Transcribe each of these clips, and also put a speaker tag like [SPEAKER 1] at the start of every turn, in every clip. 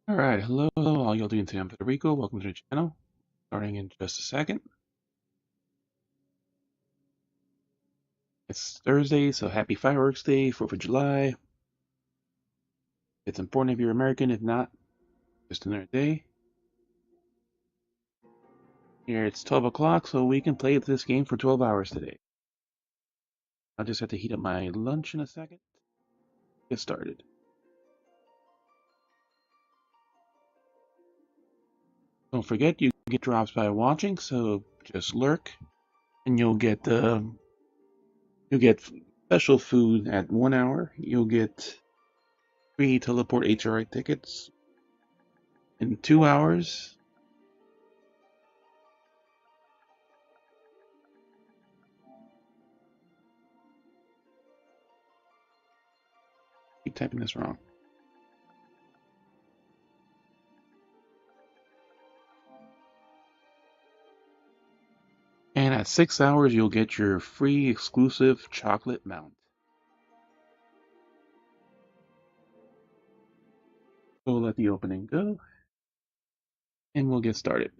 [SPEAKER 1] Alright, hello, all y'all doing today? I'm Federico. Welcome to the channel. Starting in just a second. It's Thursday, so happy Fireworks Day, 4th of July. It's important if you're American, if not, just another day. Here it's 12 o'clock, so we can play this game for 12 hours today. I'll just have to heat up my lunch in a second. Get started. Don't forget, you get drops by watching, so just lurk, and you'll get special food at 1 hour. You'll get free teleport HRI tickets in 2 hours. Keep typing this wrong. And at 6 hours, you'll get your free exclusive chocolate mount. So we'll let the opening go, and we'll get started.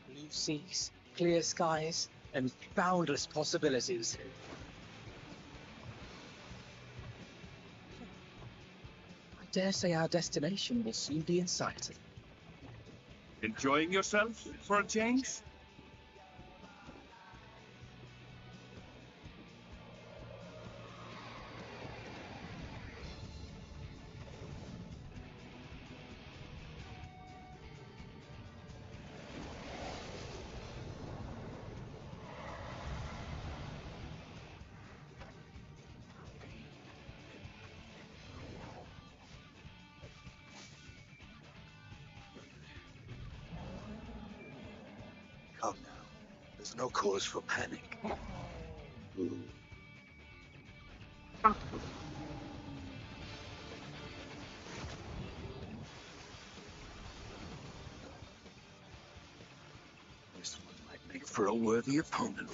[SPEAKER 2] Blue seas, clear skies, and boundless possibilities. I dare say our destination will soon be in sight.
[SPEAKER 3] Enjoying yourself for a change?
[SPEAKER 4] Come now. There's no cause for panic. This one might make for a worthy opponent.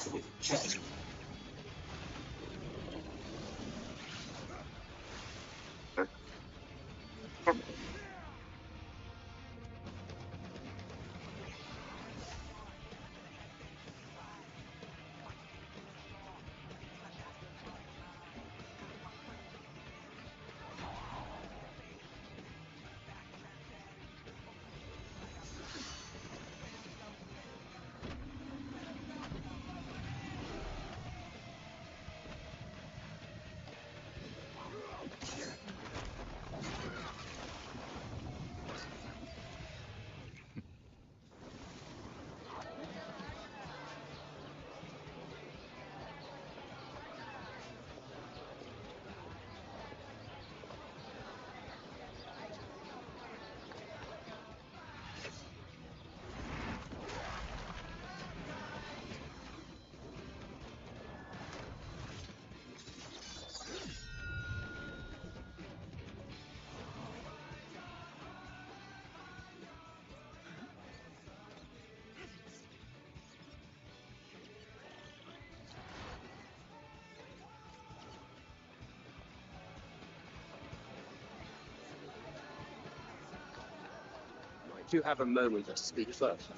[SPEAKER 2] if you have a moment to speak first.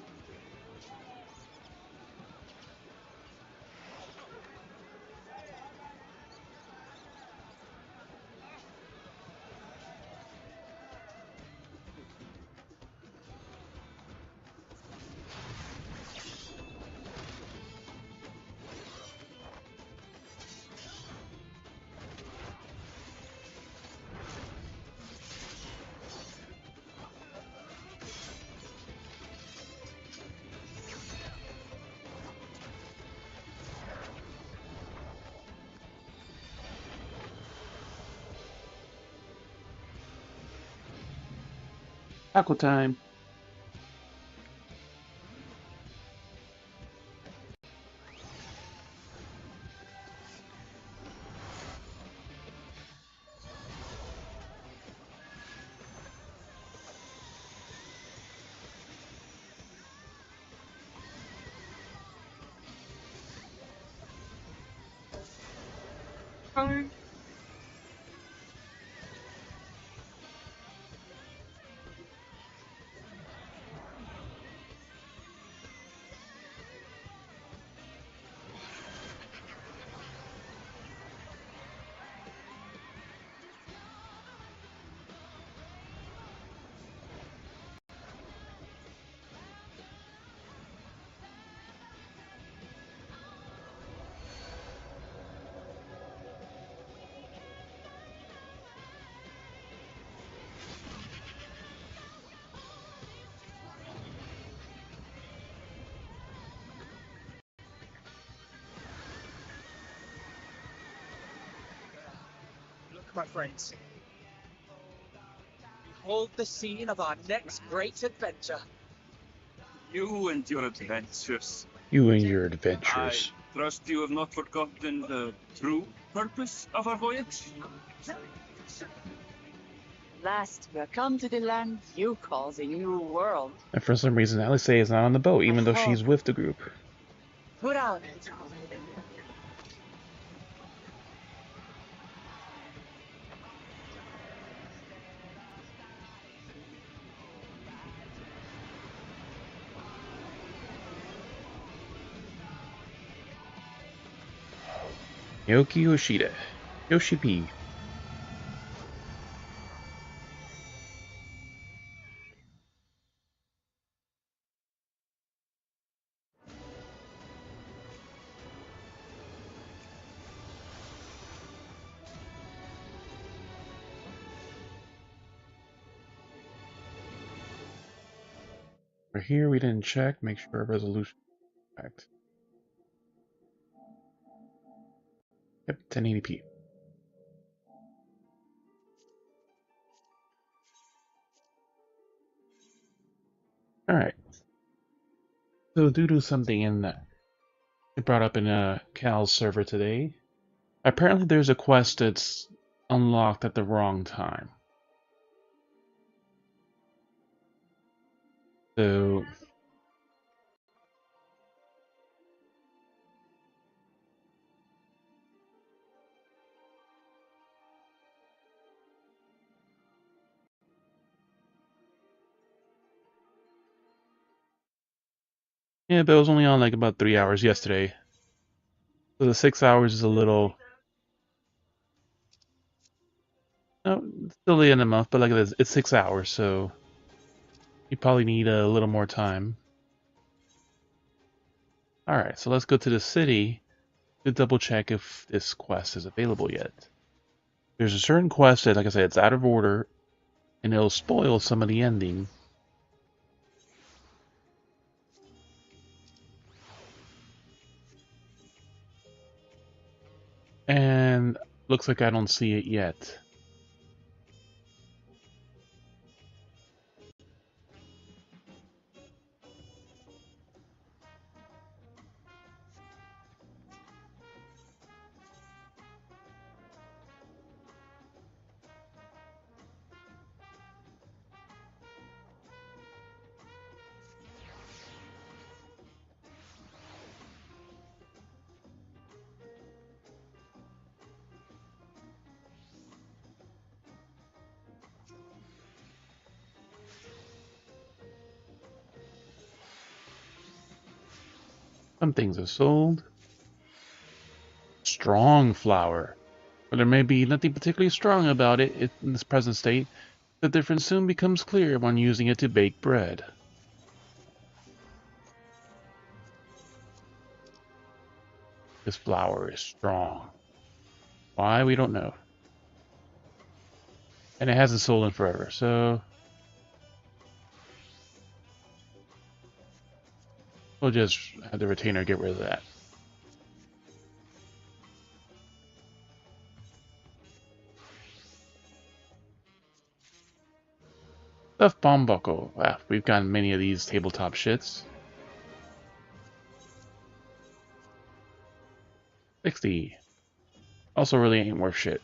[SPEAKER 1] Taco time.
[SPEAKER 2] Look, my friends. Behold the scene of our next great adventure.
[SPEAKER 3] You and your adventures.
[SPEAKER 1] You and your
[SPEAKER 3] I
[SPEAKER 1] adventures.
[SPEAKER 3] trust you have not forgotten the true purpose of our voyage?
[SPEAKER 5] Last, we are come to the land you call the New World.
[SPEAKER 1] And for some reason, Alice is not on the boat, even though
[SPEAKER 5] hope.
[SPEAKER 1] she's with the group.
[SPEAKER 5] Put out.
[SPEAKER 1] Yoki Yoshida. Yoshi P. For here, we didn't check. Make sure our resolution is correct. Yep, 1080p. Alright. So due to something it brought up in Cal's server today, apparently there's a quest that's unlocked at the wrong time. So yeah, but it was only on like about 3 hours yesterday. So the 6 hours is a little. No, it's still the end of the month, but like it's 6 hours, so you probably need a little more time. Alright, so let's go to the city to double check if this quest is available yet. There's a certain quest that, like I said, it's out of order, and it'll spoil some of the ending. And looks like I don't see it yet. Some things are sold. Strong flour. But there may be nothing particularly strong about it in this present state. The difference soon becomes clear when using it to bake bread. This flour is strong. Why, we don't know. And it hasn't sold in forever, so we'll just have the retainer get rid of that. Stuffed bomb buckle. Wow, we've gotten many of these tabletop shits. 60. Also really ain't worth shit.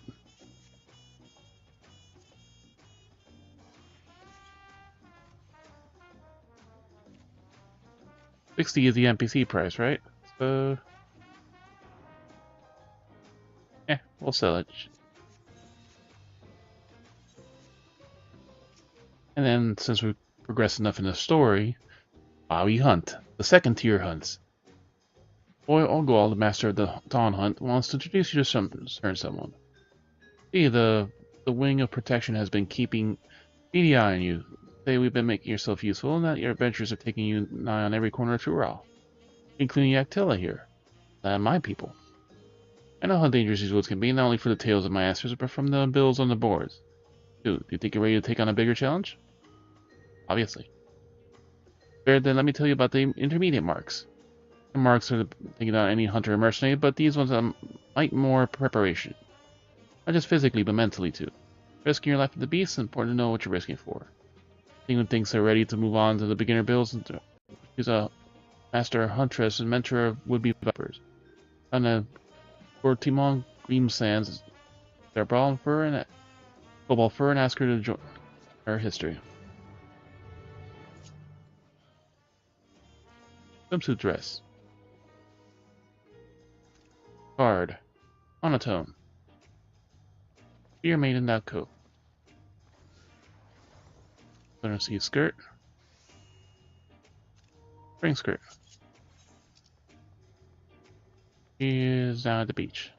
[SPEAKER 1] 60 is the NPC price, right? So we'll sell it. And then, since we've progressed enough in the story, we hunt. The second tier hunts. Boy Ogwal, the master of the Dawn Hunt, wants to introduce you to someone. See, the wing of protection has been keeping beady eye on you. Say we've been making yourself useful, and that your adventures are taking you nigh on every corner of Tural, including Yactilla here. My people. I know how dangerous these woods can be, not only for the tales of my masters, but from the bills on the boards. Do you think you're ready to take on a bigger challenge? Obviously. Fair, then let me tell you about the intermediate marks. The marks are taking out any hunter or mercenary, but these ones might more preparation. Not just physically, but mentally too. Risking your life with the beast, it's important to know what you're risking for. Anyone thinks they're ready to move on to the beginner builds, and choose a master huntress and mentor of would-be vipers. On the Timon Green Sands, their brawl fur and cobalt fur, and ask her to join her history. Swimsuit dress. Card. Monotone. Beer made in that coat. Learn to see skirt. Spring skirt. He is down at the beach.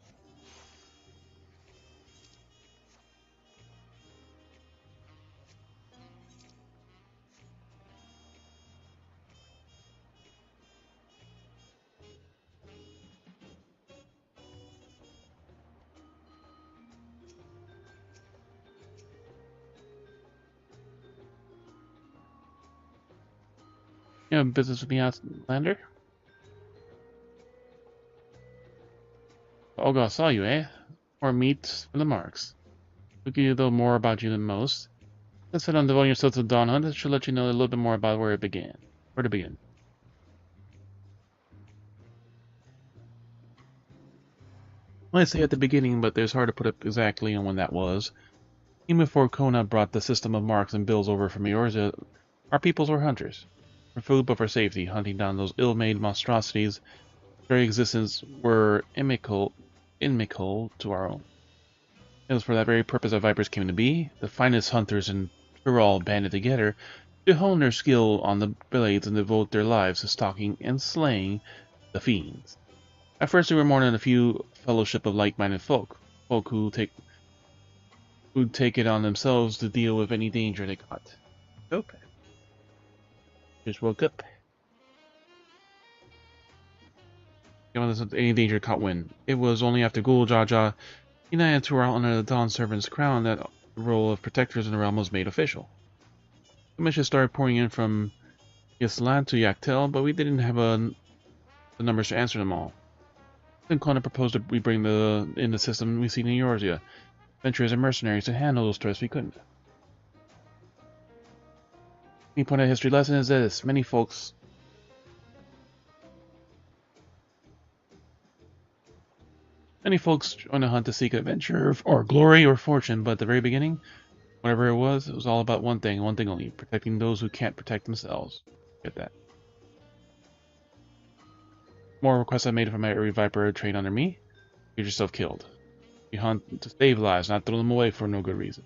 [SPEAKER 1] You have business with the Outlander? Olga saw you, eh? Or meet for the marks. Look at you though more about you than most. Let's head on devoting yourself to the Dawn Hunt. It should let you know a little bit more about where it began. Where to begin. I say at the beginning, but it's hard to put it exactly on when that was. Even before Kona brought the system of marks and bills over from Eorzea, our peoples were hunters. For food, but for safety, hunting down those ill-made monstrosities, their existence were inimical to our own. It was for that very purpose that Vipers came to be, the finest hunters in Tural banded together to hone their skill on the blades and devote their lives to stalking and slaying the fiends. At first we were more than a few fellowship of like-minded folk who'd take it on themselves to deal with any danger they caught. Nope. Just woke up. Any danger caught wind. It was only after Ghoul Jaja united Tural under the Dawn Servant's crown that the role of protectors in the realm was made official. Commissions started pouring in from Yisland to Yactel, but we didn't have the numbers to answer them all. Then Kona proposed that we bring in the system we see in Eorzea, adventurers and mercenaries to handle those threats we couldn't. The point of history lesson is this: many folks join a hunt to seek adventure or glory or fortune, but at the very beginning, whatever it was all about one thing only: protecting those who can't protect themselves. Get that. More requests I made from every Viper trained under me. Get yourself killed. You hunt to save lives, not throw them away for no good reason.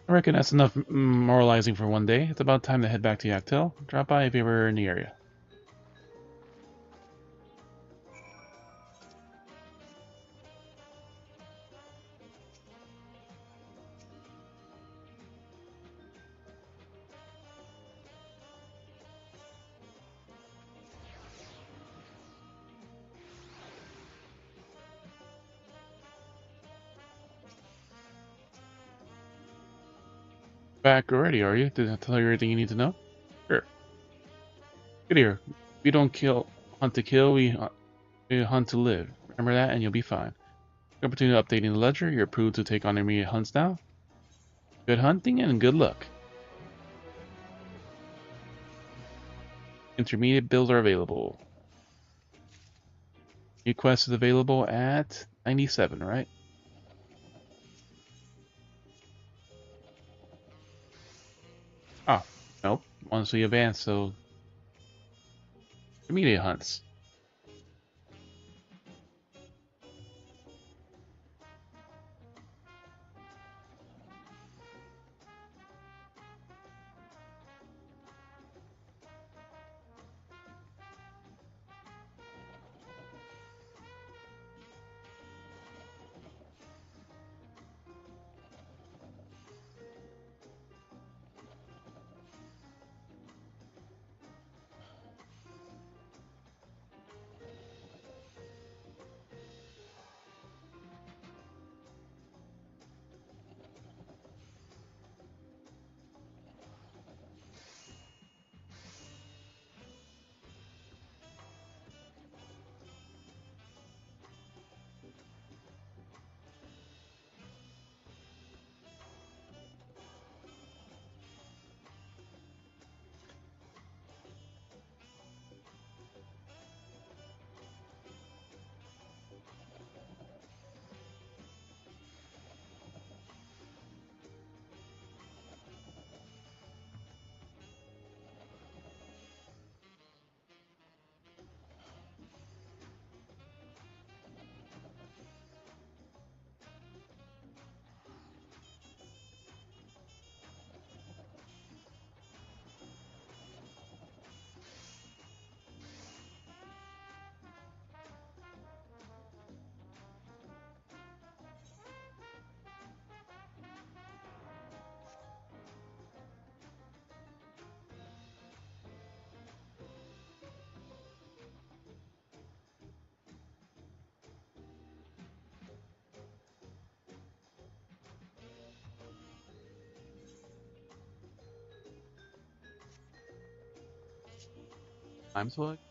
[SPEAKER 1] I reckon that's enough moralizing for one day. It's about time to head back to Yaktel. Drop by if you're ever in the area. Back already, are you? Did I tell you everything you need to know? Sure. Good here. We don't hunt to kill, we hunt to live. Remember that and you'll be fine. Opportunity updating the ledger, you're approved to take on immediate hunts now. Good hunting and good luck. Intermediate builds are available. New quest is available at 97, right? Oh, nope. Once we advance, so immediate hunts. Time select?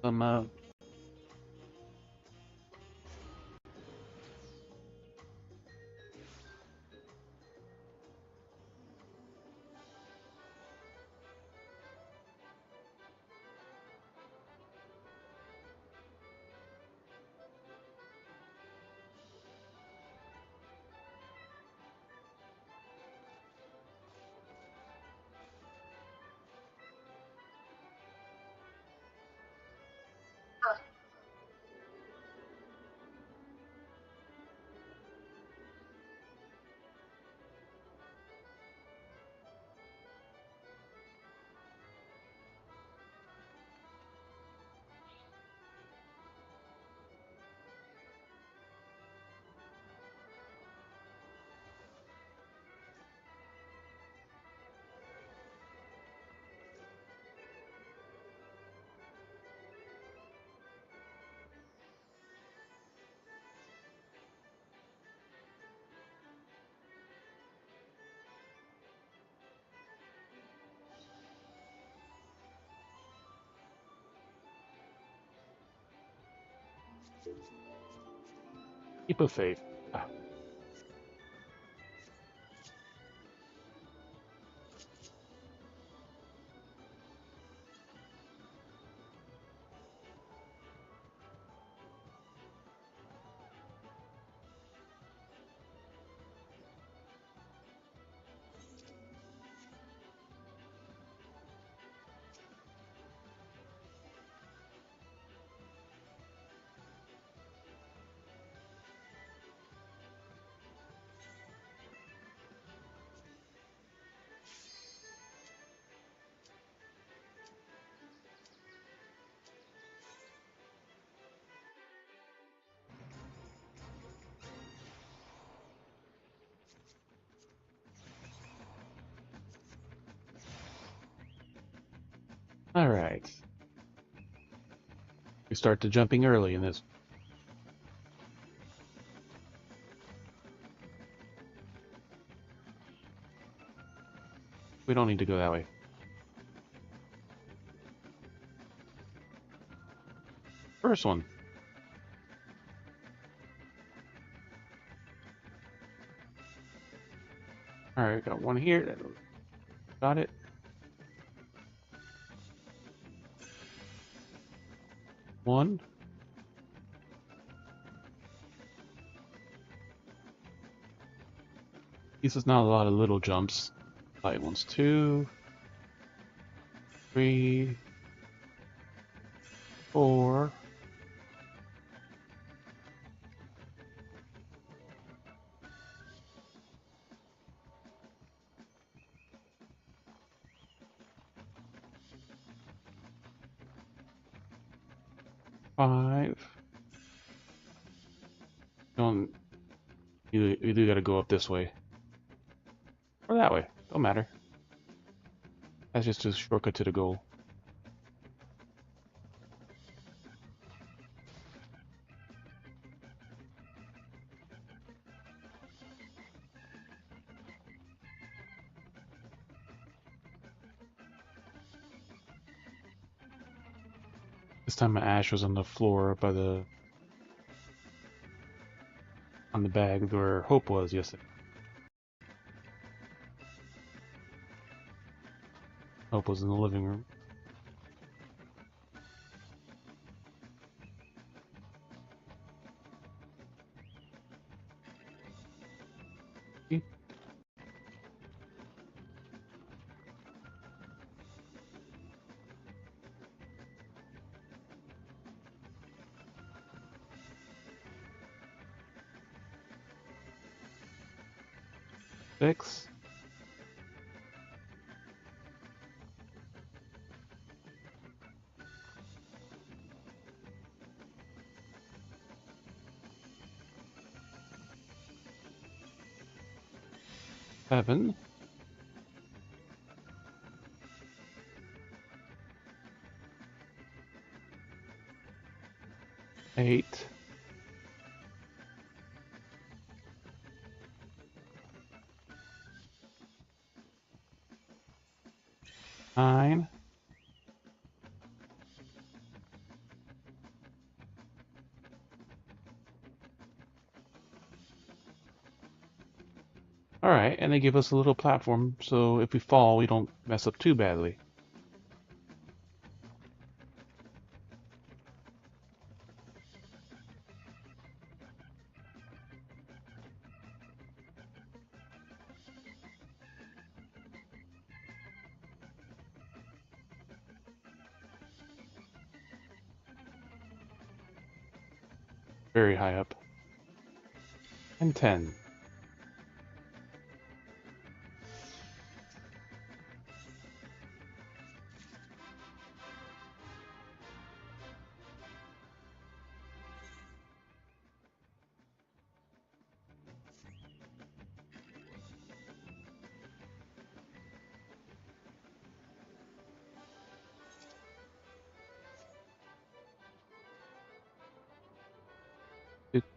[SPEAKER 1] Some keep of faith. Ah, Alright. We start the jumping early in this. We don't need to go that way. First one. Alright, got one here. Got it. One. This is not a lot of little jumps. Light ones. 2, 3, 4. Five. Don't. You either gotta go up this way or that way. Don't matter. That's just a shortcut to the goal. This time my ash was on the floor by the on the bag where Hope was yesterday. Hope was in the living room. Six. Seven. 8. 9. 'Alright, and they give us a little platform, so if we fall, we don't mess up too badly. Very high up. And 10.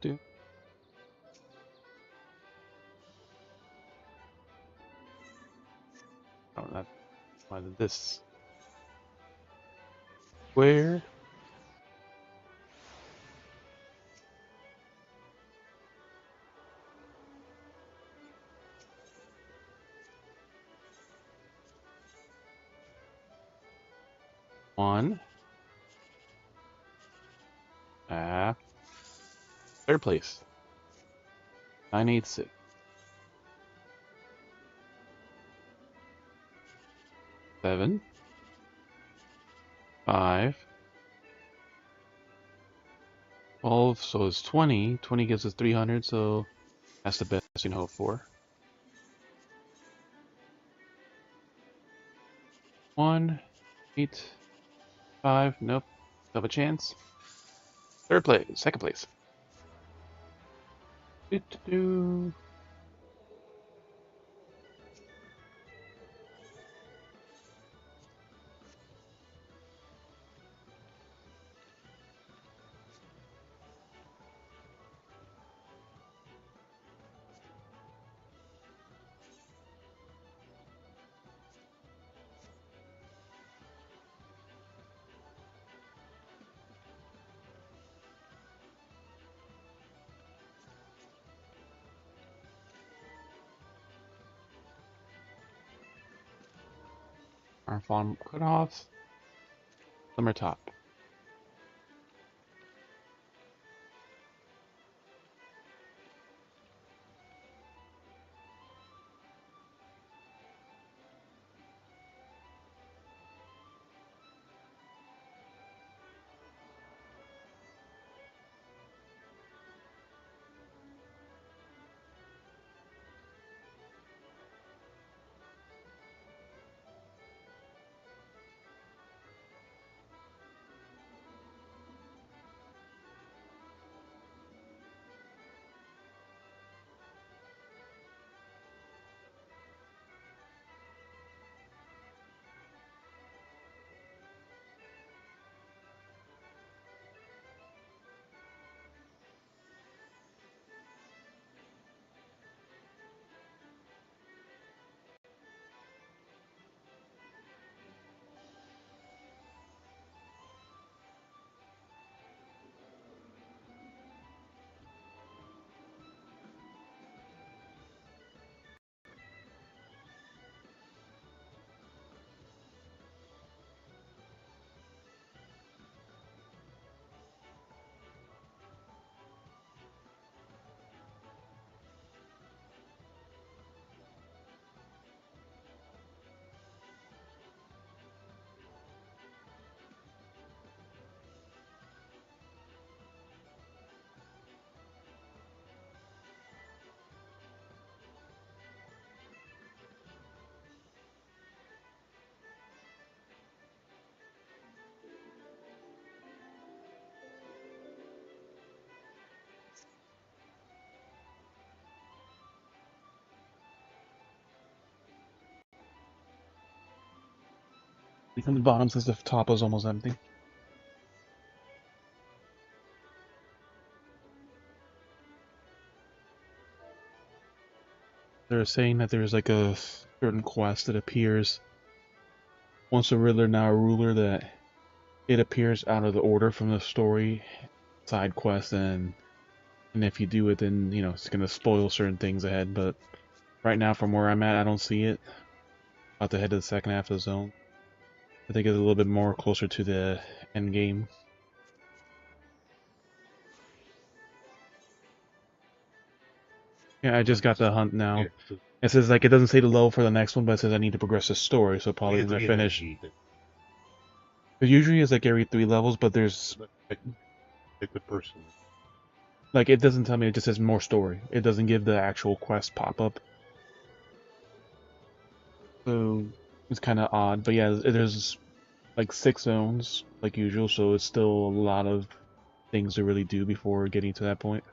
[SPEAKER 1] Do. Oh, not why did this square. One. Ah. Third place. 986. 7. 5. 12, so it's 20. 20 gives us 300, so that's the best you can hope for. 1, 8, 5, nope. Still have a chance. Third place, second place. Do. Our farm cutoffs. Summer top. From the bottom since the top was almost empty. They're saying that there's like a certain quest that appears once a Riddler now a ruler that it appears out of the order from the story side quest, and if you do it, then you know it's gonna spoil certain things ahead. But right now, from where I'm at, I don't see it. About to head to the second half of the zone. I think it's a little bit more closer to the end game. Yeah, I just got the hunt now.
[SPEAKER 6] Yeah.
[SPEAKER 1] It says like it doesn't say the level for the next one, but it says I need to progress the story, so probably
[SPEAKER 6] It's
[SPEAKER 1] when I
[SPEAKER 6] the
[SPEAKER 1] finish.
[SPEAKER 6] energy
[SPEAKER 1] It usually is like every 3 levels, but there's
[SPEAKER 6] that pick the person.
[SPEAKER 1] like it doesn't tell me. It just says more story. It doesn't give the actual quest pop up. So it's kind of odd, but yeah, there's like 6 zones like usual, so it's still a lot of things to really do before getting to that point.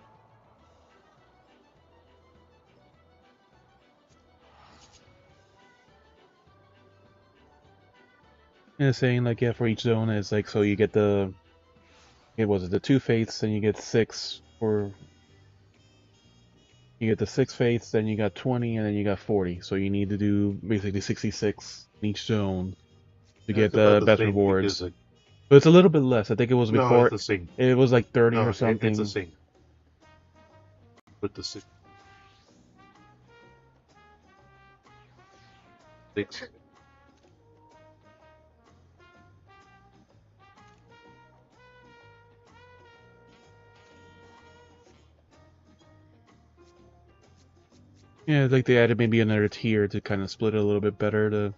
[SPEAKER 1] And it's saying like yeah, for each zone it's like so you get the it was the 2 faiths, then you get 6 for you get the 6 faiths, then you got 20, and then you got 40. So you need to do basically 66 in each zone to get
[SPEAKER 6] It's about
[SPEAKER 1] the
[SPEAKER 6] the
[SPEAKER 1] best
[SPEAKER 6] same
[SPEAKER 1] rewards.
[SPEAKER 6] because
[SPEAKER 1] But it's a little bit less. I think it was
[SPEAKER 6] no, it's
[SPEAKER 1] before
[SPEAKER 6] the same.
[SPEAKER 1] it was like 30
[SPEAKER 6] No,
[SPEAKER 1] or
[SPEAKER 6] it's
[SPEAKER 1] something.
[SPEAKER 6] the same. With the six.
[SPEAKER 1] Yeah, like they added maybe another tier to kind of split it a little bit better to.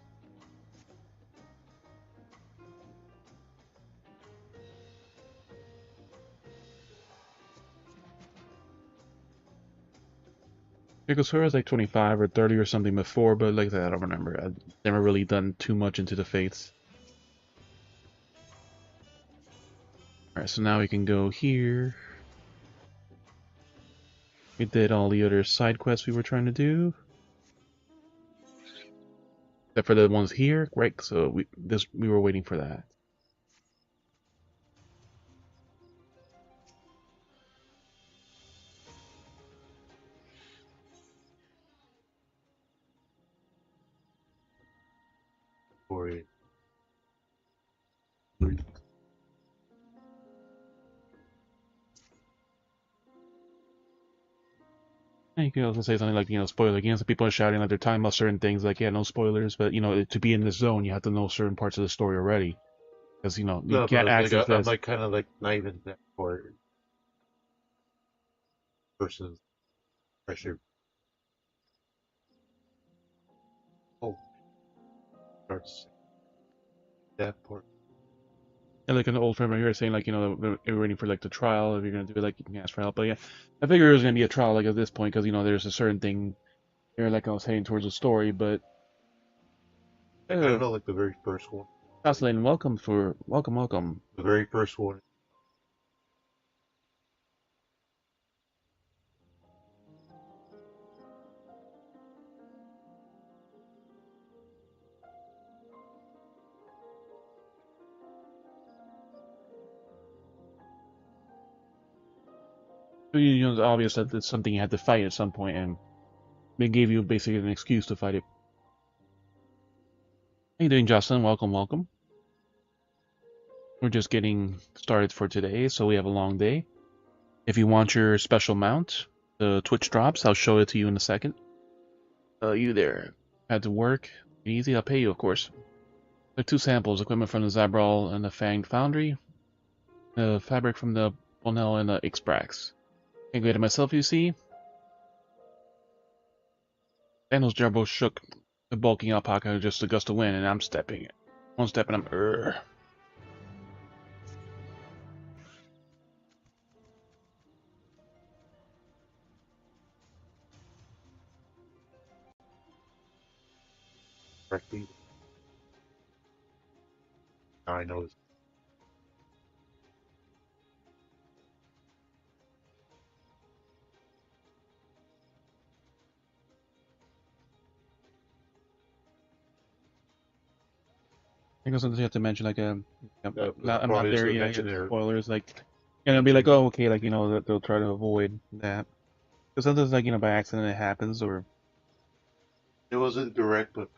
[SPEAKER 1] Because her was like 25 or 30 or something before, but like that, I don't remember. I've never really done too much into the fates. Alright, so now we can go here. We did all the other side quests we were trying to do. Except for the ones here, right? So we were waiting for that.
[SPEAKER 6] For it.
[SPEAKER 1] And you can also say something like, spoiler again. So people are shouting like they're talking about certain things, like, yeah, no spoilers, but to be in this zone, you have to know certain parts of the story already, because you
[SPEAKER 6] No,
[SPEAKER 1] can't
[SPEAKER 6] but like
[SPEAKER 1] access
[SPEAKER 6] I'm
[SPEAKER 1] this.
[SPEAKER 6] like kind of like not even that for person's pressure. Oh, starts that part.
[SPEAKER 1] And like an old friend right here saying like, they're waiting for like the trial. If you're gonna do it, like you can ask for help. But yeah, I figure it was gonna be a trial like at this point because there's a certain thing here like I was heading towards the story. But
[SPEAKER 6] I don't know, like the very first one.
[SPEAKER 1] Jocelyn, welcome.
[SPEAKER 6] The very first one.
[SPEAKER 1] So, it's obvious that it's something you had to fight at some point, and they gave you basically an excuse to fight it. How you doing, Jocelyn? Welcome. We're just getting started for today, so we have a long day. If you want your special mount, the Twitch drops, I'll show it to you in a second. You there. Had to work. Easy, I'll pay you, of course. There are 2 samples, equipment from the Zabral and the Fanged Foundry, the fabric from the Bonell and the Ixbrax. Can't go to myself, you see. Daniel's Jarbo shook the bulking alpaca just a gust of wind, and I'm stepping it. One step and I'm
[SPEAKER 6] Correctly. Now I know this.
[SPEAKER 1] I think sometimes you have to mention like I'm not
[SPEAKER 6] Probably just
[SPEAKER 1] there
[SPEAKER 6] gonna
[SPEAKER 1] yet.
[SPEAKER 6] mention there.
[SPEAKER 1] Spoilers, like, and I'll be like, oh, okay, like that they'll try to avoid that. Because sometimes, like, by accident it happens, or
[SPEAKER 6] It wasn't direct, but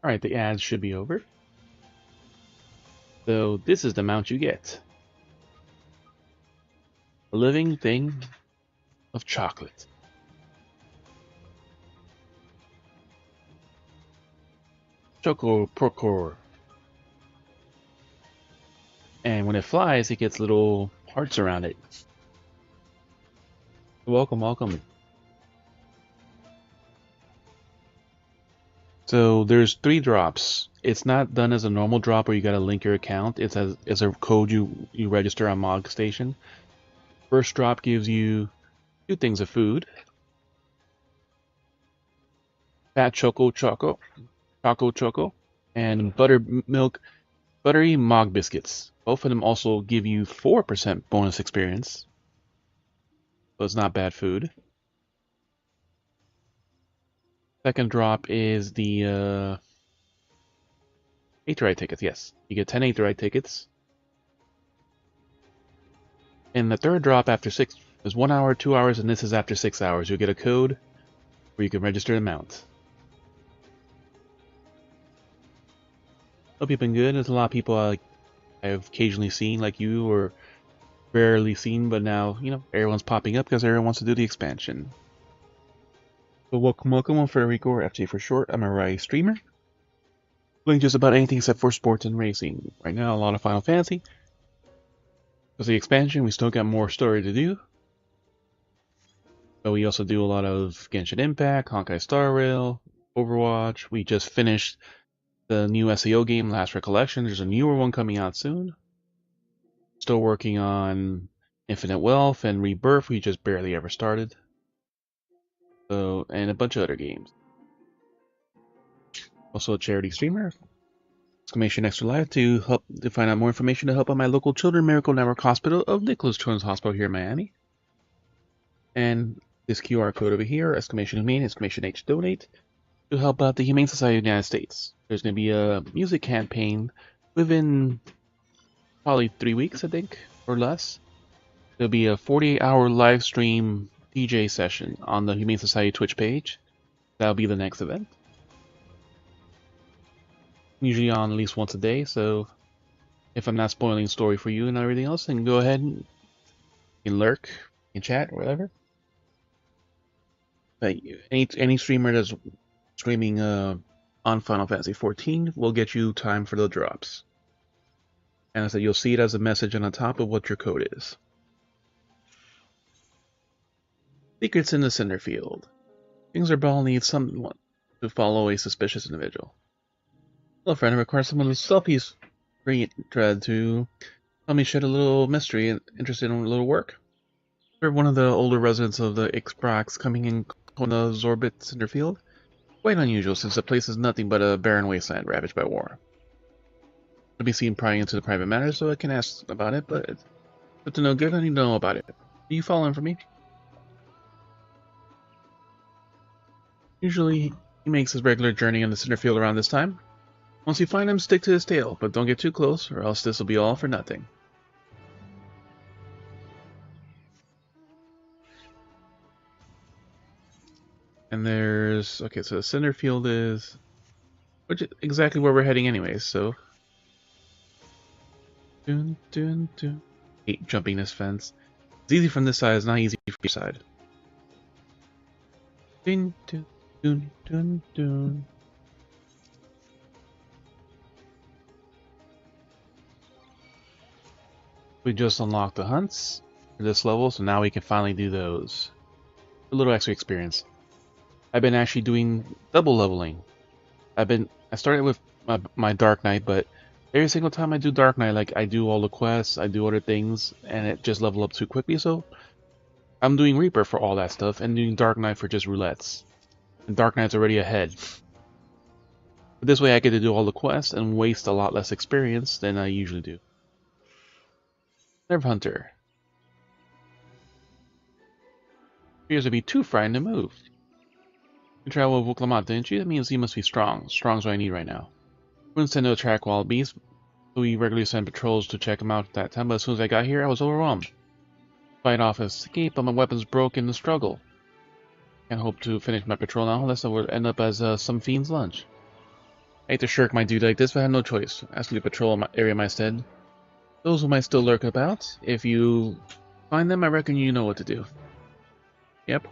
[SPEAKER 1] all right, the ads should be over. So this is the mount you get: a living thing of chocolate. Choco Procor. And when it flies, it gets little hearts around it. Welcome. So there's 3 drops. It's not done as a normal drop where you gotta link your account. It's as a code you register on Mog Station. First drop gives you 2 things of food. Fat Choco, and buttery Mog biscuits. Both of them also give you 4% bonus experience. So it's not bad food. Second drop is the Aetheryte tickets, yes. You get 10 Aetheryte tickets. And the third drop after 6 is 1 hour, 2 hours, and this is after 6 hours. You'll get a code where you can register the mount. Hope you've been good. There's a lot of people I've occasionally seen, like you, or rarely seen, but now, everyone's popping up because everyone wants to do the expansion. So welcome, I'm Federico, or FJ for short. I'm a Rai streamer, playing just about anything except for sports and racing. Right now, a lot of Final Fantasy. Because the expansion, we still got more story to do. But we also do a lot of Genshin Impact, Honkai Star Rail, Overwatch. We just finished the new SEO game, Last Recollection. There's a newer one coming out soon. Still working on Infinite Wealth and Rebirth, we just barely ever started. So, and a bunch of other games. Also a charity streamer. Exclamation Extra Life to find out more information to help out my local Children's Miracle Network Hospital of Nicholas Children's Hospital here in Miami. And this QR code over here, exclamation Humane, exclamation H donate, to help out the Humane Society of the United States. There's going to be a music campaign within probably 3 weeks, I think, or less. There'll be a 48-hour live stream DJ session on the Humane Society Twitch page. That'll be the next event. Usually on at least once a day, so if I'm not spoiling the story for you and everything else, then go ahead and you can lurk, you can chat, or whatever. But any streamer that's streaming on Final Fantasy XIV will get you time for the drops. And I said you'll see it as a message on the top of what your code is. Secrets in the Cinder Field. Things are ball needs someone to follow a suspicious individual. Hello, friend. I require someone with selfies thread to help me shed a little mystery and interested in a little work. We're one of the older residents of the Ixbrax coming in on the Zorbit Cinderfield. Quite unusual since the place is nothing but a barren wasteland ravaged by war. I'll be seen prying into the private matters, so I can ask about it, but it's good to know. Good to know about it. Are you following for me? Usually, he makes his regular journey in the Cinderfield around this time. Once you find him, stick to his tail, but don't get too close, or else this will be all for nothing. And there's... okay, so the Cinderfield is... which is exactly where we're heading anyways, so... Dun, dun, dun. Hate jumping this fence. It's easy from this side, it's not easy from your side. Dun, dun, dun, dun, dun. We just unlocked the hunts for this level, so now we can finally do those. A little extra experience. I've been actually doing double leveling. I started with my Dark Knight, but every single time I do Dark Knight, like I do all the quests, I do other things, and it just level up too quickly, so I'm doing Reaper for all that stuff, and doing Dark Knight for just roulettes. And Dark Knight's already ahead. But this way I get to do all the quests and waste a lot less experience than I usually do. Nerve Hunter. Appears to be too frightened to move. You traveled with Wuklamot, didn't you? That means you must be strong. Strong's what I need right now. Wouldn't send to attract wild beasts, so we regularly send patrols to check them out at that time, but as soon as I got here, I was overwhelmed. Fight off escape, but my weapons broke in the struggle. Can't hope to finish my patrol now unless I would end up as some fiend's lunch. I hate to shirk my duty like this, but I had no choice. Ask you to patrol my area instead. Those who might still lurk about, if you find them, I reckon you know what to do. Yep.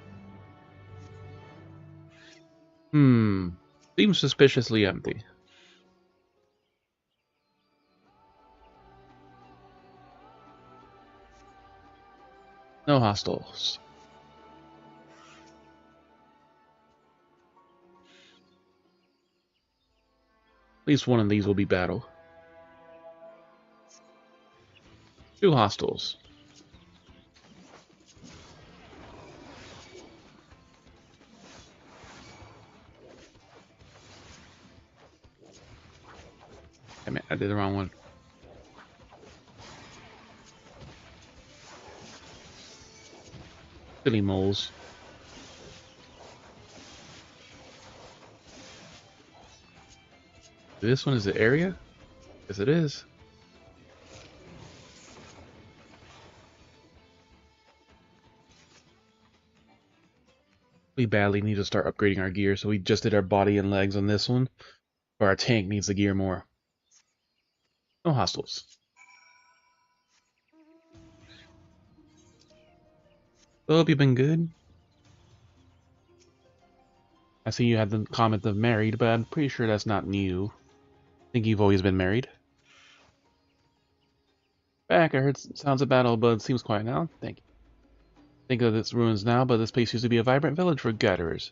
[SPEAKER 1] Seems suspiciously empty. No hostiles. At least one of these will be battle. 2 hostiles. Damn it, I did the wrong one. Silly moles. This one is the area? Yes, it is. We badly need to start upgrading our gear, so we just did our body and legs on this one. But our tank needs the gear more. No hostiles. So, hope you've been good. I see you had the comment of married, but I'm pretty sure that's not new. I think you've always been married. Back, I heard sounds of battle, but it seems quiet now. Thank you. Think of its ruins now, but this place used to be a vibrant village for gatherers.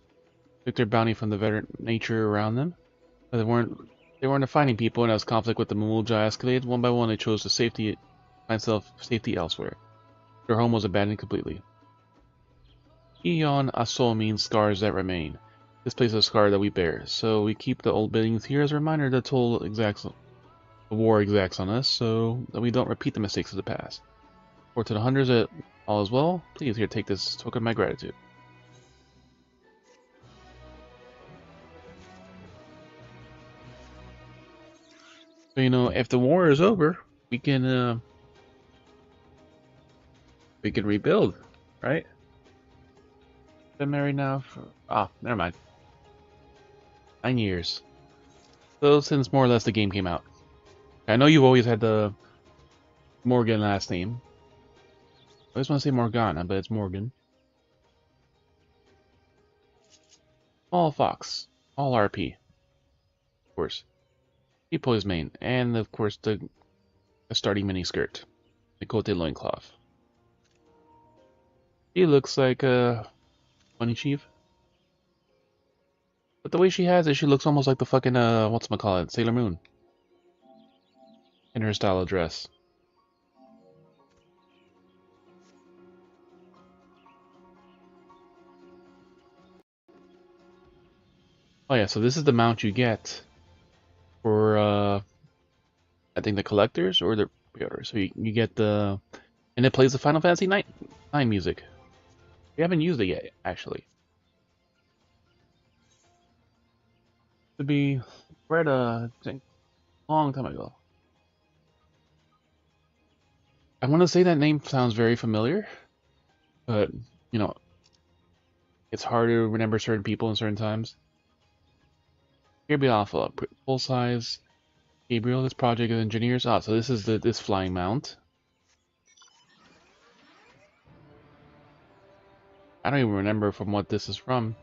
[SPEAKER 1] Took their bounty from the veteran nature around them. But they weren't a fighting people, and as conflict with the Mamulja escalated, one by one they chose to find safety elsewhere. Their home was abandoned completely. Eon Asol means scars that remain. This place is a scar that we bear, so we keep the old buildings here as a reminder that the war exacts on us, so that we don't repeat the mistakes of the past. Or to the hunters that all is well, please here take this token of my gratitude. So if the war is over, we can rebuild, right? Been married now for never mind. 9 years. So since more or less the game came out. I know you've always had the Morgan last name. I always want to say Morgana, but it's Morgan. All Fox. All RP. Of course. People is main. And of course the starting miniskirt. The Cote loincloth. She looks like a bunny chief. But the way she has it, she looks almost like the fucking whatchamacallit, Sailor Moon. In her style of dress. Oh yeah, so this is the mount you get for I think the collectors or the pre-orders. So you get the and it plays the Final Fantasy 9 music. We haven't used it yet, actually. To be read I think a long time ago. I want to say that name sounds very familiar, but it's hard to remember certain people in certain times. Gabriel Alpha, full size. Gabriel, this project of engineers. So this is this flying mount. I don't even remember from what this is from.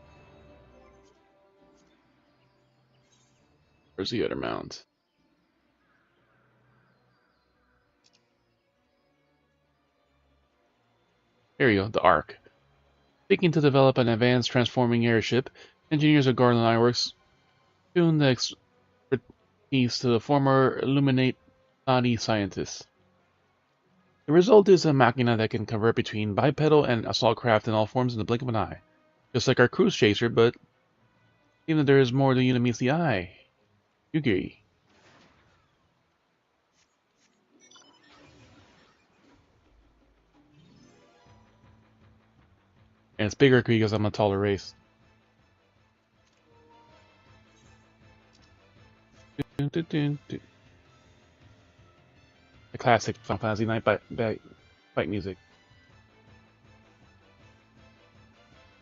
[SPEAKER 1] Where's the other mount? Here you go, the Ark. Seeking to develop an advanced transforming airship, engineers of Garland Ironworks tune the expertise to the former Illuminati scientists. The result is a machina that can convert between bipedal and assault craft in all forms in the blink of an eye. Just like our cruise chaser, but even though there is more to you than meets the eye. Yugi. And it's bigger because I'm a taller race. The classic Final Fantasy 9 fight music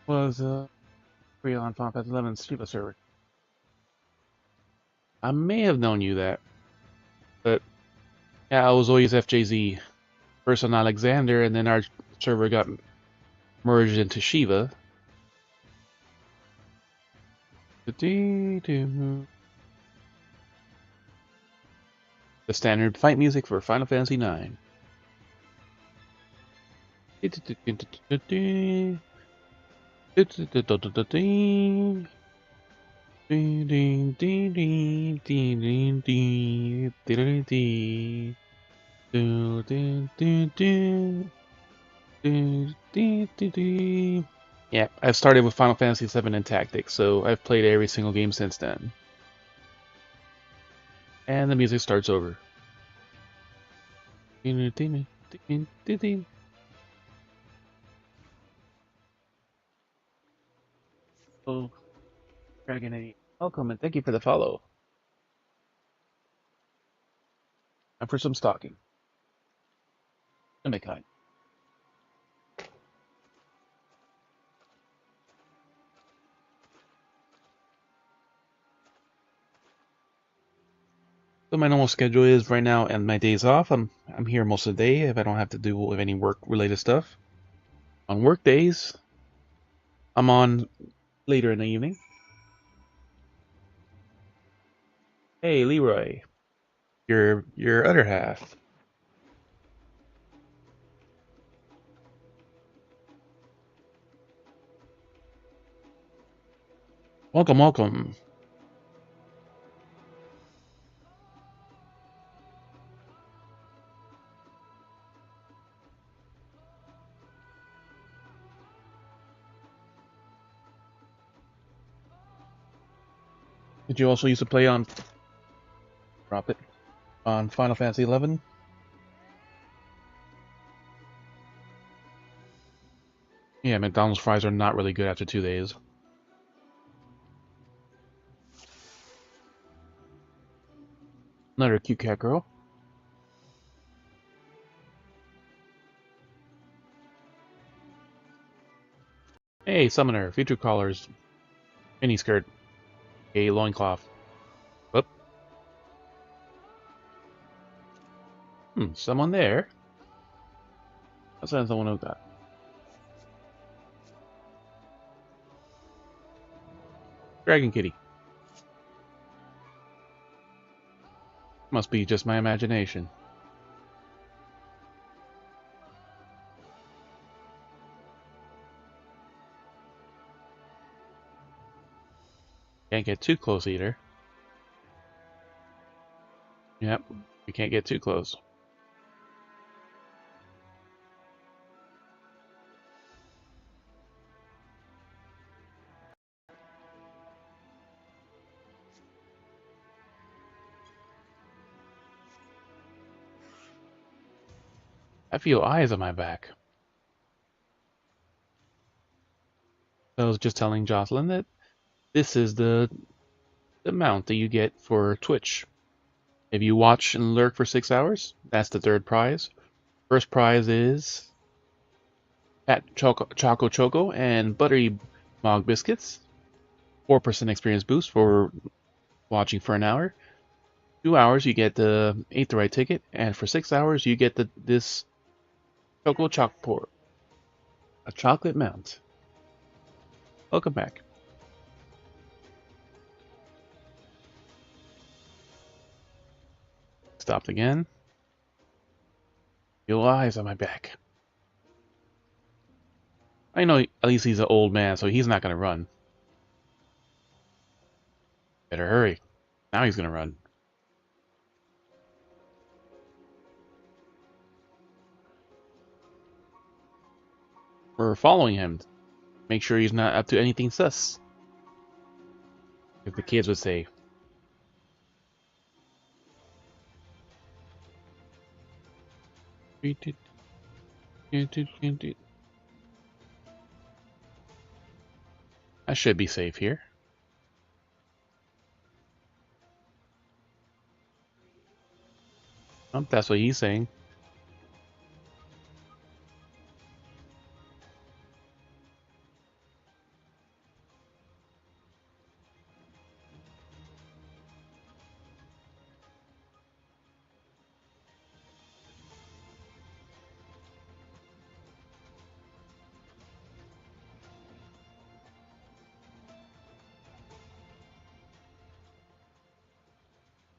[SPEAKER 1] was free on Final Fantasy 11's Shiva server. I may have known you that, but yeah, I was always FJZ. First on Alexander, and then our server got merged into Shiva. The standard fight music for Final Fantasy 9. Yeah, I started with Final Fantasy VII and Tactics, so I've played every single game since then. And the music starts over. Oh, Dragon 8. Welcome and thank you for the follow. And for some stalking. Don't be kind. So my normal schedule is right now, and my days off. I'm here most of the day if I don't have to do any work related stuff. On work days, I'm on later in the evening. Hey Leroy, your other half. Welcome, welcome. Did you also used to play on... Drop it. On Final Fantasy XI? Yeah, McDonald's fries are not really good after 2 days. Another cute cat girl. Hey, Summoner, Future Callers, miniskirt, a loincloth. Whoop. Someone there? Let's send someone with that. Dragon Kitty. Must be just my imagination. Can't get too close either. Yep, we can't get too close. I feel eyes on my back. I was just telling Jocelyn that this is the mount that you get for Twitch. If you watch and lurk for 6 hours, that's the 3rd prize. First prize is at Choco Choco and Buttery Mog Biscuits. 4% experience boost for watching for an hour. 2 hours you get the 8th the right ticket, and for 6 hours you get this Choco Choc-Port. A chocolate mount. Welcome back. Stopped again. Feel eyes on my back. I know at least he's an old man, so he's not gonna run. Better hurry. Now he's gonna run. We're following him. Make sure he's not up to anything sus. If the kids would say. I should be safe here. Oh, that's what he's saying.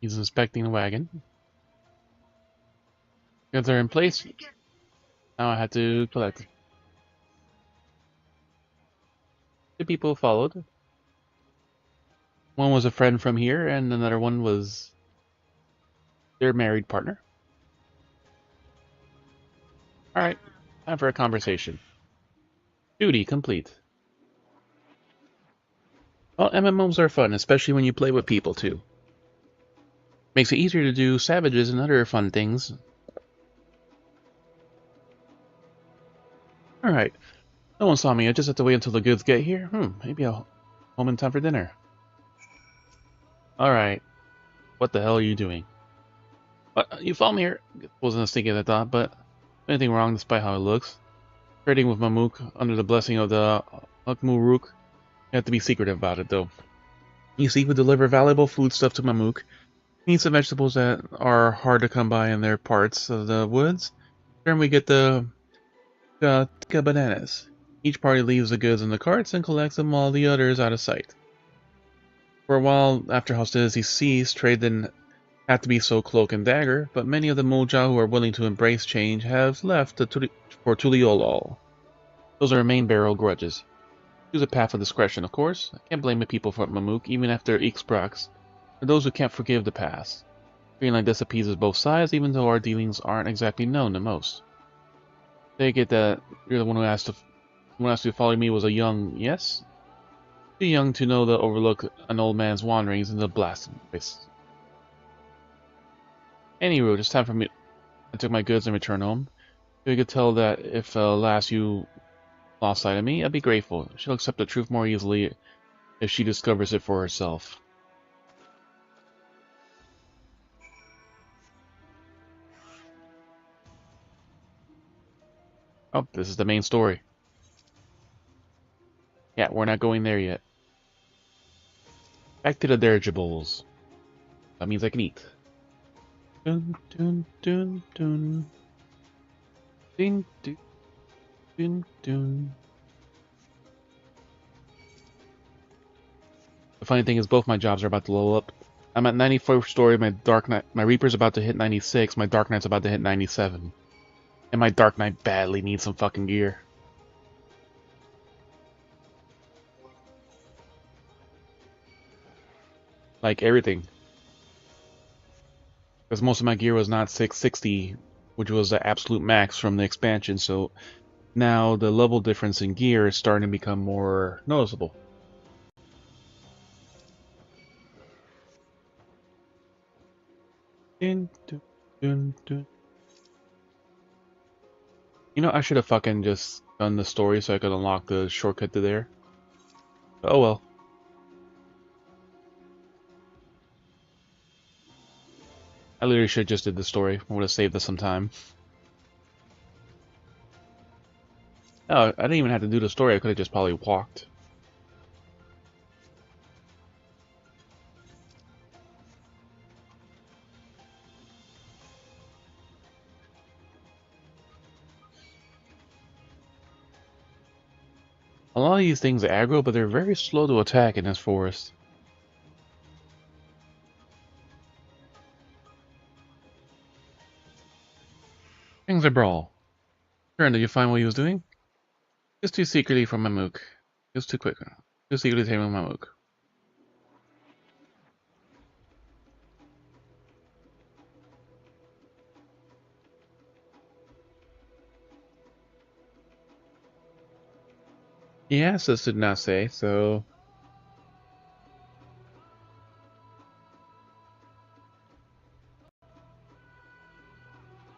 [SPEAKER 1] He's inspecting the wagon. Goods are in place. Now I have to collect. Two people followed. One was a friend from here, and another one was their married partner. Alright, time for a conversation. Duty complete. Well, MMOs are fun, especially when you play with people too. Makes it easier to do savages and other fun things. Alright. No one saw me, I just have to wait until the goods get here. Maybe I'll home in time for dinner. Alright. What the hell are you doing? You found me here. Wasn't as thinking as I thought, but anything wrong despite how it looks. Trading with Mamook under the blessing of the Ukmuruk. You have to be secretive about it though. You see, we deliver valuable foodstuff to Mamook. He needs some vegetables that are hard to come by in their parts of the woods. Then we get the bananas. Each party leaves the goods in the carts and collects them while the others out of sight. For a while after hostilities cease, trade didn't have to be so cloak and dagger, but many of the Moja who are willing to embrace change have left for Tuliolol. Those are main barrel grudges. Choose a path of discretion, of course. I can't blame the people for Mamook, even after Ixprax. For those who can't forgive the past. Feeling like this appeases both sides, even though our dealings aren't exactly known to most. Take it that you're the one who asked to follow me was a young yes? Too young to know to overlook an old man's wanderings in the blasted place. Anyway, it's time for me. I took my goods and returned home. You could tell that if last you lost sight of me, I'd be grateful. She'll accept the truth more easily if she discovers it for herself. Oh, this is the main story. Yeah, we're not going there yet. Back to the dirigibles. That means I can eat. Dun dun dun dun. Ding dun dun dun. The funny thing is, both my jobs are about to level up. I'm at 94th story. My Dark Knight, my Reaper's about to hit 96. My Dark Knight's about to hit 97. And my Dark Knight badly needs some fucking gear. Like everything. Because most of my gear was not 660, which was the absolute max from the expansion, so now the level difference in gear is starting to become more noticeable. Dun, dun, dun, dun. You know, I should have fucking just done the story so I could unlock the shortcut to there. Oh well. I literally should have just did the story. I would have saved us some time. Oh, I didn't even have to do the story. I could have just probably walked. A lot of these things are aggro, but they're very slow to attack in this forest. Things are brawl. Karen, did you find what he was doing? Just too secretly from my mook. It was too quick. Too secretly taming my mook. He asked us to not say, so...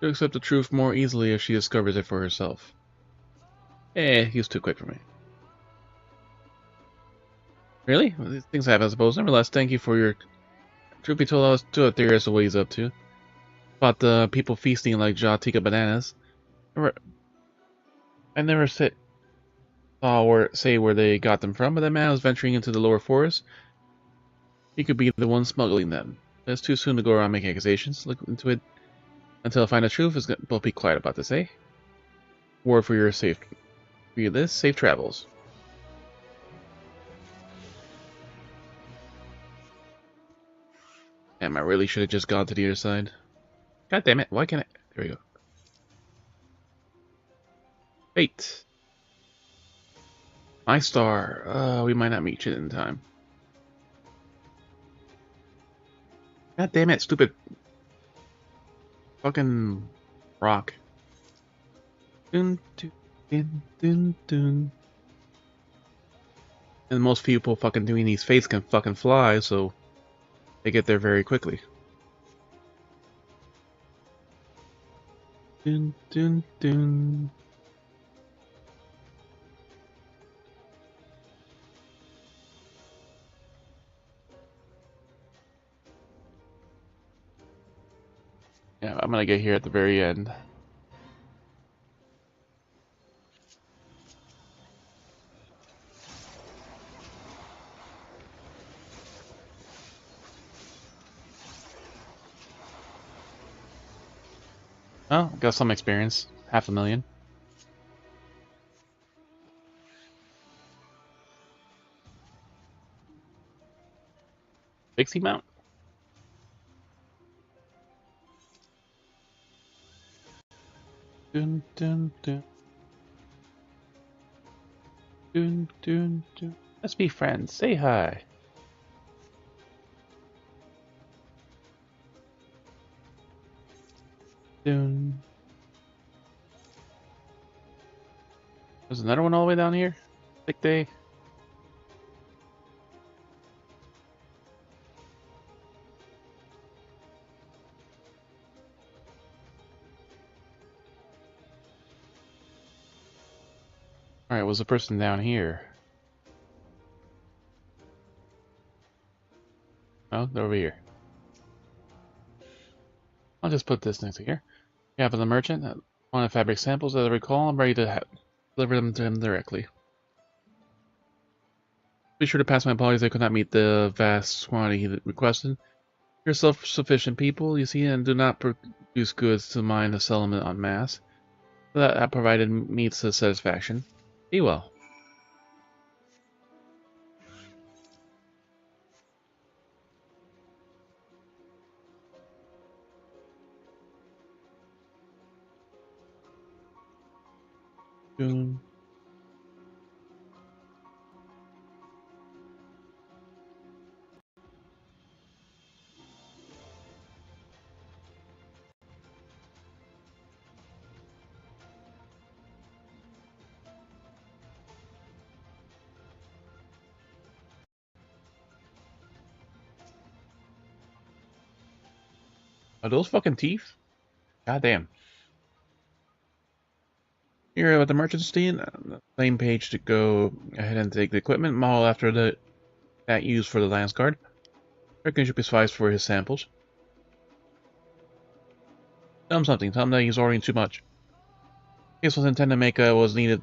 [SPEAKER 1] She'll accept the truth more easily if she discovers it for herself. Eh, he was too quick for me. Really? Well, these things happen, I suppose. Nevertheless, thank you for your... Truth be told, I was too curious of what he's up to. About the people feasting like Jatika bananas. I never saw or say where they got them from, but that man was venturing into the lower forest. He could be the one smuggling them. It's too soon to go around making accusations. Look into it until I find the truth. We'll be quiet about this, eh? Word for your safety. For you this, safe travels. Damn, I really should have just gone to the other side. God damn it, why can't I... There we go. Wait. My star. We might not meet you in time. God damn it, stupid... Fucking... rock. Dun, dun, dun, dun, dun. And most people fucking doing these fates can fucking fly, so... They get there very quickly. Dun, dun, dun. Yeah, I'm gonna get here at the very end. Oh, got some experience. 500,000. 60 mount? Dun, dun, dun. Dun, dun, dun. Let's be friends. Say hi. Dun. There's another one all the way down here. Sick day. Alright, was the person down here? Oh, they're over here. I'll just put this next to here. Yeah, for the merchant, one of the fabric samples, as I recall, I'm ready to deliver them to him directly. Be sure to pass my apologies I could not meet the vast quantity he requested. You're self-sufficient people, you see, and do not produce goods to mine to sell them en masse. That provided meets his satisfaction. Be well. Soon. Are those fucking teeth? God damn. Here at the merchant stand, same page to go ahead and take the equipment model after that used for the lance guard. Reckon should be sufficed for his samples. Tell him something. Tell him that he's ordering too much. Case was intended to make was needed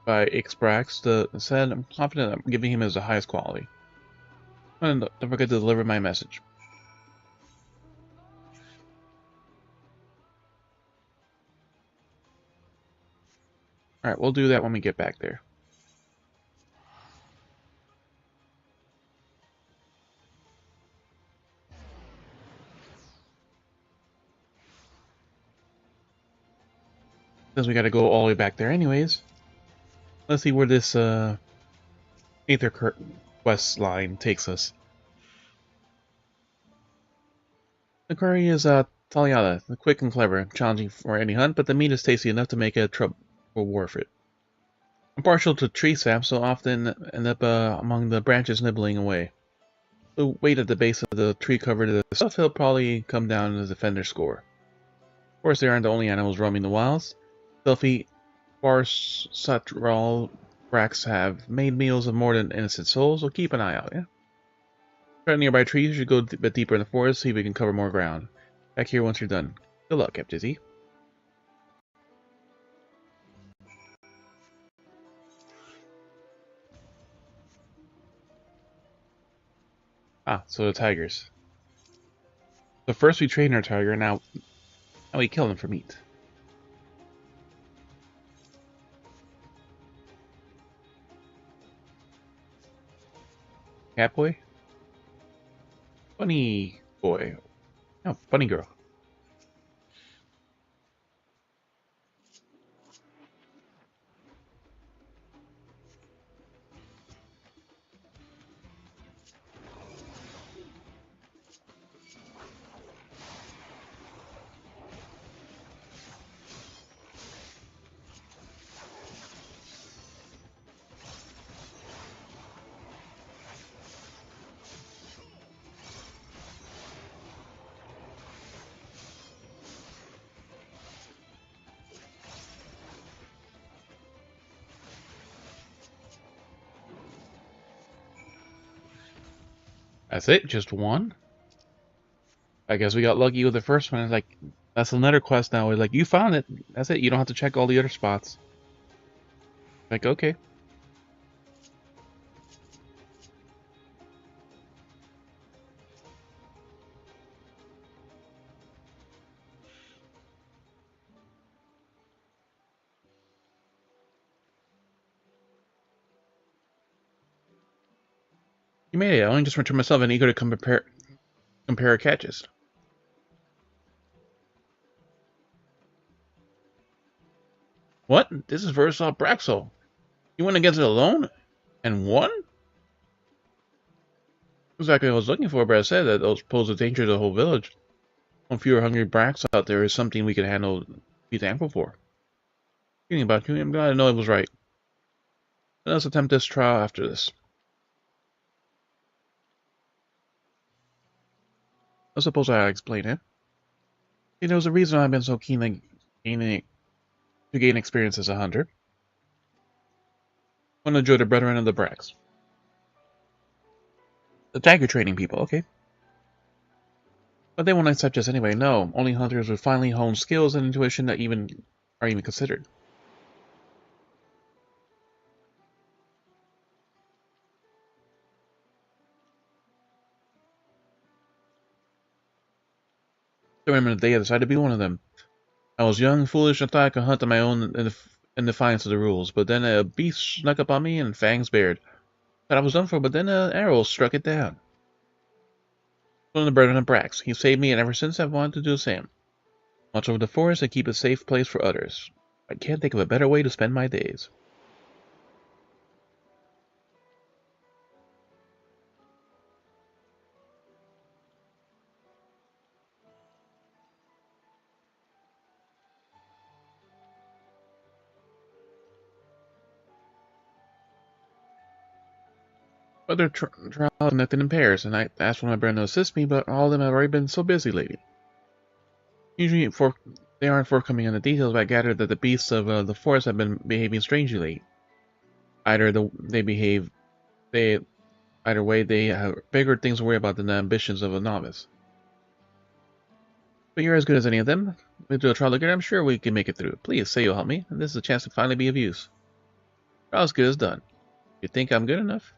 [SPEAKER 1] by Ixbrax. Said I'm confident I'm giving him as the highest quality. And don't forget to deliver my message. Alright, we'll do that when we get back there. Since we gotta go all the way back there anyways. Let's see where this Aether quest line takes us. The curry is Tagliata, quick and clever, challenging for any hunt, but the meat is tasty enough to make it trouble worth it. I'm partial to tree sap, so often end up among the branches nibbling away. The weight at the base of the tree covered the stuff will probably come down as a defender score. Of course, they aren't the only animals roaming the wilds. Stealthy Barsatral Brax have made meals of more than innocent souls, so keep an eye out, yeah? Try nearby trees, you should go a bit deeper in the forest, see if we can cover more ground. Back here once you're done. Good luck, kept Dizzy. Ah, so the tigers. So first we train our tiger, now we kill him for meat. Cat boy? Bunny boy. No, bunny girl. That's it? Just one? I guess we got lucky with the first one. It's like, that's another quest now. It's like, you found it. That's it. You don't have to check all the other spots. Like, okay. You made it. I only just returned myself and eager to compare our catches. What? This is Versal Braxel. You went against it alone? And won? Exactly what I was looking for, but I said that those pose a danger to the whole village. One fewer hungry bracks out there is something we can handle, be thankful for. Thinking about you, I'm glad I know it was right. Let us attempt this trial after this. I suppose I'll explain it. See, there was a reason I've been so keen to gain experience as a hunter. Want to join the Brethren of the Brax. The dagger training people, okay. But they won't accept us anyway, no. Only hunters with finely honed skills and intuition that are even considered. I remember the day I decided to be one of them. I was young, foolish, and thought I could hunt on my own in defiance of the rules, but then a beast snuck up on me and fangs bared. Thought I was done for, but then an arrow struck it down. One of the Brethren of Brax. He saved me, and ever since I've wanted to do the same. Watch over the forest and keep a safe place for others. I can't think of a better way to spend my days. Other trials connected in pairs, and I asked one of my brethren to assist me, but all of them have already been so busy lately. Usually, they aren't forthcoming on the details, but I gathered that the beasts of the forest have been behaving strangely lately. Either way, they have bigger things to worry about than the ambitions of a novice. But you're as good as any of them. We do a trial together, I'm sure we can make it through. Please say you'll help me, and this is a chance to finally be of use. Trial as good as done. You think I'm good enough?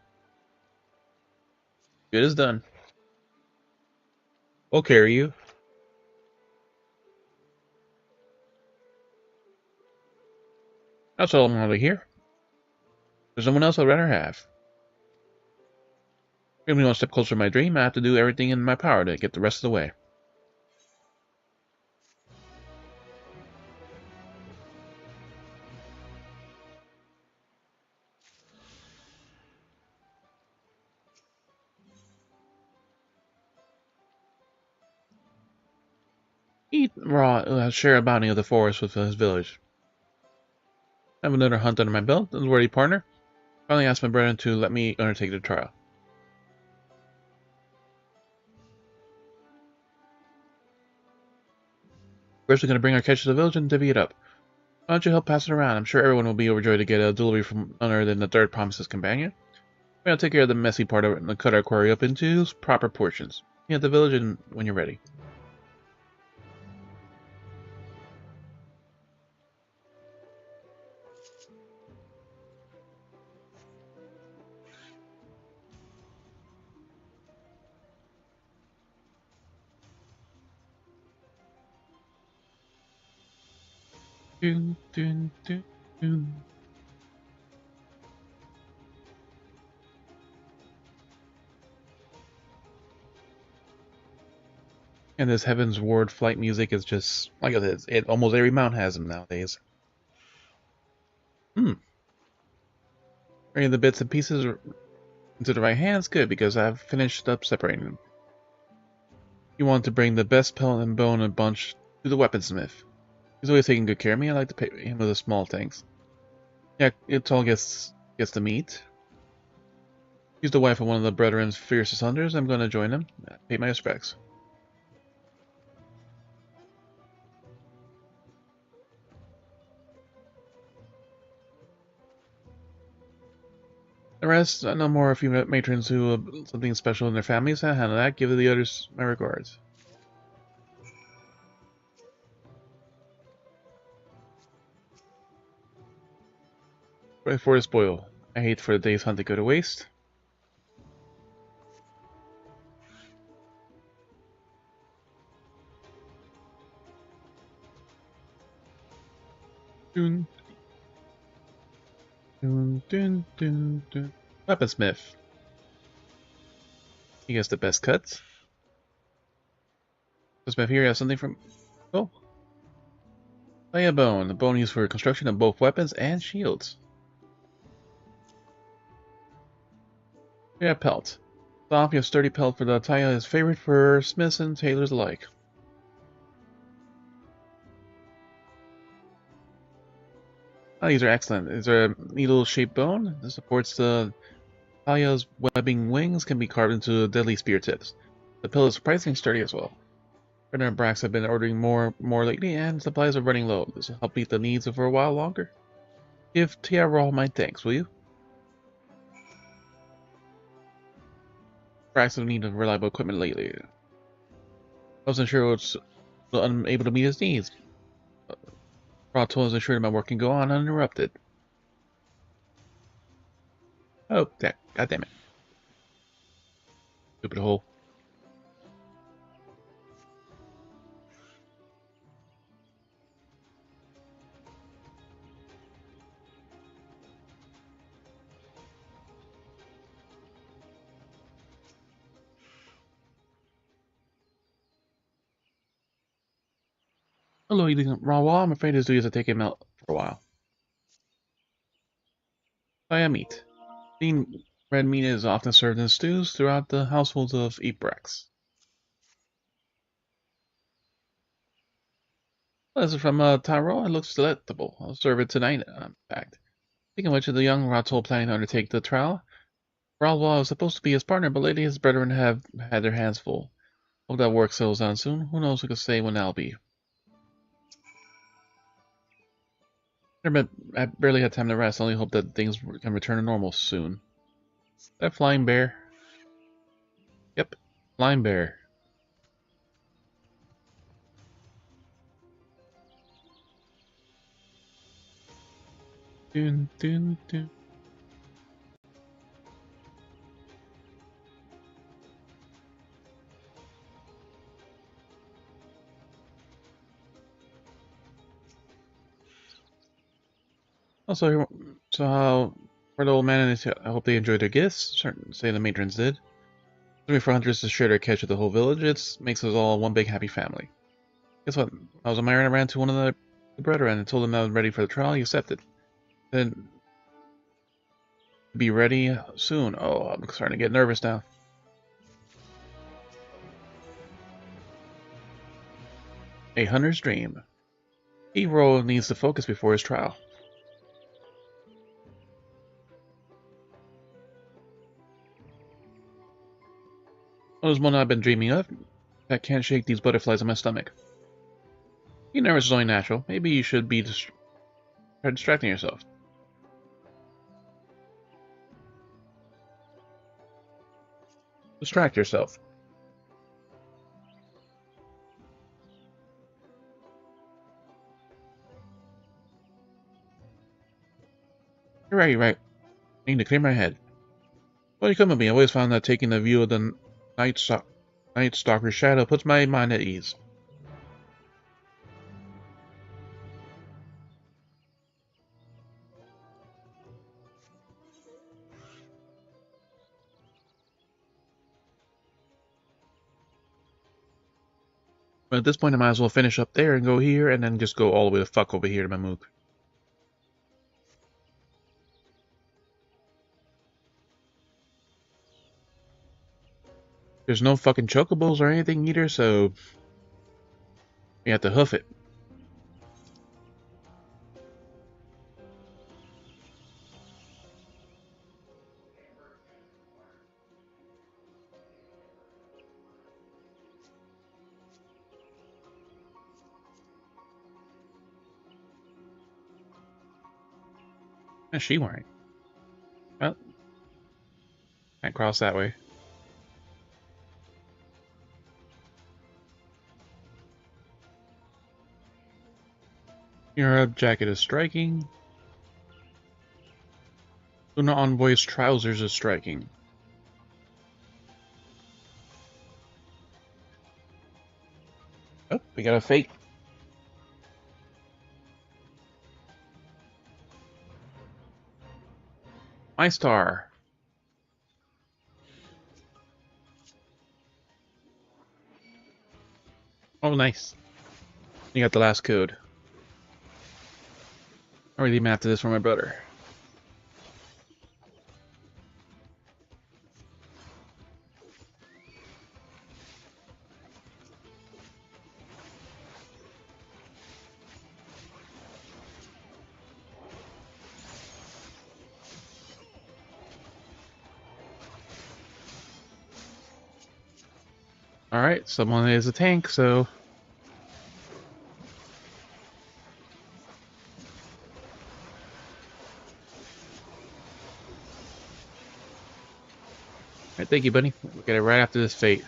[SPEAKER 1] Good as done. We'll carry you. That's all I'm out of here. There's someone else I'd rather have. If we want to step closer to my dream, I have to do everything in my power to get the rest of the way. Eat raw, share a bounty of the forest with his village. I have another hunt under my belt, and worthy partner. Finally asked my brethren to let me undertake the trial. First, we're going to bring our catch to the village and divvy it up. Why don't you help pass it around? I'm sure everyone will be overjoyed to get a delivery from none other than the third promise's companion. We're going to take care of the messy part of it and cut our quarry up into proper portions. Meet at the village and when you're ready. Dun, dun, dun, dun. And this Heaven's Ward flight music is just like it is. Almost every mount has them nowadays. Bringing the bits and pieces into the right hands, good, because I've finished up separating them. You want to bring the best pelt and bone and bunch to the weaponsmith. He's always taking good care of me. I like to pay him with the small things. Yeah, it all gets the meat. He's the wife of one of the Brethren's fiercest hunters. I'm going to join him. Pay my respects. The rest, I know more a few matrons who have something special in their families. I handle that. Give the others my regards. Right for the spoil. I hate for the day's hunt to go to waste. Dun. Dun, dun, dun, dun. Weaponsmith. He gets the best cuts. Weaponsmith here has something from... Oh. Lay a bone. The bone used for construction of both weapons and shields. Yeah, pelt. Soft yet sturdy pelt for the Taya is favorite for smiths and tailors alike. Oh, these are excellent. These are a needle-shaped bone that supports the Taya's webbing wings can be carved into deadly spear tips. The pill is surprisingly sturdy as well. Brenner and Brax have been ordering more lately, and supplies are running low. This will help meet the needs for a while longer. Give Tiara all my thanks, will you? practically need of reliable equipment lately. I wasn't sure what's unable to meet his needs. Raw told us assured my work can go on uninterrupted. Oh, that, God damn it. Stupid hole. Hello, eating raw wall. I'm afraid his duties have taken him out for a while. Fire meat. Lean red meat is often served in stews throughout the households of Ebrex. Well, this is from Tyrol. It looks delectable. I'll serve it tonight, in fact. Speaking of which, the young Ratol planning to undertake the trial. Raoul was supposed to be his partner, but lately his brethren have had their hands full. Hope that work settles down soon. Who knows who can say when that'll be. I barely had time to rest. I only hope that things can return to normal soon. That flying bear? Yep, flying bear. Dun, dun, dun. Also, so how for the old man and his, I hope they enjoyed their gifts. Certain say the matrons did. For hunters to share their catch with the whole village, it makes us all one big happy family. Guess what? I was on my errand, I ran to one of the brethren and told him I was ready for the trial. He accepted. Then be ready soon. Oh, I'm starting to get nervous now. A hunter's dream. Hero needs to focus before his trial. Well, there's one I've been dreaming of. I can't shake these butterflies in my stomach. Being nervous is only natural. Maybe you should be try distracting yourself. Distract yourself. You're right, you're right. I need to clear my head. Well, you come with me. I always found that taking the view of the Night Stalker's shadow puts my mind at ease. But at this point, I might as well finish up there and go here, and then just go all the way the fuck over here to Mamook. There's no fucking chocobos or anything either, so you have to hoof it. What's she wearing? Well, can't cross that way. Your jacket is striking. Luna Envoy's trousers is striking. Oh, we got a fake. My star. Oh, nice. You got the last code. I already mapped this for my brother. Alright, someone is a tank, so... Alright, thank you, buddy. We'll get it right after this fate.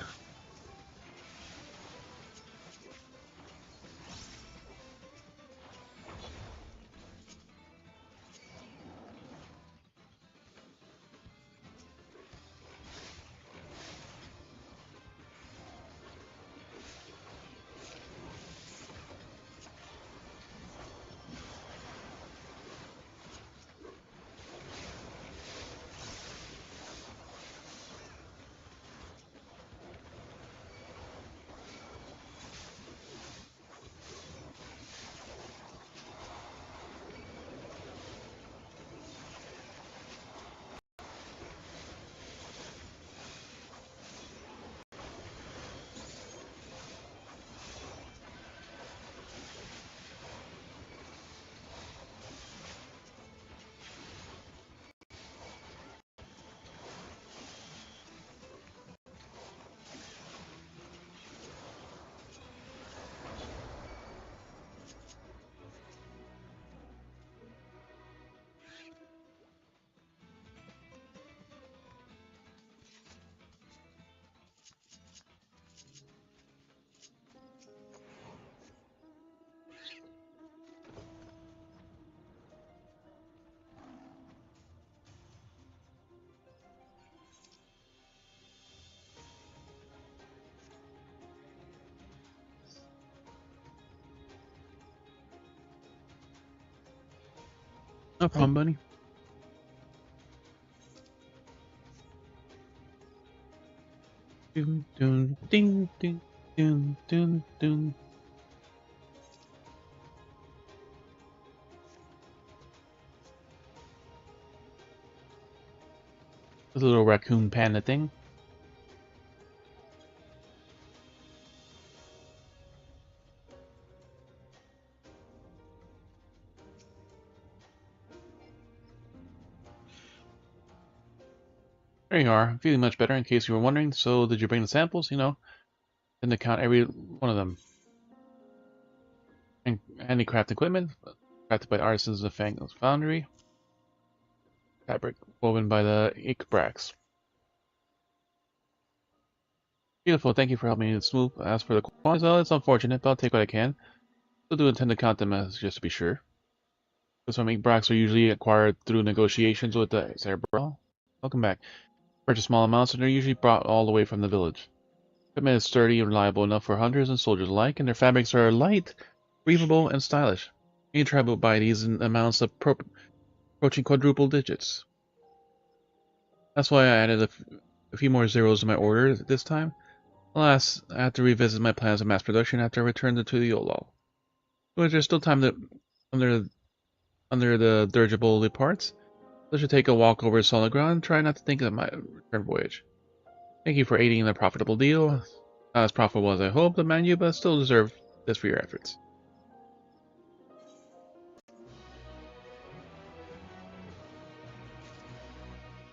[SPEAKER 1] No problem, buddy. Dun, dun, ding, ding, dun, dun, dun. This little raccoon panda thing. There you are. Feeling much better in case you were wondering. So, did you bring the samples? You know, didn't count every one of them. And handicraft equipment, crafted by artisans of Fang's Foundry. Fabric woven by the Ickbrax. Beautiful, thank you for helping me smooth. As for the quantities, well, it's unfortunate, but I'll take what I can. Still do intend to count them as just to be sure. Some Ickbrax are usually acquired through negotiations with the Cerebral. Welcome back. Purchase small amounts and they're usually brought all the way from the village. Equipment is sturdy and reliable enough for hunters and soldiers alike, and their fabrics are light, breathable, and stylish. You can travel by these in amounts approaching quadruple digits. That's why I added a few more zeros to my order this time. Alas, I have to revisit my plans of mass production after I return to the Yolol. But there's still time to under the dirigible parts. So I should take a walk over solid ground and try not to think of my return voyage. Thank you for aiding in a profitable deal. Not as profitable as I hoped, mind you, but still deserve this for your efforts.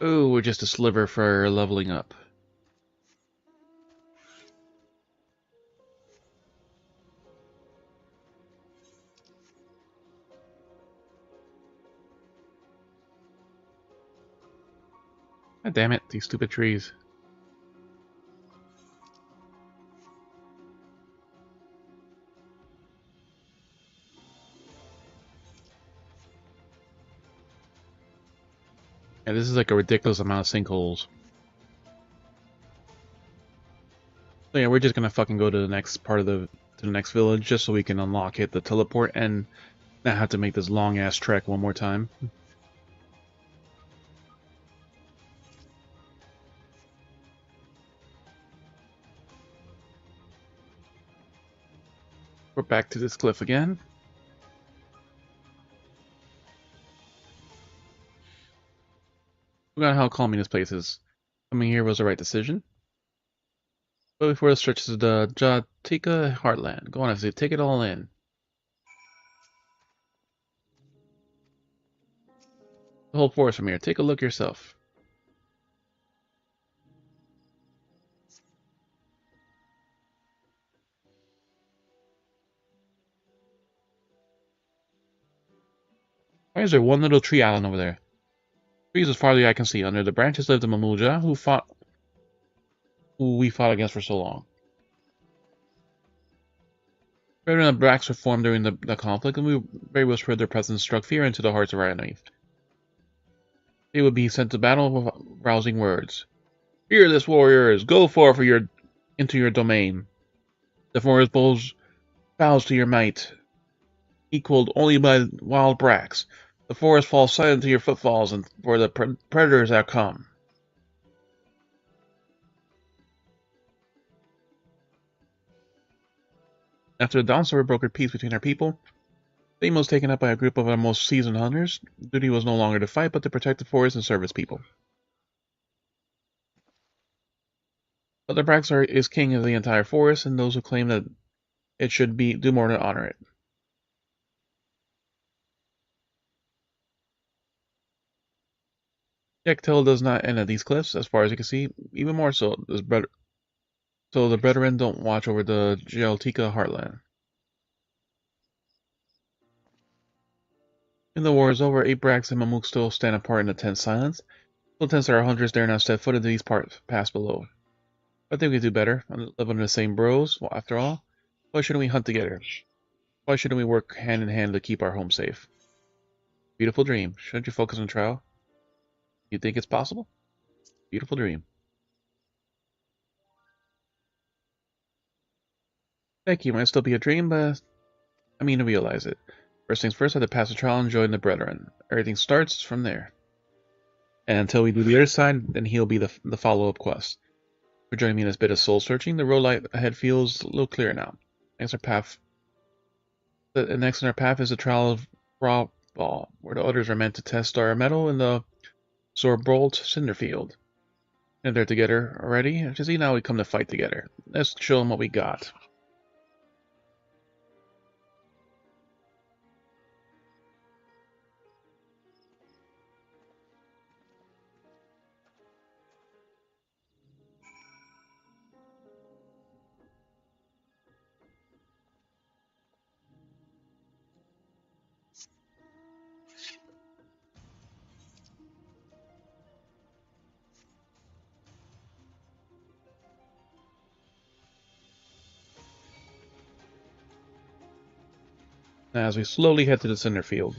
[SPEAKER 1] Oh, we're just a sliver for leveling up. God damn it, these stupid trees. Yeah, this is like a ridiculous amount of sinkholes. So yeah, we're just gonna fucking go to the next part of the next village just so we can unlock it, the teleport, and not have to make this long ass trek one more time. We're back to this cliff again. Forgot how calming this place is. Coming here was the right decision. But before it stretches the Jatika heartland. Go on, I say, take it all in. The whole forest from here. Take a look yourself. Why is there one little tree island over there? Trees as far as I can see. Under the branches lived the Mamuja, who fought who we fought against for so long. Brethren of Brax were formed during the conflict, and we very well spread their presence struck fear into the hearts of our enemies. They would be sent to battle with rousing words. Fearless warriors, go forth into your domain. The forest bows to your might, equaled only by wild bracks. The forest falls silent to your footfalls, and for the predators that come. After the Dawntrail brokered peace between our people, Fame was taken up by a group of our most seasoned hunters. Duty was no longer to fight, but to protect the forest and serve its people. But the Brax is king of the entire forest, and those who claim that it should do more to honor it. Yektel does not end at these cliffs, as far as you can see. Even more so, so the Brethren don't watch over the Gealtica heartland. When the war is over, 8 Brax and Mamuk still stand apart in the tense silence. So tense that our hunters dare not step foot into these parts pass below. I think we could do better. Live under the same bros. Well, after all, why shouldn't we hunt together? Why shouldn't we work hand in hand to keep our home safe? Beautiful dream. Shouldn't you focus on trial? You think it's possible? Beautiful dream. Thank you. Might still be a dream, but I mean to realize it. First things first, I have to pass the trial and join the Brethren. Everything starts from there. And until we do the other side, then he'll be the follow-up quest. For joining me in this bit of soul-searching, the road light ahead feels a little clearer now. Next on our path is the trial of Raw Ball, where the others are meant to test our mettle in the Zorbolt Cinderfield. And they're together already. To see now we come to fight together. Let's show them what we got. As we slowly head to the Cinderfield.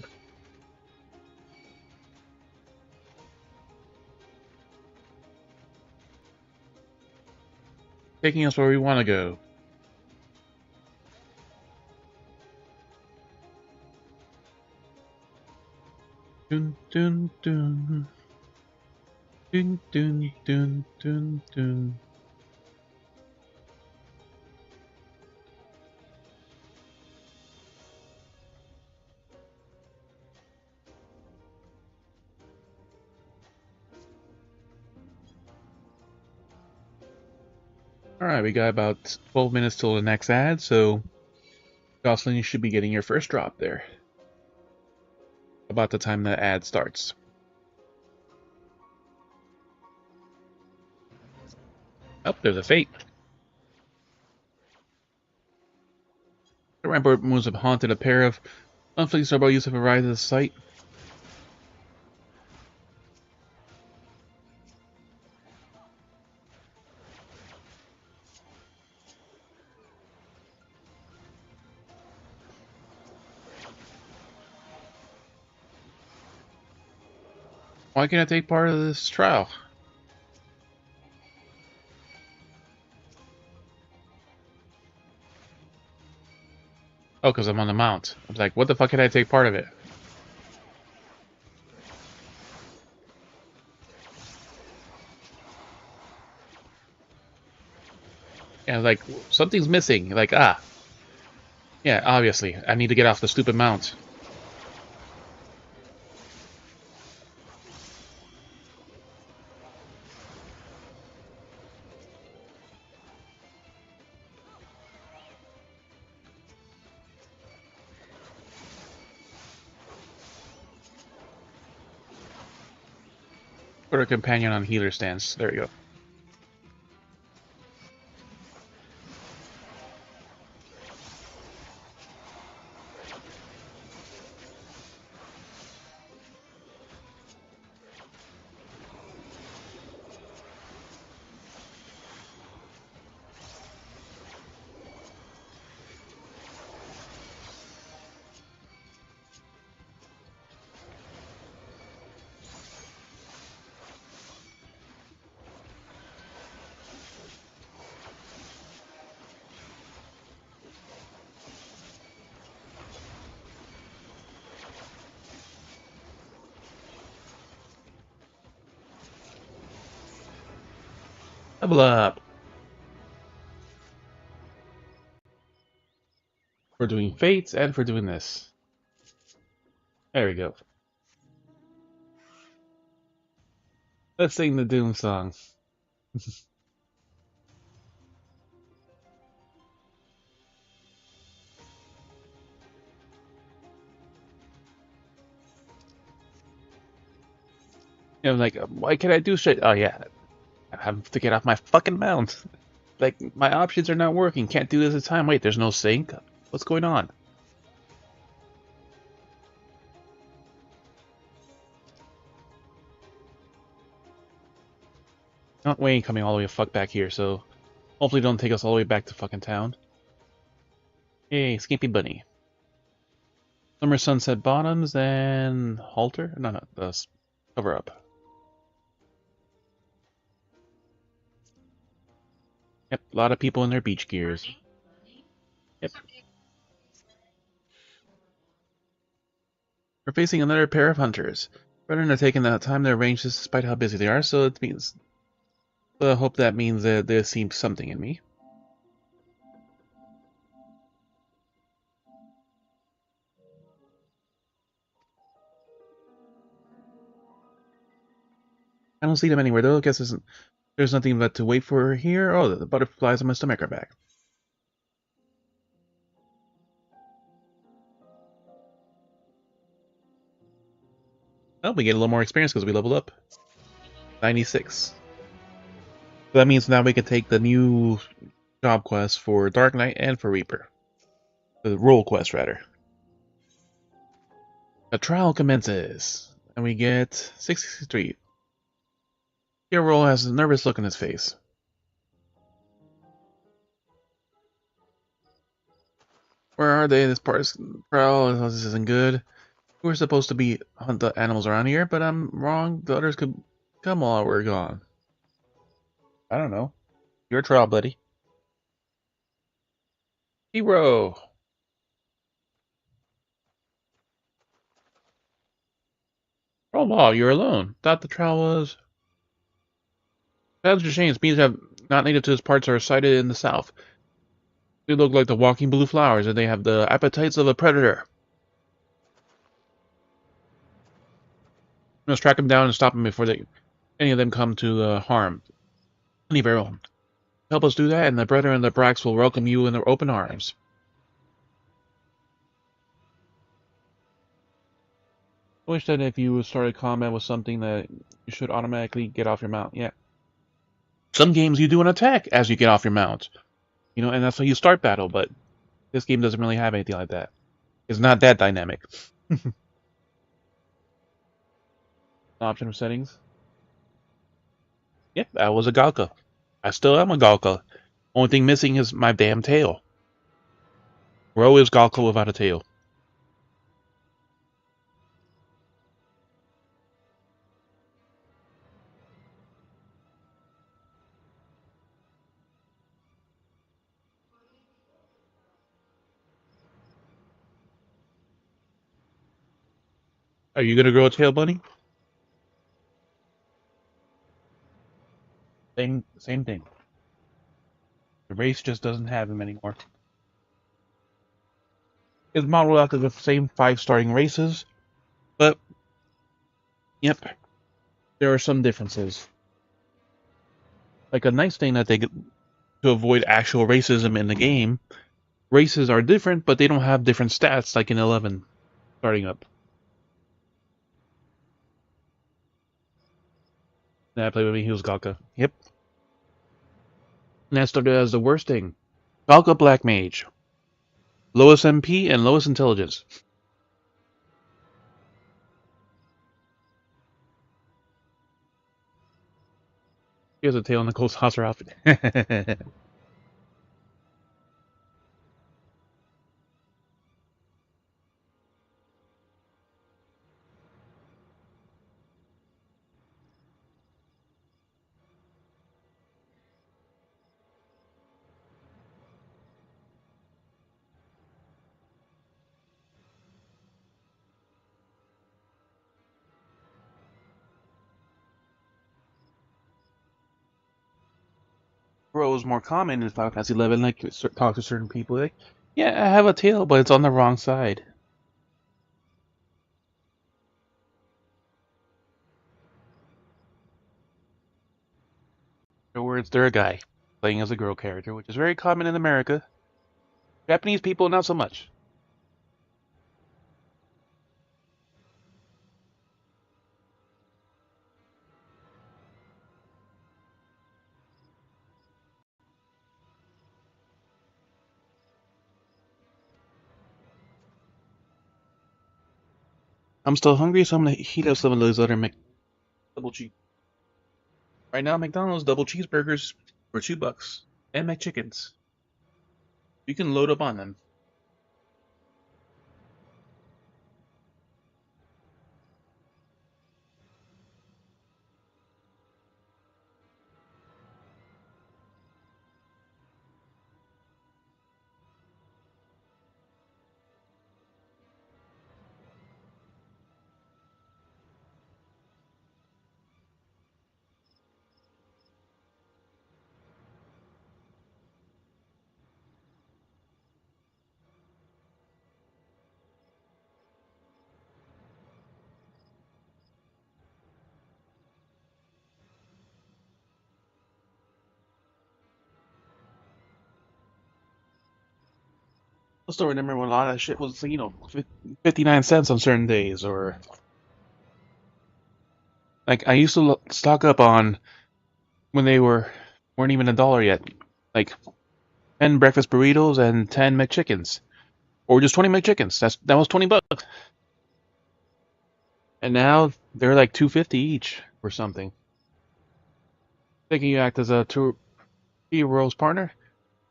[SPEAKER 1] Taking us where we want to go. Dun dun dun. Dun dun dun dun dun. Alright, we got about 12 minutes till the next ad, so Jocelyn, you should be getting your first drop there. About the time the ad starts. Oh, there's a fate. The rampart moves have haunted a pair of unfleeting starboat youths have arrived at the site. Why can't I take part of this trial? Oh, because I'm on the mount. I was like, what the fuck can I take part of it? Yeah, like, something's missing. Like, ah. Yeah, obviously. I need to get off the stupid mount. Put our companion on healer stance. There we go. Level up. We're doing fates and for doing this. There we go. Let's sing the Doom song. You know, like, why can't I do shit? Oh yeah, I have to get off my fucking mount. Like, my options are not working. Can't do this at a time. Wait, there's no sync? What's going on? Oh, we ain't coming all the way fuck back here, so hopefully don't take us all the way back to fucking town. Hey, Skimpy Bunny. Summer Sunset Bottoms and Halter? No, cover up. Yep, a lot of people in their beach gears. Yep. We're facing another pair of hunters. Brethren are taking the time to arrange this despite how busy they are, so it means... I hope that means that they see something in me. I don't see them anywhere though. I guess there's nothing but to wait for here. Oh, the butterflies on my stomach are back. Oh, we get a little more experience because we leveled up. 96. So that means now we can take the new job quest for Dark Knight and for Reaper. The role quest, rather. The trial commences, and we get 63. Hero has a nervous look on his face. Where are they? This part is trial. This isn't good. We're supposed to be hunt the animals around here, but I'm wrong. The others could come while we're gone. I don't know. Your trial, buddy. Hero. Oh wow, you're alone. Thought the trial was. That's a shame. Species have not native to these parts are sighted in the south. They look like the walking blue flowers, and they have the appetites of a predator. We must track them down and stop them before any of them come to harm. Leave everyone. Help us do that, and the brethren and the Brax will welcome you in their open arms. I wish that if you started combat with something that you should automatically get off your mount. Yeah. Some games you do an attack as you get off your mount. You know, and that's how you start battle, but this game doesn't really have anything like that. It's not that dynamic. Option of settings. Yep, I was a Galka. I still am a Galka. Only thing missing is my damn tail. Ro is Galka without a tail. Are you gonna grow a tail, bunny? Same thing. The race just doesn't have him anymore. It's modeled after the same 5 starting races, but yep, there are some differences. Like a nice thing that they get to avoid actual racism in the game. Races are different, but they don't have different stats like in 11 starting up. Nah, play with me, he was Galka. Yep. And that started as the worst thing. Galka Black Mage. Lowest MP and lowest intelligence. Here's a tail on the Ghost Hauser outfit. grows more common in Final Fantasy 11. Like, talk to certain people, like, yeah, I have a tail, but it's on the wrong side. In other words, they're a guy playing as a girl character, which is very common in America. Japanese people, not so much. I'm still hungry, so I'm gonna heat up some of those other double cheese. Right now, McDonald's double cheeseburgers for $2 and McChickens. You can load up on them. I still remember when a lot of that shit was, 59 cents on certain days, or like I used to stock up on when they weren't even $1 yet, like 10 breakfast burritos and 10 McChickens, or just 20 McChickens. That was $20, and now they're like $2.50 each or something. Thinking you act as a tour World's partner,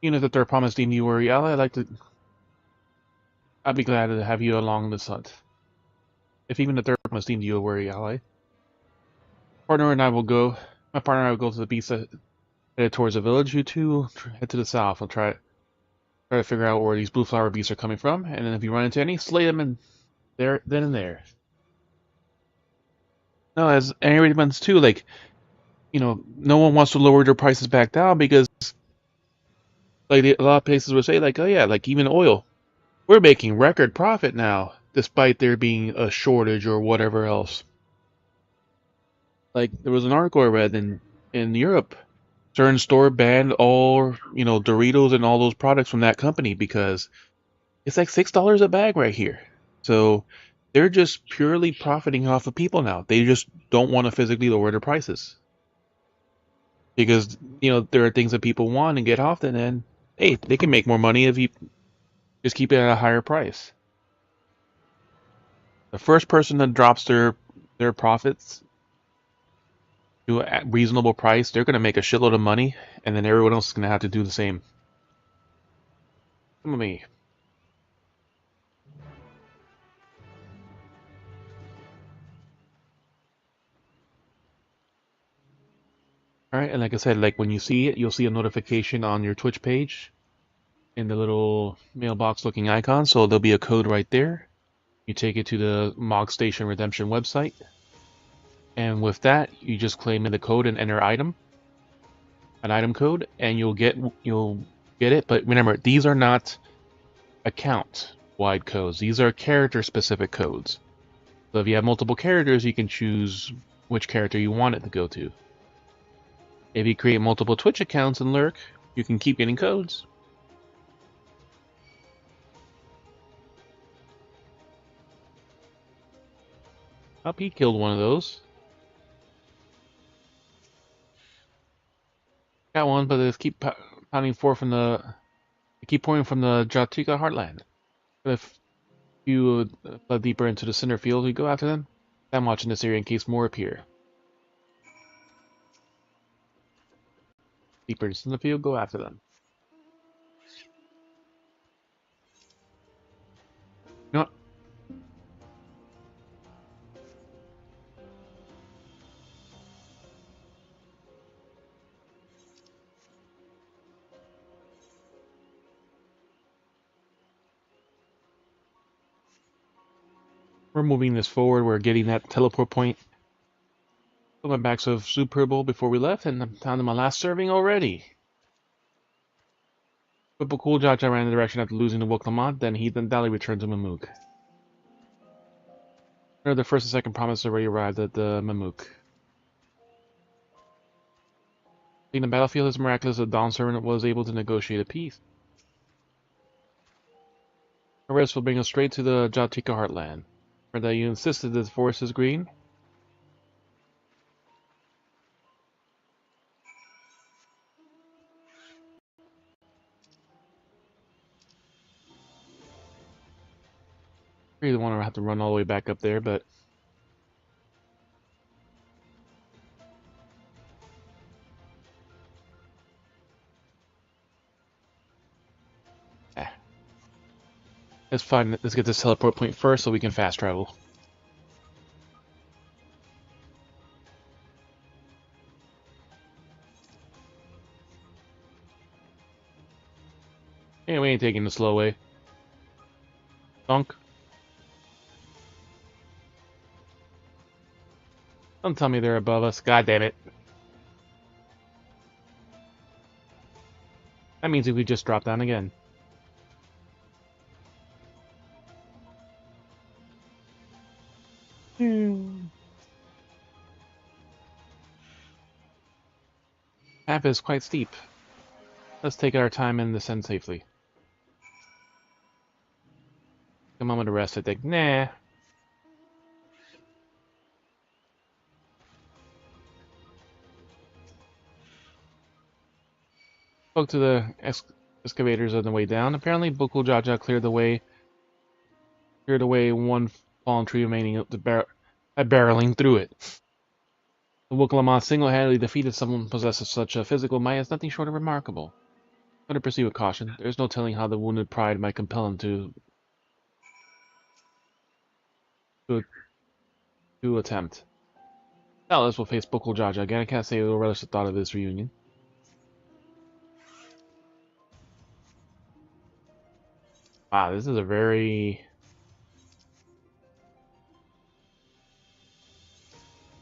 [SPEAKER 1] even if the third promise deemed you were a ally, I'd be glad to have you along this hunt. If even the third promise deemed you a worthy ally, my partner and I will go to the beast headed towards the village. You two head to the south. We'll try to figure out where these blue flower beasts are coming from, and then if you run into any, slay them then and there. No, as everyone's too, like, no one wants to lower their prices back down because, like, a lot of places will say, like, oh yeah, like even oil, we're making record profit now, despite there being a shortage or whatever else. Like, there was an article I read in Europe. Certain store banned all, Doritos and all those products from that company because it's like $6 a bag right here. So they're just purely profiting off of people now. They just don't want to physically lower their prices. Because, there are things that people want and get often, and hey, they can make more money if you just keep it at a higher price. The first person that drops their profits to a reasonable price, they're going to make a shitload of money, and then everyone else is going to have to do the same. Come with me. Alright, and like I said, like when you see it, you'll see a notification on your Twitch page in the little mailbox looking icon, so there'll be a code right there. You take it to the Mog Station Redemption website, and with that, you just claim in the code and enter an item code, and you'll get it. But remember, these are not account-wide codes. These are character-specific codes. So if you have multiple characters, you can choose which character you want it to go to. If you create multiple Twitch accounts and lurk, you can keep getting codes. Up, he killed one of those. Got one, but they keep pounding forth from the. They keep pouring from the Jatika Heartland. But if you flood deeper into the center field, you go after them. I'm watching this area in case more appear. Deeper into the field, go after them. You know what? We're moving this forward. We're getting that teleport point. Put my bags of Super Bowl before we left, and I'm down to my last serving already. But Bukul Jaja ran in the direction after losing to Woklamont, then he Dali returned to Mamook. The first and second promise already arrived at the Mamook. Seeing the battlefield is miraculous, the Dawn Servant was able to negotiate a peace. The rest will bring us straight to the Jatika heartland. For that you insisted that the forest is green? I really want to have to run all the way back up there, but... It's fine. Let's get this teleport point first so we can fast travel. Yeah, we ain't taking the slow way. Dunk. Don't tell me they're above us. God damn it. That means we just drop down again. Path is quite steep. Let's take our time and descend safely. A moment of rest, I think. Nah. Spoke to the excavators on the way down. Apparently, Bukul Jaja cleared away one fallen tree remaining by barreling through it. The Wuklamon single-handedly defeated someone possessed of such a physical might as nothing short of remarkable. But to proceed with caution, there is no telling how the wounded pride might compel him to attempt. Doubtless will face Bukul Jaja again. I can't say we will relish the thought of this reunion. Wow, this is a very...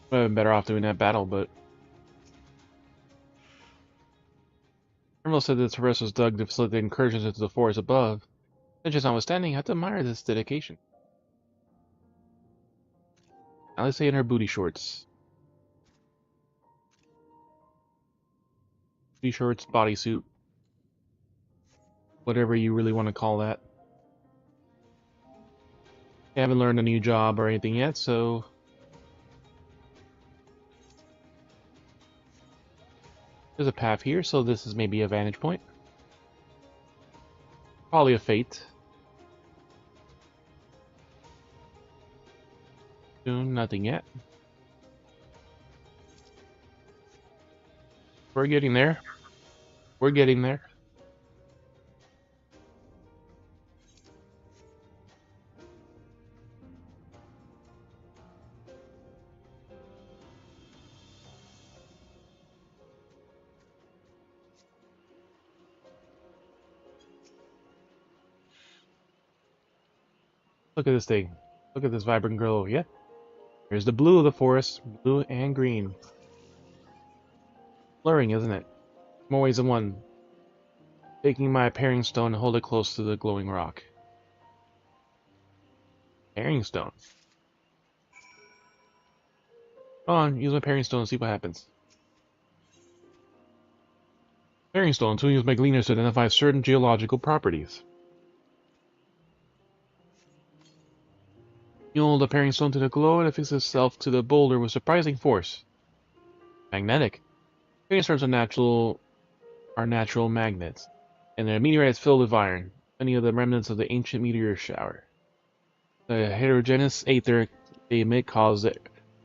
[SPEAKER 1] Would have been better off doing that battle, but... Emerald said that the traverse was dug to facilitate incursions into the forest above. Just notwithstanding, I have to admire this dedication. Now let's say in her booty shorts. Booty shorts, bodysuit. Whatever you really want to call that. I haven't learned a new job or anything yet, so... There's a path here, so this is maybe a vantage point. Probably a fate. Soon, nothing yet. We're getting there. We're getting there. Look at this thing. Look at this vibrant glow. Yeah. Here's the blue of the forest. Blue and green. Blurring, isn't it? More ways than one. Taking my paring stone and hold it close to the glowing rock. Paring stone. Go on, use my paring stone and see what happens. Paring stone to use my gleaners to identify certain geological properties. You hold the paring stone to the glow and it fixes itself to the boulder with surprising force. Magnetic. Paring stones are natural magnets, and their meteorites filled with iron, many of the remnants of the ancient meteor shower. The heterogeneous aether they emit cause the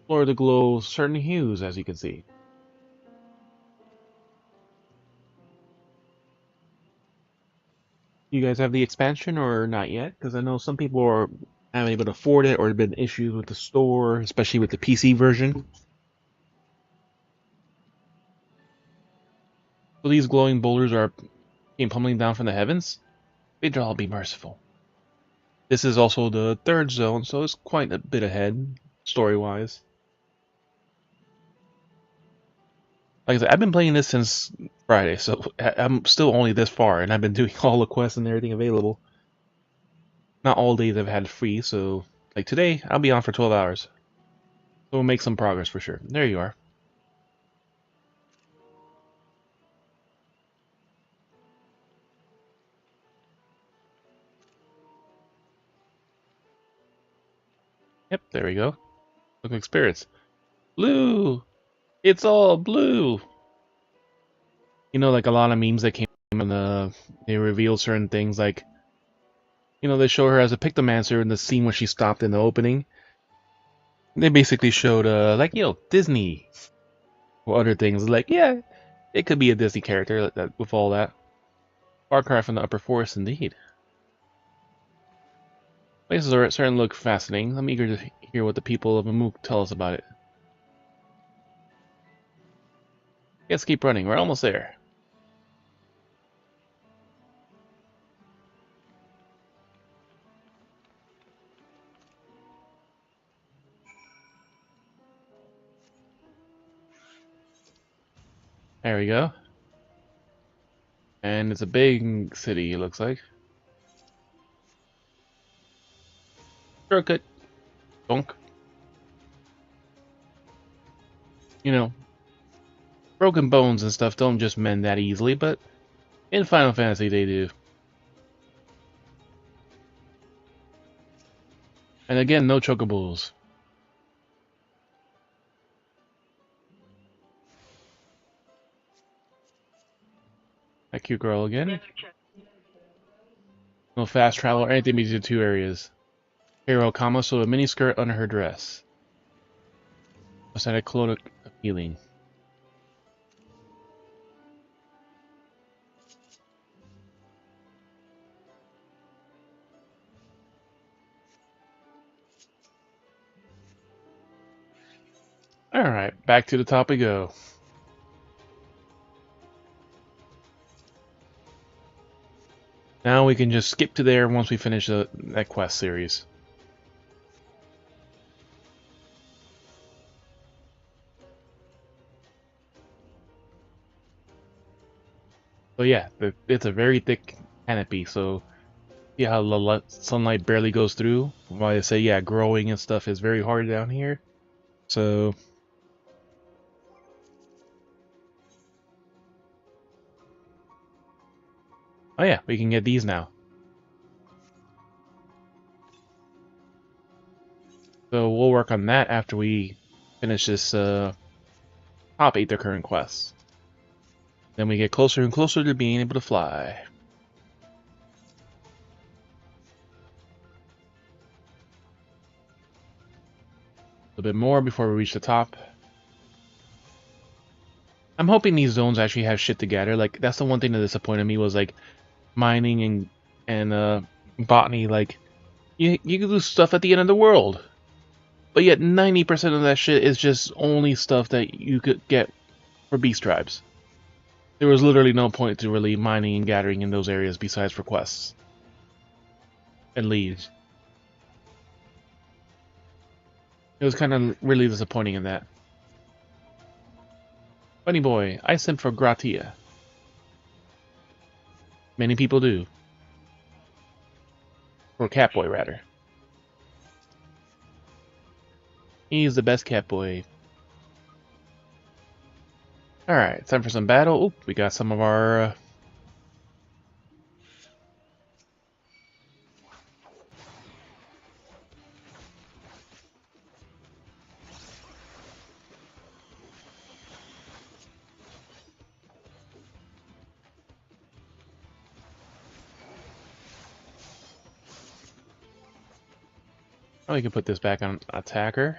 [SPEAKER 1] floor to glow certain hues, as you can see. You guys have the expansion or not yet? Because I know some people are haven't able to afford it or have been issues with the store, especially with the PC version. So these glowing boulders came pummeling down from the heavens? They'd all be merciful. This is also the third zone, so it's quite a bit ahead, story-wise. Like I said, I've been playing this since Friday, so I'm still only this far, and I've been doing all the quests and everything available. Not all days I've had free, so like today, I'll be on for 12 hours. So we'll make some progress for sure. There you are. Yep, there we go. Look like spirits. Blue! It's all blue! You know, like a lot of memes that came and they revealed certain things, like, you know, they show her as a Pictomancer in the scene where she stopped in the opening. They basically showed, like, you know, Disney or other things. Like, yeah, it could be a Disney character with all that. Far cry from the upper forest, indeed. Places are starting to look fascinating. I'm eager to hear what the people of Amuk tell us about it. Let's keep running. We're almost there. There we go. And it's a big city, it looks like. Shortcut. Donk. You know, broken bones and stuff don't just mend that easily, but in Final Fantasy they do. And again, no chocobos. That cute girl again. No fast travel or anything between the two areas. Hero Kama so a mini skirt under her dress. Was that a cloak of healing? Alright, back to the top we go. Now we can just skip to there once we finish that quest series. So yeah, it's a very thick canopy, so see how the sunlight barely goes through? Why they say, yeah, growing and stuff is very hard down here. So... oh yeah, we can get these now. So we'll work on that after we finish this top 8 the current quests. Then we get closer and closer to being able to fly. A bit more before we reach the top. I'm hoping these zones actually have shit together. Like, that's the one thing that disappointed me was like mining and botany. Like, you can do stuff at the end of the world, but yet 90% of that shit is just only stuff that you could get for beast tribes. There was literally no point to really mining and gathering in those areas besides for quests and leaves. It was kind of really disappointing in that. Funny boy, I sent for Gratia. Many people do. Or Catboy, rather. He's the best Catboy. Alright, time for some battle. Oop, we got some of our... oh, we can put this back on attacker.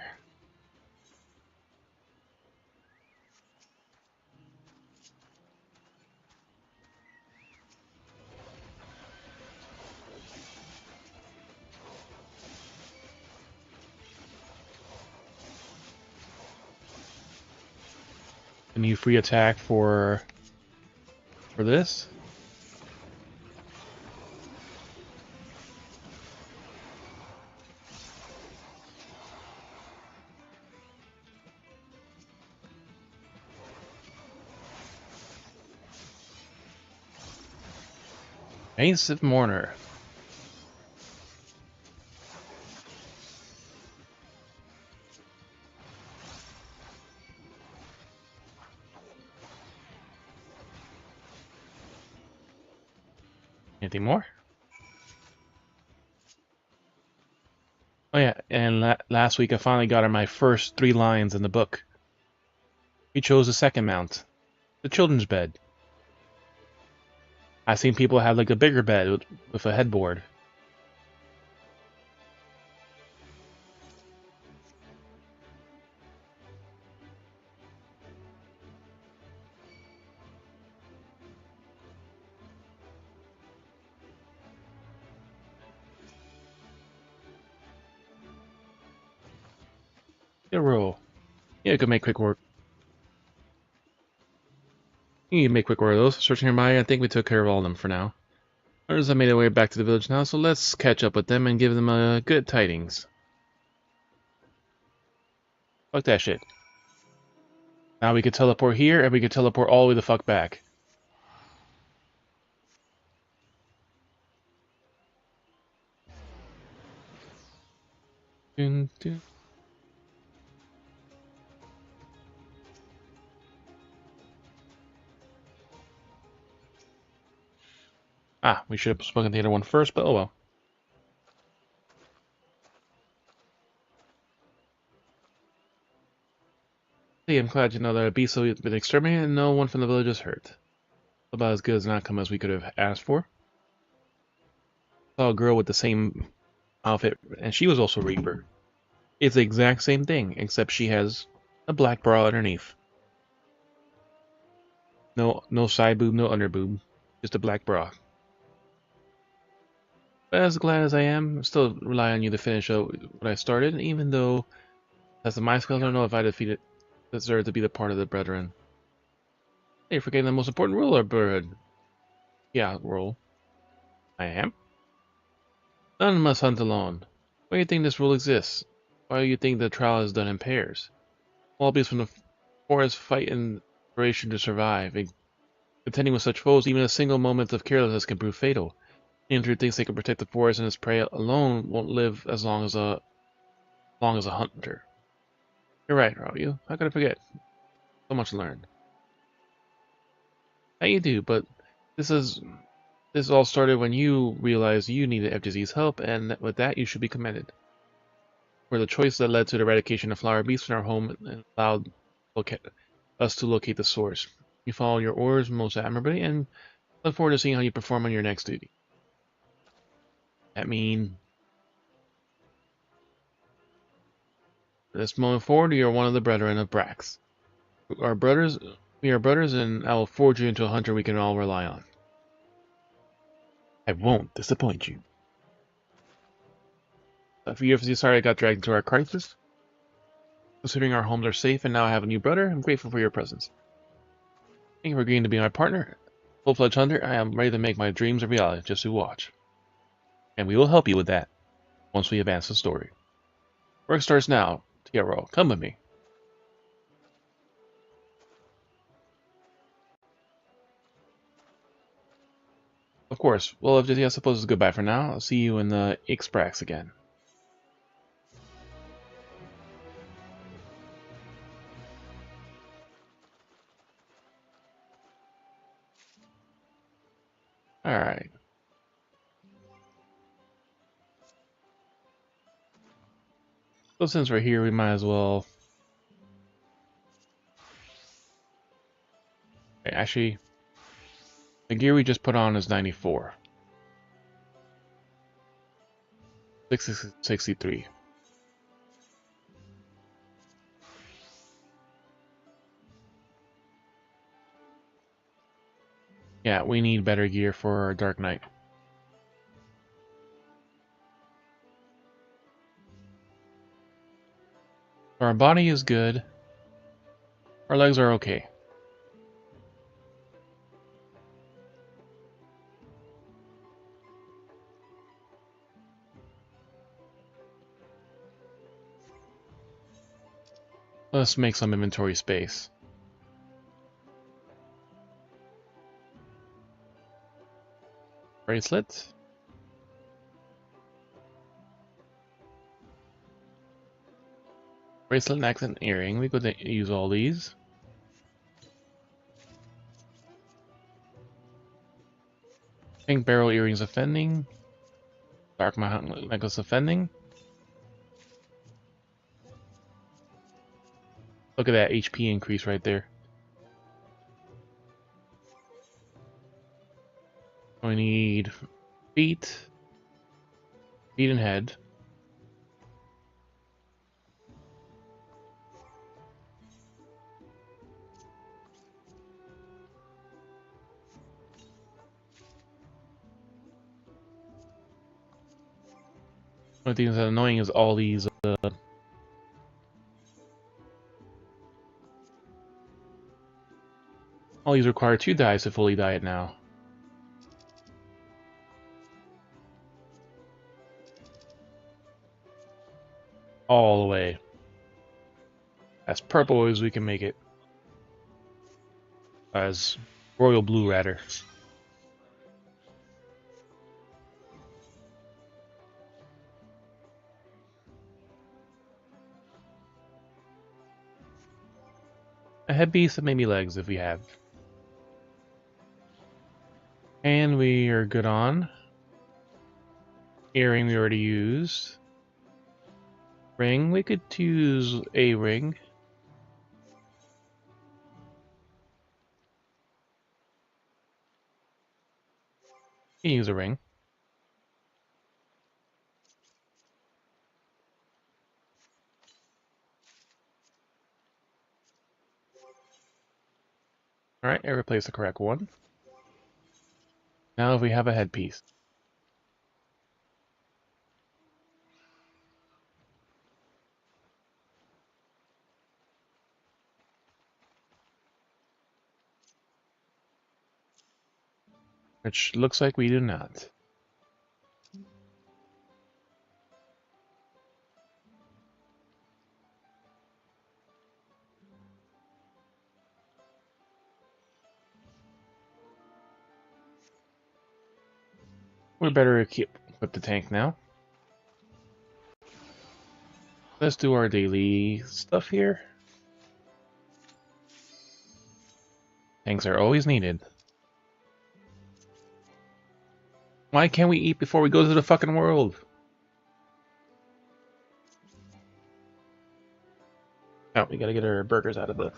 [SPEAKER 1] A new free attack for this. Pensive Mourner. Anything more? Oh yeah, and last week I finally got her my first 3 lines in the book. We chose the second mount, the children's bed. I've seen people have like a bigger bed with a headboard. Good roll. Yeah, you can make quick work. You can make quick work of those. Searching your mind, I think we took care of all of them for now. Others have made their way back to the village now, so let's catch up with them and give them good tidings. Fuck that shit. Now we could teleport here, and we could teleport all the way the fuck back. Dun, dun. Ah, we should have spoken to the other one first, but oh well. Hey, I'm glad you know that a beast has been exterminated and no one from the village is hurt. About as good as an outcome as we could have asked for. Saw a girl with the same outfit, and she was also Reaper. It's the exact same thing, except she has a black bra underneath. No side boob, no under boob, just a black bra. But as glad as I am, I still rely on you to finish out what I started, even though, as the my skills, I don't know if I deserve to be the part of the brethren. Hey, you're forgetting the most important rule of brotherhood. Yeah, rule. I am. None must hunt alone. Why do you think this rule exists? Why do you think the trial is done in pairs? All beasts from the forest fight in duration to survive. And contending with such foes, even a single moment of carelessness can prove fatal. Anyone who thinks they can protect the forest and its prey alone won't live as long as a hunter. You're right, Ryu. How could I forget? So much learned. How you do, but this all started when you realized you needed FGZ's help, and with that you should be commended. For the choice that led to the eradication of flower beasts in our home and allowed us to locate the source. You followed your orders most admirably, and look forward to seeing how you perform on your next duty. I mean, from this moment forward, you are one of the brethren of Brax. We are brothers, and I will forge you into a hunter we can all rely on. I won't disappoint you. For you, sorry I got dragged into our crisis. Considering our homes are safe and now I have a new brother, I'm grateful for your presence. Thank you for agreeing to be my partner. Full-fledged hunter, I am ready to make my dreams a reality, just to watch. And we will help you with that, once we advance the story. Work starts now. Tiaro, come with me. Of course. Well, if I suppose it's goodbye for now. I'll see you in the Ixbrax again. Alright. So since we're here, we might as well... Actually, the gear we just put on is 94. 63. Yeah, we need better gear for our Dark Knight. Our body is good. Our legs are okay. Let's make some inventory space. Bracelet. Bracelet, necklace, and earring. We could use all these. Pink barrel earrings offending. Dark mountain necklace offending. Look at that HP increase right there. We need feet, and head. One thing that's annoying is all these require 2 dies to fully dye it now. All the way. As purple as we can make it. As royal blue, rather. A headpiece and maybe legs if we have. And we are good on. Earring we already used. Ring, we could use a ring. You can use a ring. Alright, I replaced the correct one. Now if we have a headpiece. Which looks like we do not. We better equip the tank now. Let's do our daily stuff here. Tanks are always needed. Why can't we eat before we go to the fucking world? Oh, we gotta get our burgers out of the...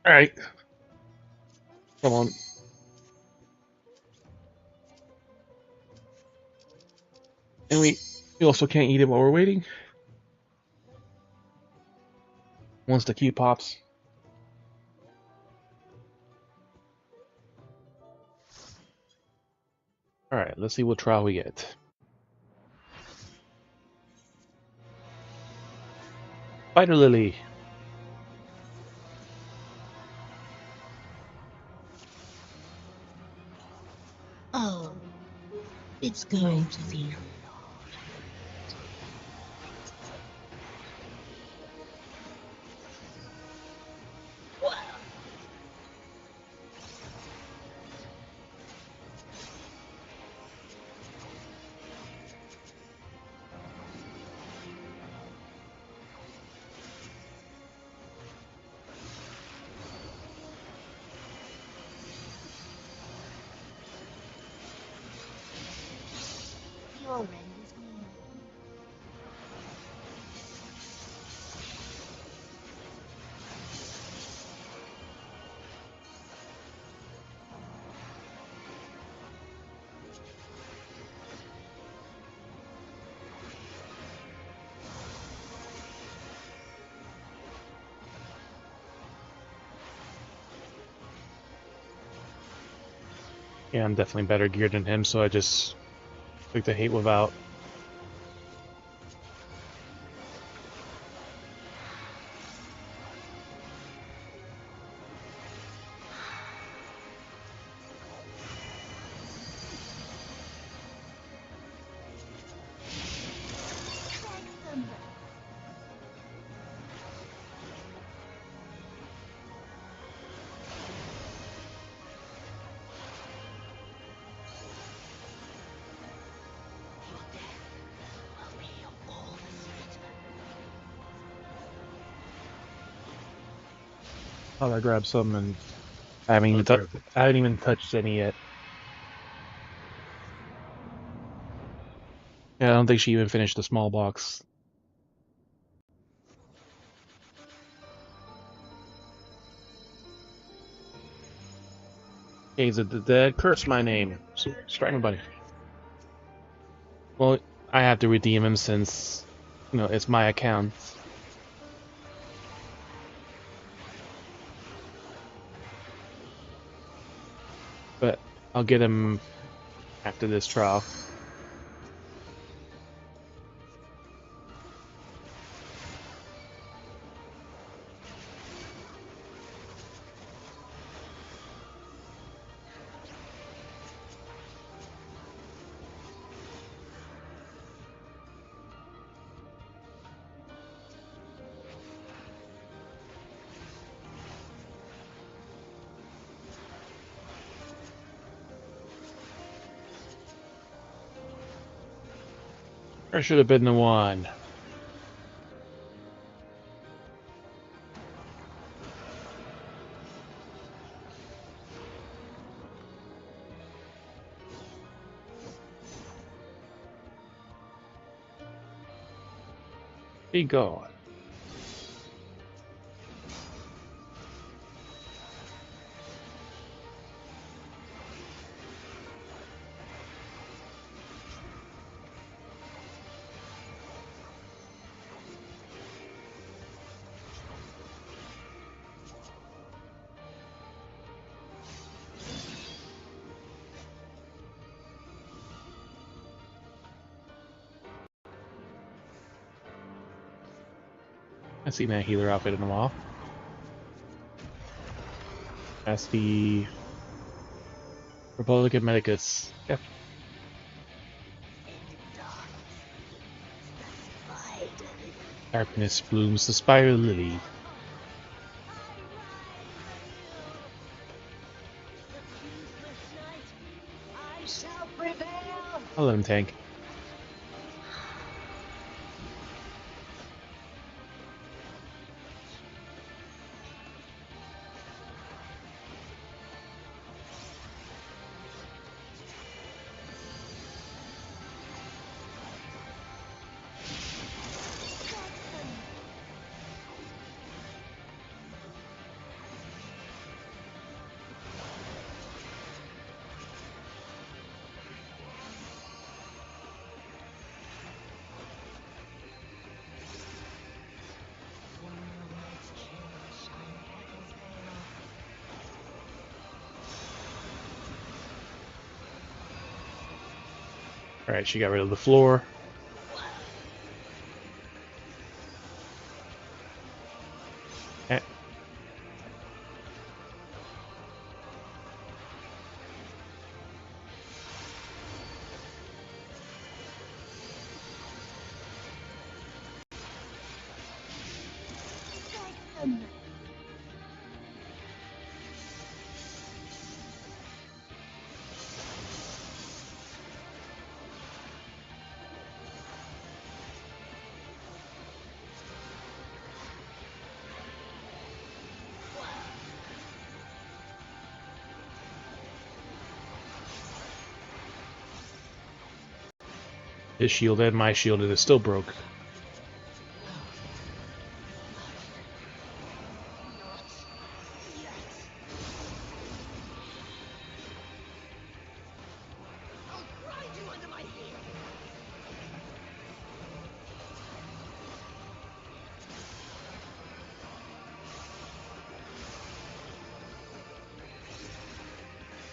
[SPEAKER 1] Alright. Come on. And we also can't eat it while we're waiting. Once the queue pops. Alright, let's see what trial we get. Spider Lily.
[SPEAKER 7] Oh, it's going to be. You're ready with me.
[SPEAKER 1] Yeah, I'm definitely better geared than him, so I just took the hate without. Thought I grabbed some and I haven't even touched any yet. Yeah, I don't think she even finished the small box. Gaze of the Dead, curse my name. Strike my buddy. Well, I have to redeem him since, you know, it's my account. But I'll get him after this trial. I should have been the one. Be gone. I see that healer outfit in a while. That's the Republican Medicus. Yep. Darkness blooms the spiral lily.
[SPEAKER 5] I shall prevail.
[SPEAKER 1] I'll let him tank. Alright, she got rid of the floor. Eh. His shield and my shield, it is still broke.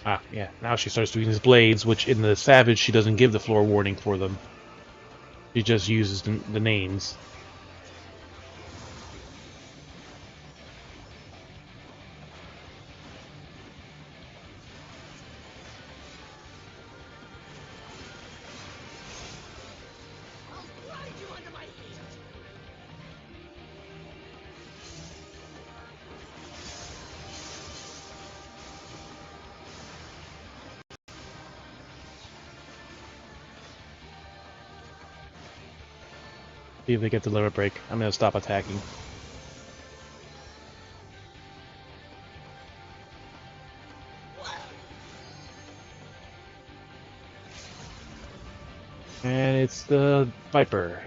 [SPEAKER 1] Ah, yeah. Now she starts doing these blades, which in the Savage she doesn't give the floor warning for them. She just uses the names. See if they get the limit break. I'm gonna stop attacking. And it's the Viper.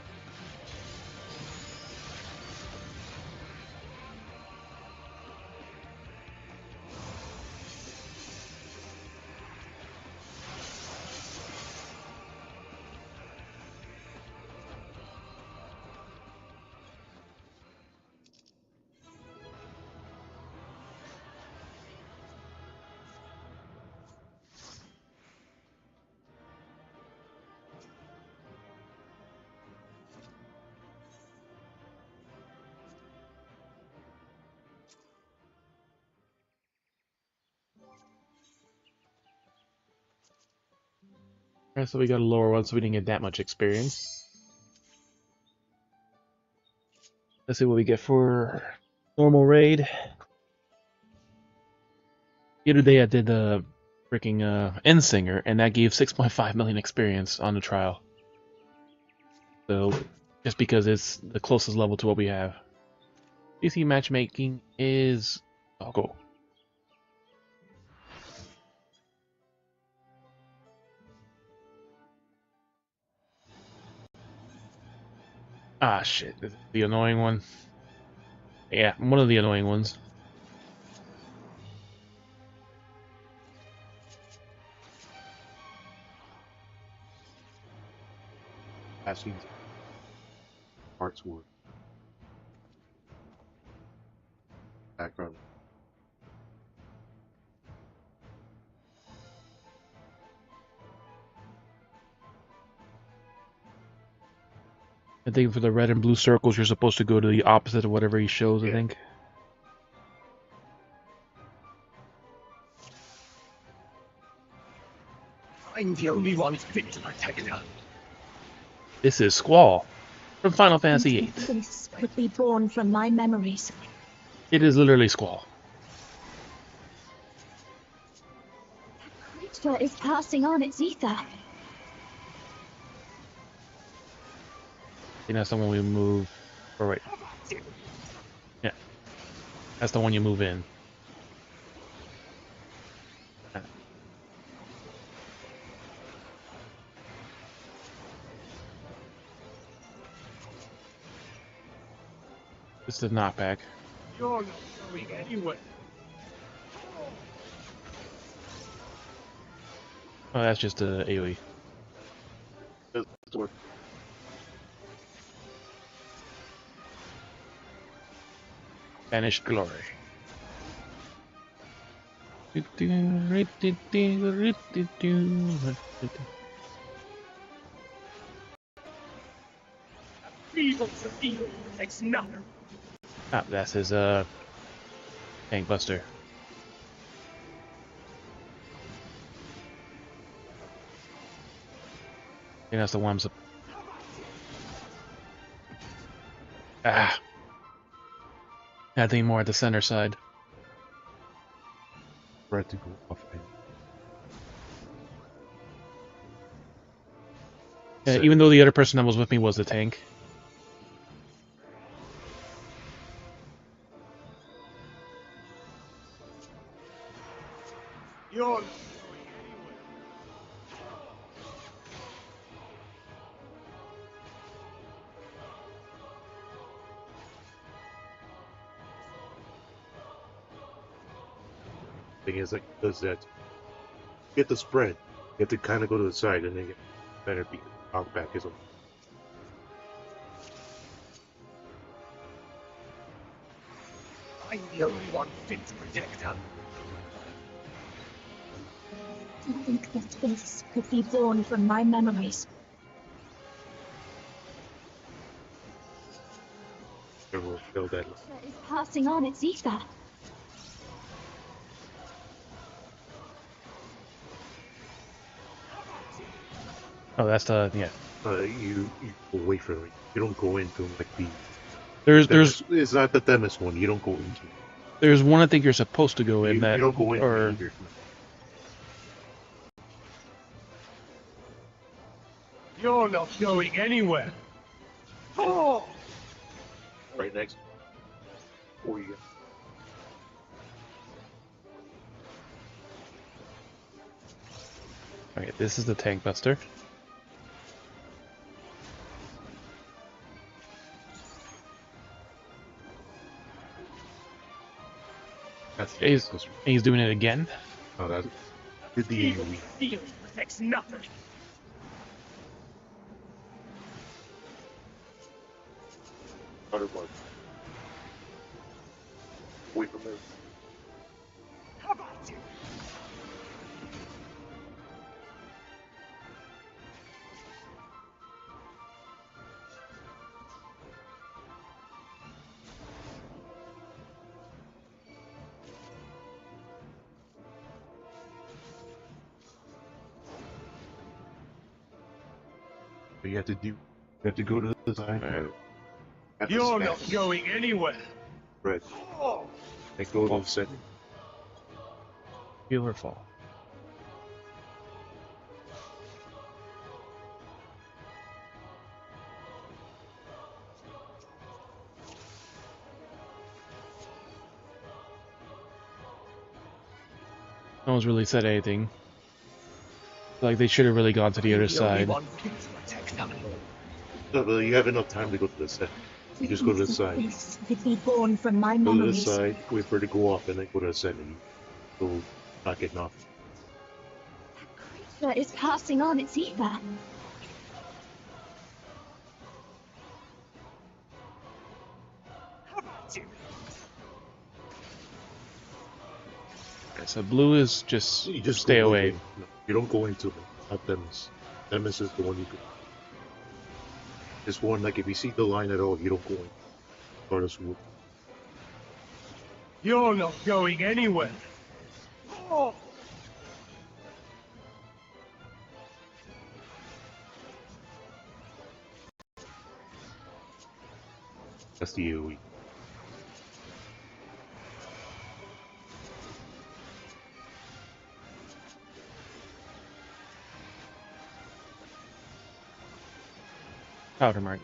[SPEAKER 1] Alright, so we got a lower one, so we didn't get that much experience. Let's see what we get for normal raid. The other day I did the freaking Endsinger, and that gave 6.5 million experience on the trial. So, just because it's the closest level to what we have. PC matchmaking is... I'll go. Ah, shit. This is the annoying one. Yeah, one of the annoying ones.
[SPEAKER 6] Passing parts one. Background.
[SPEAKER 1] I think for the red and blue circles, you're supposed to go to the opposite of whatever he shows, I think.
[SPEAKER 2] I'm the only one fit to protect her.
[SPEAKER 1] This is Squall from Final Fantasy VIII.
[SPEAKER 7] This could be born from my memories.
[SPEAKER 1] It is literally Squall.
[SPEAKER 7] Creature is passing on its ether.
[SPEAKER 1] I think that's the one we move. Or wait. Yeah. That's the one you move in. This is the knockback.
[SPEAKER 2] You're not going anywhere.
[SPEAKER 1] Oh, that's just a AoE. Vanished glory.
[SPEAKER 2] Evil for evil takes nothing.
[SPEAKER 1] Ah, that's his tank buster. I think that's the one I'm Ah. I think more at the center side.
[SPEAKER 6] Red to go off me.
[SPEAKER 1] Even though the other person that was with me was the tank.
[SPEAKER 2] You're
[SPEAKER 6] Thing is, like, does that get the spread? You have to kind of go to the side, and then get better beat out back is.
[SPEAKER 2] I'm the only one fit to protect her.
[SPEAKER 7] To think that this could be born from my memories.
[SPEAKER 6] Everyone kill that.
[SPEAKER 7] That is passing on its ether.
[SPEAKER 1] Oh, that's the yeah.
[SPEAKER 6] You go away from it. You don't go into like the.
[SPEAKER 1] There's
[SPEAKER 6] It's not the Themis one. You don't go into.
[SPEAKER 1] there's one I think you're supposed to go in
[SPEAKER 6] You
[SPEAKER 1] that
[SPEAKER 6] don't go into
[SPEAKER 1] or
[SPEAKER 6] either.
[SPEAKER 3] You're not going anywhere. Oh!
[SPEAKER 6] Right next. Or you.
[SPEAKER 1] okay. This is the tank buster.
[SPEAKER 6] That's
[SPEAKER 1] He's doing it again.
[SPEAKER 6] Oh, that's did the AoE.
[SPEAKER 3] Feeling affects nothing.
[SPEAKER 6] Buttermark. Away from it.
[SPEAKER 3] How about you?
[SPEAKER 6] But you have to go to the side. At the
[SPEAKER 3] You're
[SPEAKER 6] smash.
[SPEAKER 3] not going anywhere.
[SPEAKER 6] Right.
[SPEAKER 3] Oh!
[SPEAKER 6] And go to the second.
[SPEAKER 1] Heal or fall. No one's really said anything. Like they should have really gone to the other side.
[SPEAKER 6] No, but you have enough time to go to the second. You just go to the side.
[SPEAKER 7] This could be born from my
[SPEAKER 6] Go to the
[SPEAKER 7] memories.
[SPEAKER 6] side, wait for it to go off, and then go to the second. So not getting off.
[SPEAKER 7] That is passing on its ether.
[SPEAKER 3] How about you?
[SPEAKER 1] Okay, so blue is just
[SPEAKER 6] You just
[SPEAKER 1] stay
[SPEAKER 6] go
[SPEAKER 1] away.
[SPEAKER 6] No, you don't go into it. Not Themis. Themis is the one you go. This one, like if you see the line at all, you don't go in. Or this wood.
[SPEAKER 3] You're not going anywhere. Oh!
[SPEAKER 6] That's the AoE.
[SPEAKER 1] Powder mark.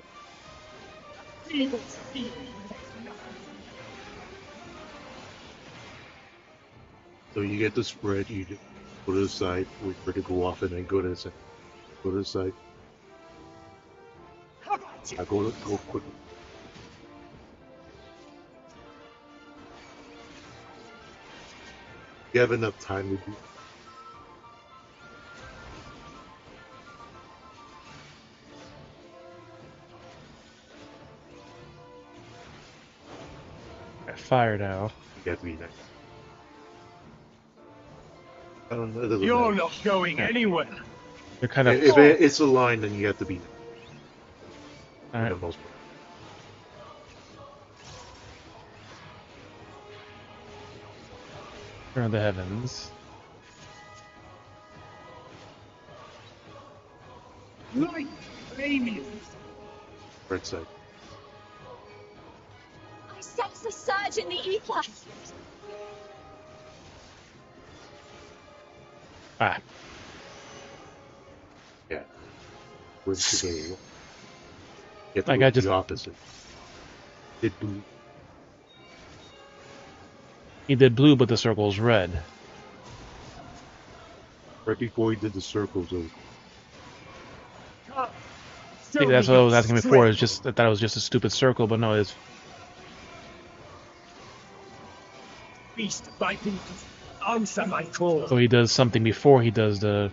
[SPEAKER 6] So you get the spread, you just go to the side, wait for it to go off, and then go to the second. Go to the side.
[SPEAKER 3] How about you?
[SPEAKER 6] I go quickly. You have enough time to do.
[SPEAKER 1] Fire now.
[SPEAKER 6] You have to be next. I don't know. It doesn't
[SPEAKER 3] You're
[SPEAKER 6] matter.
[SPEAKER 3] not going anywhere.
[SPEAKER 1] They're kind of.
[SPEAKER 6] If it's a line, then you have to be next. For
[SPEAKER 1] Alright.
[SPEAKER 6] the most part.
[SPEAKER 1] Around the heavens.
[SPEAKER 3] Light flaming.
[SPEAKER 6] Right side.
[SPEAKER 7] I sense a surge in the ether.
[SPEAKER 1] Ah,
[SPEAKER 6] Yeah. Where's the game? You have to
[SPEAKER 1] Like,
[SPEAKER 6] go
[SPEAKER 1] I
[SPEAKER 6] to
[SPEAKER 1] just-
[SPEAKER 6] the opposite. It blue.
[SPEAKER 1] he did blue, but the circle's red.
[SPEAKER 6] Right before he did the circles, it was
[SPEAKER 1] I think that's what I was asking before. It's just I thought it was just a stupid circle, but no, it's
[SPEAKER 3] Beast by beast. Answer my call.
[SPEAKER 1] so he does something before he does the.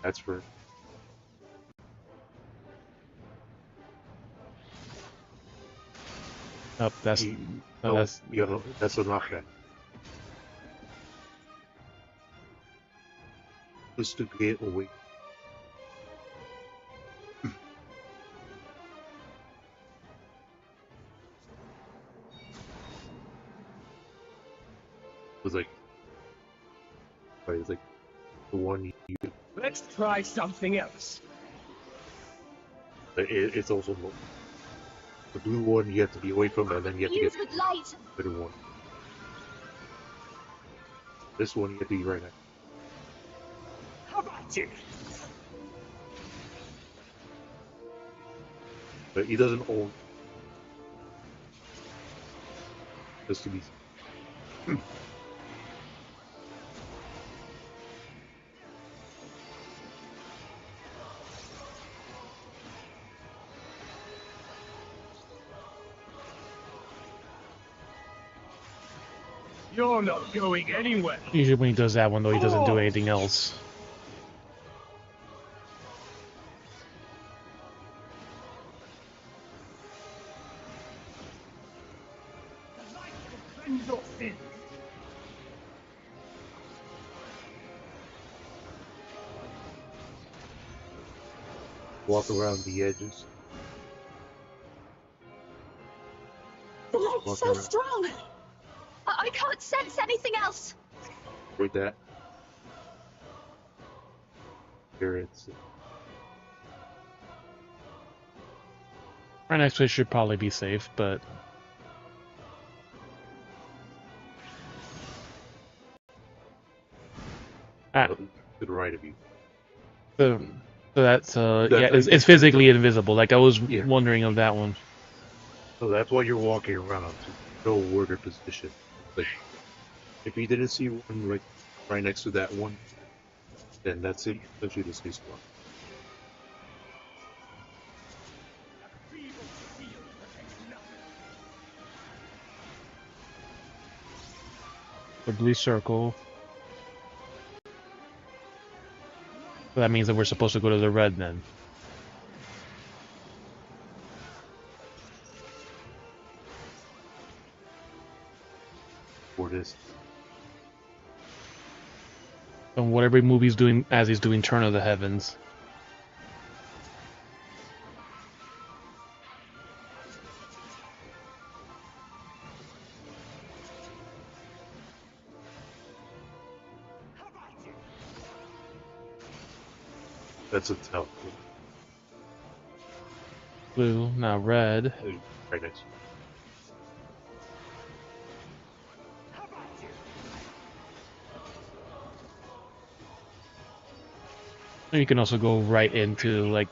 [SPEAKER 6] That's for
[SPEAKER 1] Oh, that's
[SPEAKER 6] you.
[SPEAKER 1] no,
[SPEAKER 6] No,
[SPEAKER 1] that's
[SPEAKER 6] you know, that's a knockback. Just to get away. It's like, right, it's like the one you.
[SPEAKER 3] Let's try something else.
[SPEAKER 6] It's also low. The blue one you have to be away from, and then you have to
[SPEAKER 7] Use
[SPEAKER 6] get
[SPEAKER 7] with light.
[SPEAKER 6] the middle one. This one you have to be right next.
[SPEAKER 3] How about it?
[SPEAKER 6] But he doesn't own. Just to be.
[SPEAKER 3] You're not going anywhere.
[SPEAKER 1] usually when he does that one though, he doesn't do anything else.
[SPEAKER 3] The light will cleanse your sins.
[SPEAKER 6] Walk around the edges.
[SPEAKER 7] The light's
[SPEAKER 6] Walk
[SPEAKER 7] so
[SPEAKER 6] around.
[SPEAKER 7] strong. I can't sense anything else.
[SPEAKER 6] With that. Here it's.
[SPEAKER 1] Our next place should probably be safe, but
[SPEAKER 6] To the right of you.
[SPEAKER 1] so that's
[SPEAKER 6] That-
[SPEAKER 1] yeah, it's physically invisible. Like I was
[SPEAKER 6] Yeah.
[SPEAKER 1] wondering of that one.
[SPEAKER 6] So that's why you're walking around to know where their position. Like, if you didn't see one like right next to that one, then that's it. That's you the safe spot.
[SPEAKER 1] The blue circle. So that means that we're supposed to go to the red then.
[SPEAKER 6] For this,
[SPEAKER 1] And whatever movie's doing as he's doing Turn of the Heavens.
[SPEAKER 6] that's a tell.
[SPEAKER 1] Blue, now red.
[SPEAKER 6] Right next. To you.
[SPEAKER 1] And you can also go right into like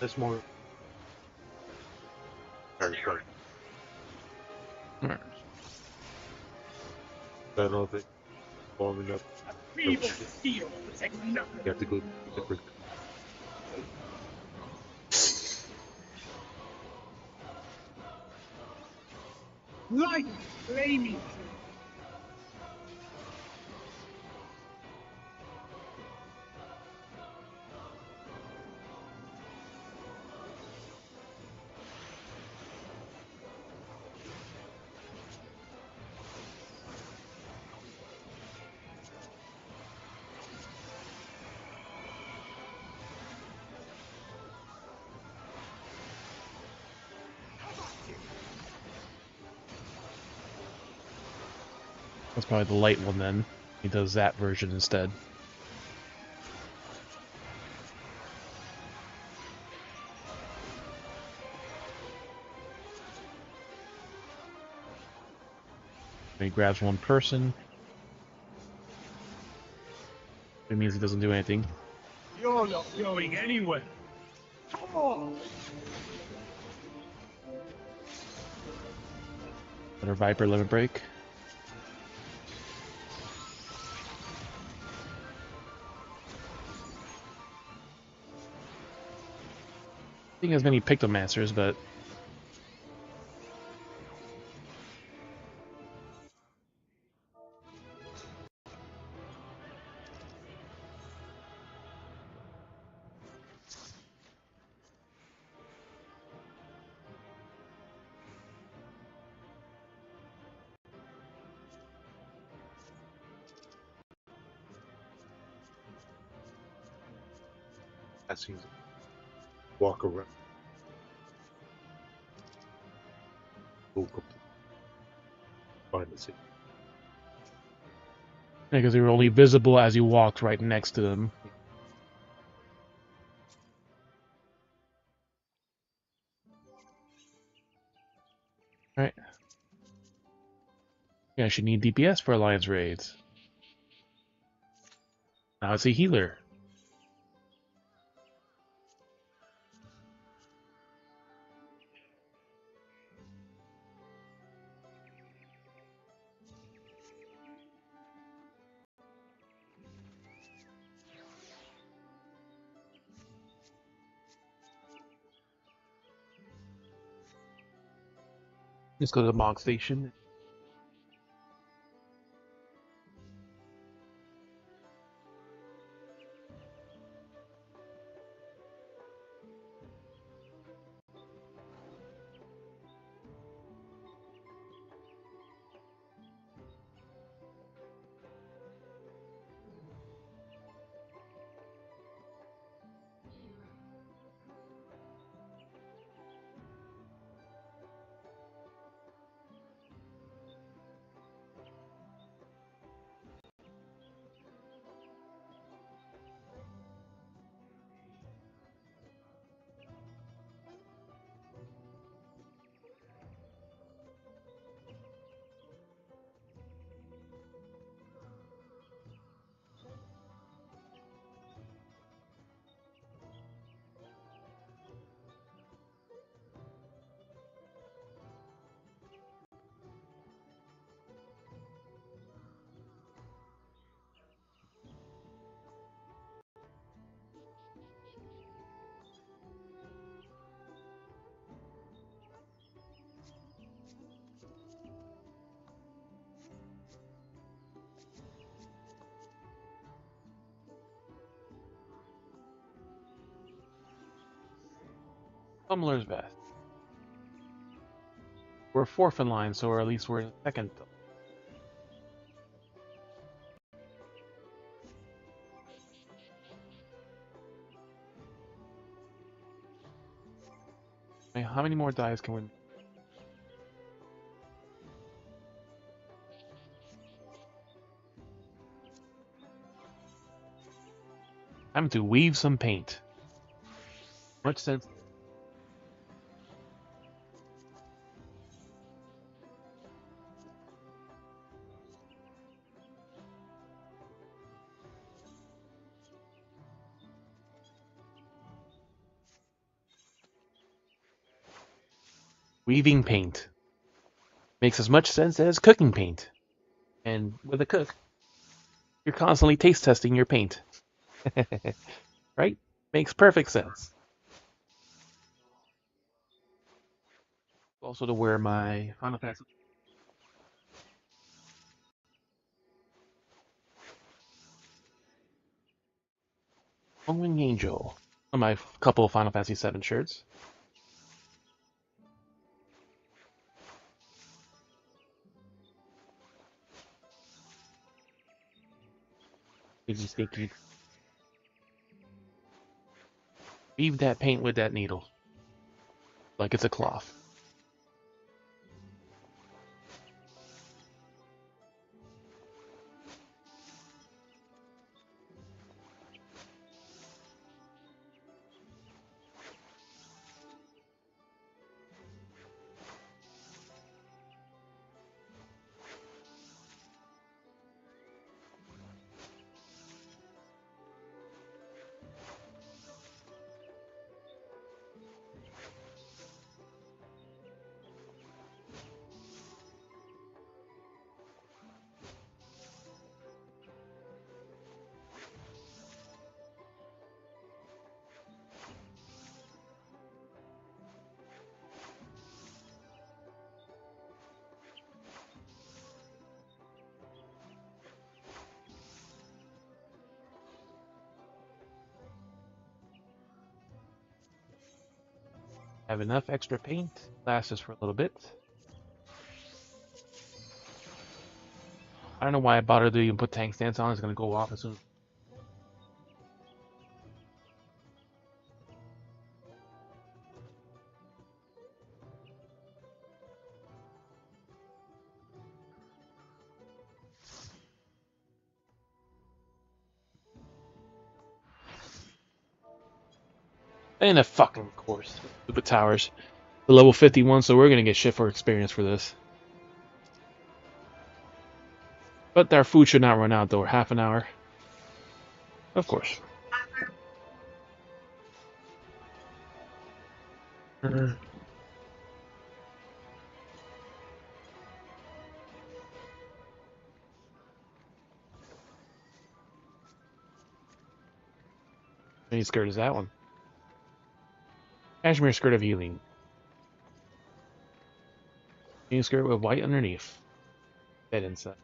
[SPEAKER 6] That's more. Sorry. I don't know if it's long enough.
[SPEAKER 3] Feeble steel protects nothing.
[SPEAKER 6] You have to go different.
[SPEAKER 3] Light flaming.
[SPEAKER 1] that's probably the light one then. He does that version instead. And he grabs one person. It means he doesn't do anything.
[SPEAKER 3] You're not going anywhere. Oh.
[SPEAKER 1] Another Viper limit break. think as many Pictomasters, but
[SPEAKER 6] That seems walk around. Go complete. Find the city.
[SPEAKER 1] because they were only visible as you walked right next to them. Right. Yeah, I should need DPS for Alliance raids. Now it's a healer. Let's go to the Mog Station. Pummeler's Best. We're fourth in line, so at least we're in second. Wait, how many more dives can we... Time to weave some paint. Much sense. Weaving paint makes as much sense as cooking paint. And with a cook, you're constantly taste testing your paint. Right? Makes perfect sense. Also to wear my Final Fantasy. Homewing Angel on my couple of Final Fantasy VII shirts. Sticky, sticky. Weave that paint with that needle. Like it's a cloth. Have enough extra paint. Lasts us for a little bit. I don't know why I bothered to even put tank stance on. It's gonna go off as soon. And a fucking course. Stupid towers. The level 51, so we're gonna get shit for experience for this. But our food should not run out though. Half an hour. Of course. Any skirt is that one? Cashmere skirt of healing. Any skirt with white underneath. Bed inside.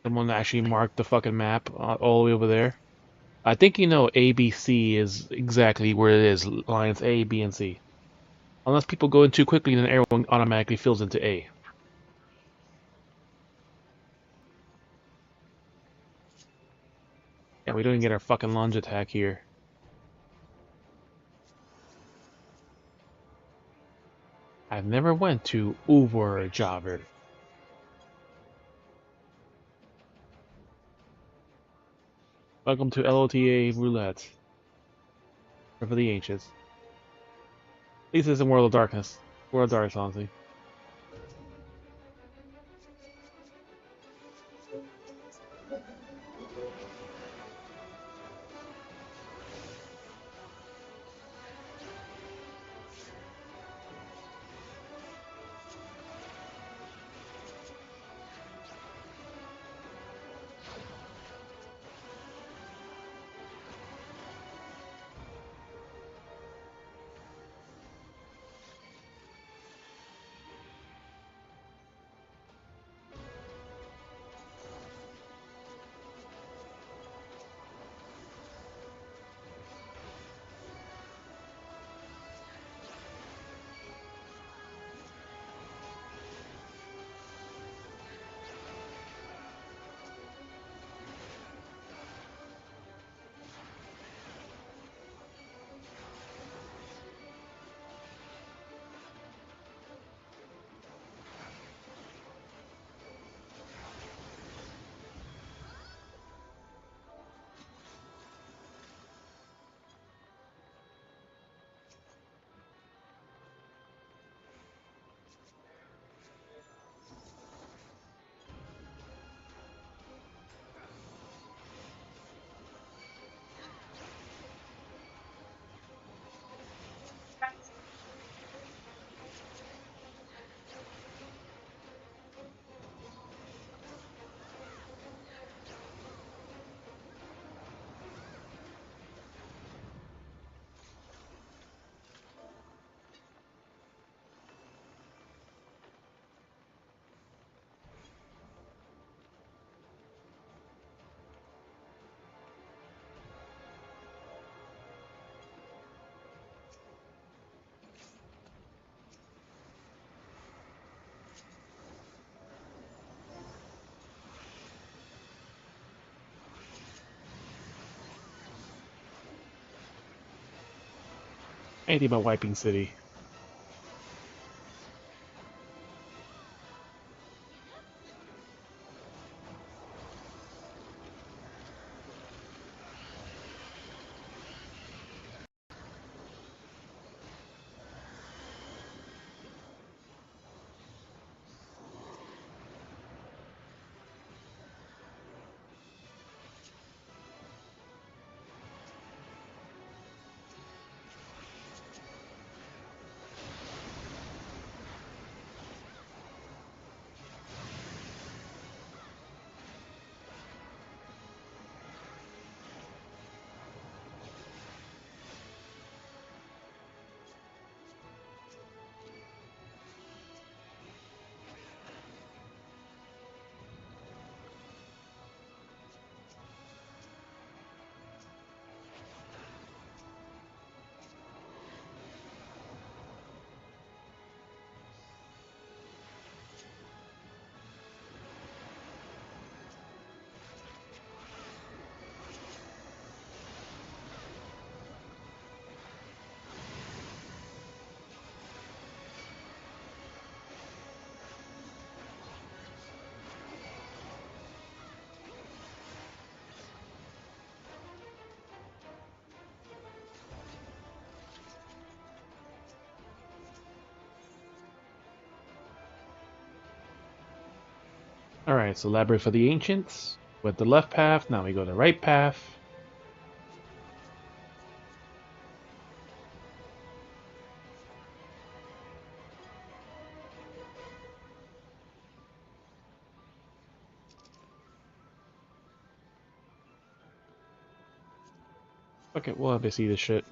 [SPEAKER 1] Someone actually marked the fucking map all the way over there. I think you know ABC is exactly where it is. Lines A, B, and C. Unless people go in too quickly, then everyone automatically fills into A. Yeah, we don't even get our fucking lunge attack here. I've never went to Overjaver. Welcome to LOTA Roulette. For the Ancients. At least it's in World of Darkness. World of Darkness, honestly. Anything about wiping city. Alright, so Labyrinth of the Ancients. With the left path, now we go the right path. Okay, we'll have to see this shit.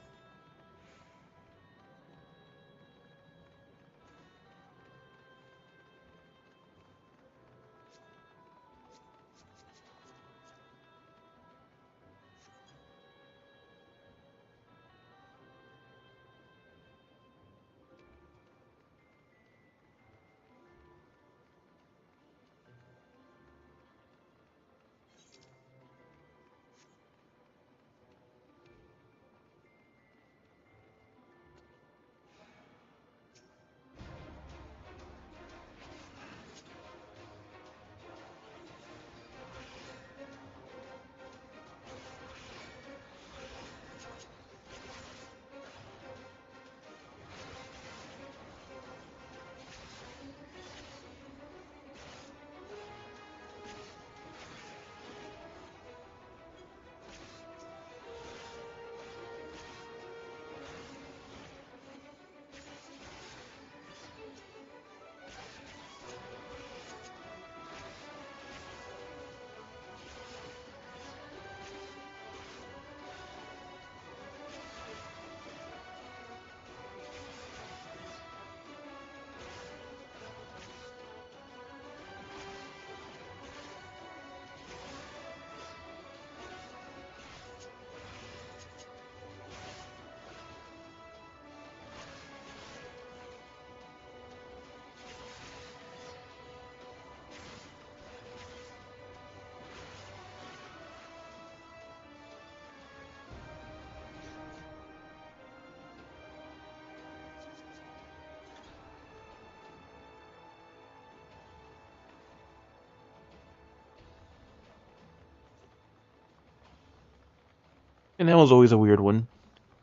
[SPEAKER 1] And that was always a weird one.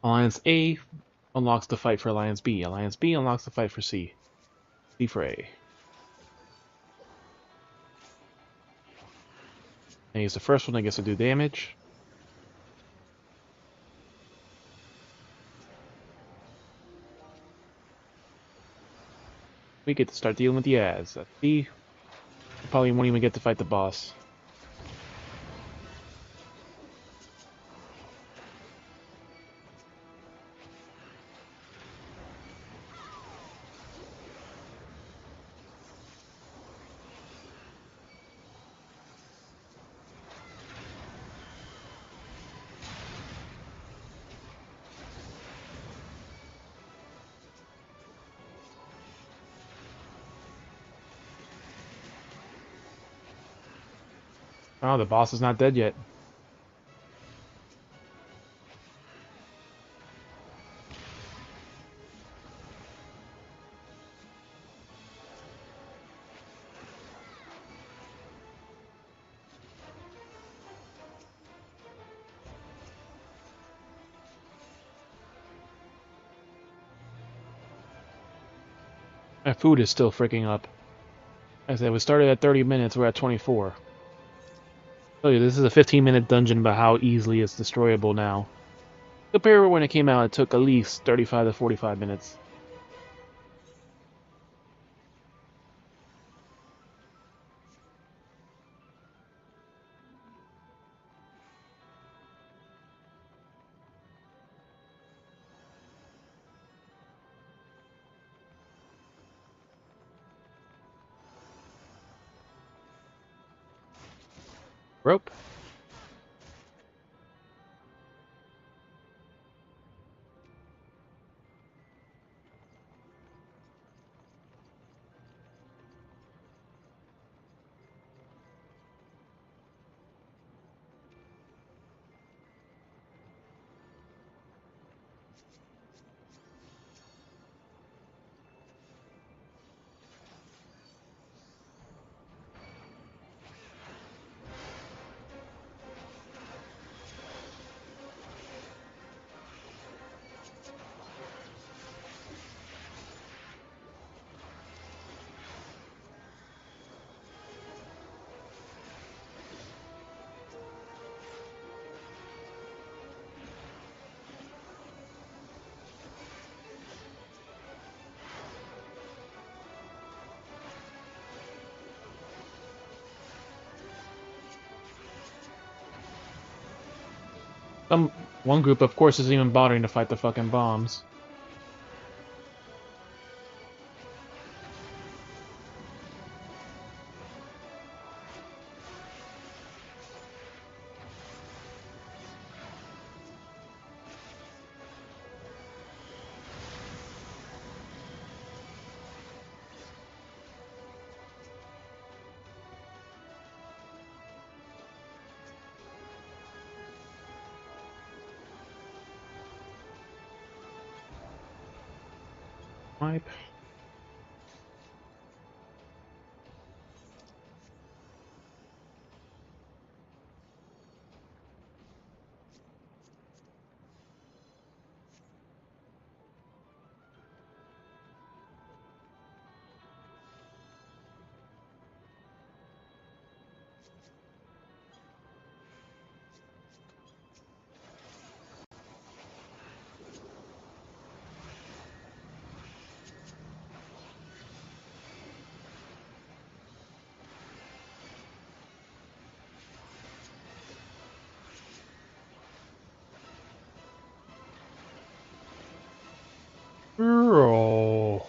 [SPEAKER 1] Alliance A unlocks the fight for Alliance B. Alliance B unlocks the fight for C. C for A. And he's the first one that gets to do damage. We get to start dealing with the ads. At B, we probably won't even get to fight the boss. Oh, the boss is not dead yet. My food is still freaking up. As I said, we started at 30 minutes, we're at 24. Tell you, this is a 15-minute dungeon, but how easily it's destroyable now. Compared to when it came out, it took at least 35 to 45 minutes. Rope. One group, of course, isn't even bothering to fight the fucking bombs. Wipe. Roll.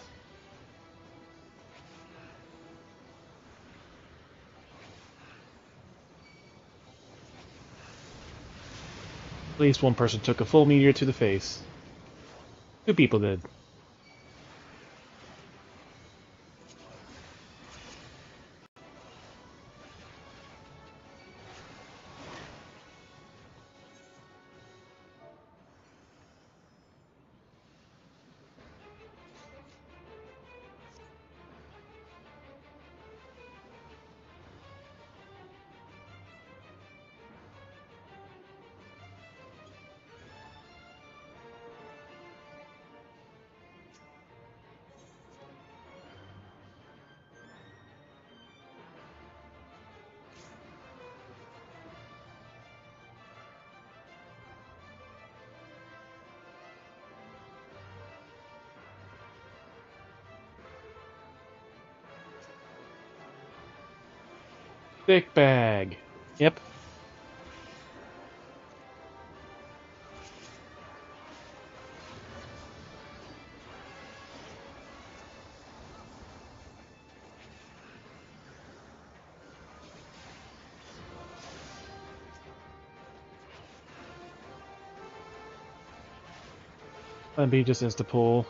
[SPEAKER 1] At least one person took a full meteor to the face. 2 people did. Thick bag. Yep. Plan B just is to pull.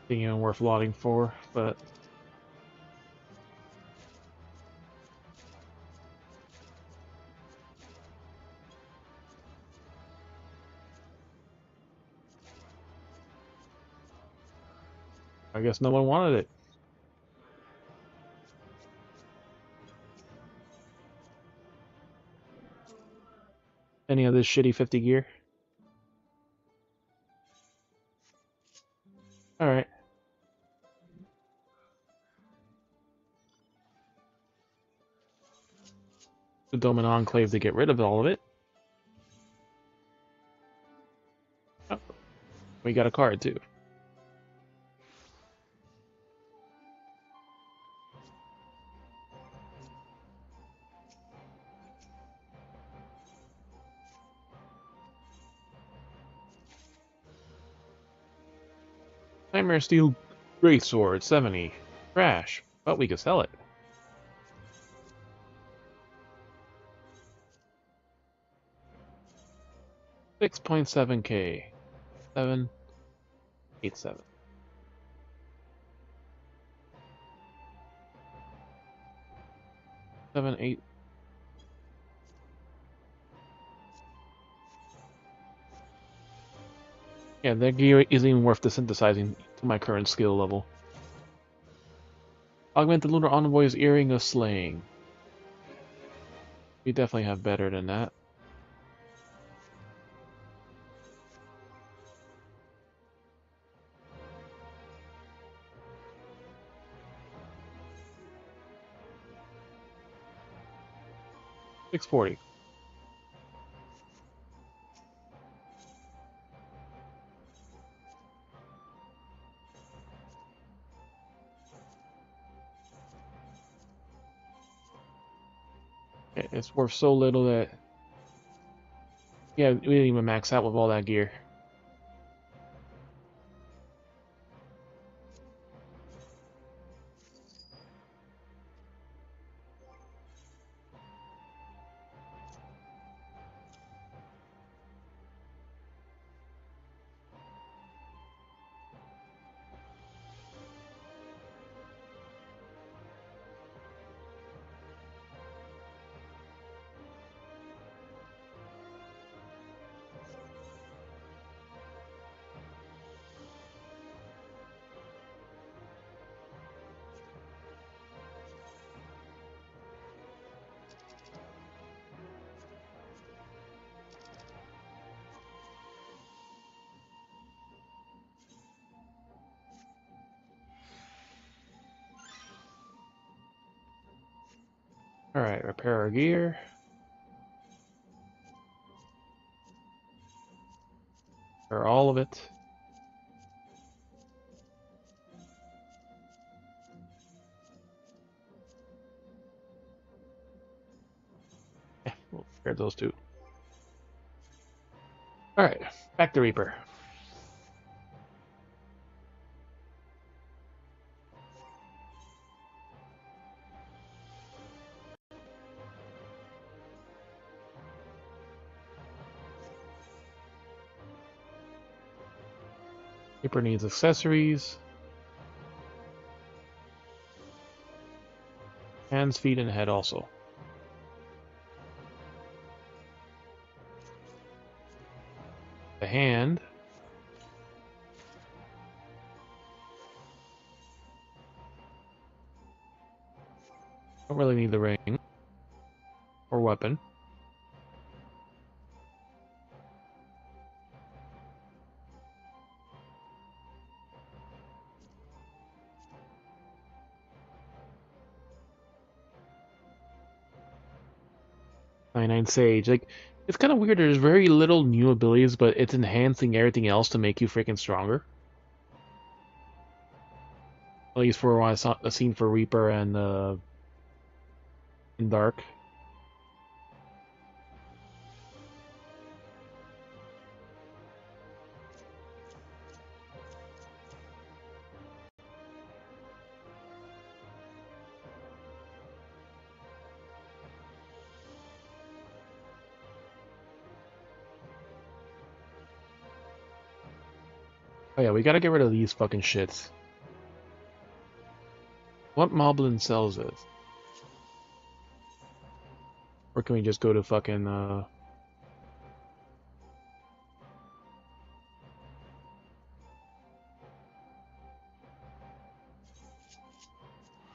[SPEAKER 1] Being even worth lauding for, but I guess no one wanted it. Any of this shitty 50 gear? Alright. The Doman Enclave to get rid of all of it. Oh, we got a card too. Nightmare Steel Greatsword, 70. Trash. But we could sell it. $6.7K. 787. 7, 8. Yeah, that gear isn't even worth the synthesizing to my current skill level. Augment the Lunar Envoy's Earring of Slaying. We definitely have better than that. $640. It's worth so little that... Yeah, we didn't even max out with all that gear. Alright, repair our gear. Repair all of it. Yeah, we'll repair those two. Alright, back to Reaper. Reaper needs accessories. Hands, feet, and head also. The hand. Don't really need the ring. Or weapon. Nine Sage. Like, it's kind of weird. There's very little new abilities, but it's enhancing everything else to make you freaking stronger. At least for what I saw a scene for Reaper and Dark. Oh yeah, we gotta get rid of these fucking shits. What Moblin sells this? Or can we just go to fucking the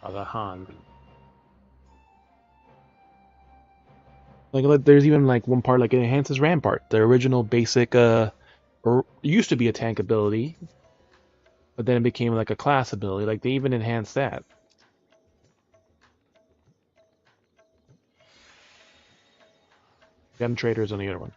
[SPEAKER 1] Han? Like, there's even like one part like it enhances Rampart, the original basic or used to be a tank ability, but then it became like a class ability. Like they even enhanced that. Gem Traders on the other one.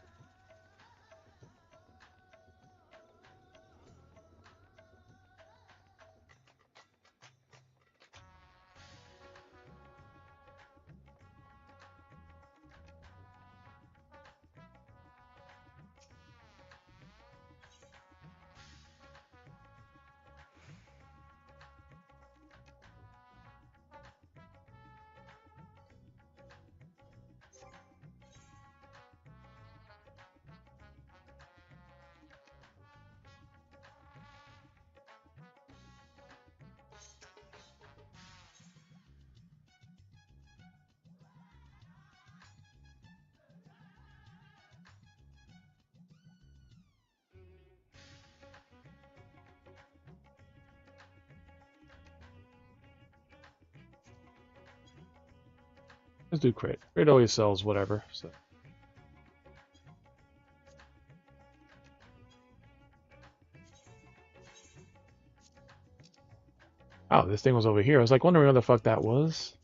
[SPEAKER 1] Let's do Crate. Crate always sells whatever, so. Oh, this thing was over here. I was like wondering where the fuck that was.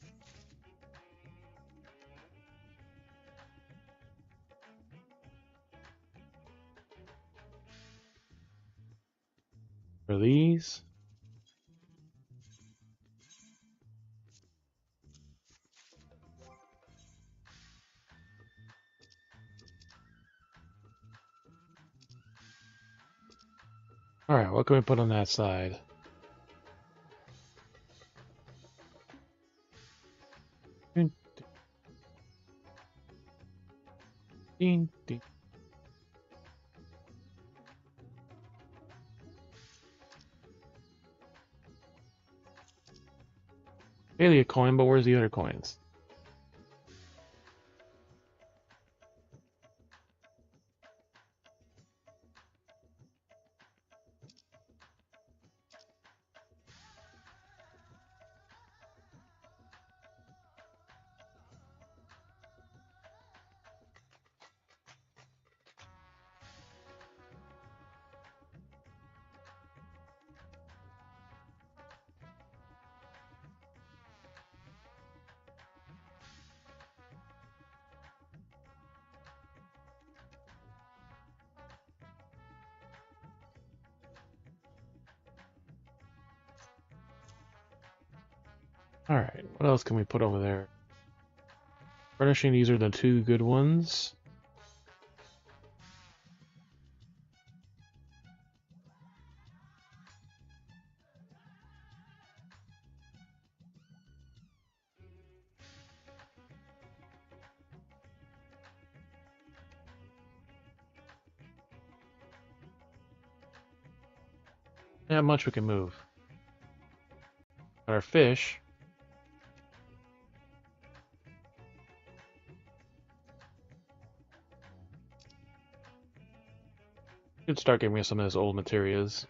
[SPEAKER 1] Are these? Alright, what can we put on that side? Ding, ding, ding. Daily a coin, but where's the other coins? Alright, what else can we put over there? Furnishing, these are the two good ones. Not much we can move. Got our fish. Should start giving me some of this old materials.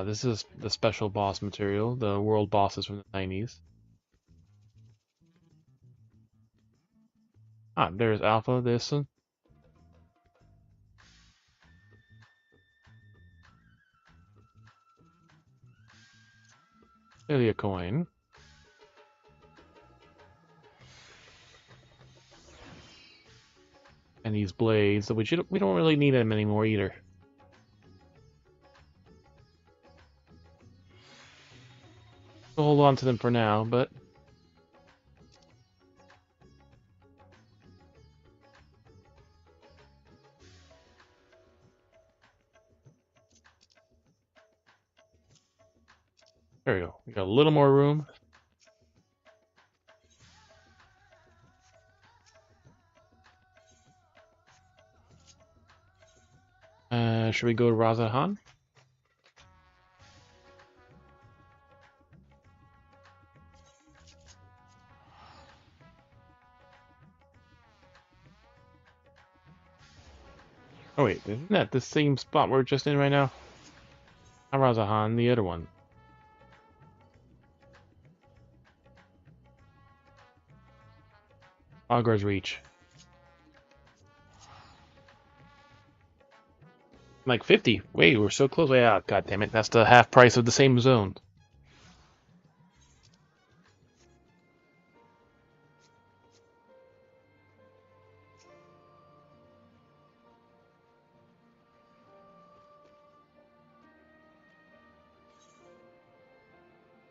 [SPEAKER 1] This is the special boss material, the world bosses from the 90s. There's Alpha, this one. Nearly a coin. And these blades, which we don't really need them anymore either. We'll hold on to them for now, but there we go. We got a little more room. Should we go to Razahan? Oh wait, isn't that the same spot we're just in right now? Not Razahan, the other one. Agra's Reach. Like 50. Wait, we're so close. Yeah, god damn it. That's the half price of the same zone.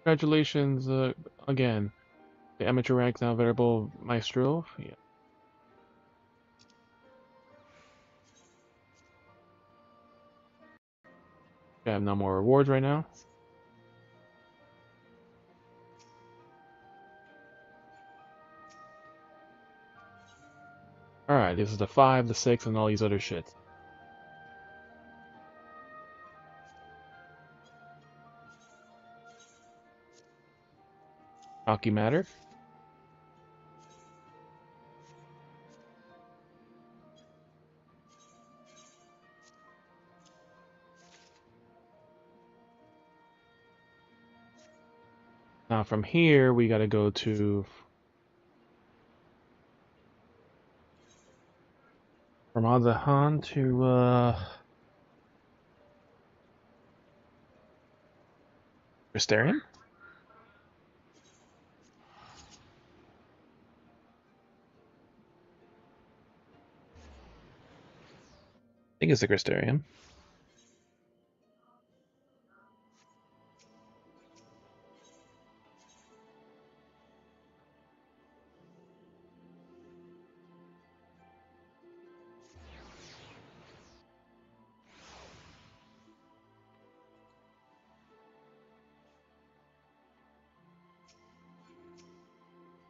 [SPEAKER 1] Congratulations, again. The amateur rank now available, Maestro. Yeah. I have no more rewards right now. Alright, this is the 5, the 6, and all these other shit. Hockey Matter. Now from here, we gotta go to... From Azahan to, Crystarium? I think it's the Crystarium.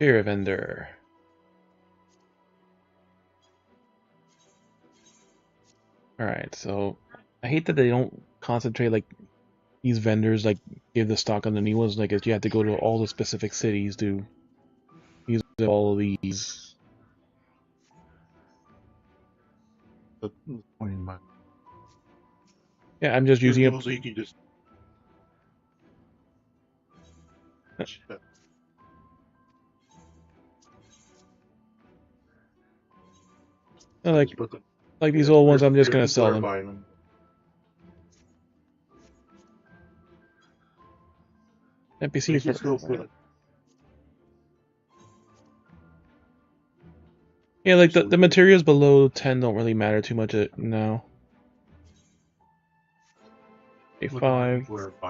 [SPEAKER 1] Here, vendor. Alright, so I hate that they don't concentrate like these vendors like give the stock on the new ones. Like you have to go to all the specific cities to use all of these.
[SPEAKER 6] That's the point in my.
[SPEAKER 1] Yeah, I'm just using it.
[SPEAKER 6] So you can just.
[SPEAKER 1] Like these old ones, I'm just gonna sell them. NPCs for... Yeah, like the materials below 10 don't really matter too much now. A5.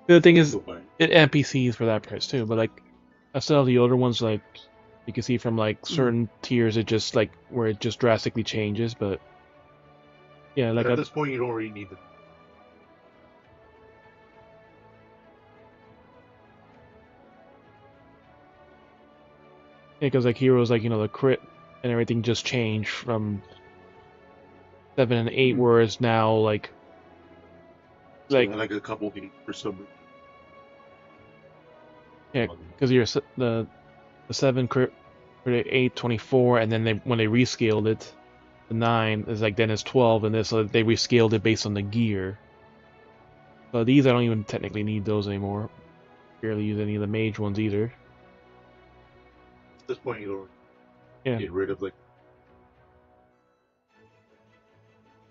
[SPEAKER 1] The thing is, it NPCs for that price too, but like, I still have the older ones, like, you can see from like certain tiers, it just like, where it just drastically changes, but yeah, like
[SPEAKER 6] at this point you don't really need them.
[SPEAKER 1] Yeah, because like heroes, like, you know, the crit and everything just changed from 7 and 8, whereas now like
[SPEAKER 6] a couple feet for some reason.
[SPEAKER 1] Yeah, because you're the 7 crit 8 24, and then when they rescaled it, the 9 is like then it's 12, and this, so they rescaled it based on the gear. So these I don't even technically need those anymore. Barely use any of the mage ones either.
[SPEAKER 6] At this point, you don't get rid of like.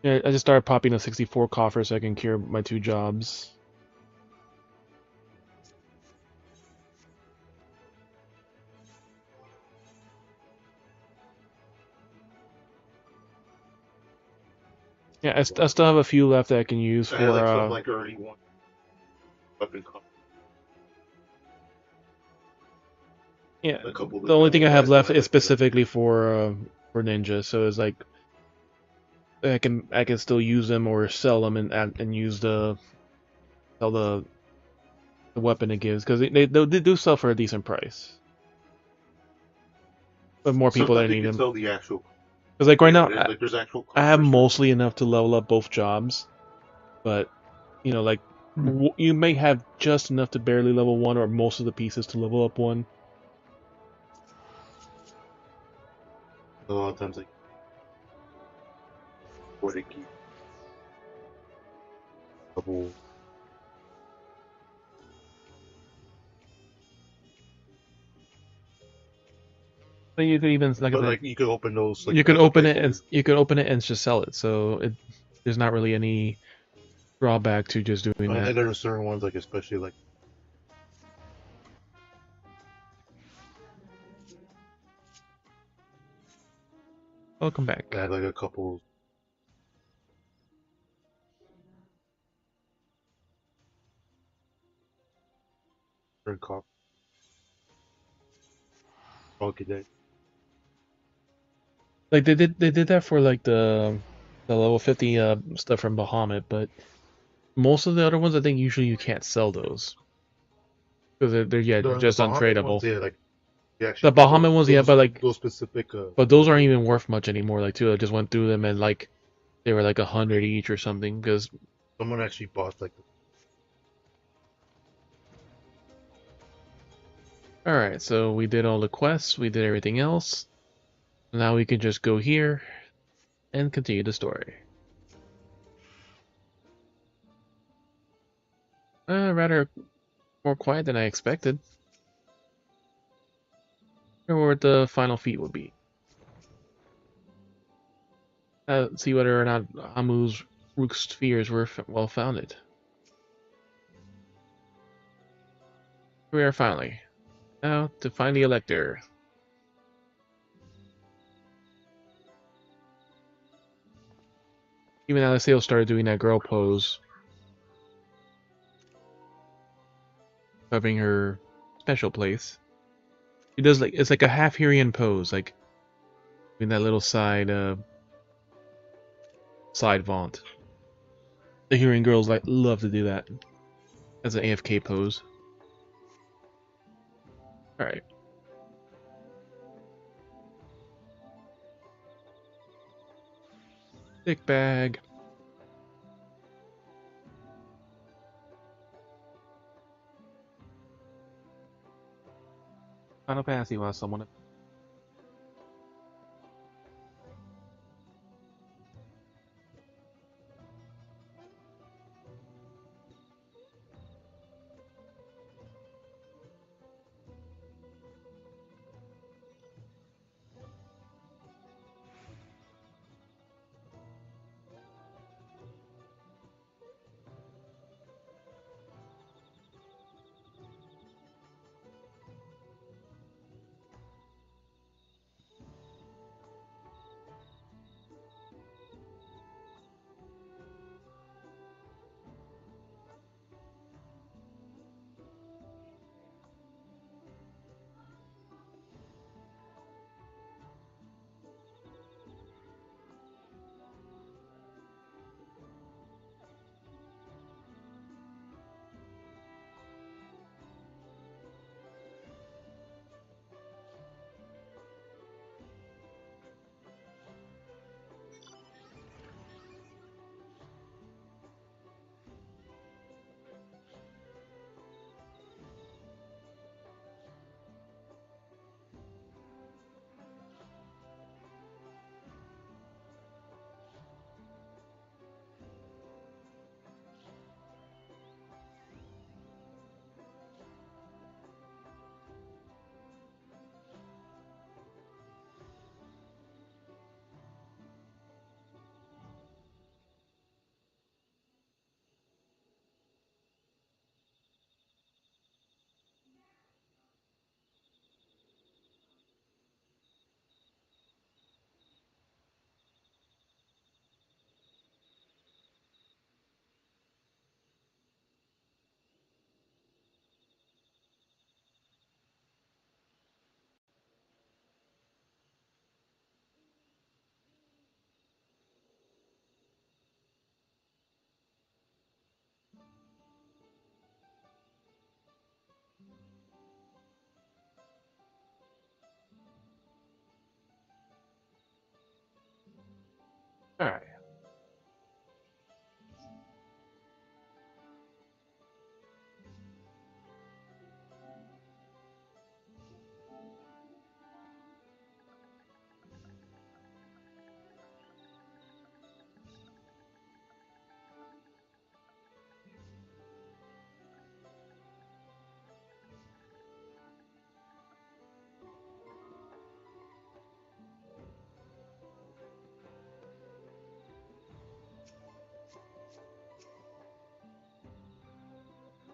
[SPEAKER 1] Yeah, I just started popping a 64 coffer so I can cure my 2 jobs. Yeah, I still have a few left that I can use for
[SPEAKER 6] like already one weapon.
[SPEAKER 1] Yeah, the only thing I have left is specifically for ninja, so it's like I can still use them or sell them and use sell the weapon it gives, because they do sell for a decent price. But more people that need them.
[SPEAKER 6] Sell the actual.
[SPEAKER 1] Because like right now,
[SPEAKER 6] there's actual
[SPEAKER 1] I have mostly enough to level up both jobs, but you know, like you may have just enough to barely level one, or most of the pieces to level up one.
[SPEAKER 6] A lot of times, what it keeps. Couple.
[SPEAKER 1] But you could even like,
[SPEAKER 6] But like you could open those. Like,
[SPEAKER 1] you could
[SPEAKER 6] as a
[SPEAKER 1] open it and
[SPEAKER 6] placeholder.
[SPEAKER 1] you could open it and just sell it. So there's not really any drawback to just doing
[SPEAKER 6] And
[SPEAKER 1] that.
[SPEAKER 6] there are certain ones, like especially like
[SPEAKER 1] Welcome back.
[SPEAKER 6] that had like a couple. Certain cop. Okay,
[SPEAKER 1] Like they did that for like the level 50 stuff from Bahamut, but most of the other ones I think usually you can't sell those because they're yeah
[SPEAKER 6] the
[SPEAKER 1] just
[SPEAKER 6] Bahamut ones,
[SPEAKER 1] untradeable.
[SPEAKER 6] yeah, like you actually
[SPEAKER 1] The
[SPEAKER 6] get those
[SPEAKER 1] Bahamut ones, yeah, but like
[SPEAKER 6] those specific.
[SPEAKER 1] those aren't even worth much anymore. Like too, I just went through them and like they were like 100 each or something. Because
[SPEAKER 6] Someone actually bought like.
[SPEAKER 1] all right, so we did all the quests, we did everything else. Now we can just go here and continue the story. Rather more quiet than I expected. I wonder what the final feat would be. See whether or not Amu's rook spheres were well founded. Here we are finally. Now to find the elector. Even Alessio started doing that girl pose. Covering her special place. She does like it's like a half Hirian pose, like in that little side vaunt. The Hirian girls like love to do that as an AFK pose. Alright. Thick bag. Final passy while someone.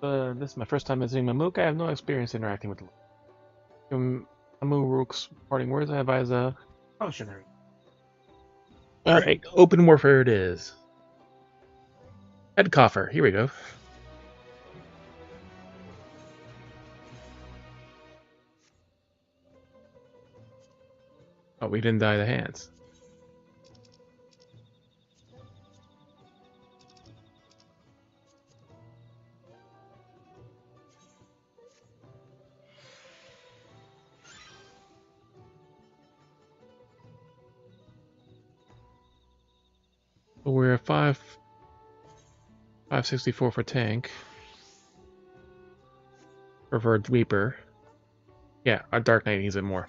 [SPEAKER 1] This is my first time visiting Mamook. I have no experience interacting with Mamook's parting words. I advise cautionary. Alright, open warfare it is. Head coffer, here we go. Oh, we didn't die to hands. So we're at 564 for tank. Or for Reaper. Yeah, our Dark Knight needs it more.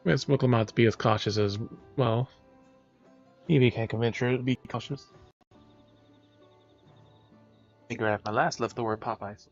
[SPEAKER 1] Let's smoke them out to be as cautious as well. EV can't convince her to be cautious. Figure out my last leftover Popeyes.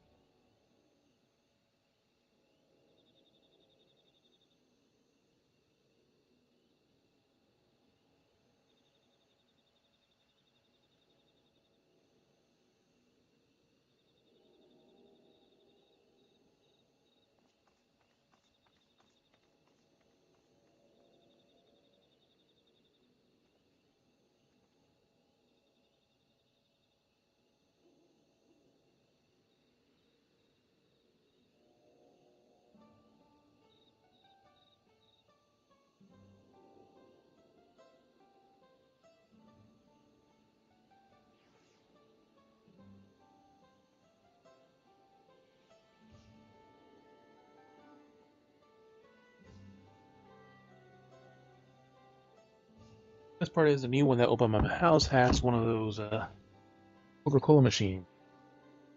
[SPEAKER 1] This part is the new one that opened my house has one of those Coca-Cola machines.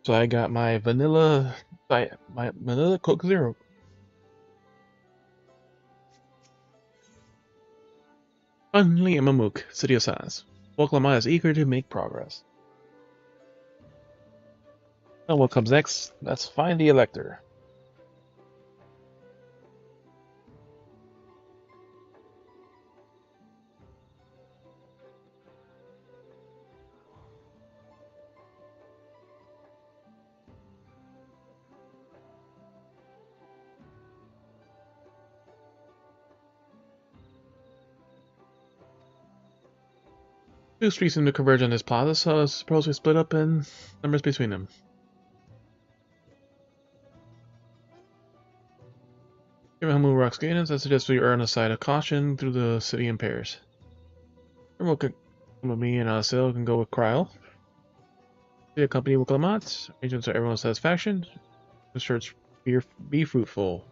[SPEAKER 1] So I got my vanilla Coke Zero. Finally, in Mamook, City of Sans. Volclamaya is eager to make progress. Now what comes next? Let's find the Elector. Two streets seem to converge on this plaza, so it's supposed to split up in numbers between them. Given how many rocks gains, I suggest we earn a side of caution through the city in pairs. Everyone can come with me and Sil can go with Cryle. The company will come out, arrangements to everyone's satisfaction. The shirts be fruitful.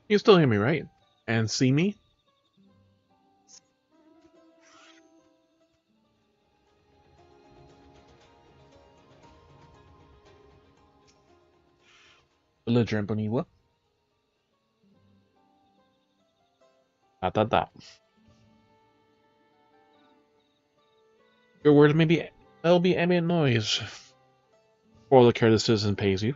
[SPEAKER 1] You still hear me, right? And see me? Belligerent Boniwa. Dot. Your words may be will be ambient noise. For all the care the citizen pays you.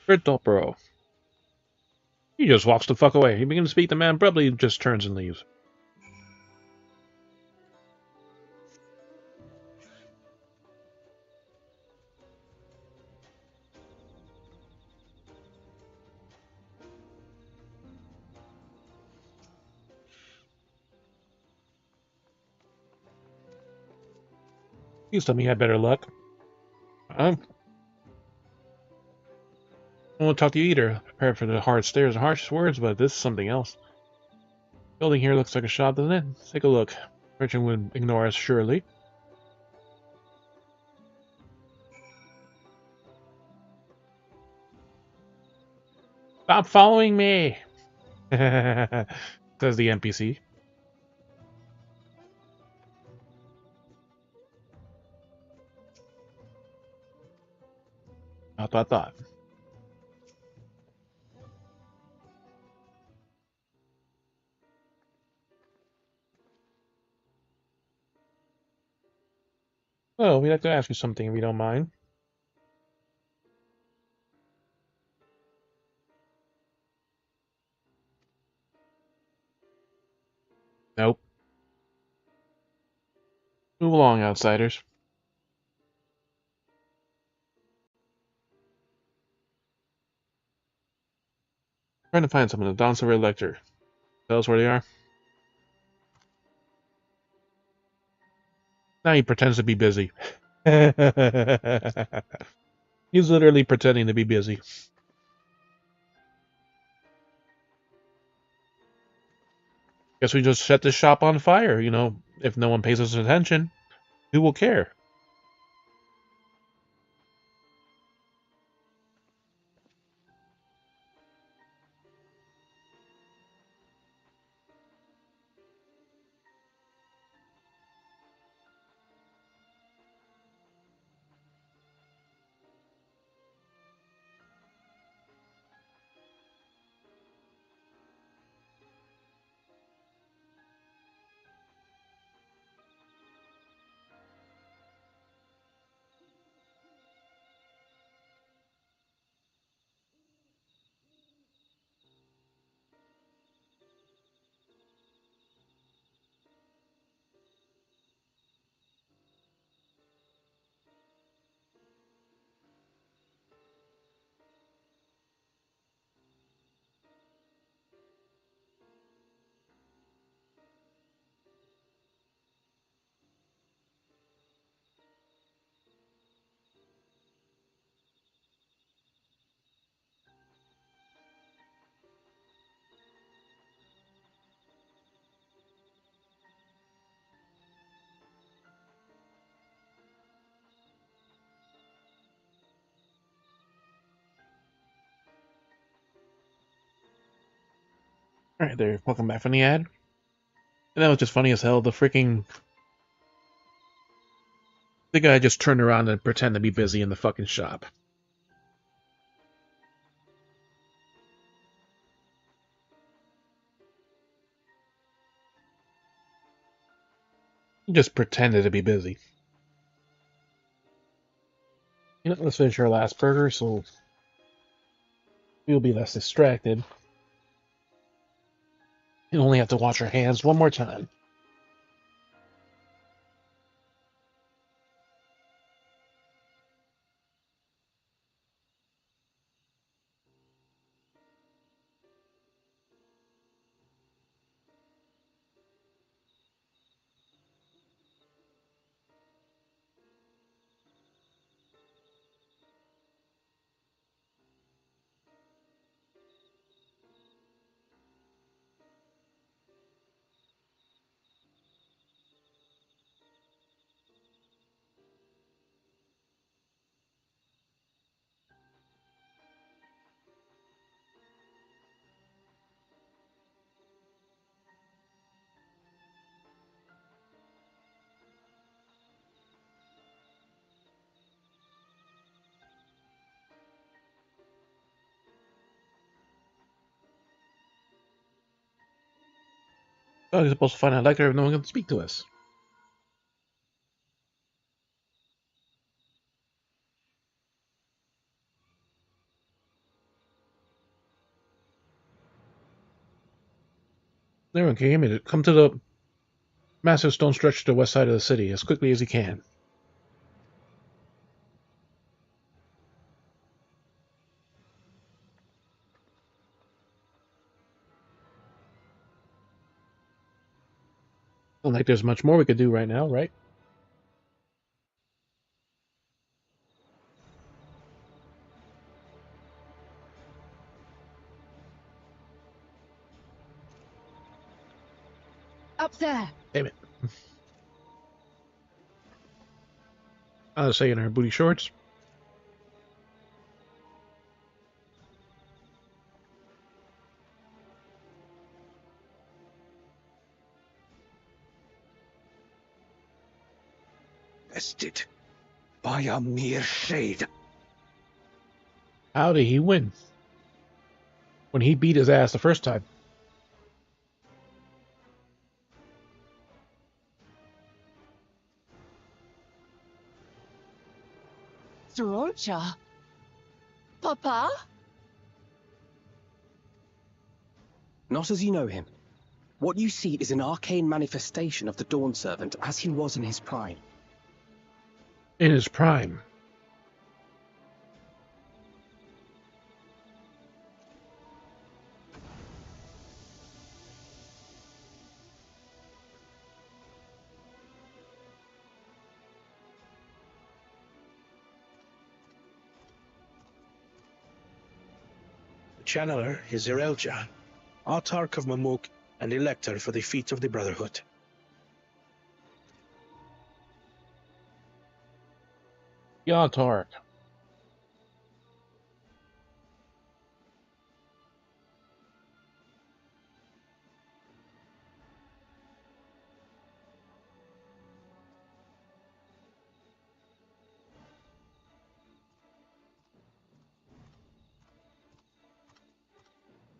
[SPEAKER 1] Brittle bro. He just walks the fuck away. He begins to speak, the man abruptly just turns and leaves. Please tell me you had better luck. I won't talk to you either. Prepare for the hard stares and harsh words, but this is something else. Building here looks like a shop, doesn't it? Let's take a look. Merchant would ignore us, surely. Stop following me! Says the NPC. Thought. Well, we'd like to ask you something if you don't mind. Nope. Move along, outsiders. Trying to find someone, the Dawntrail lecture. Tell us where they are. Now he pretends to be busy. He's literally pretending to be busy. Guess we just set this shop on fire, you know. If no one pays us attention, who will care? Alright, there. Welcome back from the ad. And that was just funny as hell. The guy just turned around and pretended to be busy in the fucking shop. He just pretended to be busy. You know, let's finish our last burger so we'll be less distracted. You only have to wash our hands one more time. Oh, you're supposed to find a lector if no one can speak to us. Everyone can hear me. Come to the massive stone structure to the west side of the city as quickly as you can. Don't think there's much more we could do right now, right?
[SPEAKER 5] Up there.
[SPEAKER 1] Damn it. I was saying her booty shorts.
[SPEAKER 4] Bested by a mere shade.
[SPEAKER 1] How did he win? When he beat his ass the first time.
[SPEAKER 5] Soroja? Papa?
[SPEAKER 2] Not as you know him. What you see is an arcane manifestation of the Dawn Servant as he was in his prime.
[SPEAKER 1] In his prime.
[SPEAKER 8] The channeler is Irelja, Autarch of Mamuk and Elector for the feet of the Brotherhood.
[SPEAKER 1] Yontark.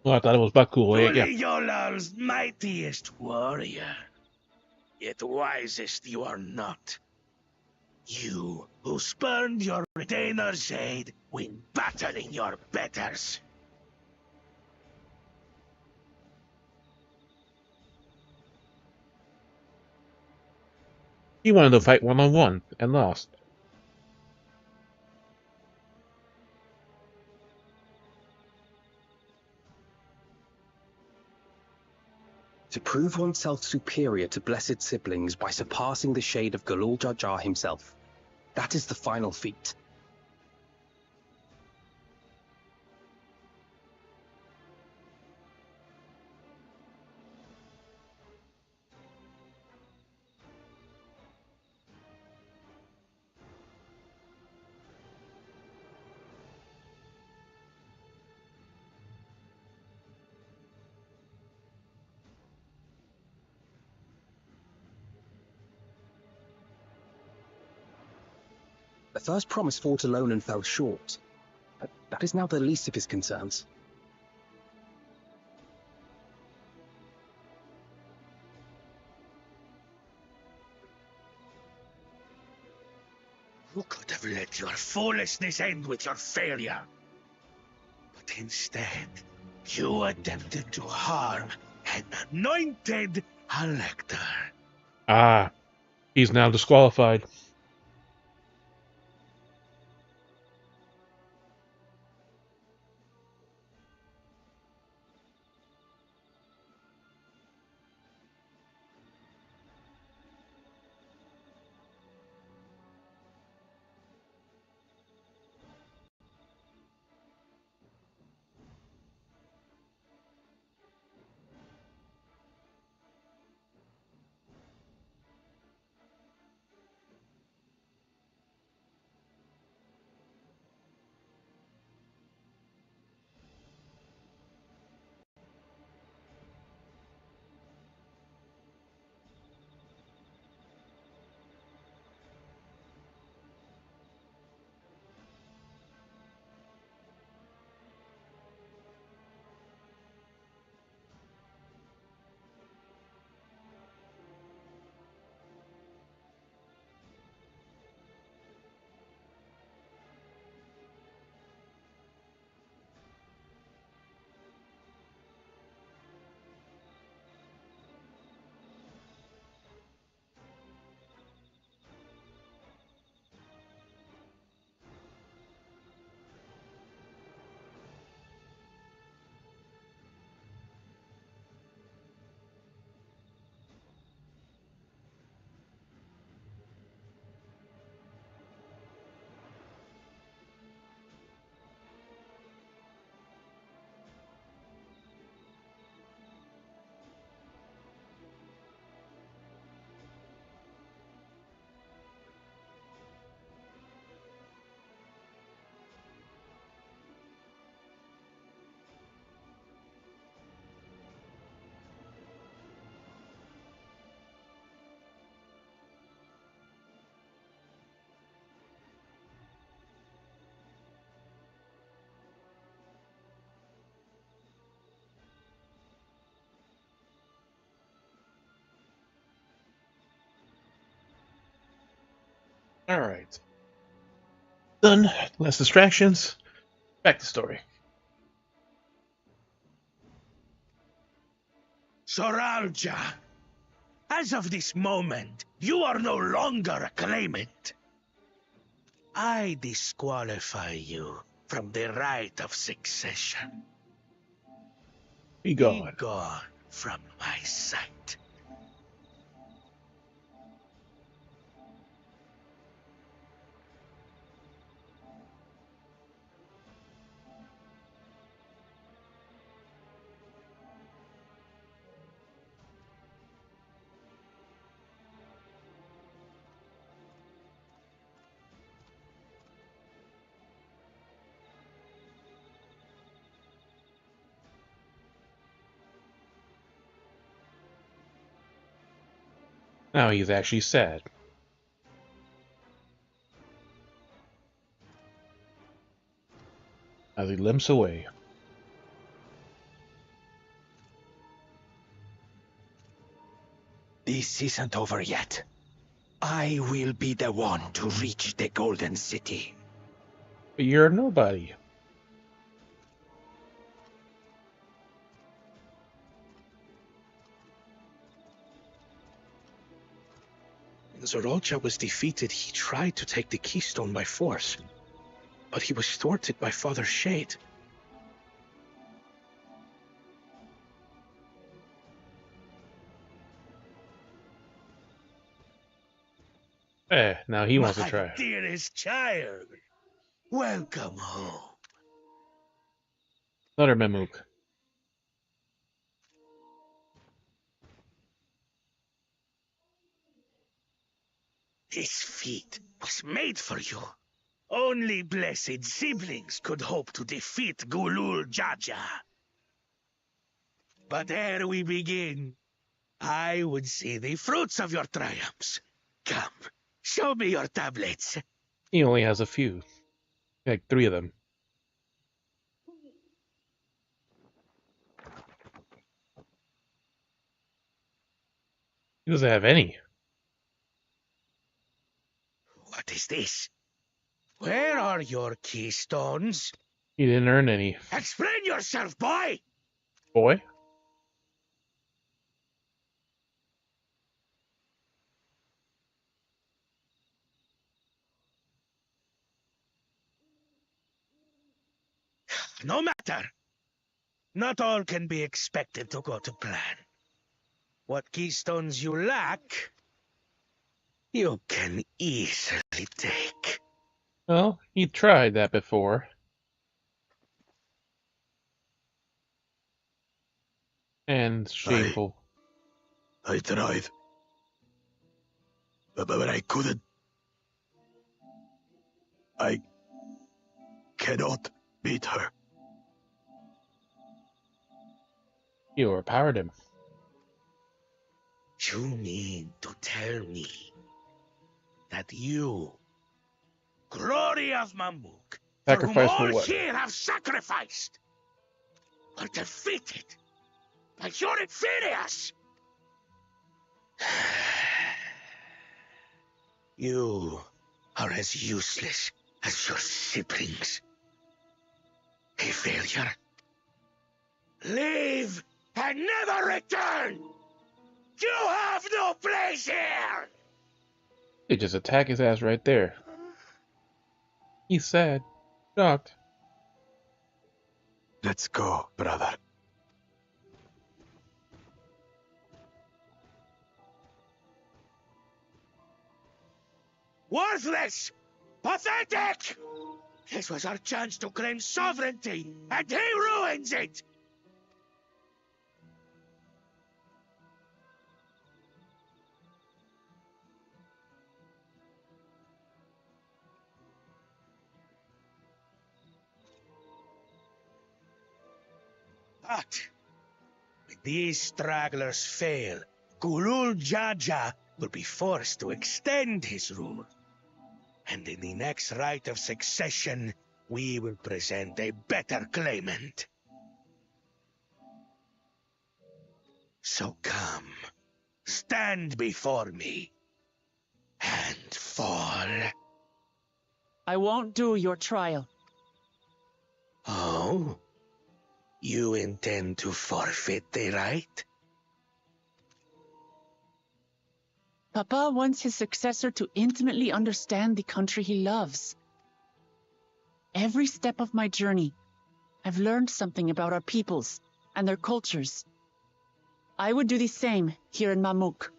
[SPEAKER 1] Well, I thought it was Baku. Yeah.
[SPEAKER 8] Truly Yolal's mightiest warrior, yet wisest you are not. You, who spurned your retainer's aid when battling your betters.
[SPEAKER 1] He wanted to fight one-on-one and lost.
[SPEAKER 2] To prove oneself superior to blessed siblings by surpassing the shade of Galul Jar Jar himself. That is the final feat. The first promise fought alone and fell short. But that is now the least of his concerns.
[SPEAKER 8] You could have let your foolishness end with your failure. But instead, you attempted to harm an anointed elector.
[SPEAKER 1] Ah, he's now disqualified. Alright. Done. Less distractions. Back to story.
[SPEAKER 8] Soralja, as of this moment, you are no longer a claimant. I disqualify you from the right of succession.
[SPEAKER 1] Be
[SPEAKER 8] Be
[SPEAKER 1] gone.
[SPEAKER 8] gone from my sight.
[SPEAKER 1] Now he's actually sad. As he limps away.
[SPEAKER 4] This isn't over yet. I will be the one to reach the Golden City.
[SPEAKER 1] But you're a nobody.
[SPEAKER 8] When Soralja was defeated, he tried to take the keystone by force, but he was thwarted by Father Shade.
[SPEAKER 1] Now he wants to
[SPEAKER 8] My
[SPEAKER 1] try.
[SPEAKER 8] dearest child, welcome home.
[SPEAKER 1] Another Memuk.
[SPEAKER 8] This feat was made for you. Only blessed siblings could hope to defeat Gulul Jaja. But ere we begin, I would see the fruits of your triumphs. Come, show me your tablets.
[SPEAKER 1] He only has a few. Like 3 of them. He doesn't have any.
[SPEAKER 8] What is this? Where are your keystones?
[SPEAKER 1] He didn't earn any.
[SPEAKER 8] Explain yourself, boy!
[SPEAKER 1] Boy?
[SPEAKER 8] No matter. Not all can be expected to go to plan. What keystones you lack, you can easily take.
[SPEAKER 1] Well, he tried that before. And shameful.
[SPEAKER 4] I tried. But I couldn't. I cannot beat her.
[SPEAKER 1] You overpowered him.
[SPEAKER 8] You mean to tell me that you, glory of Mamuk, for whom
[SPEAKER 1] Sacrifice for
[SPEAKER 8] all
[SPEAKER 1] what?
[SPEAKER 8] here have sacrificed, are defeated by your inferiors? You are as useless as your siblings. A failure. Leave and never return! You have no place here!
[SPEAKER 1] They just attack his ass right there. He's sad. Shocked.
[SPEAKER 4] Let's go, brother.
[SPEAKER 8] Worthless! Pathetic! This was our chance to claim sovereignty, and he ruins it! But when these stragglers fail, Gulul Jaja will be forced to extend his rule. And in the next rite of succession, we will present a better claimant. So come, stand before me, and fall.
[SPEAKER 5] I won't do your trial.
[SPEAKER 8] Oh? You intend to forfeit the right?
[SPEAKER 5] Papa wants his successor to intimately understand the country he loves. Every step of my journey, I've learned something about our peoples and their cultures. I would do the same here in Mamuk.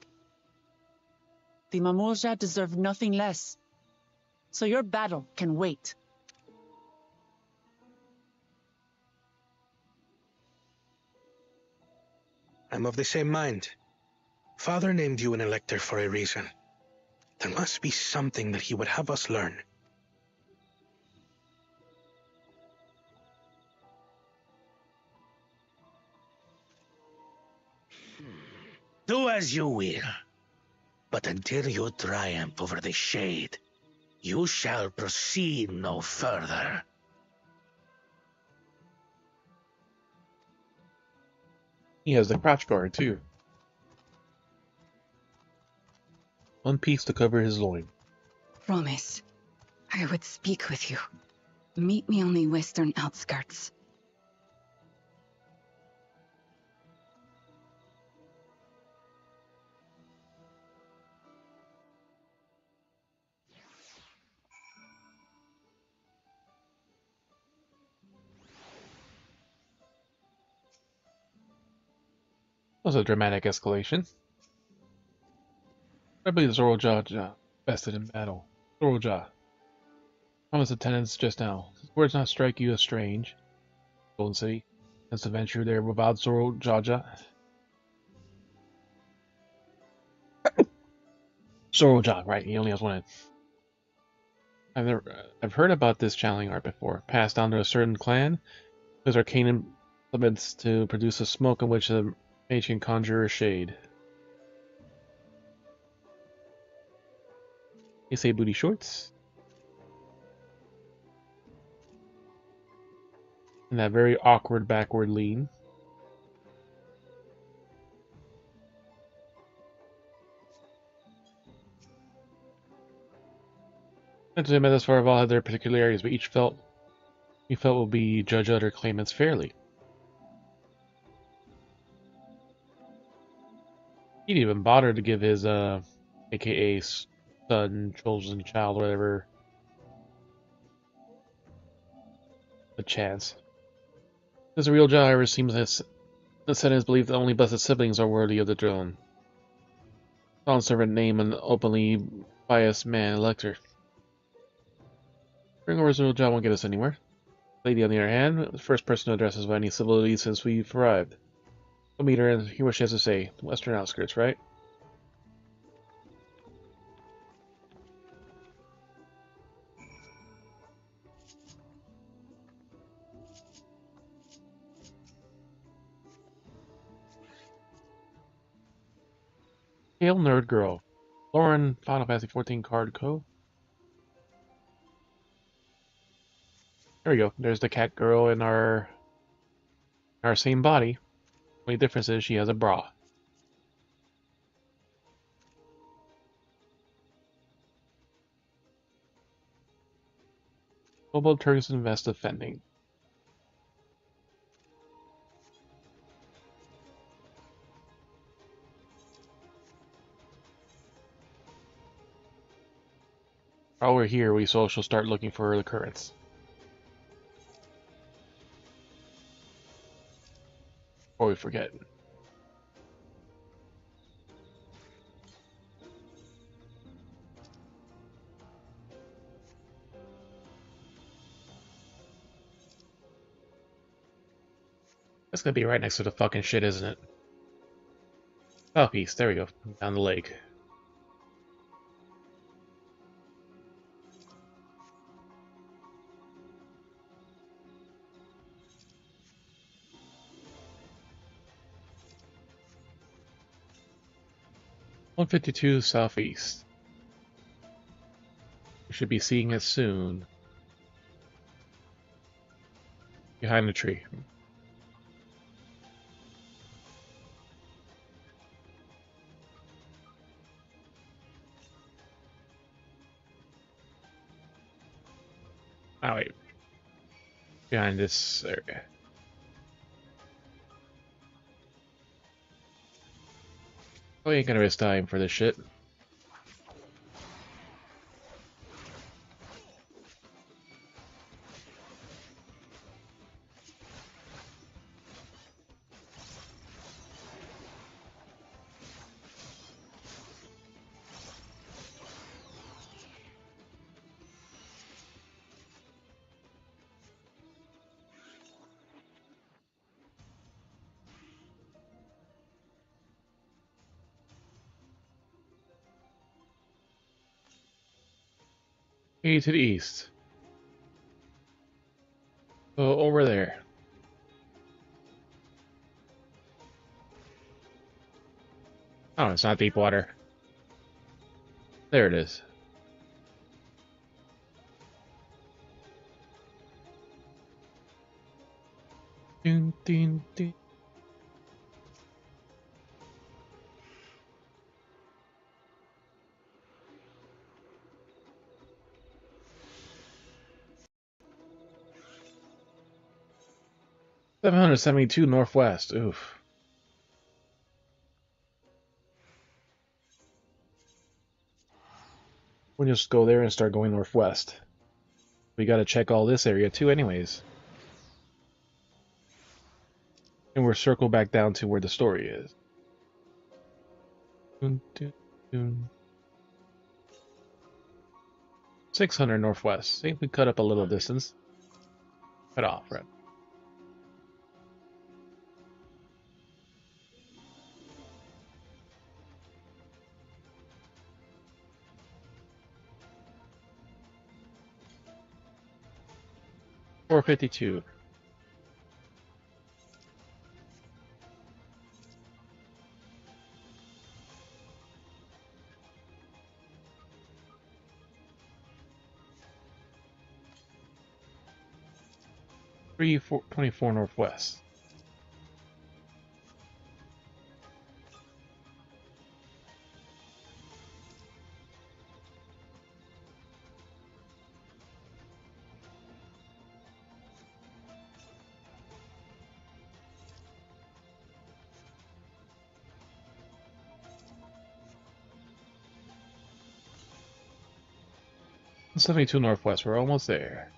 [SPEAKER 5] The Mamulja deserve nothing less, so your battle can wait.
[SPEAKER 8] I'm of the same mind. Father named you an elector for a reason. There must be something that he would have us learn. Do as you will. But until you triumph over the shade, you shall proceed no further.
[SPEAKER 1] He has the crotch guard too. One piece to cover his loin.
[SPEAKER 9] Promise, I would speak with you. Meet me on the western outskirts.
[SPEAKER 1] That was a dramatic escalation. I believe Zorojah bested in battle. Zorojah. Promised attendance just now. His words not strike you as strange. Golden City. Since the venture there without Zorojah. Zorojah, right, he only has one. I've heard about this channeling art before. Passed down to a certain clan. There's arcane implements to produce a smoke in which the mage can conjure a shade. You say booty shorts? And that very awkward backward lean. Actually, met as far all had their particularities, but each felt will be judge other claimants fairly. He didn't even bother to give his AKA son, chosen child, whatever, a chance. As a real Jah, however, seems the Senate believes that only blessed siblings are worthy of the throne. Don't servant name an openly biased man elector. Bring over real Jah won't get us anywhere. Lady, on the other hand, the first person to address us with any civility since we've arrived. We'll meet her and hear what she has to say. The western outskirts, right? Hail Nerd Girl. Lauren, Final Fantasy 14 card co. There we go. There's the cat girl in our same body. Only difference is she has a bra. Global Turks invest defending. While we're here, we shall start looking for the currents. Before we forget. That's gonna be right next to the fucking shit, isn't it? Southeast, there we go. Down the lake. $152 southeast. We should be seeing it soon. Behind the tree. Oh wait. Behind this area. We ain't gonna waste time for this shit. To the east. So over there. Oh, it's not deep water. There it is. Dun, dun, dun. $772 northwest. Oof. We'll just go there and start going northwest. We gotta check all this area too, anyways. And we'll circle back down to where the story is. Dun, dun, dun. 600 northwest. See, we cut up a little distance. Cut off, right? $452. $324 northwest. $72 northwest. We're almost there.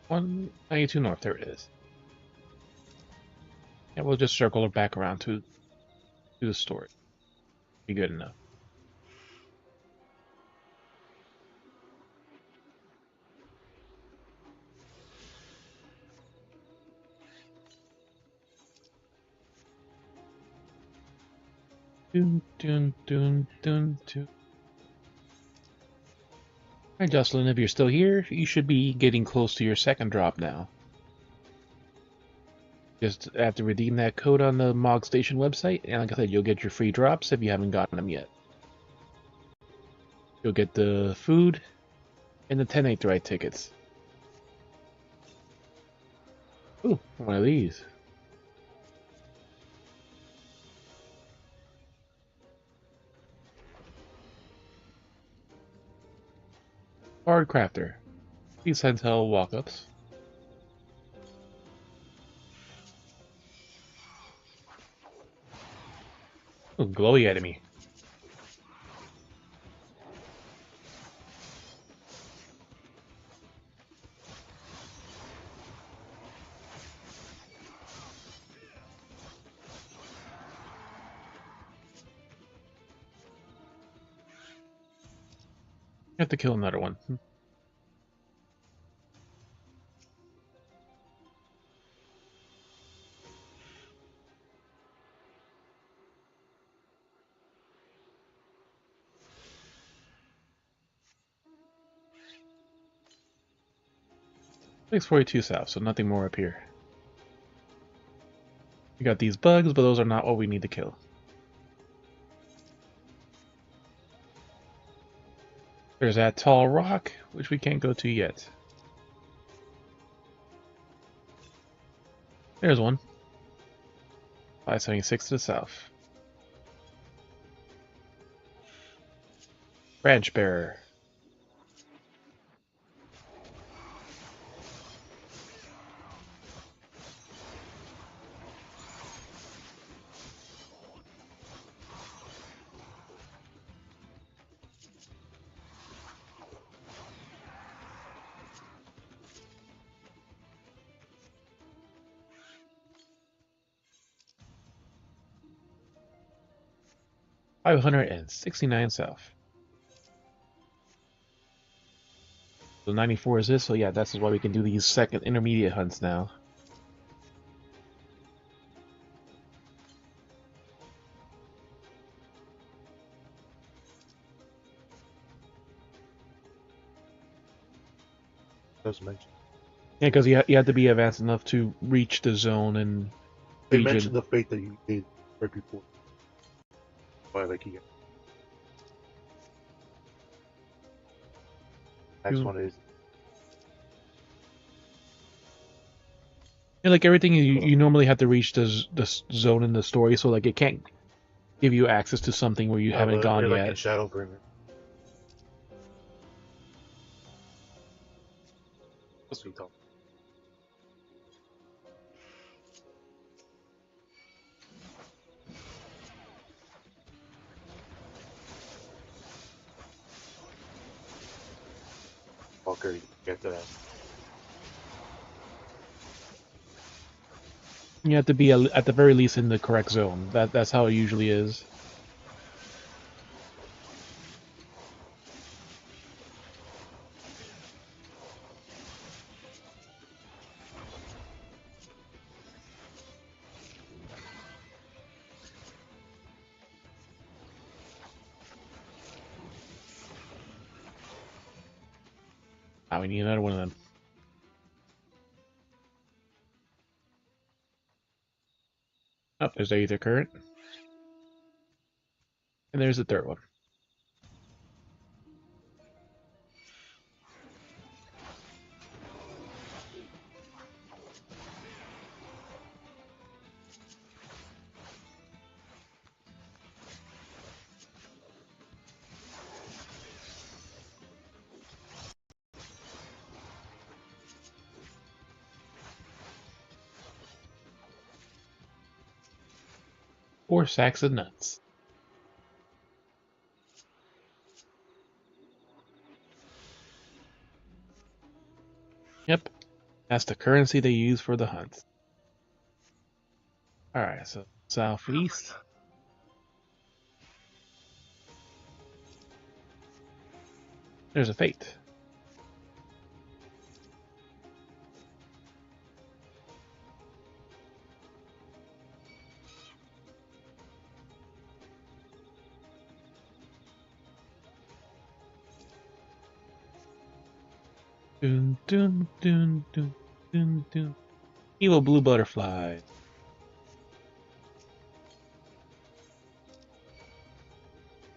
[SPEAKER 1] $192 north. There it is. Yeah, we'll just circle it back around to the storage. Be good enough. Dun, dun, dun, dun, dun. Hi, Jocelyn. If you're still here, you should be getting close to your second drop now. Just have to redeem that code on the Mog Station website, and like I said, you'll get your free drops if you haven't gotten them yet. You'll get the food and the 10 ride tickets. Ooh, one of these. Hard crafter. These Sentinel walk-ups. Ooh, glowy enemy. You have to kill another one. 642 south, so nothing more up here. We got these bugs, but those are not what we need to kill. There's that tall rock, which we can't go to yet. There's one. 576 to the south. Branch bearer. $569 south. So 94 is this, so yeah, that's why we can do these second intermediate hunts now.
[SPEAKER 6] Does mention.
[SPEAKER 1] Yeah, because you had to be advanced enough to reach the zone and
[SPEAKER 6] They
[SPEAKER 1] region.
[SPEAKER 6] mentioned the fate that you did right before. Why, like, you next one is
[SPEAKER 1] Yeah, like everything you normally have to reach the zone in the story, so like it can't give you access to something where you haven't gone
[SPEAKER 6] like
[SPEAKER 1] yet.
[SPEAKER 6] in Shadowbringer. What's we talking? Okay, get to that.
[SPEAKER 1] You have to be at the very least in the correct zone. That's how it usually is. Ah, we need another one of them. Oh, there's the Aether Current. And there's the third one. Four sacks of nuts. Yep, that's the currency they use for the hunts. Alright, so southeast. There's a fate. Dun dun dun dun dun dun. Evil blue butterfly.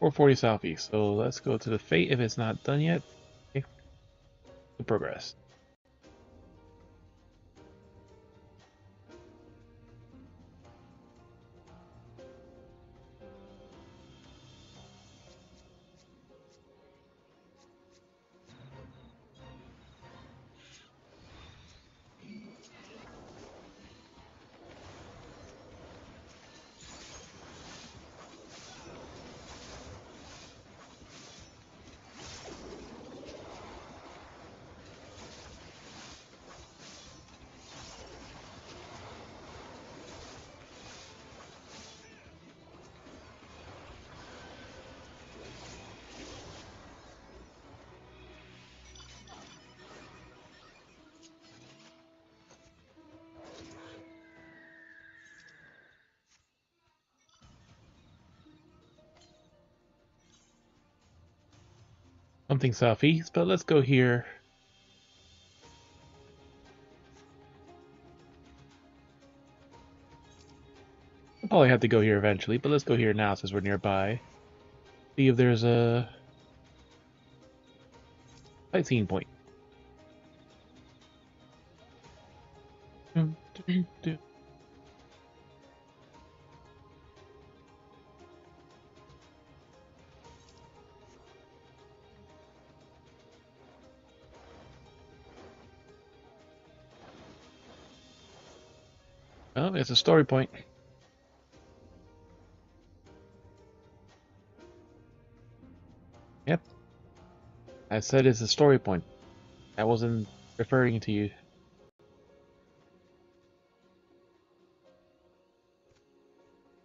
[SPEAKER 1] 440 southeast. So let's go to the fate if it's not done yet. Okay. To progress. Something southeast, but let's go here. I'll probably have to go here eventually, but let's go here now since we're nearby. See if there's a sightseeing point. Dun, dun, dun. Oh, it's a story point. Yep. I said it's a story point. I wasn't referring to you.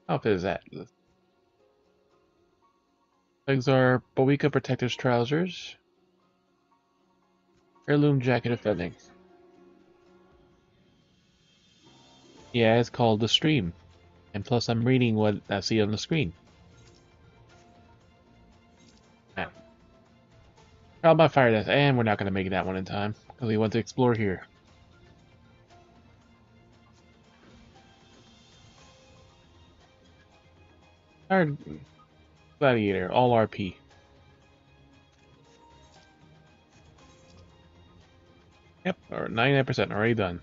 [SPEAKER 1] How outfit is that? Legs are Bowica Protector's trousers. Heirloom jacket of feathing. Yeah, it's called The Stream. And plus I'm reading what I see on the screen. Ah. Trial by fire death, and we're not going to make that one in time, because we want to explore here. Our gladiator, all RP. Yep, or 99% already done.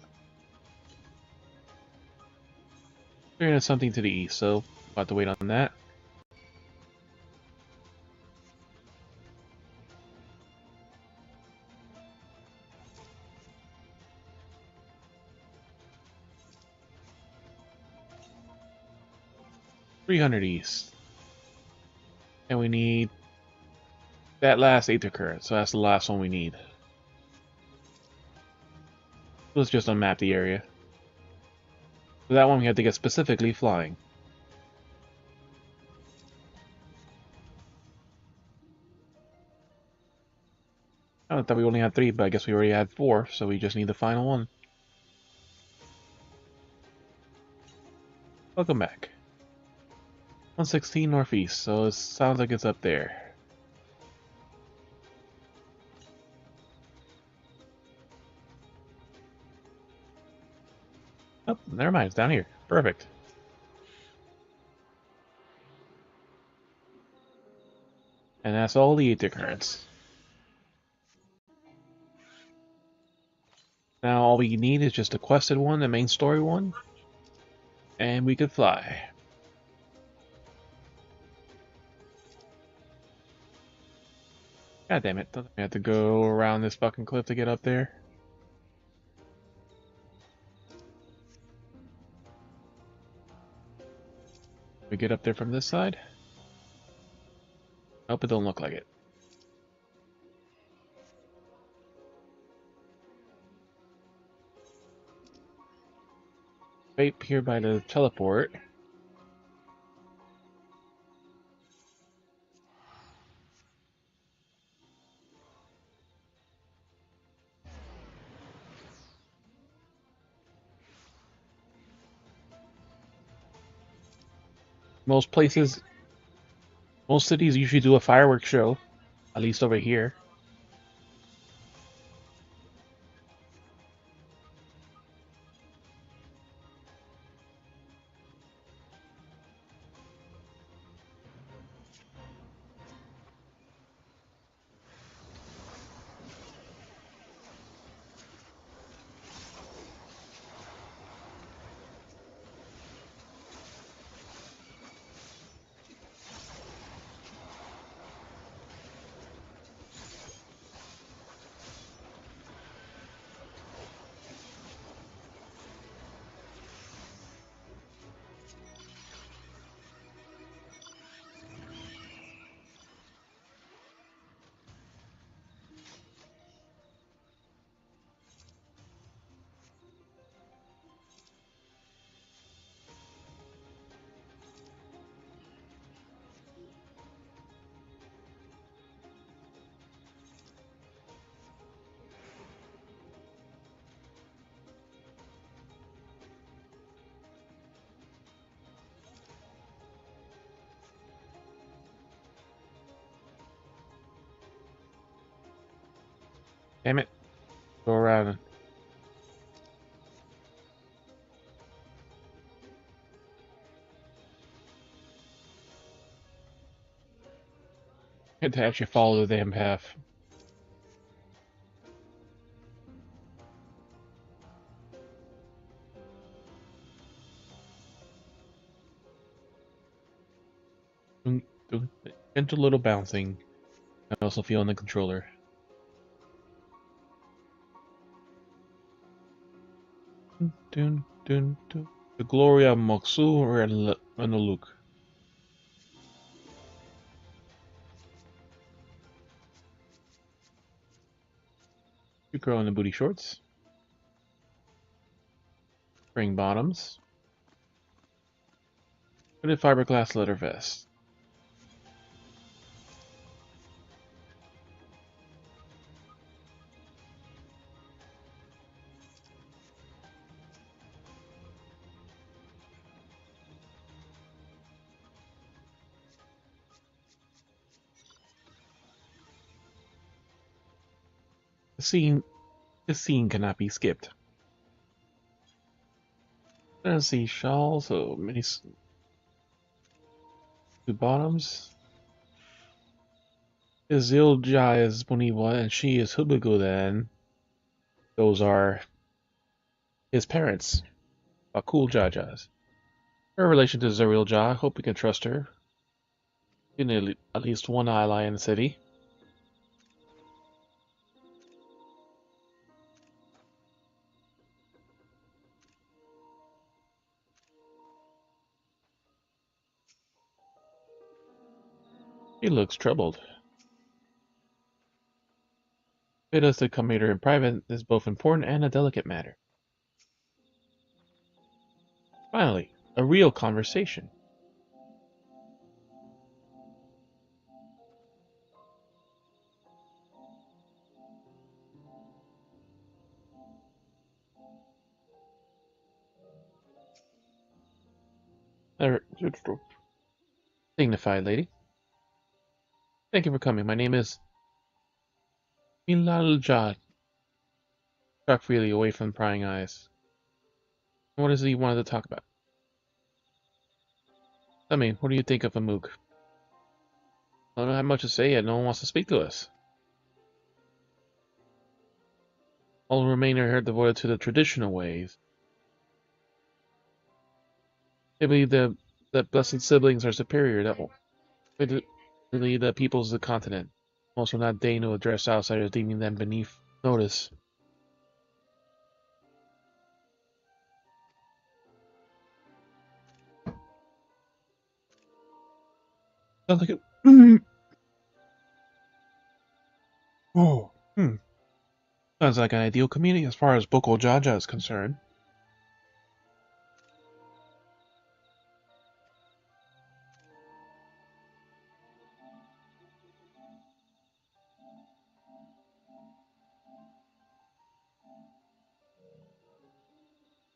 [SPEAKER 1] There is something to the east, so we'll have to wait on that. $300 east. And we need that last Aether Current, so that's the last one we need. Let's just unmap the area. For that one we have to get specifically flying. I thought we only had 3, but I guess we already had 4, so we just need the final one. Welcome back. 116 northeast, so it sounds like it's up there. Oh, never mind, it's down here. Perfect. And that's all the Aether Currents. Now all we need is just the quested one, the main story one, and we could fly. God damn it, doesn't we have to go around this fucking cliff to get up there? We get up there from this side? Nope, it don't look like it. Right here by the teleport. Most places, most cities usually do a fireworks show, at least over here. Damn it. Go around. Had to actually follow the damn path. Gentle little bouncing. I also feel on the controller. Dun, dun, dun. The Gloria Moksu Renoluk. Cute girl in the booty shorts. Spring bottoms. Hooded fiberglass leather vest. This scene cannot be skipped. Let's see, shawl, so many two bottoms. Izilja is Boniwa and she is Hubigodan. Those are his parents, cool Jajas. Her relation to Zariel Ja, hope we can trust her. In at least one ally in the city. He looks troubled. Bid us to come meet her in private is both important and a delicate matter. Finally, a real conversation. Dignified lady. Thank you for coming. My name is Milaljad. Talk freely away from prying eyes. What is it you wanted to talk about? Tell me, what do you think of Amuk? I don't have much to say yet. No one wants to speak to us. All remain are devoted to the traditional ways. They believe the blessed siblings are superior. That will lead the peoples of the continent. Most will not deign to address outsiders, deeming them beneath notice. Sounds like it. Oh, Sounds like an ideal community as far as Boko Jaja is concerned.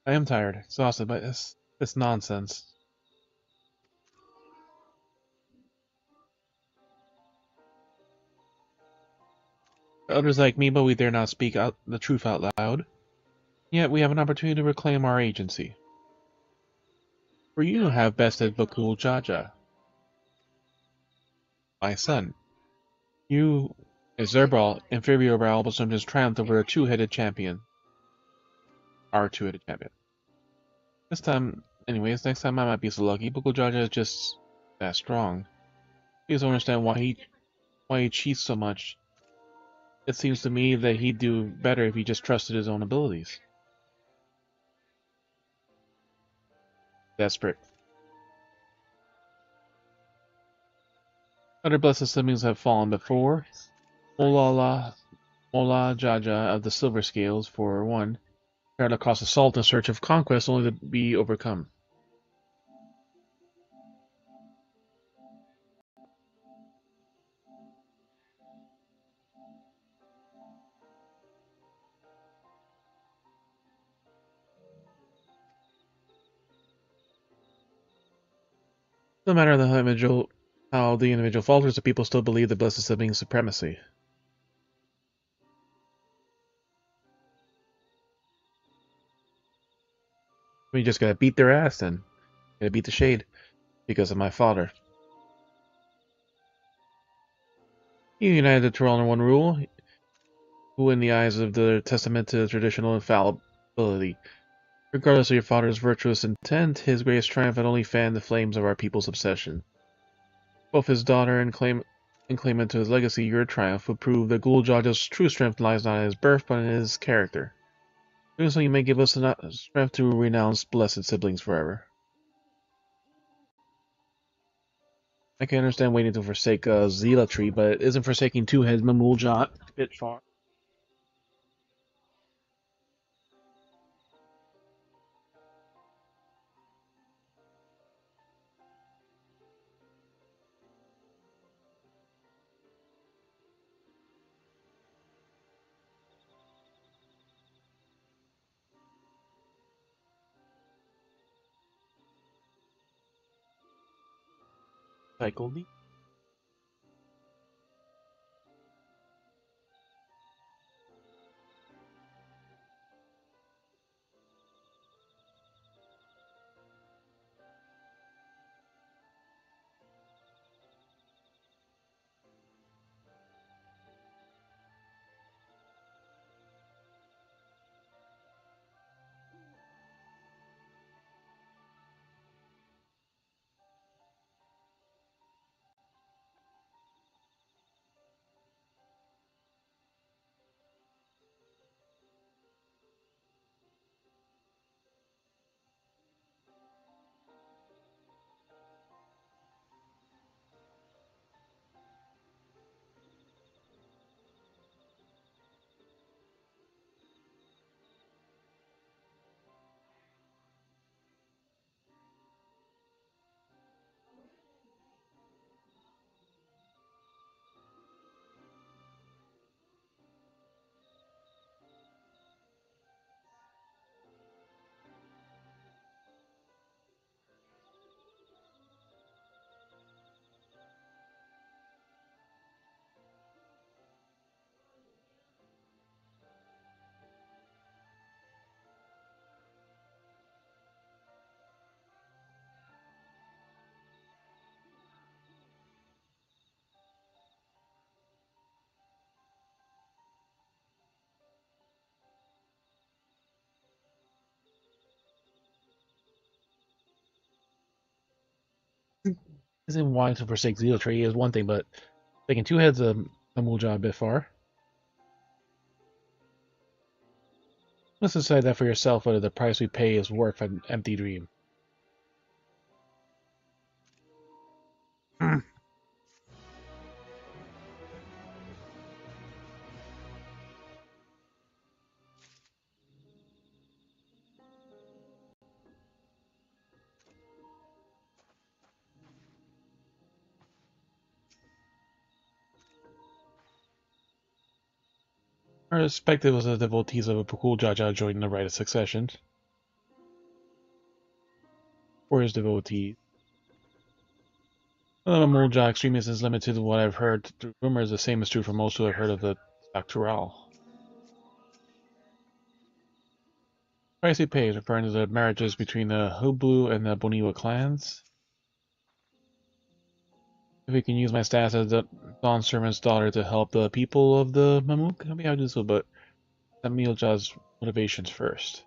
[SPEAKER 1] I am tired, exhausted by this nonsense. Others like me, but we dare not speak out the truth out loud. Yet we have an opportunity to reclaim our agency. For you have bested Bakul Jaja, my son. You, as Zerbal, inferior by Albasum, has triumphed over a two-headed champion. Our two-headed champion. This time, anyways, next time I might be so lucky. Bakul Jaja is just that strong. Please don't understand why he cheats so much. It seems to me that he'd do better if he just trusted his own abilities. Desperate. Other blessed siblings have fallen before. Mola Jaja of the Silver Scales, for one, tried across assault in search of conquest only to be overcome. No matter how the individual falters, the people still believe the blessed siblings' supremacy. We just gotta beat their ass and gotta beat the shade because of my father. He united the Troll under one rule, who in the eyes of the testament to traditional infallibility. Regardless of your father's virtuous intent, his greatest triumph had only fanned the flames of our people's obsession. Both his daughter and claimant to his legacy, your triumph would prove that Gul Jaja's true strength lies not in his birth, but in his character. Doing so you may give us enough strength to renounce blessed siblings forever. I can understand waiting to forsake zealotry, but isn't forsaking two heads Mamuljot a bit far? Faculty? Isn't wanting to forsake zealotry is one thing, but taking two heads of Mamuljot a bit far. Let's decide that for yourself whether the price we pay is worth an empty dream. I respect it was the devotees of a Pukul Jaja joining the rite of succession. Or his devotees. The Mamuljot extremist is limited to what I've heard through rumors. The same is true for most who have heard of the Dawntrail. Price he pays, referring to the marriages between the Hublu and the Boniwa clans. If we can use my status as the Dawn Servant's daughter to help the people of the Mamuk, I'll be happy to do so, but Mamuljot's motivations first.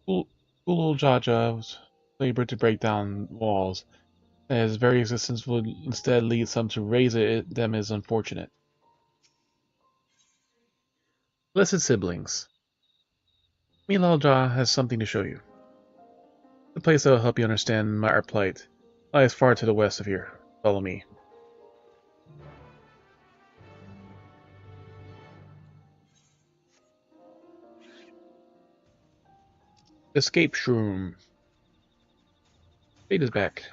[SPEAKER 1] Ulu Jaja labored to break down walls, and his very existence would instead lead some to raise them is unfortunate. Blessed siblings, Milalja has something to show you. The place that will help you understand our plight lies far to the west of here. Follow me. Escape Shroom. Fate is back.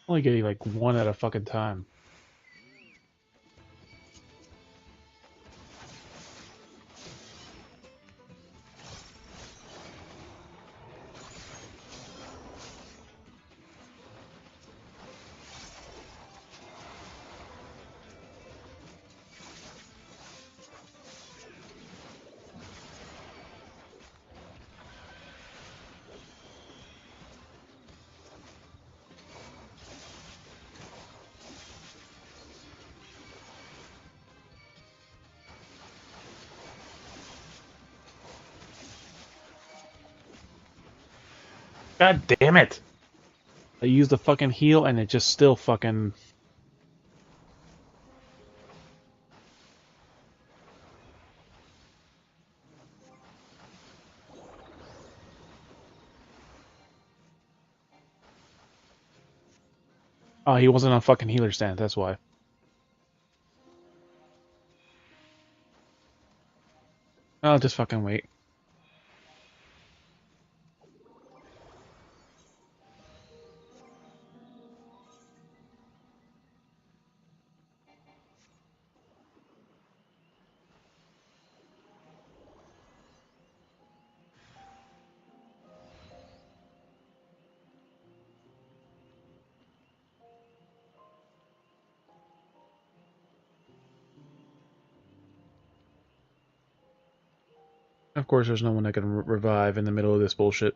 [SPEAKER 1] Only getting like one at a fucking time. God damn it! I used the fucking heal and it just still fucking... Oh, he wasn't on fucking healer stand, that's why. I'll just fucking wait. Of course, there's no one that can revive in the middle of this bullshit.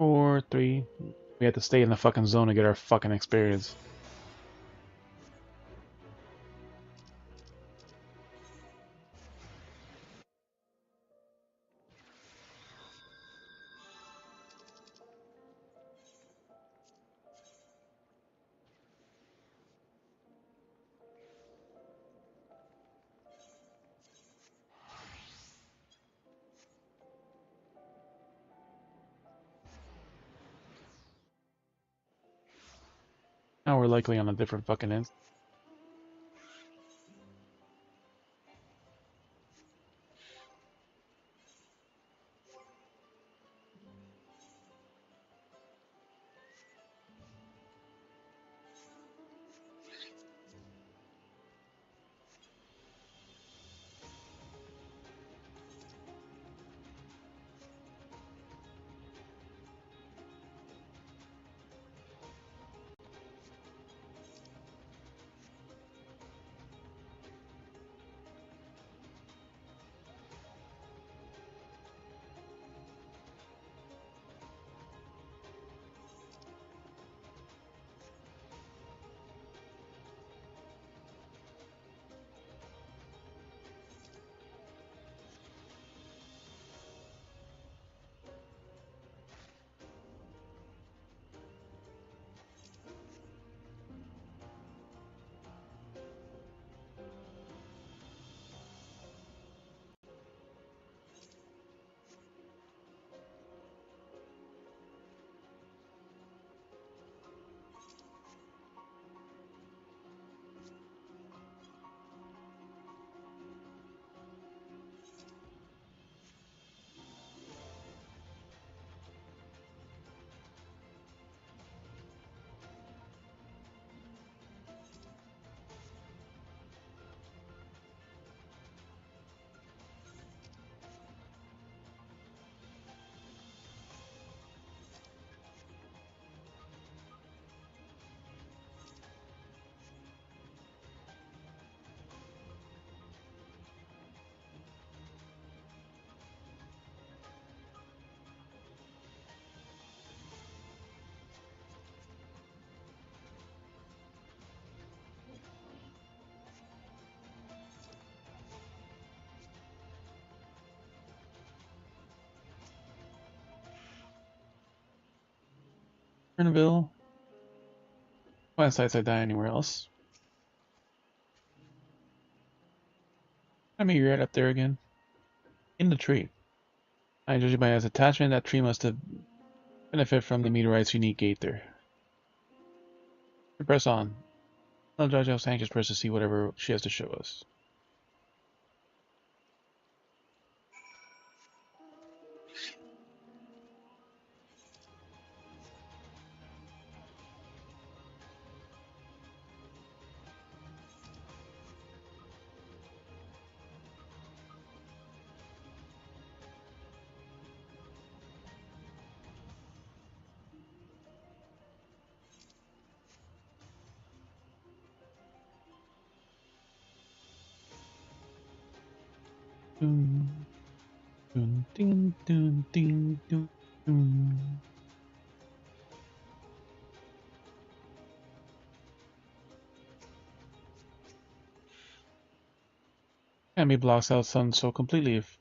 [SPEAKER 1] Four, three. We have to stay in the fucking zone to get our fucking experience. Now we're likely on a different fucking end. Turnville. Find sites I die anywhere else. I mean, you're right up there again. In the tree. I judge by its attachment, that tree must have benefited from the meteorite's unique aether. We press on. I'll judge how anxious press to see whatever she has to show us. Dun, dun, ding, dun, ding, dun, dun. Enemy blocks out sun so completely. If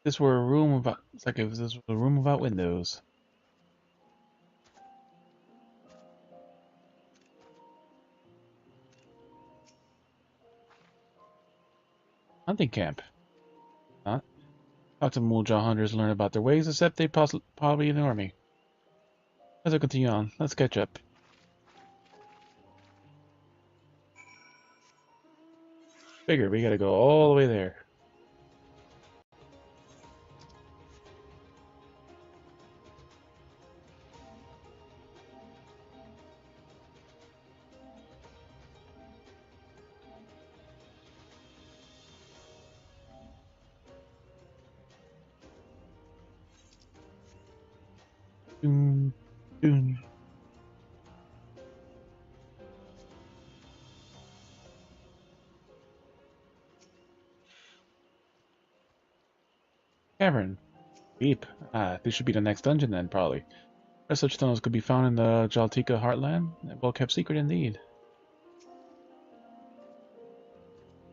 [SPEAKER 1] this were a room without, it's like if this was a room without windows. Hunting camp. Huh? Talk to Muljaw hunters, learn about their ways, except they probably ignore me. As I continue on, let's catch up. Figure we gotta go all the way there. Dun, dun. Cavern. Deep. This should be the next dungeon then, probably. Where such tunnels could be found in the Jaltika heartland? Well kept secret indeed.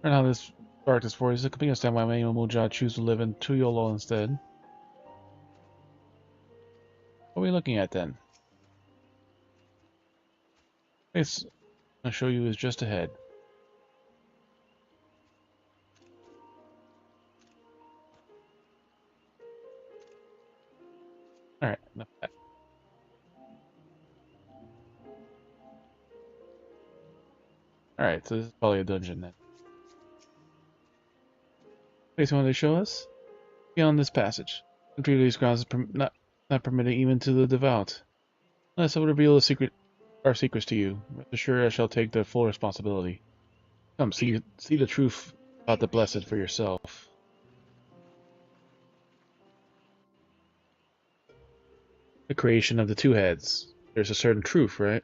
[SPEAKER 1] Learn how this darkness for is. It could be understand why many Muljaw choose to live in Tuyolo instead. What are we looking at then? Place I'll show you is just ahead. Alright, enough of that. Alright, so this is probably a dungeon then. Place you want to show us? Beyond this passage. Entry to these grounds is not permitted even to the devout. Unless I will reveal our secrets to you. Rest assured I shall take the full responsibility. Come, see the truth about the blessed for yourself. The creation of the two heads. There's a certain truth, right?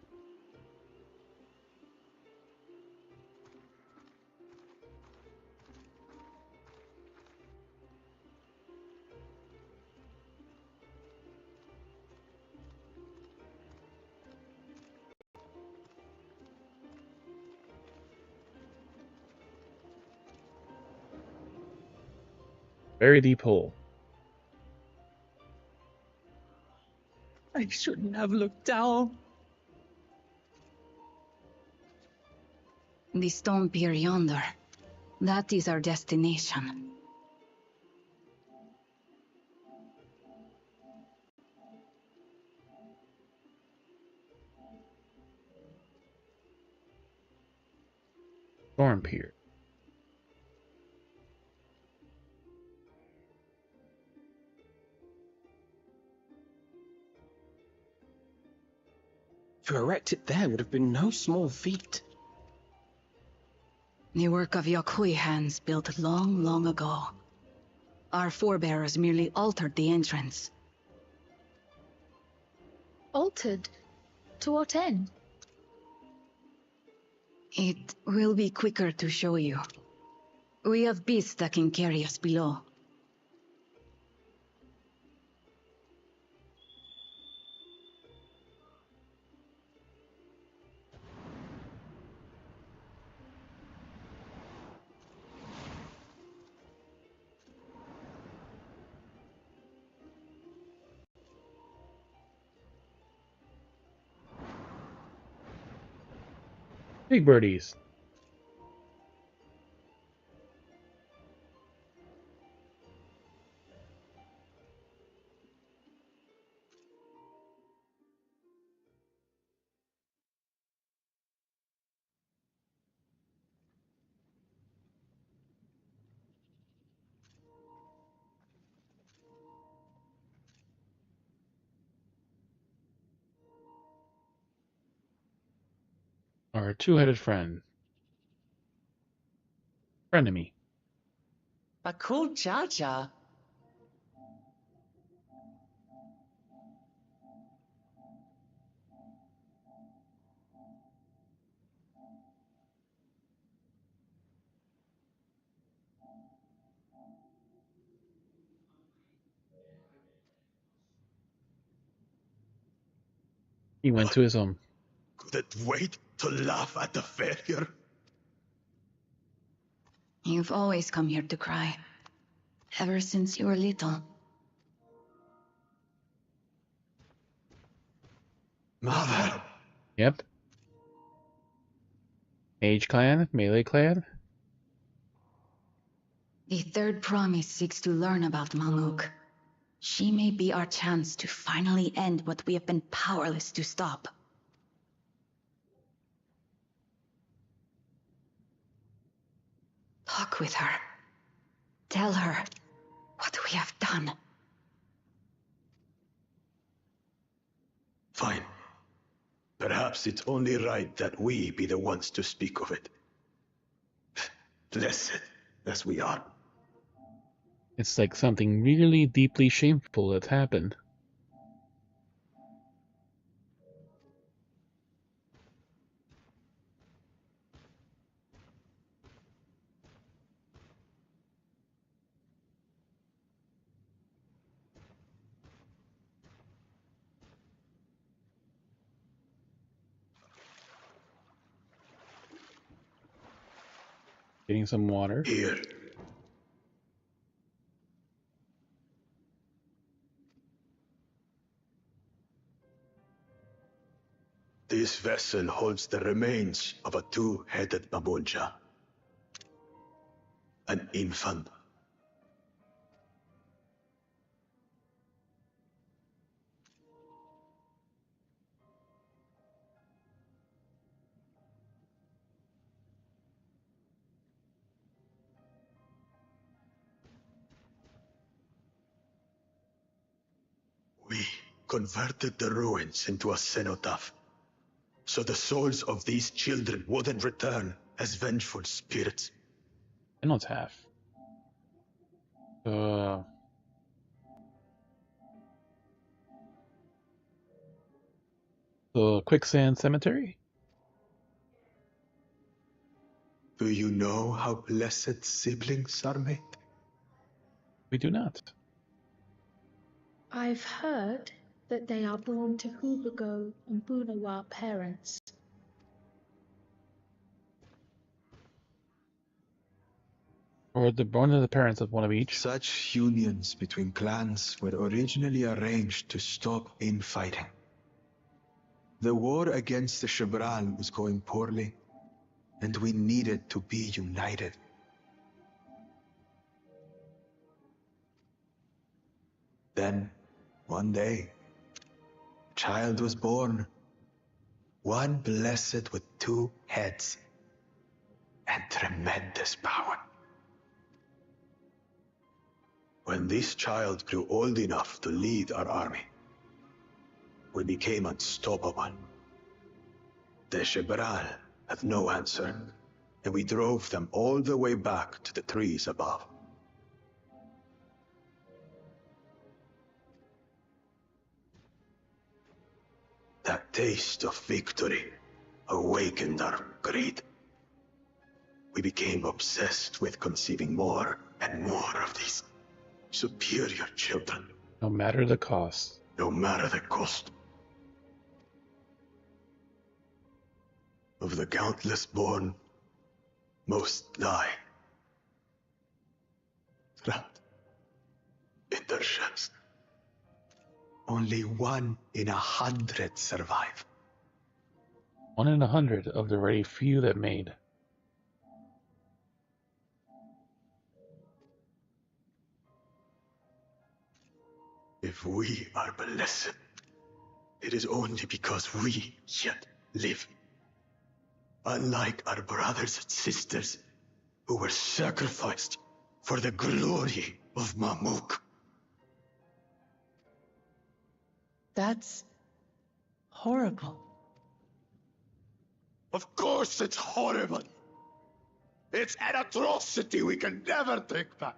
[SPEAKER 1] Very deep hole.
[SPEAKER 5] I shouldn't have looked down.
[SPEAKER 9] The stone pier yonder. That is our destination.
[SPEAKER 1] Storm pier.
[SPEAKER 2] To erect it there would have been no small feat.
[SPEAKER 9] The work of Yokhui hands built long, long ago. Our forebears merely altered the entrance.
[SPEAKER 7] Altered? To what end?
[SPEAKER 9] It will be quicker to show you. We have beasts that can carry us below.
[SPEAKER 1] Big birdies. Our two-headed friend. Frenemy.
[SPEAKER 5] Bakul Jaja.
[SPEAKER 1] He went to his home.
[SPEAKER 4] Couldn't wait to laugh at the failure.
[SPEAKER 9] You've always come here to cry. Ever since you were little.
[SPEAKER 4] Mother!
[SPEAKER 1] Yep. Mage clan, melee clan.
[SPEAKER 9] The third promise seeks to learn about Maluk. She may be our chance to finally end what we have been powerless to stop. Talk with her. Tell her what we have done.
[SPEAKER 4] Fine. Perhaps it's only right that we be the ones to speak of it. Blessed as we are.
[SPEAKER 1] It's like something really deeply shameful that happened. Getting some water.
[SPEAKER 4] Here. This vessel holds the remains of a two-headed Babonja. An infant. We converted the ruins into a cenotaph, so the souls of these children wouldn't return as vengeful spirits.
[SPEAKER 1] Cenotaph. The quicksand cemetery?
[SPEAKER 4] Do you know how blessed siblings are made?
[SPEAKER 1] We do not.
[SPEAKER 7] I've heard that they are born to Hubago and Bunawa parents.
[SPEAKER 1] Or the born of the parents of one of each.
[SPEAKER 10] Such unions between clans were originally arranged to stop infighting. The war against the Shibral was going poorly, and we needed to be united. Then, one day, a child was born. One blessed with two heads and tremendous power.
[SPEAKER 4] When this child grew old enough to lead our army, we became unstoppable. The Shibral had no answer, and we drove them all the way back to the trees above. That taste of victory awakened our greed. We became obsessed with conceiving more and more of these superior children.
[SPEAKER 1] No matter the cost.
[SPEAKER 4] No matter the cost. Of the countless born, most die. Trapped in their shells.
[SPEAKER 10] Only 1 in 100 survive.
[SPEAKER 1] 1 in 100 of the very few that made.
[SPEAKER 4] If we are blessed, it is only because we yet live. Unlike our brothers and sisters who were sacrificed for the glory of Mamuk.
[SPEAKER 5] That's horrible.
[SPEAKER 4] Of course it's horrible. It's an atrocity we can never take back.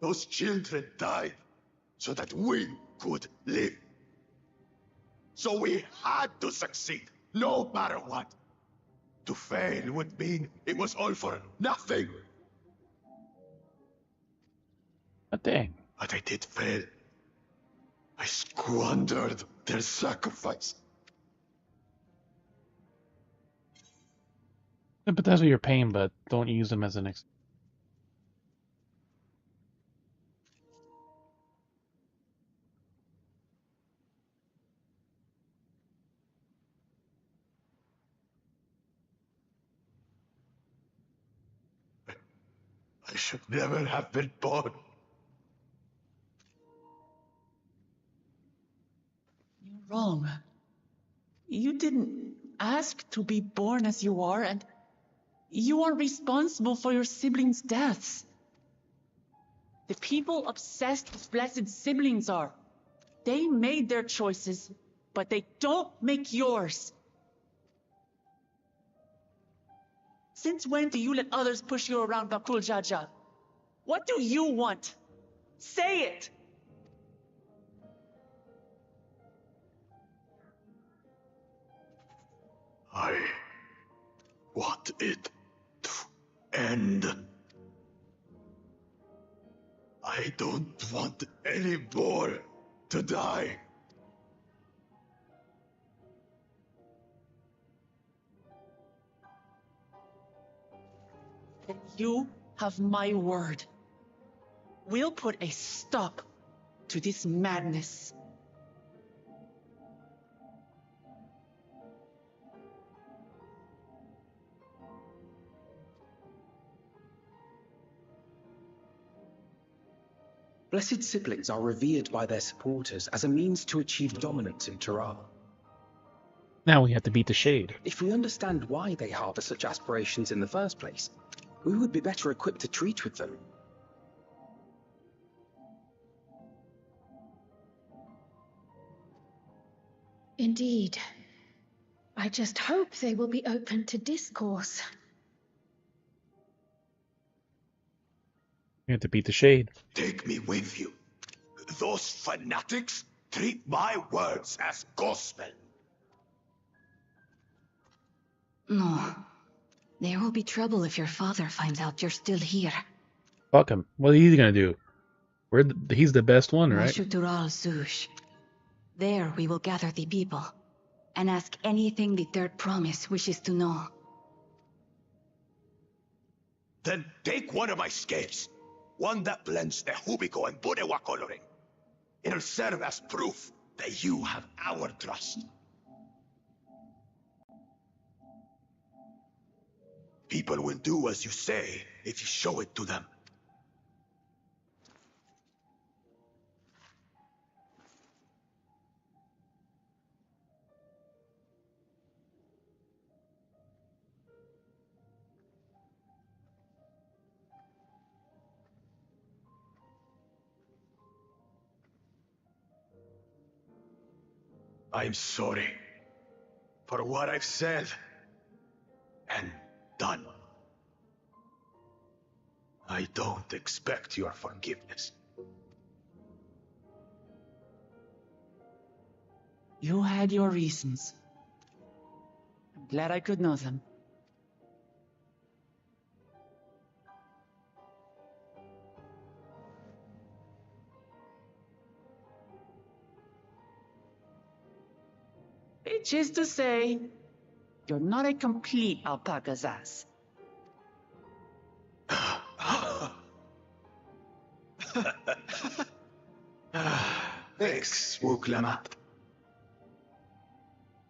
[SPEAKER 4] Those children died so that we could live. So we had to succeed, no matter what. To fail would mean it was all for nothing.
[SPEAKER 1] But dang.
[SPEAKER 4] But I did fail. I squandered their sacrifice.
[SPEAKER 1] Sympathize with your pain, but don't use them as an excuse.
[SPEAKER 4] I should never have been born.
[SPEAKER 5] You're wrong. You didn't ask to be born as you are, and you are responsible for your siblings' deaths. The people obsessed with blessed siblings are. They made their choices, but they don't make yours. Since when do you let others push you around Bakul Jaja? What do you want? Say it!
[SPEAKER 4] I want it to end. I don't want any more to die.
[SPEAKER 5] Then you have my word. We'll put a stop to this madness.
[SPEAKER 2] Blessed siblings are revered by their supporters as a means to achieve dominance in Terra.
[SPEAKER 1] Now we have to beat the Shade.
[SPEAKER 2] If we understand why they harbor such aspirations in the first place, we would be better equipped to treat with them.
[SPEAKER 7] Indeed. I just hope they will be open to discourse.
[SPEAKER 1] We have to beat the Shade.
[SPEAKER 4] Take me with you. Those fanatics treat my words as gospel.
[SPEAKER 9] No. There will be trouble if your father finds out you're still here.
[SPEAKER 1] Fuck him. What are you gonna do? He's the best one, right?
[SPEAKER 9] Mashutural Sush. There we will gather the people and ask anything the Third Promise wishes to know.
[SPEAKER 4] Then take one of my scales. One that blends the Hubiko and Bunewa coloring. It'll serve as proof that you have our trust. People will do as you say if you show it to them. I'm sorry for what I've said and done. I don't expect your forgiveness.
[SPEAKER 5] You had your reasons. I'm glad I could know them. Which is to say, you're not a complete alpaca's ass.
[SPEAKER 4] Thanks, Wuklama.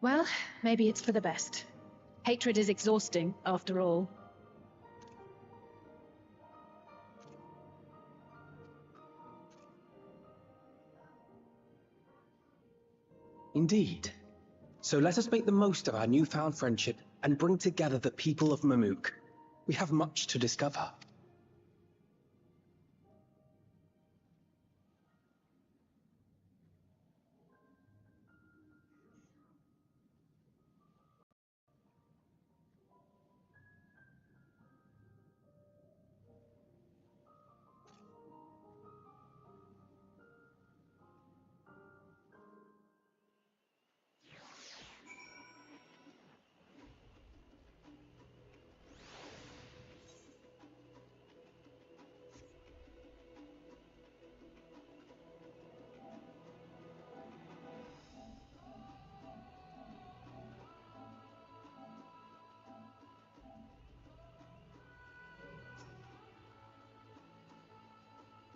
[SPEAKER 7] Well, maybe it's for the best. Hatred is exhausting, after all.
[SPEAKER 2] Indeed. So let us make the most of our newfound friendship and bring together the people of Mamuk. We have much to discover.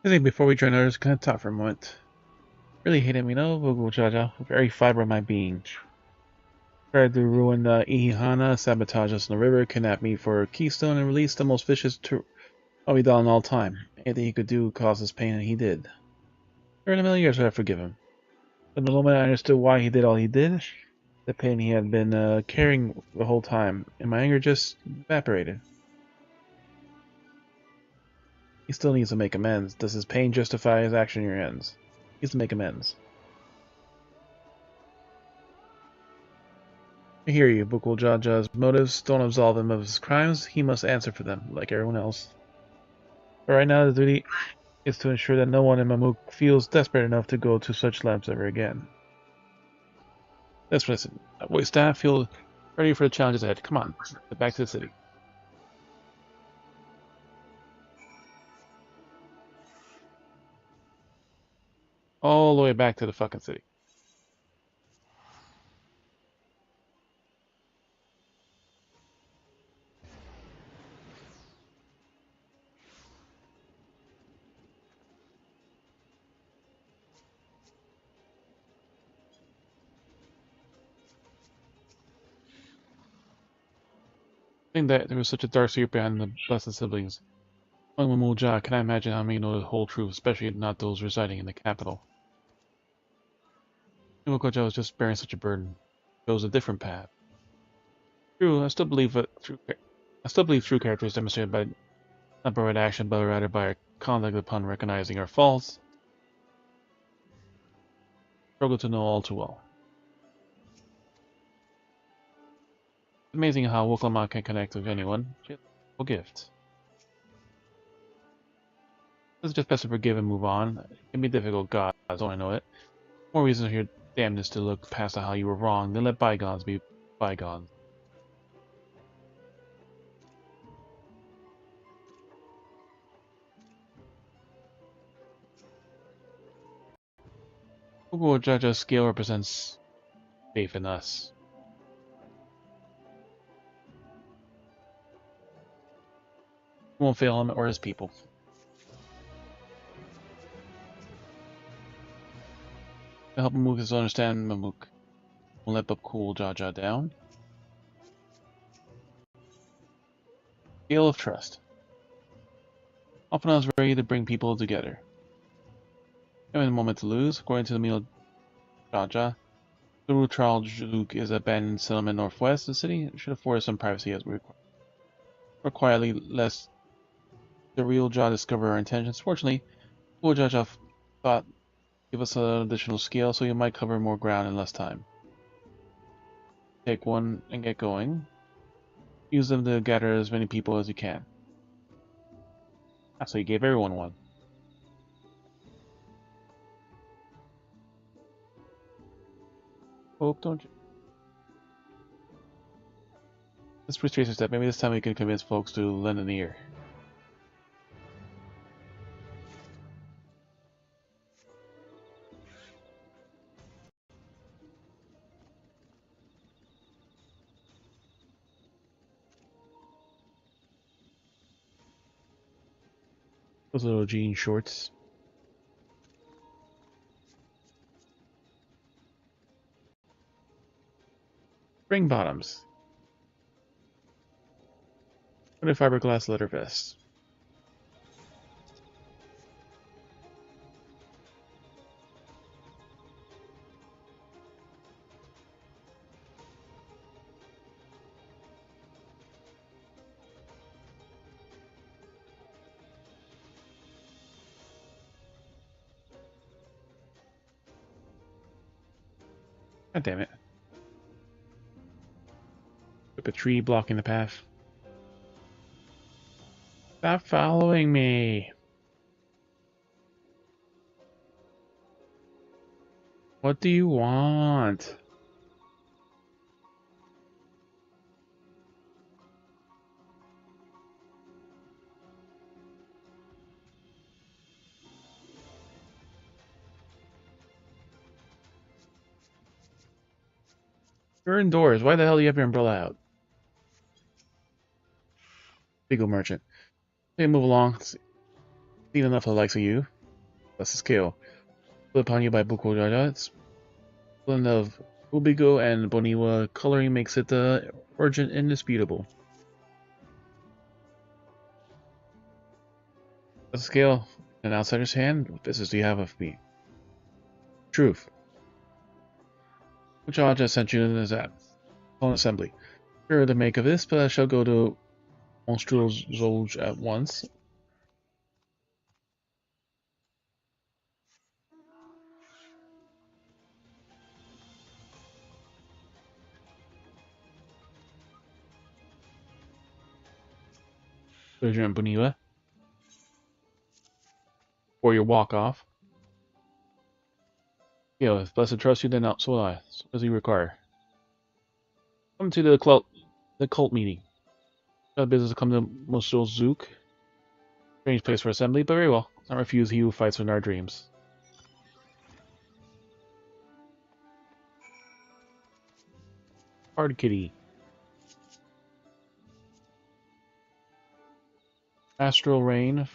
[SPEAKER 1] I think before we join others, can I talk for a moment? Really hate him, you know, Jaja. Very fiber of my being. Tried to ruin the Ihana, sabotage us in the river, kidnap me for Keystone, and release the most vicious Ovidal in all time. Anything he could do caused us pain, and he did. For in a million years would I forgive him. But the moment I understood why he did all he did, the pain he had been carrying the whole time, and my anger just evaporated. He still needs to make amends. Does his pain justify his action in your hands? He needs to make amends. I hear you. Bukul Jaja's motives don't absolve him of his crimes. He must answer for them, like everyone else. But right now, the duty is to ensure that no one in Mamuk feels desperate enough to go to such lengths ever again. Let's listen. Wait, staff, feel ready for the challenges ahead. Come on, get back to the city. All the way back to the fucking city. I think that there was such a dark secret behind the blessed siblings. Among Mamulja, can I imagine how many know the whole truth, especially not those residing in the capital? Imukoja was just bearing such a burden. Chose a different path. True, I still believe true character is demonstrated by not by right action, but rather by our conduct upon recognizing our faults. Struggle to know all too well. It's amazing how Woklama can connect with anyone. She has a wonderful gift. It's just best to forgive and move on. It can be difficult, gods, don't I know it. More reason for your damnness to look past how you were wrong, then let bygones be bygones. Google Jaja's scale represents faith in us. We won't fail him or his people. To help Mamuk is to understand Mamuk. We'll let Cool Jaja down. Scale of trust. Often I was ready to bring people together. Having a moment to lose, according to the meal Jaja, the Dawntrail is an abandoned settlement northwest of the city. It should afford us some privacy as we require quietly, lest the real Jaw discover our intentions. Fortunately, Cool Jaja thought give us an additional scale so you might cover more ground in less time. Take one and get going. Use them to gather as many people as you can. So you gave everyone one. Hope, don't you? Let's retrace our step. Maybe this time we can convince folks to lend an ear. Those little jean shorts. Spring bottoms. And a fiberglass leather vest. God damn it. Put a tree blocking the path. Stop following me. What do you want? You're indoors. Why the hell do you have your umbrella out? Legal merchant. Okay, move along. Seen enough of the likes of you. That's the scale. Put upon you by Buko Jaja. It's blend of Ubigo and Boniwa coloring makes it origin indisputable. That's the scale. An outsider's hand. What business do you have of me? Truth. Which Jaja sent you in his phone assembly. Sure to make of this, but I shall go to Monstrual Zolj at once. Sergeant Boniwa. For your walk off. Yo, if blessed trust you, then so will I. So what does he require? Come to the cult meeting. Got business to come to Mosul Zook. Strange place for assembly, but very well. I refuse he who fights in our dreams. Hard kitty. Astral Rain.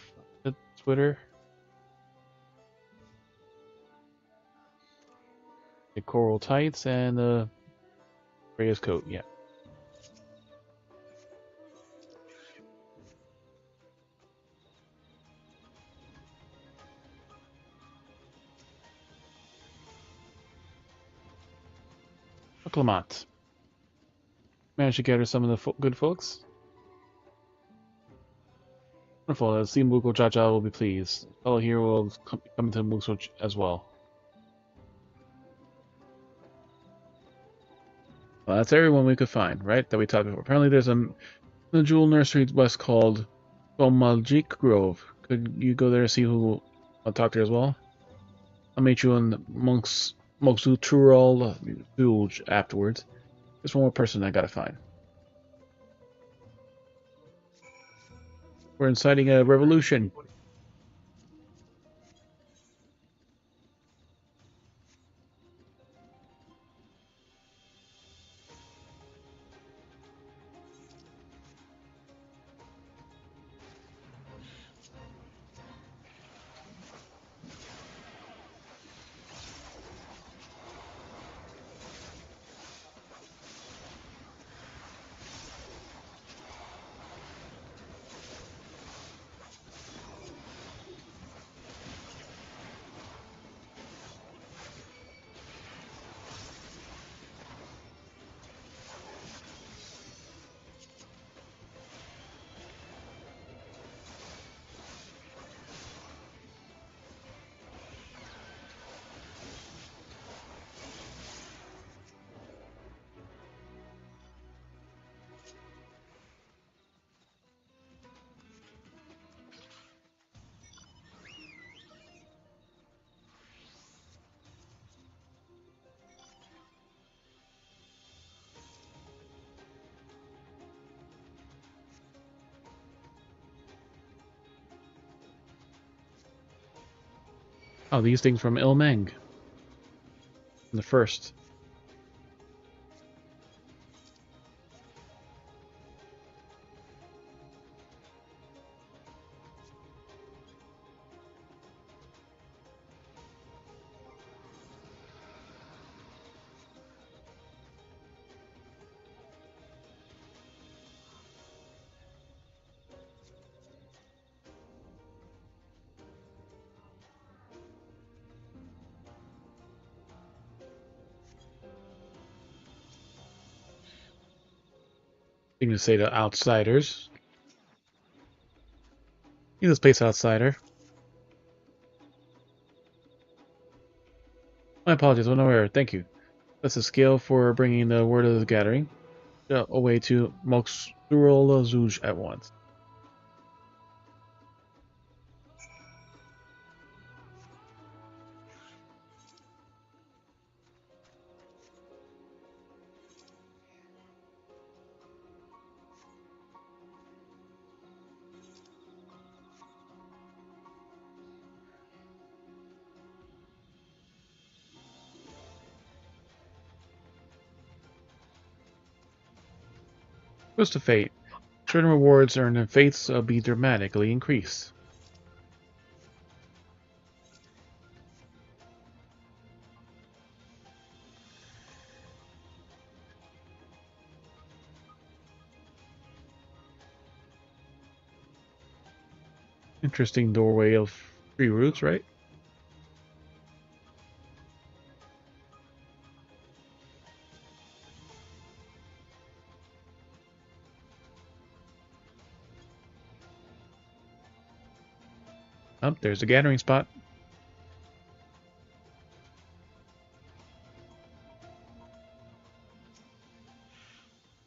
[SPEAKER 1] Twitter. The coral tights and the Reyes coat, yeah. Clement. Managed to gather some of the good folks? Wonderful, the Simbuko Jaja will be pleased. Fellow here will come to Muso as well. Well, that's everyone we could find, right? That we talked about. Apparently there's a jewel nursery west called Gomaljik Grove. Could you go there and see who I'll talk to as well? I'll meet you in Moksu Tural Village afterwards. There's one more person I gotta find. We're inciting a revolution. Oh, these things from Ilmeng. The first. Thing to say to outsiders. He's a space outsider. My apologies, unaware. Thank you. That's a scale for bringing the word of the gathering away to Moxurola Zuj at once. Twist of fate. Certain rewards earned in fates will be dramatically increased. Interesting doorway of tree roots, right? Oh, there's the gathering spot.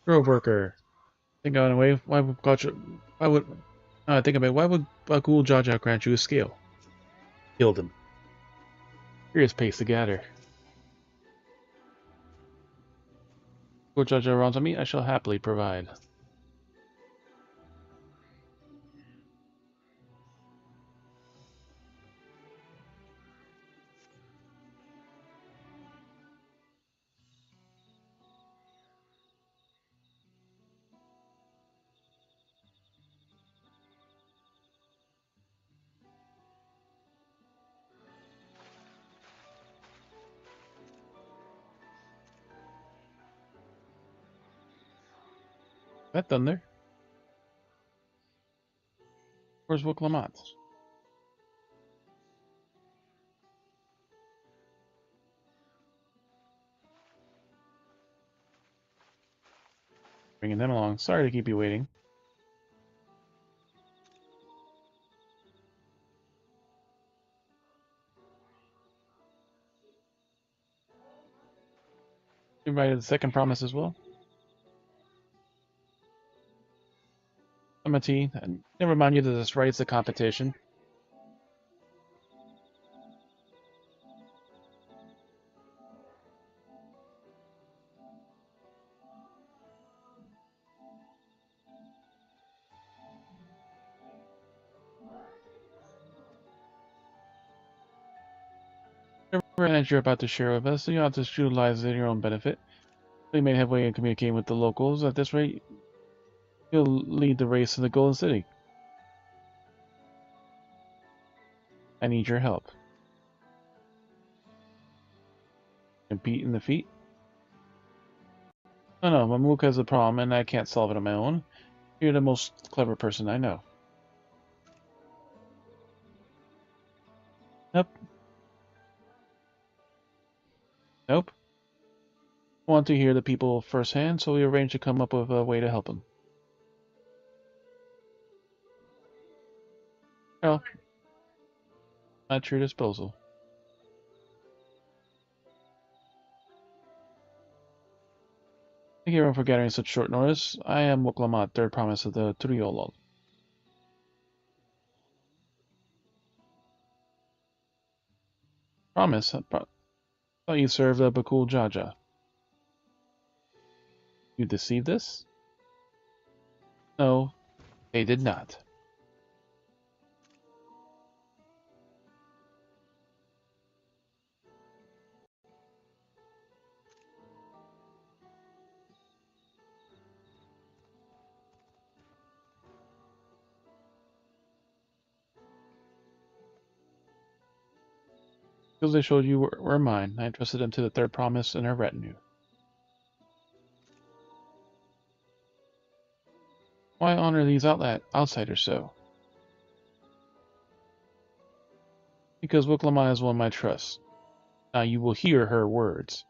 [SPEAKER 1] Grove worker. Think on a way. Why would Gotcha? Why would? Think about it. Why would Bakul Jaja grant you a skill? Killed him. Curious pace to gather. Bakul Jaja runs on me. I shall happily provide. That thunder. Where's Wuklamat? Bringing them along. Sorry to keep you waiting. You invited the second promise as well. Amati, never mind you that this writes the competition. Everyone that you're about to share with us, so you have to utilize it in your own benefit. So you made headway in communicating with the locals. At this rate, you'll lead the race to the Golden City. I need your help. Compete in the feat? Oh no, Mamook has a problem and I can't solve it on my own. You're the most clever person I know. Nope. Nope. Want to hear the people firsthand, so we arranged to come up with a way to help them. Well, at your disposal. Thank you everyone for gathering such short notice. I am Wuklamat, third promise of the Triolol. Promise? I thought you served a Bakul Jaja. You deceived us? No, they did not. Because they showed you were mine, I entrusted them to the third promise and her retinue. Why honor these outsiders so? Because Wuklama has won my trust. Now you will hear her words.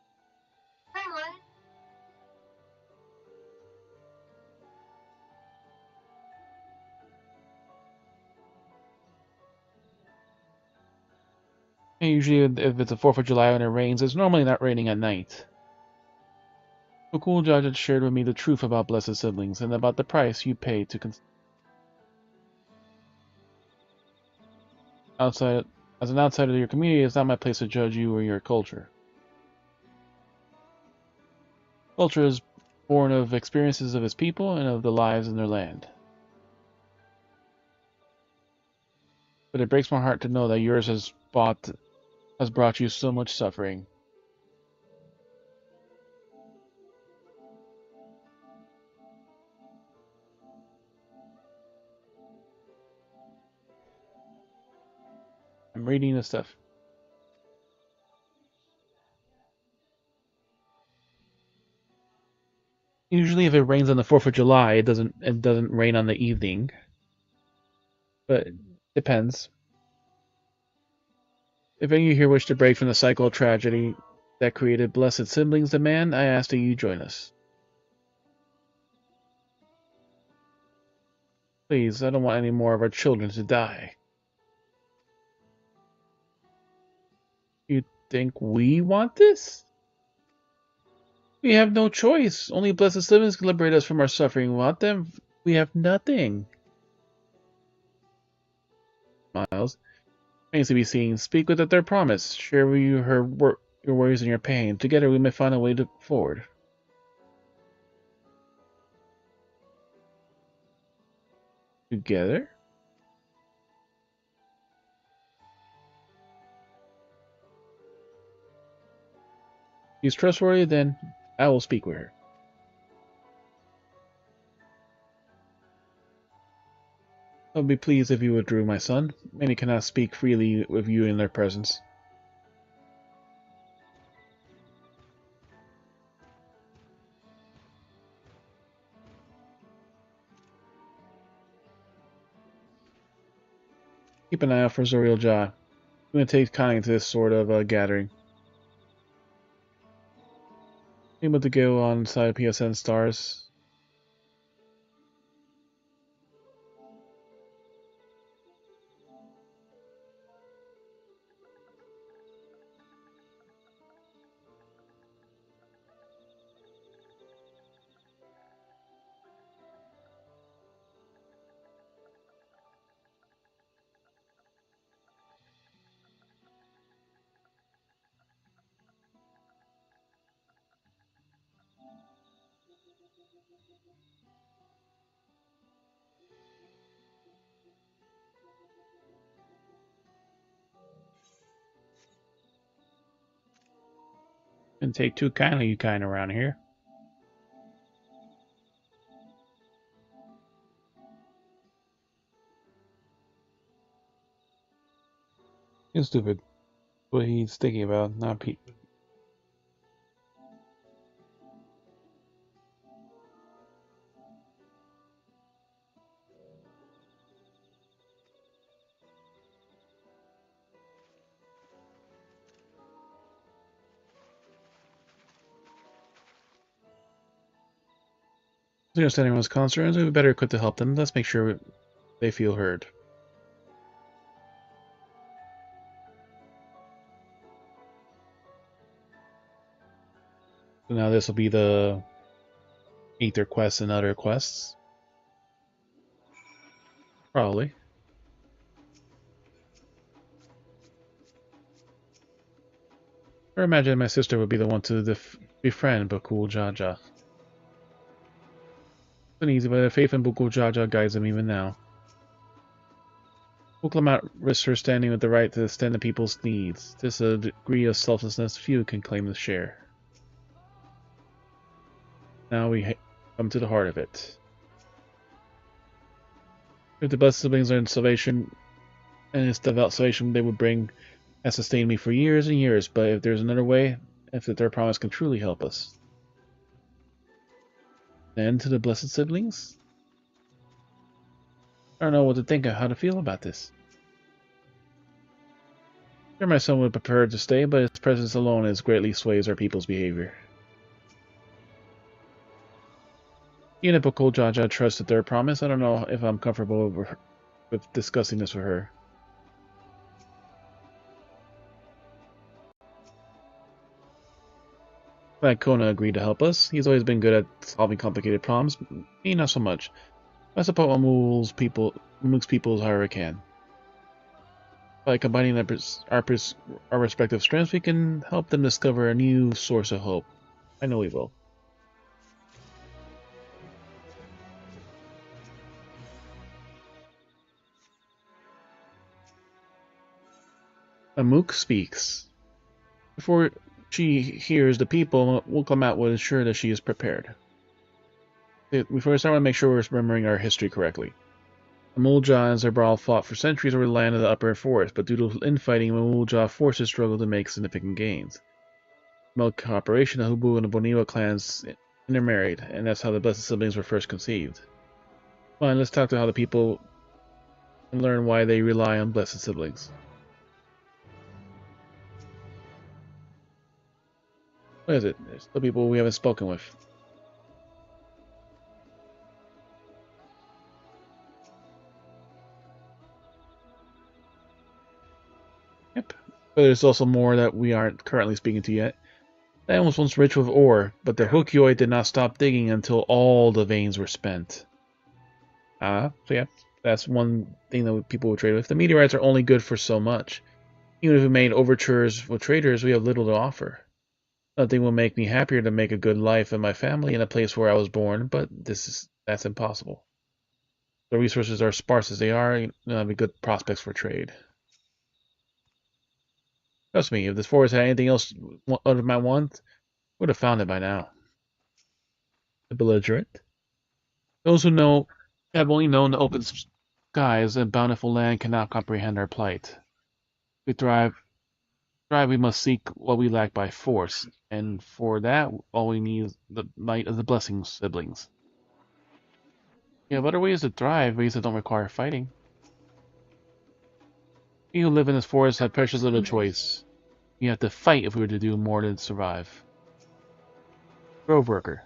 [SPEAKER 1] And usually, if it's the 4th of July and it rains, it's normally not raining at night. Bukul Jaja shared with me the truth about blessed siblings and about the price you pay to outside. As an outsider of your community, it's not my place to judge you or your culture. Culture is born of experiences of its people and of the lives in their land. But it breaks my heart to know that yours has brought you so much suffering. I'm reading this stuff. Usually if it rains on the 4th of July, it doesn't rain on the evening. But it depends. If any of you here wish to break from the cycle of tragedy that created blessed siblings demand, I ask that you join us. Please, I don't want any more of our children to die. You think we want this? We have no choice. Only blessed siblings can liberate us from our suffering. Without them, we have nothing. Miles, remains to be seen. Speak with their promise. Share with you your worries and your pain. Together we may find a way forward. Together? She's trustworthy, then I will speak with her. I would be pleased if you withdrew, my son. Many cannot speak freely with you in their presence. Keep an eye out for Zoriel Jah. I'm going to take kindly to this sort of gathering. Able to go on side PSN stars. And take too kindly, you kind around here. He's stupid. What he's thinking about, not Pete. To understand everyone's concerns, we'd be better equipped to help them. Let's make sure they feel heard. So now this will be the Aether quests and other quests. Probably. Or imagine my sister would be the one to befriend Bukul Jaja. It's easy, but the faith in Bukul Jaja guides them even now. Uklamat risks her standing with the right to extend the people's needs. This is a degree of selflessness few can claim to share. Now we come to the heart of it. If the blessed siblings learned salvation, and it's devout salvation they would bring has sustained me for years and years, but if there's another way, if their promise can truly help us. Then to the blessed siblings? I don't know what to think of how to feel about this. Sure, my son would prefer to stay, but his presence alone has greatly sways our people's behavior. Even if Bukul Jaja trusted their promise, I don't know if I'm comfortable with discussing this with her. Glad Kona agreed to help us. He's always been good at solving complicated problems. Me, not so much. I support Mamook's people however I can. By combining our respective strengths, we can help them discover a new source of hope. I know we will. Mamook speaks. Before she hears the people, Wukamat will ensure that she is prepared. We first want to make sure we're remembering our history correctly. Mamulja and Zerbral fought for centuries over the land of the upper forest, but due to infighting, Mamulja forces struggled to make significant gains. Milk cooperation, the Hubu and the Boniwa clans intermarried, and that's how the Blessed Siblings were first conceived. Fine, let's talk to how the people and learn why they rely on Blessed Siblings. What is it? There's still people we haven't spoken with. Yep. But there's also more that we aren't currently speaking to yet. That was once rich with ore, but the Hokyoi did not stop digging until all the veins were spent. So yeah, that's one thing that people would trade with. The meteorites are only good for so much. Even if we made overtures with traders, we have little to offer. Nothing will make me happier to make a good life and my family in a place where I was born, but that's impossible. The resources are sparse as they are, that'd be good prospects for trade. Trust me, if this forest had anything else out of my want, would have found it by now. The belligerent. Those who know have only known the open skies and bountiful land cannot comprehend our plight. We thrive, we must seek what we lack by force, and for that, all we need is the might of the blessing siblings. We have other ways to thrive, ways that don't require fighting. We who live in this forest have precious little choice. We have to fight if we were to do more than survive. Grove worker.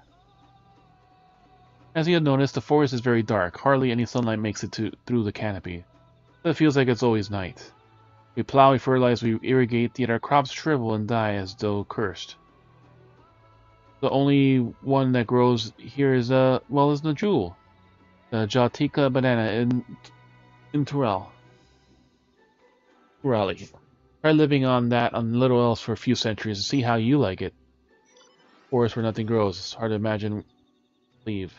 [SPEAKER 1] As you have noticed, the forest is very dark. Hardly any sunlight makes it through the canopy. But it feels like it's always night. We plow, we fertilize, we irrigate, yet our crops shrivel and die as though cursed. The only one that grows here is is Najul, the Jatika banana in Turali. Try living on that on little else for a few centuries and see how you like it. Forest where nothing grows. It's hard to imagine leave.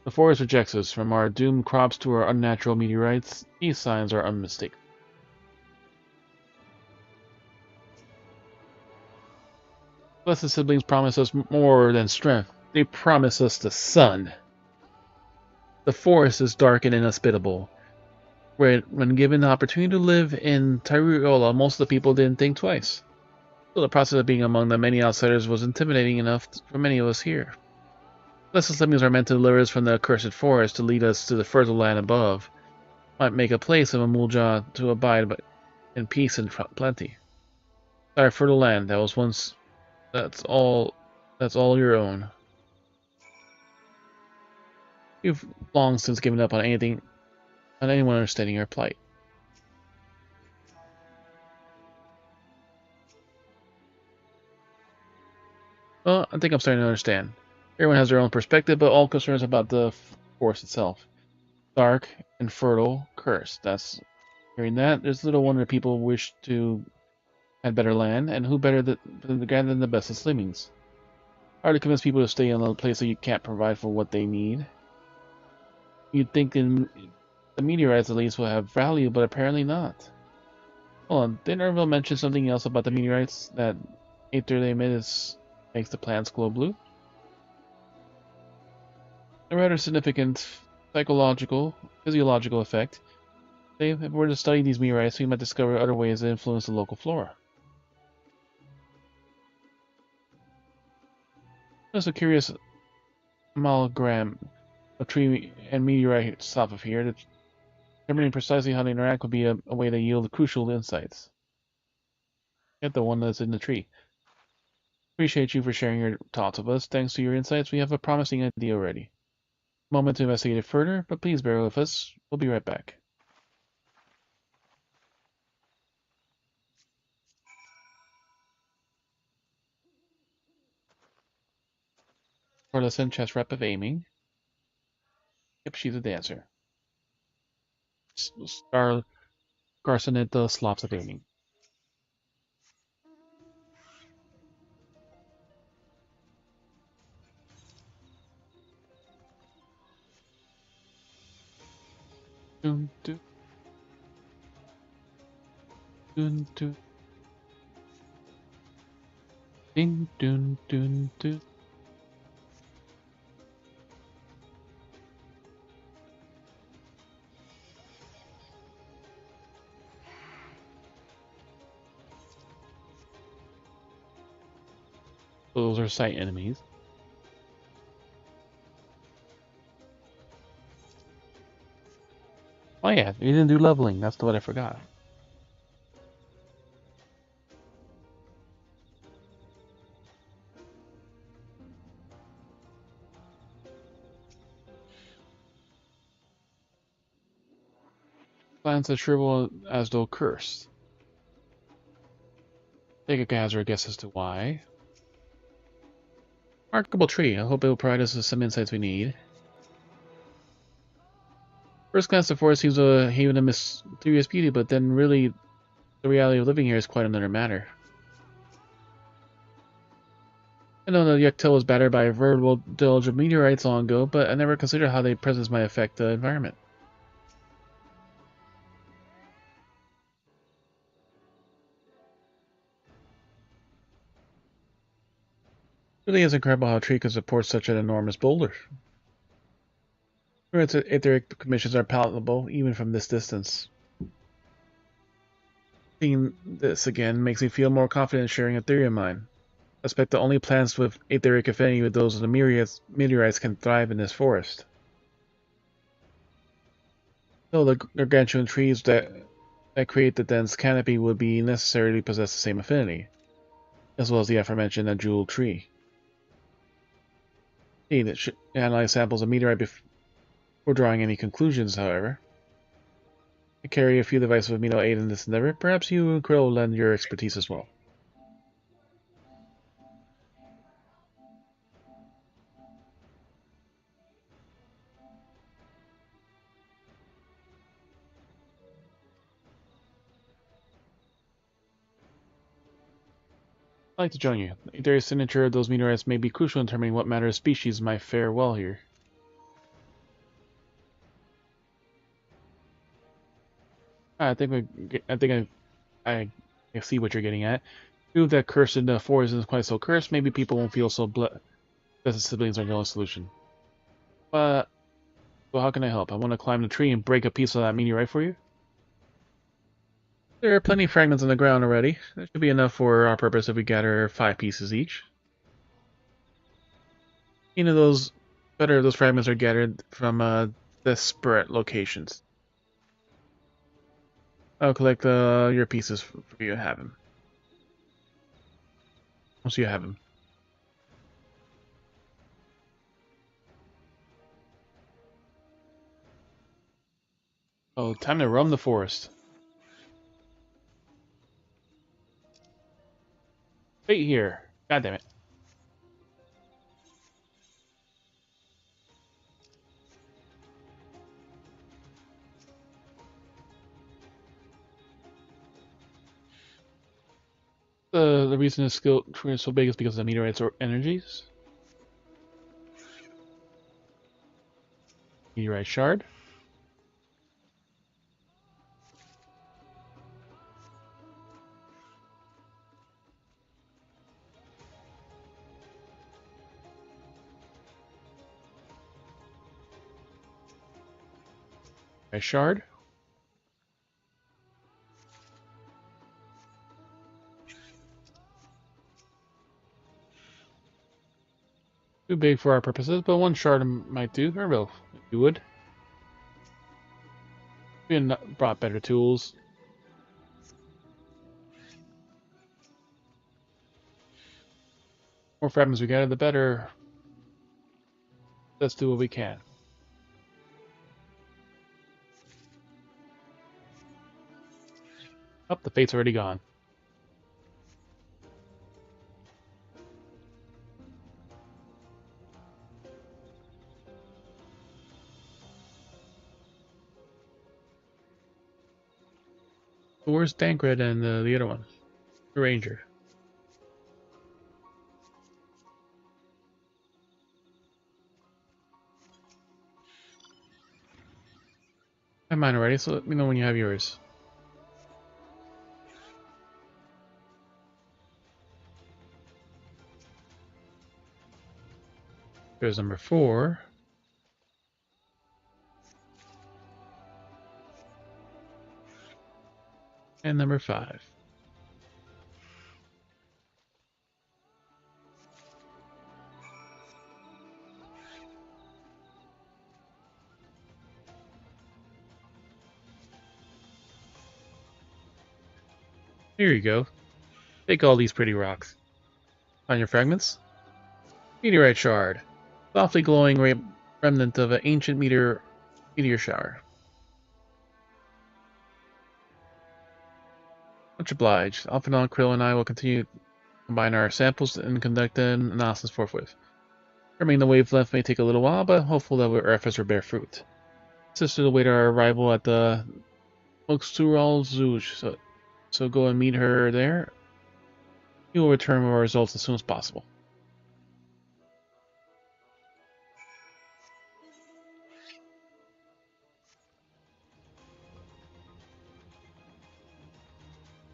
[SPEAKER 1] The forest rejects us. From our doomed crops to our unnatural meteorites, these signs are unmistakable. Blessed siblings promise us more than strength. They promise us the sun. The forest is dark and inhospitable. When given the opportunity to live in Tyriola, most of the people didn't think twice. So the process of being among the many outsiders was intimidating enough for many of us here. Blessed siblings are meant to deliver us from the accursed forest to lead us to the fertile land above. Might make a place of Mamulja to abide in peace and plenty. Our fertile land that was once that's all your own. You've long since given up on anyone understanding your plight. Well, I think I'm starting to understand. Everyone has their own perspective, but all concerns about the forest itself. Dark and fertile, cursed. Hearing that, there's little wonder people wish to have better land, and who better than the best of slimmings. Hard to convince people to stay in a place that you can't provide for what they need. You'd think the meteorites at least will have value, but apparently not. Hold on, didn't Irville mention something else about the meteorites? That ether they emit makes the plants glow blue? A rather significant physiological effect. If we were to study these meteorites, we might discover other ways that influence the local flora. There's a curious amalgam of tree and meteorite south of here. Determining precisely how they interact would be a way to yield crucial insights. Get the one that's in the tree. Appreciate you for sharing your thoughts with us. Thanks to your insights, we have a promising idea already. Moment to investigate it further, but please bear with us. We'll be right back. For the send chest rep of aiming. Yep, she's a dancer. Star Carson at the slops of aiming. Dun, dun, dun, dun. Ding, dun, dun, dun. Those are sight enemies. Oh yeah, we didn't do leveling. That's what I forgot. Plants that shrivel as though cursed. Take a hazard guess as to why. Remarkable tree. I hope it will provide us with some insights we need. First glance, the forest seems a haven of mysterious beauty, but then really, the reality of living here is quite another matter. I know the Yuktel was battered by a veritable deluge of meteorites long ago, but I never considered how their presence might affect the environment. It really is incredible how a tree can support such an enormous boulder. Its etheric commissions are palatable, even from this distance. Seeing this again makes me feel more confident in sharing a theory of mine. I suspect the only plants with etheric affinity with those of the meteorites can thrive in this forest. So the gargantuan trees that create the dense canopy would be necessarily possess the same affinity, as well as the aforementioned jewel tree. Need it should analyze samples of meteorite before drawing any conclusions, however. I carry a few devices with me to aid in this endeavor. Perhaps you and Krill will lend your expertise as well. I'd like to join you. The etheric signature of those meteorites may be crucial in determining what manner of species might fare well here. I think I see what you're getting at. Prove that cursed in the forest isn't quite so cursed. Maybe people won't feel so blessed that the siblings are the only solution. But well, how can I help? I want to climb the tree and break a piece of that meteorite for you. There are plenty of fragments on the ground already. That should be enough for our purpose if we gather 5 pieces each. Those fragments are gathered from disparate locations. I'll collect your pieces for you to have them. Once you have them. Oh, time to roam the forest. Wait here. God damn it. The reason this skill tree is so big is because of the meteorites or energies. Meteorite shard. A shard. Too big for our purposes, but 1 shard might do. Or both, if you would. We brought better tools. More fragments we gather, the better. Let's do what we can. Oh, the fate's already gone. So where's Tancred and the other one? The Ranger. I have mine already, so let me know when you have yours. There's number 4. And number 5. Here you go. Take all these pretty rocks. Find your fragments? Meteorite shard. Softly glowing remnant of an ancient meteor shower. Much obliged. Off and on, Krill and I will continue to combine our samples and conduct an analysis forthwith. Determining the wavelength may take a little while, but hopeful that our efforts will bear fruit. Sister will await our arrival at the Moxural Zouj, so go and meet her there. We will return with our results as soon as possible.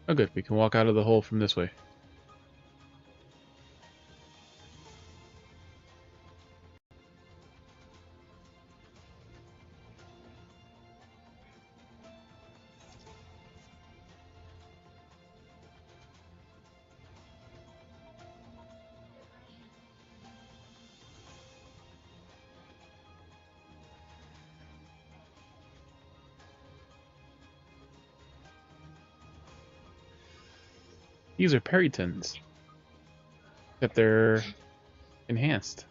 [SPEAKER 1] Oh good, we can walk out of the hole from this way. These are peritons, except they're enhanced.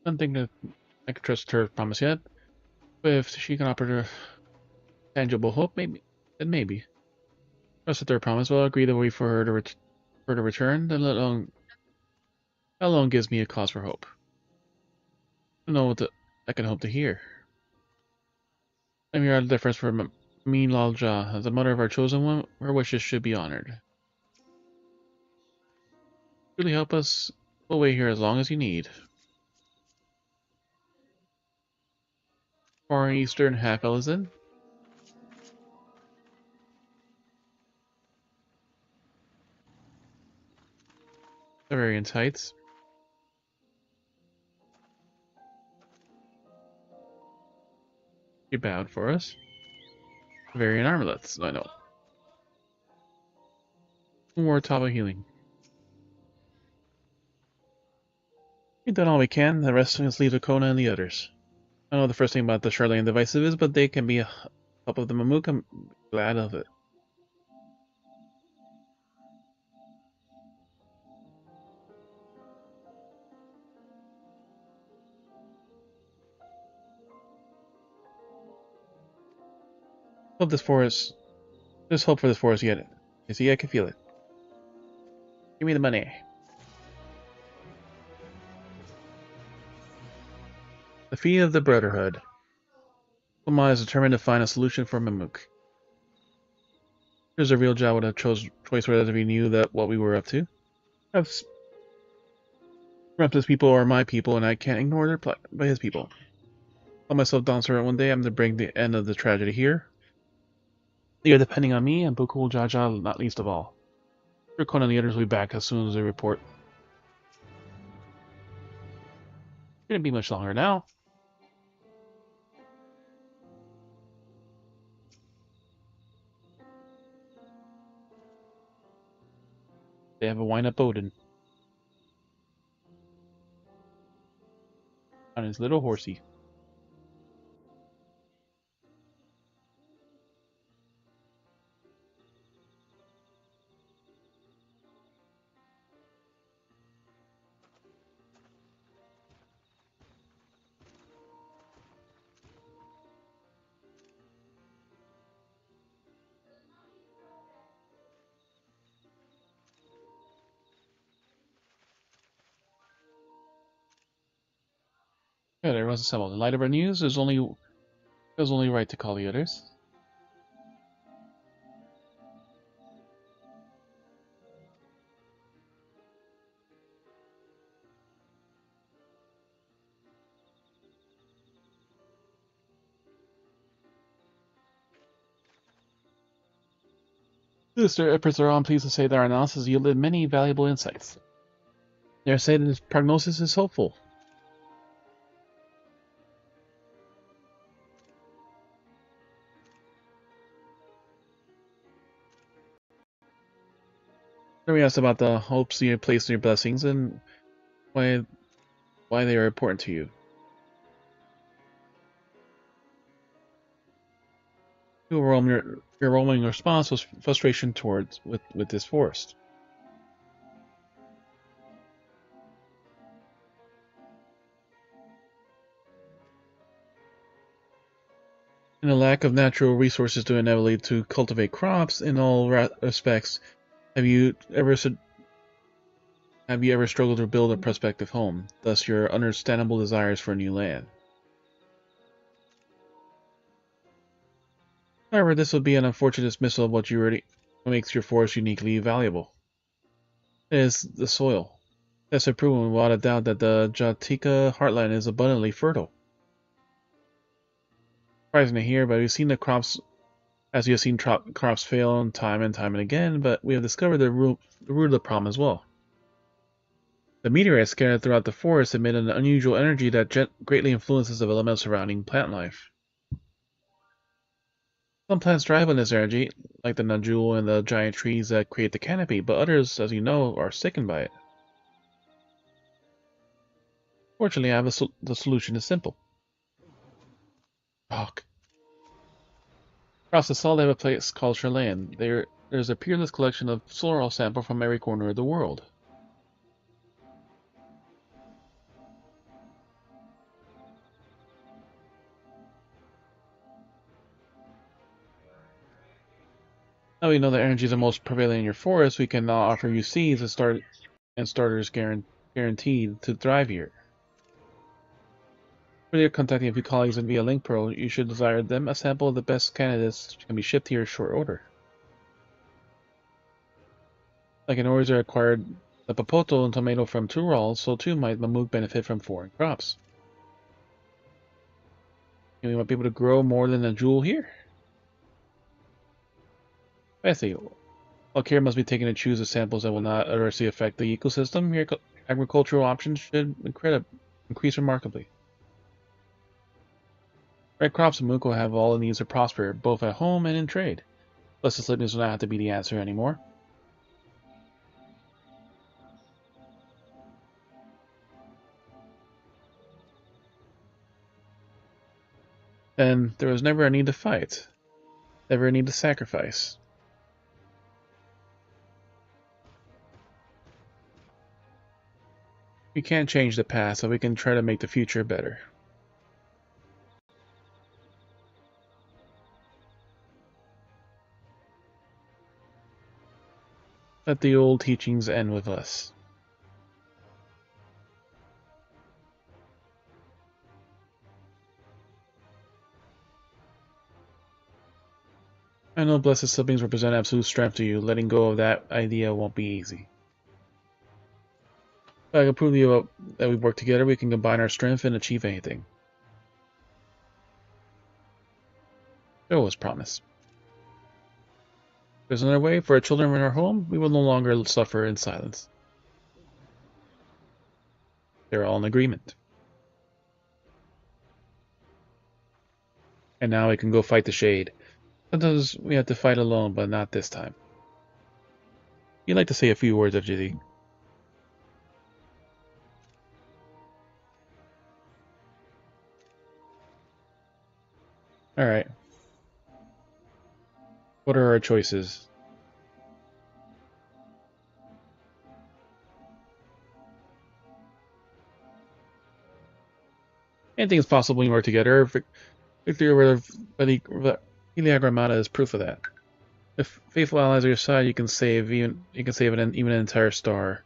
[SPEAKER 1] I don't think that I can trust her promise yet, but if she can offer a tangible hope, maybe, then maybe. Trust her promise. Well, I'll agree to wait for her to return. Then that alone gives me a cause for hope. I don't know what I can hope to hear. I'm here at the difference for Mean Lalja. As the mother of our chosen one, her wishes should be honored. Really help us. We'll wait here as long as you need. Far Eastern half Ellison. Bavarian Heights. She bowed for us. Bavarian armlets. I know. More Taba healing. We've done all we can. The rest of us leave to Kona and the others. I know the first thing about the Charlene devices is, but they can be a help of the Mamook. I'm glad of it. Hope this forest. There's hope for this forest yet. You see, I can feel it. Give me the money. The fee of the Brotherhood. Kulma is determined to find a solution for Mamook. There's a real job would have choice whether we knew that what we were up to. Perhaps his people are my people, and I can't ignore their plight by his people. Tell myself Dawntrail one day I'm to bring the end of the tragedy here. They are depending on me, and Bukul Jaja not least of all. Rikon and the others will be back as soon as they report. Shouldn't be much longer now. They have a wind-up Odin on his little horsey. Good, everyone's assembled. In light of our news, it was only right to call the others. Mr. Efforts are on pleased to say that our analysis yielded many valuable insights. They are saying that this prognosis is hopeful. Then we asked about the hopes you place in your blessings and why they are important to you. Your overwhelming response was frustration with this forest. And the lack of natural resources to enable to cultivate crops in all respects, have you ever struggled to build a prospective home? Thus, your understandable desires for a new land. However, this would be an unfortunate dismissal of what makes your forest uniquely valuable. It is the soil. Tests have proven without a doubt that the Jatika heartland is abundantly fertile. Surprising to hear, but we've seen the crops, as you have seen crops fail time and time and again, but we have discovered the root of the problem as well. The meteorites scattered throughout the forest emit an unusual energy that greatly influences the elemental surrounding plant life. Some plants thrive on this energy, like the Najul and the giant trees that create the canopy, but others, as you know, are sickened by it. Fortunately, the solution is simple. Talk. Across the salt, they have a place called Sherland. There's a peerless collection of floral samples from every corner of the world. Now we know that energies are most prevalent in your forest, we can now offer you seeds and starters guaranteed to thrive here. When you're contacting a few colleagues in via Link Pro, you should desire them a sample of the best candidates which can be shipped here in short order. Like in orders are acquired the Papoto and tomato from Tural, so too might Mamuk benefit from foreign crops. And we might be able to grow more than a jewel here. I see. While care must be taken to choose the samples that will not adversely affect the ecosystem, your agricultural options should increase remarkably. Red crops in Mook will have all it needs to prosper, both at home and in trade. Thus, the sleepiness will not have to be the answer anymore. Then there was never a need to fight, never a need to sacrifice. We can't change the past, but we can try to make the future better. Let the old teachings end with us. I know blessed siblings represent absolute strength to you. Letting go of that idea won't be easy. If I can prove to you that we work together, we can combine our strength and achieve anything. Show us promise. If there's another way for our children in our home, we will no longer suffer in silence. They're all in agreement. And now we can go fight the Shade. Sometimes we have to fight alone, but not this time. You'd like to say a few words, FGD. Alright. What are our choices? Anything is possible when you work together. Victory over the Iliagramata is proof of that. If faithful allies are your side, you can save even an entire star.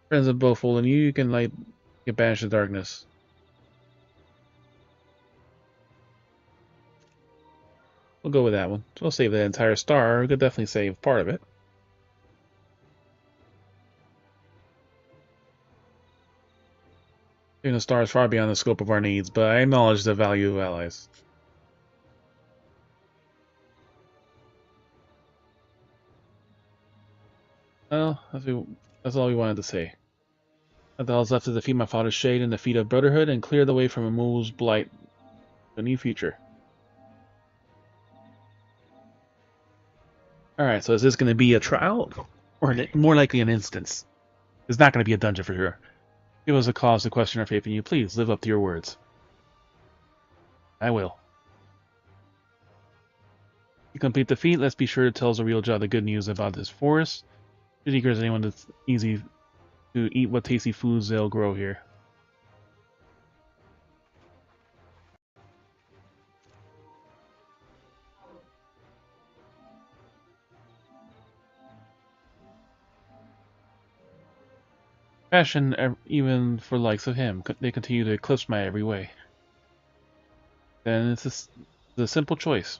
[SPEAKER 1] Friends of both Fold and you can banish the darkness. We'll go with that one. We'll save the entire star. We could definitely save part of it. Even the star is far beyond the scope of our needs, but I acknowledge the value of allies. Well, that's all we wanted to say. Nothing else left to defeat my father's shade and defeat of Brotherhood and clear the way from Amul's blight to a new future. Alright, so is this going to be a trial? Or more likely an instance? It's not going to be a dungeon for sure. Give us a cause to question our faith in you. Please, live up to your words. I will. You complete the feat, let's be sure to tell Zoreal the good news about this forest. As eager as anyone that's easy to eat what tasty foods they'll grow here. Passion, even for likes of him, they continue to eclipse my every way. Then it's a simple choice.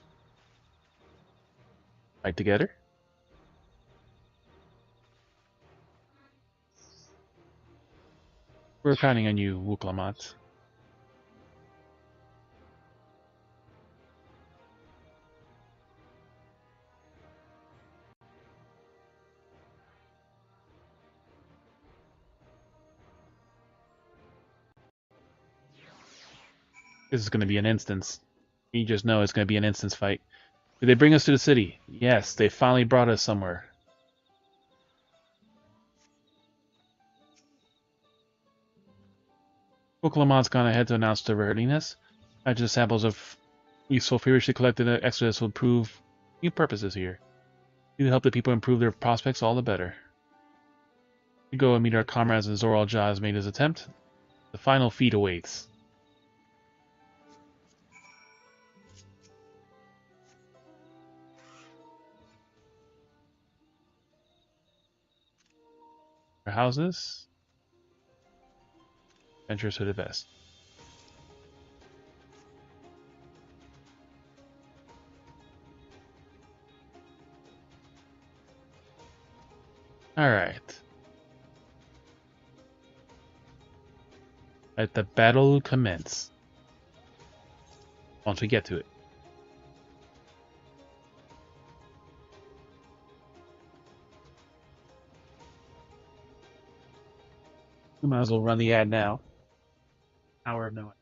[SPEAKER 1] Fight together? We're counting on you, Wuklamat. This is going to be an instance. You just know it's going to be an instance fight. Did they bring us to the city? Yes, they finally brought us somewhere. Wuklamat's gone ahead to announce their readiness. Just samples of we so furiously collected an exodus will prove new purposes here. You help the people improve their prospects, all the better. We go and meet our comrades as Zoral has made his attempt. The final feat awaits. Our houses. Ventures to the best. Alright. Let the battle commence. Once we get to it. We might as well run the ad now. Hour of knowing.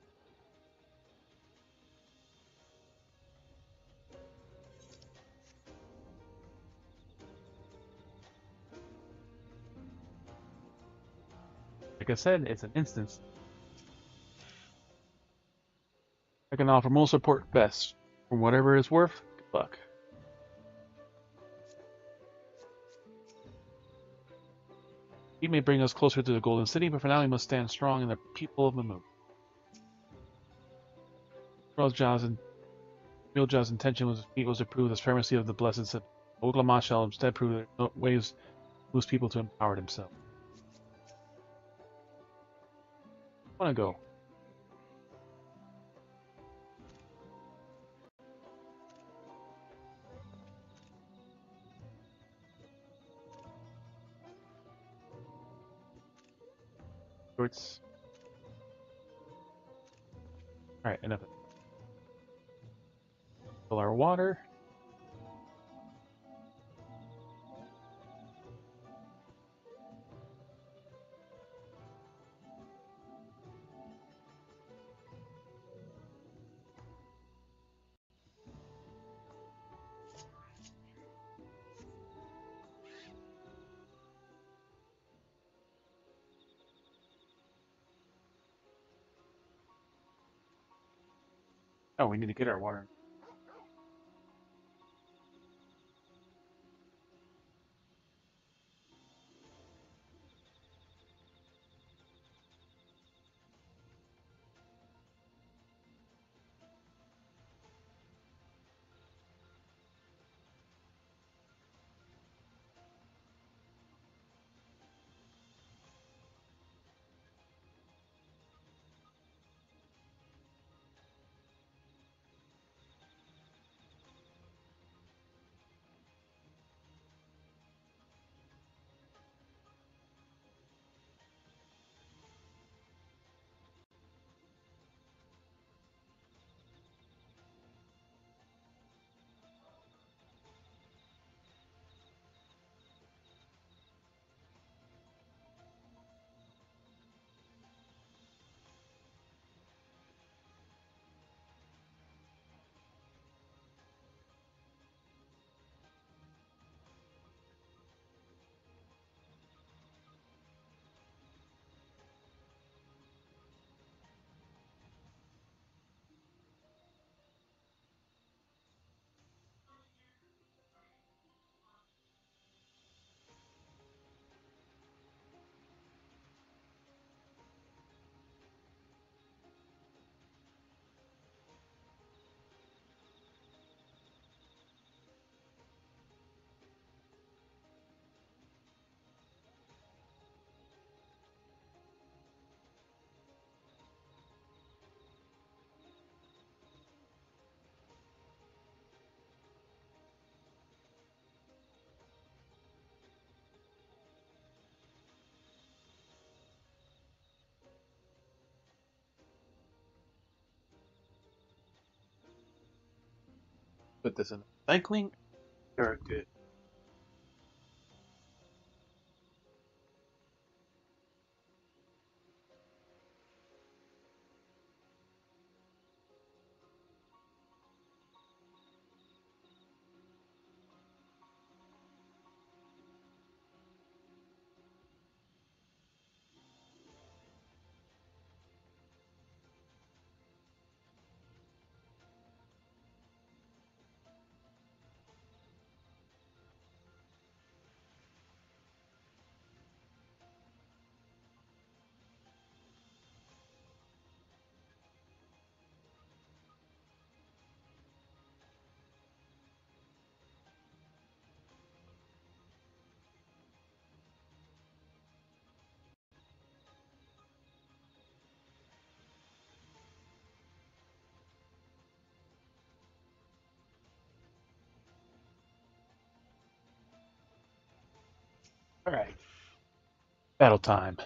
[SPEAKER 1] Like I said, it's an instance. I can offer most support best. For whatever it's worth, good luck. He may bring us closer to the Golden City, but for now we must stand strong in the people of Mamuk. Real Jaw's intention was to prove the supremacy of the Blessed Sith. Wuklamat shall instead prove there are ways to boost people to empower himself. I want to go. Shorts. Alright, enough. Fill our water. Oh, we need to get our water. Put this in recycling. Very good. Alright. Battle time.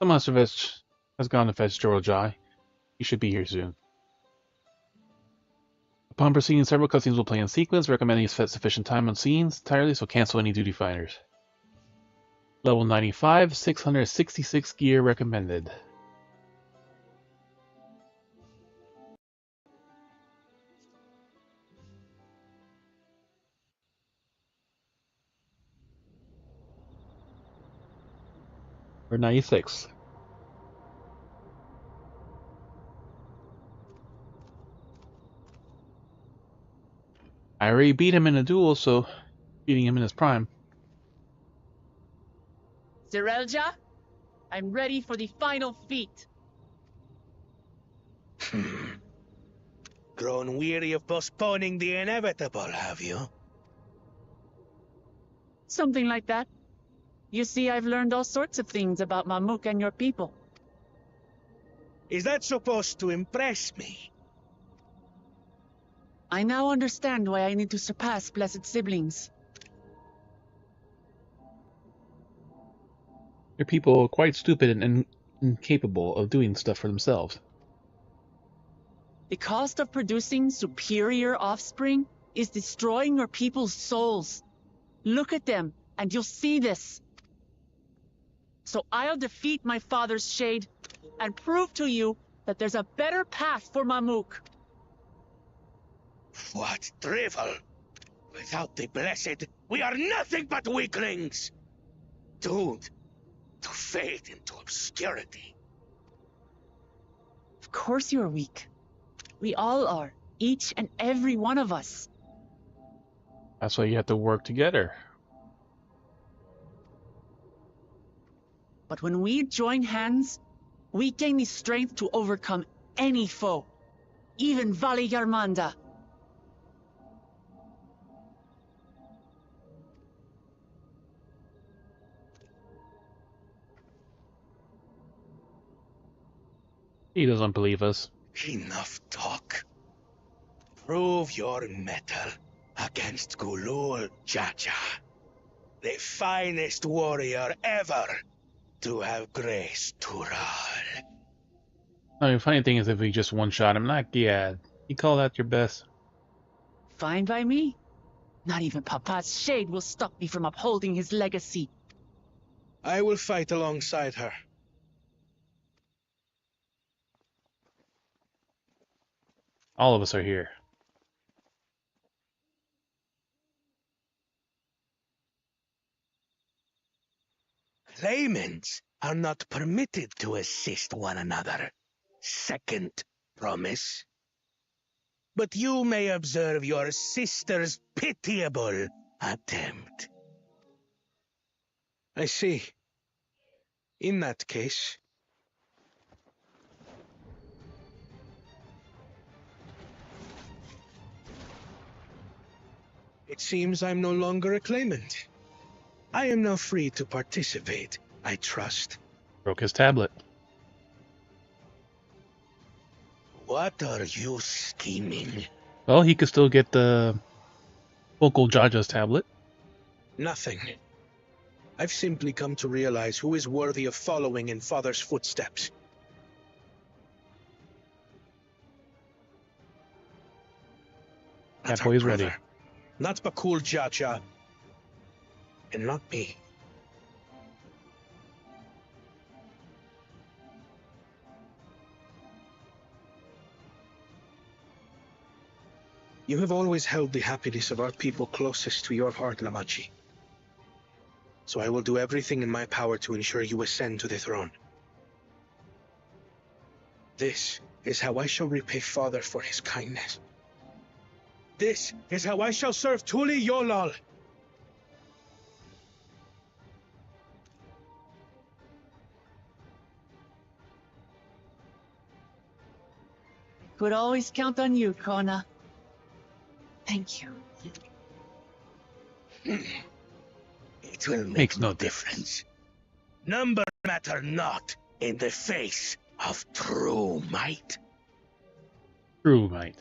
[SPEAKER 1] The monster has gone to fetch Jorojai. He should be here soon. Upon proceeding, several cutscenes will play in sequence, recommending you set sufficient time on scenes entirely, so cancel any duty finders. Level 95, 666 gear recommended. Or 96. I already beat him in a duel, so beating him in his prime.
[SPEAKER 5] Zerelja, I'm ready for the final feat.
[SPEAKER 8] Grown weary of postponing the inevitable, have you?
[SPEAKER 5] Something like that. You see, I've learned all sorts of things about Mamuk and your people.
[SPEAKER 8] Is that supposed to impress me?
[SPEAKER 5] I now understand why I need to surpass blessed siblings.
[SPEAKER 1] Your people are quite stupid and incapable of doing stuff for themselves.
[SPEAKER 5] The cost of producing superior offspring is destroying your people's souls. Look at them, and you'll see this. So I'll defeat my father's shade, and prove to you that there's a better path for Mamuk.
[SPEAKER 8] What drivel! Without the blessed, we are nothing but weaklings! Doomed to fade into obscurity.
[SPEAKER 5] Of course you're weak. We all are, each and every one of us.
[SPEAKER 1] That's why you have to work together.
[SPEAKER 5] But when we join hands, we gain the strength to overcome any foe, even Vali Yarmanda.
[SPEAKER 1] He doesn't believe us.
[SPEAKER 8] Enough talk. Prove your mettle against Gulul Jaja, the finest warrior ever to have graced Tural.
[SPEAKER 1] I mean, funny thing is, if we just one-shot him, not Giad. You call that your best?
[SPEAKER 5] Fine by me. Not even Papa's shade will stop me from upholding his legacy.
[SPEAKER 8] I will fight alongside her.
[SPEAKER 1] All of us are here.
[SPEAKER 8] Claimants are not permitted to assist one another. Second promise. But you may observe your sister's pitiable attempt. I see. In that case... It seems I'm no longer a claimant. I am now free to participate, I trust.
[SPEAKER 1] Broke his tablet.
[SPEAKER 8] What are you scheming?
[SPEAKER 1] Well, he could still get the Vocal Jaja's tablet.
[SPEAKER 8] Nothing. I've simply come to realize who is worthy of following in Father's footsteps. Not
[SPEAKER 1] Cat
[SPEAKER 8] our
[SPEAKER 1] boy's
[SPEAKER 8] brother.
[SPEAKER 1] ready.
[SPEAKER 8] Not Bakul Jaja. And not me. You have always held the happiness of our people closest to your heart, Lamachi. So I will do everything in my power to ensure you ascend to the throne. This is how I shall repay Father for his kindness. This is how I shall serve Tuli Yolal.
[SPEAKER 5] Could always count on you, Kona. Thank you.
[SPEAKER 8] It will make
[SPEAKER 1] Makes
[SPEAKER 8] no
[SPEAKER 1] no
[SPEAKER 8] difference. Number matter not in the face of true might.
[SPEAKER 1] True might.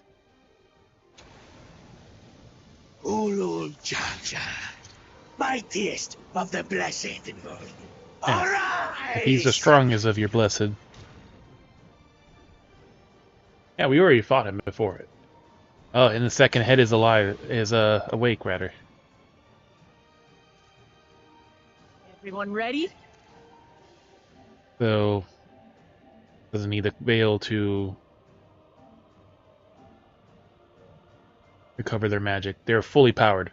[SPEAKER 8] Ulul Jaja, mightiest of the blessed in world.
[SPEAKER 1] Yeah.
[SPEAKER 8] Arise!
[SPEAKER 1] If he's the strongest of your blessed. Yeah, we already fought him before it. Oh, and the second head is alive, is awake rather.
[SPEAKER 5] Everyone ready?
[SPEAKER 1] So doesn't need the veil to recover their magic. They're fully powered.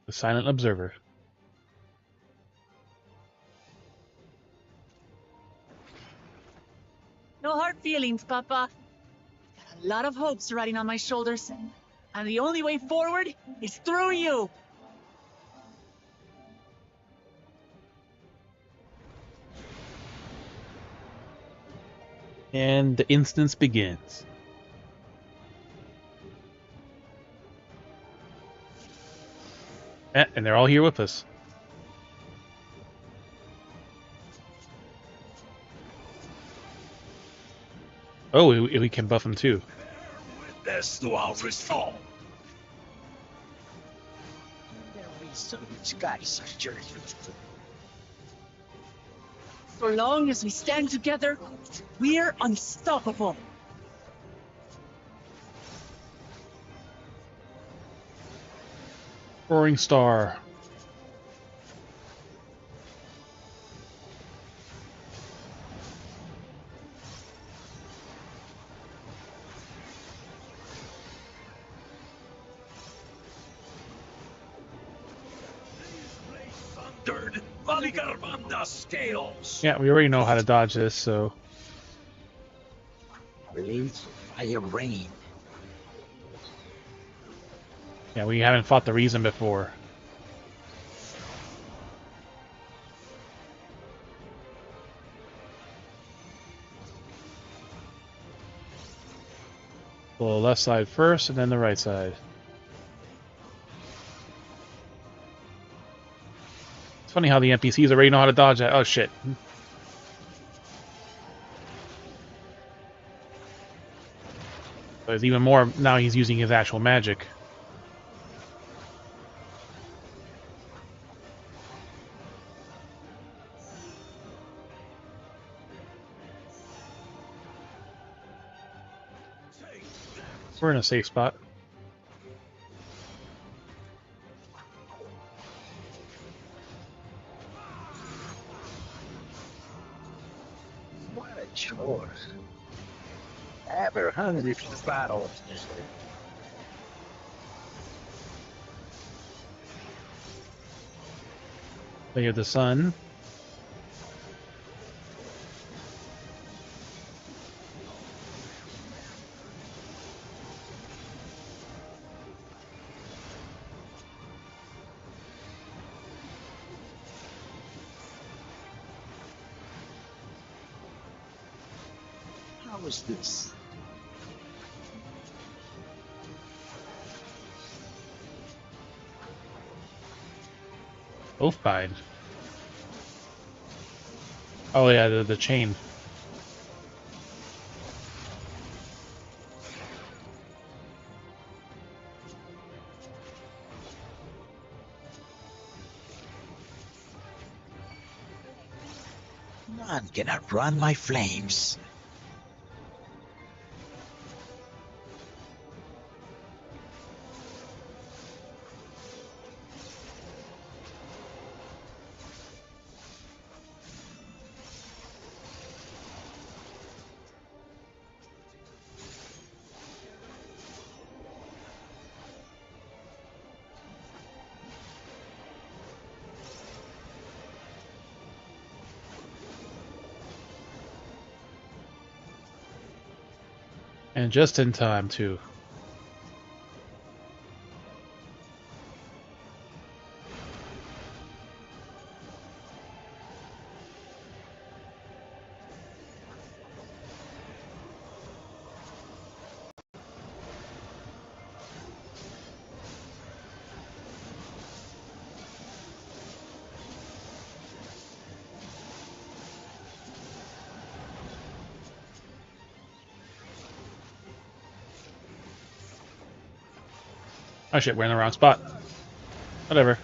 [SPEAKER 1] The silent observer.
[SPEAKER 5] No hard feelings, Papa. Got a lot of hopes riding on my shoulders. And the only way forward is through you.
[SPEAKER 1] And the instance begins. And they're all here with us. Oh, we can buff them too.
[SPEAKER 8] Witness to our resolve. There be some skies are journey.
[SPEAKER 5] So long as we stand together, we're unstoppable.
[SPEAKER 1] Roaring Star.
[SPEAKER 8] Thundered. Valigarmanda scales.
[SPEAKER 1] Yeah, we already know how to dodge this, so
[SPEAKER 8] Release fire rain.
[SPEAKER 1] yeah, we haven't fought the reason before. The left side first, and then the right side. It's funny how the NPCs already know how to dodge that. Oh shit. There's even more now he's using his actual magic. We're in a safe spot.
[SPEAKER 8] What a chore. Ever hungry for the battle.
[SPEAKER 1] They have the sun.
[SPEAKER 8] How is this?
[SPEAKER 1] Both fine. Oh yeah, the chain.
[SPEAKER 8] None can outrun my flames.
[SPEAKER 1] And just in time, too. Oh shit, we're in the wrong spot. Whatever.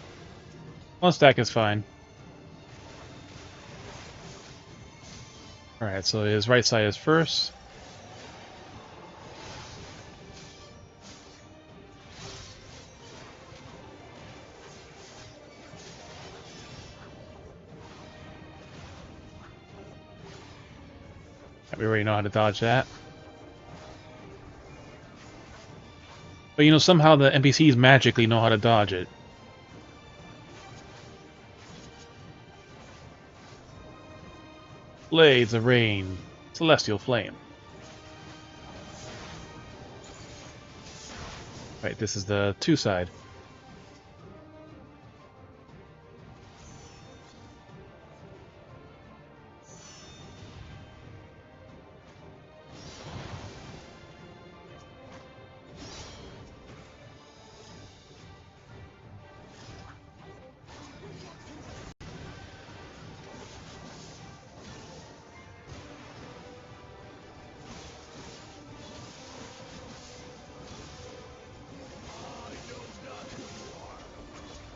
[SPEAKER 1] One stack is fine. Alright, so his right side is first. We already know how to dodge that. But you know, somehow the NPCs magically know how to dodge it. Blades of Rain. Celestial Flame. Right, this is the 2 side.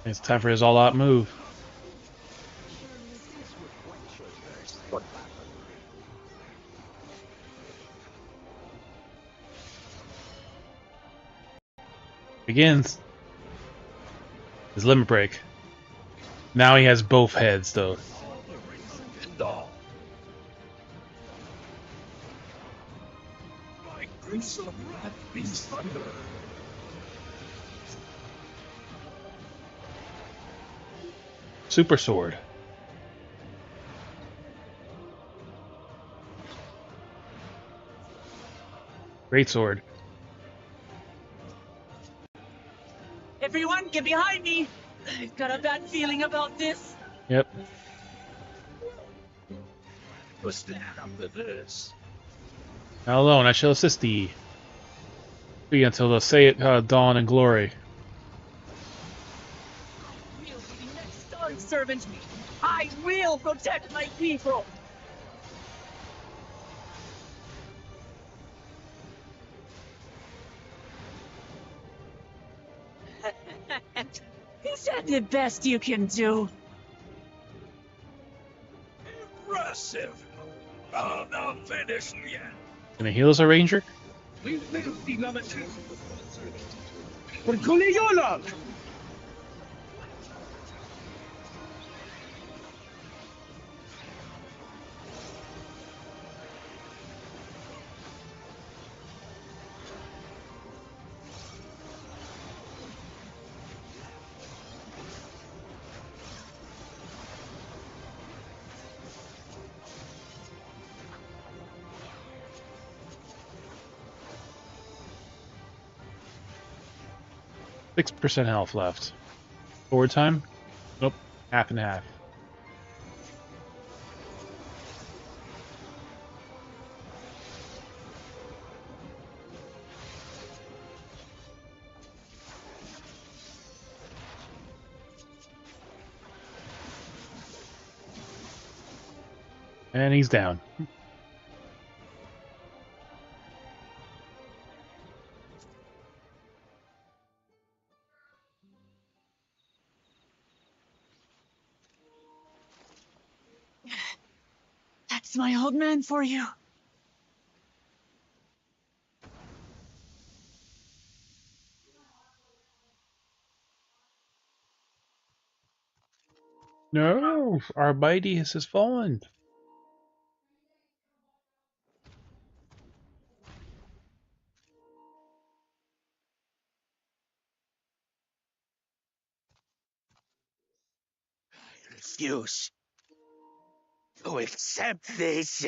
[SPEAKER 1] It's time for his all-out move. Begins. His limit break. Now he has both heads, though. Super Sword. Great Sword.
[SPEAKER 5] Everyone, get behind me! I've got a bad feeling about this.
[SPEAKER 1] Yep.
[SPEAKER 8] What's that after this?
[SPEAKER 1] Now alone, I shall assist thee. Be until the say it dawn and glory.
[SPEAKER 5] I will be the next dawn servant. I will protect my people. Is that the best you can do?
[SPEAKER 8] Impressive! I'm not finished yet.
[SPEAKER 1] Gonna heal us, a ranger? %6 health left. Forward time? Nope. Half and half. And he's down.
[SPEAKER 5] It's my old man for you.
[SPEAKER 1] No, our mightiest has fallen.
[SPEAKER 8] I refuse to accept this.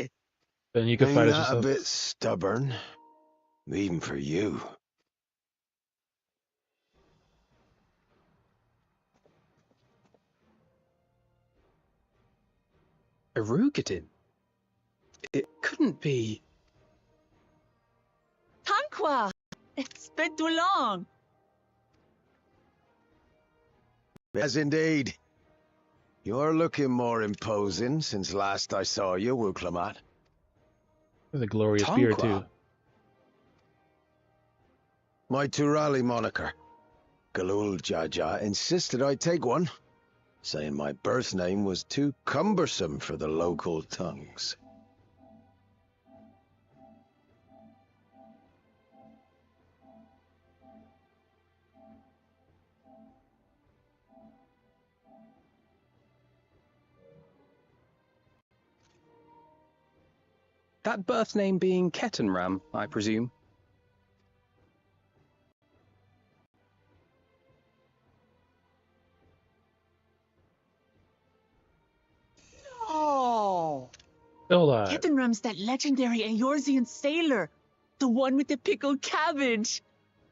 [SPEAKER 1] Then you can fight
[SPEAKER 11] Ain't
[SPEAKER 1] us
[SPEAKER 11] that a
[SPEAKER 1] yourself.
[SPEAKER 11] bit stubborn? Even for you.
[SPEAKER 2] Erugadin? It couldn't be.
[SPEAKER 5] Tanqua! It's been too long.
[SPEAKER 11] Yes, indeed. You're looking more imposing since last I saw you, Wuklamat.
[SPEAKER 1] With a glorious beard, too.
[SPEAKER 11] My Turali moniker. Galul Jaja insisted I take one, saying my birth name was too cumbersome for the local tongues.
[SPEAKER 2] That birth name being Ketenram, I presume.
[SPEAKER 5] Oh!
[SPEAKER 1] Still alive.
[SPEAKER 5] Ketenram's that legendary Eorzean sailor. The one with the pickled cabbage.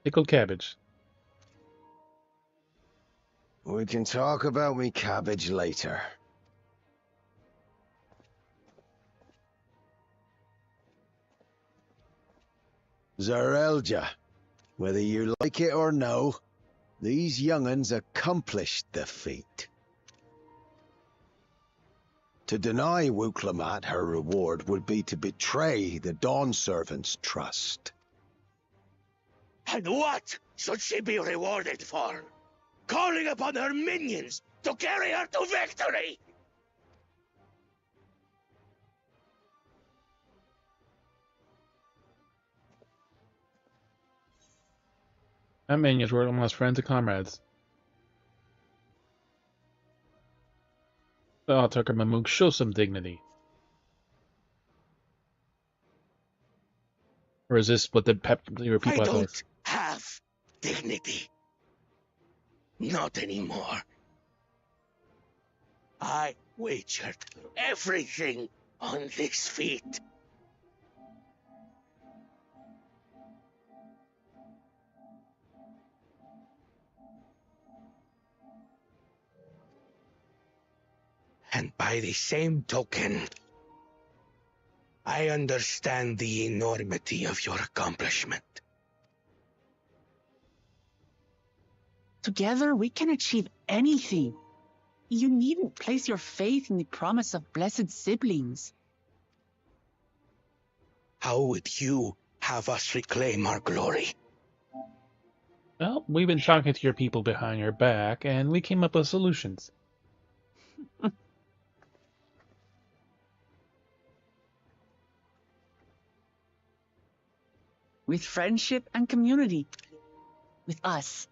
[SPEAKER 1] Pickled cabbage.
[SPEAKER 11] We can talk about me cabbage later. Zarelja, whether you like it or no, these young'uns accomplished the feat. To deny Wuklamat her reward would be to betray the Dawn Servant's trust.
[SPEAKER 8] And what should she be rewarded for? Calling upon her minions to carry her to victory!
[SPEAKER 1] That minions were almost friends and comrades. Oh, Tucker Mamook, show some dignity. Or is this what your people
[SPEAKER 8] I
[SPEAKER 1] have?
[SPEAKER 8] don't have dignity. Not anymore. I wagered everything on this feat. And by the same token, I understand the enormity of your accomplishment.
[SPEAKER 5] Together, we can achieve anything. You needn't place your faith in the promise of blessed siblings.
[SPEAKER 8] How would you have us reclaim our glory?
[SPEAKER 1] Well, we've been talking to your people behind your back, and we came up with solutions.
[SPEAKER 5] With friendship and community. With us.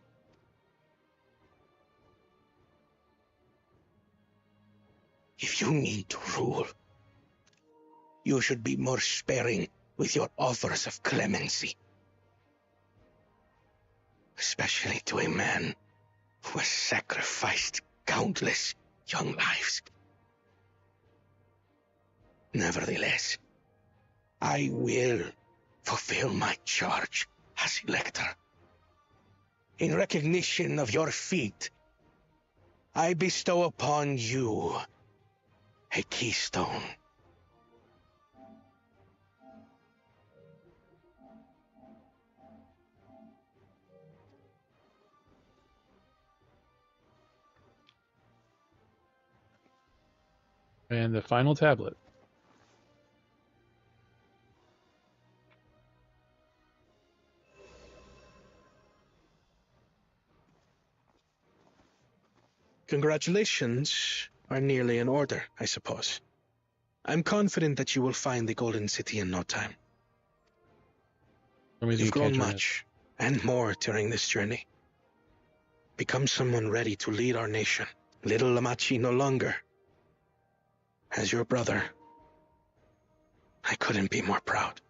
[SPEAKER 8] If you need to rule, you should be more sparing with your offers of clemency. Especially to a man who has sacrificed countless young lives. Nevertheless, I will fulfill my charge as Elector. In recognition of your feat, I bestow upon you a keystone.
[SPEAKER 1] And the final tablet.
[SPEAKER 12] Congratulations are nearly in order, I suppose.
[SPEAKER 8] I'm confident that you will find the Golden City in no time. You've grown much, and more during this journey. Become someone ready to lead our nation. Little Lamachi no longer. As your brother, I couldn't be more proud.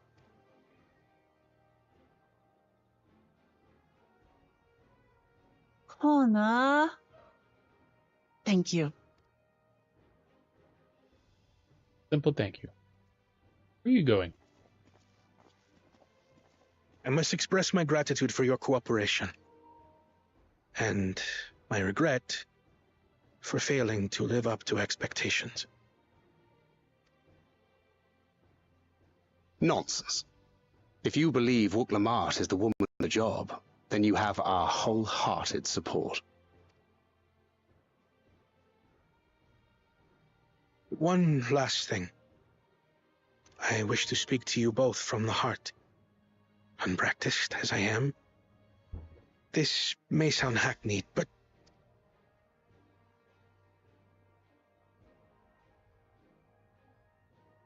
[SPEAKER 5] Kona. Thank you.
[SPEAKER 1] Simple thank you. Where are you going?
[SPEAKER 8] I must express my gratitude for your cooperation. And my regret for failing to live up to expectations.
[SPEAKER 2] Nonsense. If you believe Wuk-Lamat is the woman for the job, then you have our wholehearted support.
[SPEAKER 8] One last thing. I wish to speak to you both from the heart. Unpracticed as I am, this may sound hackneyed, but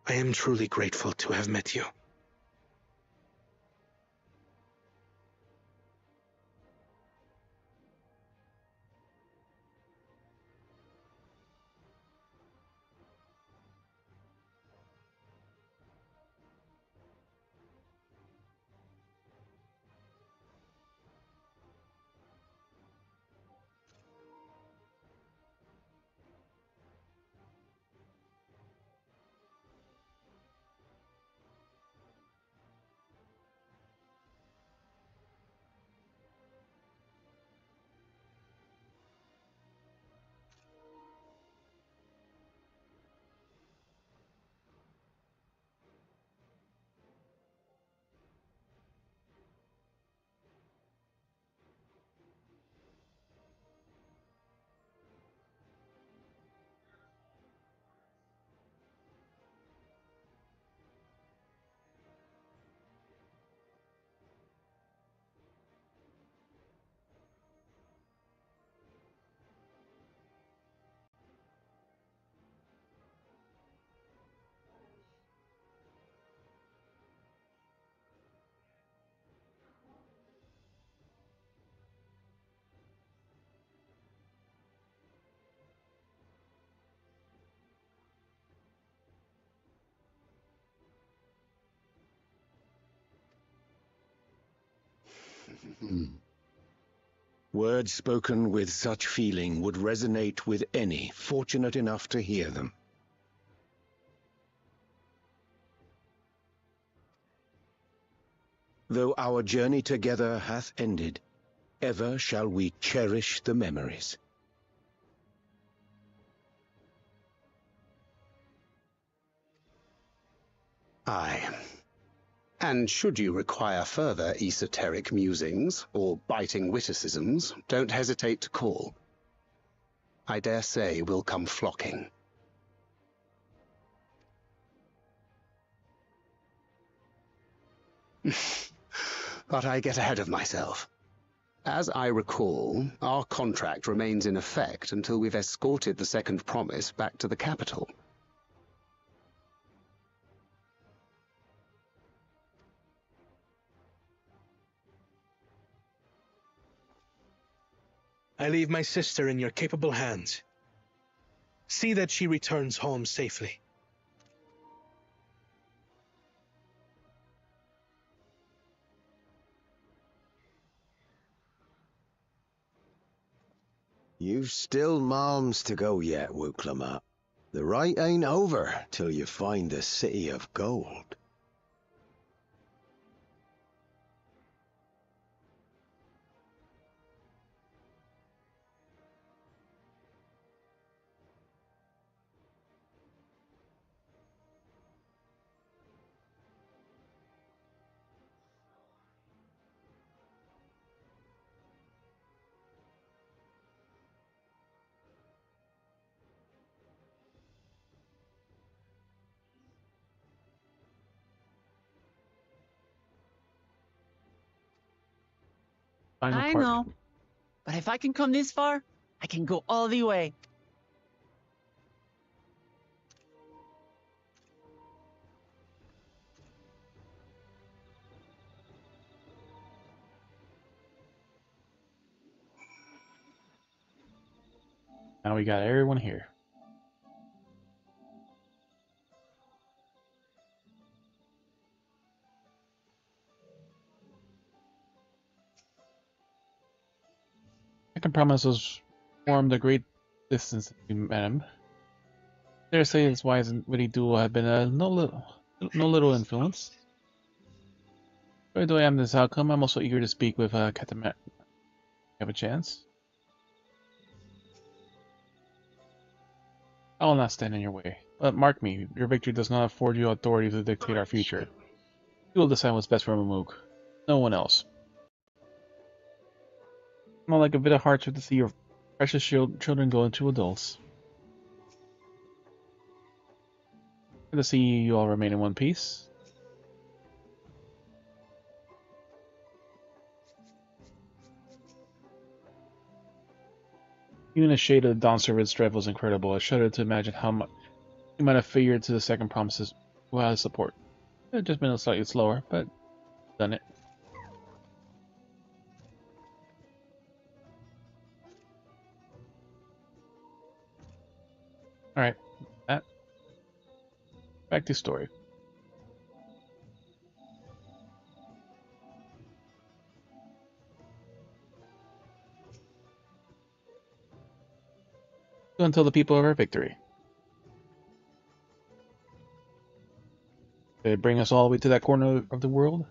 [SPEAKER 8] I am truly grateful to have met you.
[SPEAKER 2] Words spoken with such feeling would resonate with any fortunate enough to hear them. Though our journey together hath ended, ever shall we cherish the memories. Aye. And should you require further esoteric musings or biting witticisms, don't hesitate to call. I dare say we'll come flocking. But I get ahead of myself. As I recall, our contract remains in effect until we've escorted the second promise back to the capital.
[SPEAKER 8] I leave my sister in your capable hands. See that she returns home safely.
[SPEAKER 2] You've still malms to go yet, Wuk-Lamat. The rite ain't over till you find the city of gold.
[SPEAKER 5] I know. But if I can come this far, I can go all the way.
[SPEAKER 1] Now we got everyone here. I can promise us formed a great distance since we met him. Dare say his wise and witty duel have been no little influence. But though I am this outcome, I'm also eager to speak with Katamat. Have a chance? I will not stand in your way. But mark me, your victory does not afford you authority to dictate our future. You will decide what's best for Mamook. No one else. Not like a bit of hardship to see your precious children go into adults. Good to see you all remain in one piece. Even a shade of the Dawntrail's strife was incredible. I shudder to imagine how much he might have figured to the second promises without his support. It had just been slightly slower, but done it. Alright, back to story. Go and tell the people of our victory. Did it bring us all the way to that corner of the world?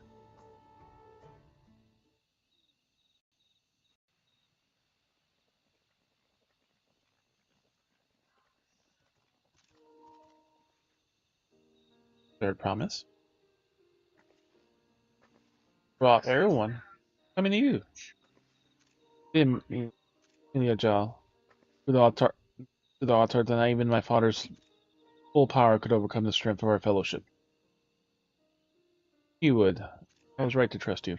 [SPEAKER 1] Third promise. Brought everyone. Coming to you. Didn't mean a jaw. To the altar, that not even my father's full power could overcome the strength of our fellowship. You would. I was right to trust you.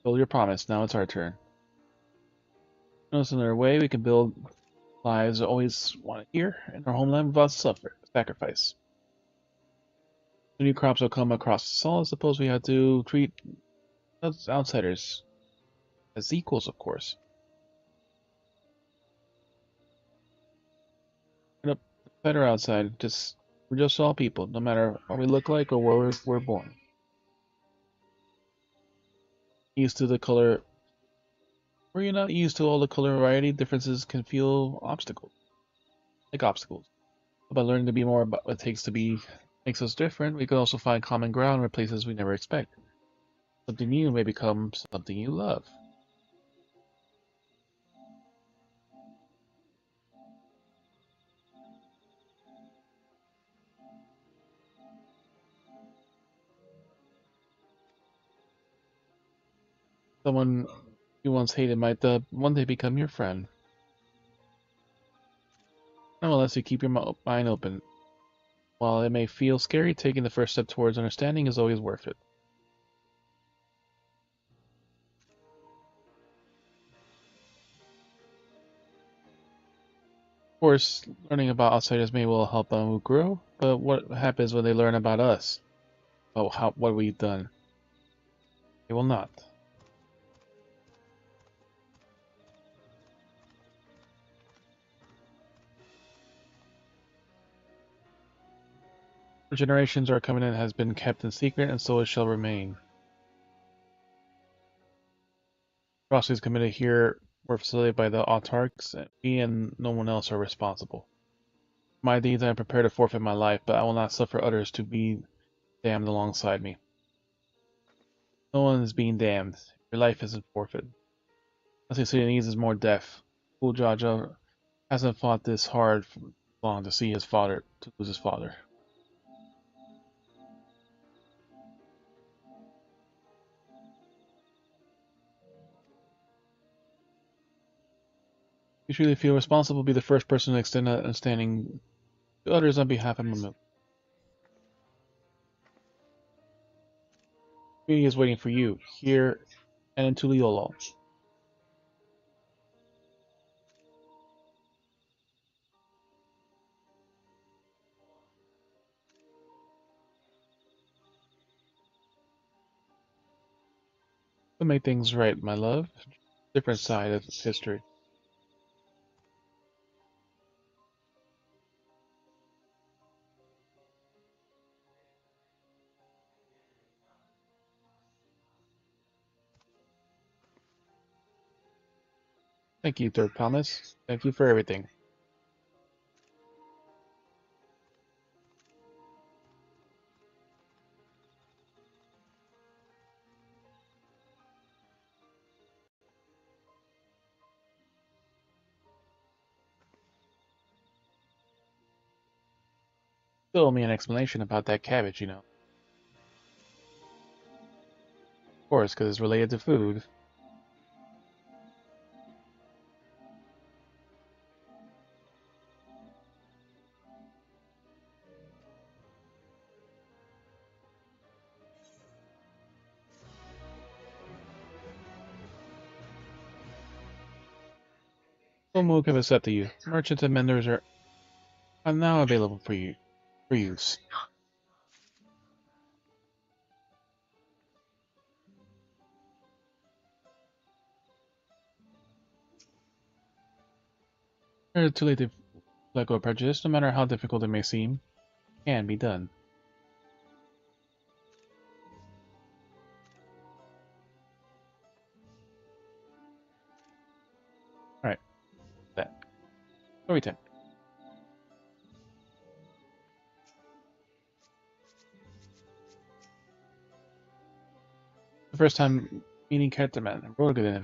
[SPEAKER 1] Build your promise. Now it's our turn. Notice another way we can build lives always wanted here in our homeland without sacrifice. The new crops will come across us all. I suppose we have to treat us outsiders as equals, of course. But better outside, we're just all people, no matter what we look like or where we're born. Used to the color. Were you not used to all the color variety? Differences can feel obstacles. But by learning to be more about what it takes to be makes us different, we can also find common ground in places we never expect. Something new may become something you love. Someone you once hated might one day become your friend. Unless you keep your mind open. While it may feel scary, taking the first step towards understanding is always worth it. Of course, learning about outsiders may well help them grow, but what happens when they learn about us? About what we've done? They will not. For generations, our covenant has been kept in secret, and so it shall remain. Atrocities committed here were facilitated by the autarchs, and we and no one else are responsible. For my deeds, I am prepared to forfeit my life, but I will not suffer others to be damned alongside me. No one is being damned. Your life isn't forfeit. What the city needs is more death. Fool Jaja hasn't fought this hard for long to lose his father. You truly feel responsible, be the first person to extend that understanding to others on behalf of Mamu. Community is waiting for you, here and in Tuliolo. To make things right, my love. Different side of history. Thank you, Dirk Thomas. Thank you for everything. Still owe me an explanation about that cabbage, you know. Of course, because it's related to food. Mook have accepted you. Merchants and vendors are now available for use. Never too late to let go of prejudice, no matter how difficult it may seem. Can be done. Alright. That. Story time. The first time meeting Cartaman. Rogadin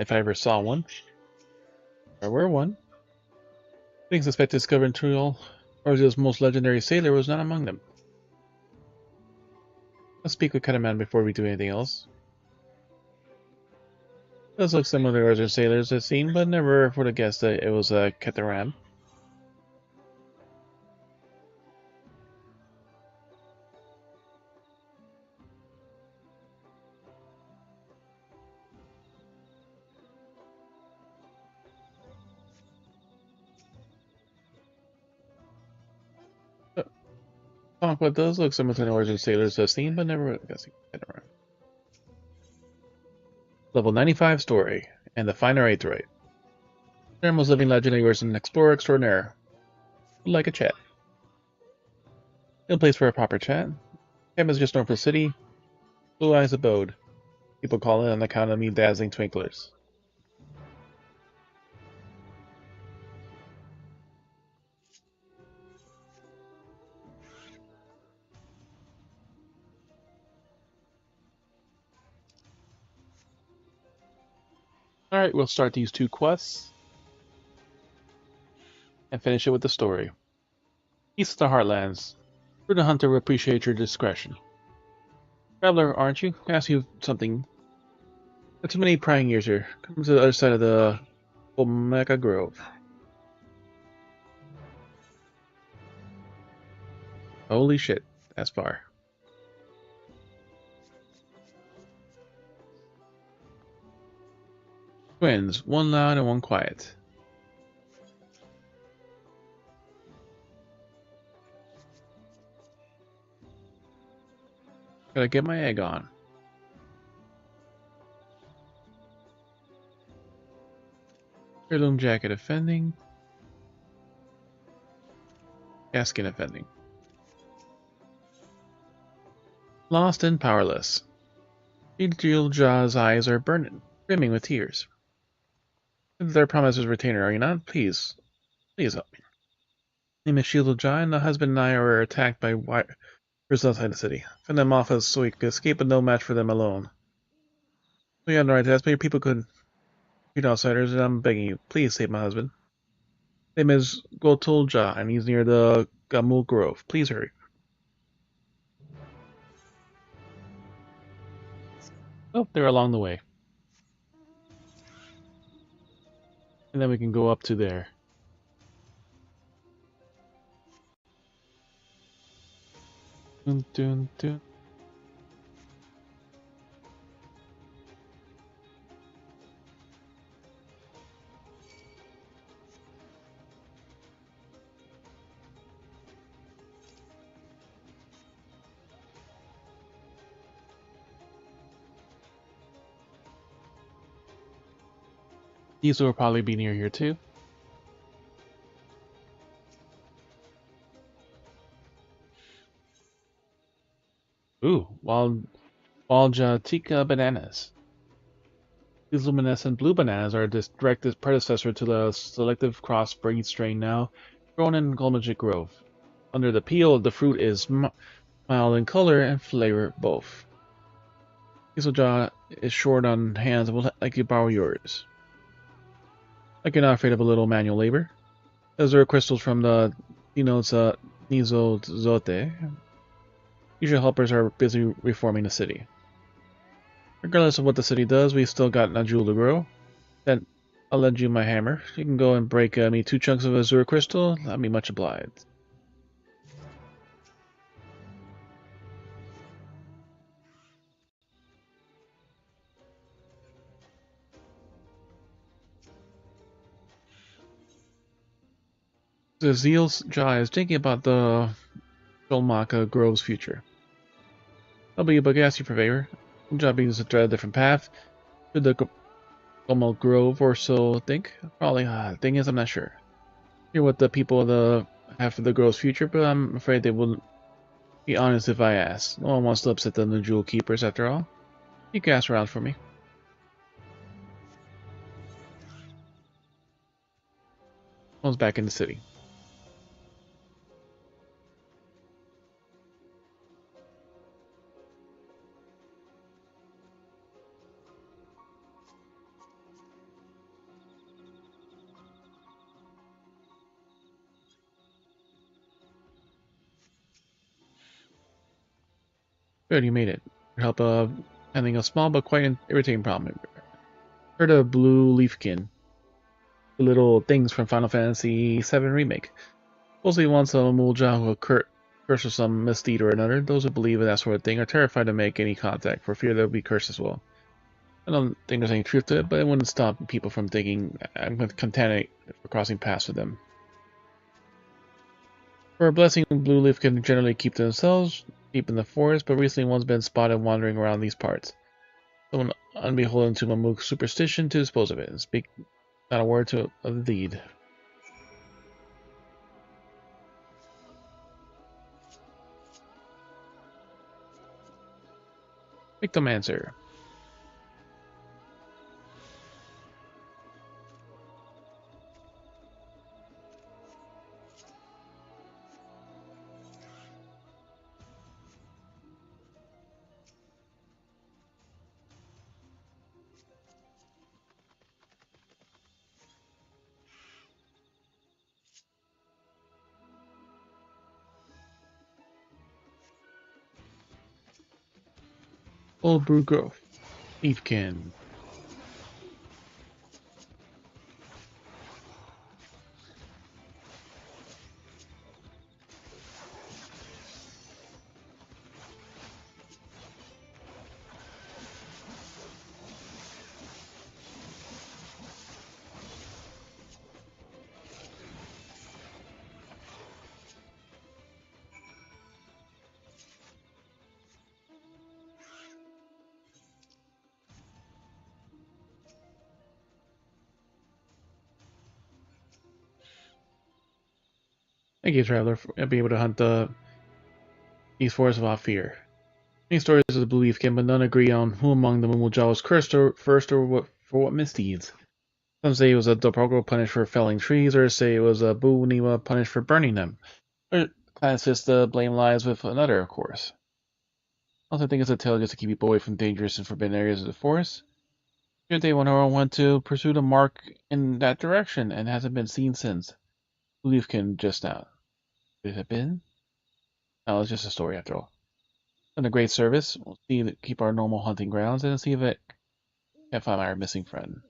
[SPEAKER 1] if I ever saw one. There were one. Being suspected of discovering Trial, Orzeo's most legendary sailor, was not among them. Let's speak with Cartaman before we do anything else. Does look similar to Orzeo's sailors I've seen, but never would have guessed that it was a Cataram. Conquest does look similar to the Orzeo's sailors I've seen, but never would have guessed Cataram. Level 95 story, and the finer Aetheryte. Most living legend of yours, an explorer extraordinaire. Would like a chat. No place for a proper chat. Camp is just north of the city. Blue Eyes abode. People call it on account of me dazzling twinklers. Alright, we'll start these two quests. And finish it with the story. East of the Heartlands. Prudent Hunter will appreciate your discretion. Traveler, aren't you? Can I ask you something? Not too many prying ears here. Come to the other side of the Omega Grove. Holy shit, that's far. Twins, one loud and one quiet. Gotta get my egg on. Heirloom jacket offending. Gaskin offending. Lost and powerless. Jillja's eyes are burning, brimming with tears. Their promises retainer, are you not? Please help me. Name is Shieldja, and the husband and I are attacked by warriors outside the city. Fend them off so we could escape, but no match for them alone. We got no right to ask, but your people could treat outsiders, and I'm begging you, please save my husband. His name is Gotulja, and he's near the Gamul Grove. Please hurry. Oh, they're along the way. And then we can go up to there. Dun, dun, dun. These will probably be near here too. Ooh, wild Jatika bananas. These luminescent blue bananas are a direct predecessor to the selective crossbreed strain now grown in Golmagic Grove. Under the peel, the fruit is mild in color and flavor both. Hazeljaw is short on hands and will let you borrow yours. Like you're not afraid of a little manual labor. Those are crystals from the Nizozote. Usual helpers are busy reforming the city. Regardless of what the city does, we still got a jewel to grow. Then I'll lend you my hammer. You can go and break me 2 chunks of azure crystal. I'll be much obliged. Zeal's jaw is thinking about the Jolmaka Grove's future. I'll be a Bagassy purveyor. Job being to tread a different path. Should the Gomal Grove or so think? Probably. Thing is, I'm not sure. Hear what the people of the have for the Grove's future, but I'm afraid they wouldn't be honest if I ask. No one wants to upset the jewel keepers after all. You can ask around for me. One's back in the city. Good, you made it. Your help handling a small but quite irritating problem. Heard of Blue Leafkin. The little things from Final Fantasy VII Remake. Supposedly once a Mulja who curse of some misdeed or another, those who believe in that sort of thing are terrified to make any contact, for fear they'll be cursed as well. I don't think there's any truth to it, but it wouldn't stop people from thinking I'm going to contaminate for crossing paths with them. For a blessing, Blue Leaf can generally keep to themselves, deep in the forest, but recently one's been spotted wandering around these parts. Someone unbeholden to Mamook's superstition to dispose of it, and speak not a word of the deed. Victomancer. Old Brew Grove. Leafkin. Thank you, Traveler, for being able to hunt these forests without fear. Many stories of the belief can, but none agree on who among the Mumulja was cursed first or for what misdeeds. Some say it was a Doprogo punished for felling trees, or say it was a Bu Niwa punished for burning them. Or class just blame lies with another, of course. Also, I think it's a tale just to keep people away from dangerous and forbidden areas of the forest. The other day, one went to pursue a mark in that direction and hasn't been seen since. Leafkin just now. Could it have been? No, it's just a story after all. Done a great service. We'll see keep our normal hunting grounds and see if it can find our missing friend.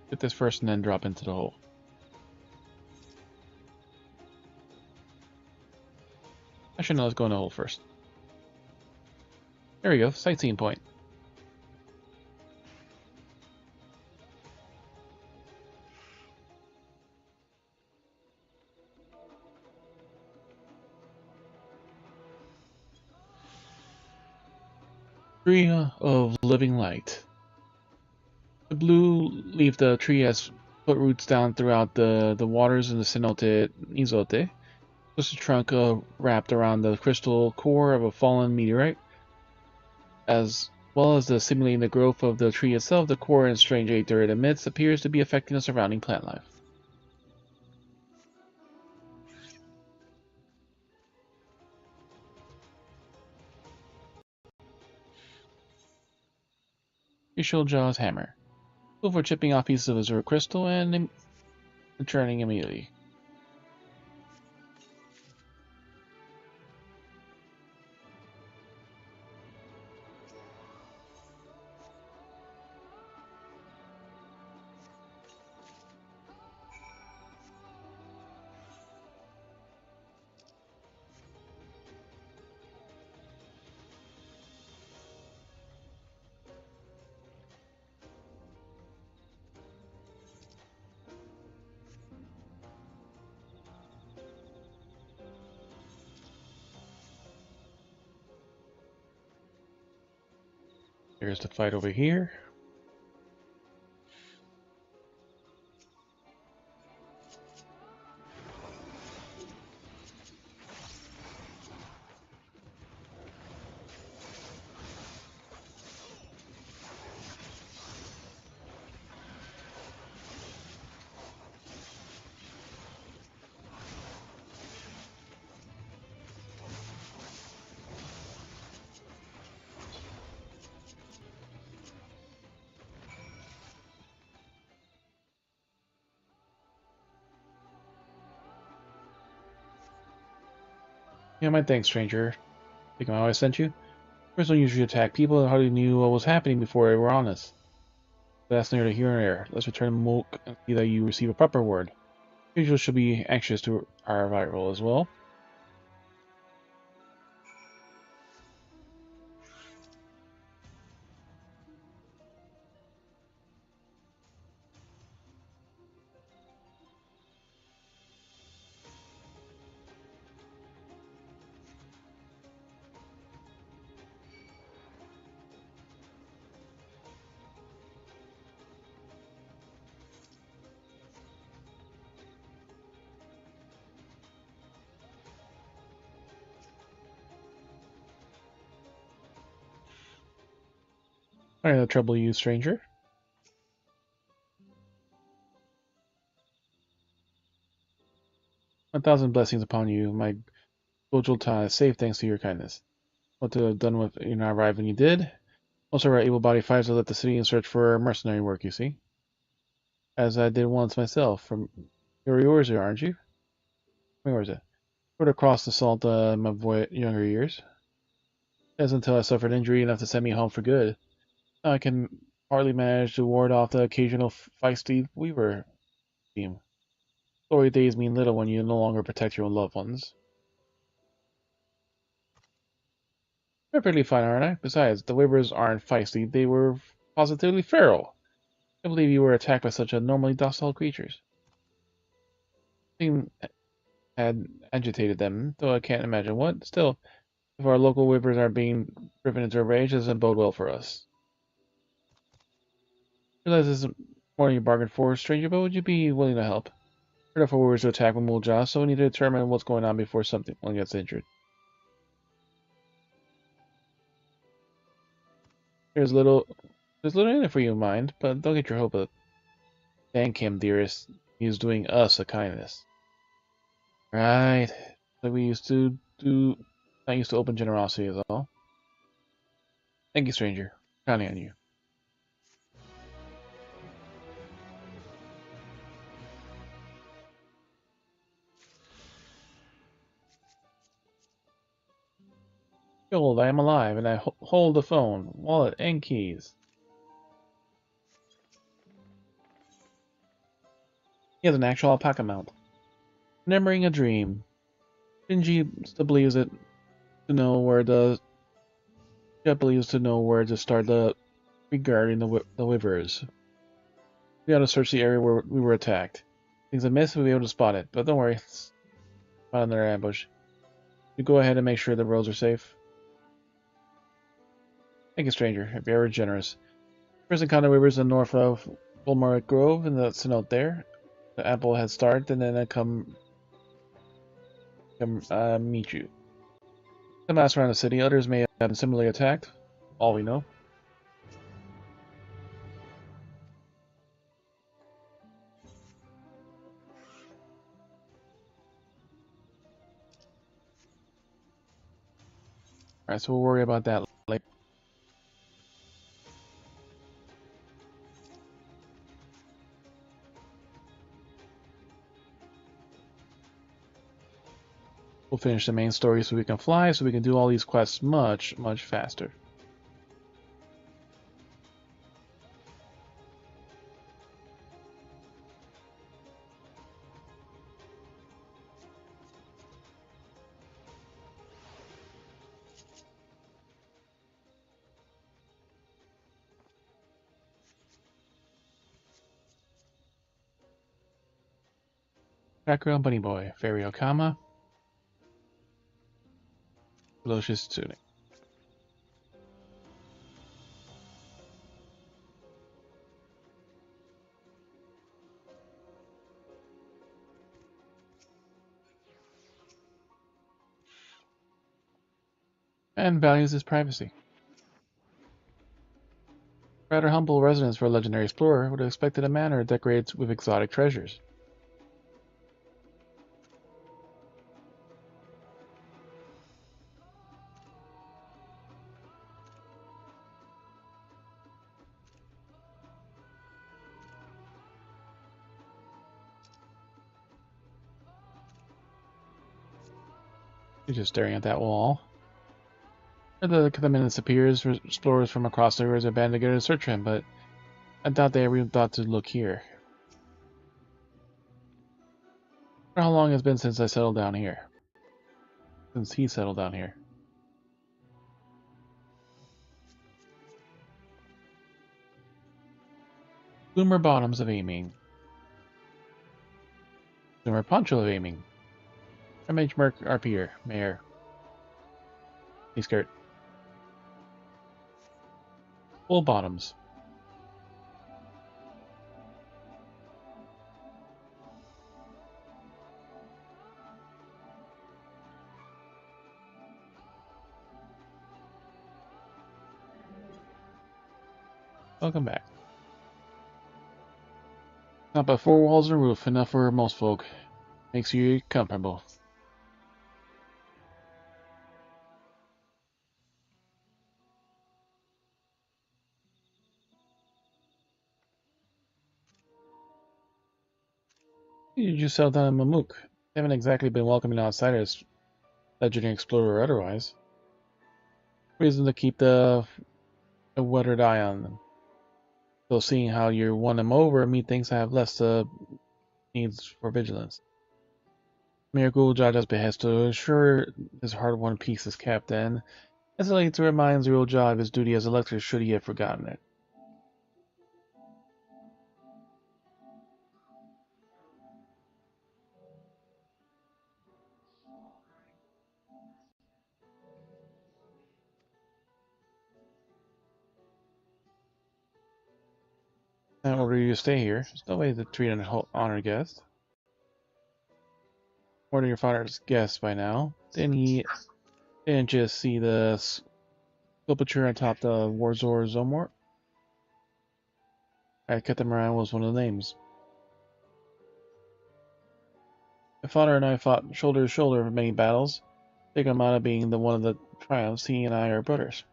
[SPEAKER 1] Get this first and then drop into the hole. Actually, no, let's go in the hole first. There we go, sightseeing point. Tree of living light. The blue leaf the tree has put roots down throughout the waters in the cenote Izote. Just a trunk wrapped around the crystal core of a fallen meteorite. As well as the simulating the growth of the tree itself, the core and strange ether it emits appears to be affecting the surrounding plant life. Ishul Jaw's hammer. Go for chipping off pieces of azure crystal and returning immediately. There's the fight over here. Yeah, my thanks, stranger. Think I always sent you? First don't usually attack people that hardly knew what was happening before they were on us. But that's neither here nor there. Let's return to Mook and see that you receive a proper word. Usually should be anxious to our arrival as well. Alright, no trouble you, stranger. A thousand blessings upon you, my Gojulta is safe thanks to your kindness. What to have done with you not arrive when you did? Also, our able-bodied fighters left the city in search for mercenary work, you see. As I did once myself. From you're yours here, aren't you? Where was it? Sort of crossed the salt in my younger years. It was until I suffered injury enough to send me home for good. Now I can hardly manage to ward off the occasional feisty weaver team. Glory days mean little when you no longer protect your own loved ones. Perfectly fine, aren't I? Besides, the weavers aren't feisty, they were positively feral. I believe you were attacked by such abnormally docile creatures. Something had agitated them, though I can't imagine what. Still, if our local weavers are being driven into a rage, it doesn't bode well for us. I realize this is more than you bargained for, stranger, but would you be willing to help? Heard of weavers to attack Mulja, so we need to determine what's going on before someone gets injured. There's little in it for you, mind, but don't get your hope up. Thank him, dearest. He's doing us a kindness. Right. Like we used to do. Not used to open generosity is all. Thank you, stranger. Counting on you. Behold, I am alive, and I hold the phone, wallet, and keys. He has an actual alpaca mount. Remembering a dream. Shinji still believes it to know where the believes to know where to start regarding the Wivers. We ought to search the area where we were attacked. Things amiss, we'll be able to spot it. But don't worry, it's not another ambush. You go ahead and make sure the roads are safe. Thank you, stranger. If you're ever generous. First encounter weavers in north of Fulmar Grove, and that's a note there. The apple has started, and then I come meet you. Some ask around the city. Others may have been similarly attacked. All we know. Alright, so we'll worry about that later. We'll finish the main story so we can fly, so we can do all these quests much, much faster. Background Bunny Boy, Fairy Okama, Velocious Tunic. And values his privacy. Rather humble residence for a legendary explorer would have expected a manor decorated with exotic treasures. He's just staring at that wall. The Katamin superiors, explorers from across the rivers are banded together to search for him, but I doubt they ever thought to look here. I wonder how long it's been since I settled down here. Since he settled down here. Bloomer bottoms of aiming. Bloomer poncho of aiming. MH Merc RPer, Mayor. Knee skirt. Full bottoms. Welcome back. Not but 4 walls and a roof, enough for most folk. Makes you comfortable. You just settled down in Mamuk. They haven't exactly been welcoming outsiders, legendary explorer or otherwise. Reason to keep a weathered eye on them. So seeing how you won them over, methinks I have less needs for vigilance. Mayor Guljaja's behest to ensure his hard-won peace is kept, and hesitantly to remind Zerulja of his duty as elector should he have forgotten it. I order you to stay here. There's no way to treat an honored guest. Order your father's guest by now. Didn't just see the sculpture atop the Warzor Zomor? Catamaran was one of the names. My father and I fought shoulder to shoulder in many battles. Bigamata being the one of the triumphs, he and I are brothers.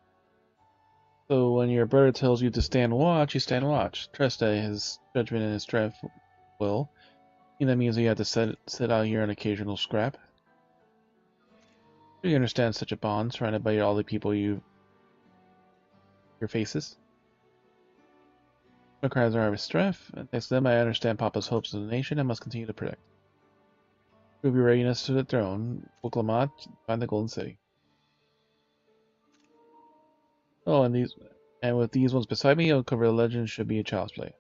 [SPEAKER 1] So when your brother tells you to stand watch, you stand watch. Trust that his judgment and his strength will. And that means you have to sit out here an occasional scrap. Do you understand such a bond, surrounded by all the people your faces? My cries are of his strength, and thanks to them I understand Papa's hopes of the nation and must continue to protect. Prove your readiness to the throne. Buklamat, find the Golden City. Oh, and with these ones beside me, I'll cover the legend should be a child's play.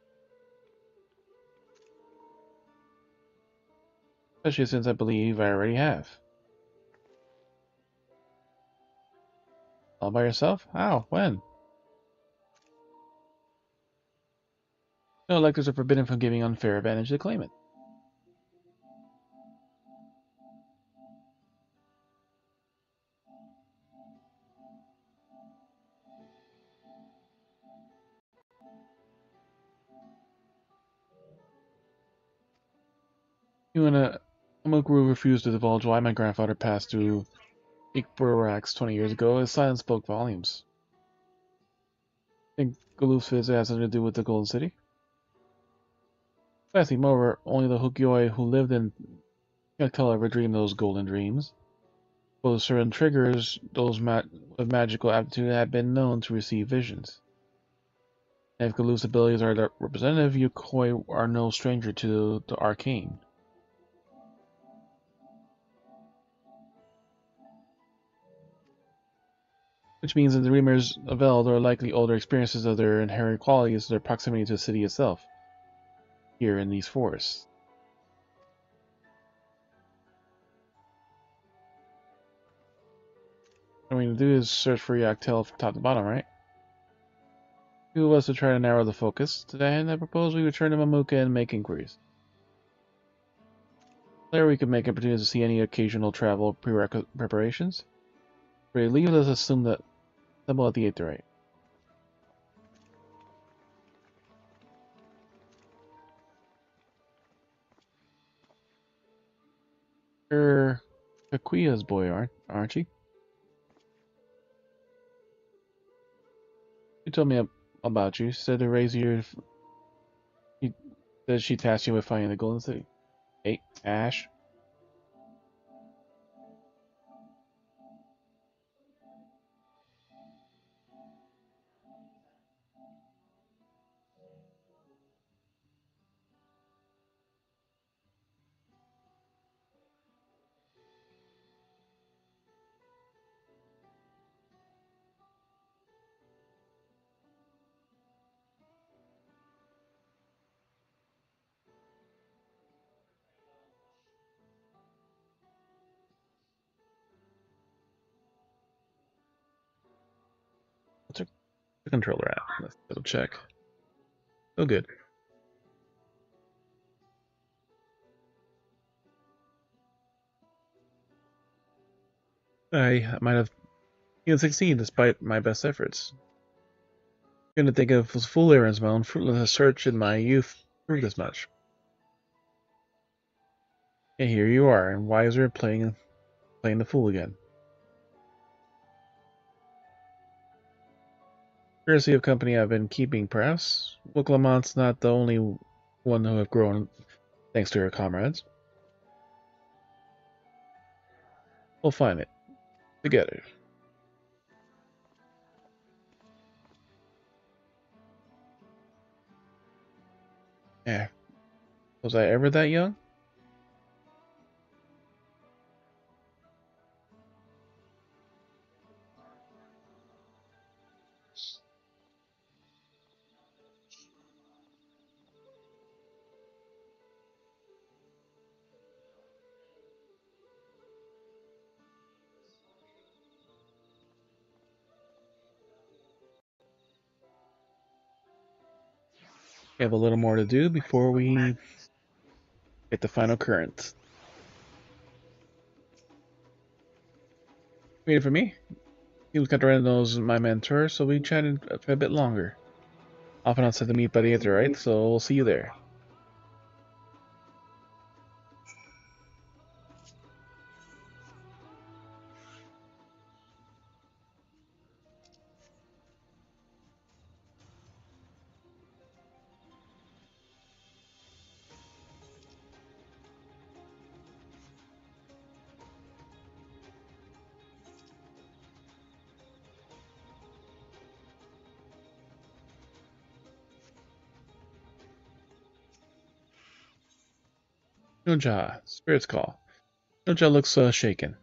[SPEAKER 1] Especially since I believe I already have. All by yourself? How? When? No electors are forbidden from giving unfair advantage to the claimant. You and Amokuru refused to divulge why my grandfather passed through Ikburax 20 years ago. His silence spoke volumes. Think Galoof's visit has something to do with the Golden City? Precisely, moreover, only the Hokyoi who lived in Yaktel ever dreamed those golden dreams. Both certain triggers, those with magical aptitude, had been known to receive visions. And if Galoof's abilities are the representative, Yokoi are no stranger to the arcane. Which means that the dreamers of Eld are likely older experiences of their inherent qualities, their proximity to the city itself, here in these forests. What we need to do is search for Yaktel from top to bottom, right? Two of us to try to narrow the focus. To that end, I propose we return to Mamuka and make inquiries. There we could make opportunities to see any occasional travel preparations. For you leave, let's assume that Temple at the Aetherite. You're Kakuya's boy, aren't you? You told me about you. She said to raise you. He said she tasked you with finding the Golden City. Hey, Ash. What's the controller at? Let's double check. Oh, good. I might have even succeeded despite my best efforts. I'm gonna think of fool errands, my own fruitless search in my youth proved as much. And here you are, and wiser, playing the fool again. Courtesy of company I've been keeping, perhaps. Look, Lamont's not the only one who have grown thanks to her comrades. We'll find it together. Yeah. Was I ever that young? We have a little more to do before we hit the final current. Waited for me? He was kind of knows my mentor, so we chatted for a bit longer. Often outside to meet by the Aetherite, so we'll see you there. Noja, Spirit's Call. Noja looks shaken.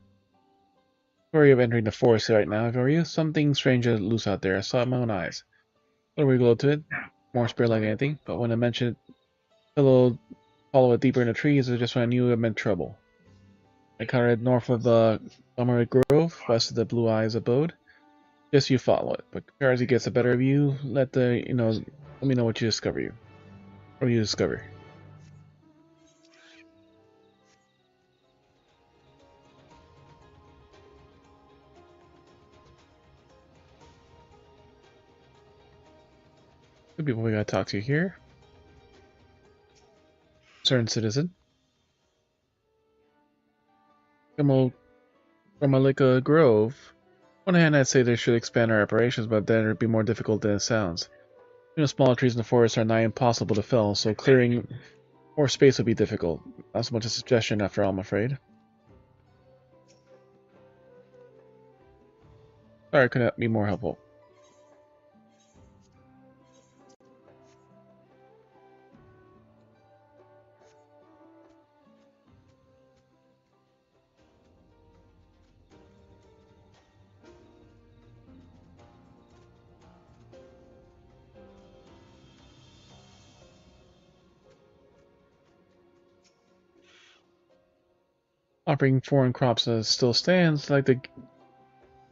[SPEAKER 1] Worry of entering the forest right now, if I were you. Something strange is loose out there. I saw it with my own eyes. What we glow to it? More spirit like anything, but when I mentioned it, follow it deeper in the trees, it was just when I knew it meant trouble. I counted north of the Summer Grove, west of the Blue Eyes abode. Just you follow it, but as he gets the better of you, let me know what you discover you. What do you discover? Good people we gotta talk to here. Certain citizen. Gamalika Grove. On one hand, I'd say they should expand our operations, but then it'd be more difficult than it sounds. Smaller trees in the forest are nigh impossible to fell, so clearing more space would be difficult. Not so much a suggestion, after all, I'm afraid. Sorry, I couldn't be more helpful. Offering foreign crops still stands, like the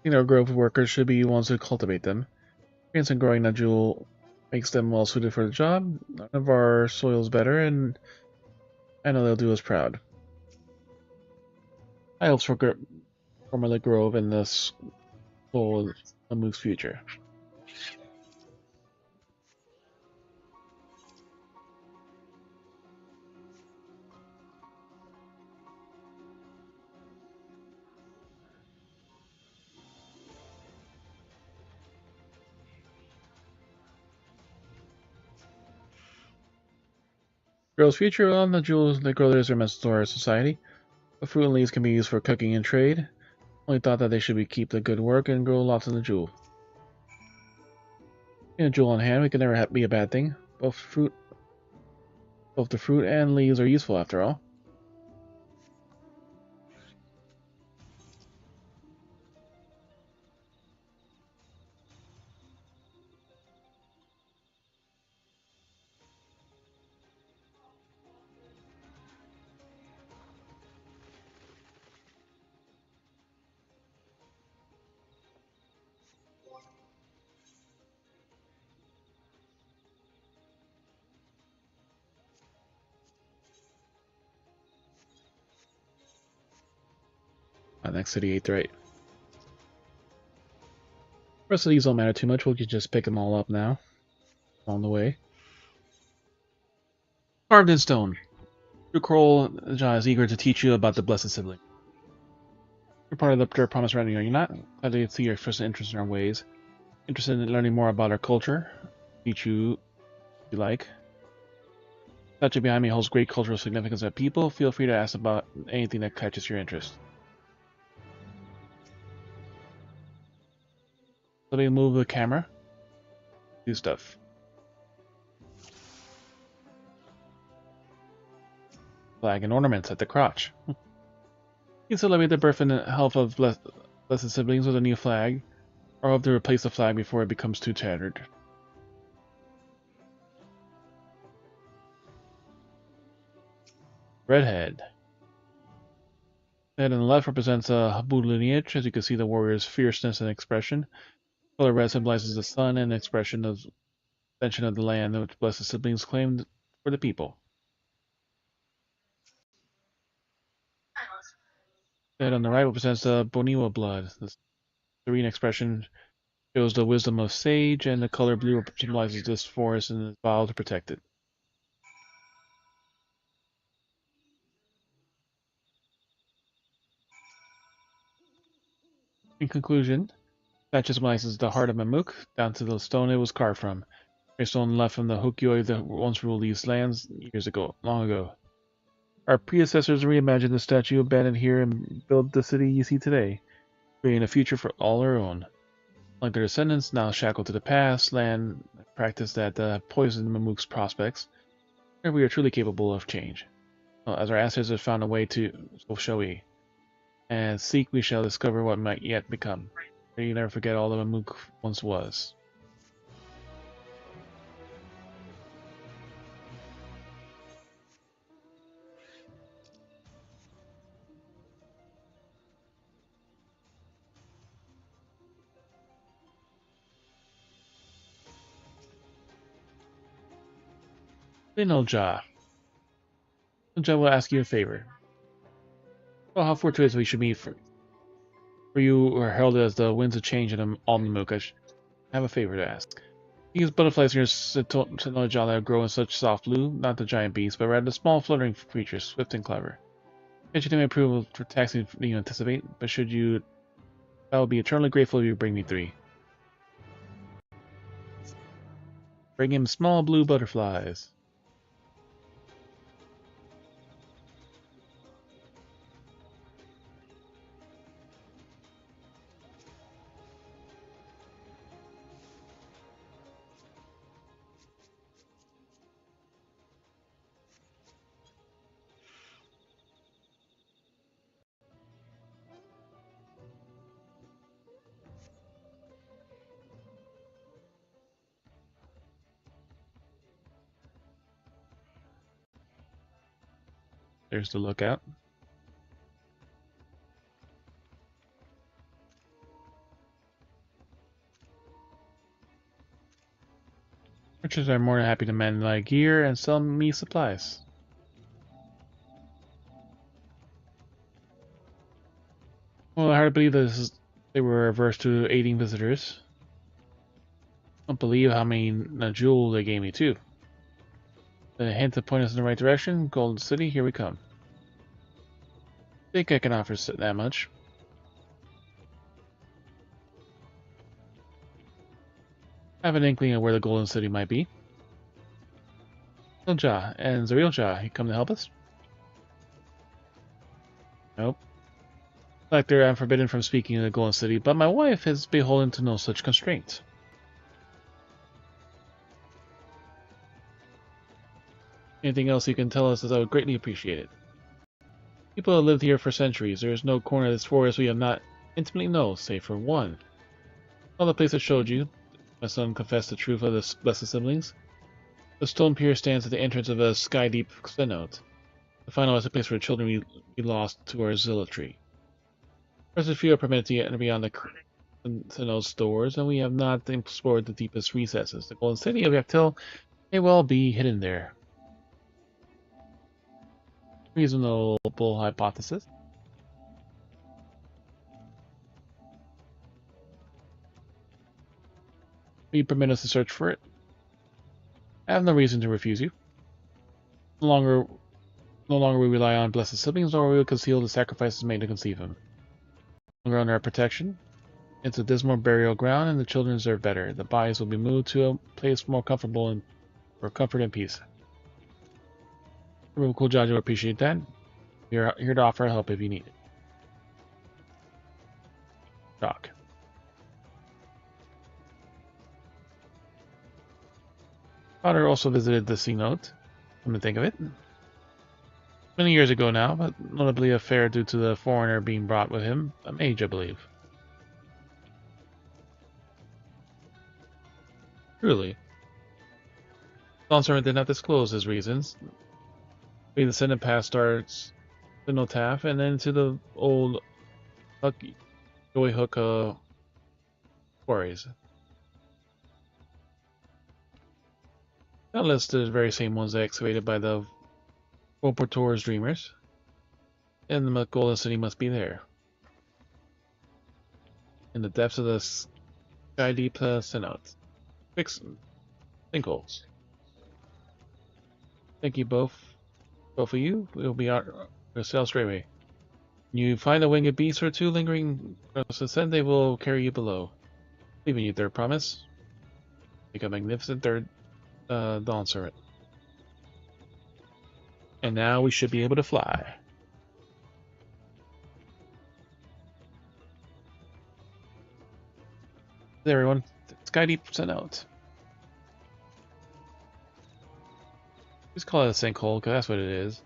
[SPEAKER 1] grove workers should be ones who cultivate them. Experience in growing a jewel makes them well suited for the job. None of our soil's better, and I know they'll do us proud. I hope for my grove and this whole Amook's future. Girl's future on the jewels they grow is immense to our society. The fruit and leaves can be used for cooking and trade. Only thought that they should keep the good work and grow lots of the jewel. In a jewel on hand, we can never be a bad thing. Both the fruit and leaves are useful after all. Next city 8th right. The rest of these don't matter too much, we'll just pick them all up now. On the way. Carved in stone. Kroll is eager to teach you about the Blessed Sibling. You're part of the Promised Retinue, are you not? Glad to see your first interest in our ways. Interested in learning more about our culture? Teach you if you like. The statue behind me holds great cultural significance of people. Feel free to ask about anything that catches your interest. So they move the camera. Do stuff. Flag and ornaments at the crotch. You celebrate the birth and health of blessed siblings with a new flag, or hope to replace the flag before it becomes too tattered. Redhead. The head on the left represents a Habu lineage. As you can see, the warrior's fierceness and expression. Color red symbolizes the sun and expression of extension of the land which blessed siblings claimed for the people. The head on the right represents the Boniwa blood. The serene expression shows the wisdom of sage, and the color blue symbolizes this forest and the vow to protect it. In conclusion, that symbolizes the heart of Mamuk, down to the stone it was carved from. A stone left from the Hokyoi that once ruled these lands long ago. Our predecessors reimagined the statue abandoned here and built the city you see today, creating a future for all our own. Like their descendants, now shackled to the past, land practice that poisoned Mamuk's prospects, we are truly capable of change. As our ancestors have found a way to, so shall we. And seek we shall discover what might yet become. May you never forget all that Mamuk once was. Then Oja will ask you a favor. Well, how fortuitous we should be for you are heralded as the winds of change in Almamook. I have a favor to ask. These butterflies in your Senojala grow in such soft blue, not the giant beasts, but rather the small fluttering creatures, swift and clever. Can't you take my approval for taxing you anticipate, but should you, I will be eternally grateful if you bring me 3. Bring him small blue butterflies. There's the lookout. Merchants are more than happy to mend my gear and sell me supplies. Well, I hardly believe they were averse to aiding visitors. I don't believe how many Najul they gave me, too. The hint to point us in the right direction, Golden City, here we come. Think I can offer that much. I have an inkling of where the Golden City might be. Ilja and Zarilja, you come to help us? Nope. Doctor, I'm forbidden from speaking in the Golden City, but my wife is beholden to no such constraint. Anything else you can tell us, I would greatly appreciate it. People have lived here for centuries. There is no corner of this forest we have not intimately known, save for one. All the place I showed you, my son confessed the truth of the blessed siblings. The stone pier stands at the entrance of a sky-deep cenote. The final is a place where children we lost to our zealotry. There's a few are permitted to enter beyond the cenote's doors, and we have not explored the deepest recesses. The Golden City of Yaktil may well be hidden there. Reasonable hypothesis. Will you permit us to search for it? I have no reason to refuse you. No longer we rely on blessed siblings, nor will we conceal the sacrifices made to conceive him. No longer under our protection. It's a dismal burial ground, and the children deserve better. The bodies will be moved to a place more comfortable and for comfort and peace. Cool Judge will appreciate that. We are here to offer help if you need it. Doc. Father also visited the cenote, come to think of it. Many years ago now, but notably a fair due to the foreigner being brought with him, a mage, I believe. Truly. Dawntrail did not disclose his reasons. We descended past our cenotaph and then to the old Joy Hook quarries. That listed the very same ones excavated by the Woportor's dreamers. And the Golden City must be there. In the depths of the sky deep cenote. Fix sinkholes. Thank you both of you. We'll be out ourselves straight away. When you find a winged beast or two lingering across the ascent, they will carry you below. Leaving you their promise. Make a magnificent third dawn servant. And now we should be able to fly. There, everyone. Sky Deep sent out. Just call it a sinkhole, because that's what it is.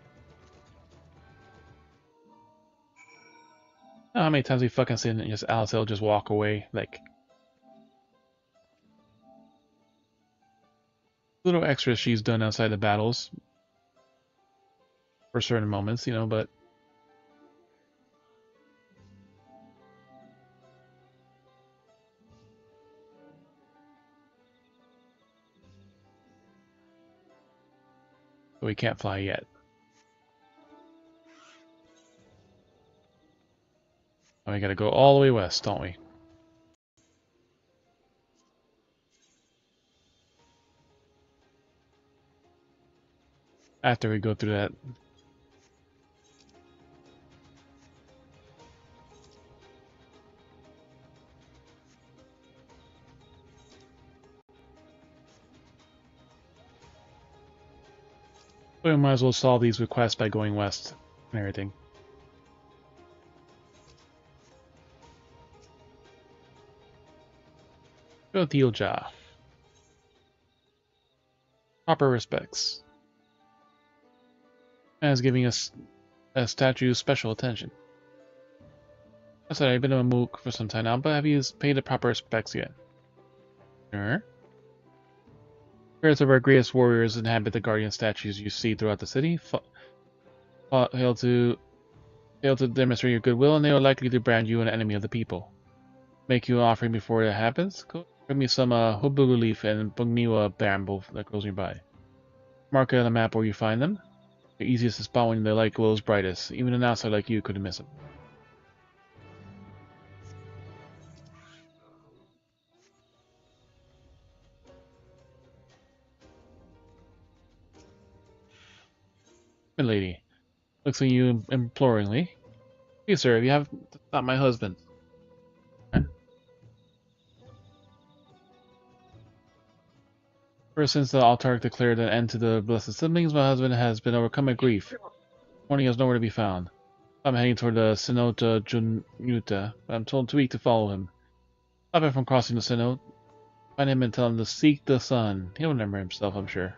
[SPEAKER 1] I don't know how many times we fucking seen it and just Alice will just walk away, like little extras she's done outside the battles for certain moments, you know, but but we can't fly yet. We gotta go all the way west, don't we? After we go through that. We might as well solve these requests by going west and everything. Go Dealja. Proper respects. As giving us a statue special attention. I said I've been a mook for some time now, but have you paid the proper respects yet? Sure. Spirits of our greatest warriors inhabit the guardian statues you see throughout the city. Fail to demonstrate your goodwill, and they are likely to brand you an enemy of the people. Make you an offering before it happens? Go bring me some hubugu leaf and bungniwa bamboo that grows nearby. Mark it on the map where you find them. They're easiest to spot when the light glows brightest. Even an outsider like you could miss them. Milady looks at you imploringly. Please, sir, if you have not my husband. Ever since the Altar declared an end to the blessed siblings, my husband has been overcome by grief. Morning is nowhere to be found. I'm heading toward the Cenote Junuta, but I'm told too weak to follow him. Stop him from crossing the Cenote. Find him and tell him to seek the sun. He'll remember himself, I'm sure.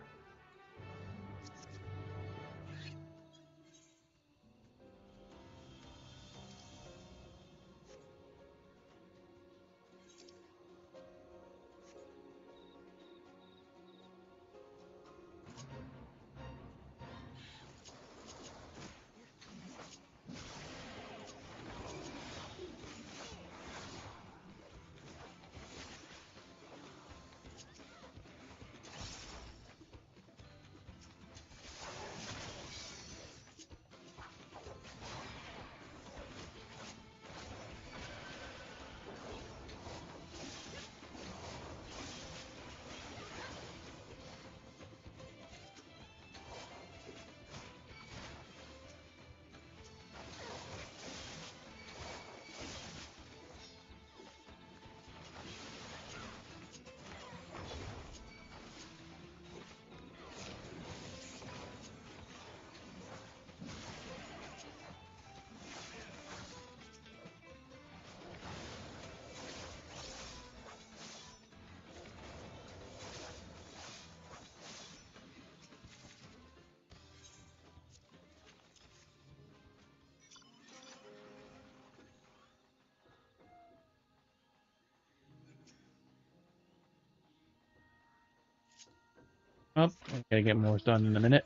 [SPEAKER 1] Oh, I gotta get more done in a minute.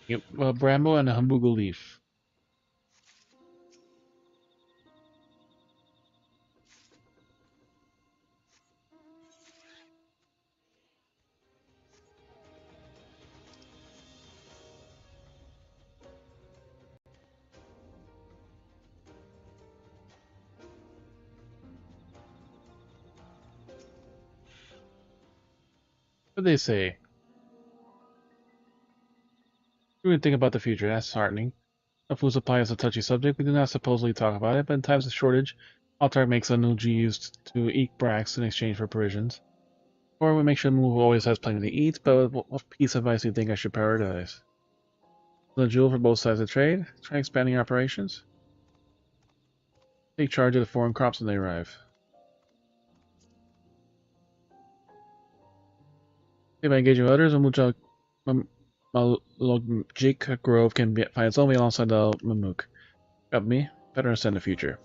[SPEAKER 1] Yep, Bramble and a Humbugal leaf. What do they say? We would think about the future. That's heartening. A food supply is a touchy subject. We do not supposedly talk about it, but in times of shortage, Altar makes Anuji used to eat bracks in exchange for provisions. Or we make sure Move always has plenty to eat, but what piece of advice do you think I should prioritize? The jewel for both sides of the trade? Try expanding operations? Take charge of the foreign crops when they arrive. If I engage with others, Malologic Grove can find its own way alongside the Mamuk. Got me? Better understand the future.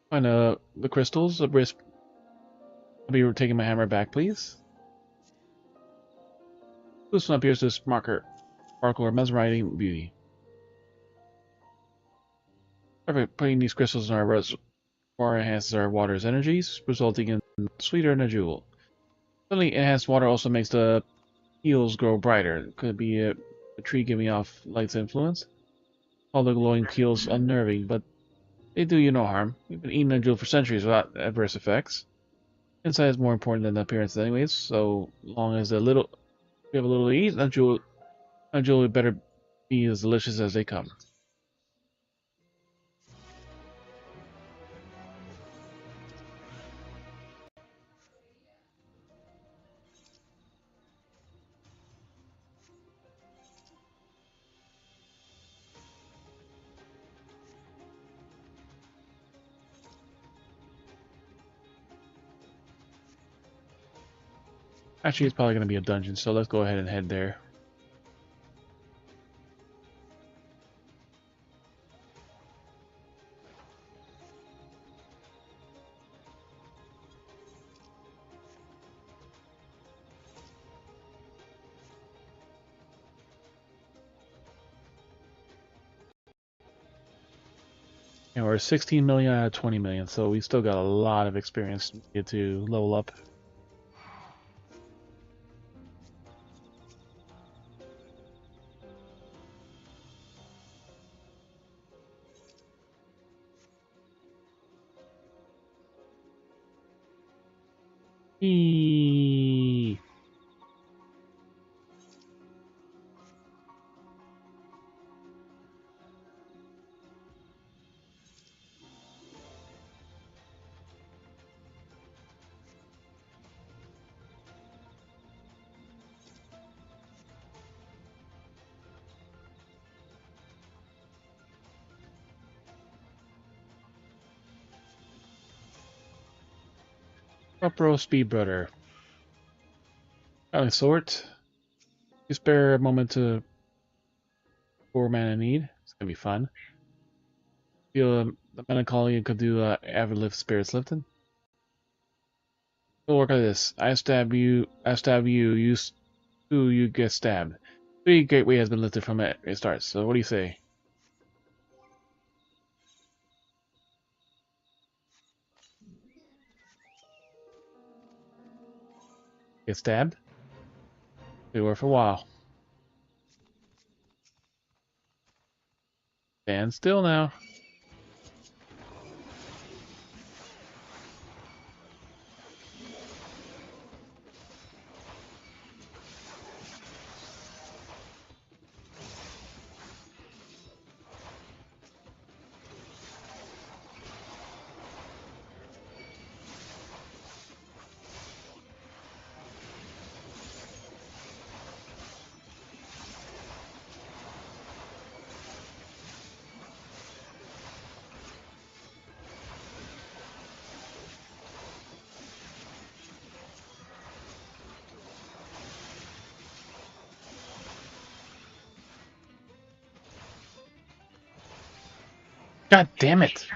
[SPEAKER 1] Find the crystals. I'll be taking my hammer back, please. This one appears to sparkle or mesmerizing beauty. Perfect. Putting these crystals in our reservoir enhances our water's energies, resulting in sweeter than a jewel. Suddenly, enhanced water also makes the heels grow brighter. Could it be a tree giving off light's influence? All the glowing peels unnerving, but they do you no harm. We've been eating a jewel for centuries without adverse effects. Inside is more important than the appearance anyways, so long as we have a little to eat, a jewel would better be as delicious as they come. Actually, it's probably going to be a dungeon, so let's go ahead and head there. And we're 16 million out of 20 million, so we still got a lot of experience to level up. Eee. Up row speed brother. Filing sort. You spare a moment to poor man in need. It's gonna be fun. Feel the melancholy and could do avid lift spirits lifting. We'll work on this. I stab you, you get stabbed. 3 gateway has been lifted from it starts, so what do you say? Get stabbed? Be worth a while. Stand still now. God damn it.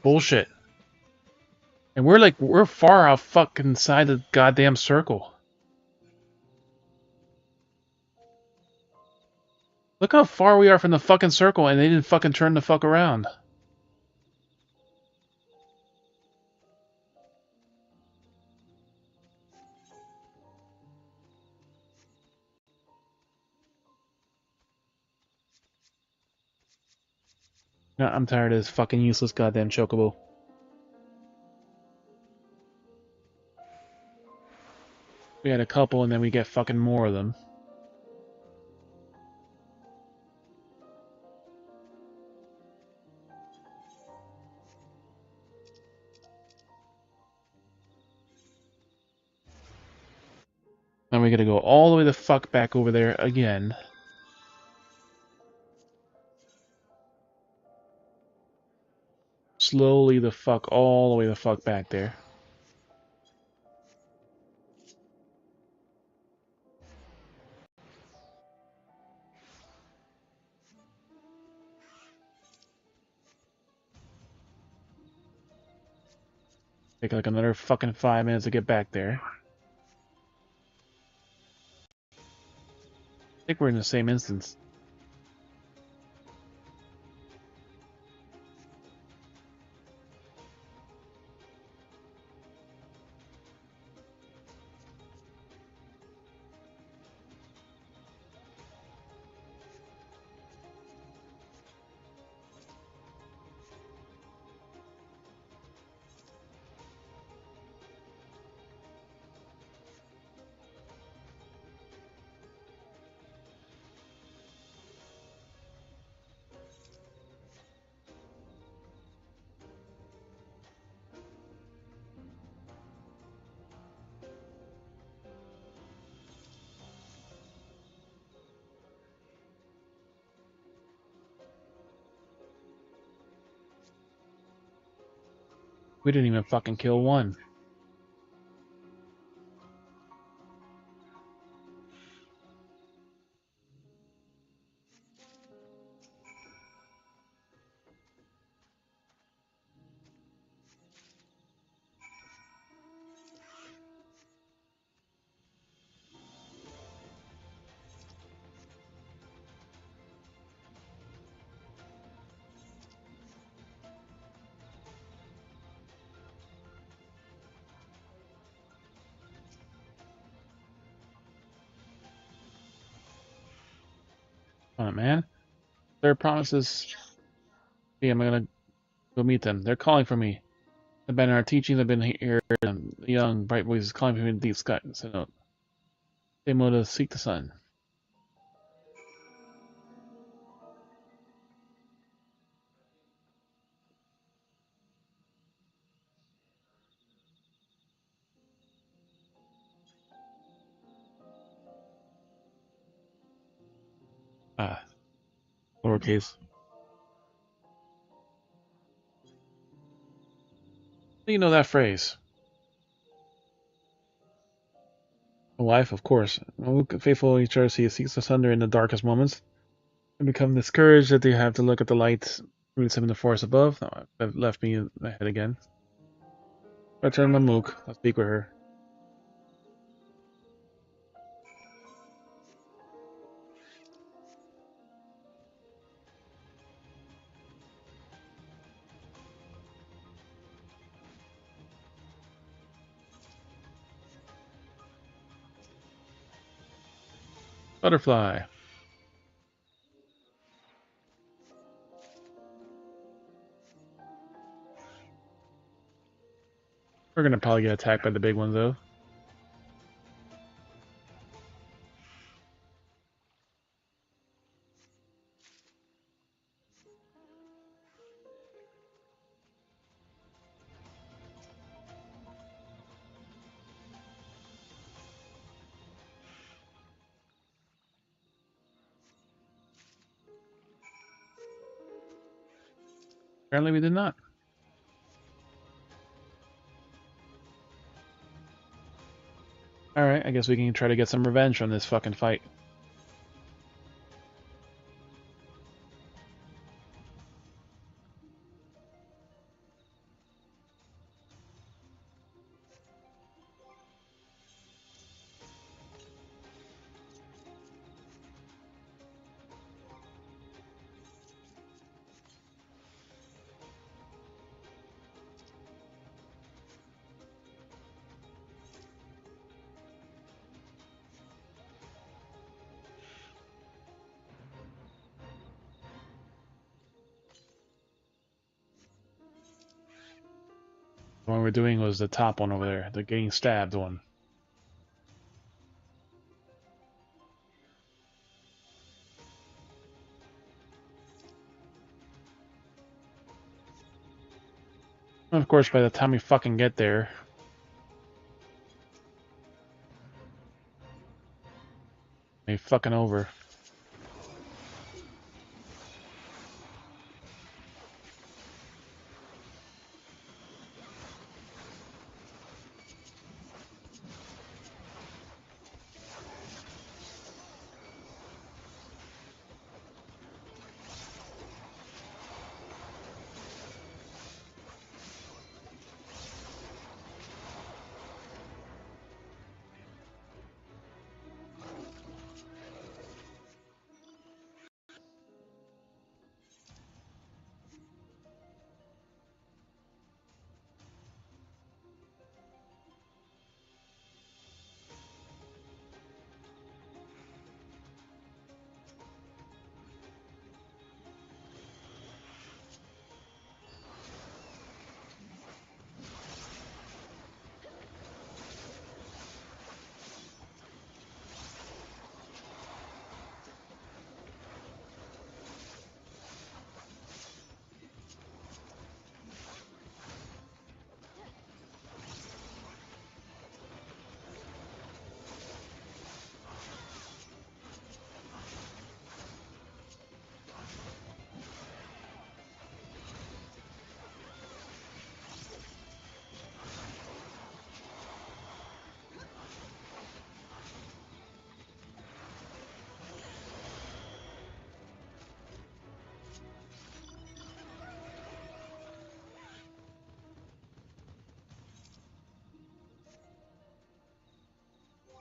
[SPEAKER 1] Bullshit. And we're far out fucking inside the goddamn circle. Look how far we are from the fucking circle and they didn't fucking turn the fuck around. No, I'm tired of this fucking useless goddamn chocobo. We had a couple and then we get fucking more of them. Now we gotta go all the way the fuck back over there again. slowly the fuck all the way the fuck back there. Take like another fucking 5 minutes to get back there. I think we're in the same instance. We didn't even fucking kill one. Come on, man. Their promises. Yeah, I'm gonna go meet them. They're calling for me. I've been in our teachings. I've been here. And the young bright voice is calling for me in the deep sky. So no, they want to seek the sun. Ah, lowercase. You know that phrase. A wife, of course. Faithful each other, he seeks asunder in the darkest moments, and become discouraged that they have to look at the light roots him in the forest above. Oh, that left me ahead again. Return my mook. I'll speak with her. Butterfly. We're gonna probably get attacked by the big ones though. Apparently we did not. Alright, I guess we can try to get some revenge from this fucking fight. The one we're doing was the top one over there, the getting stabbed one. And of course, by the time we fucking get there, they fucking over.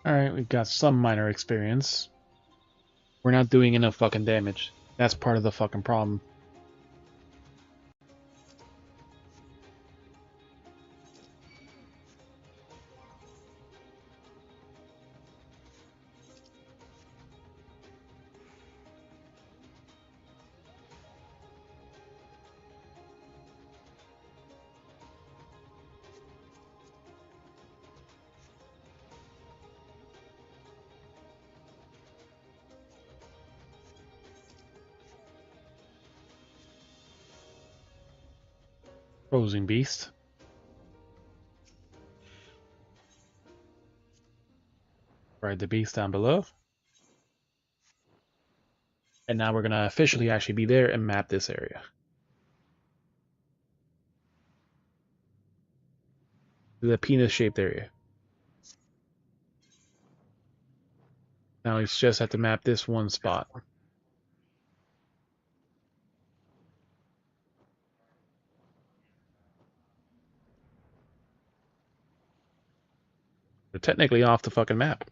[SPEAKER 1] Alright, we've got some minor experience. We're not doing enough fucking damage. That's part of the fucking problem. Opposing beast. Ride the beast down below. And now we're gonna officially actually be there and map this area. The penis-shaped area. Now we just have to map this one spot. We're technically off the fucking map.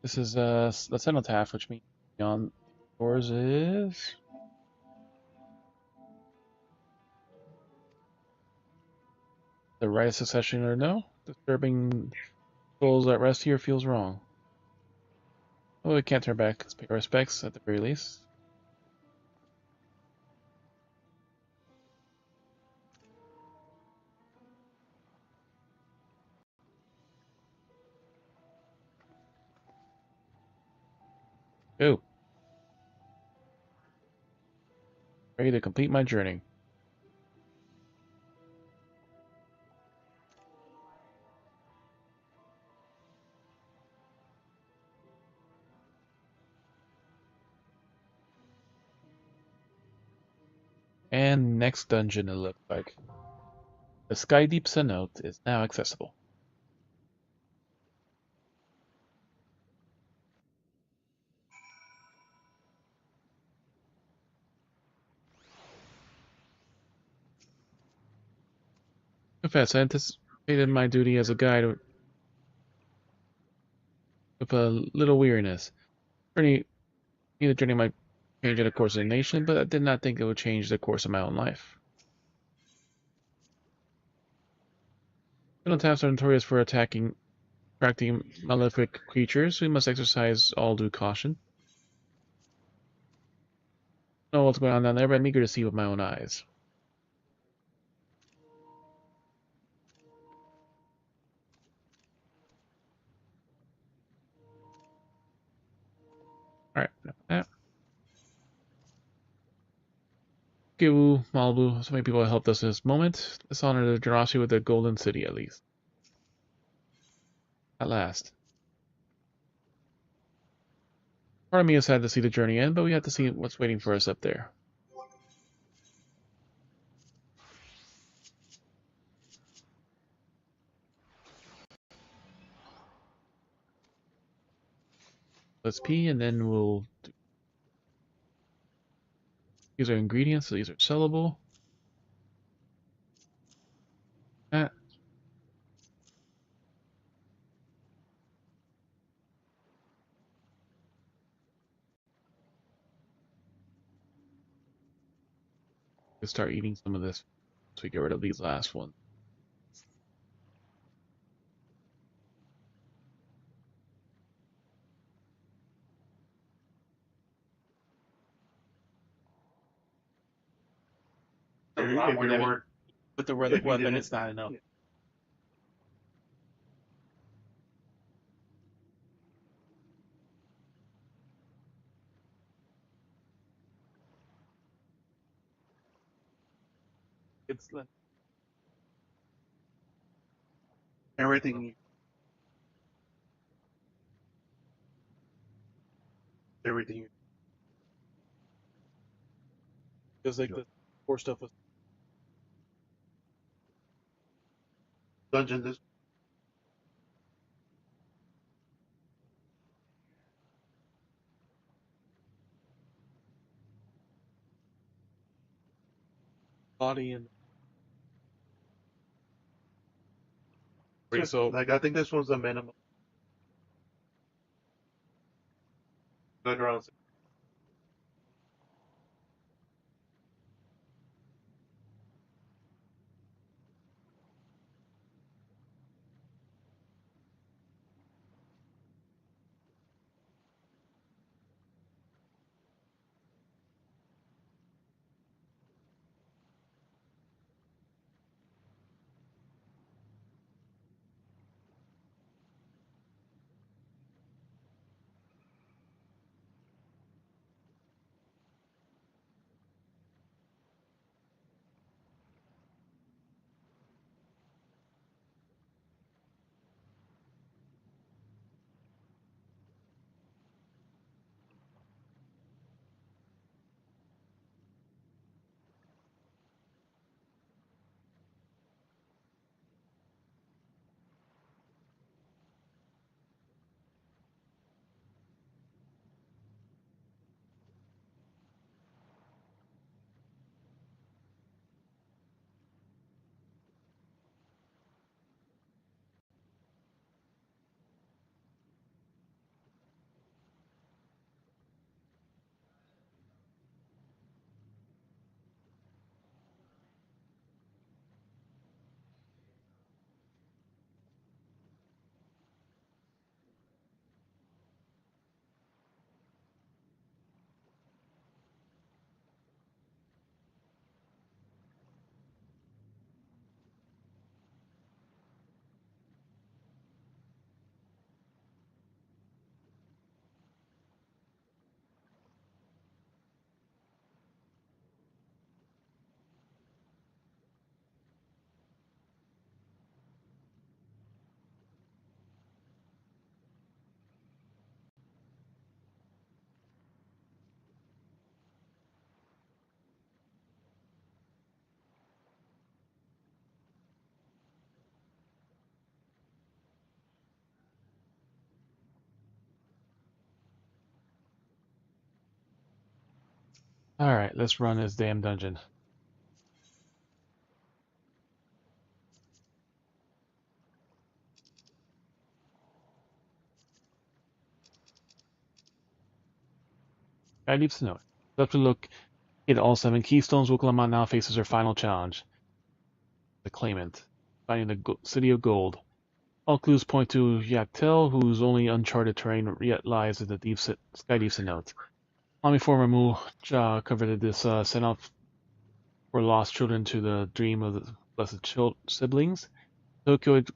[SPEAKER 1] This is the cenotaph, which means beyond doors is the right of succession or no. Disturbing souls at rest here feels wrong. Oh, we can't turn back. Let's pay our respects at the very least. Go. Ready to complete my journey. And next dungeon, it looks like. The Skydeep cenote is now accessible. Confess, I anticipated my duty as a guide with a little weariness. The journey might change the course of the nation, but I did not think it would change the course of my own life. Cenotaphs are notorious for attracting malefic creatures. We must exercise all due caution. I don't know what's going on down there, but I'm eager to see with my own eyes. Alright, enough of that. Kiwu, Malibu, so many people have helped us in this moment. Let's honor the generosity with the Golden City, at least. At last. Part of me is sad to see the journey end, but we have to see what's waiting for us up there. Let's pee, and then we'll do. These are ingredients, so these are sellable. That. We'll start eating some of this so we get rid of these last ones. With the weapon, it's not enough. It's like everything. Everything. Because like the core stuff was
[SPEAKER 6] dungeon this.
[SPEAKER 1] Body and wait, so
[SPEAKER 6] Like I think this one's the minimum. Like around.
[SPEAKER 1] alright, let's run this damn dungeon. Guy leaves a note. Up to look at all 7 keystones. Wukalamon now faces her final challenge. The claimant. Finding the city of gold. All clues point to Yaktel, whose only uncharted terrain yet lies in the Sky Deep Note. Long before Ramu coveted this, sent off for lost children to the dream of the blessed siblings. Tokyo had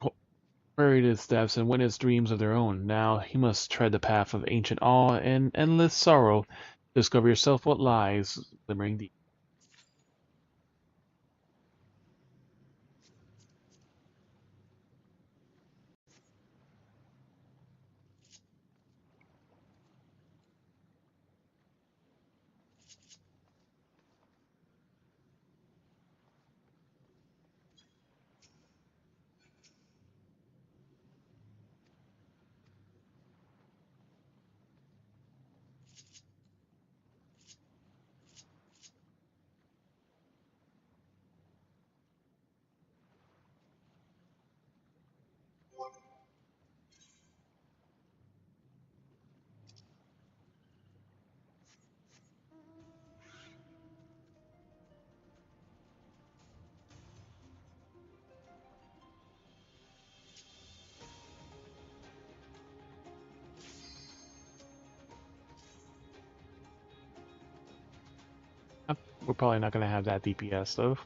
[SPEAKER 1] buried his steps and witnessed dreams of their own. Now he must tread the path of ancient awe and endless sorrow to discover yourself what lies glimmering deep. We're probably not going to have that DPS though.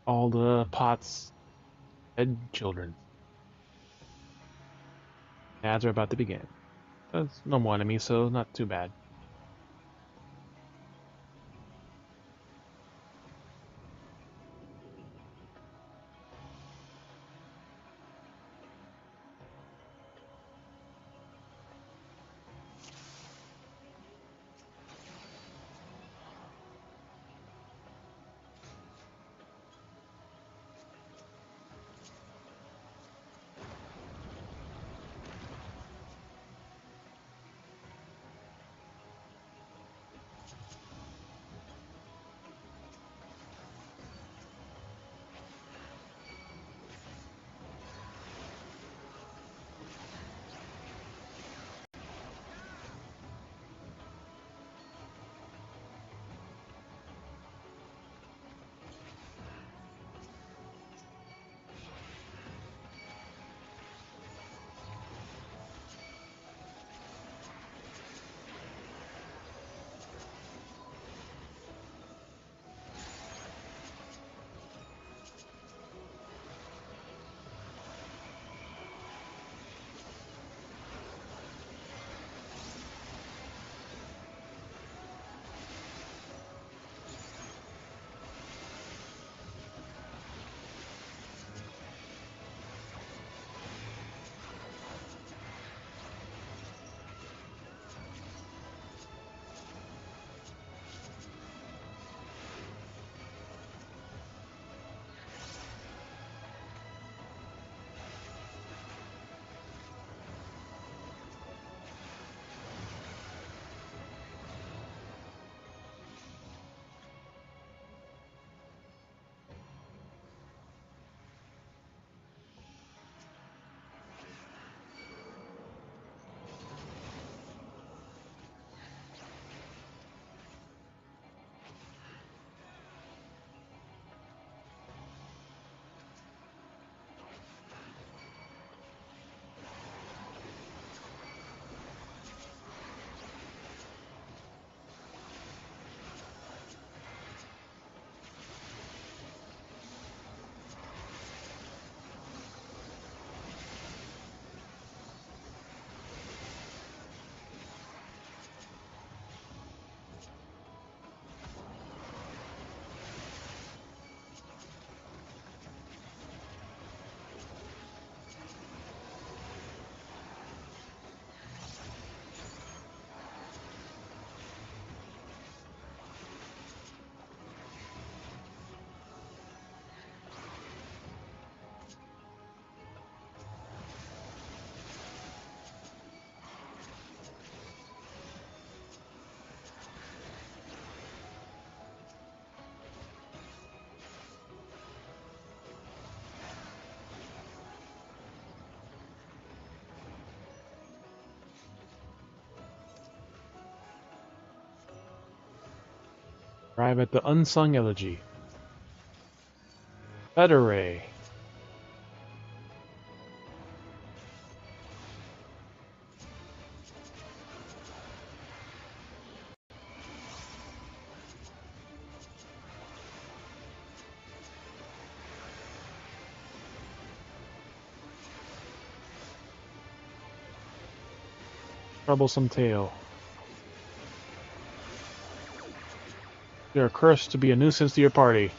[SPEAKER 1] All the pots, dead children. Ads are about to begin. That's normal enemy, so not too bad. Arrive at the Unsung Elegy. Federer. Troublesome Tale. You are cursed to be a nuisance to your party.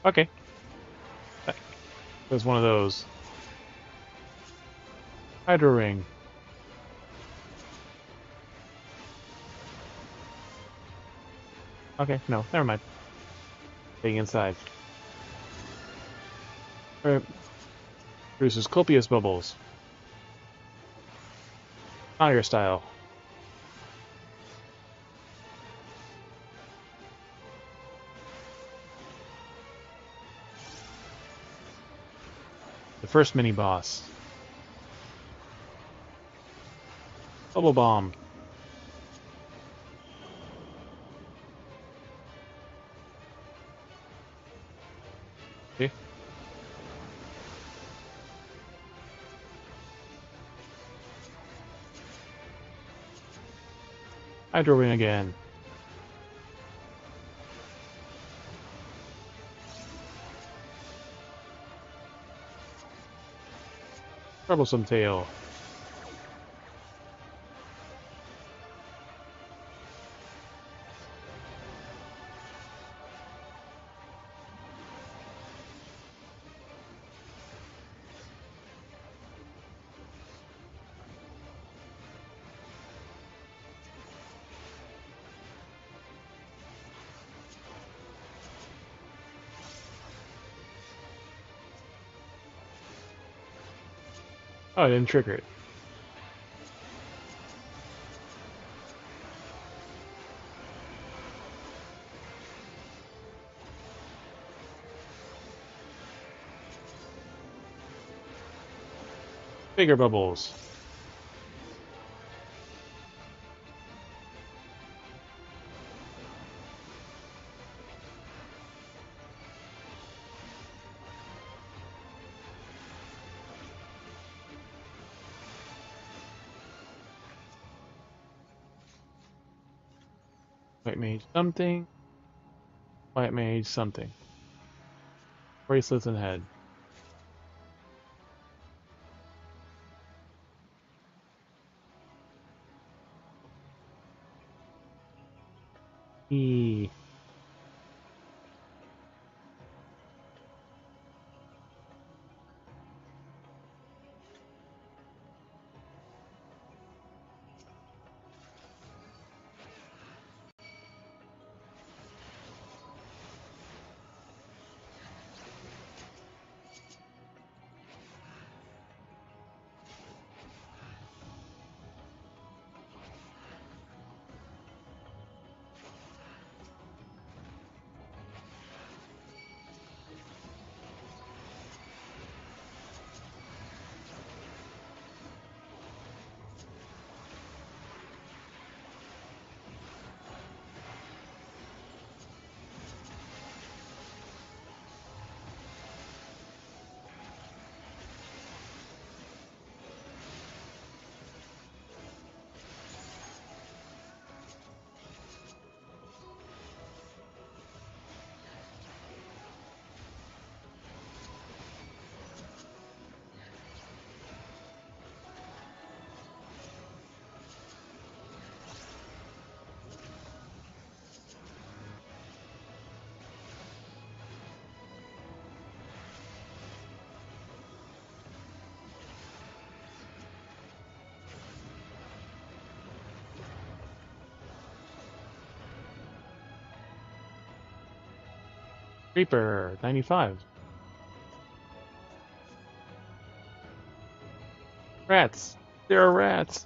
[SPEAKER 1] Okay. There's one of those. Hydro Ring. Okay, no, never mind. Staying inside. Alright. Produces copious bubbles. Fire style. The first mini boss. Bubble bomb. Okay. Hydro Wing again. Troublesome Tail. Oh, I didn't trigger it. Bigger bubbles. White mage something. White mage something. Bracelets and head. E. Creeper 95. Rats. There are rats.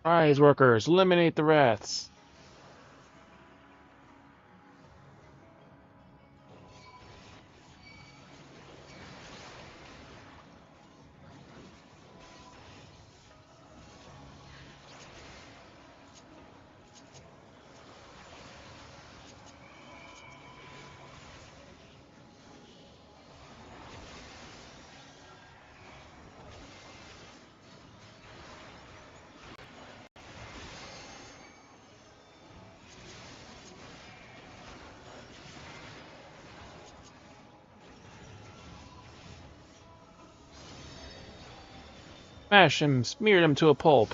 [SPEAKER 1] Rise workers, eliminate the rats. Smash him, smear him to a pulp.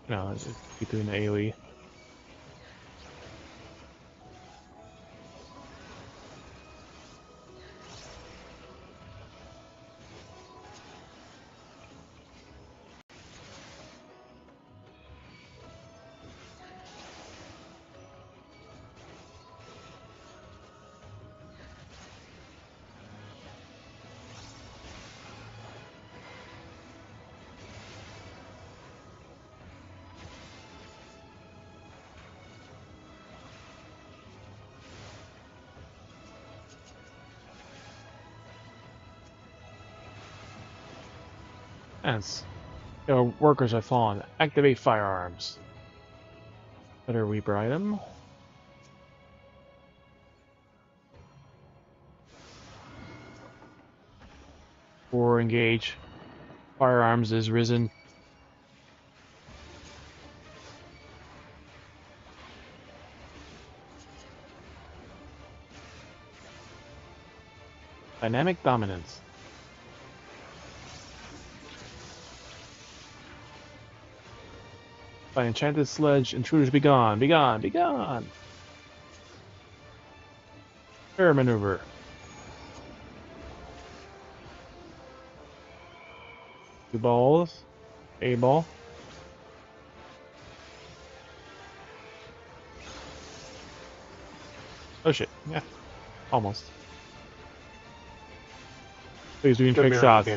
[SPEAKER 1] No, just keep doing the AoE. Yes. Your workers have fallen. Activate firearms. Better Reaper item. Or engage. Firearms is risen. Dynamic dominance. By enchanted sledge, intruders be gone, be gone, be gone! Air maneuver. Two balls. A ball. Oh shit, yeah. Almost. Please doing trick shots.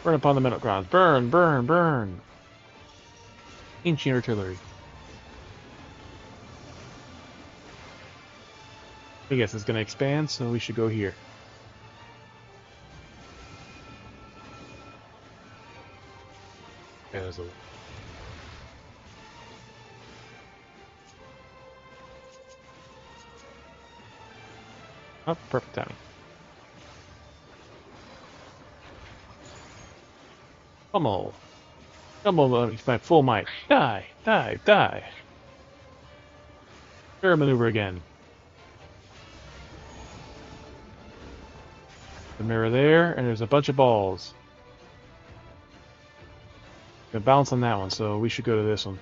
[SPEAKER 1] Burn upon the metal grounds. Burn, burn, burn! Ancient artillery. I guess it's gonna expand, so we should go here.
[SPEAKER 6] Yeah, there's a...
[SPEAKER 1] Oh, perfect timing. Pummel. Pummel my full might. Die, die, die. Air maneuver again. The mirror there, and there's a bunch of balls. Gonna bounce on that one, so we should go to this one.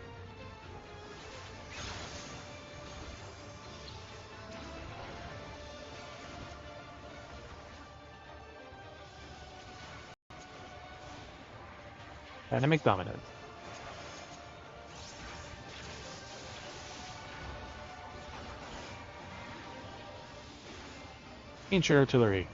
[SPEAKER 1] Dynamic dominance. Ancient artillery.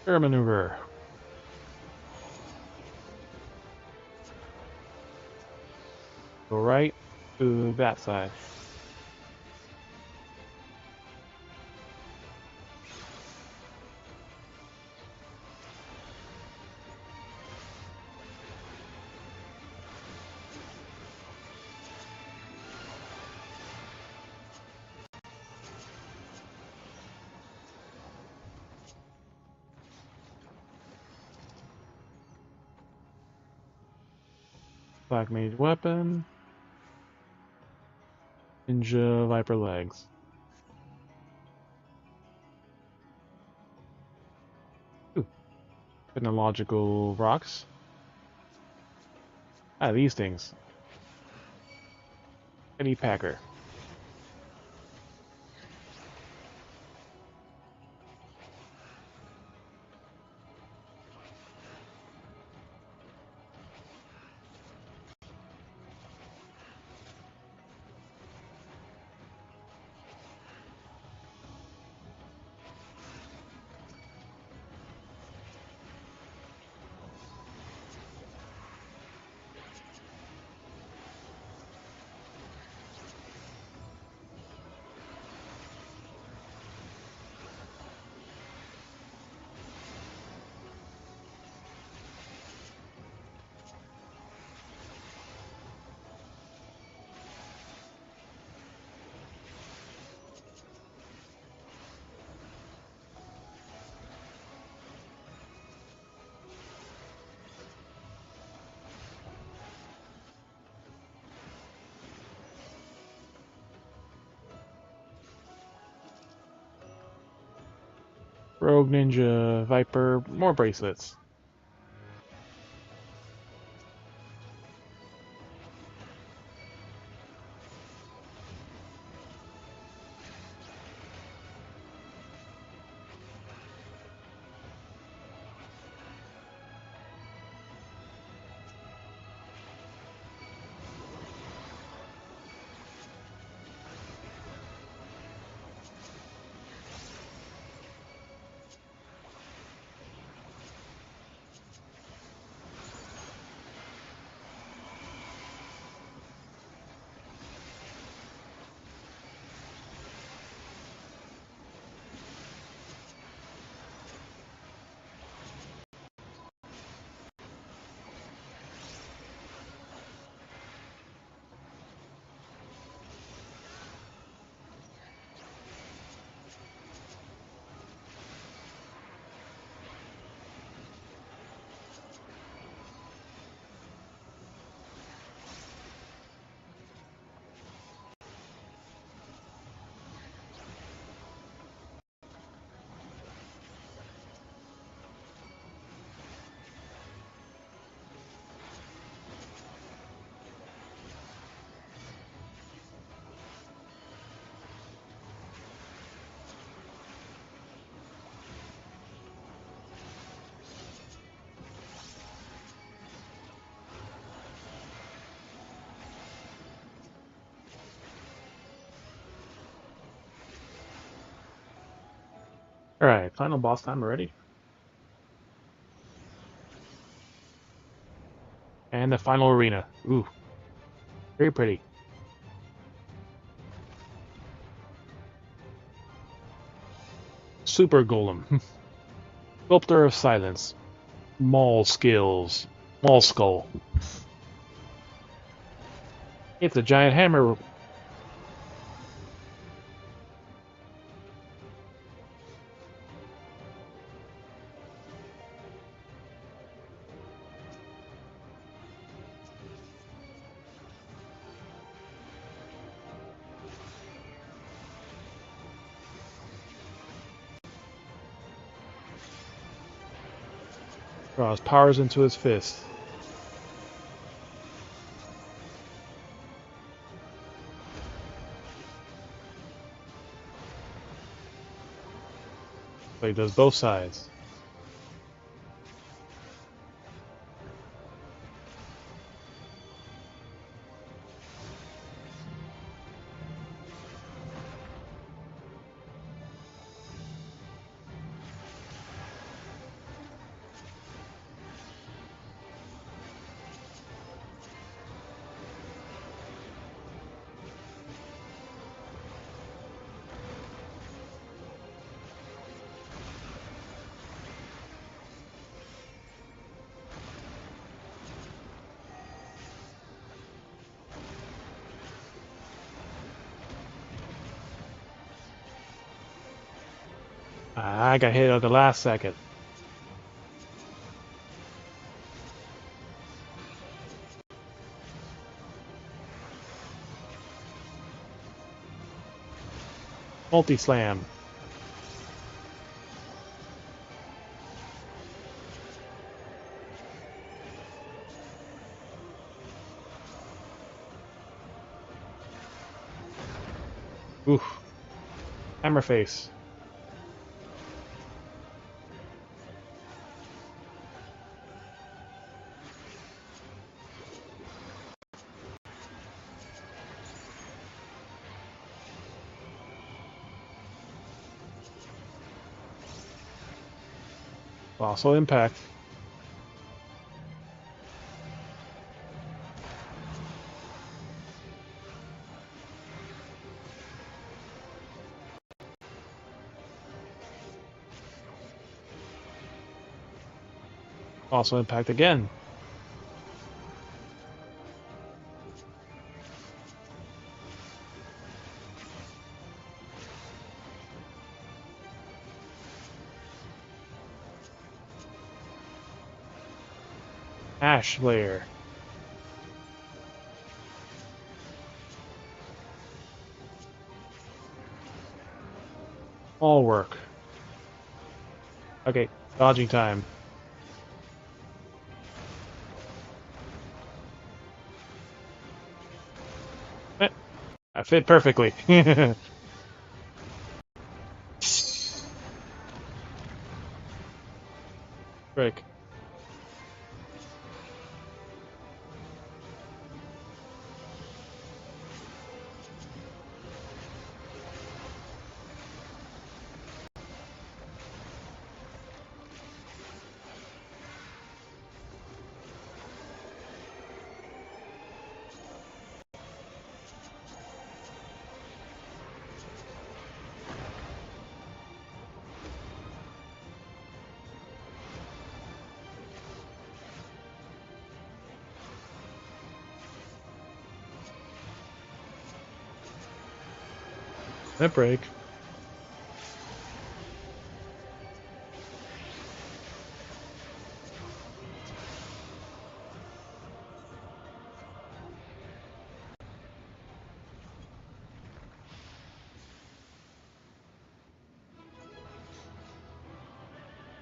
[SPEAKER 1] Air maneuver. Go right to that side. Black mage weapon. Ninja viper legs. Ooh. Technological rocks. Ah, these things. Eddie Packer. Rogue Ninja Viper, more bracelets. Alright, final boss time already. And the final arena. Ooh, very pretty. Super Golem. Sculptor of Silence. Maul Skills. Maul Skull. It's a giant hammer. Draws powers into his fist. So he does both sides. I got hit at the last second. Multi-slam. Oof. Hammer face. Also impact. Also impact again. Ash Layer. All work. Okay, dodging time. I fit perfectly. Break. That break.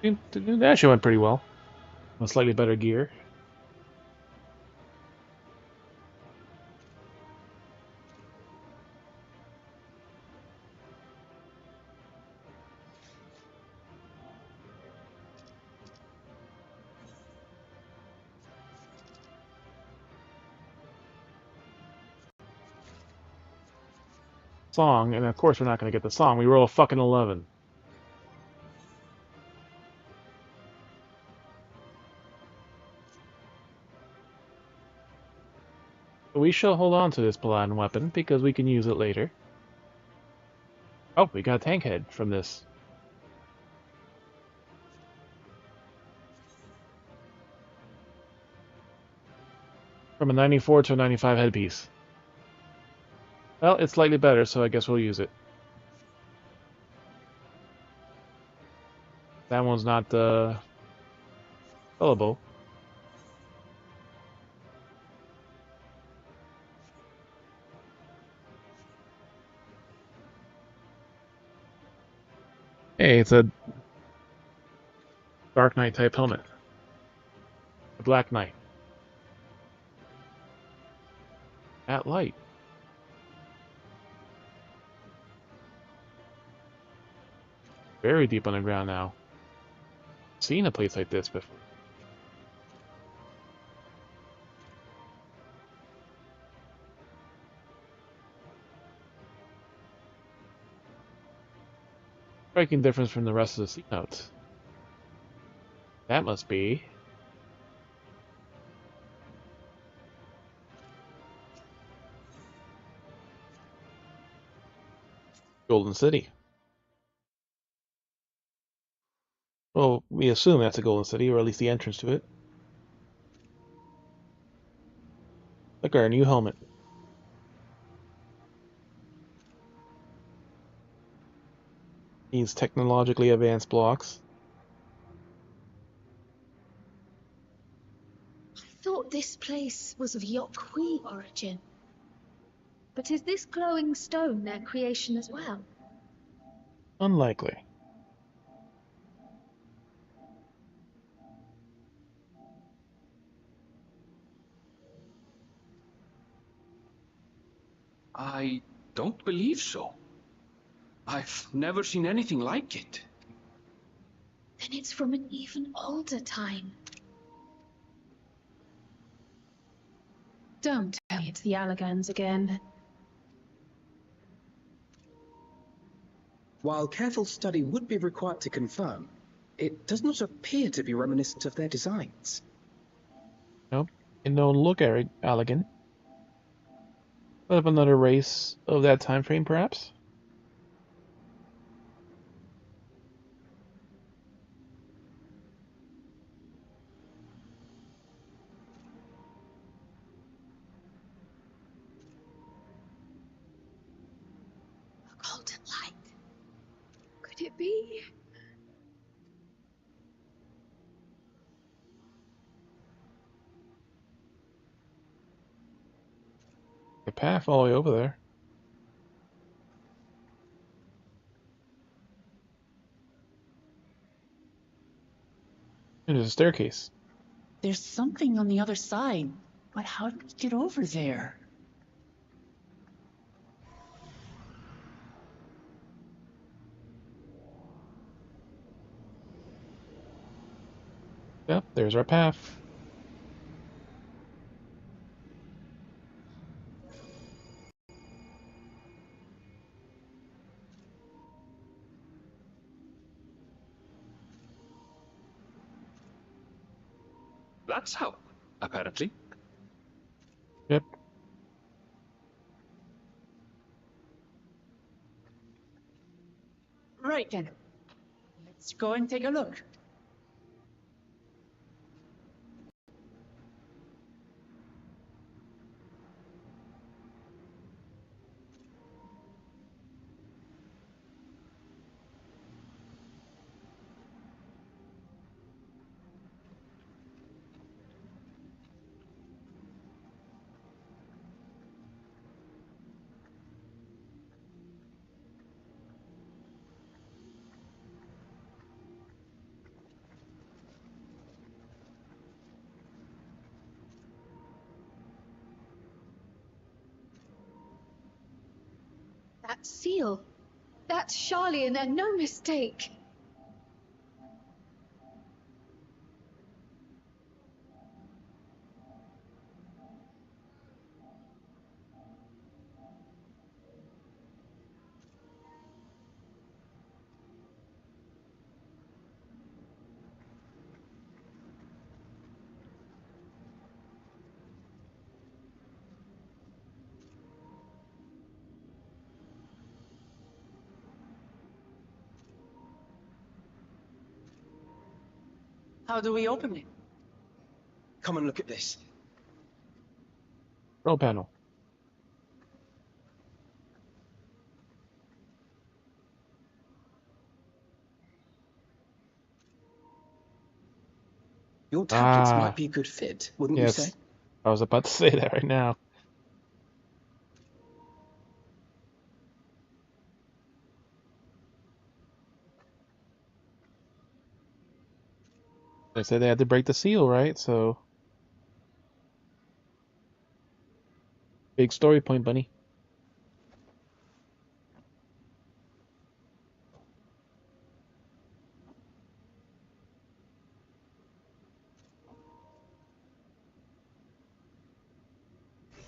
[SPEAKER 1] That actually went pretty well. A slightly better gear. Song, and of course we're not going to get the song. We roll a fucking 11. We shall hold on to this Paladin weapon because we can use it later. Oh, we got a tank head from this. From a 94 to a 95 headpiece. Well, it's slightly better, so I guess we'll use it. That one's not fillable. Hey, it's a Dark Knight type helmet. A Black Knight. At light. Very deep on the ground now. Seen a place like this before. Striking difference from the rest of the sea notes. That must be Golden City. Well, we assume that's a Golden City, or at least the entrance to it. Look at our new helmet. Needs technologically advanced blocks.
[SPEAKER 7] I thought this place was of Yokwi origin. But is this glowing stone their creation as well?
[SPEAKER 1] Unlikely.
[SPEAKER 3] I don't believe so. I've never seen anything like it.
[SPEAKER 7] Then it's from an even older time.
[SPEAKER 12] Don't tell me it's the Allagans again.
[SPEAKER 13] While careful study would be required to confirm, it does not appear to be reminiscent of their designs.
[SPEAKER 1] Nope. And don't look at it, Allegan. Of another race of that time frame, perhaps?
[SPEAKER 7] A golden light. Could it be?
[SPEAKER 1] The path all the way over there. And there's a staircase.
[SPEAKER 5] There's something on the other side, but how did we get over there?
[SPEAKER 1] Yep, there's our path.
[SPEAKER 3] That's how, apparently.
[SPEAKER 1] Yep.
[SPEAKER 5] Right then. Let's go and take a look.
[SPEAKER 7] That seal. That's Charlian and no mistake.
[SPEAKER 5] How do we open it?
[SPEAKER 13] Come and look at this.
[SPEAKER 1] Roll panel.
[SPEAKER 13] Your tablets might be a good fit, wouldn't you say?
[SPEAKER 1] Yes, I was about to say that right now. They said they had to break the seal, right? So, big story point, bunny.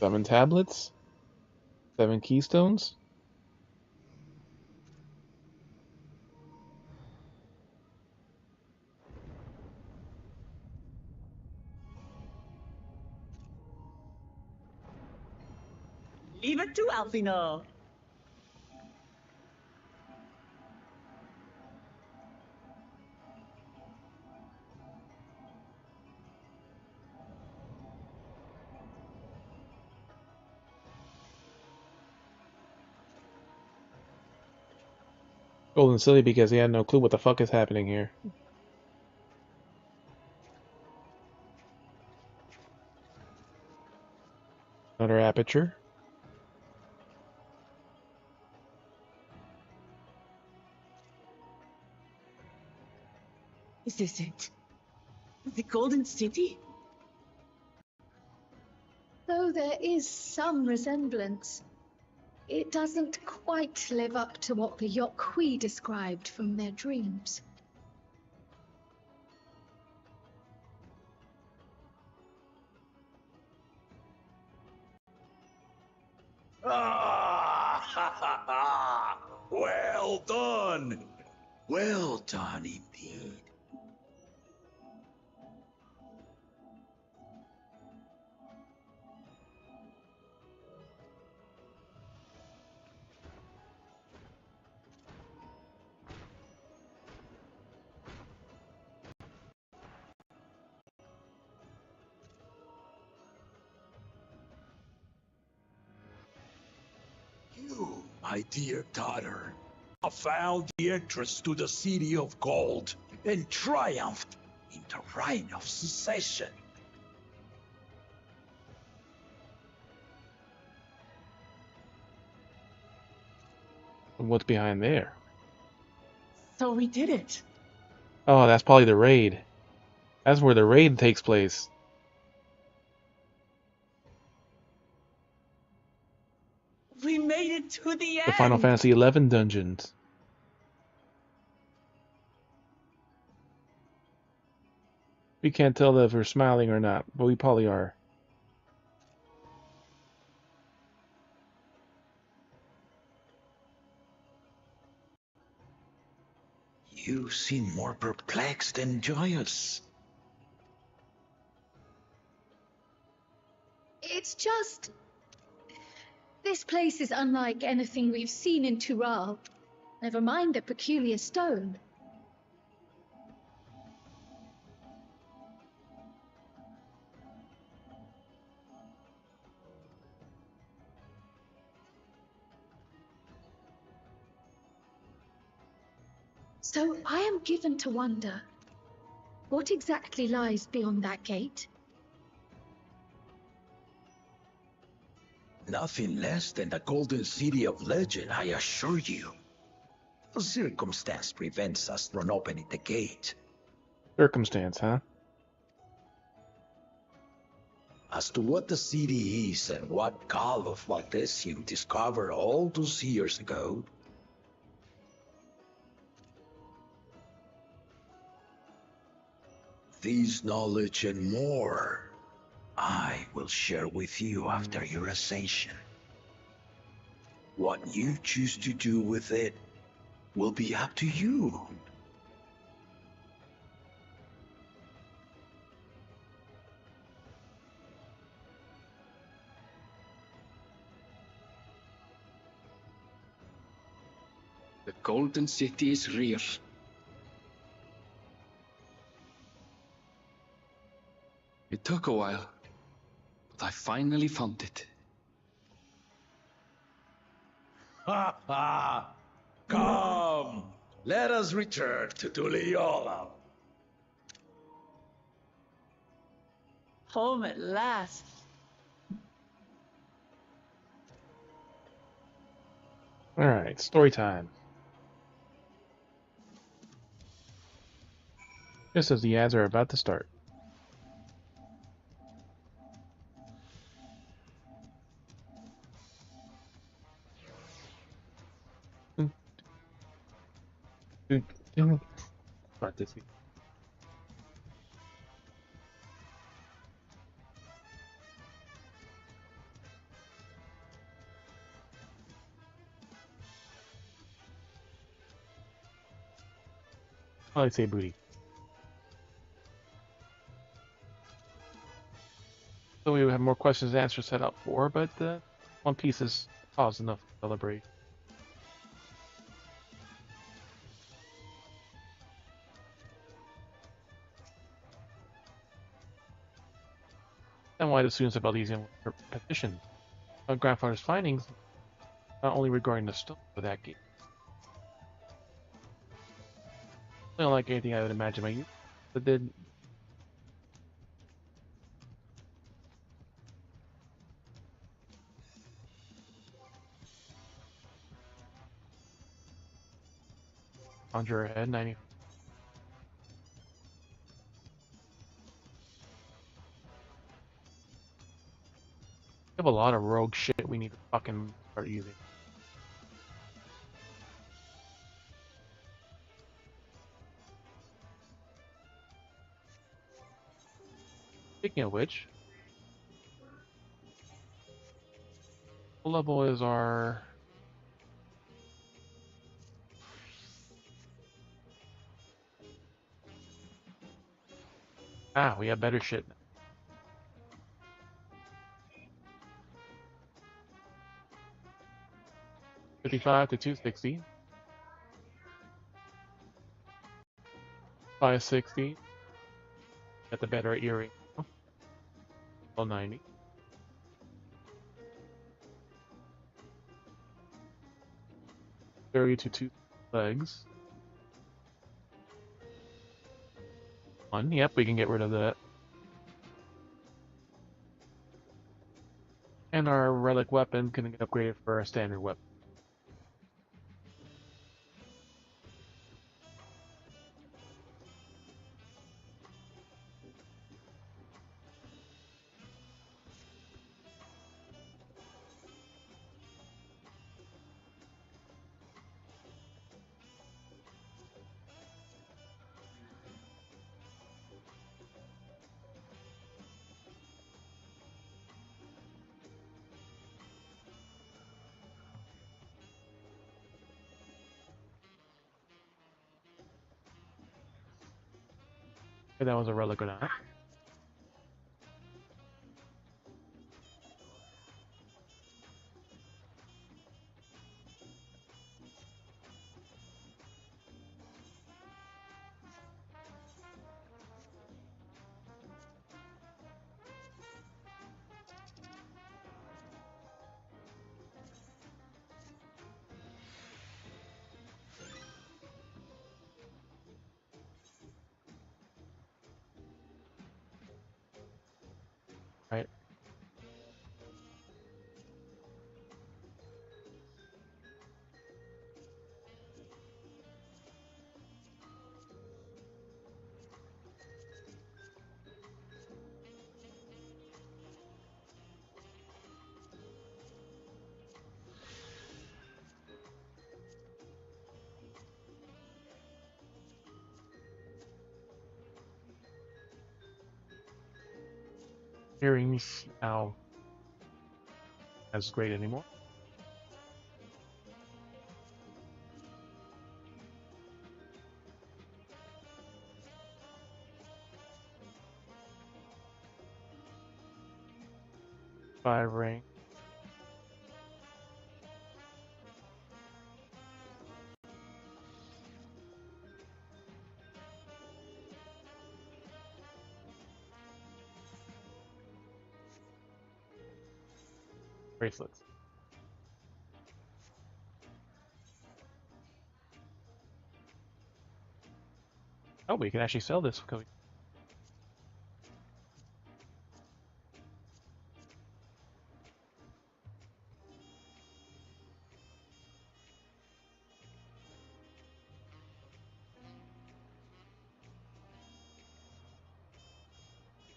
[SPEAKER 1] Seven tablets, 7 keystones.
[SPEAKER 5] Leave it to Alfino.
[SPEAKER 1] Golden silly because he had no clue what the fuck is happening here. Another aperture.
[SPEAKER 5] Is this it? The Golden City?
[SPEAKER 7] Though there is some resemblance, it doesn't quite live up to what the Yokwi described from their dreams.
[SPEAKER 8] Well done! Well done indeed. You, my dear daughter, have found the entrance to the City of Gold and triumphed in the Rite of Secession.
[SPEAKER 1] And what's behind there?
[SPEAKER 5] So we did it.
[SPEAKER 1] Oh, that's probably the raid. That's where the raid takes place.
[SPEAKER 5] We made it to the end.
[SPEAKER 1] The Final Fantasy XI dungeons. We can't tell if we're smiling or not, but we probably are.
[SPEAKER 8] You seem more perplexed than joyous.
[SPEAKER 7] It's just... this place is unlike anything we've seen in Tural. Never mind the peculiar stone. So I am given to wonder, what exactly lies beyond that gate?
[SPEAKER 8] Nothing less than the Golden City of Legend, I assure you. A circumstance prevents us from opening the gate.
[SPEAKER 1] Circumstance, huh?
[SPEAKER 8] As to what the city is and what Gall of Valdesium discovered all those years ago, this knowledge and more, I will share with you after your ascension. What you choose to do with it will be up to you.
[SPEAKER 3] The Golden City is real. It took a while, but I finally found it.
[SPEAKER 8] Ha ha! Come! Let us return to Tuliola.
[SPEAKER 5] Home at last.
[SPEAKER 1] Alright, story time. Just as the ads are about to start. Start this week. I like to say booty. So we have more questions and answers set up for, but One Piece is cause enough to celebrate. And why the students about these petition. My grandfather's findings, not only regarding the story of that game. Not like anything I would imagine my youth, but then conjure ahead 90. We have a lot of rogue shit we need to fucking start using. Speaking of which, what level is our... Ah, we have better shit now. 55 to 260. 560. Got the better earring. 90. 30 to 2 legs. 1. Yep, we can get rid of that. And our relic weapon can get upgraded for our standard weapon. If that was a relic or not. Right. Earrings now as great anymore. Five ring. bracelets. Oh, we can actually sell this.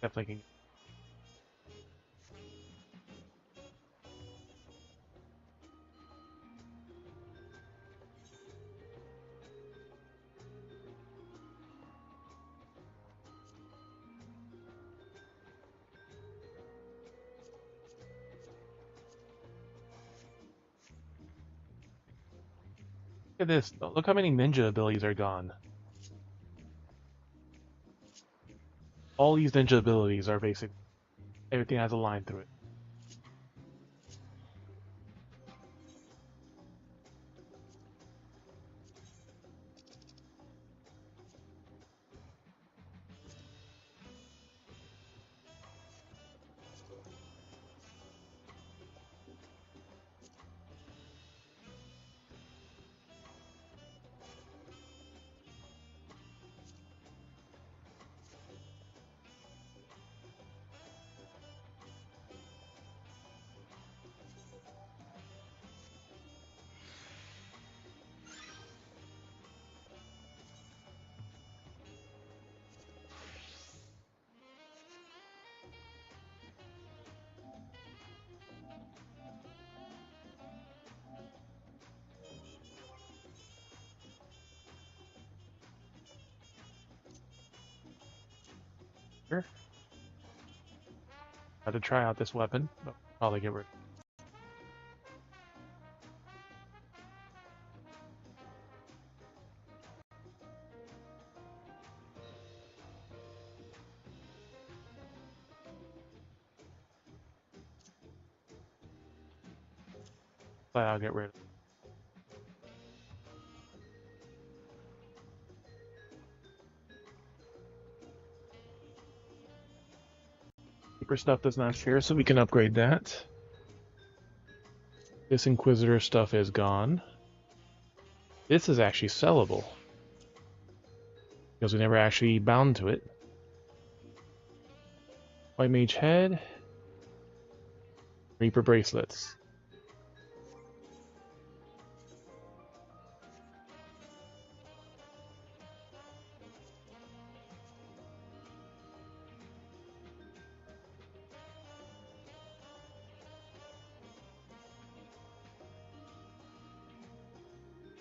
[SPEAKER 1] Definitely can. Look at this. Look how many ninja abilities are gone. All these ninja abilities are basic. Everything has a line through it. Sure. Had to try out this weapon, but probably get rid of it. But I'll get rid of it. Keeper stuff does not share, so we can upgrade that. This Inquisitor stuff is gone. This is actually sellable, because we never actually bound to it. White Mage Head. Reaper Bracelets.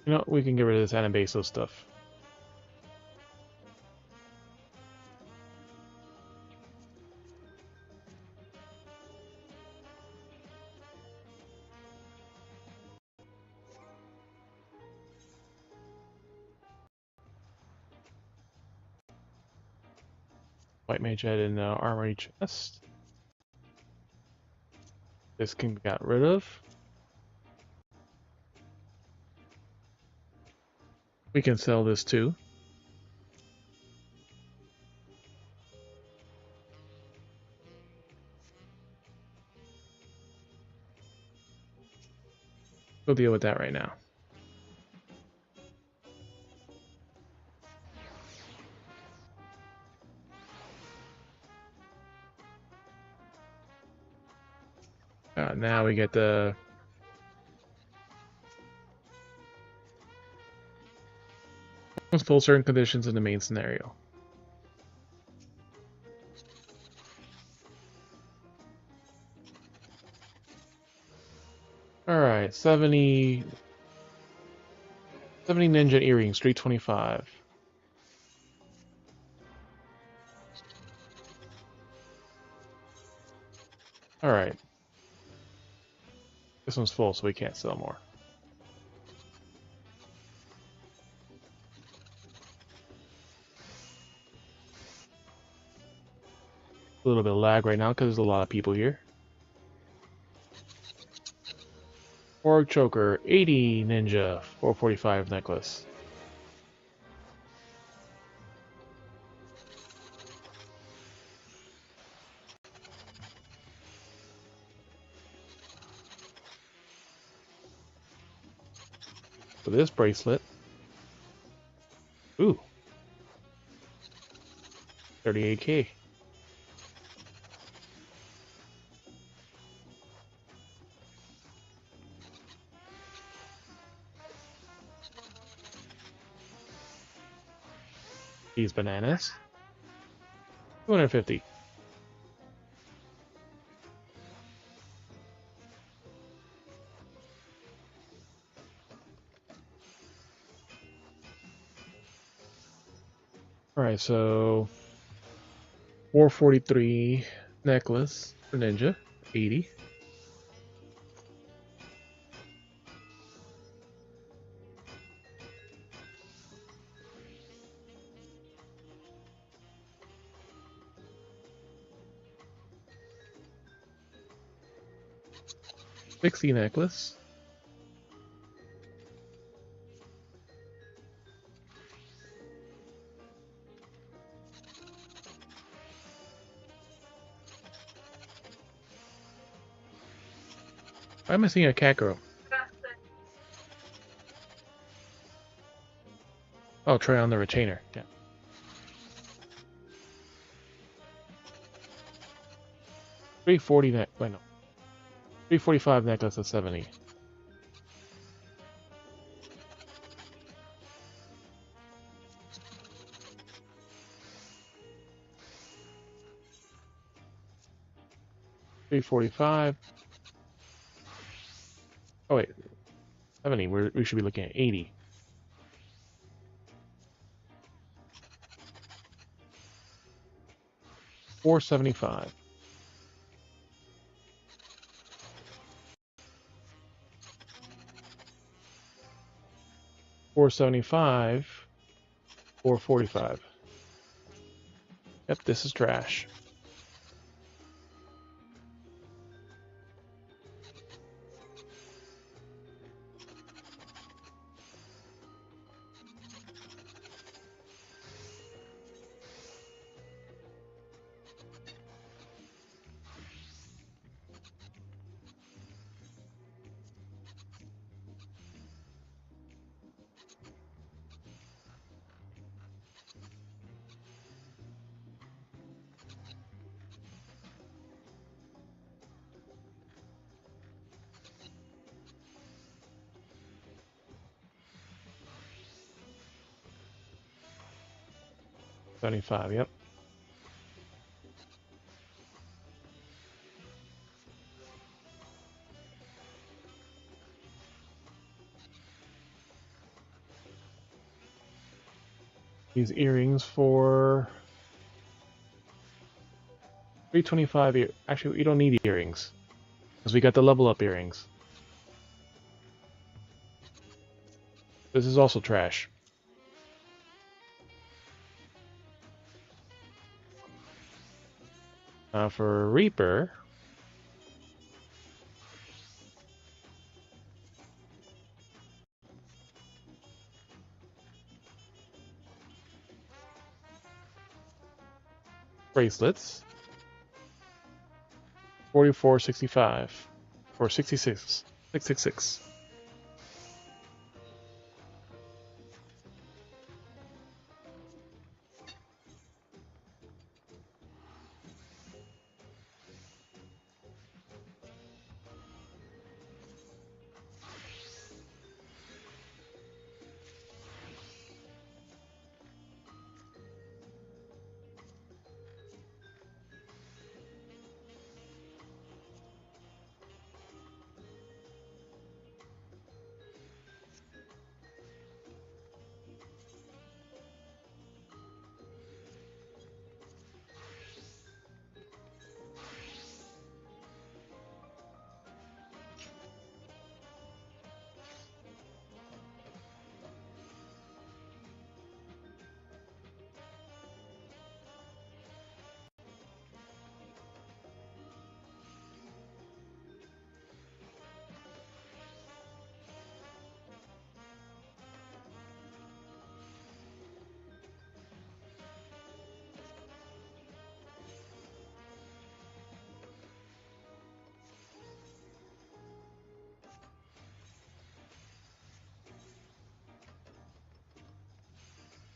[SPEAKER 1] You know, we can get rid of this Anabaso stuff. White Mage Head in the Armory Chest. This can be got rid of. We can sell this too. We'll deal with that right now. Now we get the full certain conditions in the main scenario. Alright, 70 ninja earrings, 325. Alright. This one's full, so we can't sell more. A little bit of lag right now because there's a lot of people here. Org Choker, 80 ninja, 445 necklace. this bracelet. Ooh. 38K. These bananas. 250. Alright, so 443 necklace for ninja. 80. $60 necklace. Why am I seeing a cat girl? Oh, try on the retainer. Yeah. $340 neck. Wait, no. $345 necklace of 70. $345. Oh wait, 70. We should be looking at 80. $475. $475. $445. Yep, this is trash. $75, yep. These earrings for $325. Actually, we don't need earrings because we got the level up earrings. This is also trash. For Reaper, bracelets, 44.65 or 66, 666.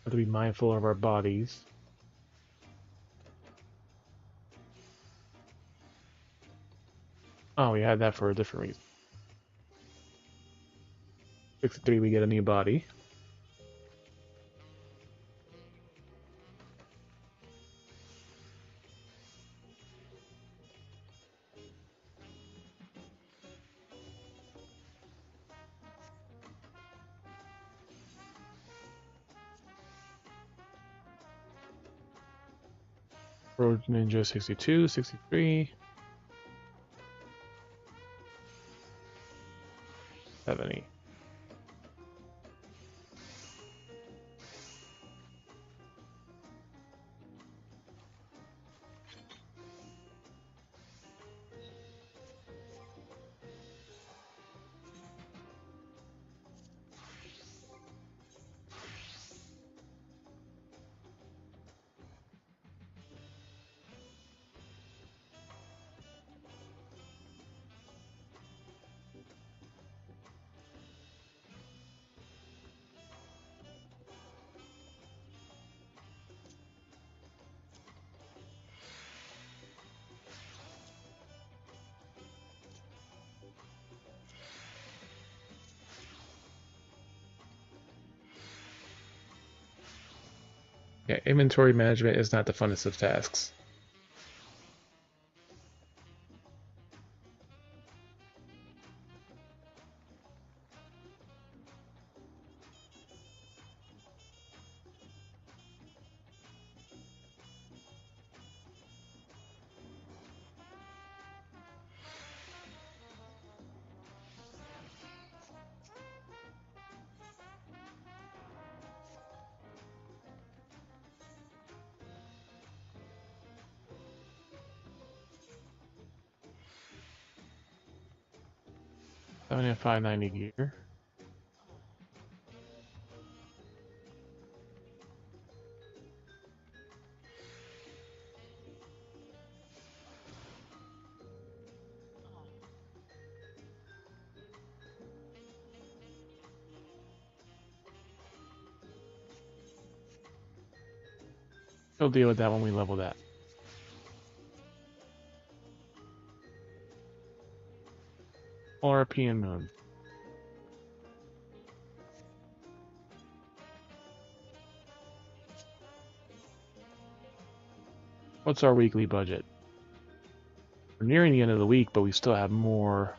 [SPEAKER 1] Have to be mindful of our bodies. Oh, we had that for a different reason. 63, we get a new body. Road Ninja 62, 63. 70. Yeah, inventory management is not the funnest of tasks. $75, 590 gear. We'll deal with that when we level that. RP and moon. What's our weekly budget? We're nearing the end of the week, but we still have more.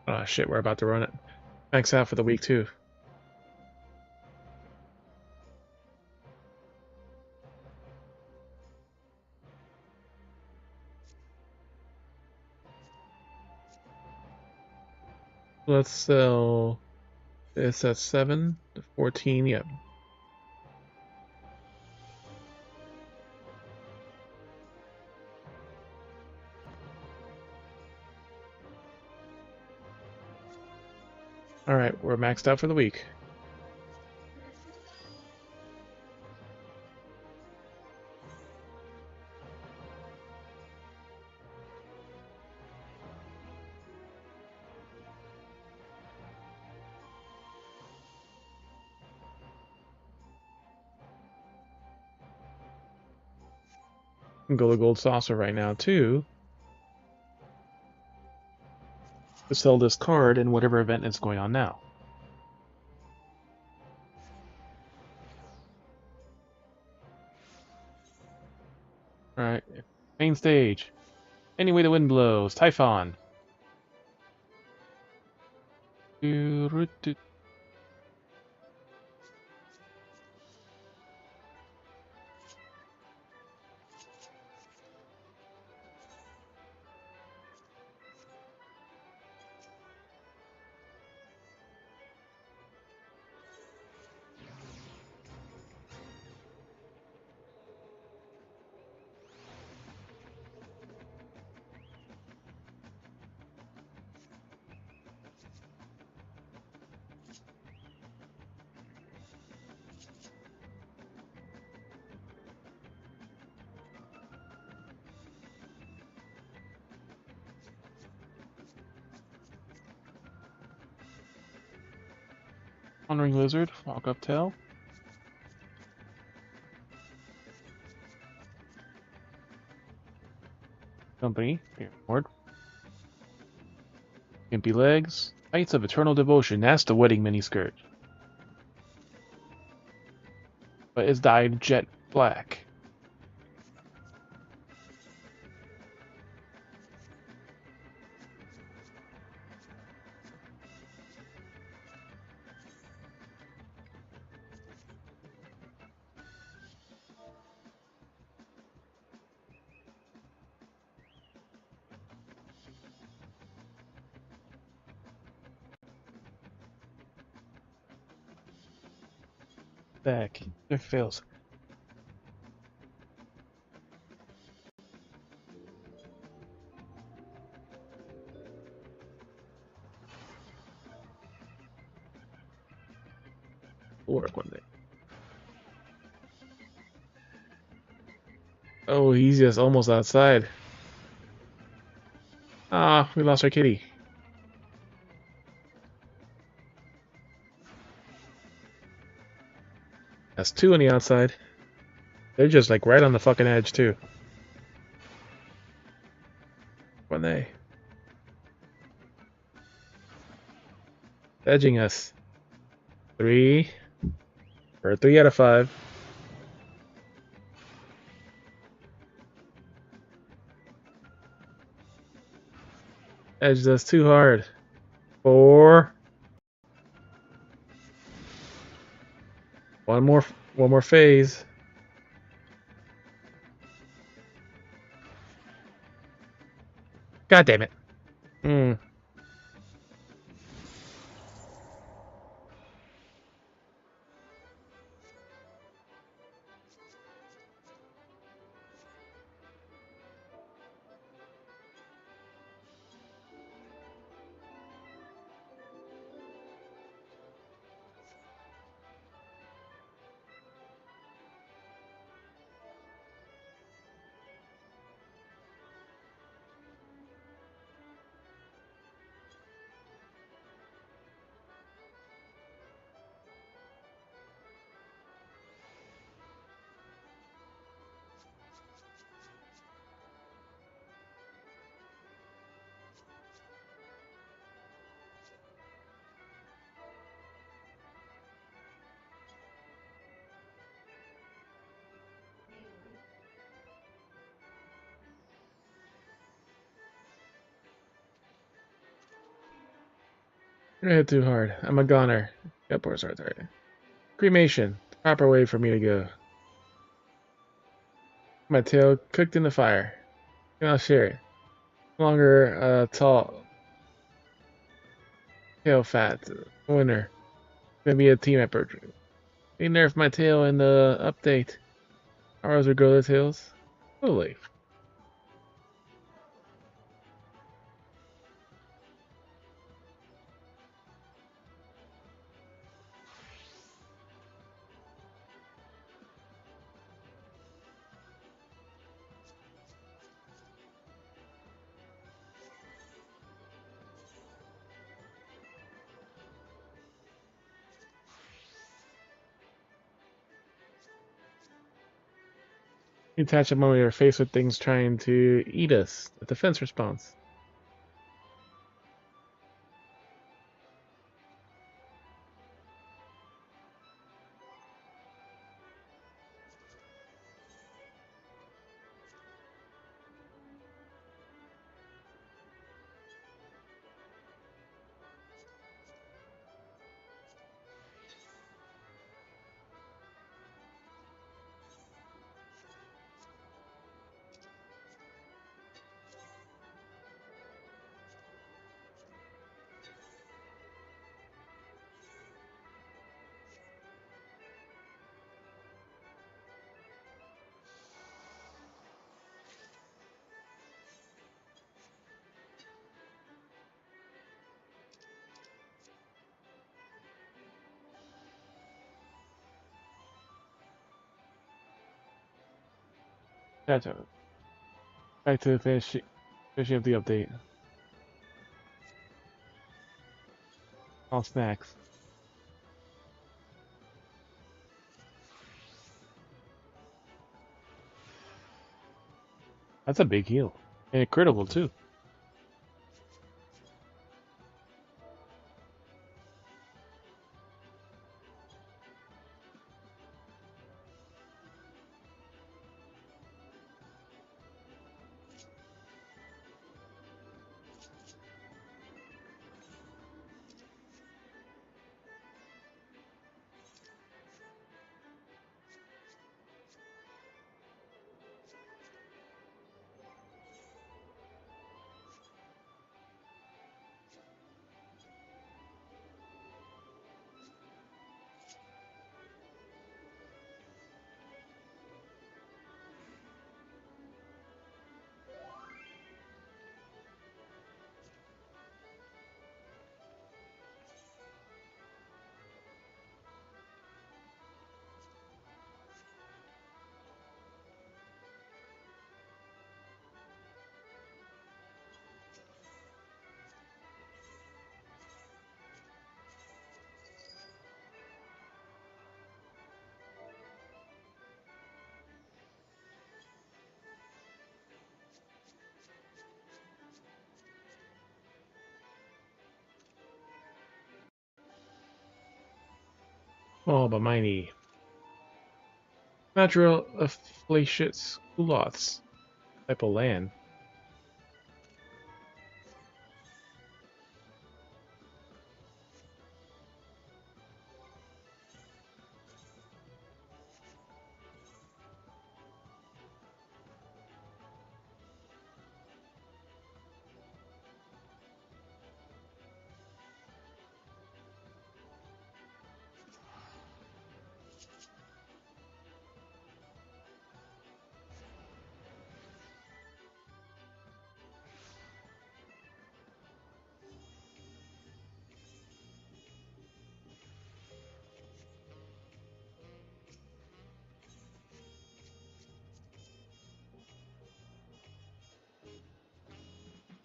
[SPEAKER 1] Oh shit, we're about to run it. Max out for the week too. Let's sell this at 7 to 14, yep. Alright, we're maxed out for the week. Can go to Gold Saucer right now too. To sell this card in whatever event is going on now. Alright, main stage. Any way the wind blows. Typhon. Wandering Lizard, Walk-Up Tail. Company, Reward. Gimpy Legs, Heights of Eternal Devotion. That's the wedding miniskirt. But it's dyed jet black. Back. There fails. We'll work one day. Oh, he's just almost outside. Ah, we lost our kitty. That's two on the outside. They're just like right on the fucking edge too. When they edging us. 3 or 3 out of 5. Edged us too hard. 4. One more phase. God damn it. I hit too hard. I'm a goner. Got Boris Arthur. Cremation. The proper way for me to go. My tail cooked in the fire. And I'll share it. No longer tall. Tail fat. Winner. Maybe a team effort. They nerfed my tail in the update. Ours would grow their tails. Holy. You attach them when we are faced with things trying to eat us. A defense response. Gotcha. Back to the finishing of the update. All snacks. That's a big heal. And a critical, too. Oh, but miney. Natural afflacious culottes. Type of land.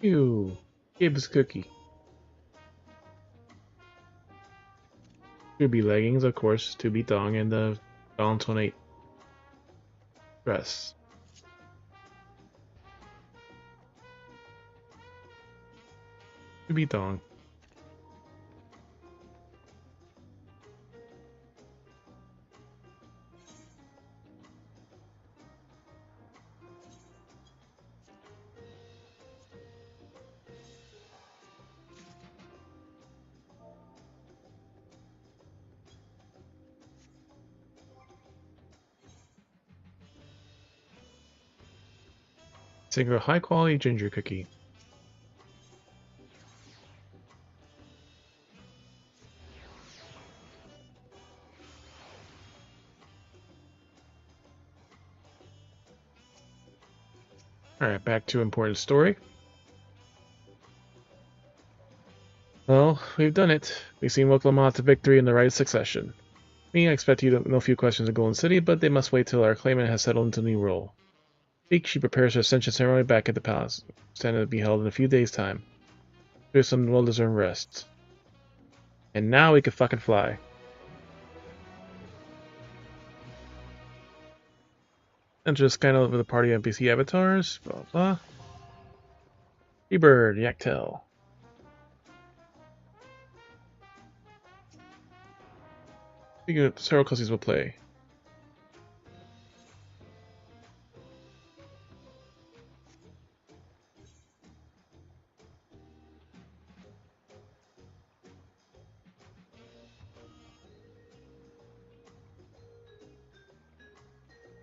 [SPEAKER 1] Ew. Gibbs cookie. To be leggings, of course. To be thong and the Dawntrail dress. To be thong. Single high quality ginger cookie. Alright, back to important story. Well, we've done it. We've seen Woklamat to victory in the right succession. Me, I expect you to know a few questions of Golden City, but they must wait till our claimant has settled into the new role. Speak, she prepares her ascension ceremony back at the palace, standing to be held in a few days' time. Here's some well-deserved rest. And now we can fucking fly. And just scan over the party NPC avatars, blah blah. Freebird, Yaktel. Speaking of several cutscenes will play.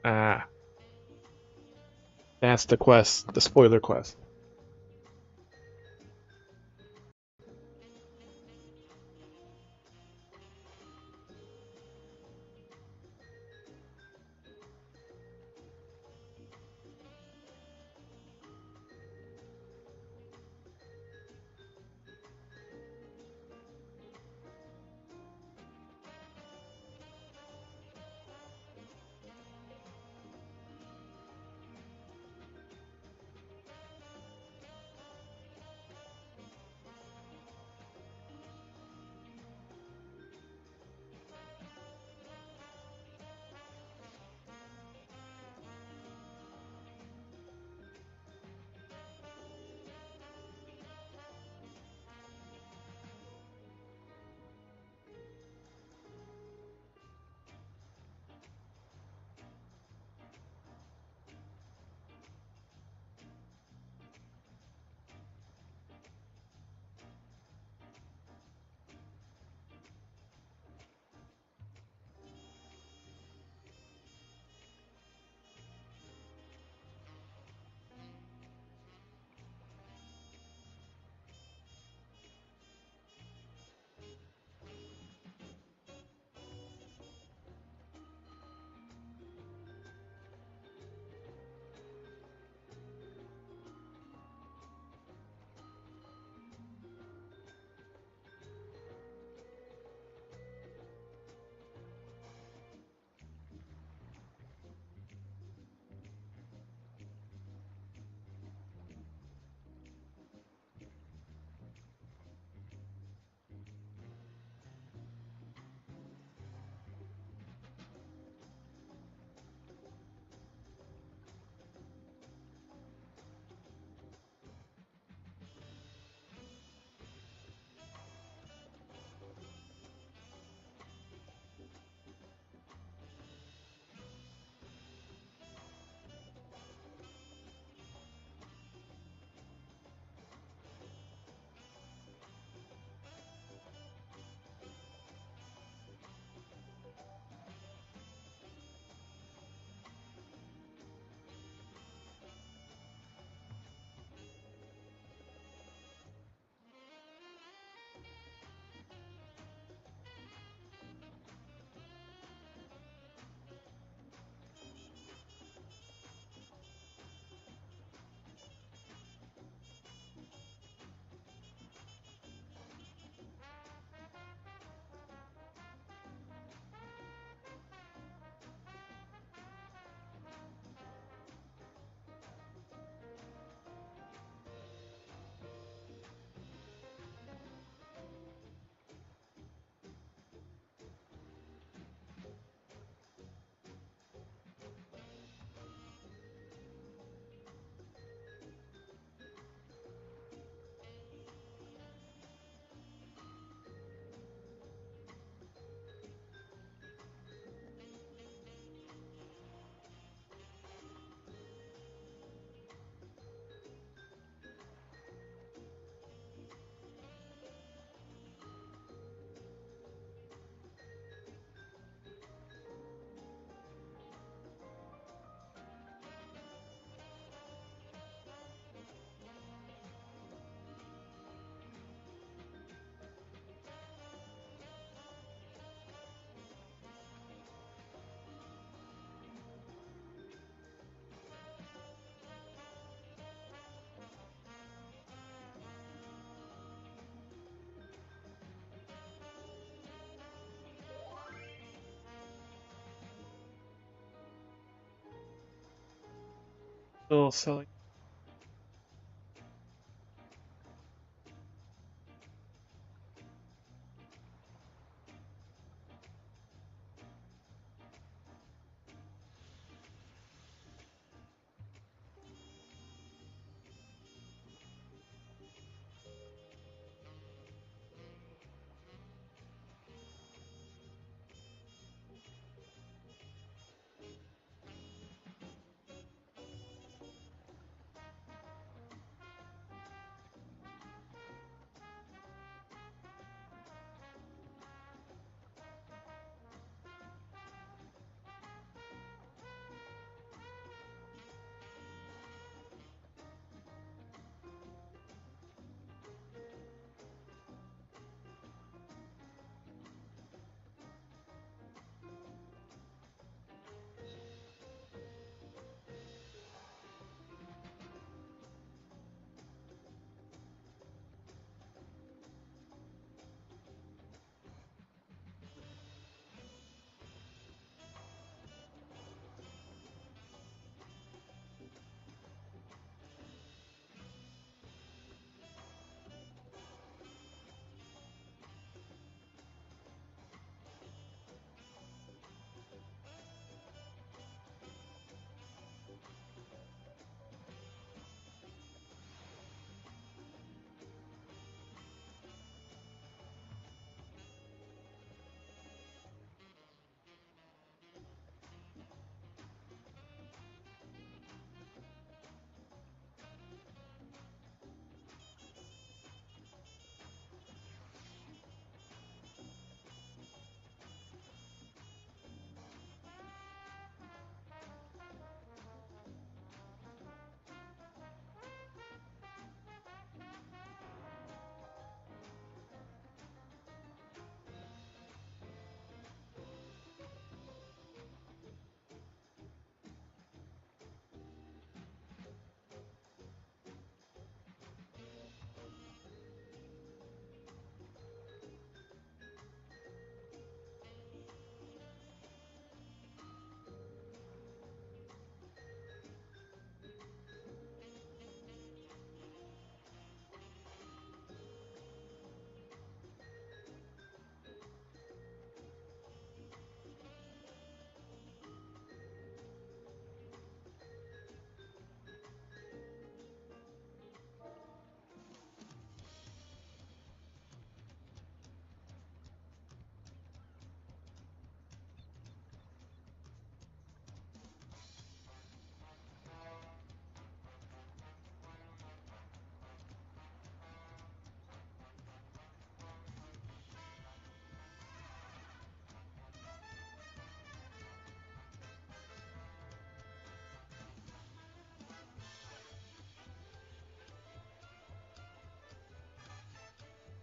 [SPEAKER 1] Ah. That's the quest, the spoiler quest. Still selling.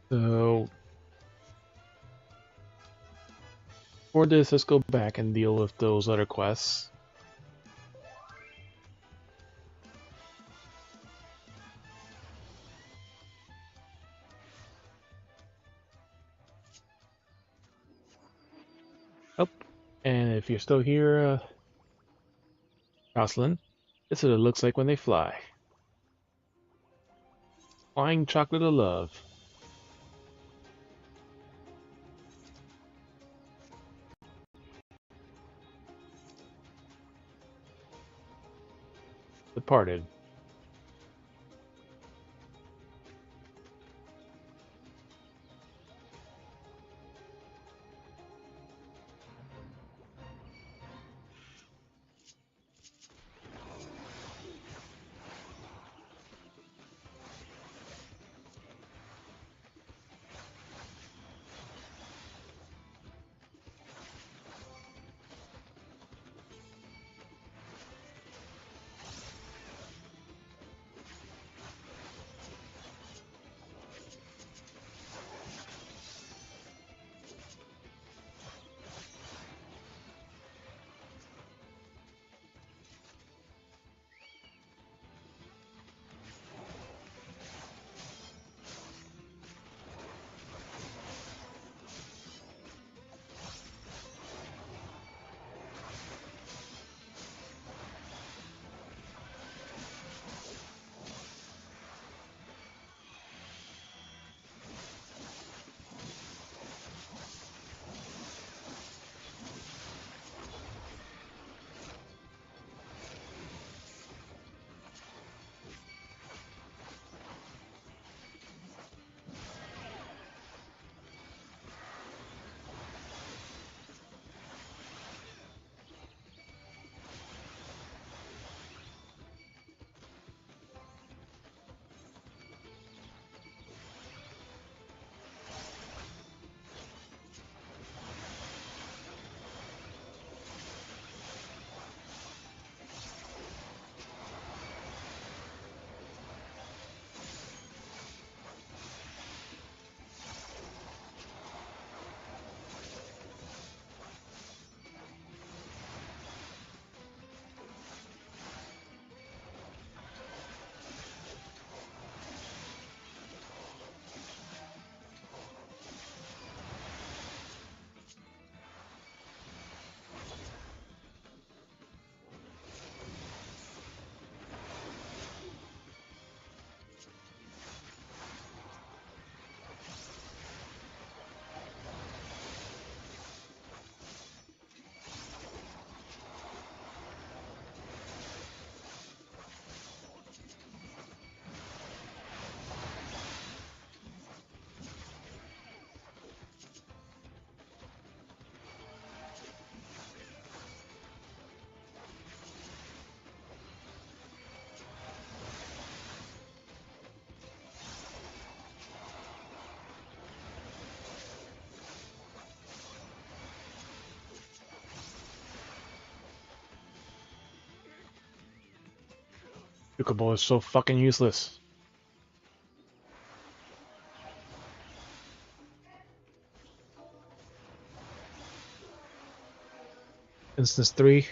[SPEAKER 1] So for this, let's go back and deal with those other quests. Oh, and if you're still here, Jocelyn, this is what it looks like when they fly. Flying chocolate of love. Departed. Chocobo is so fucking useless. Instance 3.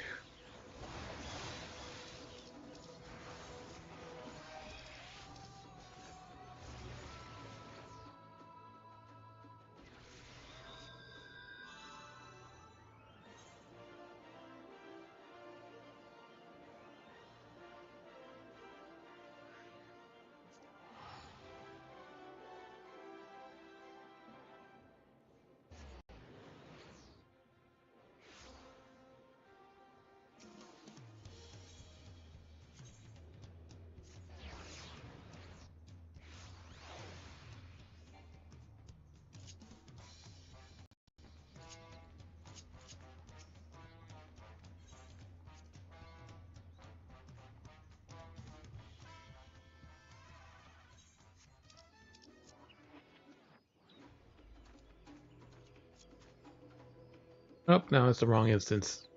[SPEAKER 1] Oh, now it's the wrong instance.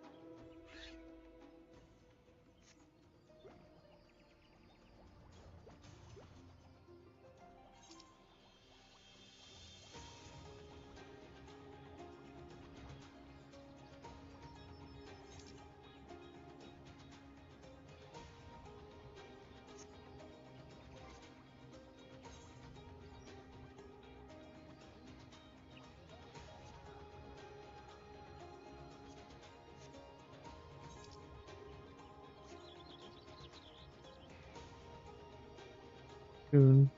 [SPEAKER 1] Soon.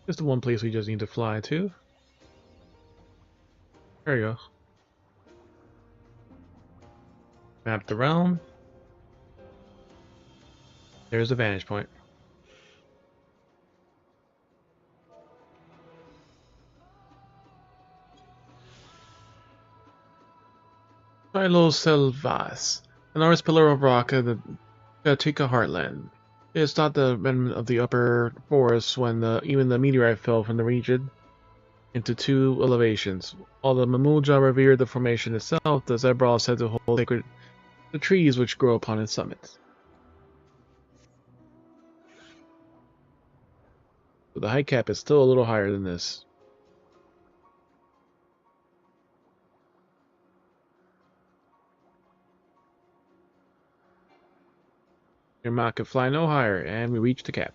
[SPEAKER 1] Just the one place we just need to fly to. There you go. Map the realm. There's the vantage point. Silo Selvas, an Norse pillar of rock of the Gatika heartland. It is thought the remnant of the upper forest when even the meteorite fell from the region into two elevations. While the Mamuja revered the formation itself, the Zebra is said to hold sacred the trees which grow upon its summits. So the height cap is still a little higher than this. Your mount can fly no higher, and we reach the cap.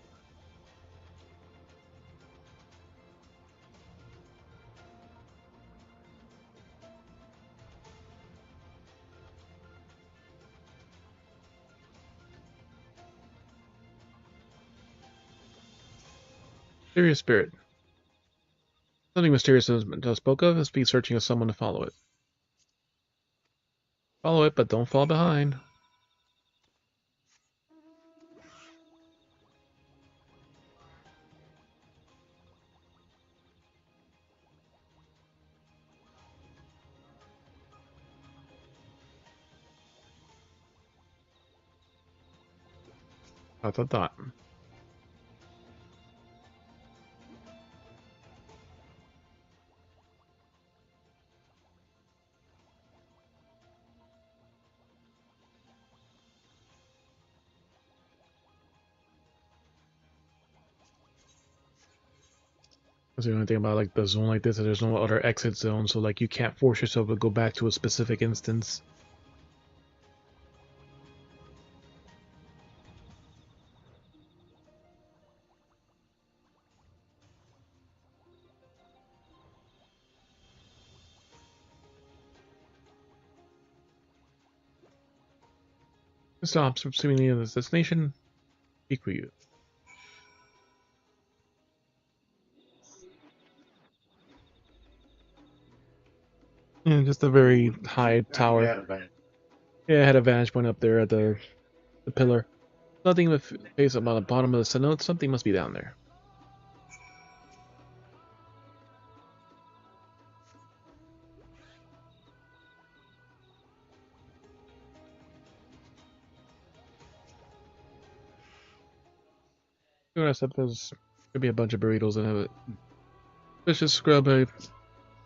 [SPEAKER 1] Mysterious spirit. Something mysterious I spoke of is be searching of someone to follow it. Follow it, but don't fall behind. Thought. That's the only thing about like the zone like this, that there's no other exit zone, so like you can't force yourself to go back to a specific instance. Stops seemingly in this destination. Speak for you. Yeah, just a very high tower. Yeah, I had a vantage point up there at the pillar. Nothing with face up on the bottom of the cenote. Something must be down there. Except there's could be a bunch of burritos and have it. Vicious scrub.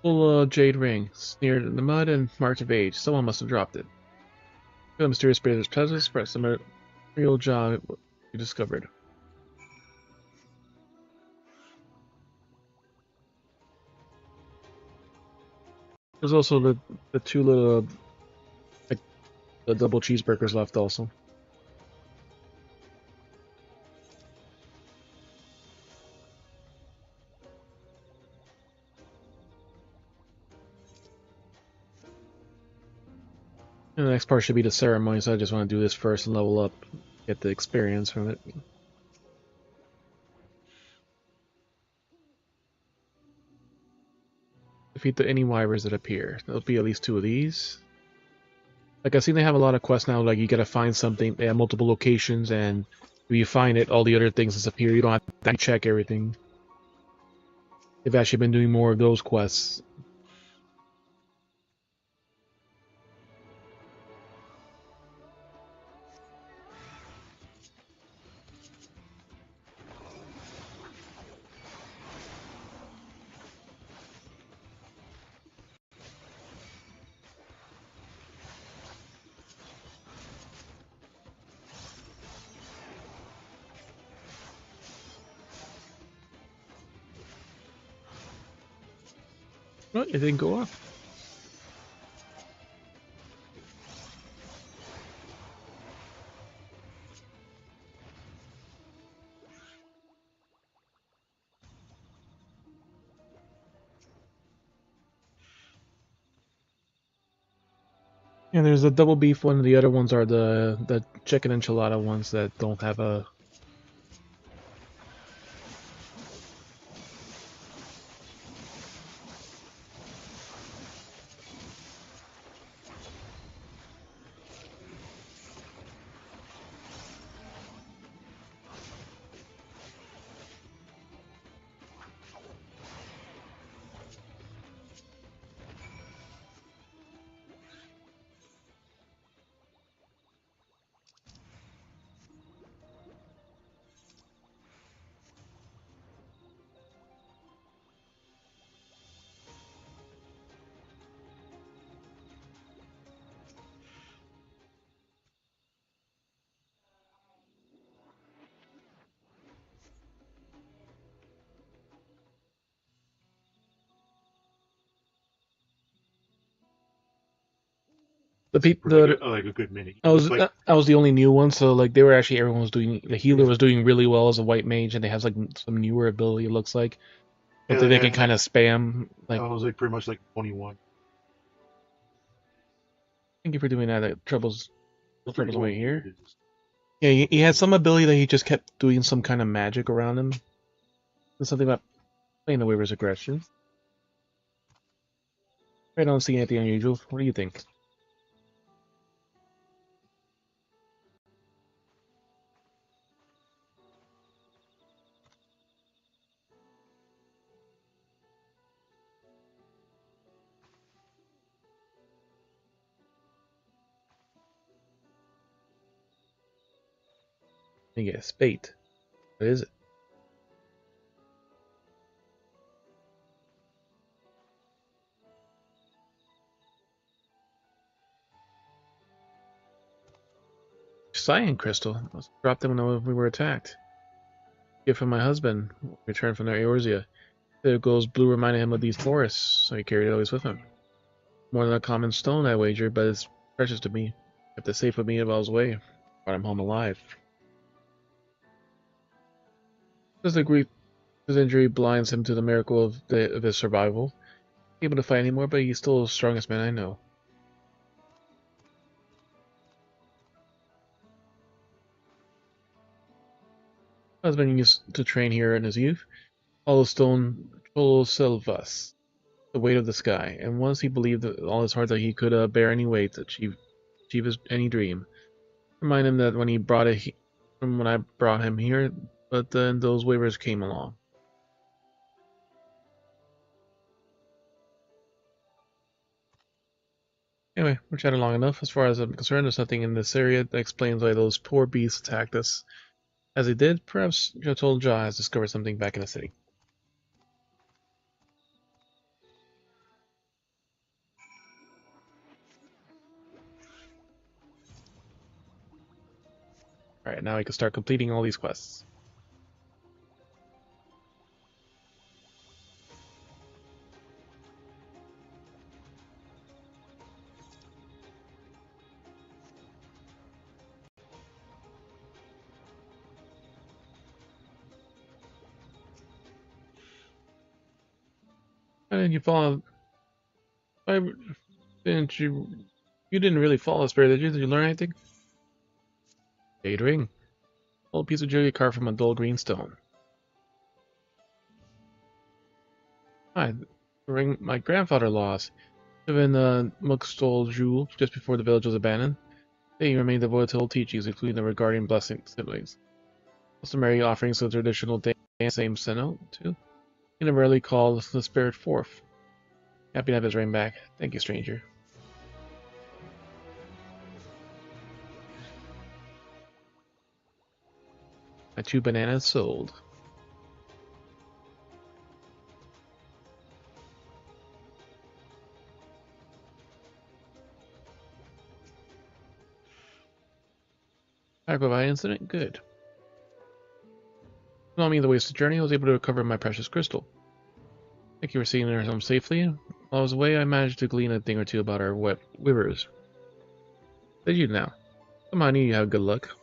[SPEAKER 1] Full jade ring, smeared in the mud and marked of age. Someone must have dropped it. Feel the mysterious spirit's presence, press the real job you discovered. There's also the two little like the double cheeseburgers left also. And the next part should be the ceremony, so I just want to do this first and level up, get the experience from it. Defeat any wyverns that appear. There'll be at least 2 of these. Like, I've seen they have a lot of quests now, like you gotta find something, they have multiple locations, and if you find it, all the other things disappear. You don't have to check everything. They've actually been doing more of those quests. Oh, it didn't go off. Yeah, there's the double beef one, the other ones are the chicken enchilada ones that don't have a... The people,
[SPEAKER 6] like a good minute.
[SPEAKER 1] I was the only new one, so like they were actually everyone was doing. The healer was doing really well as a white mage, and they have like some newer ability. It looks like, but they can kind of spam. Like
[SPEAKER 6] I was like pretty much like 21.
[SPEAKER 1] Thank you for doing that. Trouble's away here. Yeah, he had some ability that he just kept doing some kind of magic around him. There's something about playing the Weaver's aggression. I don't see anything unusual. What do you think? You get a spate. What is it? Cyan crystal. Must have dropped them when we were attacked. Gift from my husband. Returned from their Eorzea. The glow's blue reminded him of these forests, so he carried it always with him. More than a common stone, I wager, but it's precious to me. Kept it safe with me while I was away. Brought him home alive. Does the grief his injury blinds him to the miracle of his survival. Able to fight anymore, but he's still the strongest man I know. Husband used to train here in his youth. Hollow stone Cholo Silvas, the weight of the sky, and once he believed all his heart that he could bear any weight, achieve any dream. Remind him that when he brought it from when I brought him here, but then those waivers came along. Anyway, we're chatting long enough. As far as I'm concerned, there's nothing in this area that explains why those poor beasts attacked us. As they did, perhaps Jotol Ja has discovered something back in the city. Alright, now I can start completing all these quests. And you fall. I didn't you? You didn't really fall a spirit, did you? Did you learn anything? Jade ring. Old piece of jewelry carved from a dull green stone. Hi, the ring my grandfather lost. Given the Mukstol jewel just before the village was abandoned. They remained devoted to old teachings, including the regarding blessing siblings. Customary offerings of traditional dance, same Sinnoh, too. He never really called the spirit forth. Happy to have his ring back. Thank you, stranger. My 2 bananas sold. Back by incident? Good. Not me the wasted journey, I was able to recover my precious crystal. Thank you for seeing her home safely. While I was away, I managed to glean a thing or two about our wyvers. Did you now? Come on, you have good luck.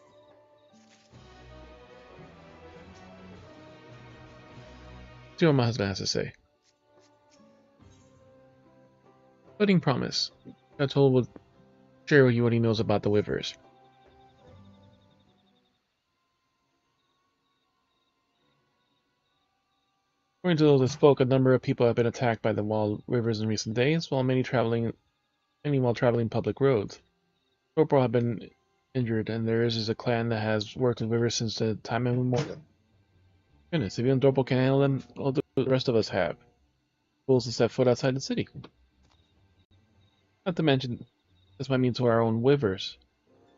[SPEAKER 1] See what my husband has to say. Wedding promise. I told would share with you what he knows about the wyvers. According to those that spoke, a number of people have been attacked by the wild wyvers in recent days, while many while traveling public roads. Corporal have been injured, and theirs is a clan that has worked with wyvers since the time immemorial. Goodness, if even Dorpal can handle them, all the rest of us have. Fools to step foot outside the city. Not to mention, this might mean to our own wyvers.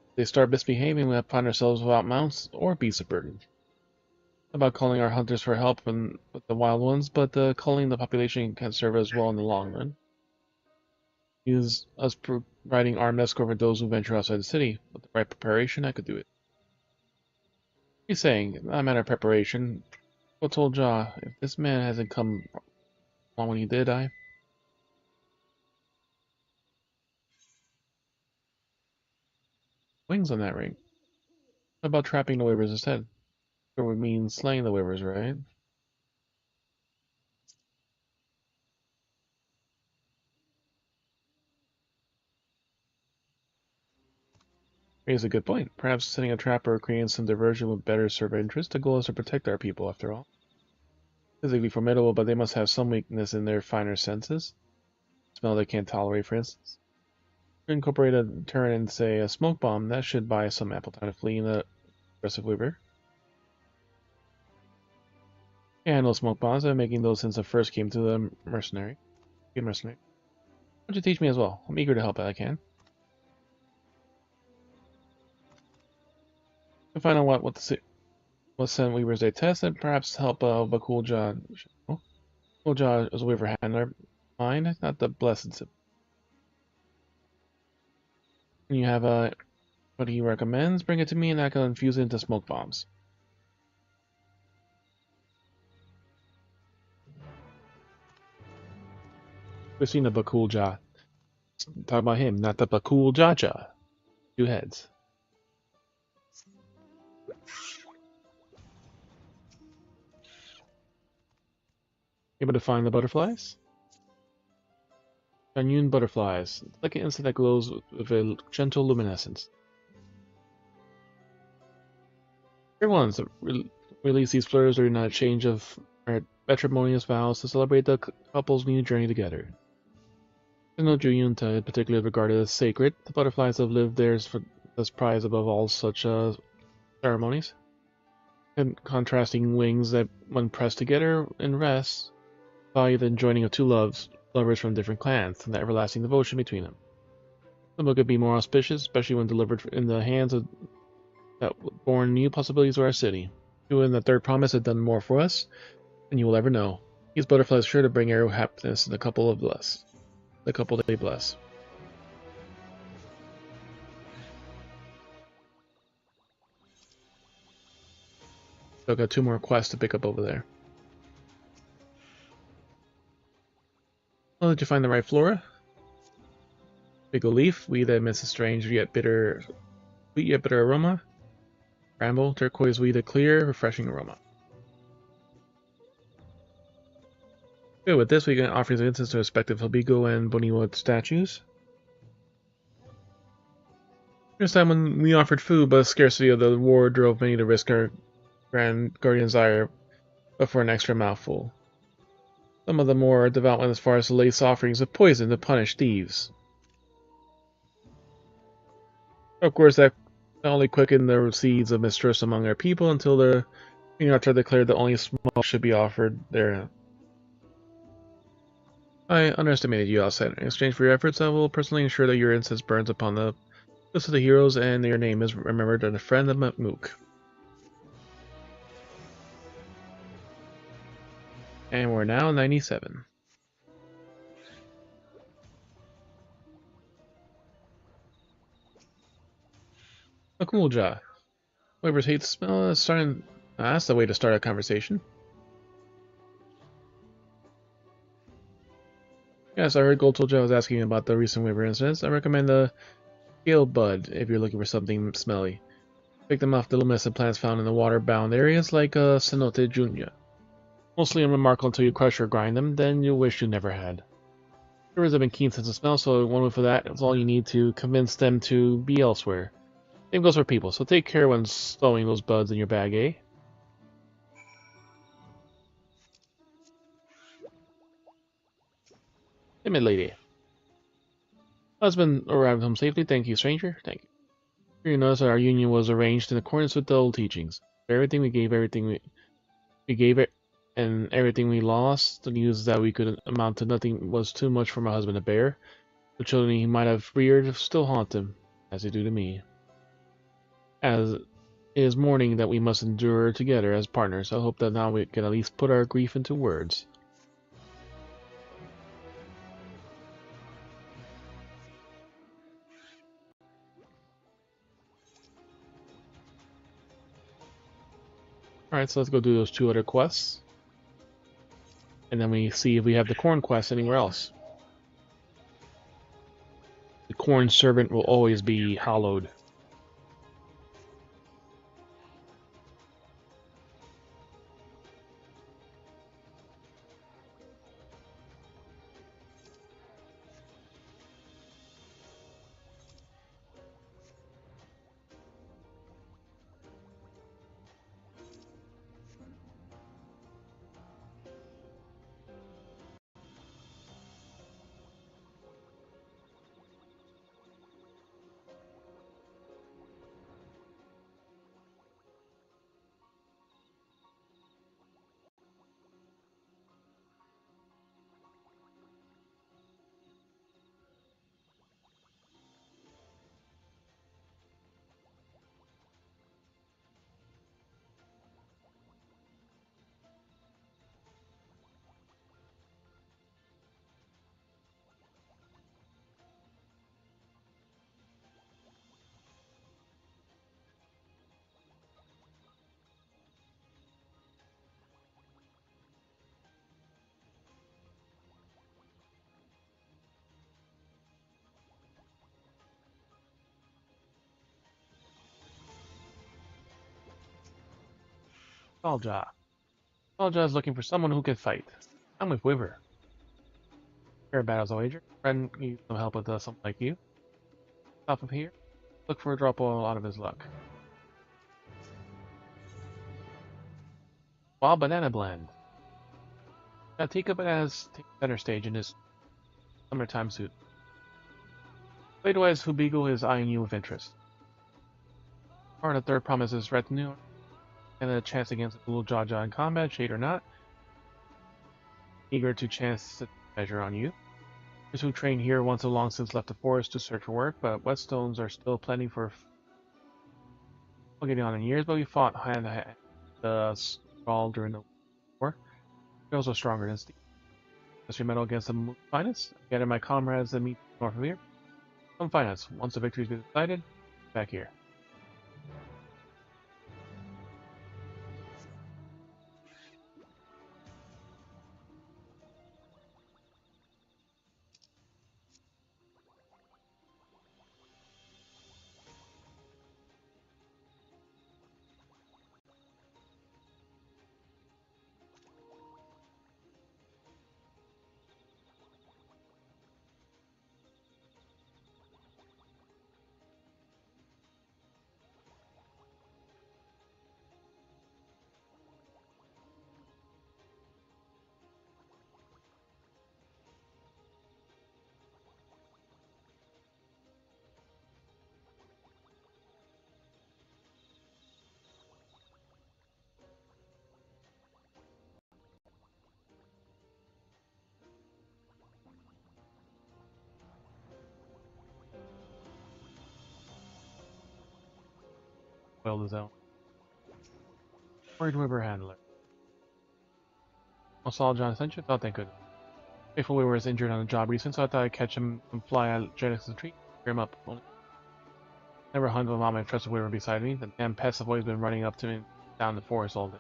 [SPEAKER 1] If they start misbehaving, we find ourselves without mounts or beasts of burden. About calling our hunters for help with the wild ones, but calling the population can serve us well in the long run. Use us providing armed escort for those who venture outside the city. With the right preparation, I could do it. He's saying, not a matter of preparation. I told Ja, if this man hasn't come along when he did, wings on that ring. What about trapping the wyvers instead? It would mean slaying the wyvers, right? Here's a good point. Perhaps setting a trap or creating some diversion would better serve our interest. The goal is to protect our people, after all. Physically formidable, but they must have some weakness in their finer senses. Smell they can't tolerate, for instance. Incorporate a turret and say a smoke bomb, that should buy some ample time to flee in the aggressive wyver. Can't handle smoke bombs. I've been making those since I first came to the mercenary. Why don't you teach me as well? I'm eager to help if I can. To find out what sent weavers they test, and perhaps help Bakulja. Bakulja is a weaver handler. Mine, not the blessed. When you have what he recommends, bring it to me and I can infuse it into smoke bombs. We've seen the Bakulja. Talk about him, not the Bakuljaja. 2 heads. Able to find the butterflies? Ganyun butterflies, like an insect that glows with a gentle luminescence. Everyone's release these flowers during a change of matrimonious vows to celebrate the couple's new journey together. No Juyunta in particular regarded as sacred, the butterflies have lived theirs for as prize above all such ceremonies. And contrasting wings that, when pressed together in rest, value the joining of 2 lovers from different clans, and the everlasting devotion between them. The book could be more auspicious, especially when delivered in the hands of that born new possibilities of our city. You and the 3rd promise have done more for us than you will ever know. These butterflies are sure to bring arrow happiness to the couple they bless. So I've got 2 more quests to pick up over there. Well, did you find the right flora? Big leaf, weed that emits a strange yet bitter, sweet yet bitter aroma. Bramble, turquoise weed, a clear, refreshing aroma. Good, with this we can offer the incense to respective Hobigo and Boniwood statues. First time when we offered food, but the scarcity of the war drove many to risk our Grand Guardian's ire, but for an extra mouthful. Some of the more devout went as far as to lace offerings of poison to punish thieves. Of course, that only quickened the seeds of mistrust among our people until the King Arthur declared that only smoke should be offered there. I underestimated you, outsider. In exchange for your efforts, I will personally ensure that your incense burns upon the list of the heroes and your name is remembered as a friend of Mook. And we're now 97. A cool job. Whoever's hate the smell is starting. That's the way to start a conversation. Yes, I heard Goldtoja was asking about the recent Weaver incidents. I recommend the Scale Bud if you're looking for something smelly. Pick them off the little mist of plants found in the water-bound areas like Cenote Junior. Mostly unremarkable until you crush or grind them, then you'll wish you never had. Brewers have been keen sense of smell, so one way for that is all you need to convince them to be elsewhere. Same goes for people, so take care when stowing those buds in your bag, eh? Timid lady. Husband arrived home safely, thank you, stranger. Thank you. Sure you notice that our union was arranged in accordance with the old teachings. For everything we gave, we gave it, and everything we lost. The news that we could amount to nothing was too much for my husband to bear. The children he might have reared still haunt him, as they do to me. As it is mourning that we must endure together as partners, I hope that now we can at least put our grief into words. Alright, so let's go do those 2 other quests. And then we see if we have the corn quest anywhere else. The corn servant will always be hallowed. Solja. Solja is looking for someone who can fight. I'm with Wiver. Fair battles, a wager. Friend needs some help with something like you. Top of here. Look for a drop oil out of his luck. Wild banana blend. Now Tika Bananas take center stage in his summertime suit. Played-wise, Hubigo is eyeing you with interest. Part of the third promises retinue and a chance against Little Jaja in combat, shade or not. Eager to chance the measure on you. Those who train here once have long since left the forest to search for work, but whetstones are still plenty for getting on in years, but we fought hand to hand the Skull during the war. We're also stronger than Steve. Mystery medal against the finest. Gather my comrades that meet north of here. Come find us. Once the victory's been decided, back here. Well, the zone. Worried River Handler. I saw John sent you. Thought they could. Faithful Weaver was injured on the job recently, so I thought I'd catch him and fly out Janex's tree, clear him up. Never hunt with my trusted Weaver beside me. The damn pests have always been running up to me down the forest all day.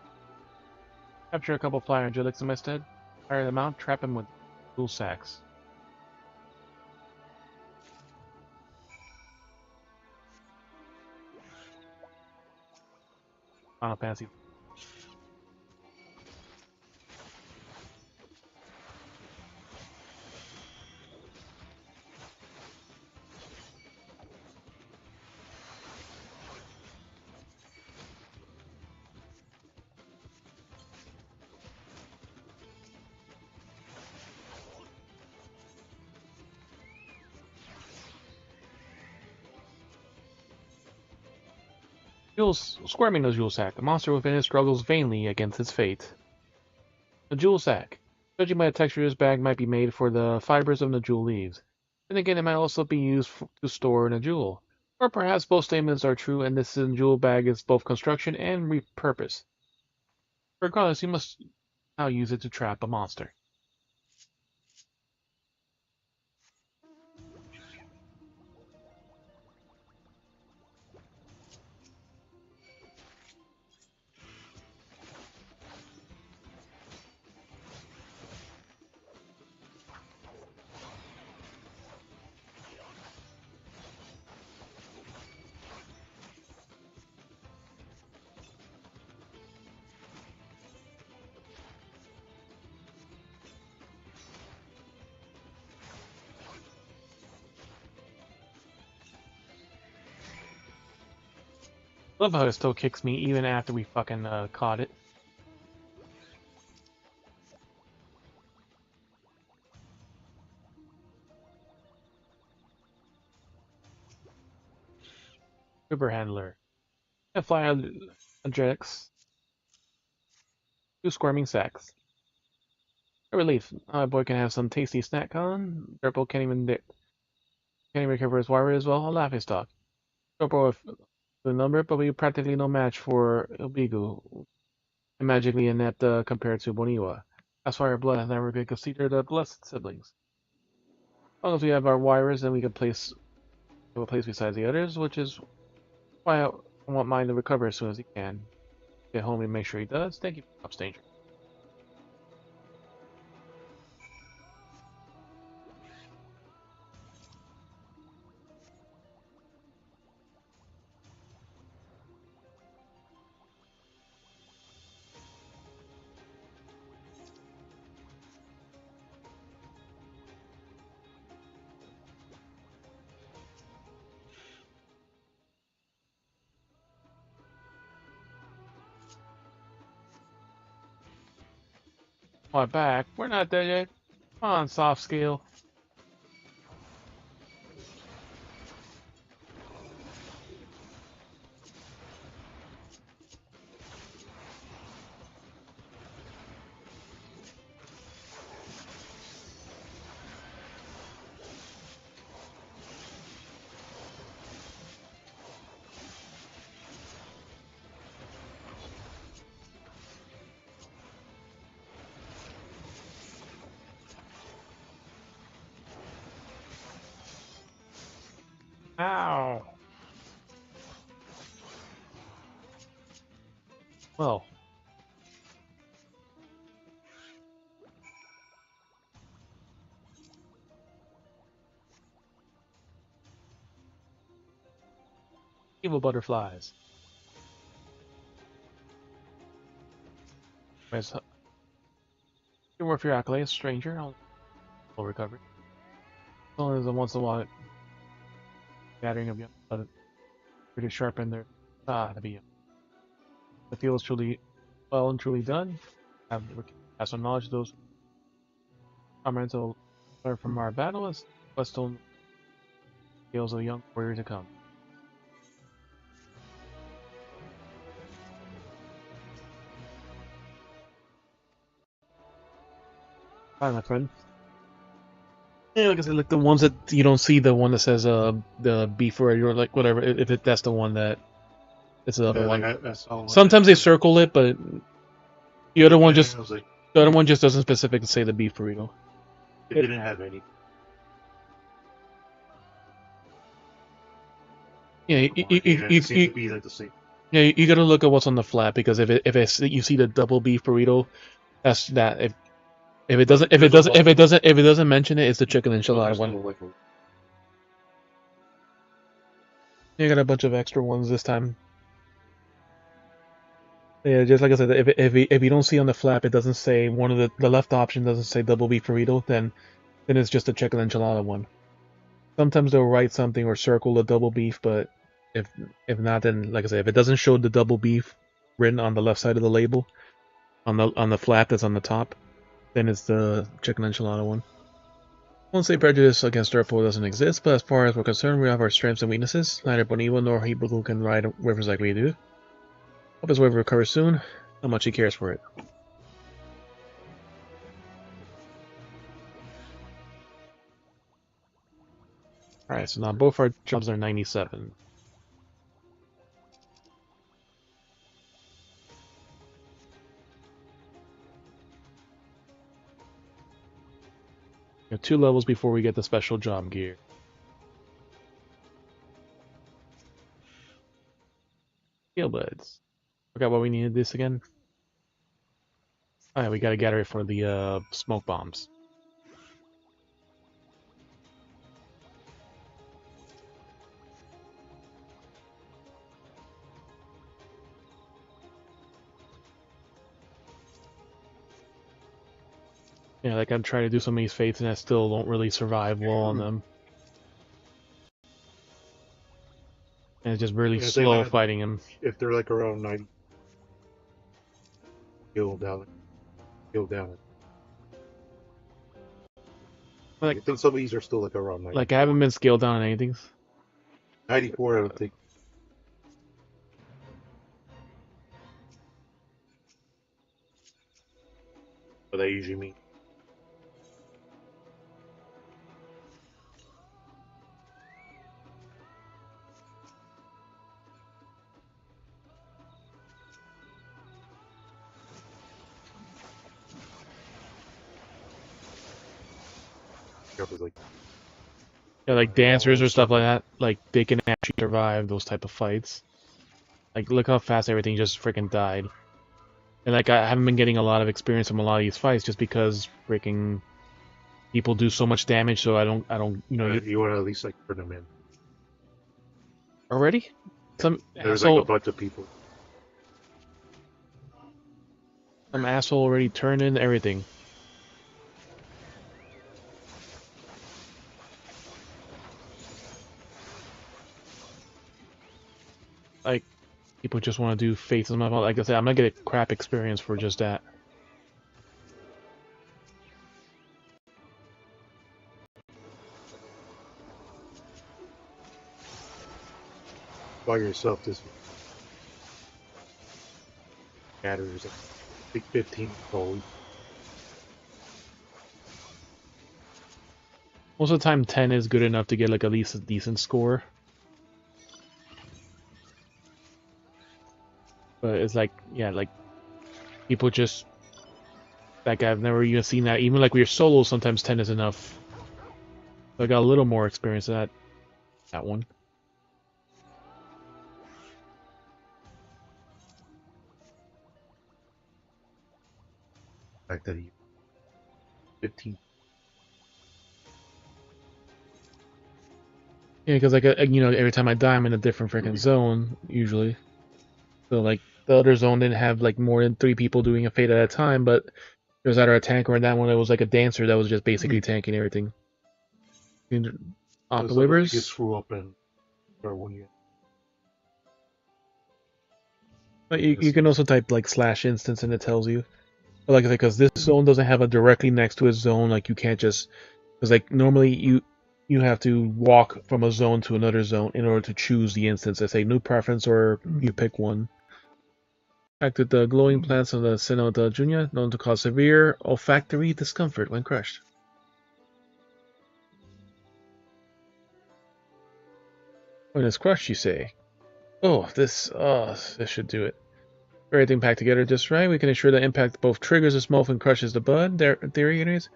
[SPEAKER 1] Capture a couple flyer Angelics in my stead, fire them out, trap them with dual sacks. Final Fantasy. Jules squirming the jewel sack. The monster within it struggles vainly against its fate. The jewel sack. Judging by the texture, this bag might be made for the fibers of the jewel leaves. Then again, it might also be used to store in a jewel. Or perhaps both statements are true, and this jewel bag is both construction and repurpose. Regardless, you must now use it to trap a monster. Love how it still kicks me even after we fucking caught it. River Handler. A fly Adrex. 2 squirming sacks. A relief. My boy can have some tasty snack on. Purple can't even recover his wire as well. A laughing stock. Purple with the number, but we practically no match for Ilbigu. And magically inept compared to Boniwa. That's why our blood has never been considered blessed siblings. As long as we have our wires, then we can place a place besides the others, which is why I want mine to recover as soon as he can. Get home and make sure he does. Thank you, Upstanger. My back. We're not there yet. Come on, soft skill. Ow. Well. Evil butterflies. Where's you're worth your accolades, stranger. I'll recover. As long as a once in a while gathering of young blood pretty sharpen their to be the field is truly well and truly done. Have some knowledge of those comments will learn from our battle as Westone tales of the young warrior to come. Hi, my friend. Yeah, like I said, like the ones that you don't see, the one that says the B for it, or like whatever. If that's the one that It's the other
[SPEAKER 6] Yeah,
[SPEAKER 1] one.
[SPEAKER 6] like I saw one.
[SPEAKER 1] Sometimes they circle it, but the other one just
[SPEAKER 6] I was like,
[SPEAKER 1] the other one just doesn't specifically say the beef burrito.
[SPEAKER 6] it didn't have any.
[SPEAKER 1] Yeah,
[SPEAKER 6] It seemed to be like the same.
[SPEAKER 1] yeah, you gotta look at what's on the flap because if you see the double beef burrito, that's that. If it doesn't mention it, it's the chicken enchilada one. You got a bunch of extra ones this time. Yeah, just like I said, if you don't see on the flap, it doesn't say one of the left option doesn't say double beef burrito, then it's just a chicken enchilada one. Sometimes they'll write something or circle the double beef, but if not, then like I said, if it doesn't show the double beef written on the left side of the label, on the flap that's on the top, then it's the chicken enchilada one. I won't say prejudice against our foe doesn't exist, but as far as we're concerned, we have our strengths and weaknesses. Neither Boniwa nor Hibaku can ride rivers like we do. Hope his wave recovers soon. How much he cares for it. Alright, so now both our jobs are 97. We have 2 levels before we get the special job gear. Earbuds. Forgot what we needed this again. Alright, we gotta gather it for the smoke bombs. Yeah, like I'm trying to do some of these fates and I still don't really survive well on them. And it's just really slow fighting them.
[SPEAKER 6] If they're like around 90, kill down.
[SPEAKER 1] Like,
[SPEAKER 6] I think some of these are still like around 90.
[SPEAKER 1] Like I haven't been scaled down on anything.
[SPEAKER 6] 94, I would think. What that usually mean.
[SPEAKER 1] Yeah, like dancers or stuff like that, like they can actually survive those type of fights. Like look how fast everything just freaking died. And like I haven't been getting a lot of experience from a lot of these fights just because freaking people do so much damage. So I don't you know.
[SPEAKER 6] You want to at least like turn them in.
[SPEAKER 1] Already?
[SPEAKER 6] There's like a bunch of people.
[SPEAKER 1] Some asshole already turned in everything. Like, people just want to do fates on my phone. Like I said, I'm gonna get a crap experience for just that.
[SPEAKER 6] By yourself, this matters. I think 15 gold.
[SPEAKER 1] Most of the time, 10 is good enough to get like at least a decent score. But it's like, yeah, like people just like I've never even seen that. Even like with your solo, sometimes 10 is enough. So I got a little more experience at that one.
[SPEAKER 6] Fact that he 15.
[SPEAKER 1] Yeah, because like you know, every time I die, I'm in a different freaking zone usually. So like the other zone didn't have like more than 3 people doing a fate at a time, but there was either a tanker or in that one it was like a dancer that was just basically tanking everything.
[SPEAKER 6] Aquilivers? Gets threw up in or when you.
[SPEAKER 1] But you can also type like /instance and it tells you. But like I said, because this zone doesn't have a directly next to a zone, like you can't just because like normally you have to walk from a zone to another zone in order to choose the instance. I say new preference or you pick one. Acted the glowing plants on the Cenote Junior, known to cause severe olfactory discomfort when crushed. When it's crushed, you say. This should do it. Everything packed together just right. We can ensure that impact both triggers the smoke and crushes the bud. Theory, anyways.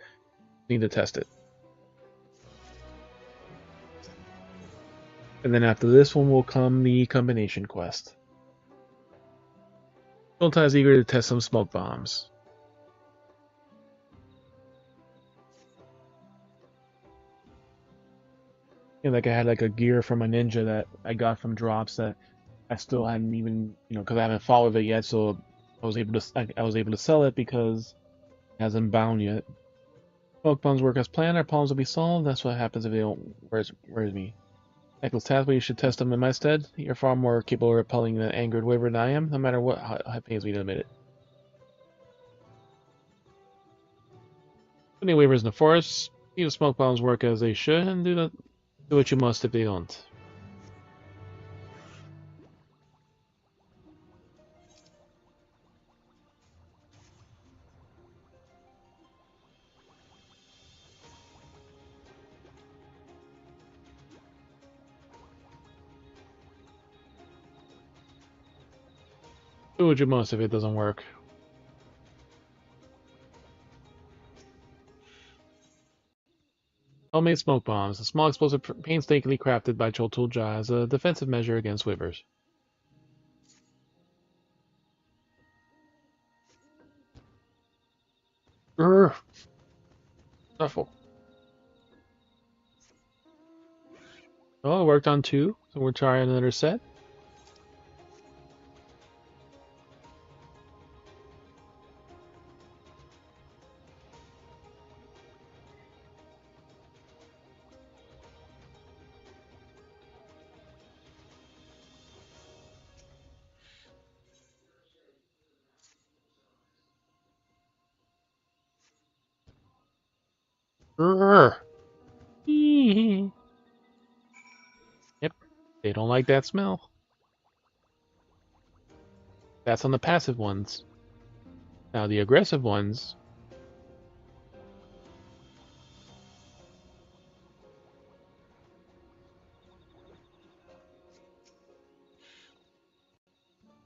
[SPEAKER 1] Need to test it. And then after this one will come the combination quest. Sultan is eager to test some smoke bombs. And like I had like a gear from a ninja that I got from drops that I still hadn't even, because I haven't followed it yet, so I was able to sell it because it hasn't bound yet. Smoke bombs work as planned. Our problems will be solved. That's what happens if they don't. Where's me? Eccles task, you should test them in my stead. You're far more capable of repelling the angered wyvern than I am, no matter what how pains me to admit it. Many wyverns in the forest. See if smoke bombs work as they should, and do what you must if they don't. Do what you must if it doesn't work. Homemade smoke bombs. A small explosive painstakingly crafted by Choltul Jah as a defensive measure against wyverns. Grr. Shuffle. Oh, it worked on 2, so we're trying another set. Yep, they don't like that smell. That's on the passive ones. Now the aggressive ones.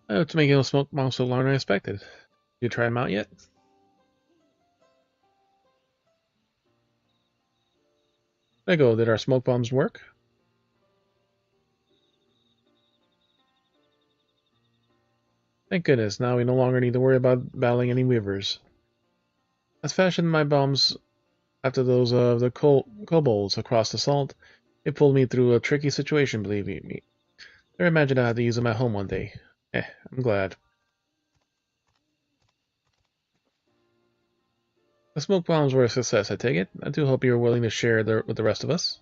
[SPEAKER 1] To make it smoke bombs so longer than I expected. You try them out yet? There you go. Did our smoke bombs work? Thank goodness, now we no longer need to worry about battling any weavers. As fashioned my bombs after those of the kobolds across the salt, it pulled me through a tricky situation, believe me. Never imagined I had to use them at home one day. I'm glad. The smoke bombs were a success, I take it. I do hope you're willing to share with the rest of us.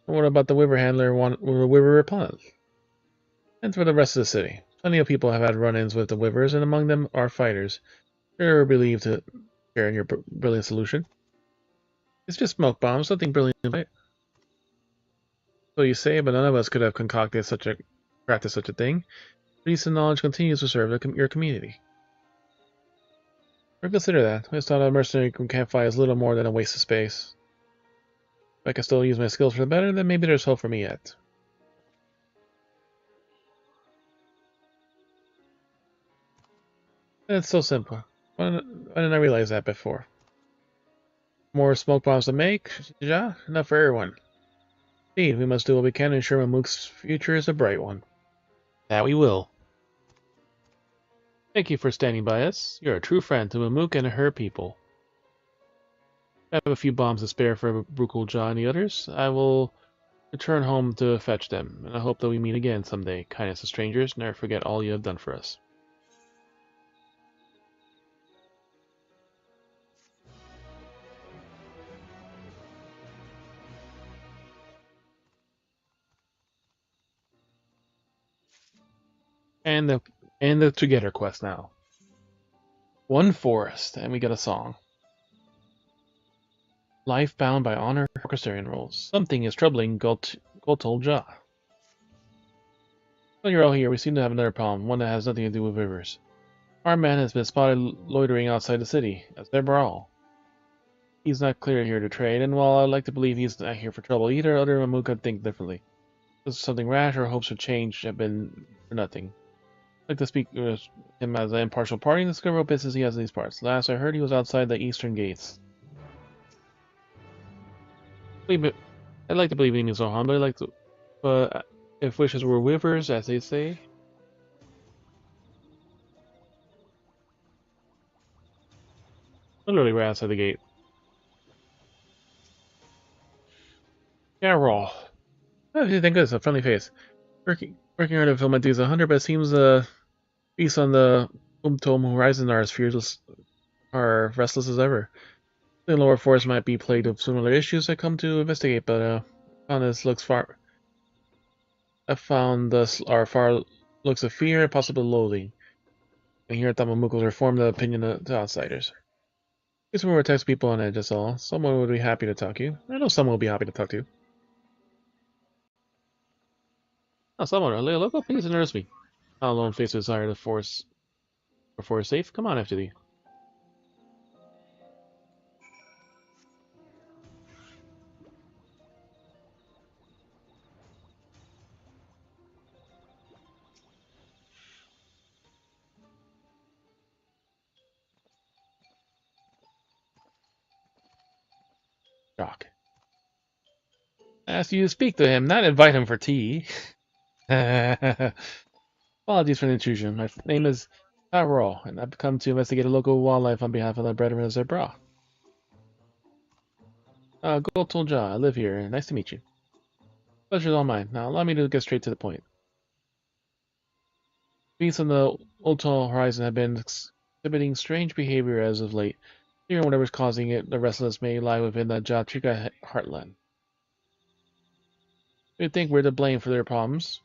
[SPEAKER 1] And what about the wyver handler or wyver repellent? And for the rest of the city. Plenty of people have had run-ins with the wyvers, and among them are fighters. They're believed to share in your brilliant solution. It's just smoke bombs, nothing brilliant about it. So you say, but none of us could have crafted such a thing. Recent knowledge continues to serve your community. Or consider that. I just thought a mercenary campfire is little more than a waste of space. If I can still use my skills for the better, then maybe there's hope for me yet. It's so simple. Why didn't I realize that before? More smoke bombs to make? Yeah, enough for everyone. Indeed, we must do what we can to ensure Mamuk's future is a bright one. That we will. Thank you for standing by us. You're a true friend to Mamuk and her people. I have a few bombs to spare for Brukul Jah and the others. I will return home to fetch them, and I hope that we meet again someday. Kindness to strangers, never forget all you have done for us. And the Together quest now. One forest, and we get a song. Life bound by honor, orchestrian rules. Something is troubling Gotol Jah. When you're all here, we seem to have another problem, one that has nothing to do with rivers. Our man has been spotted loitering outside the city, as their brawl. He's not clear here to trade, and while I'd like to believe he's not here for trouble either, other Mamuka think differently. Was something rash or hopes for change have been for nothing. I'd like to speak with him as an impartial party and discover what business he has in these parts. Last I heard, he was outside the eastern gates. I'd like to believe he means no harm, but I'd like to. But if wishes were wivers, as they say. Literally right outside the gate. Carol. Oh, you think it's a friendly face. Working hard to fill my dues 100, but it seems the beasts on the Umtom horizon are as fearless, are restless as ever. The lower forest might be plagued with similar issues I come to investigate, but found this looks far. I found this are far looks of fear and possible loathing. And here at Tamamukos reform the opinion to outsiders. These were text people on edge, that's all. Someone would be happy to talk to you. I know someone will be happy to talk to you. Oh, someone, a local, please nurse me. Not alone face the desire to force safe. Come on, FTD. Shock. I asked you to speak to him, not invite him for tea. Apologies for the intrusion. My name is Carol, and I've come to investigate a local wildlife on behalf of the brethren of Zebra. Goltolja, I live here. Nice to meet you. Pleasure's all mine. Now allow me to get straight to the point. Beasts on the Ultal horizon have been exhibiting strange behavior as of late. Fear and whatever's causing it, the restlessness may lie within the Jatrika heartland. You'd think we're to blame for their problems.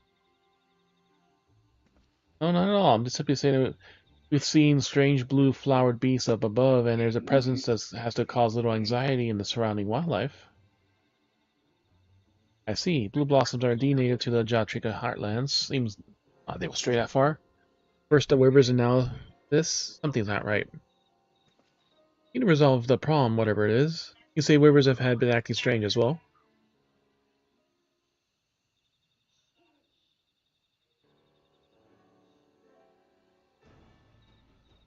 [SPEAKER 1] No, not at all. I'm just simply saying that we've seen strange blue flowered beasts up above, and there's a presence that has to cause little anxiety in the surrounding wildlife. I see. Blue blossoms are indeed native to the Jatrika heartlands. Seems they will stray that far. First the wavers and now this? Something's not right. You need to resolve the problem, whatever it is. You say wavers have been acting strange as well.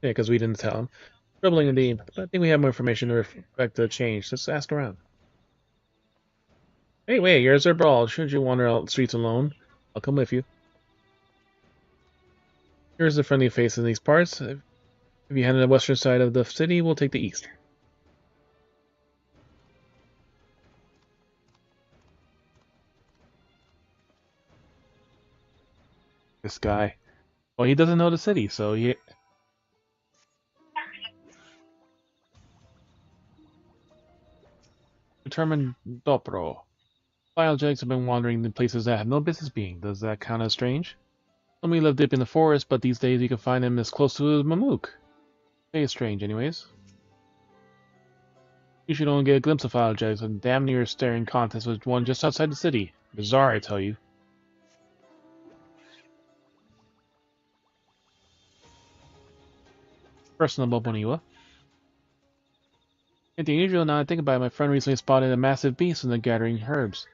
[SPEAKER 1] Yeah, because we didn't tell him. Troubling indeed. But I think we have more information to reflect the change. Let's ask around. Hey, wait, you're Zerbral. Shouldn't you wander out the streets alone? I'll come with you. Here's the friendly face in these parts. If you head to the western side of the city, we'll take the east. This guy. Well, he doesn't know the city, so he... Determined Dopro. Biologics have been wandering in places that have no business being. Does that count as strange? Some may live deep in the forest, but these days you can find him as close to Mamook. It's strange, anyways. You should only get a glimpse of Biologics, and damn near staring contest with one just outside the city. Bizarre, I tell you. Personable, Boniwa. Anything unusual now I think about it, my friend recently spotted a massive beast in the gathering herbs.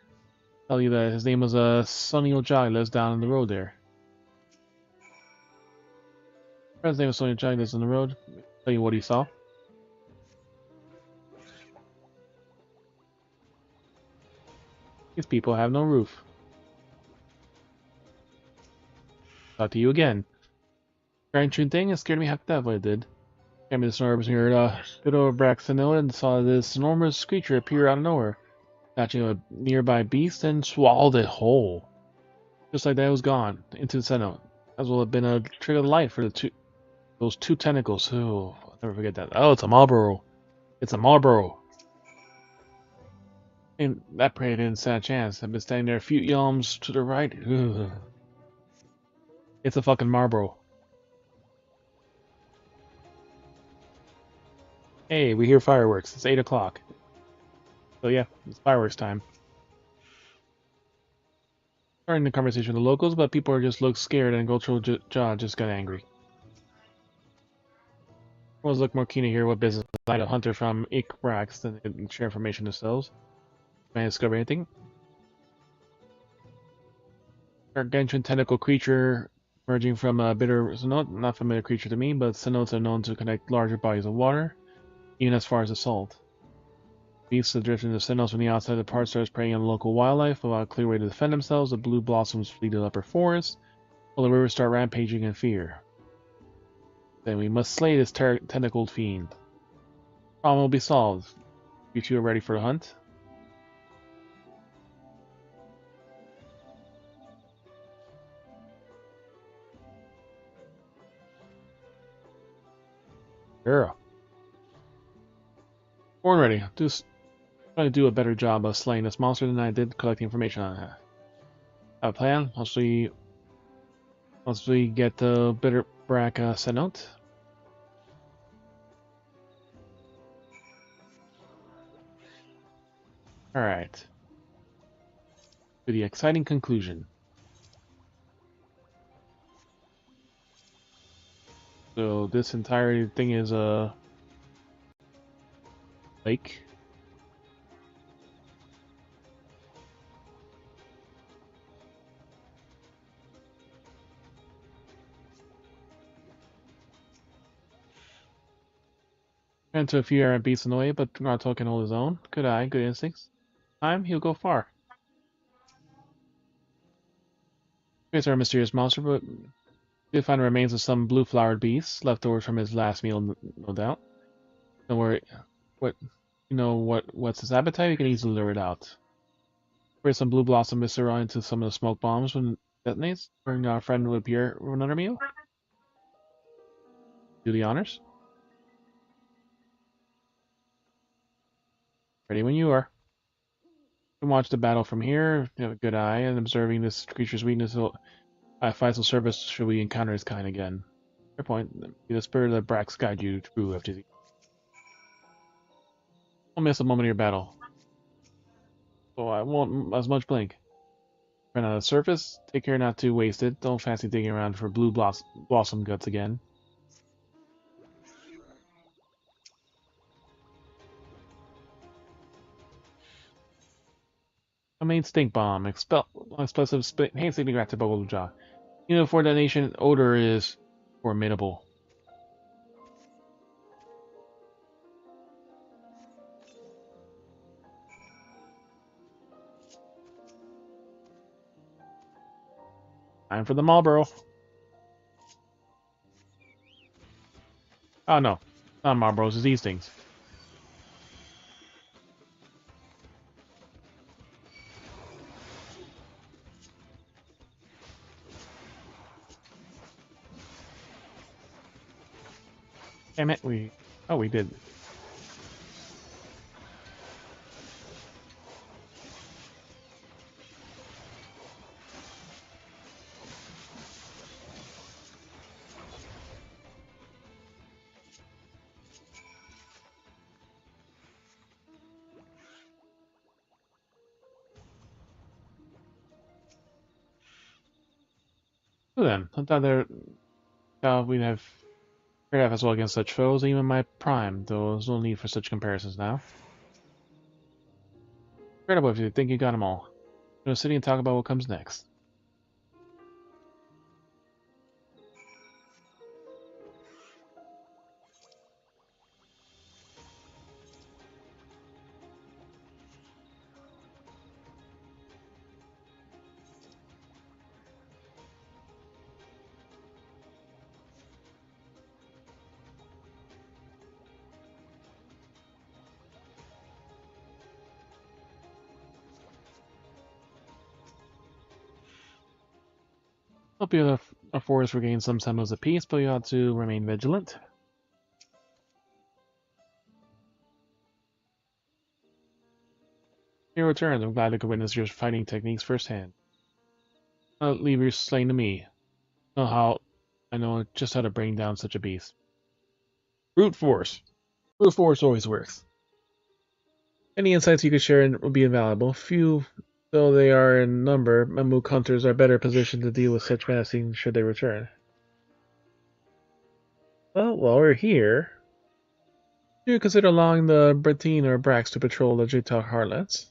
[SPEAKER 1] Tell you that his name was Sonny Ojai, lives down the road there. Friend's name was Sonny Ojai, lives on the road. Tell you what he saw. These people have no roof. Talk to you again. Strange thing, it scared me half to death what it did. Came to the snorbs near good old Braxtonilla and saw this enormous creature appear out of nowhere, catching a nearby beast and swallowed it whole. Just like that, it was gone into the center. As well have been a trick of life for those two tentacles. Oh, I'll never forget that. Oh, it's a Marlboro. It's a Marlboro. And that prey didn't stand a chance. I've been standing there a few yalms to the right. Ugh. It's a fucking Marlboro. Hey, we hear fireworks. It's 8 o'clock. So yeah, it's fireworks time. Starting the conversation with the locals, but people just look scared and Gulcho Jaw just got angry. Everyone's look more keen to hear what business I a hunter from Ikrax than share information themselves. Can I discover anything? gargantuan tentacle creature emerging from a bitter cenote. Not familiar creature to me, but cenotes are known to connect larger bodies of water, even as far as the salt. Beasts that drift into cenotes from the outside of the park starts preying on local wildlife. Without a clear way to defend themselves, the blue blossoms flee to the upper forest, while the rivers start rampaging in fear. Then we must slay this tentacled fiend. Problem will be solved. You two are ready for the hunt? Sure. Born ready. Try to do a better job of slaying this monster than I did collecting information on it. Have a plan? Once we get the bitter brack sent out. Alright. To the exciting conclusion. So this entire thing is a lake. Ran into a few errant beasts on the way, but Nartok can hold his own. Good eye, good instincts. Time, he'll go far. Here's our mysterious monster, but did find the remains of some blue-flowered beasts, leftovers from his last meal, no doubt. Don't worry. What's his appetite? We can easily lure it out. Spray some blue blossom mixture into some of the smoke bombs when it detonates. Bring our friend would appear for another meal. Do the honors. Ready when you are. You can watch the battle from here. You have a good eye, and observing this creature's weakness will vital service should we encounter his kind again. Fair point. May the spirit of the Brax guide you through FTZ. Don't miss a moment of your battle. So I won't as much blink. Run out of the surface. Take care not to waste it. Don't fancy digging around for blue blossom guts again. A main stink bomb. Explosive pain sleeping rat to bubble jaw. For detonation, odor is formidable. Time for the Marlboro. Oh no, not Marlboros, it's these things. Damn it, we did. So then, I thought we'd have fair as well against such foes, even my prime, though there's no need for such comparisons now. Incredible if you think you got them all. We're gonna sit and talk about what comes next. Hope you our forest regain some semblance of peace, but you ought to remain vigilant. Your return. I'm glad I could witness your fighting techniques firsthand. I'll leave your slaying to me. I know just how to bring down such a beast. Brute force. Brute force always works. Any insights you could share would be invaluable. Few though they are in number, Mamook hunters are better positioned to deal with such menacing should they return. Well, while we're here, do you consider allowing the Brettine or Brax to patrol the Jitok Heartlands?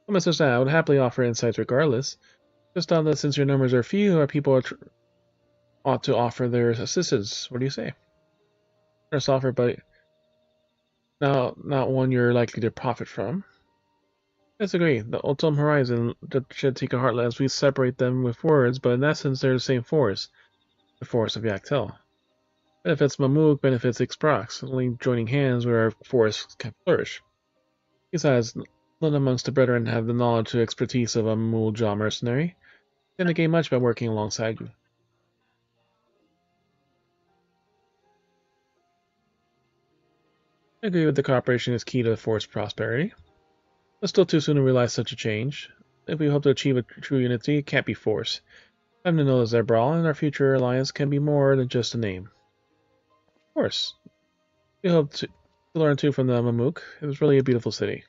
[SPEAKER 1] Comment such that I would happily offer insights regardless. Just thought that since your numbers are few, our people ought to offer their assistance. What do you say? First offer, but now not one you're likely to profit from. Let's agree. The ultimate horizon, the Chetika Heartlands, we separate them with words, but in essence they're the same force. The force of Yaktel. Benefits Mamook, benefits Ixprox, only joining hands where our forests can flourish. Besides, none amongst the brethren have the knowledge or expertise of a Muljaw mercenary. Can't gain much by working alongside you. I agree with the cooperation is key to the forest prosperity. But still too soon to realize such a change. If we hope to achieve a true unity, it can't be force. Time to know that Zebral and our future alliance can be more than just a name. Of course. We hope to learn too from the Mamook. It was really a beautiful city.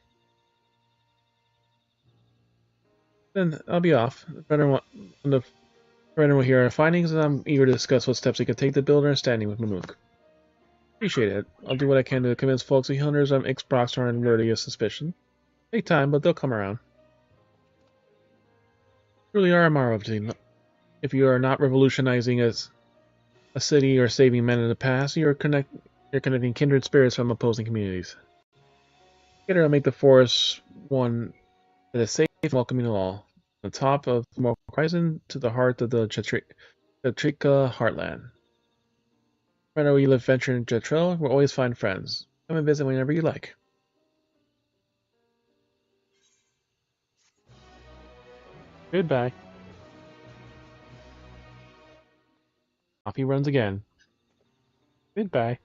[SPEAKER 1] Then I'll be off. The Brennan will hear our findings, and I'm eager to discuss what steps we can take to build our understanding with Mamook. Appreciate it. I'll do what I can to convince folks the hunters of Ixprox aren't worthy of suspicion. Take time, but they'll come around. Truly are a marvel team. If you are not revolutionizing a city or saving men in the past, you're connecting kindred spirits from opposing communities. Together, I'll make the forest one that is safe and welcoming to all. From the top of the horizon to the heart of the Chetrika heartland. No matter where you live, venture in Dawntrail, we'll always find friends. Come and visit whenever you like. Goodbye. Off he runs again. Goodbye.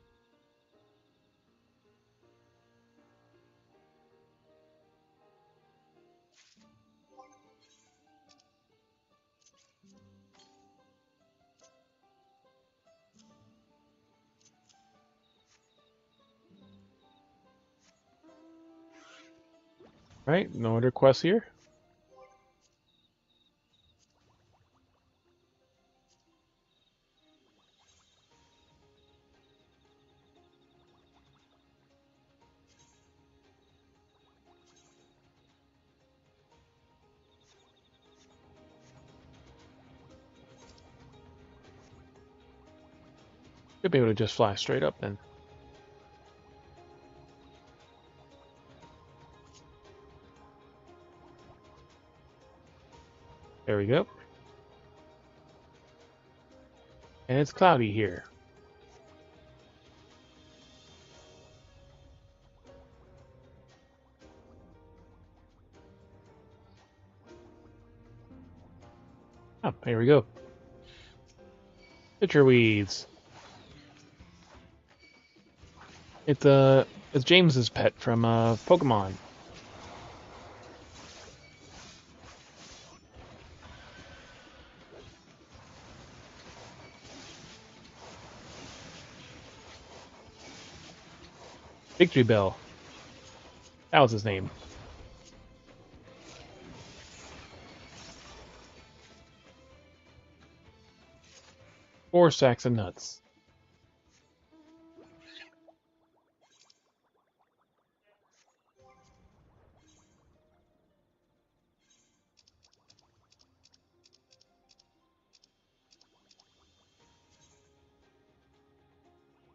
[SPEAKER 1] Right, no other quests here? Should be able to just fly straight up then. There we go. And it's cloudy here. Oh, here we go. Pitcher weeds. It's James's pet from Pokemon. Victory Bell. That was his name. Four sacks of nuts.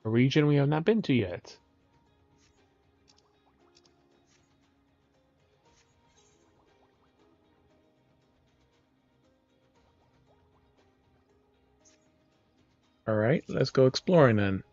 [SPEAKER 1] A region we have not been to yet. Alright, let's go exploring then.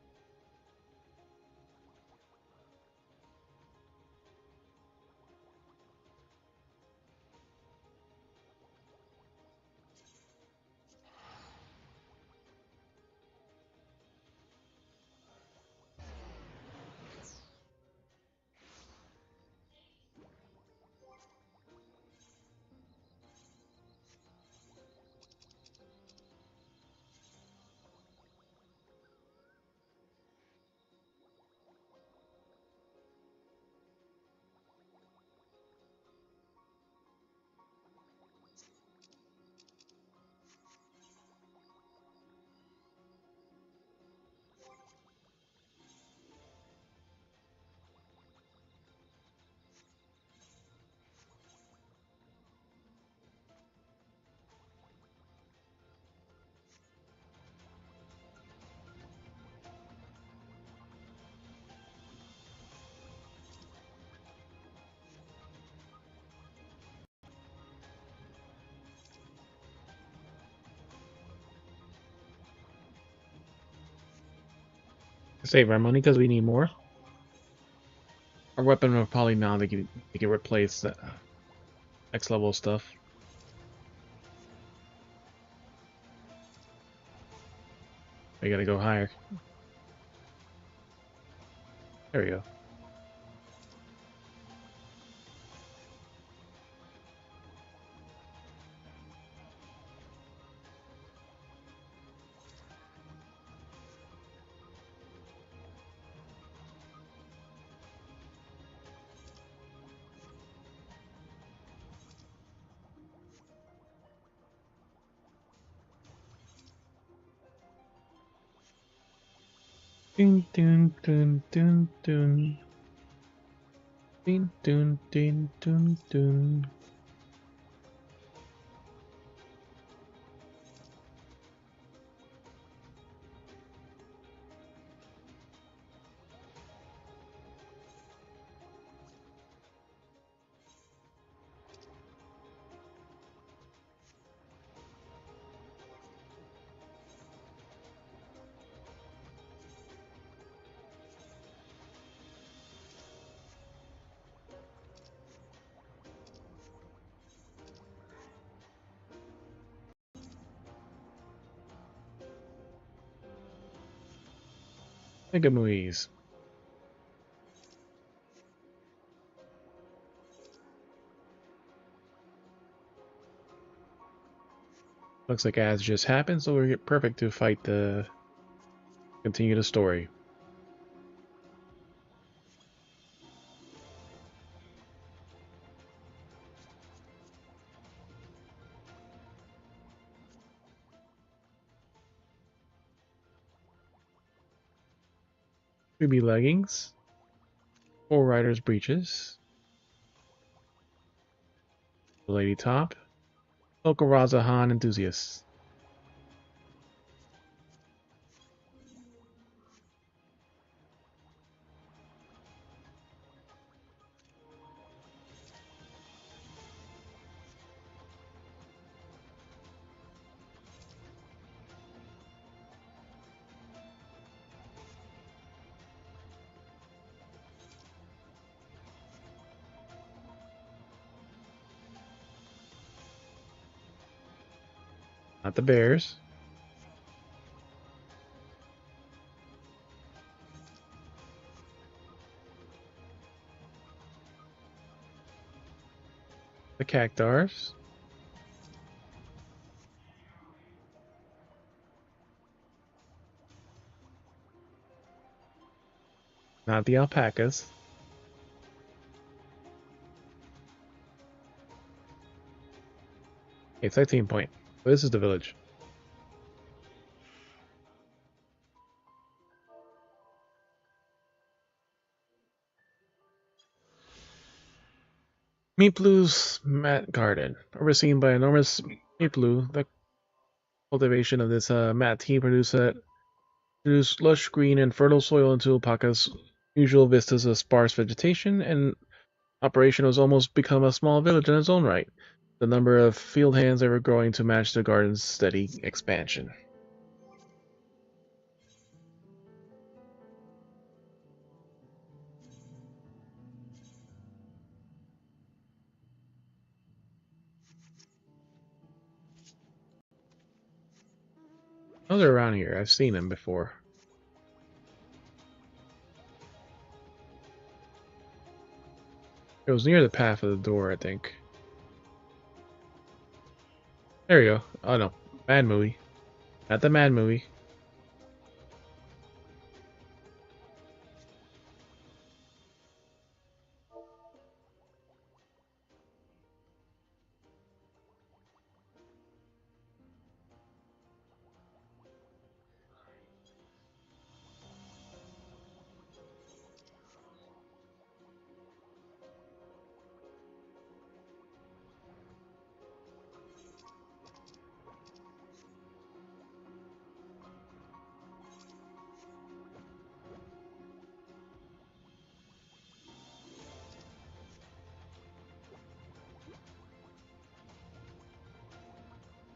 [SPEAKER 1] Save our money because we need more. Our weapon will probably now they can replace the X level stuff. We gotta go higher. There we go. Dun dun dun dun dun. Dun dun dun dun dun. Mega movies. Looks like as just happened, so we're perfect to fight the continue the story. Ruby leggings, full rider's breeches, lady top, Okaraza Han enthusiast. Not the bears. The cactars. Not the alpacas. Okay, 13 point. So this is the village. Meeplu's mat garden. Overseen by enormous Meeplu, the cultivation of this mat tea produces lush green and fertile soil into alpaca's usual vistas of sparse vegetation, and operation has almost become a small village in its own right. The number of field hands ever growing to match the garden's steady expansion. Oh, they're around here. I've seen them before. It was near the path of the door, I think. There we go. Oh no, Mad Movie. Not the Mad Movie.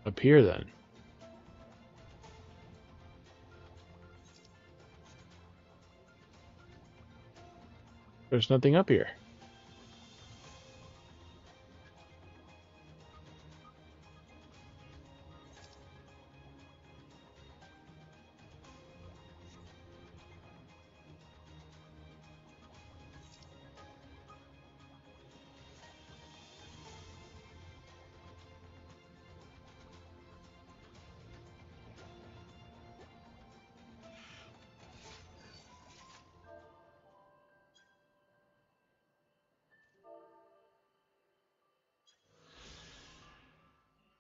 [SPEAKER 1] Up here then. There's nothing up here.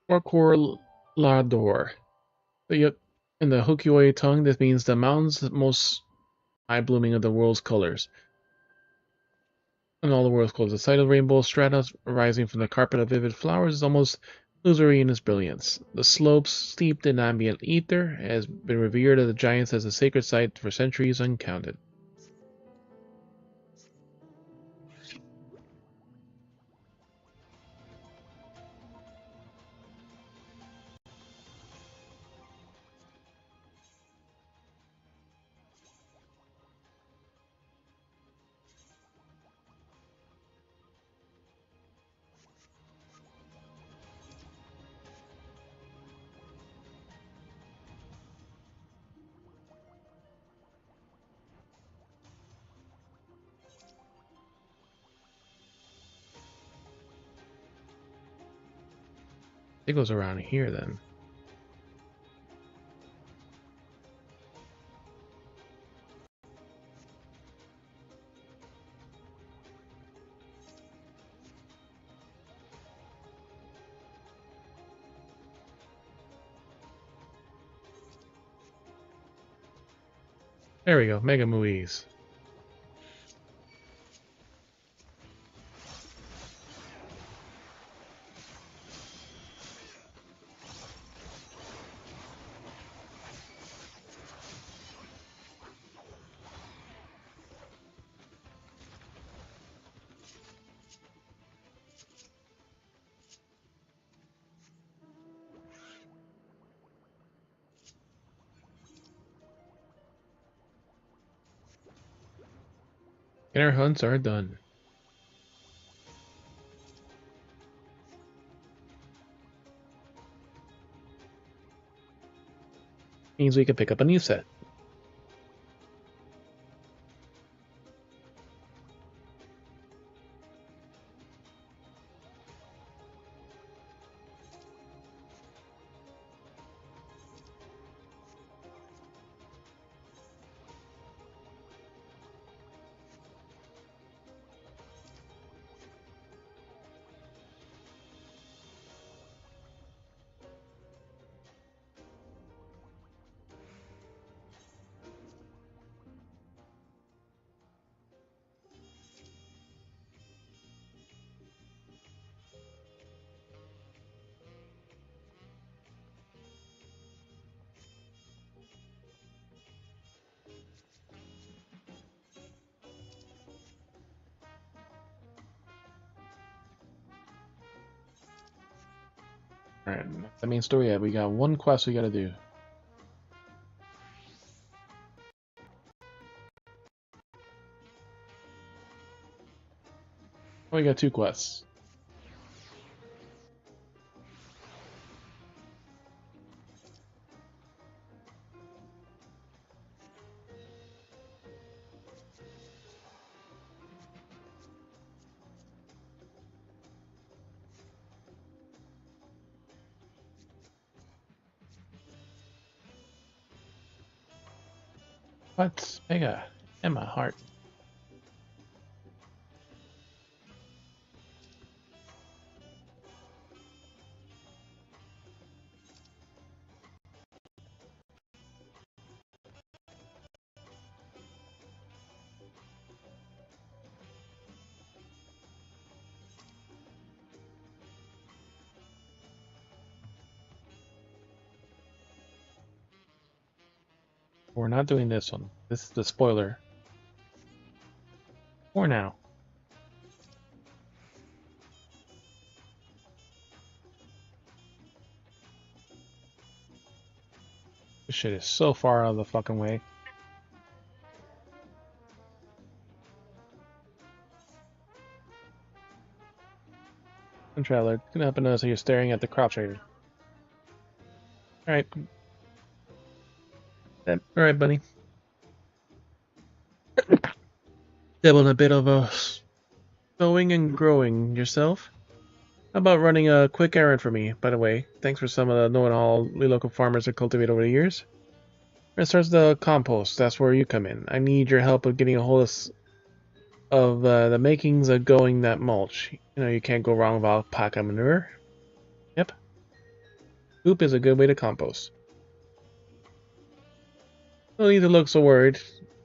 [SPEAKER 1] Orcor Lador. Yep. In the Hokkien tongue, this means the mountains most high blooming of the world's colors. And all the world's colors. The sight of rainbow strata rising from the carpet of vivid flowers is almost illusory in its brilliance. The slopes, steeped in ambient ether, has been revered of the giants as a sacred site for centuries uncounted. It goes around here then. There we go, Mega Movies. And our hunts are done. Means we can pick up a new set. Alright, that's the main story. We got one quest we gotta do. Oh, we got two quests. What? Mega. Emma Heart. We're not doing this one. This is the spoiler. For now. This shit is so far out of the fucking way. Traveler, can help notice that you're staring at the crops right here. Alright. Alright, buddy. Dabbled a bit of a sowing and growing yourself. How about running a quick errand for me, by the way? Thanks for some of the know-it-all we local farmers have cultivated over the years. As far as the compost, that's where you come in. I need your help with getting a hold of the makings of going that mulch. You know, you can't go wrong with alpaca manure. Yep. Poop is a good way to compost. No need to look so worried.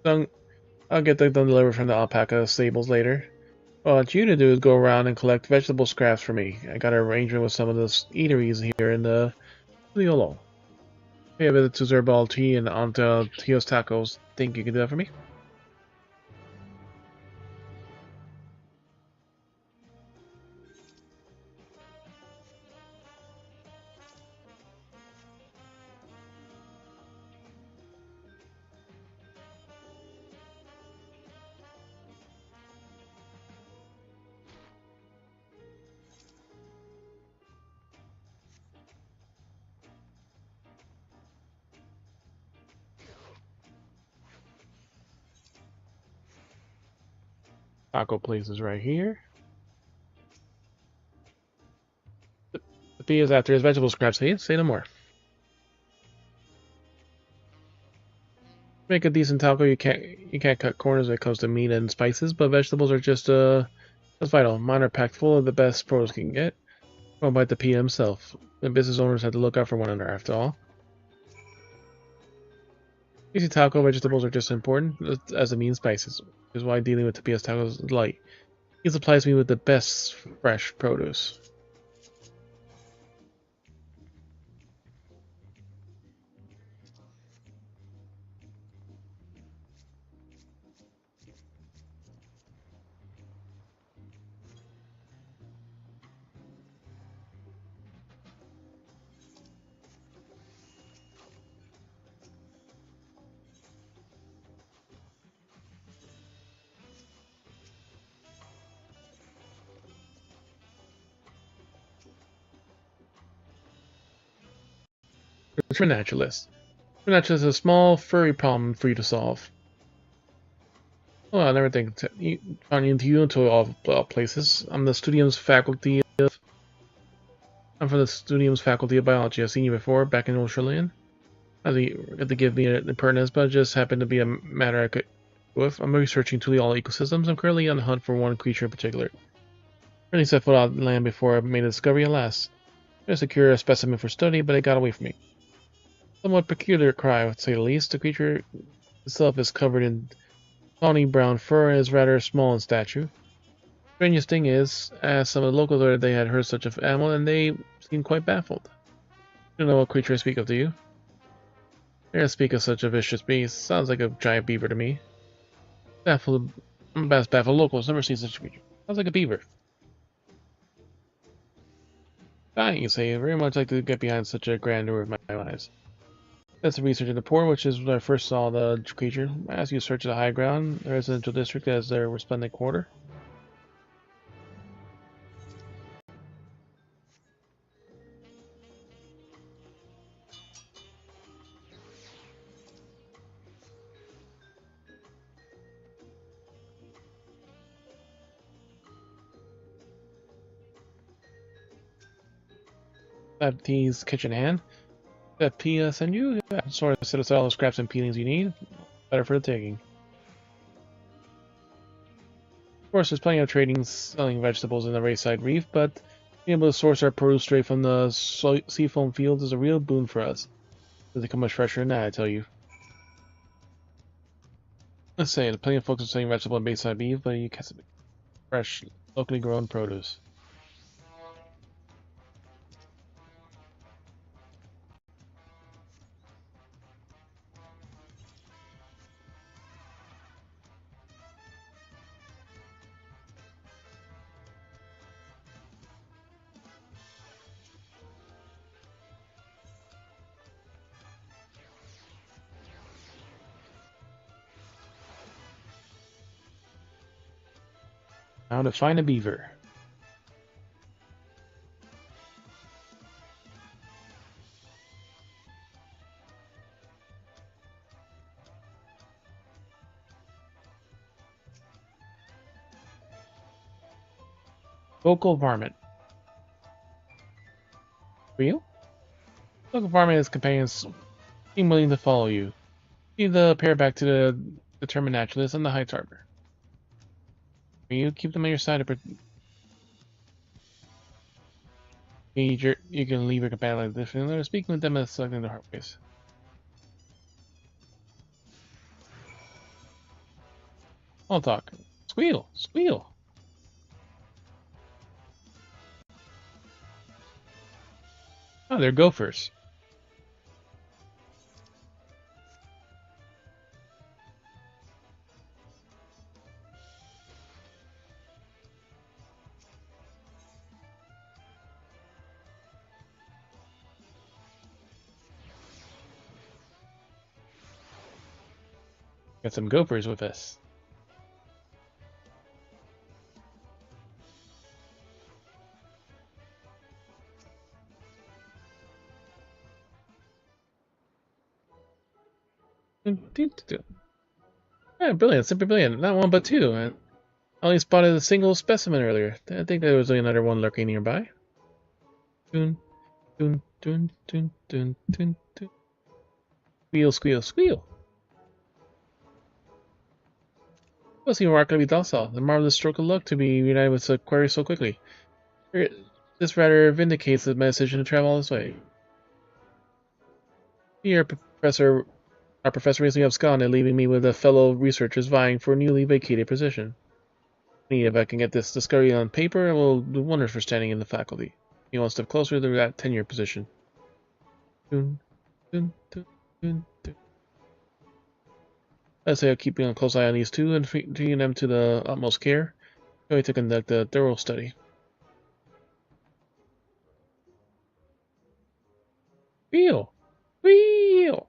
[SPEAKER 1] I'll get that done delivered from the alpaca stables later. What I want you to do is go around and collect vegetable scraps for me. I got an arrangement with some of the eateries here in the Liolo. Hey, a visit to Zerbal Tea and onto Tio's Tacos. Think you can do that for me? Taco place is right here. The P is after his vegetable scraps. Say no more. Make a decent taco. You can't cut corners when it comes to meat and spices, but vegetables are just that's vital. Mine are packed full of the best produce you can get. Run by the P himself. The business owners have to look out for one another after all. Easy taco vegetables are just as important as the meat and spices, which is why dealing with the PS tacos is light. He supplies me with the best fresh produce. Naturalist. Naturalist is a small, furry problem for you to solve. Oh, I never think on you into all places. I'm from the Studium's faculty of biology. I've seen you before, back in Australian. You had to give me an impertinence, but it just happened to be a matter I could with. I'm researching truly all ecosystems. I'm currently on the hunt for one creature in particular. Really set foot on land before I made a discovery, alas. I secured a specimen for study, but it got away from me. Somewhat peculiar cry, to say the least. The creature itself is covered in tawny brown fur and is rather small in stature. Strangest thing is, as some of the locals there, they had heard such an animal, and they seemed quite baffled. You know what creature I speak of, do you? I speak of such a vicious beast. Sounds like a giant beaver to me. Baffled locals, never seen such a creature. Sounds like a beaver. Dying, you say, I very much like to get behind such a grandeur with my eyes. That's the research in the port, which is when I first saw the creature. I asked you to search the high ground, the residential district as their resplendent quarter. That P's kitchen hand. That P send you? Yeah, sort of set aside all the scraps and peelings you need. Better for the taking. Of course, there's plenty of trading selling vegetables in the Rayside Reef, but being able to source our produce straight from the seafoam fields is a real boon for us. Doesn't come much fresher than that, I tell you. Let's say, there's plenty of folks are selling vegetable and Bayside beef, but you can't fresh, locally grown produce. How to find a beaver. Vocal varmint. Real? Local varmint and his companions seem willing to follow you. Lead the pair back to the determined naturalist and the Heights Arbor. You keep them on your side to you can leave your companion like this, and they're speaking with them and selecting the hard ways. I'll talk. Squeal! Squeal! Oh, they're gophers. Got some gophers with us. Yeah, brilliant, simply brilliant. Not one but two. I only spotted a single specimen earlier. I think there was another one lurking nearby. Dun, dun, dun, dun, dun, dun, dun. Squeal, squeal, squeal. It was remarkably docile. The marvelous stroke of luck to be reunited with a quarry so quickly. This rather vindicates my decision to travel all this way. Here, our professor recently absconded, leaving me with a fellow researchers vying for a newly vacated position. If I can get this discovery on paper, it will do wonders for standing in the faculty. He wants to step closer to that tenure position. Dun, dun, dun, dun, dun. I say I'll keep a close eye on these two and treating them to the utmost care. Going to conduct a thorough study. Wheel! Wheel!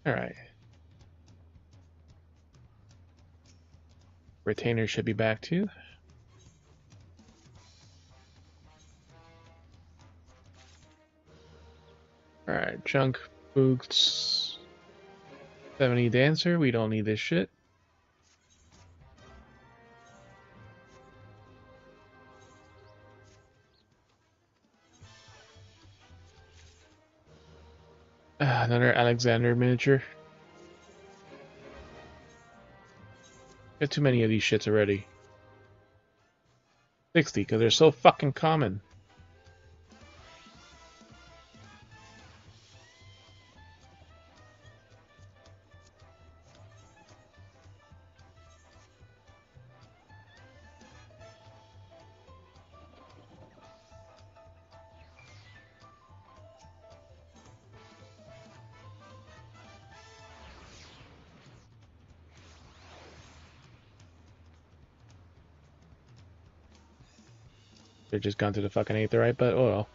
[SPEAKER 1] Alright. Retainer should be back too. Alright, junk boots. 70 dancer, we don't need this shit. Another Alexander miniature. Got too many of these shits already. 60, because they're so fucking common. They're just gone to the fucking aetherite, but oh well.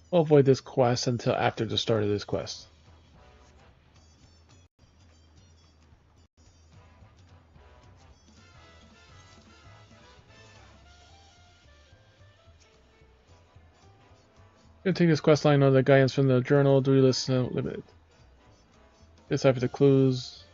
[SPEAKER 1] We'll avoid this quest until after the start of this quest. Gonna take this quest line on the guidance from the journal. Do we listen limited? Decipher the clues.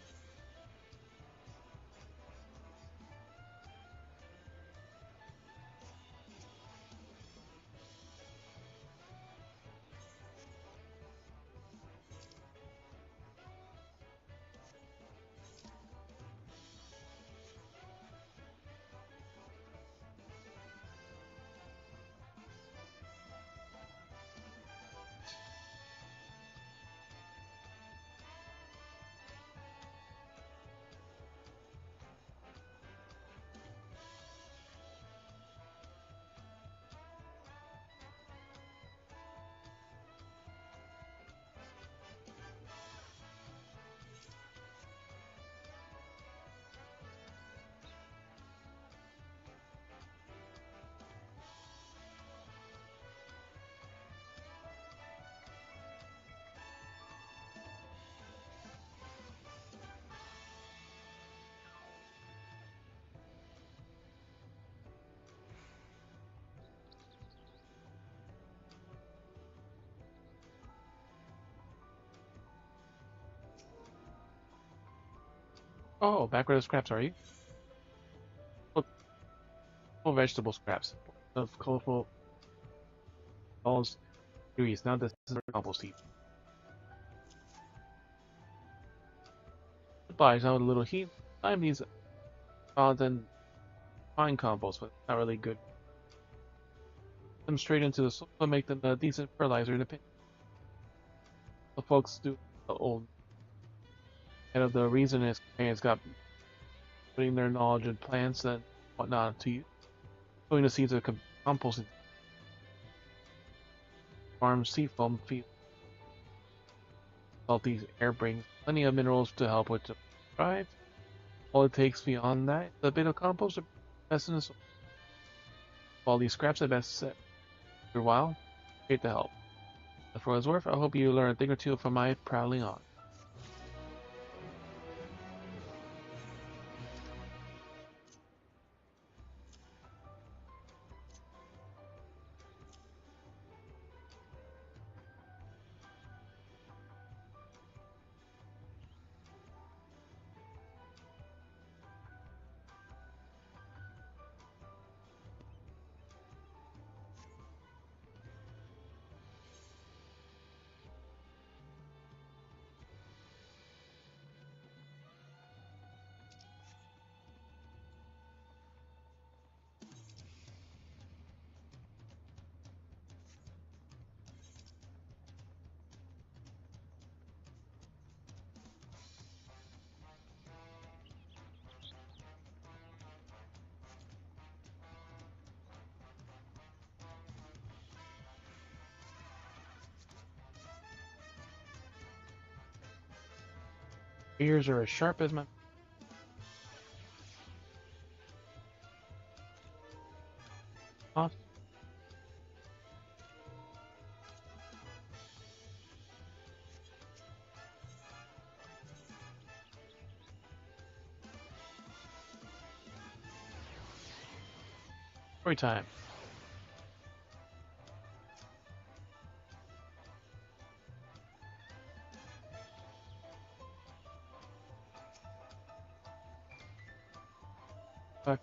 [SPEAKER 1] Oh, back where the scraps are you? Full vegetable scraps of colorful balls. Trees. Now this is a compost heap. Goodbye. Now with a little heat. Time these pods and fine compost, but not really good. Put them straight into the soil and make them a decent fertilizer in a pinch. The folks do the old. And of the reason his parents got putting their knowledge in plants and whatnot to use. Sowing the seeds of compost in farm seed foam feed. Salty air brings plenty of minerals to help with the thrive. All it takes beyond that is a bit of compost to best in the soil. All these scraps at best set for a while, great to help. But for what it's worth, I hope you learn a thing or two from my prattling on. Ears are as sharp as my mouth. Story time.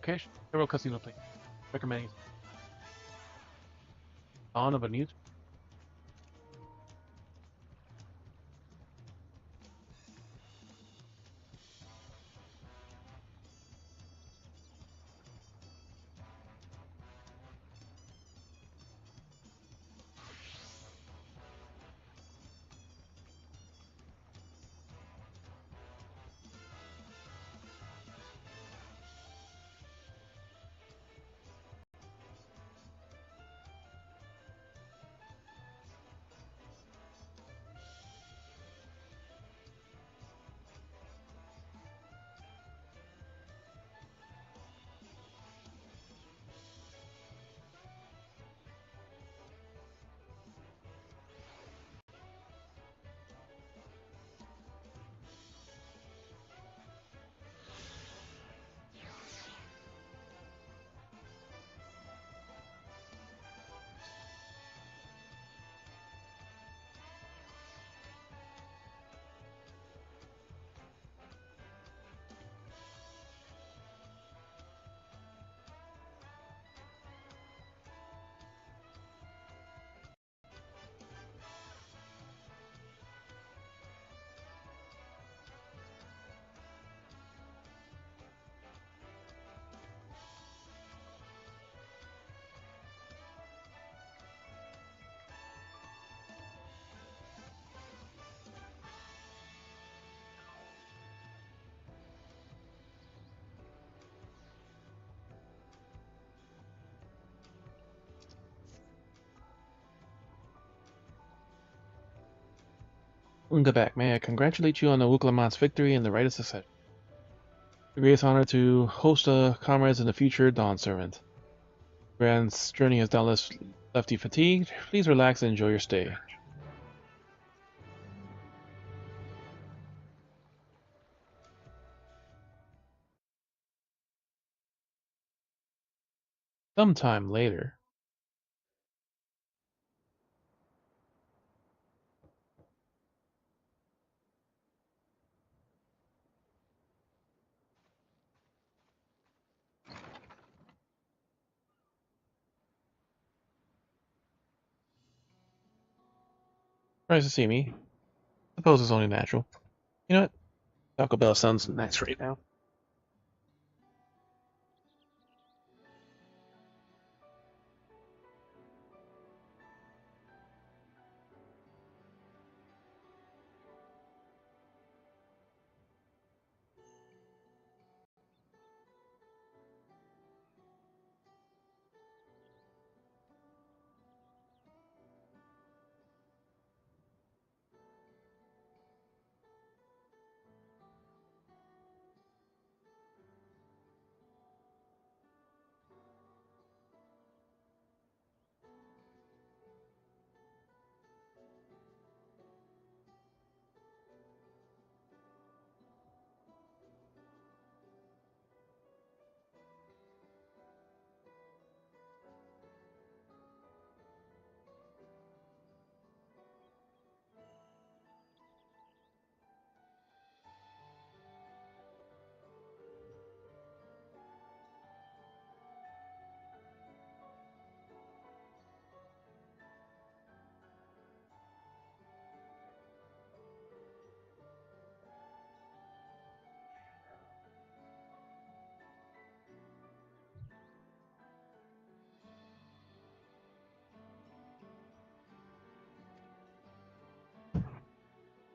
[SPEAKER 1] Cash several casino things. Recommending Dawn of a New. Ungabak, may I congratulate you on the Wuklamat's victory and the right of succession. The greatest honor to host comrades in the future Dawn Servant. Grand's journey has doubtless left you fatigued. Please relax and enjoy your stay. Sometime later. Surprised to see me. Suppose it's only natural. You know what? Taco Bell sounds nice right now.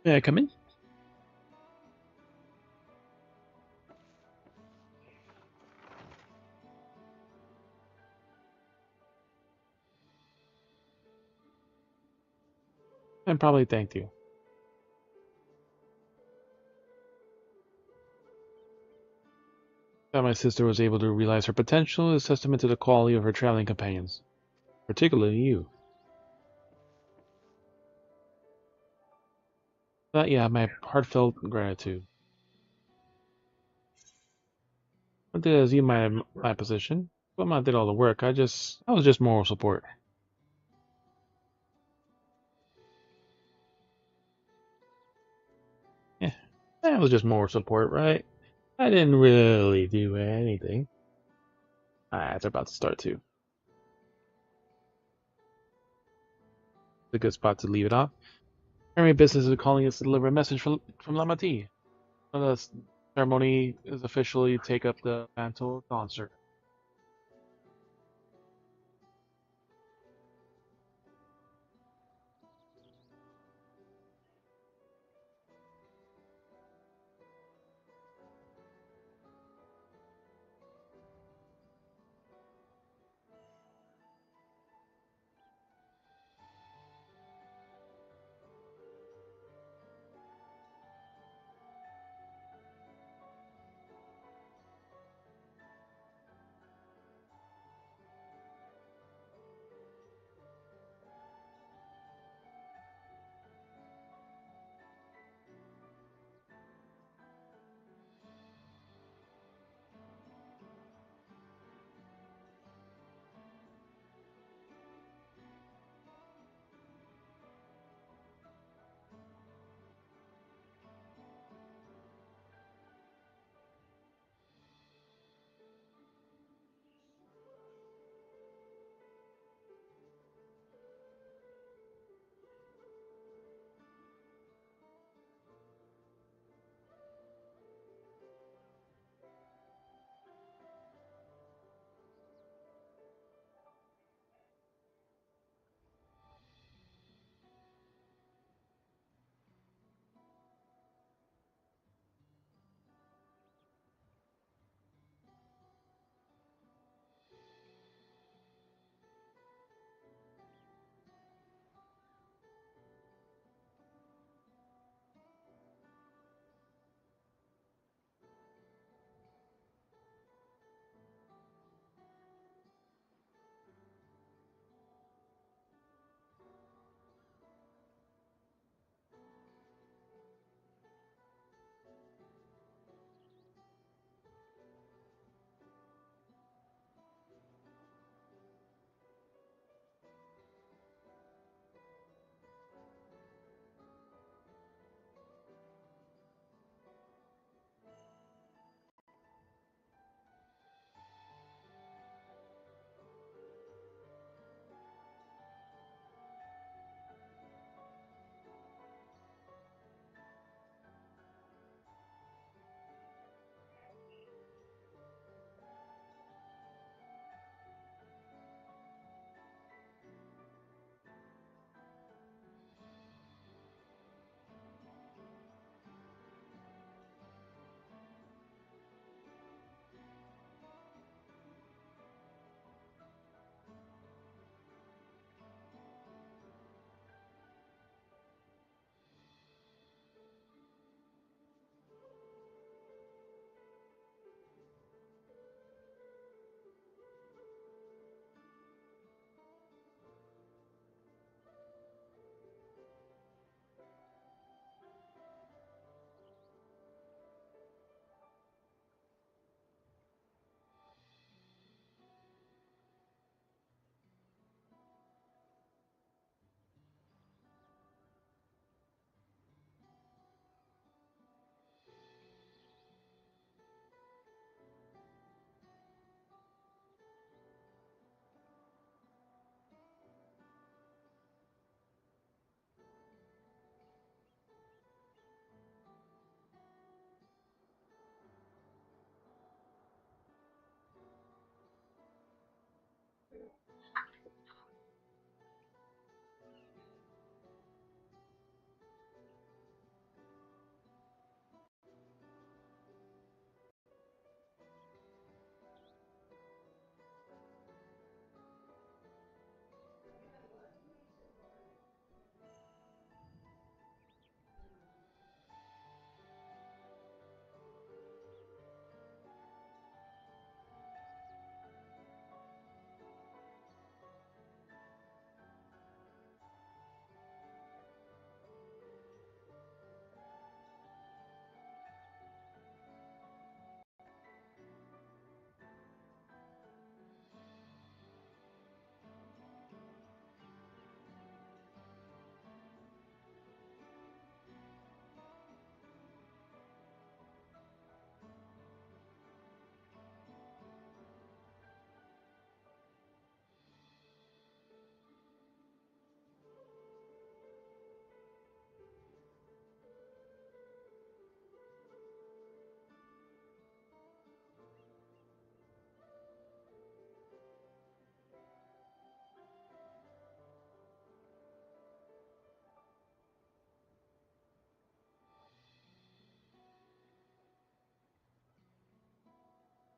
[SPEAKER 1] May I come in? And probably thanked you. That my sister was able to realize her potential is testament to the quality of her traveling companions, particularly you. But yeah, my heartfelt gratitude. I did as you my position. But I did all the work. I was just moral support. Yeah, that was just moral support, right? I didn't really do anything. It's about to start too. It's a good spot to leave it off. Primary business is calling us to deliver a message from Lamati. The ceremony is officially take up the mantle of Dawntrail.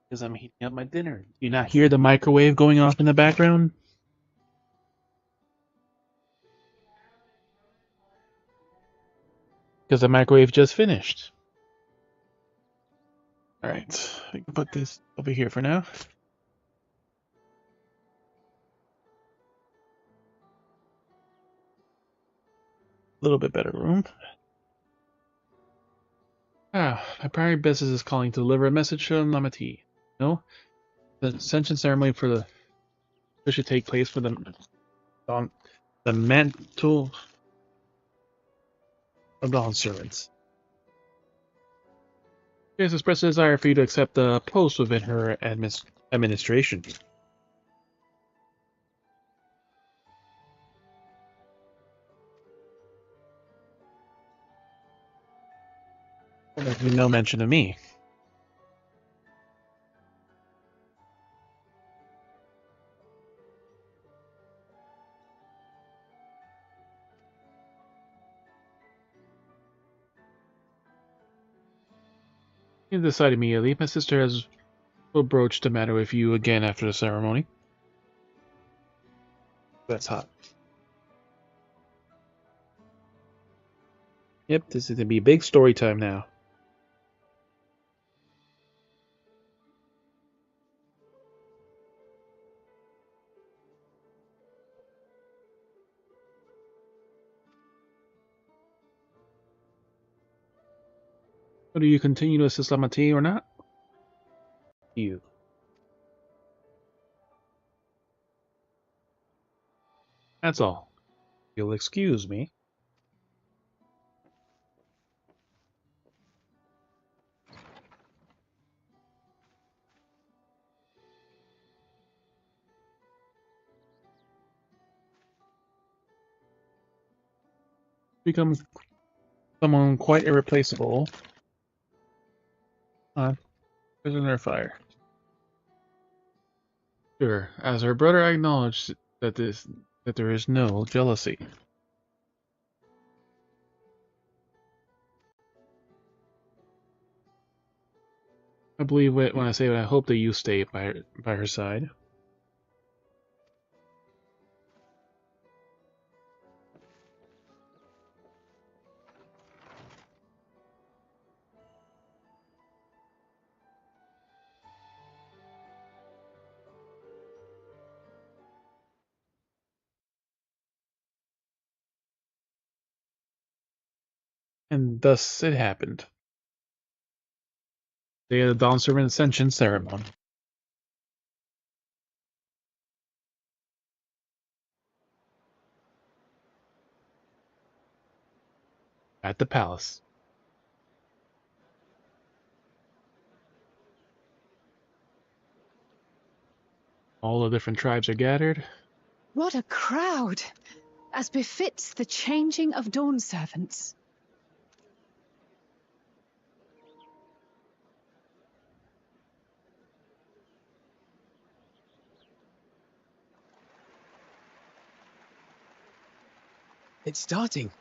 [SPEAKER 1] Because I'm heating up my dinner. Do you not hear the microwave going off in the background? Because the microwave just finished. Alright, we can put this over here for now. A little bit better room. My primary business is calling to deliver a message to Namati. No? The ascension ceremony for the should take place for the mantle of Dawn servants. She has expressed a desire for you to accept the post within her administration. There's been no mention of me. You decide immediately. My sister will broach the matter with you again after the ceremony. That's hot. Yep, this is gonna be big story time now. So do you continue to assist Lamati or not? You. That's all. You'll excuse me. Becomes someone quite irreplaceable. Prisoner of fire. Sure, as her brother, I acknowledge that there is no jealousy. I believe it when I say I hope that you stay by her side. And thus it happened. Day of the Dawn Servant Ascension ceremony. At the palace. All the different tribes are gathered.
[SPEAKER 7] What a crowd! As befits the changing of Dawn servants.
[SPEAKER 13] It's starting.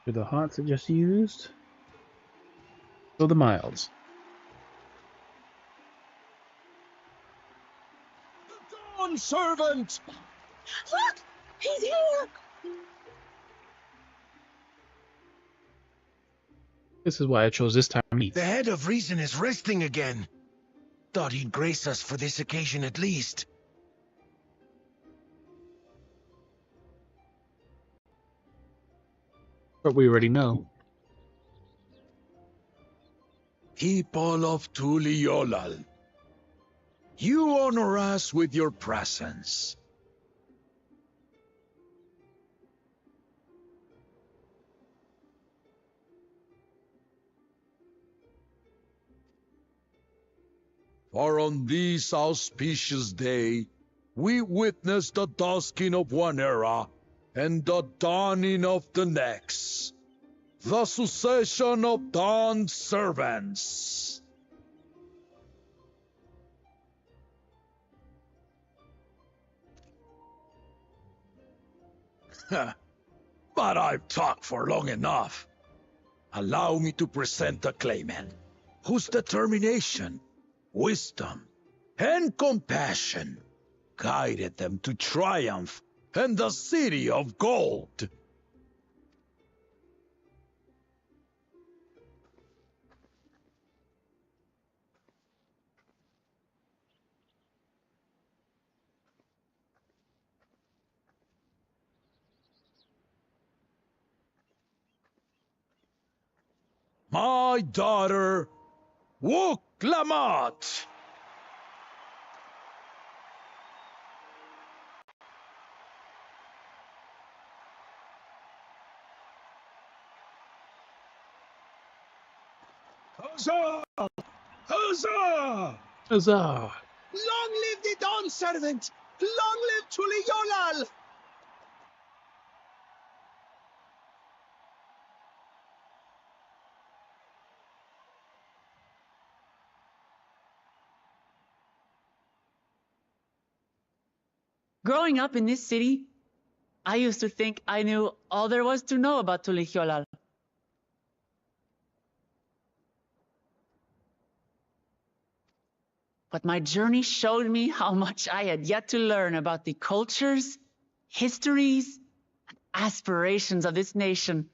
[SPEAKER 1] To the hots I just used. So the milds.
[SPEAKER 8] Dawn servant!
[SPEAKER 7] Look! He's here!
[SPEAKER 1] This is why I chose this time to meet.
[SPEAKER 8] The head of reason is resting again. Thought he'd grace us for this occasion at least.
[SPEAKER 1] But we already know.
[SPEAKER 8] People of Tuliolal, you honor us with your presence. For on this auspicious day, we witness the dusking of one era and the dawning of the next. The succession of Dawn servants. But I've talked for long enough. Allow me to present a claimant whose determination, wisdom, and compassion guided them to triumph and the City of Gold. My daughter, Wook Lamont. Huzzah! Huzzah!
[SPEAKER 1] Huzzah!
[SPEAKER 8] Long live the Dawn Servant! Long live Tuli Yolal!
[SPEAKER 5] Growing up in this city, I used to think I knew all there was to know about Tulihyolal. But my journey showed me how much I had yet to learn about the cultures, histories, and aspirations of this nation.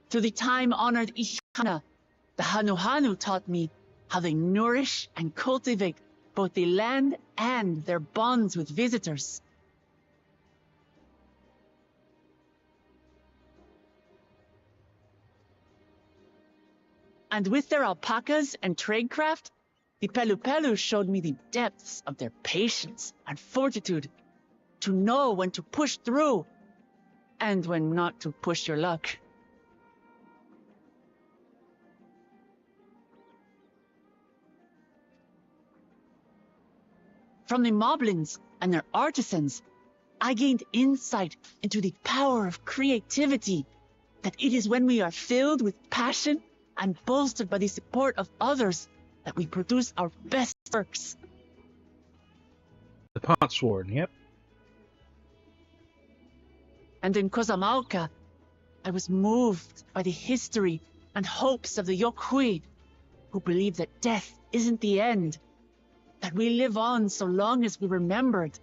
[SPEAKER 5] Through the time-honored Ishana, the Hanuhanu taught me how they nourish and cultivate both the land and their bonds with visitors. And with their alpacas and tradecraft, the Pelupelu showed me the depths of their patience and fortitude, to know when to push through and when not to push your luck. From the Moblins and their artisans, I gained insight into the power of creativity, that it is when we are filled with passion and bolstered by the support of others that we produce our best works.
[SPEAKER 1] The Pot Sword, yep.
[SPEAKER 5] And in Kozamauka, I was moved by the history and hopes of the Yokhui, who believe that death isn't the end, that we live on so long as we're remembered.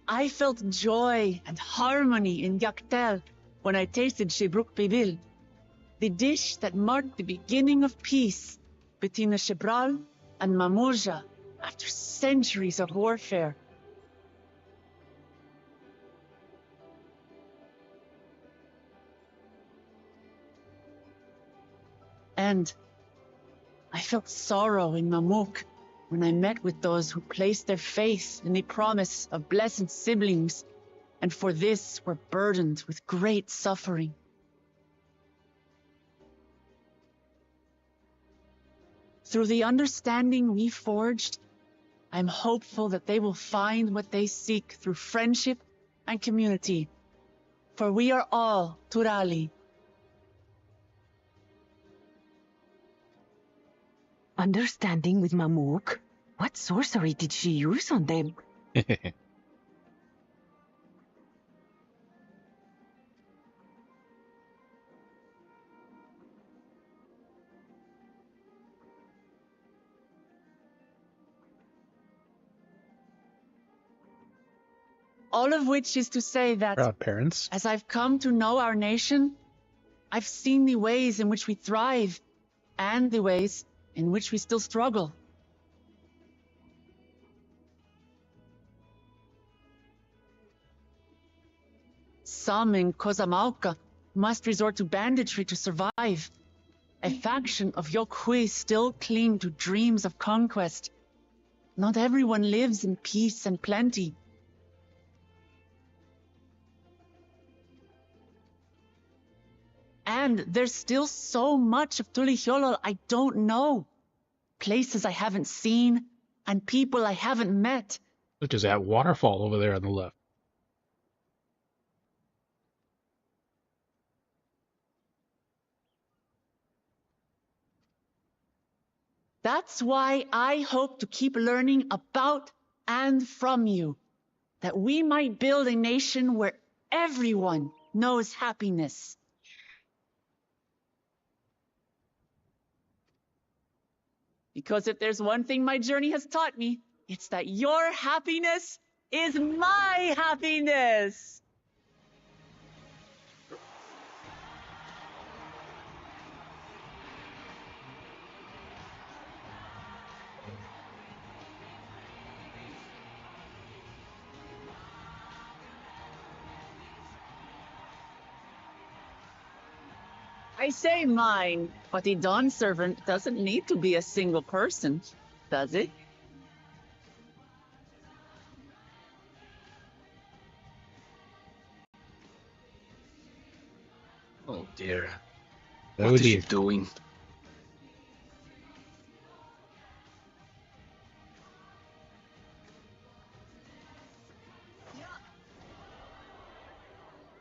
[SPEAKER 5] I felt joy and harmony in Yaktel when I tasted Shebruk Bibil, the dish that marked the beginning of peace between the Shebral and Mamurja after centuries of warfare. And I felt sorrow in Mamuk when I met with those who placed their faith in the promise of blessed siblings, and for this were burdened with great suffering. Through the understanding we forged, I'm hopeful that they will find what they seek through friendship and community, for we are all Turali.
[SPEAKER 14] Understanding with Mamuk? What sorcery did she use on them?
[SPEAKER 5] All of which is to say that,
[SPEAKER 1] Proud parents.
[SPEAKER 5] as I've come to know our nation, I've seen the ways in which we thrive and the ways in which we still struggle. Some in Kozamauka must resort to banditry to survive. A faction of Yokhui still cling to dreams of conquest. Not everyone lives in peace and plenty. And there's still so much of Tulihyolol I don't know. Places I haven't seen, and people I haven't met.
[SPEAKER 1] Such as that waterfall over there on the left.
[SPEAKER 5] That's why I hope to keep learning about and from you, that we might build a nation where everyone knows happiness. Because if there's one thing my journey has taught me, it's that your happiness is my happiness. I say mine, but the Dawn servant doesn't need to be a single person, does it?
[SPEAKER 3] Oh dear.
[SPEAKER 6] Oh
[SPEAKER 3] What is she
[SPEAKER 6] dear.
[SPEAKER 3] doing?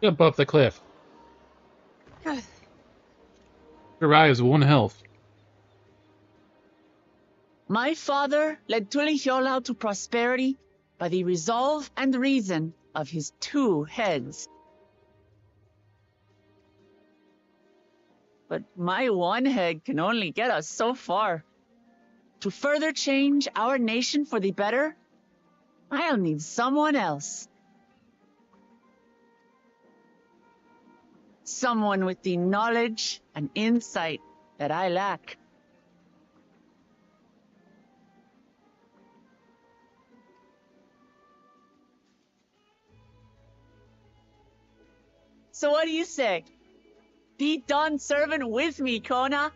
[SPEAKER 1] Jump off the cliff. Survives 1 health.
[SPEAKER 5] My father led Tulihiolau to prosperity by the resolve and reason of his 2 heads. But my 1 head can only get us so far. To further change our nation for the better, I'll need someone else. Someone with the knowledge and insight that I lack. So what do you say? Be Dawn servant with me, Kona.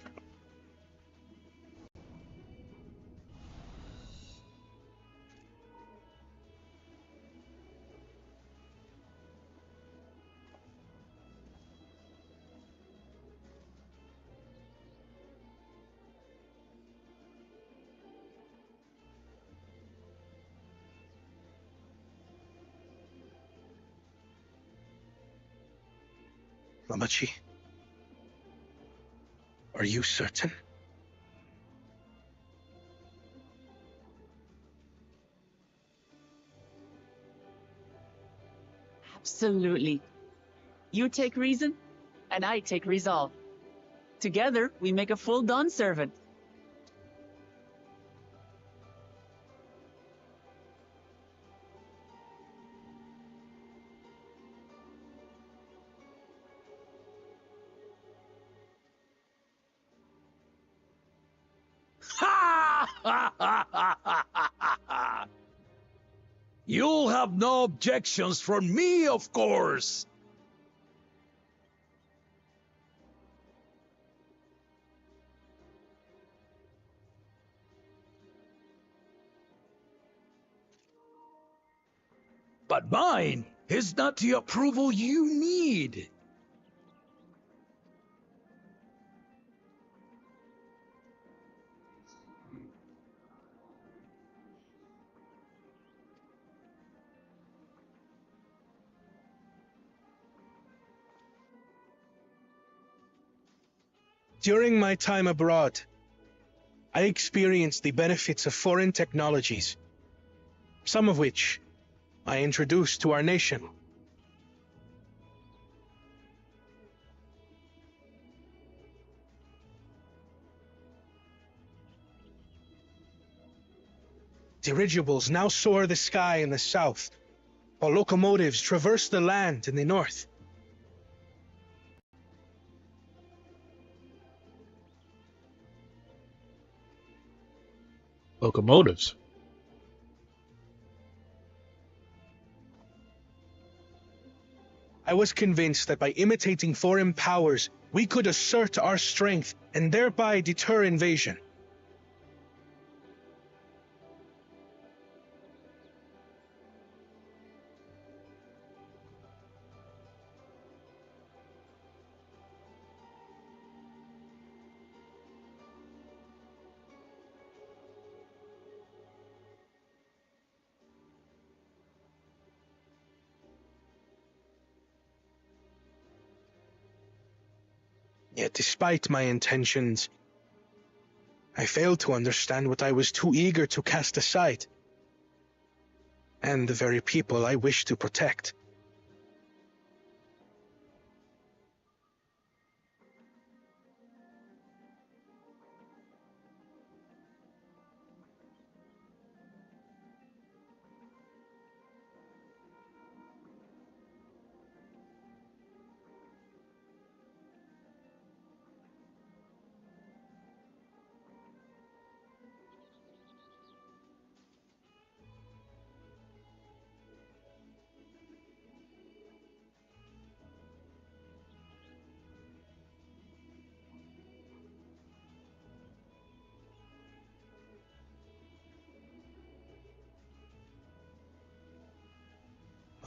[SPEAKER 8] Mamachi, are you certain?
[SPEAKER 5] Absolutely. You take reason, and I take resolve. Together, we make a full Dawn servant.
[SPEAKER 8] You'll have no objections from me, of course. But mine is not the approval you need.
[SPEAKER 15] During my time abroad, I experienced the benefits of foreign technologies, some of which I introduced to our nation. Dirigibles now soar the sky in the south, while locomotives traverse the land in the north.
[SPEAKER 1] Locomotives.
[SPEAKER 15] I was convinced that by imitating foreign powers, we could assert our strength and thereby deter invasion. Yet despite my intentions, I failed to understand what I was too eager to cast aside, and the very people I wished to protect.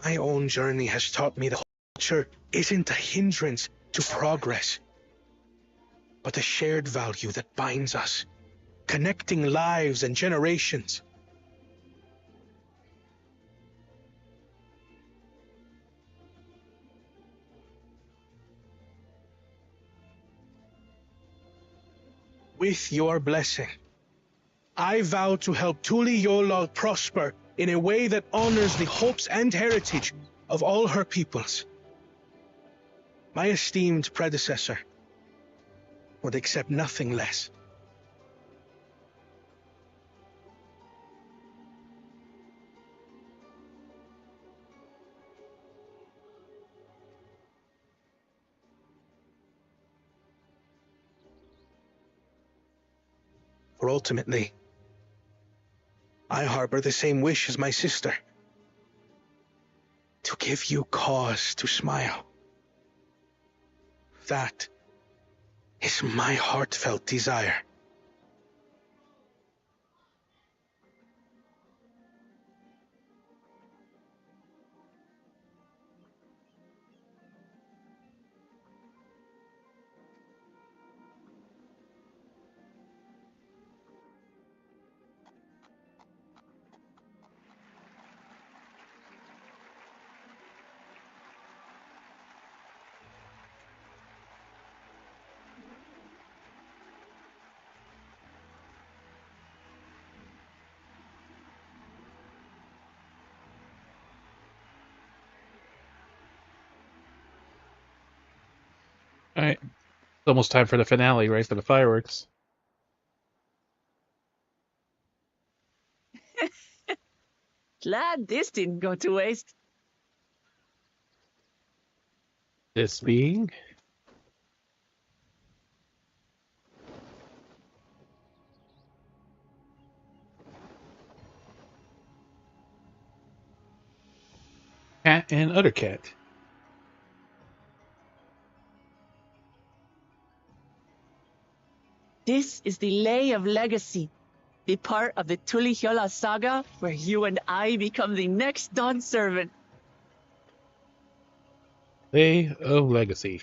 [SPEAKER 15] My own journey has taught me that culture isn't a hindrance to progress, but a shared value that binds us, connecting lives and generations. With your blessing, I vow to help Tuli Yolal prosper in a way that honors the hopes and heritage of all her peoples. My esteemed predecessor would accept nothing less. For ultimately, I harbor the same wish as my sister, to give you cause to smile. That is my heartfelt desire.
[SPEAKER 1] Alright. It's almost time for the finale, right? For the fireworks.
[SPEAKER 5] Glad this didn't go to waste.
[SPEAKER 1] This being Cat and Other Cat.
[SPEAKER 5] This is the Lay of Legacy, the part of the Tulihyola saga where you and I become the next Dawn servant.
[SPEAKER 1] Lay of Legacy.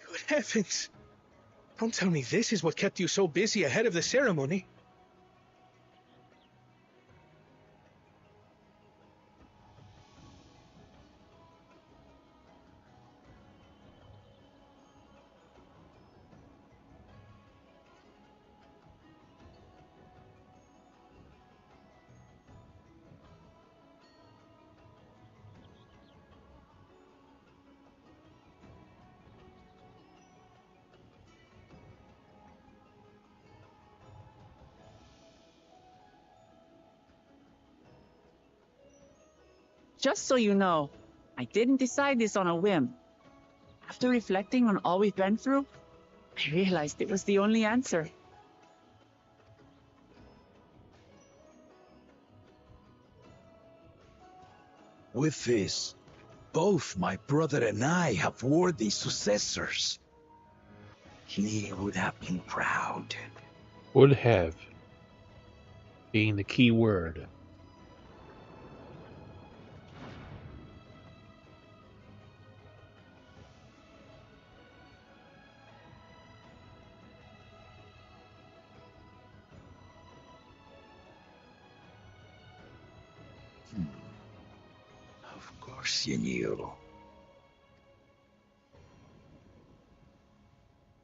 [SPEAKER 15] Good heavens! Don't tell me this is what kept you so busy ahead of the ceremony.
[SPEAKER 5] Just so you know, I didn't decide this on a whim. After reflecting on all we've been through, I realized it was the only answer.
[SPEAKER 8] With this, both my brother and I have worthy successors. He would have been proud.
[SPEAKER 1] Would have being the key word.
[SPEAKER 8] Of course you knew.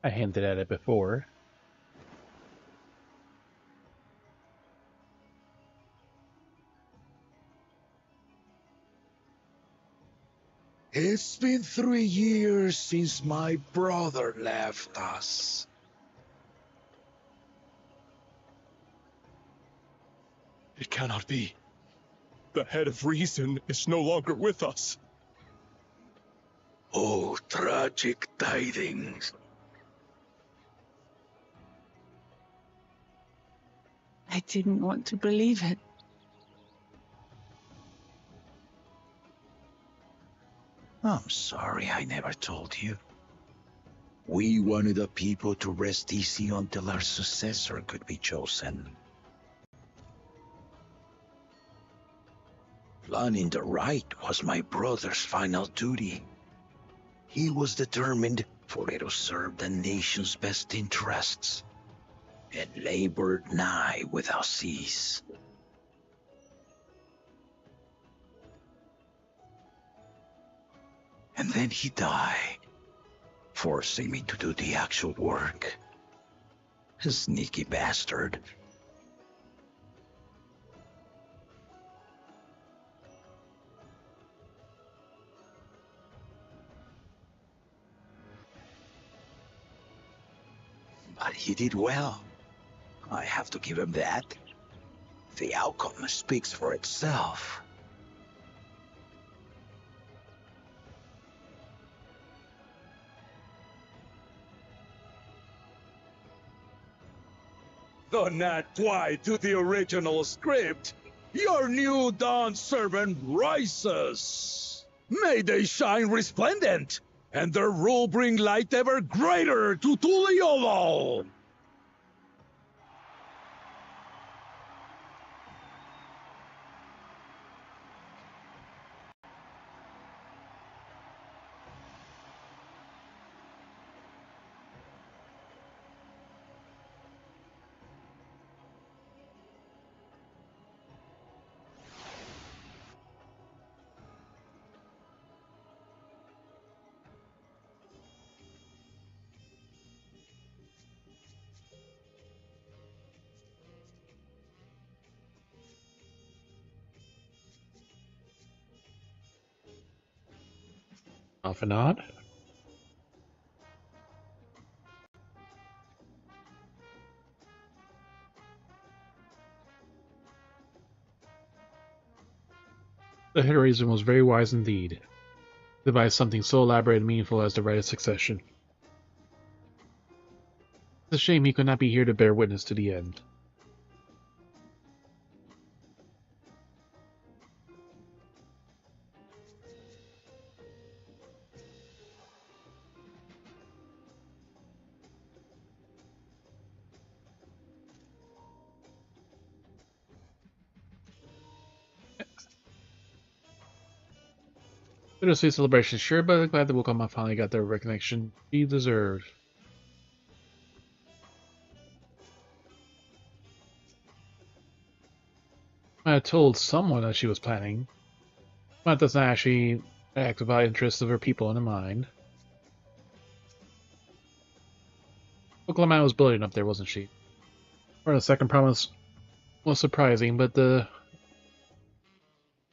[SPEAKER 1] I hinted at it before.
[SPEAKER 8] It's been 3 years since my brother left us.
[SPEAKER 16] It cannot be. The head of reason is no longer with us.
[SPEAKER 8] Oh, tragic tidings.
[SPEAKER 5] I didn't want to believe it.
[SPEAKER 8] I'm sorry I never told you. We wanted the people to rest easy until our successor could be chosen. Planning the right was my brother's final duty. He was determined for it to serve the nation's best interests, and labored nigh without cease. And then he died, forcing me to do the actual work. A sneaky bastard. But he did well. I have to give him that. The outcome speaks for itself.
[SPEAKER 17] The Nat Twy to the original script. Your new dawn servant rises. May they shine resplendent, and their rule bring light ever greater to Tuliolo.
[SPEAKER 1] Off and on. The head of reason was very wise indeed. Devised something so elaborate and meaningful as the right of succession. It's a shame he could not be here to bear witness to the end. Bittersweet celebration, sure, but glad that Wukong finally got the recognition he deserved. I had told someone that she was planning, but does not actually act about interests of her people in her mind. Oklahoma was brilliant up there, wasn't she? Or the second promise was surprising, but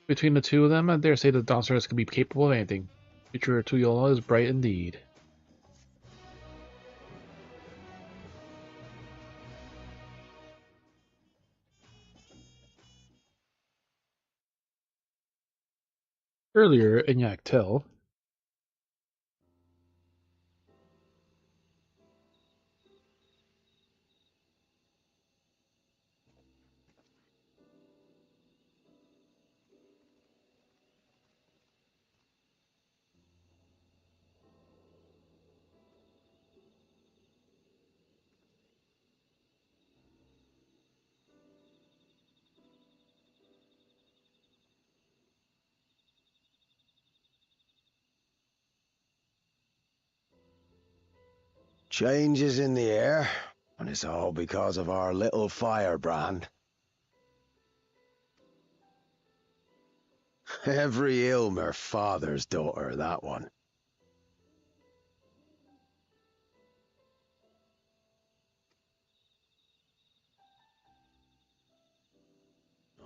[SPEAKER 1] between the two of them, I dare say the Dawntrail could be capable of anything. Future Tuyola is bright indeed. Earlier in Yaktel,
[SPEAKER 11] Change is in the air, and it's all because of our little firebrand. Every Ilmer father's daughter, that one.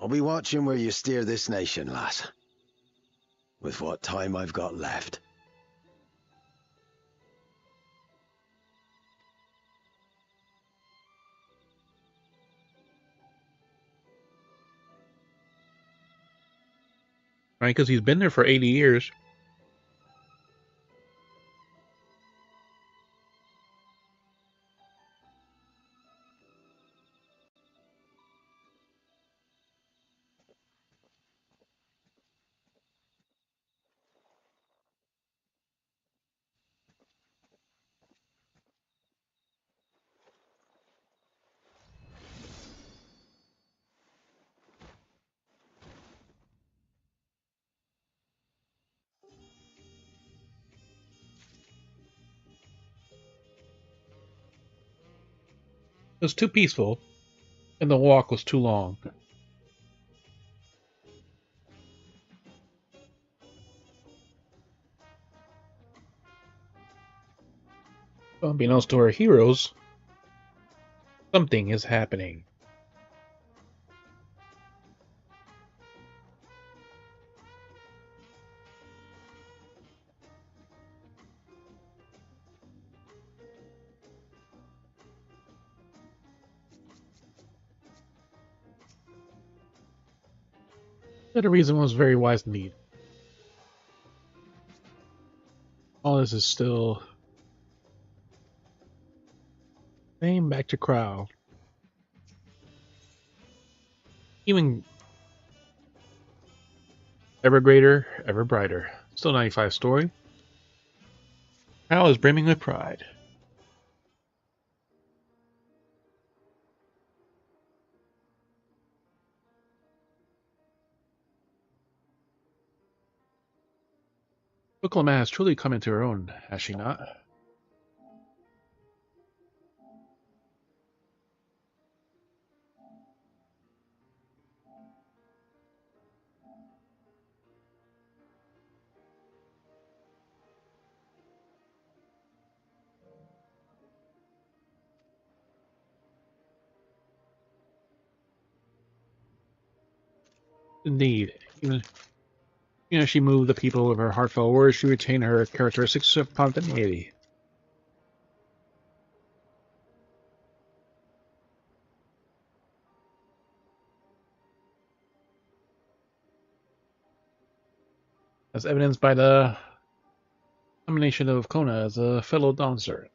[SPEAKER 11] I'll be watching where you steer this nation, lass. With what time I've got left.
[SPEAKER 1] Right, because he's been there for 80 years. It was too peaceful, and the walk was too long. Unbeknownst to our heroes, something is happening. The reason was very wise indeed. All this is still same back to Crow. Even ever greater, ever brighter. Still 95 story. Crow is brimming with pride. Oklahoma has truly come into her own, has she not? Indeed. Even as she moved the people with her heartfelt words, she retained her characteristics of spontaneity. As evidenced by the nomination of Kona as a fellow dancer.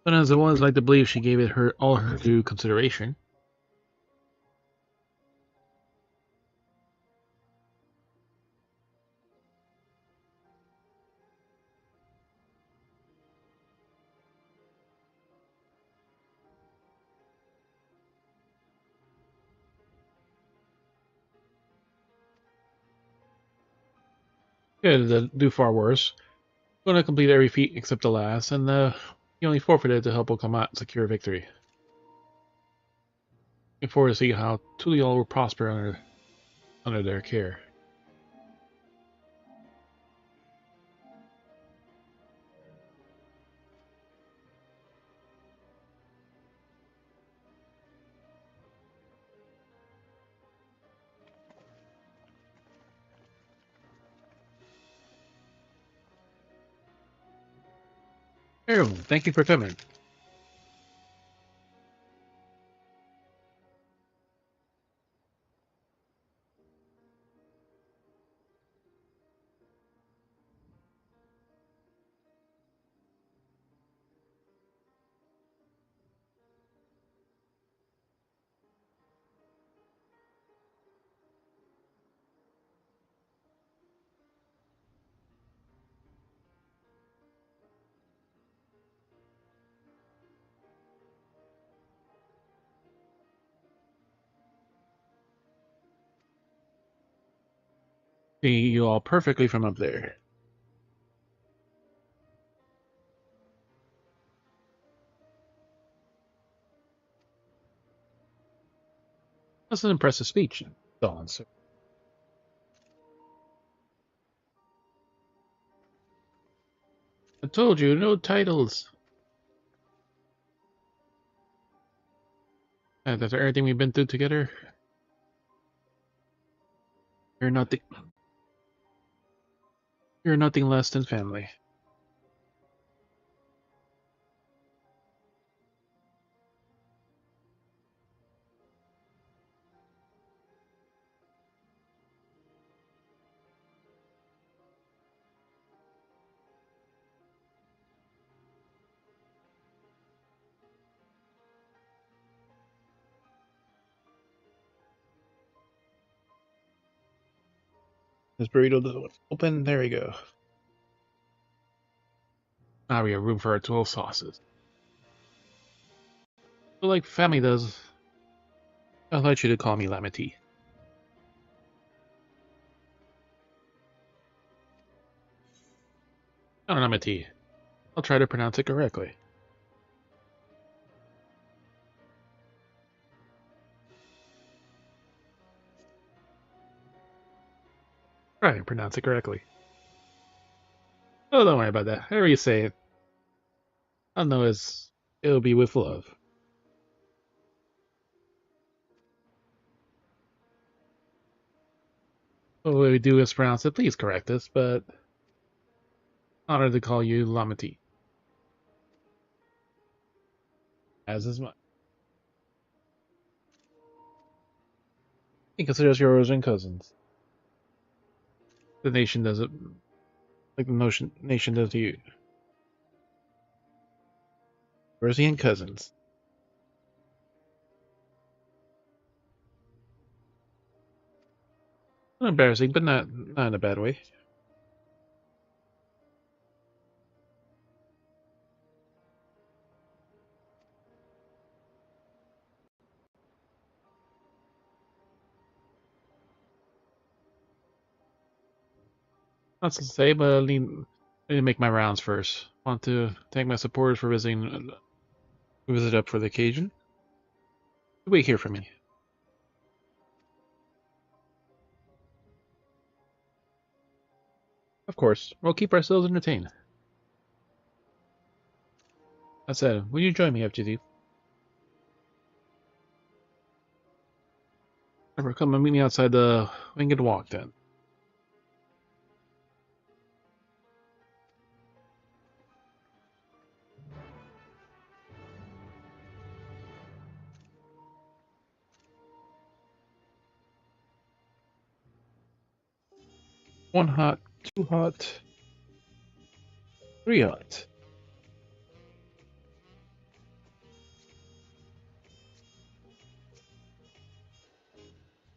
[SPEAKER 1] But as it was like to believe she gave it all her due consideration. Could do far worse. Going to complete every feat except the last, and he only forfeited to help Okamat secure victory. Looking forward to see how Tuliol will prosper under their care. Everyone, thank you for coming. See you all perfectly from up there. That's an impressive speech, Dawn, sir. I told you, no titles. After everything we've been through together, you're nothing. You're nothing less than family. This burrito doesn't open. There we go. Now we have room for our 12 sauces. But like family does, I'd like you to call me Lamity. Not Lamity. I'll try to pronounce it correctly. Try and pronounce it correctly. Oh, don't worry about that. However you say it, I'll know it'll be with love. What we do is pronounce it. Please correct us, but honored to call you Lamity. As is mine. You consider us your and cousins. The nation does it like the nation does to you. Rosie and cousins. Embarrassing, but not in a bad way. Not to say, but I need to make my rounds first. Want to thank my supporters for visiting, who visit up for the occasion. Wait here for me. Of course, we'll keep ourselves entertained. That said, will you join me, FGD? Never come and meet me outside the Winged Walk then. One hot, two hot, three hot.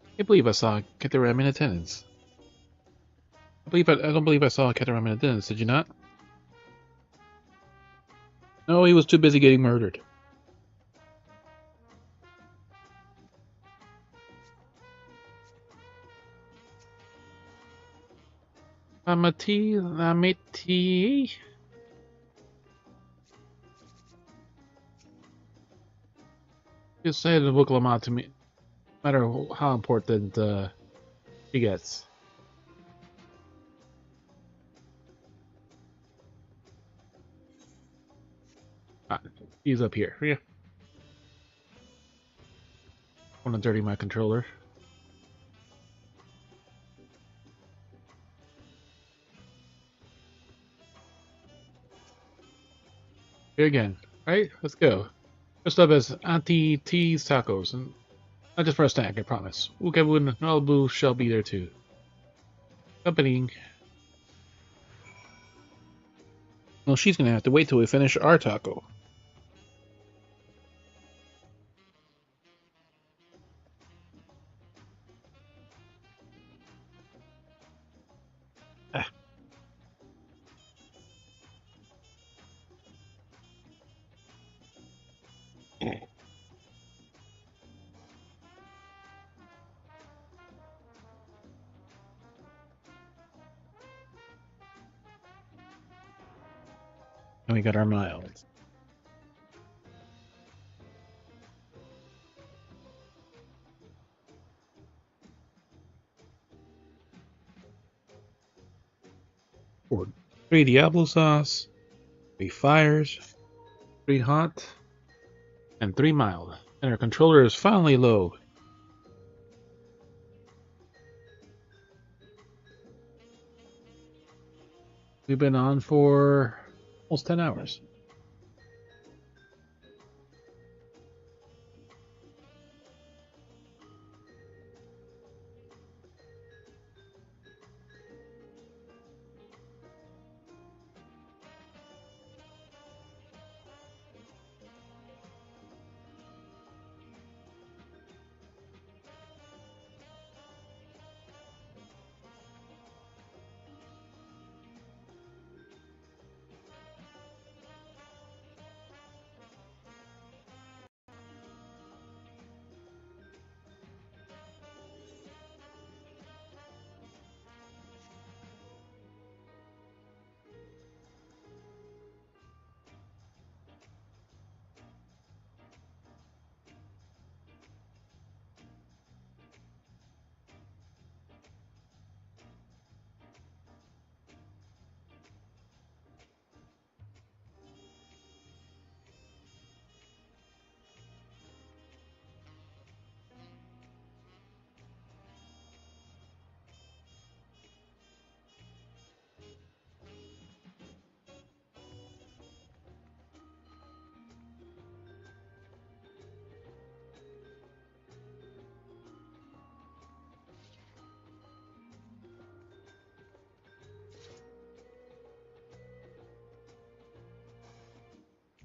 [SPEAKER 1] I can't believe I saw Keteram in attendance. I don't believe I saw Keteram in attendance, did you not? No, he was too busy getting murdered. Lamity. You say the book Lamont to me, no matter how important she gets. He's up here. Yeah. Want to dirty my controller. Here again. Alright, let's go. First up is Auntie T's Tacos, and not just for a snack, I promise. Ukebu and Malibu shall be there too. Accompanying. Well, she's gonna have to wait till we finish our taco. And we got our miles. Or 3 Diablo sauce, 3 fires, 3 hot, and 3 mild. And our controller is finally low. We've been on for almost 10 hours.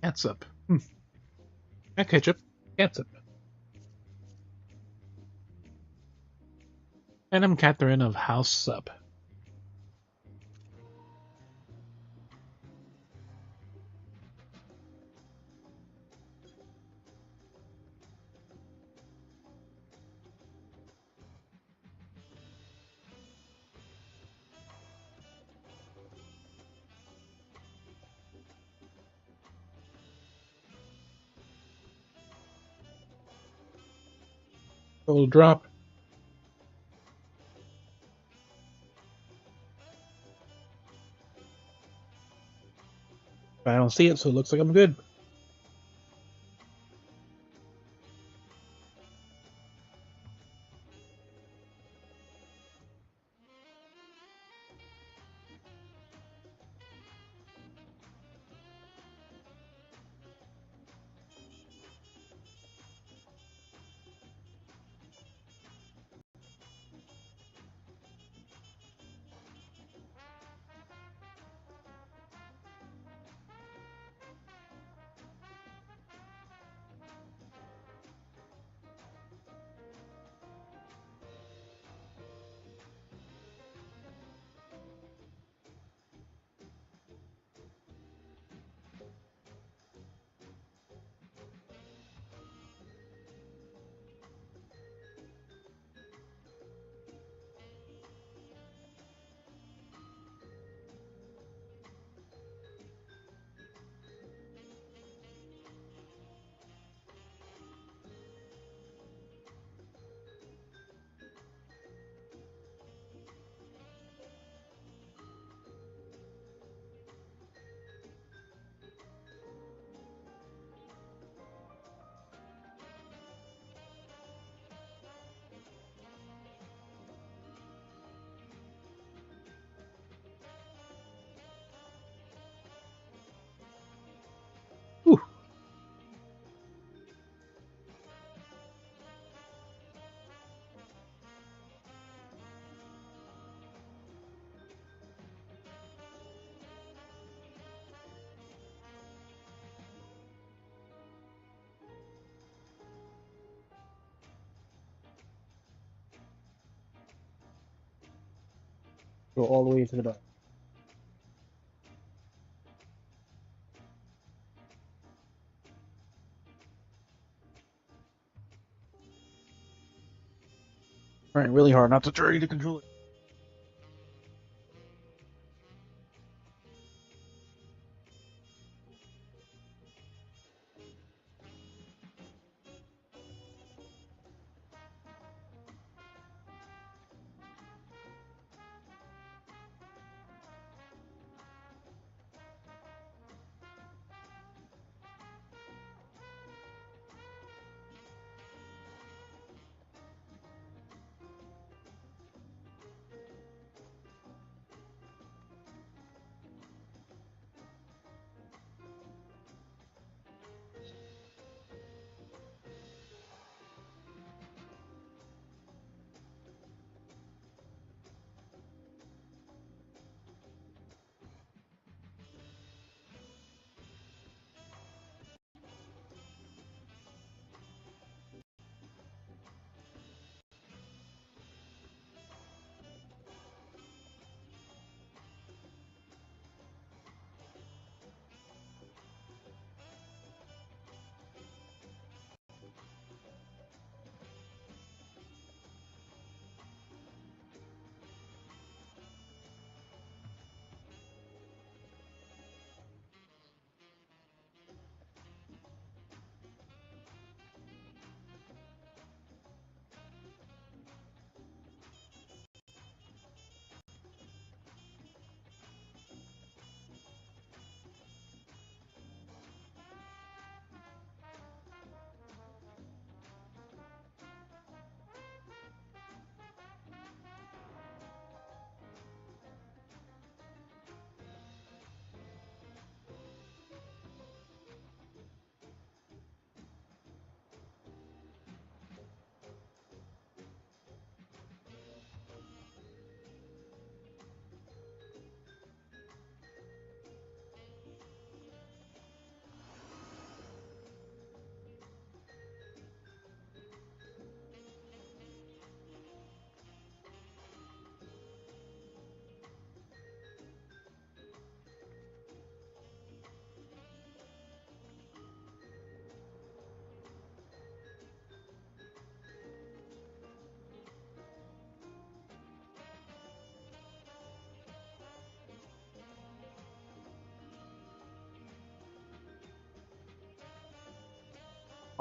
[SPEAKER 1] Catsup. Not ketchup. Catsup. And I'm Catherine of House Sup. Full drop. I don't see it, so it looks like I'm good. Go all the way to the back. Trying really hard not to drag the controller.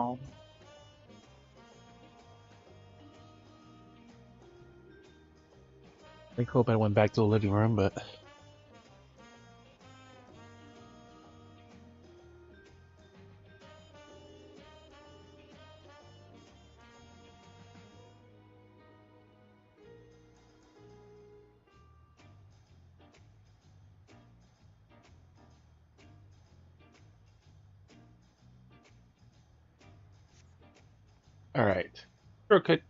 [SPEAKER 5] calm.
[SPEAKER 1] I hope I went back to the living room, but... Alright. Shortcut.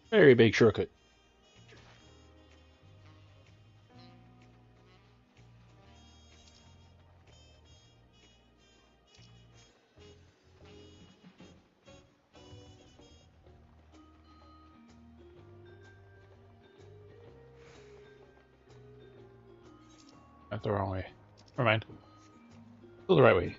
[SPEAKER 1] Very big shortcut. Not the wrong way. Never mind. Still the right way.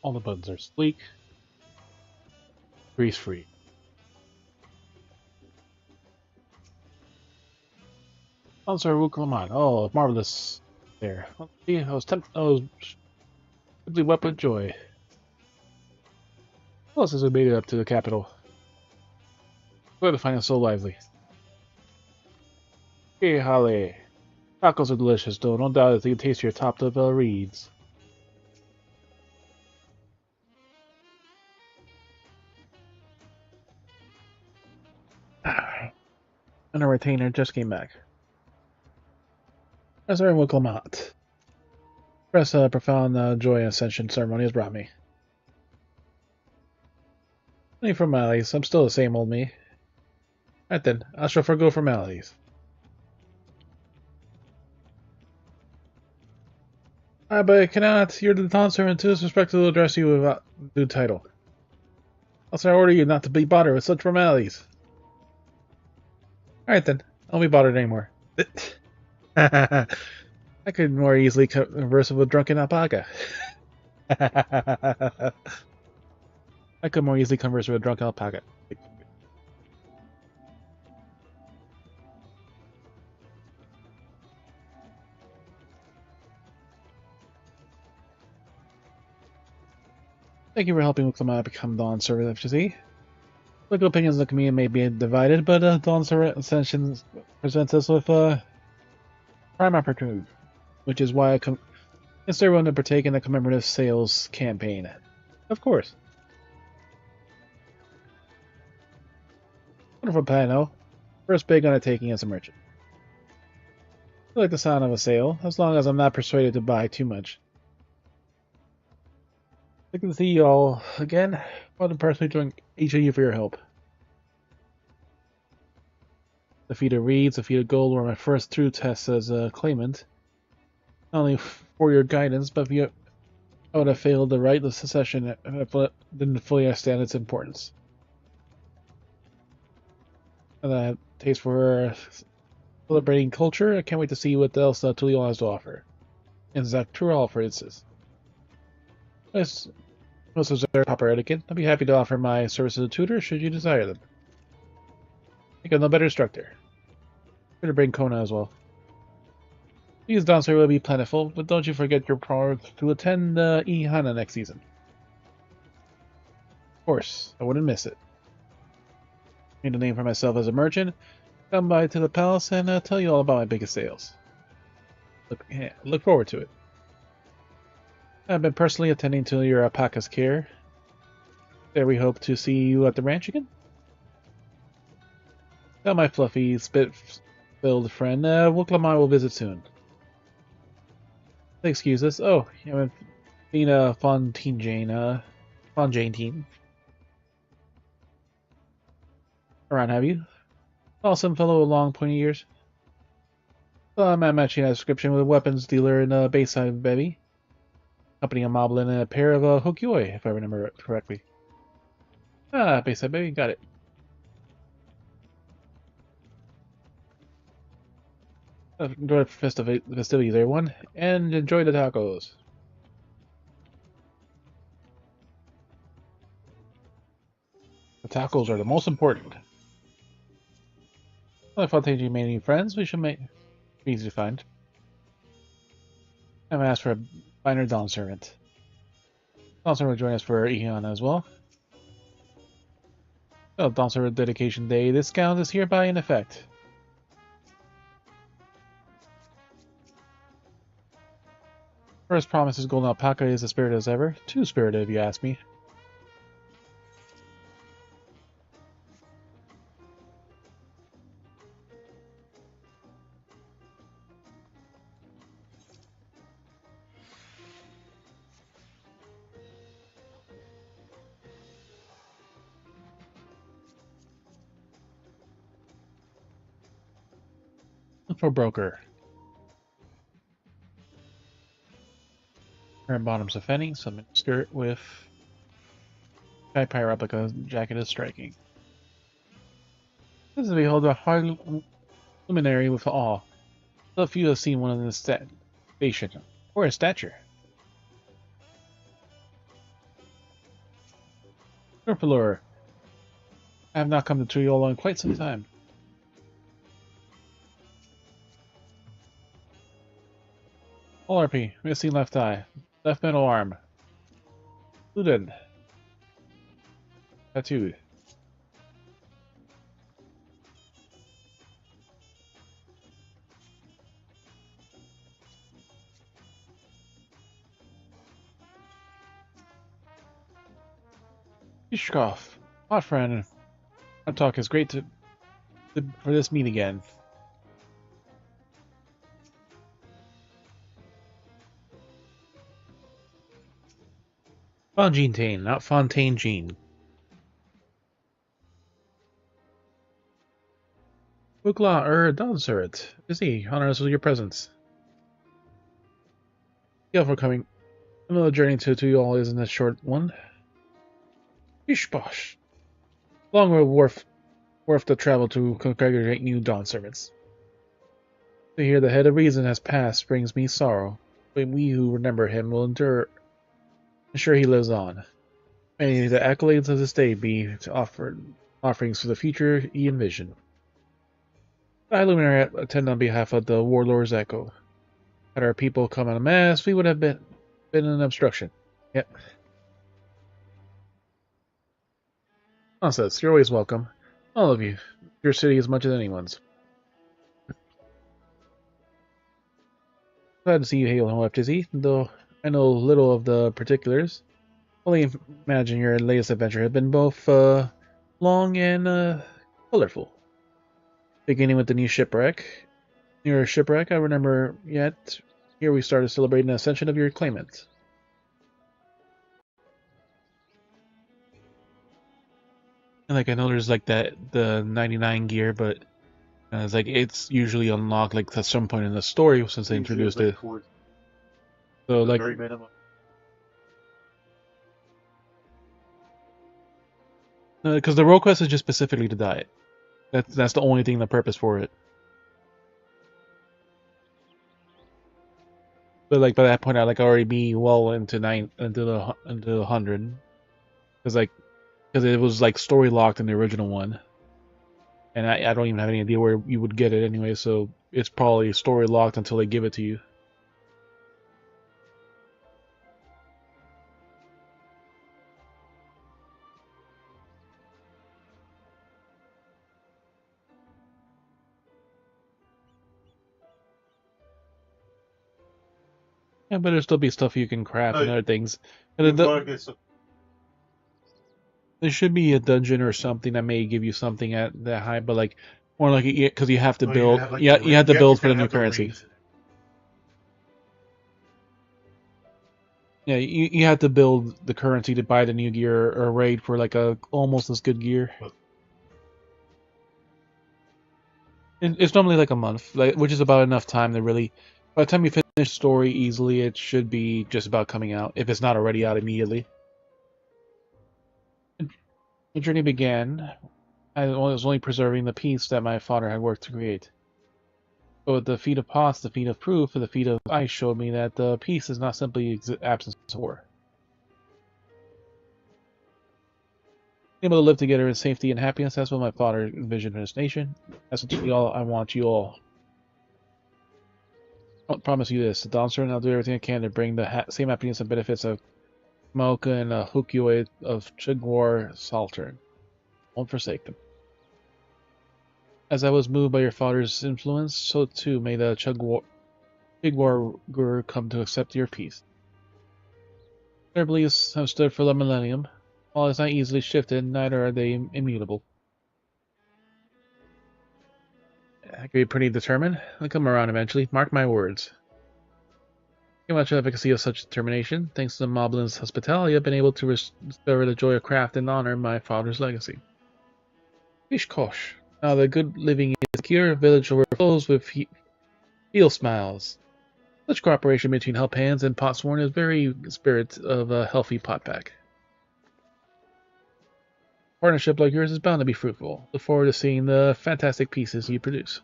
[SPEAKER 1] All the buttons are sleek. Grease free. Oh, sorry, we'll come on. Oh, marvelous. There. Well, see, I was simply wept with joy. Who else has made it up to the capital? Glad to find it so lively. Hey, Holly. Tacos are delicious, though. No doubt that you can taste your topped up reeds. And a retainer just came back. That's very welcome out. Press profound joy and ascension ceremony has brought me. Any formalities, I'm still the same old me. Right then, I shall forgo formalities. But I cannot. You're the Dawn servant too. It's respectful to address you without due title. Also, I order you not to be bothered with such formalities. Alright then, I won't be bothered anymore. I could more easily converse with a drunken alpaca. I could more easily converse with a drunk alpaca. Thank you for helping Wicklama become Dawn Servant FFXIV. Political opinions in the community may be divided, but Dawn Servant Ascension presents us with prime opportunity, which is why I consider everyone to partake in the commemorative sales campaign. Of course. Wonderful plan, though. First big undertaking as a merchant. I like the sound of a sale, as long as I'm not persuaded to buy too much. I can see you all again. I want to personally thank each of you for your help. The feat of reeds, the feat of gold were my first true tests as a claimant. Not only for your guidance, but if I would have failed to write the secession, I didn't fully understand its importance. And I have taste for celebrating culture. I can't wait to see what else Tulio has to offer. And Zactural, for instance. Yes. Most of their proper etiquette. I'd be happy to offer my services as a tutor should you desire them. I think I'm no better instructor. Better bring Kona as well. These downstairs will be plentiful, but don't you forget your promise to attend E-Hana next season. Of course, I wouldn't miss it. Made a name for myself as a merchant. Come by to the palace and tell you all about my biggest sales. Look forward to it. I've been personally attending to your alpaca's care. There we hope to see you at the ranch again. Tell my fluffy, spit-filled friend, Wicklama will visit soon. Excuse us. Oh, you haven't seen Fontaine team around, have you? Awesome fellow with long, pointy ears. Well, I'm matching that description with a weapons dealer in Bayside, baby. accompanying a moblin and a pair of hokioi, if I remember it correctly. Ah, base baby, got it. Enjoy the festivities, everyone, and enjoy the tacos. The tacos are the most important. Well, if Fontaine made any friends, we should make it easy to find. I'm gonna ask for a minor Dawn Servant. Dawn Servant will join us for Eon as well. Oh, Dawn Servant Dedication Day discount is hereby in effect. First promises Golden Alpaca is as spirited as ever. Too spirited, if you ask me. Look for broker. Her bottoms offending, some skirt with Sky Pyre replica jacket is striking. This is behold a hard luminary with awe. So few have seen one in this station, or a stature. Urpalor, I have not come to Triolo in quite some time. All RP, missing left eye, left middle arm. Luden. Tattooed. Ishkov, hot friend. Our talk is great for this meet again. Fontaine, not Fontaine Jean. Bukla Donsurit, Busy, honor us with your presence. Thank you for coming. I know the journey to you all isn't a short one. Ishbosh. Long road worth the travel to congregate new dawn servants. To hear the head of reason has passed brings me sorrow, but we who remember him will ensure he lives on. May the accolades of this day be offerings for the future he envisioned. I luminary attend on behalf of the warlord's echo. Had our people come en masse, we would have been an obstruction. Yep. Nonsense, you're always welcome. All of you. Your city as much as anyone's. Glad to see you hail home, FTZ, though I know little of the particulars. Only imagine your latest adventure has been both long and colorful. Beginning with the new shipwreck. Near shipwreck, I remember yet. Here we started celebrating the ascension of your claimant. And like I know there's like the 99 gear, but it's like it's usually unlocked like at some point in the story since they introduced it. So like
[SPEAKER 6] very minimum.
[SPEAKER 1] Because the role quest is just specifically to diet. That's the only thing, the purpose for it. But like by that point, I'd like already be well into the 100, because it was like story locked in the original one, and I don't even have any idea where you would get it anyway. So it's probably story locked until they give it to you. Yeah, but there'll still be stuff you can craft and other things. There should be a dungeon or something that may give you something at that high, but like more like because you have to build. You have to build for the new currency. Yeah, you have to build the currency to buy the new gear or raid for like a almost as good gear. It's normally like a month, which is about enough time to really. By the time you finish this story easily. It should be just about coming out, if it's not already out immediately. The journey began. I was only preserving the peace that my father had worked to create. But with the feat of Pots, the feat of Proof, and the feat of Ice showed me that the peace is not simply absence of war. Able to live together in safety and happiness, that's what my father envisioned for this nation. That's what I want you all. I'll promise you this, the Dawntrail, and I'll do everything I can to bring the same happiness and benefits of Maoka and Hukyoe of Chugwar Saltern. Won't forsake them. As I was moved by your father's influence, so too may the Chugwar Gur come to accept your peace. Their beliefs have stood for the millennium. While it's not easily shifted, neither are they immutable. I could be pretty determined. I'll come around eventually. Mark my words. Too much efficacy of such determination. Thanks to the Moblin's hospitality, I've been able to restore the joy of craft and honor my father's legacy. Pish kosh. Now the good living is secure, village overflows with field smiles. Such cooperation between help hands and potsworn is very spirit of a healthy potpack. Partnership like yours is bound to be fruitful. Look forward to seeing the fantastic pieces you produce.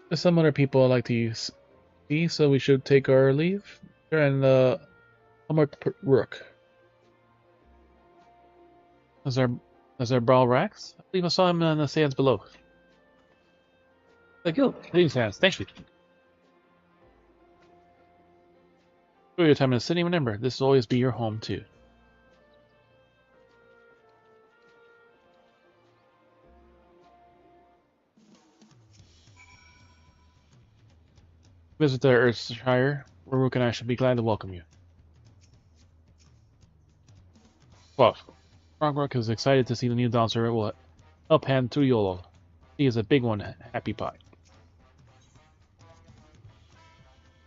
[SPEAKER 1] There's some other people I'd like to see, so we should take our leave. And homework Rook. Is there Brawl Rax? I believe I saw him in the sands below. Thank you. Leading sands. Thank you. Enjoy your time in the city. Remember, this will always be your home too. Visit the Earthshire, where Rook and I should be glad to welcome you. 12. Rock is excited to see the new dancer will help hand to Yolo. He is a big one, happy pie.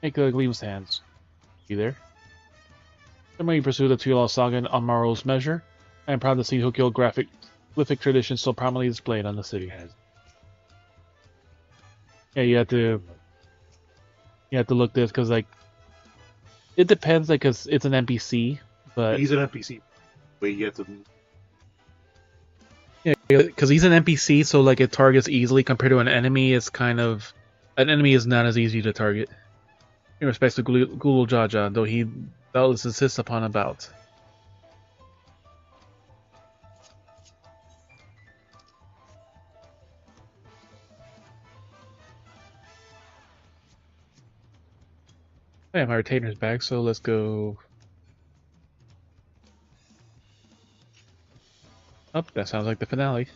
[SPEAKER 1] Make the Gleam's hands. You there? Somebody pursue the Tuyolo saga in Amaro's measure. I am proud to see Hukyo glyphic tradition so prominently displayed on the city. Yeah, you have to look this because like it depends, like, cause it's an NPC, but
[SPEAKER 6] he's an NPC. Wait, you have to.
[SPEAKER 1] Yeah, because he's an NPC, so like it targets easily compared to an enemy. It's kind of an enemy is not as easy to target. In respect to Gulul Jaja, though he doubtless insists upon a bout. I have my retainers back, so let's go. Oh, that sounds like the finale.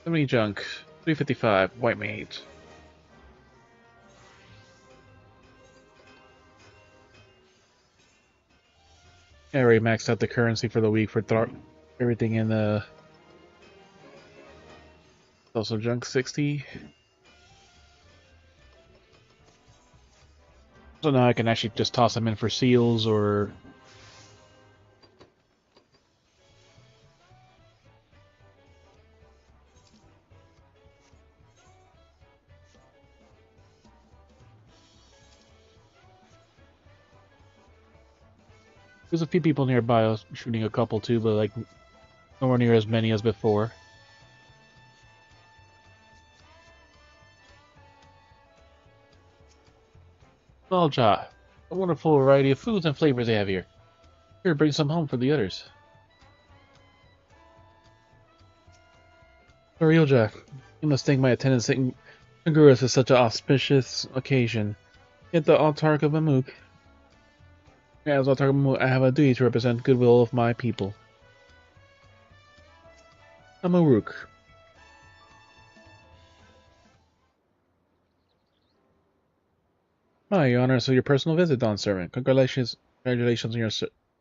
[SPEAKER 1] Somebody junk. 355, white mage. I already maxed out the currency for the week for everything in the. Also junk 60. So now I can actually just toss them in for seals or. There's a few people nearby. I was shooting a couple too, but like nowhere near as many as before. Well, Ja, a wonderful variety of foods and flavors they have here. Here, bring some home for the others. Sorry, Jack. You must thank my attendance in congruous with such an auspicious occasion. Yet the Autarch of Mamook. As Autarch of Mamook, I have a duty to represent goodwill of my people. Amaruk. Your honor, so your personal visit, Dawn Servant. Congratulations on your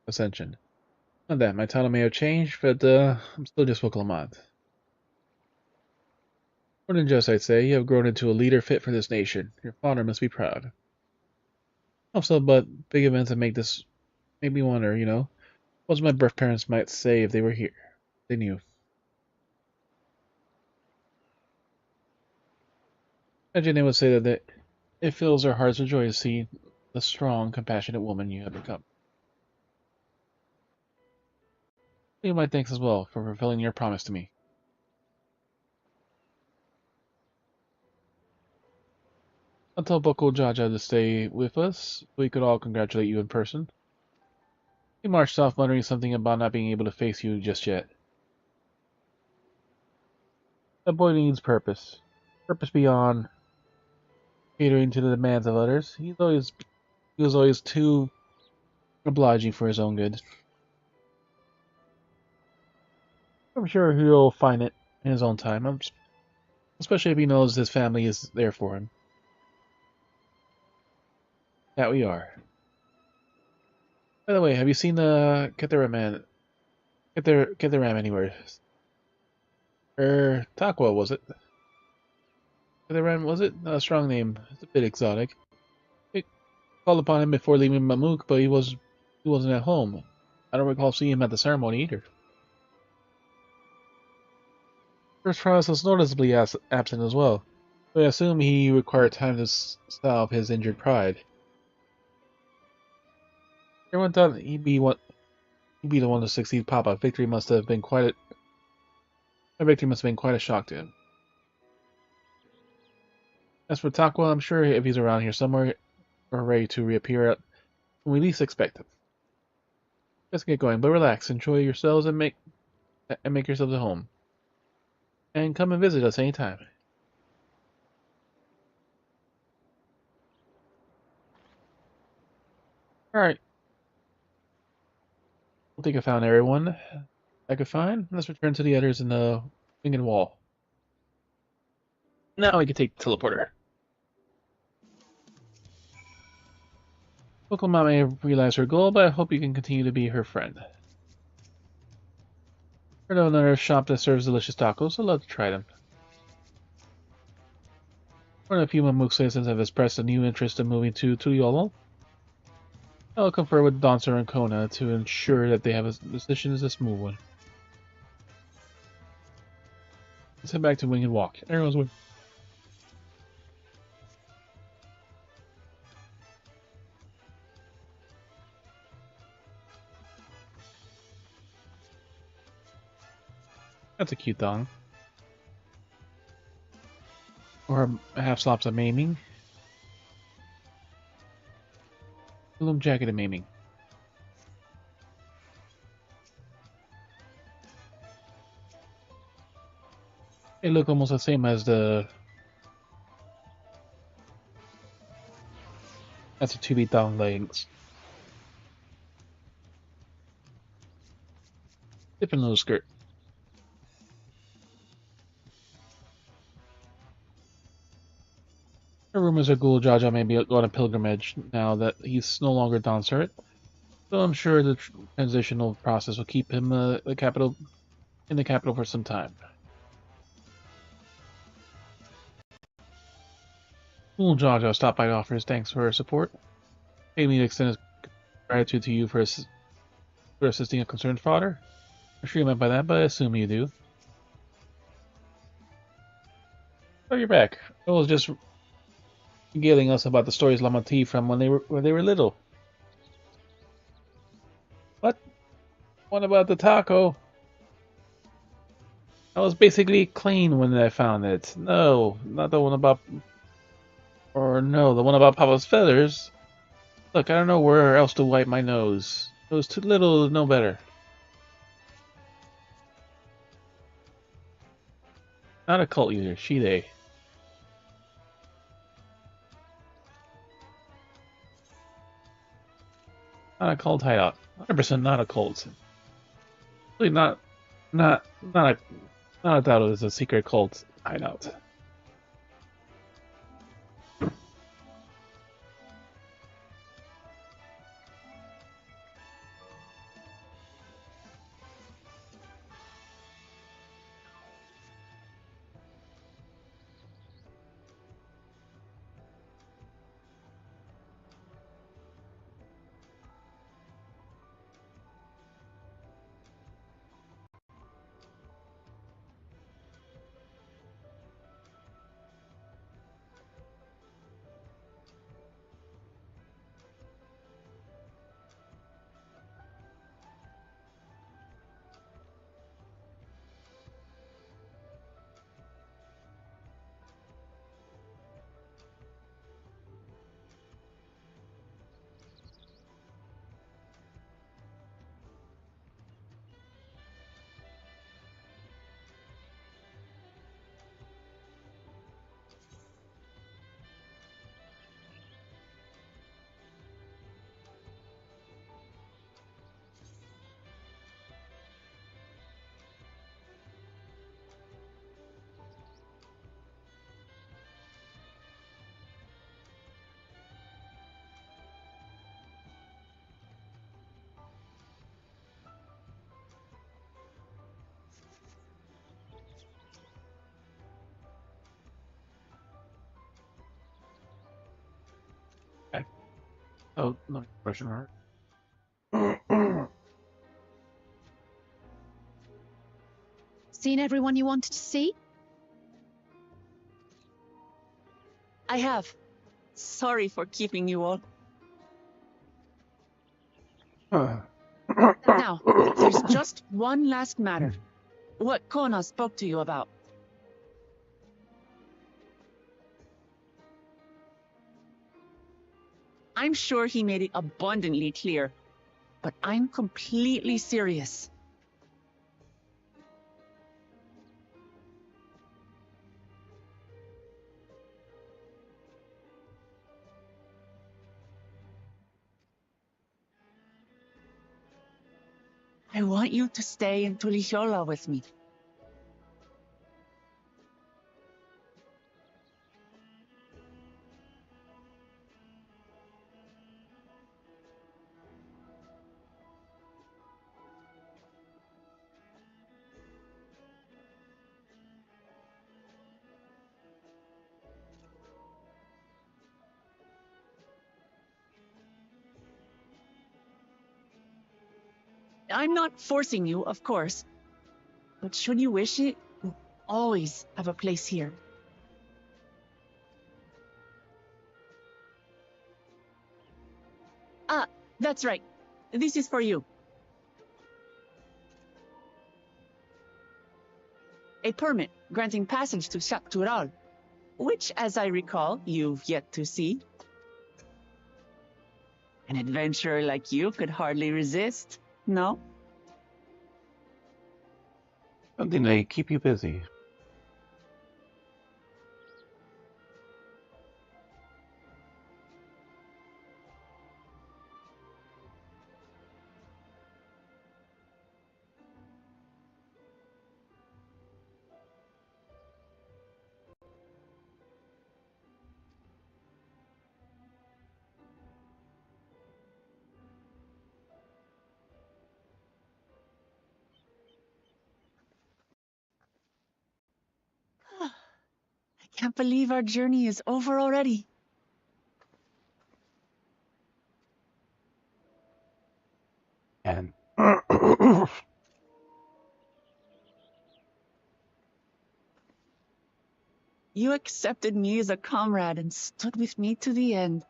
[SPEAKER 1] ascension. Not that my title may have changed, but I'm still just Wokalamat. More than just, I'd say. You have grown into a leader fit for this nation. Your father must be proud. Also, but big events that make me wonder, what my birth parents might say if they were here. Continue. Jenny would say that it fills our hearts with joy to see the strong, compassionate woman you have become. You my thanks as well for fulfilling your promise to me. I'll tell Boko Jaja to stay with us. We could all congratulate you in person. He marched off muttering something about not being able to face you just yet. That boy needs purpose. Purpose beyond catering to the demands of others. He was always too obliging for his own good. I'm sure he'll find it in his own time, especially if he knows his family is there for him. That we are. By the way, have you seen the Keteraman? Ketteram anywhere? Takwa, was it? Ketteram, was it? Not a strong name. It's a bit exotic. We called upon him before leaving Mamuk, but he wasn't at home. I don't recall seeing him at the ceremony either. First Promise was noticeably absent as well, so I assume he required time to salve his injured pride. Everyone thought he'd be the one to succeed Papa. Victory must have been quite a shock to him. As for Takwa, I'm sure if he's around here somewhere or ready to reappear when we least expect him. Let's get going, but relax, enjoy yourselves, and make yourselves at home. And come and visit us anytime. Alright. I think I found everyone I could find. Let's return to the others in the winged wall. Now we can take the teleporter. Pokemon may have realized her goal, but I hope you can continue to be her friend. I know another shop that serves delicious tacos. I'd love to try them. More than a few Mamuk citizens have expressed a new interest in moving to Tuyolo. I'll confer with Dancer and Kona to ensure that they have a decision as a smooth one. Let's head back to Wing and Walk. Everyone's with. That's a cute dong. Or a half slops of maiming. Bloom jacket of maiming. They look almost the same as the. That's a 2B thong leggings. Different little skirt. The rumors are Ghoul Jaja may be on a pilgrimage now that he's no longer Donsert, so I'm sure the transitional process will keep him in the capital for some time. Ghoul Jaja stopped by to offer his thanks for her support. Paid me to extend his gratitude to you for assisting a concerned father. I'm sure you meant by that, but I assume you do. Oh, you're back. I was just regaling us about the stories Lamati from when they were little. What? What about the taco? I was basically clean when I found it. No, not the one about... Or no, the one about Papa's feathers. Look, I don't know where else to wipe my nose. It was too little to know better. Not a cult user, she they. Not a cult hideout. 100% not a cult. Really not a doubt it was a secret cult hideout. Oh, no, question mark.
[SPEAKER 7] Seen everyone you wanted to see?
[SPEAKER 5] I have. Sorry for keeping you all. Now, there's just one last matter. What Kona spoke to you about. I'm sure he made it abundantly clear, but I'm completely serious. I want you to stay in Tulihiola with me. I'm not forcing you, of course, but should you wish it, you'll always have a place here. Ah, that's right. This is for you. A permit granting passage to Shaktural, which, as I recall, you've yet to see. An adventurer like you could hardly resist, no?
[SPEAKER 1] Something to keep you busy.
[SPEAKER 5] I can't believe our journey is over already.
[SPEAKER 1] And
[SPEAKER 5] You accepted me as a comrade and stood with me to the end.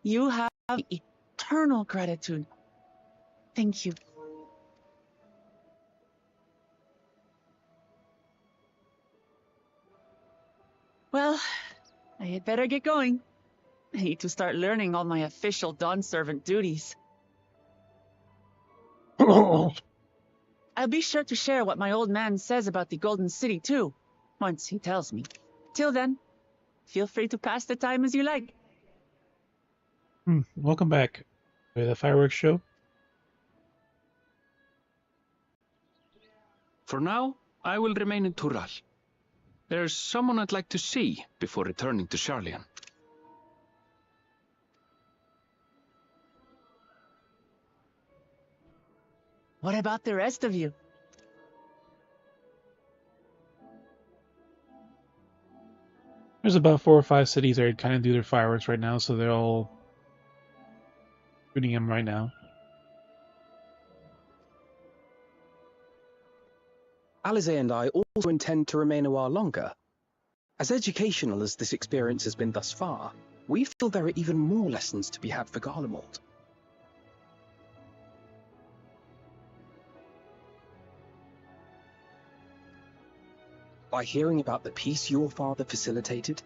[SPEAKER 5] You have eternal gratitude. Thank you. Well, I had better get going. I need to start learning all my official Dawn servant duties. I'll be sure to share what my old man says about the Golden City, too, once he tells me. Till then, feel free to pass the time as you like.
[SPEAKER 1] Welcome back to the fireworks show.
[SPEAKER 3] For now, I will remain in Tural. There's someone I'd like to see before returning to Sharlayan.
[SPEAKER 5] What about the rest of you?
[SPEAKER 1] There's about 4 or 5 cities that kind of do their fireworks right now, so they're all shooting them right now.
[SPEAKER 13] Alize and I also intend to remain a while longer. As educational as this experience has been thus far, we feel there are even more lessons to be had for Garlemald. By hearing about the peace your father facilitated,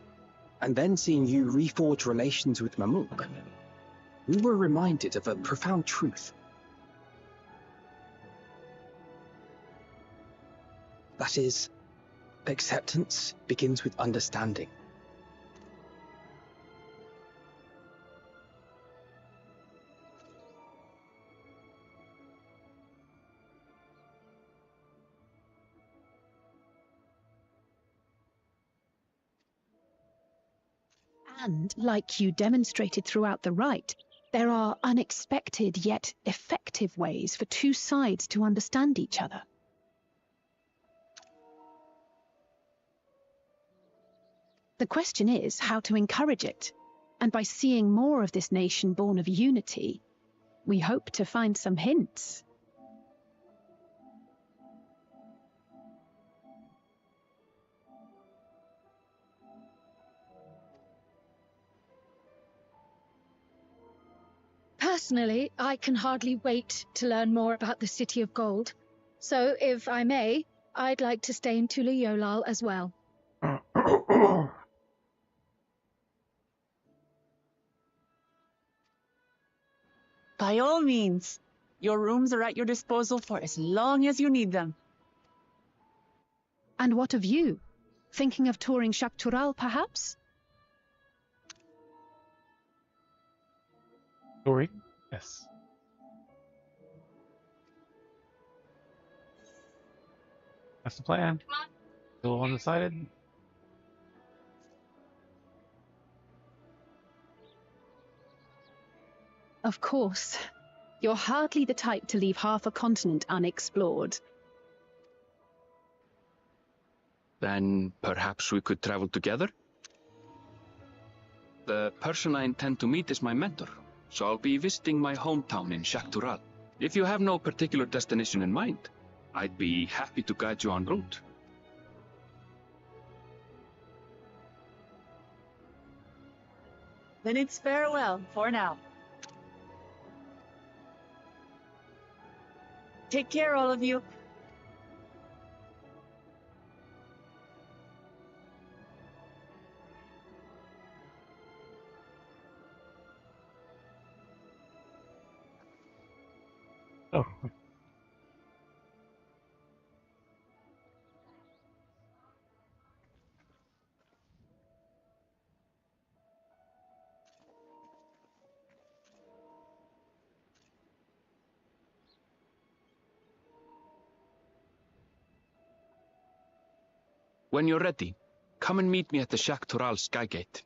[SPEAKER 13] and then seeing you reforge relations with Mamuk, we were reminded of a profound truth. That is, acceptance begins with understanding.
[SPEAKER 7] And, like you demonstrated throughout the rite, there are unexpected yet effective ways for two sides to understand each other.
[SPEAKER 12] The question is how to encourage it. And by seeing more of this nation born of unity, we hope to find some hints.
[SPEAKER 7] Personally, I can hardly wait to learn more about the City of Gold. So, if I may, I'd like to stay in Tula Yolal as well.
[SPEAKER 5] By all means. Your rooms are at your disposal for as long as you need them.
[SPEAKER 12] And what of you? Thinking of touring Shaktural, perhaps?
[SPEAKER 1] Touring? Yes. That's the plan. Still undecided?
[SPEAKER 12] Of course. You're hardly the type to leave half a continent unexplored.
[SPEAKER 3] Then perhaps we could travel together? The person I intend to meet is my mentor, so I'll be visiting my hometown in Shaktural. If you have no particular destination in mind, I'd be happy to guide you en route.
[SPEAKER 5] Then it's farewell for now. Take care, all of you.
[SPEAKER 1] Oh.
[SPEAKER 3] When you're ready, come and meet me at the Shaktural Skygate.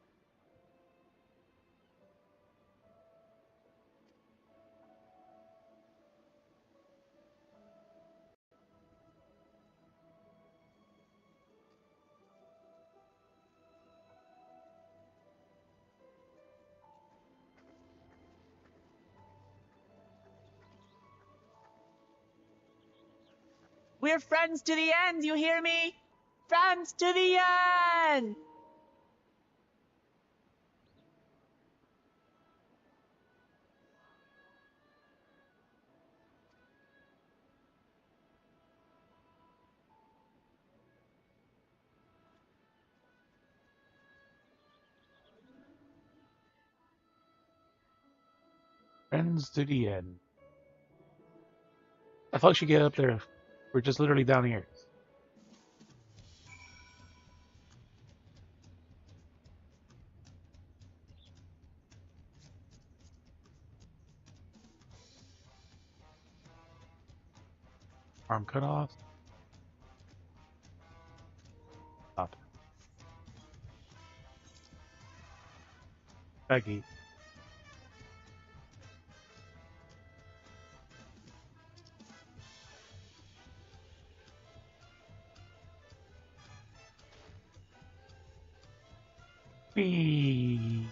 [SPEAKER 5] We're friends to the end, you hear me? Friends to the end!
[SPEAKER 1] Friends to the end. I thought she'd get up there. We're just literally down here. Arm cut off. Stop. Baggy. Whee!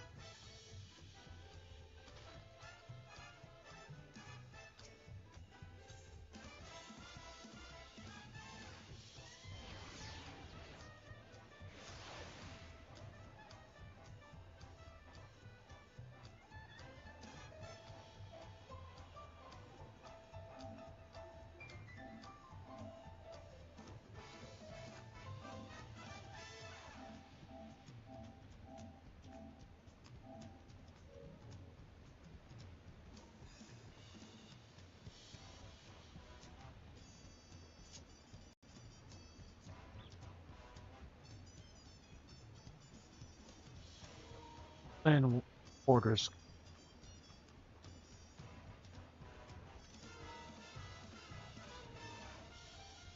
[SPEAKER 1] And orders.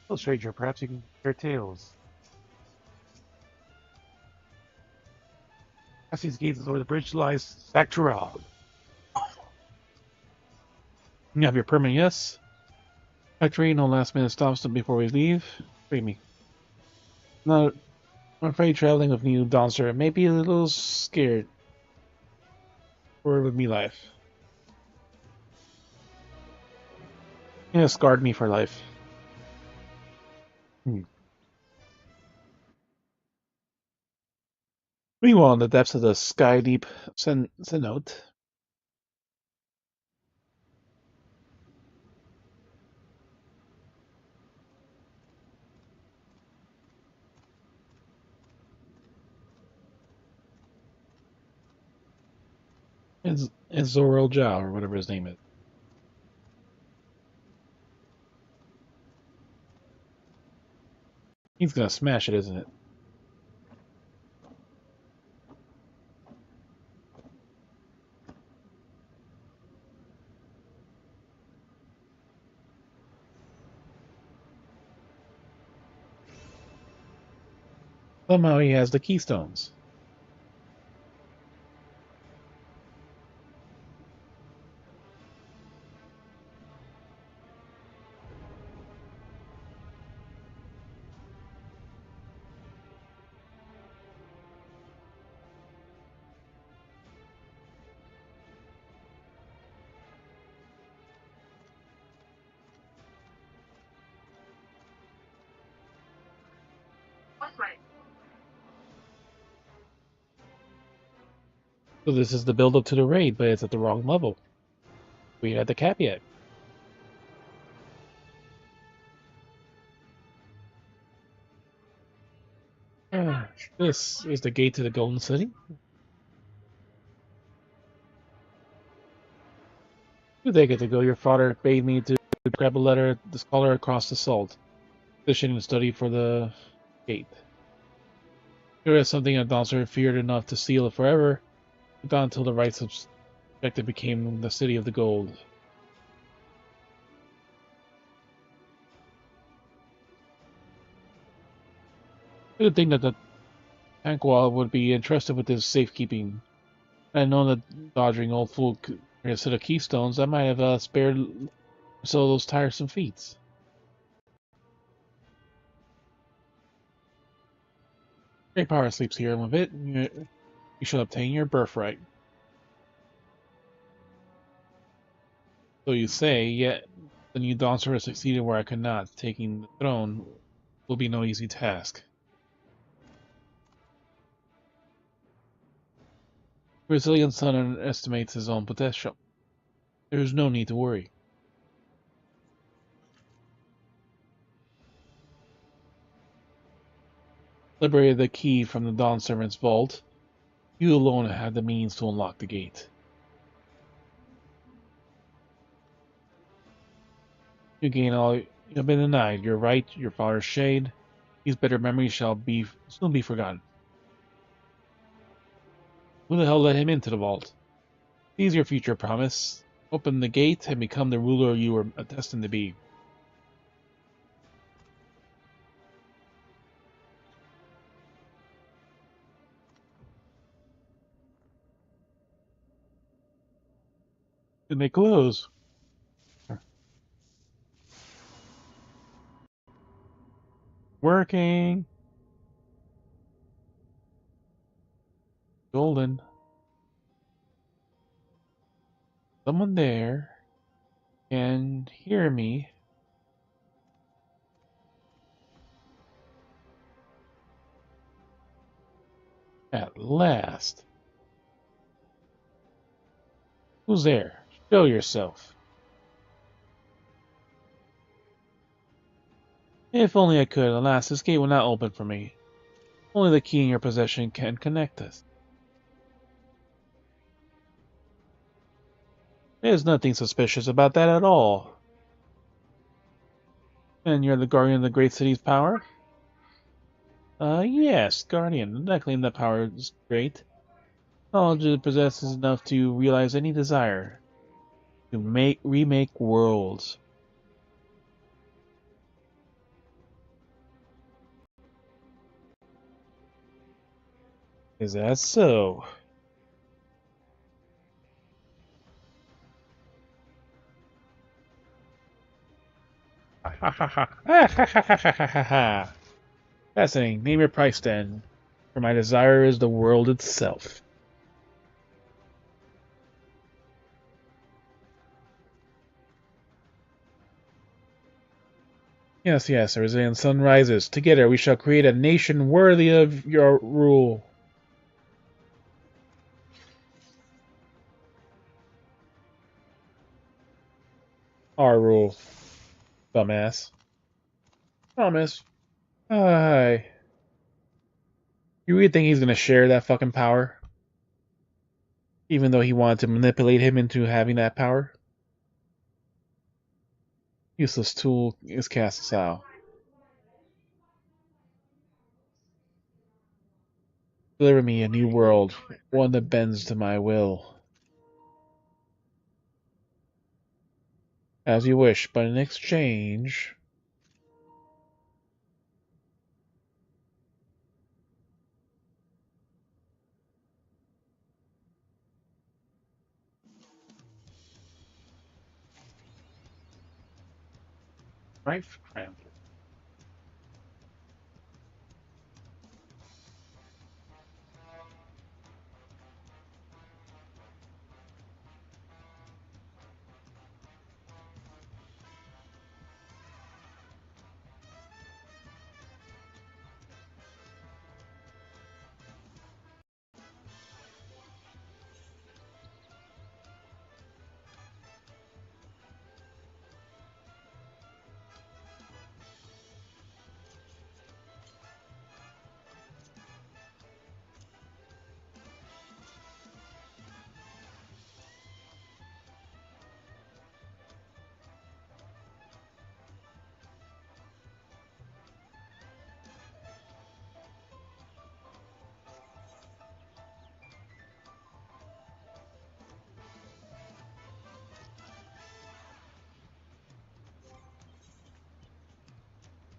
[SPEAKER 1] Well, stranger, perhaps you can hear tales. Past these gates over the bridge lies Shaktural. You have your permit, yes? Factory, no last minute stops before we leave. Wait me. No, I'm afraid traveling with new Dawntrail may be a little scared for with me life. It has scarred me for life. Meanwhile, in the depths of the sky deep cenote, is Zorel Zhao, or whatever his name is. He's gonna smash it, isn't it? Somehow he has the keystones. So this is the build-up to the raid, but it's at the wrong level. We had the cap yet. This is the gate to the Golden City. You take it to go. Your father bade me to grab a letter, the scholar across the salt, fishing and study for the gate. Here is something a Dawntrail feared enough to seal it forever, but not until the right subjective became the city of the gold. Good thing that the Tankwall would be entrusted with this safekeeping. I had known that dodging old fool a set of keystones, I might have spared some of those tiresome feats. Great power sleeps here, and with it, you shall obtain your birthright. So you say, yet the new Dawntrail has succeeded where I could not. Taking the throne will be no easy task. Brazilian son underestimates his own potential. There is no need to worry. Liberated the key from the Dawn Servant's vault. You alone have the means to unlock the gate. You gain all you have been denied. Your right, your father's shade. These better memories shall soon be forgotten. Who the hell let him into the vault? Seize your future promise. Open the gate and become the ruler you were destined to be. Did they close? Working. Golden. Someone there can hear me. At last. Who's there? Show yourself. If only I could. Alas, this gate will not open for me. Only the key in your possession can connect us. There's nothing suspicious about that at all. And you're the guardian of the great city's power? Yes, guardian. That claim that power is great. Knowledge it possesses enough to realize any desire. To remake worlds. Is that so? Ha ha ha ha ha ha ha ha ha ha. Fascinating. Name your price then. For my desire is the world itself. Yes, yes, the Brazilian sun rises. Together we shall create a nation worthy of your rule. Our rule. Dumbass. Thomas. Hi. You really think he's gonna share that fucking power? Even though he wanted to manipulate him into having that power? Useless tool is cast aside. Deliver me a new world, one that bends to my will. As you wish, but in exchange... Right?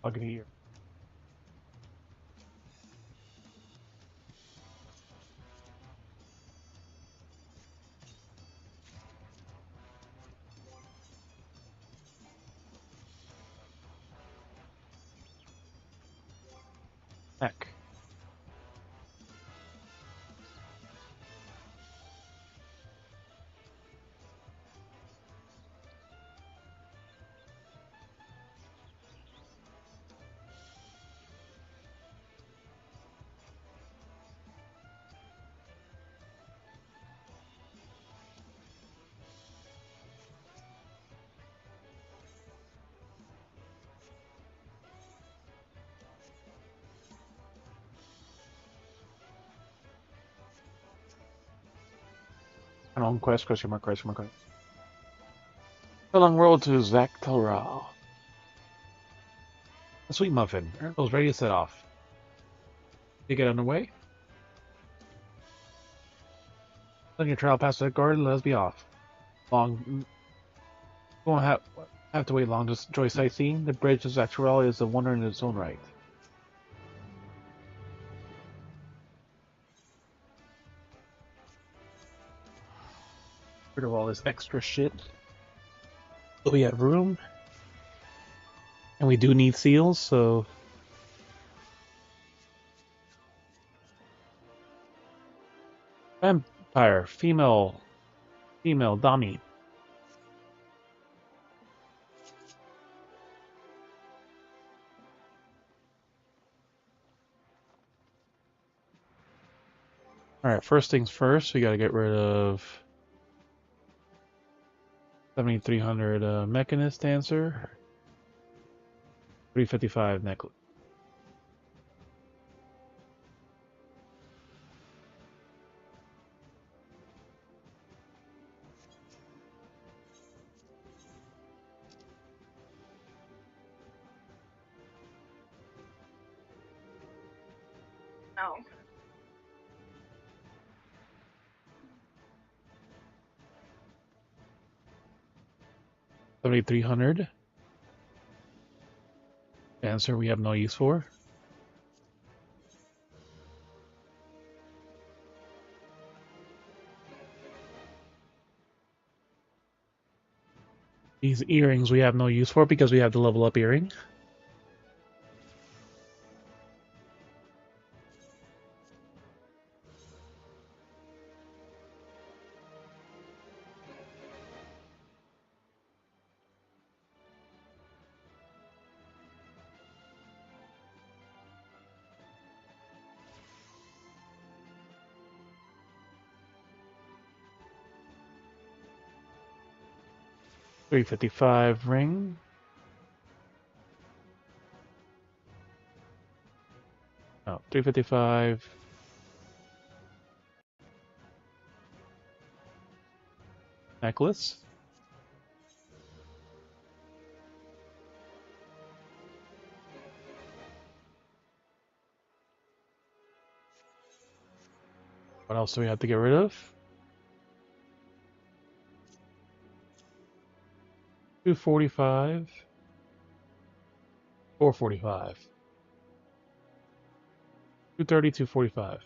[SPEAKER 1] I'll get here. Heck. A long quest, question mark, question mark. A long road to Zaktoral. A sweet muffin. Eric's ready to set off. You get underway? Then your trail past the garden, let us be off. Long. Won't have to wait long to enjoy sightseeing. The bridge to Zaktoral is a wonder in its own right. Rid of all this extra shit. But we have room. And we do need seals, so... Vampire, female, dummy. Alright, first things first, we gotta get rid of 7300 Mechanist Dancer, 355 Necklace.
[SPEAKER 18] No.
[SPEAKER 1] 7300. Dancer we have no use for. These earrings we have no use for because we have the level up earring. 355 ring. Oh, 355. Necklace. What else do we have to get rid of? 245. 445. 230, 245.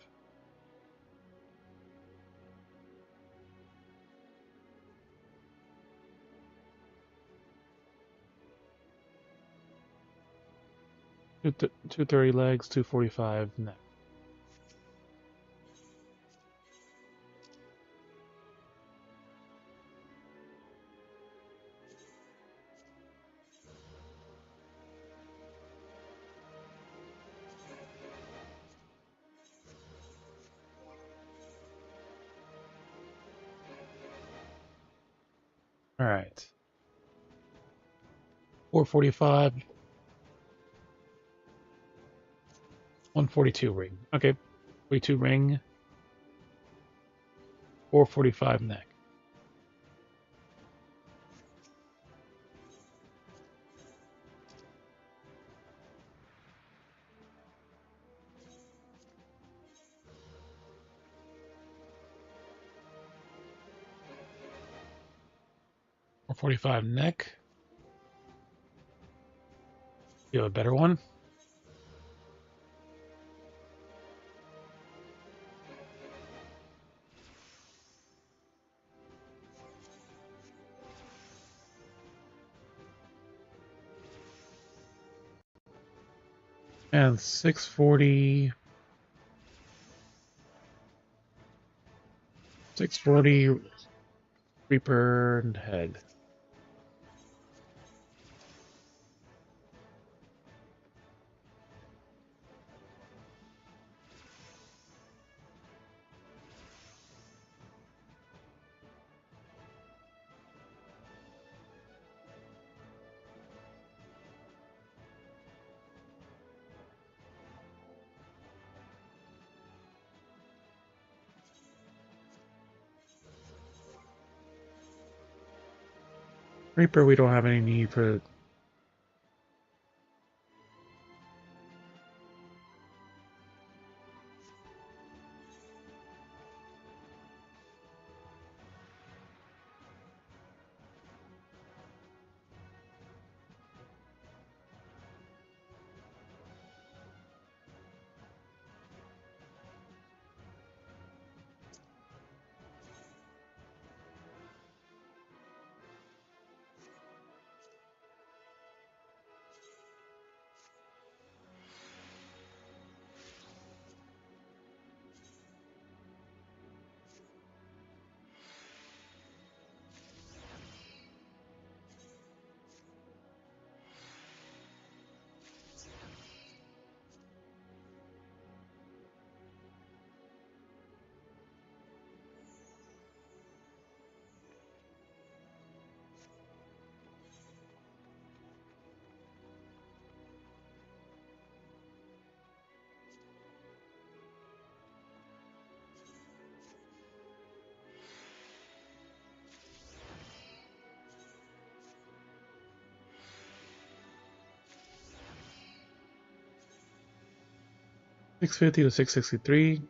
[SPEAKER 1] Two 230 legs, 245 neck. All right. 445. 142 ring. Okay. 42 ring. 445 neck. Or 45 neck. You have a better one? And 640. 640 Reaper and head. Reaper, we don't have any need for. $650 to $663.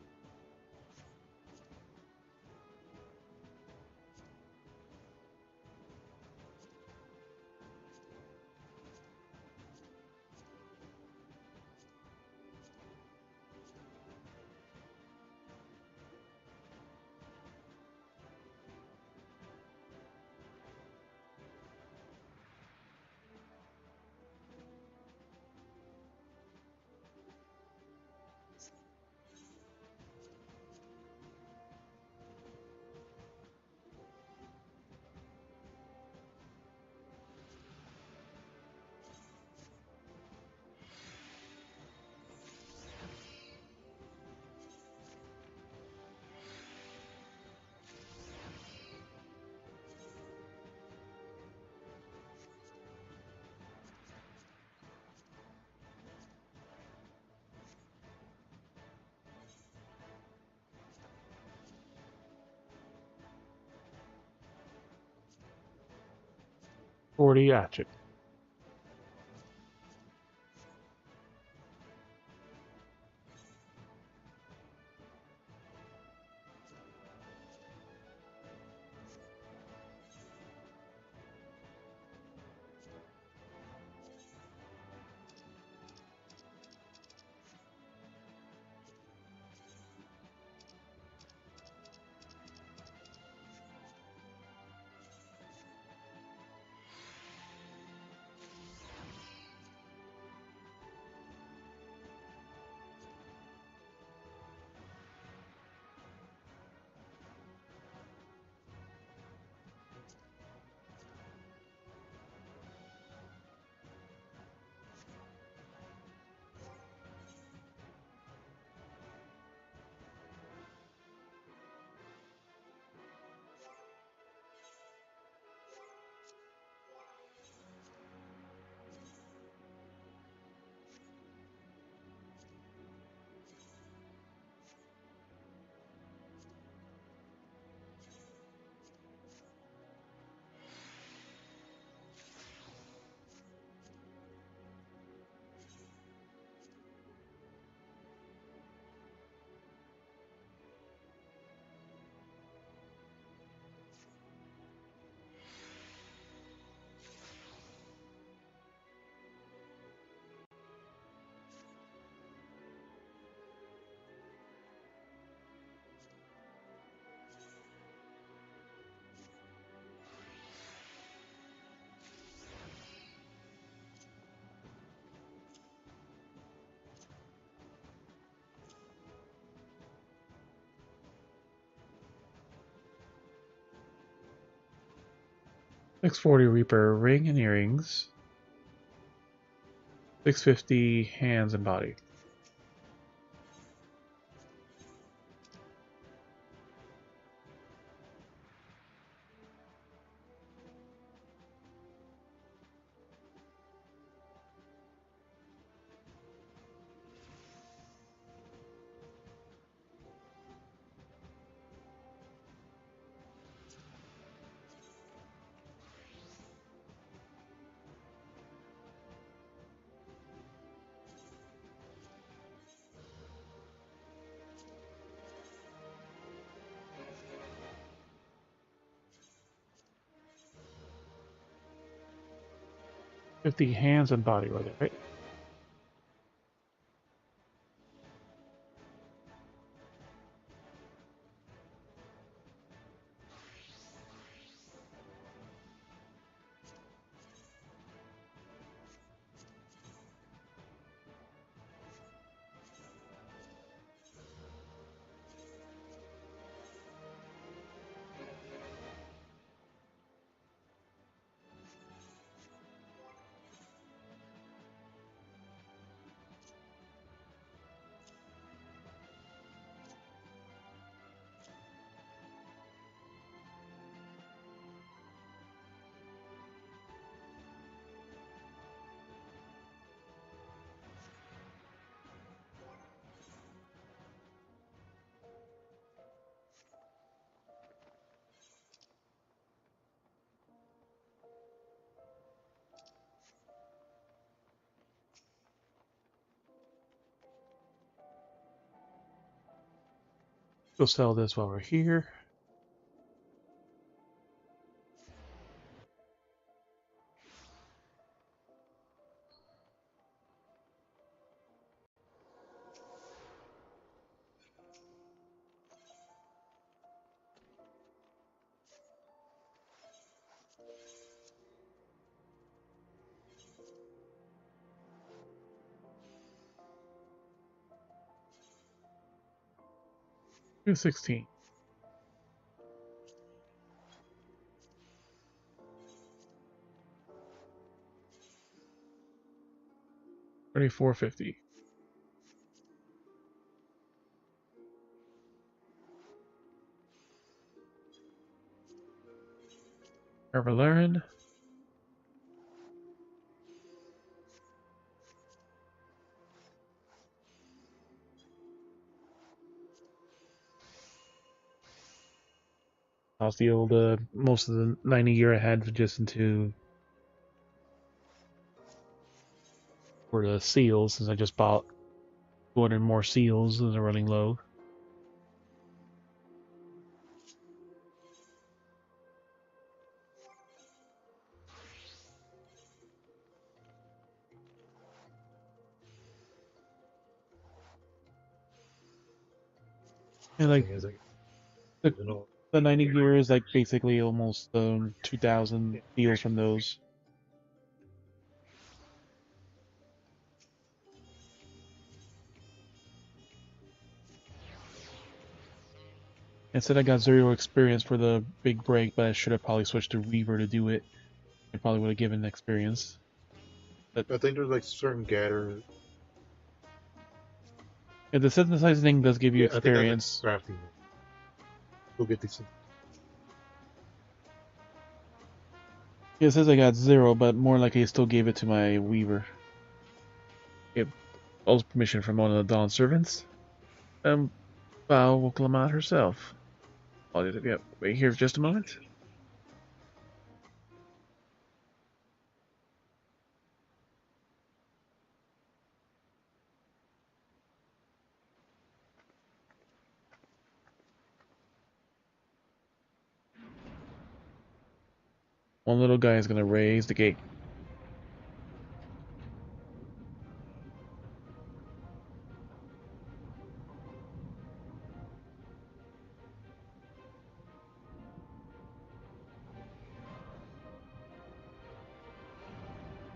[SPEAKER 1] 40 hatchet. $640 Reaper ring and earrings. $650 hands and body. $50 hands and body with it, right? We'll sell this while we're here. $216. $34.50. Ever learn? I'll steal the most of the 90 year ahead just into for the seals since I just bought 200 more seals and they're running low. And like the 90 gear is like basically almost 2,000 seals from those. Instead I got 0 experience for the big break, but I should have probably switched to Reaver to do it. It probably would have given experience. But
[SPEAKER 6] I think there's like certain gather.
[SPEAKER 1] Yeah, the synthesizing thing does give you experience.
[SPEAKER 6] I think that's like crafting. Go get these.
[SPEAKER 1] Yeah, it says I got 0, but more likely I still gave it to my Weaver. It was permission from one of the Dawn servants. Val Woklamat herself. I'll just wait here for just a moment. One little guy is gonna raise the gate.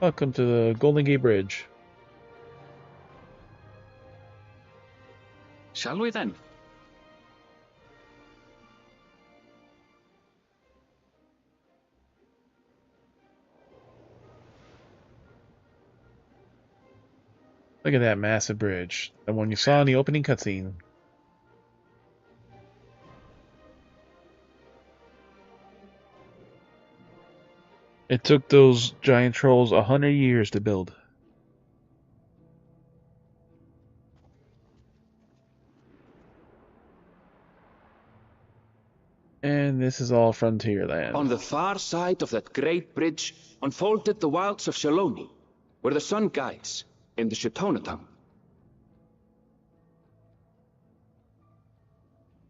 [SPEAKER 1] Welcome to the Golden Gate Bridge.
[SPEAKER 3] Shall we then?
[SPEAKER 1] Look at that massive bridge. The one you saw in the opening cutscene. It took those giant trolls 100 years to build. And this is all Frontierland.
[SPEAKER 3] On the far side of that great bridge unfolded the wilds of Shaloni, where the sun guides in the Shitonaton.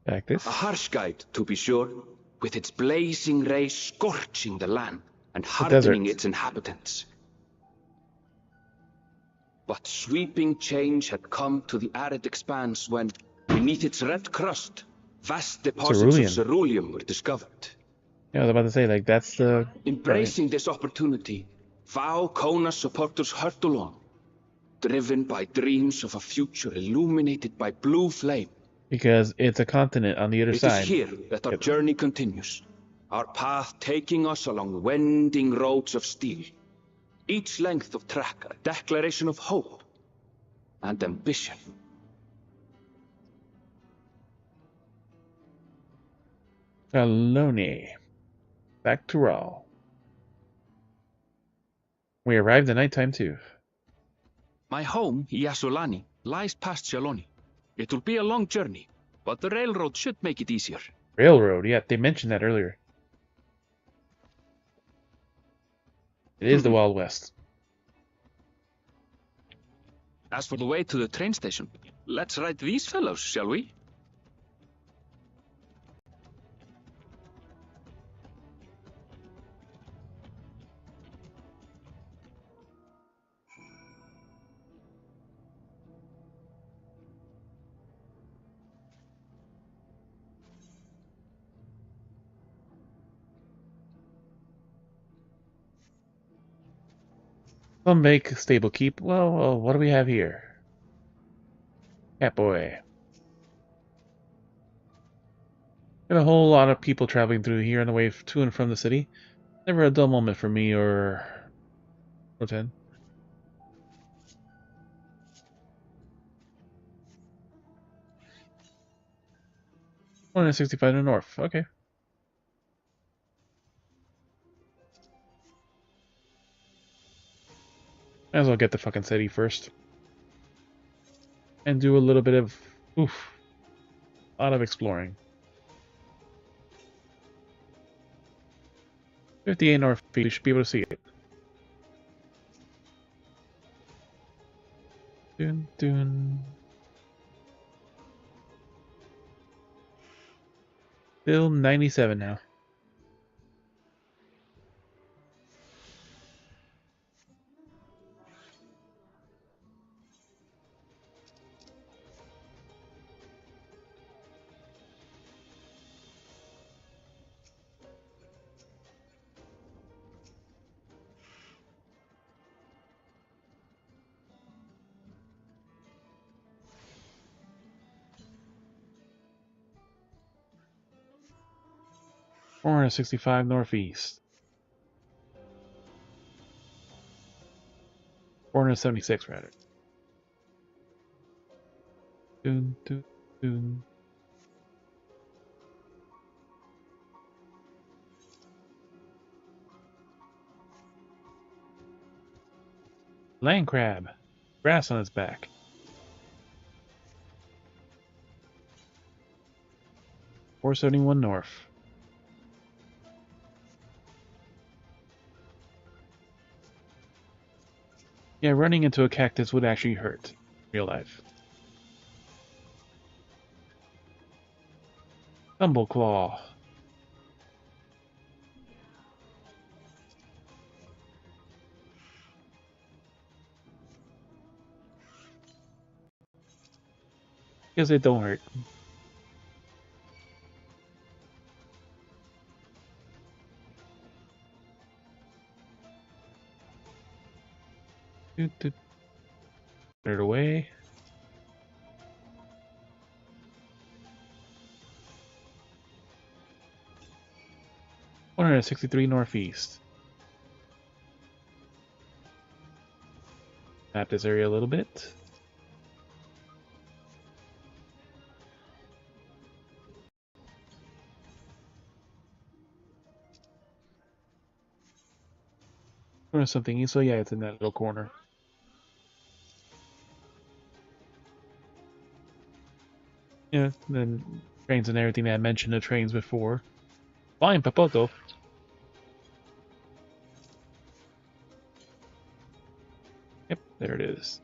[SPEAKER 1] Cactus.
[SPEAKER 3] A harsh guide, to be sure, with its blazing rays scorching the land and hardening its inhabitants. But sweeping change had come to the arid expanse when, beneath its red crust, vast deposits of ceruleum were discovered.
[SPEAKER 1] Yeah, I was about to say, like, that's the...
[SPEAKER 3] Embracing this opportunity, Vau Kona supporters hurtle on, driven by dreams of a future illuminated by blue flame.
[SPEAKER 1] Because it's a continent on the other side.
[SPEAKER 3] It is here that our journey continues, our path taking us along winding roads of steel. Each length of track a declaration of hope and ambition.
[SPEAKER 1] Shaloni. Back to Raw. We arrived at nighttime too.
[SPEAKER 3] My home, Yasulani, lies past Shaloni. It will be a long journey, but the railroad should make it easier.
[SPEAKER 1] Railroad, yeah, they mentioned that earlier. It is the Wild West.
[SPEAKER 3] As for the way to the train station, let's ride these fellows, shall we?
[SPEAKER 1] Some make stable keep. Well, what do we have here? Catboy. Got a whole lot of people traveling through here on the way to and from the city. Never a dull moment for me or 10. $165 to the north. Okay. Might as well get the fucking city first. And do a little bit of... a lot of exploring. 58 north feet, we should be able to see it. Dun, dun. Still 97 now. $465 northeast. 476 rather. Dun, dun, dun. Land crab. Grass on its back. $471 north. Yeah, running into a cactus would actually hurt. Real life. Thumbleclaw. Because it don't hurt. Put it away. $163 northeast. Map this area a little bit. Or something. So yeah, it's in that little corner. Yeah, then trains and everything that I mentioned the trains before. Flying Papoto. Yep, there it is.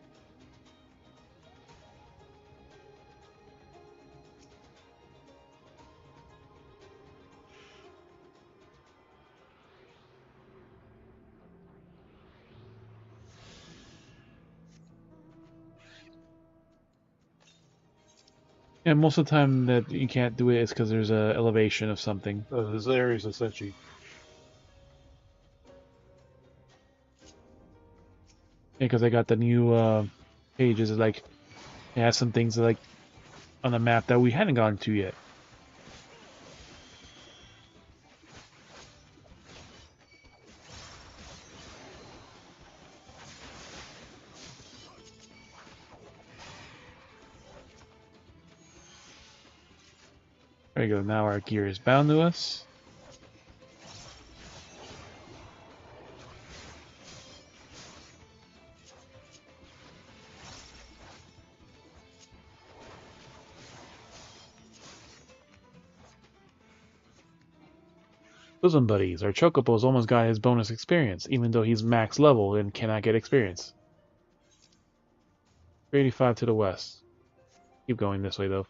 [SPEAKER 1] Yeah, most of the time that you can't do it is because there's a elevation of something.
[SPEAKER 6] This area is essentially.
[SPEAKER 1] Yeah, because I got the new pages. Like, it has some things like on the map that we hadn't gotten to yet. There you go. Now our gear is bound to us. Bosom buddies. Our Chocobo's almost got his bonus experience, even though he's max level and cannot get experience. 385 to the west. Keep going this way though.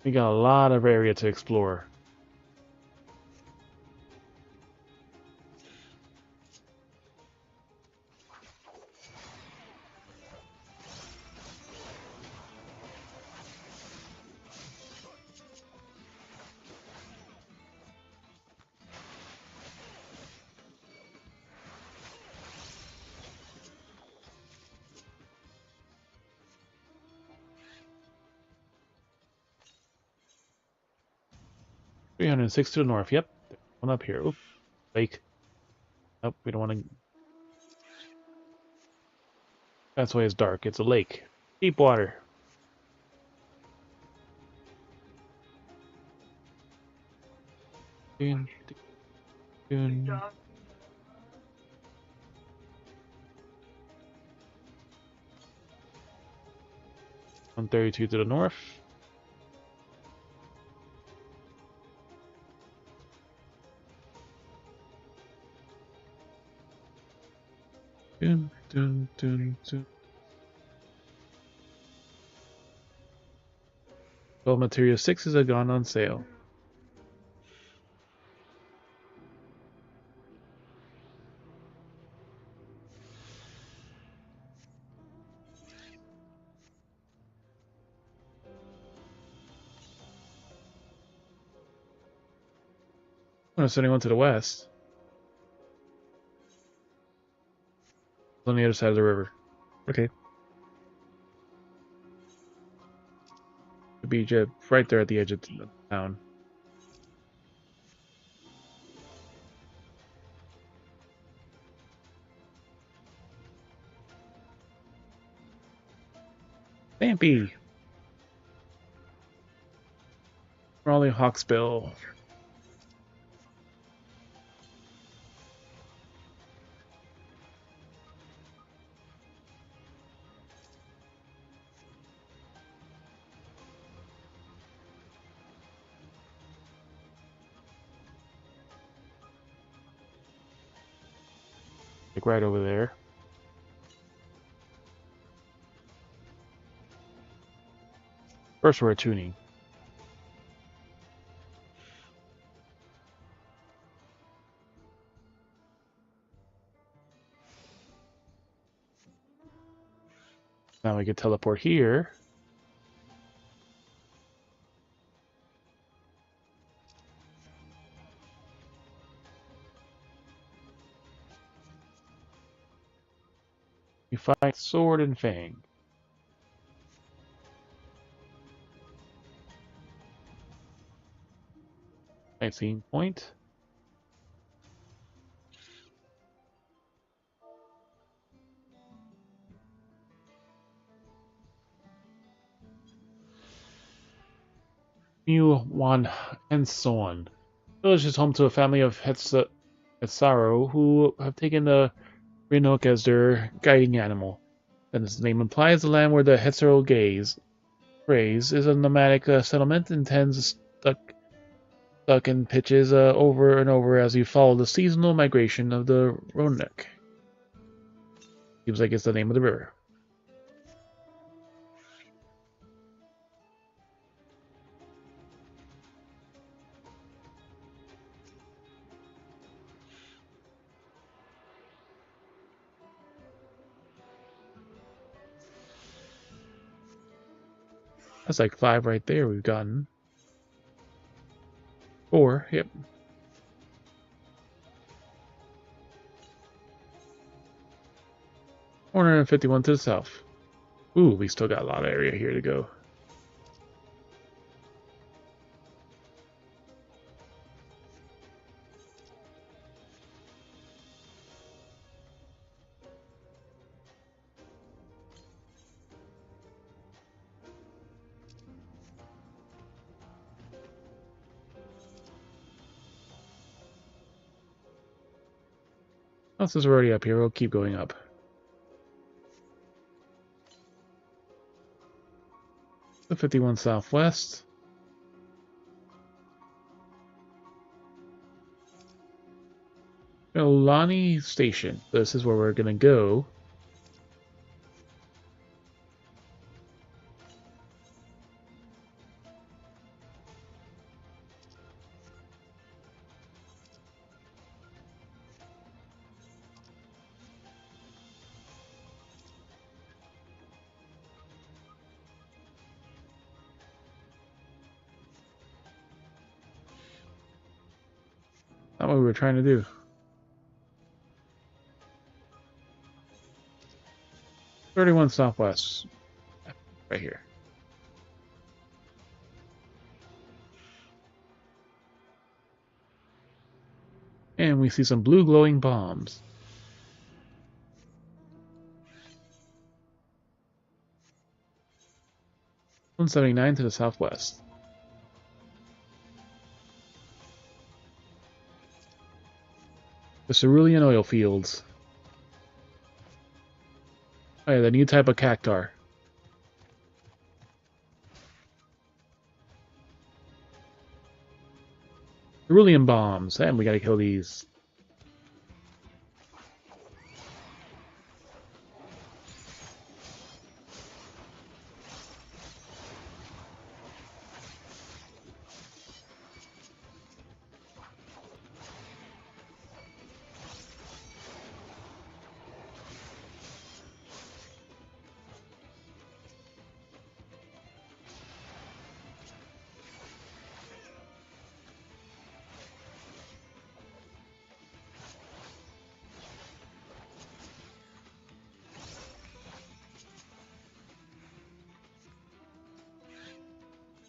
[SPEAKER 1] We got a lot of area to explore. $306 to the north. Yep. One up here. Oop. Lake. Nope, we don't want to. That's why it's dark. It's a lake. Deep water. Dun, dun, dun. 132 to the north. Dun, dun, dun, dun. Well, Material 6 is gone on sale. Oh, it's anyone to the west. On the other side of the river. Okay. The beach right there at the edge of the town. Stampy! Raleigh Hawksbill. Like right over there. First we're tuning. Now we can teleport here. You fight Sword and Fang. Scene point. Mu Wan and so on. Village is home to a family of Hetsaro who have taken the Renook as their guiding animal. And as the name implies, the land where the Hetsaro graze is a nomadic settlement and tends stuck in pitches over and over as you follow the seasonal migration of the Renook. Seems like it's the name of the river. That's like 5 right there we've gotten. 4, yep. $451 to the south. Ooh, we still got a lot of area here to go. Oh, since we're already up here, we'll keep going up. The 51 Southwest. Ilani Station. This is where we're gonna go. Not what we were trying to do. $31 Southwest. Right here. And we see some blue glowing bombs. $179 to the southwest. The Cerulean oil fields. Oh yeah, the new type of cactar. Cerulean bombs, and we gotta kill these.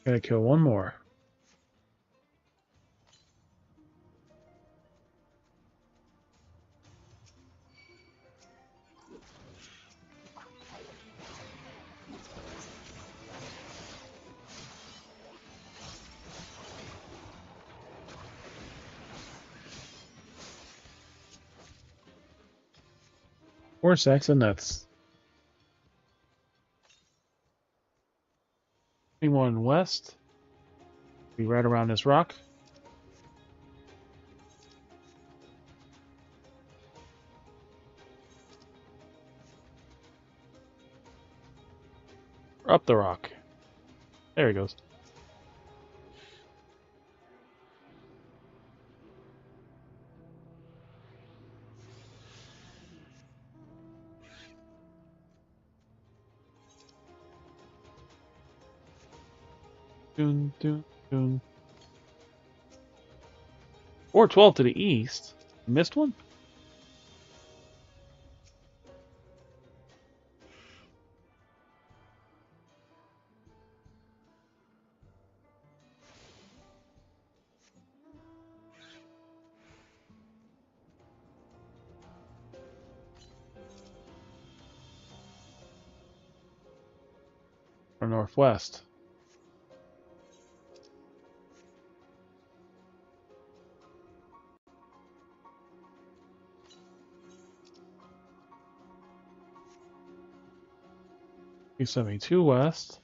[SPEAKER 1] Gotta kill one more. Four sacks of nuts. Anyone west? Be right around this rock. Or up the rock. There he goes. Dun, dun, dun. 412 to the east. Missed one? Or northwest? He's 72 west.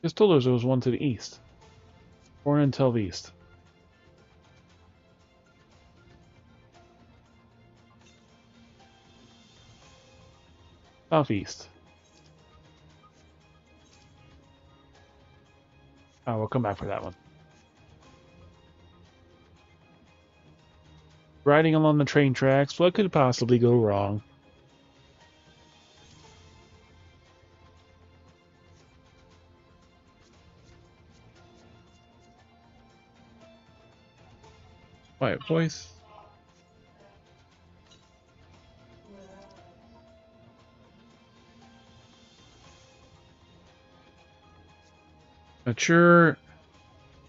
[SPEAKER 1] Just told us there was one to the east. 4 and 12 east. Southeast. Oh, we'll come back for that one. Riding along the train tracks, what could possibly go wrong? Quiet voice. Mature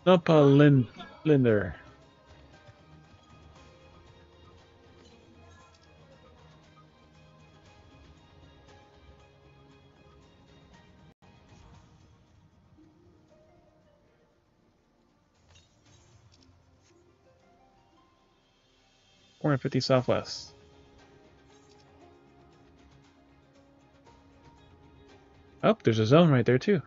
[SPEAKER 1] Noppa Linder. Four and 50 southwest. Oh, there's a zone right there too.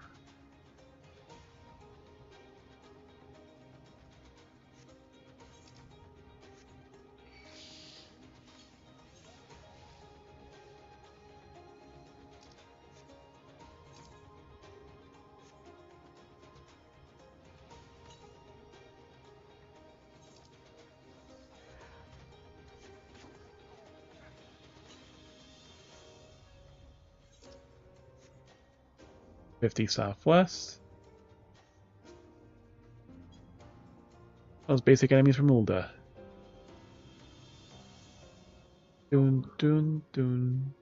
[SPEAKER 1] .50 southwest. Those basic enemies from Ulda. Dun dun dun.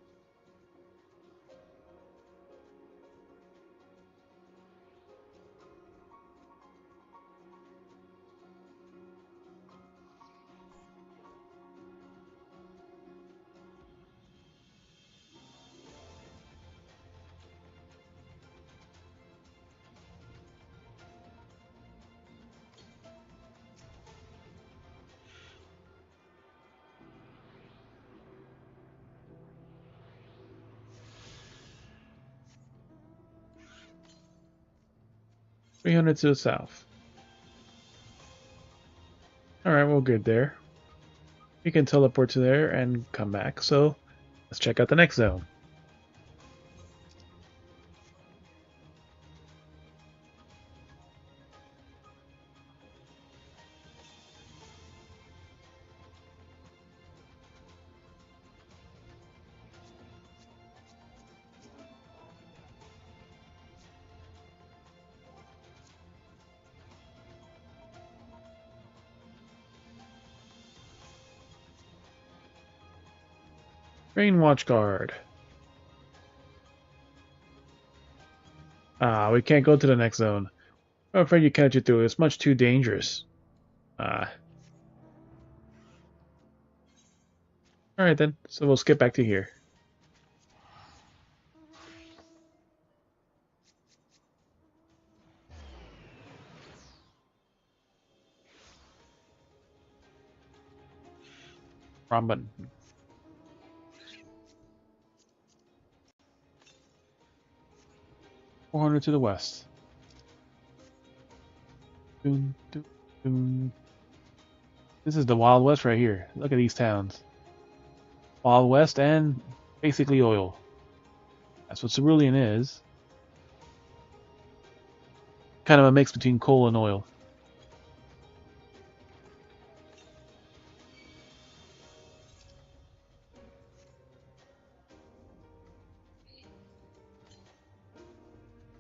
[SPEAKER 1] .300 to the south. Alright, we're good there. We can teleport to there and come back, so let's check out the next zone. Rain Watch Guard. Ah, we can't go to the next zone. I'm afraid you can't get through. It's much too dangerous. Ah. Alright then, so we'll skip back to here. Wrong button. $400 to the west. Doom, doom, doom. This is the Wild West right here. Look at these towns. Wild West and basically oil. That's what Cerulean is. Kind of a mix between coal and oil.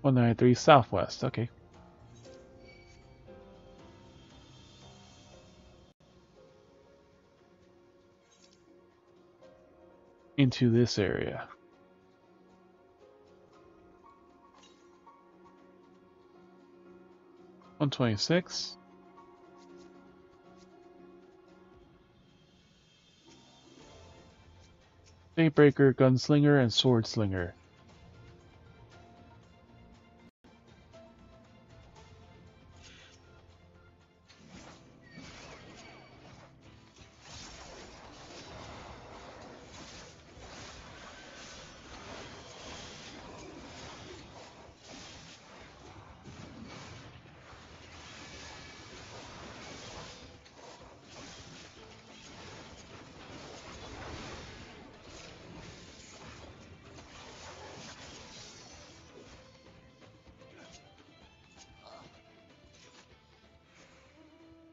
[SPEAKER 1] $193 southwest. Okay. Into this area. $126. Daybreaker, Gunslinger, and Swordslinger.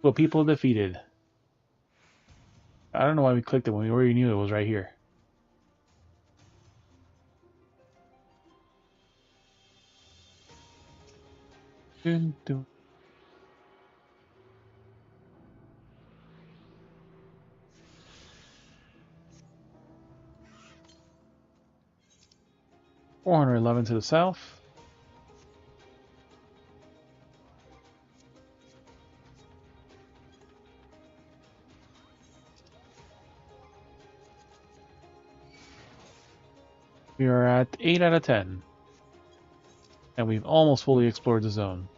[SPEAKER 1] Well, people defeated. I don't know why we clicked it when we already knew it was right here. Dun, dun. $411 to the south. We are at 8 out of 10. And we've almost fully explored the zone.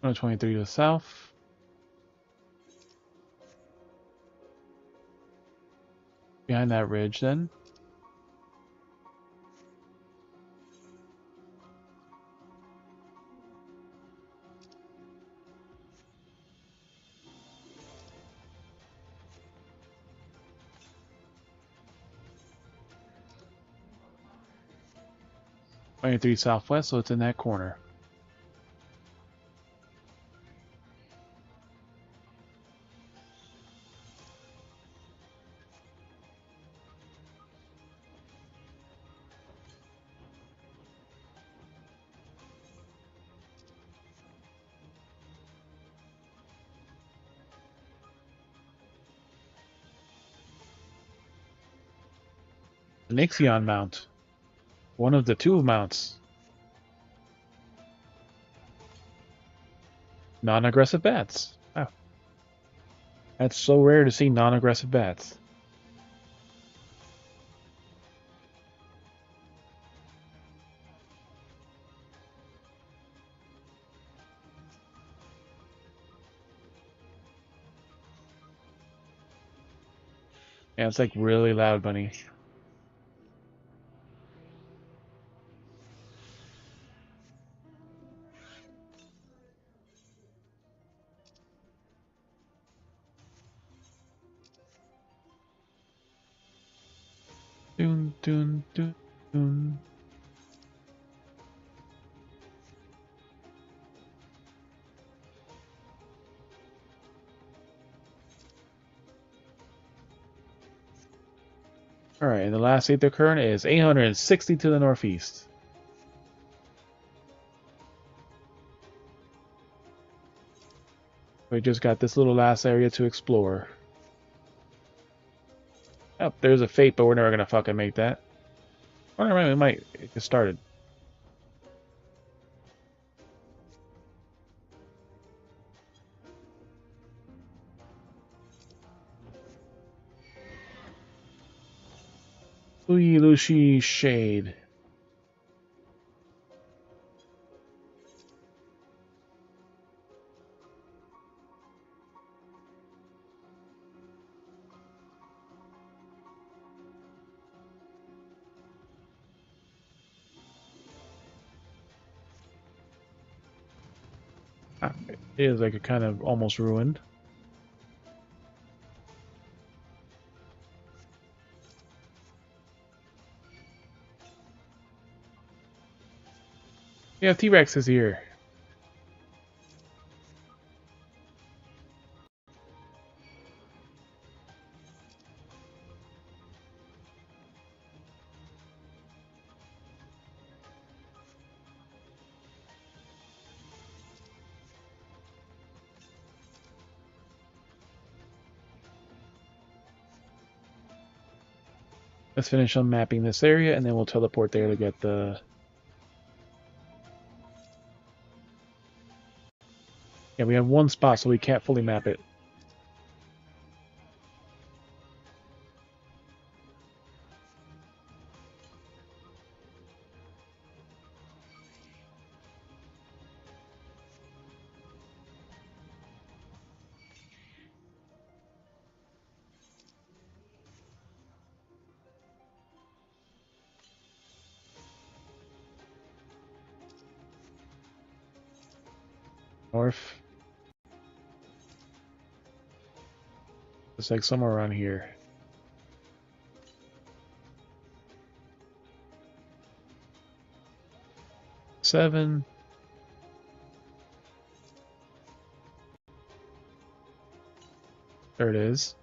[SPEAKER 1] $123 to the south. Behind that ridge then. $23 southwest, so it's in that corner. An Ixion mount. One of the two mounts. Non-aggressive bats. Wow. That's so rare to see non-aggressive bats. Yeah, it's like really loud, bunny. Dun, dun, dun, dun. Alright, and the last Aether Current is 860 to the northeast. We just got this little last area to explore. Oh, there's a fate, but we're never gonna fucking make that. Oh, never mind, we might. It just started. Fui Lushi Shade. It is like a kind of almost ruined. Yeah, T-Rex is here. Let's finish unmapping this area, and then we'll teleport there to get the... Yeah, we have one spot, so we can't fully map it. North. It's like somewhere around here. Seven. There it is.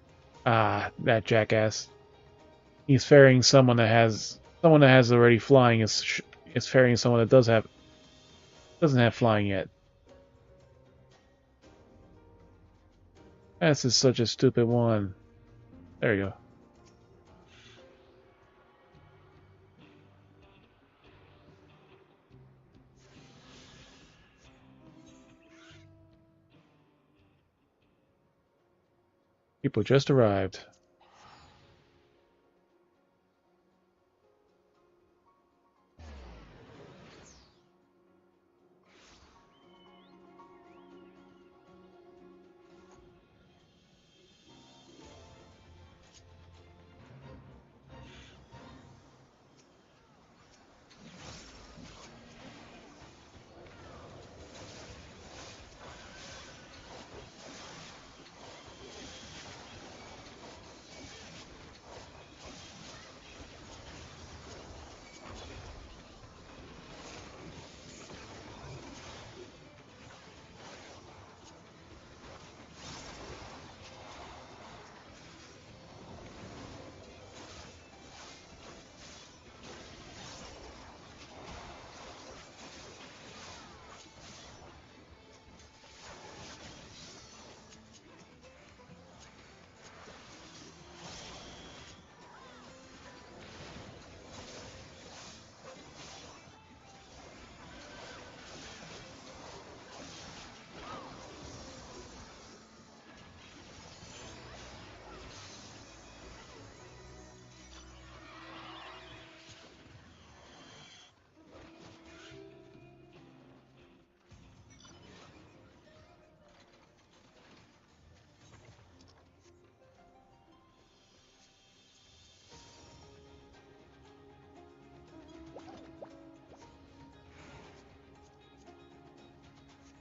[SPEAKER 1] Ah, that jackass. He's ferrying someone that has already flying is ferrying someone that doesn't have flying yet. This is such a stupid one. There you go. People just arrived.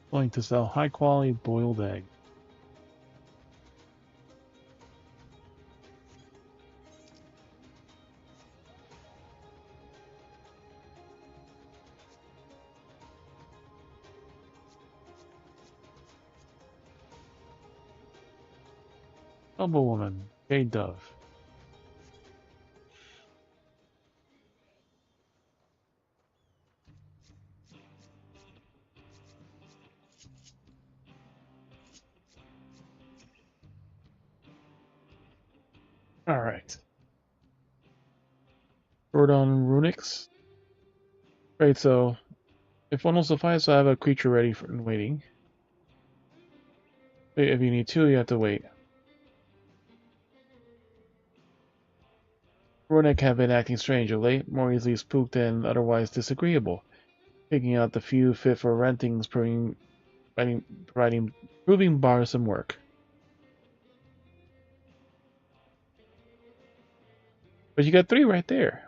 [SPEAKER 1] Going to sell high quality boiled egg. Double woman, Jade Dove. Alright. Short on runics. Right, so if one will suffice, I have a creature ready for and waiting. If you need two, you have to wait. Runic have been acting strange of late, more easily spooked than otherwise disagreeable, picking out the few fit for rentings, proving bothersome work. But you got three right there.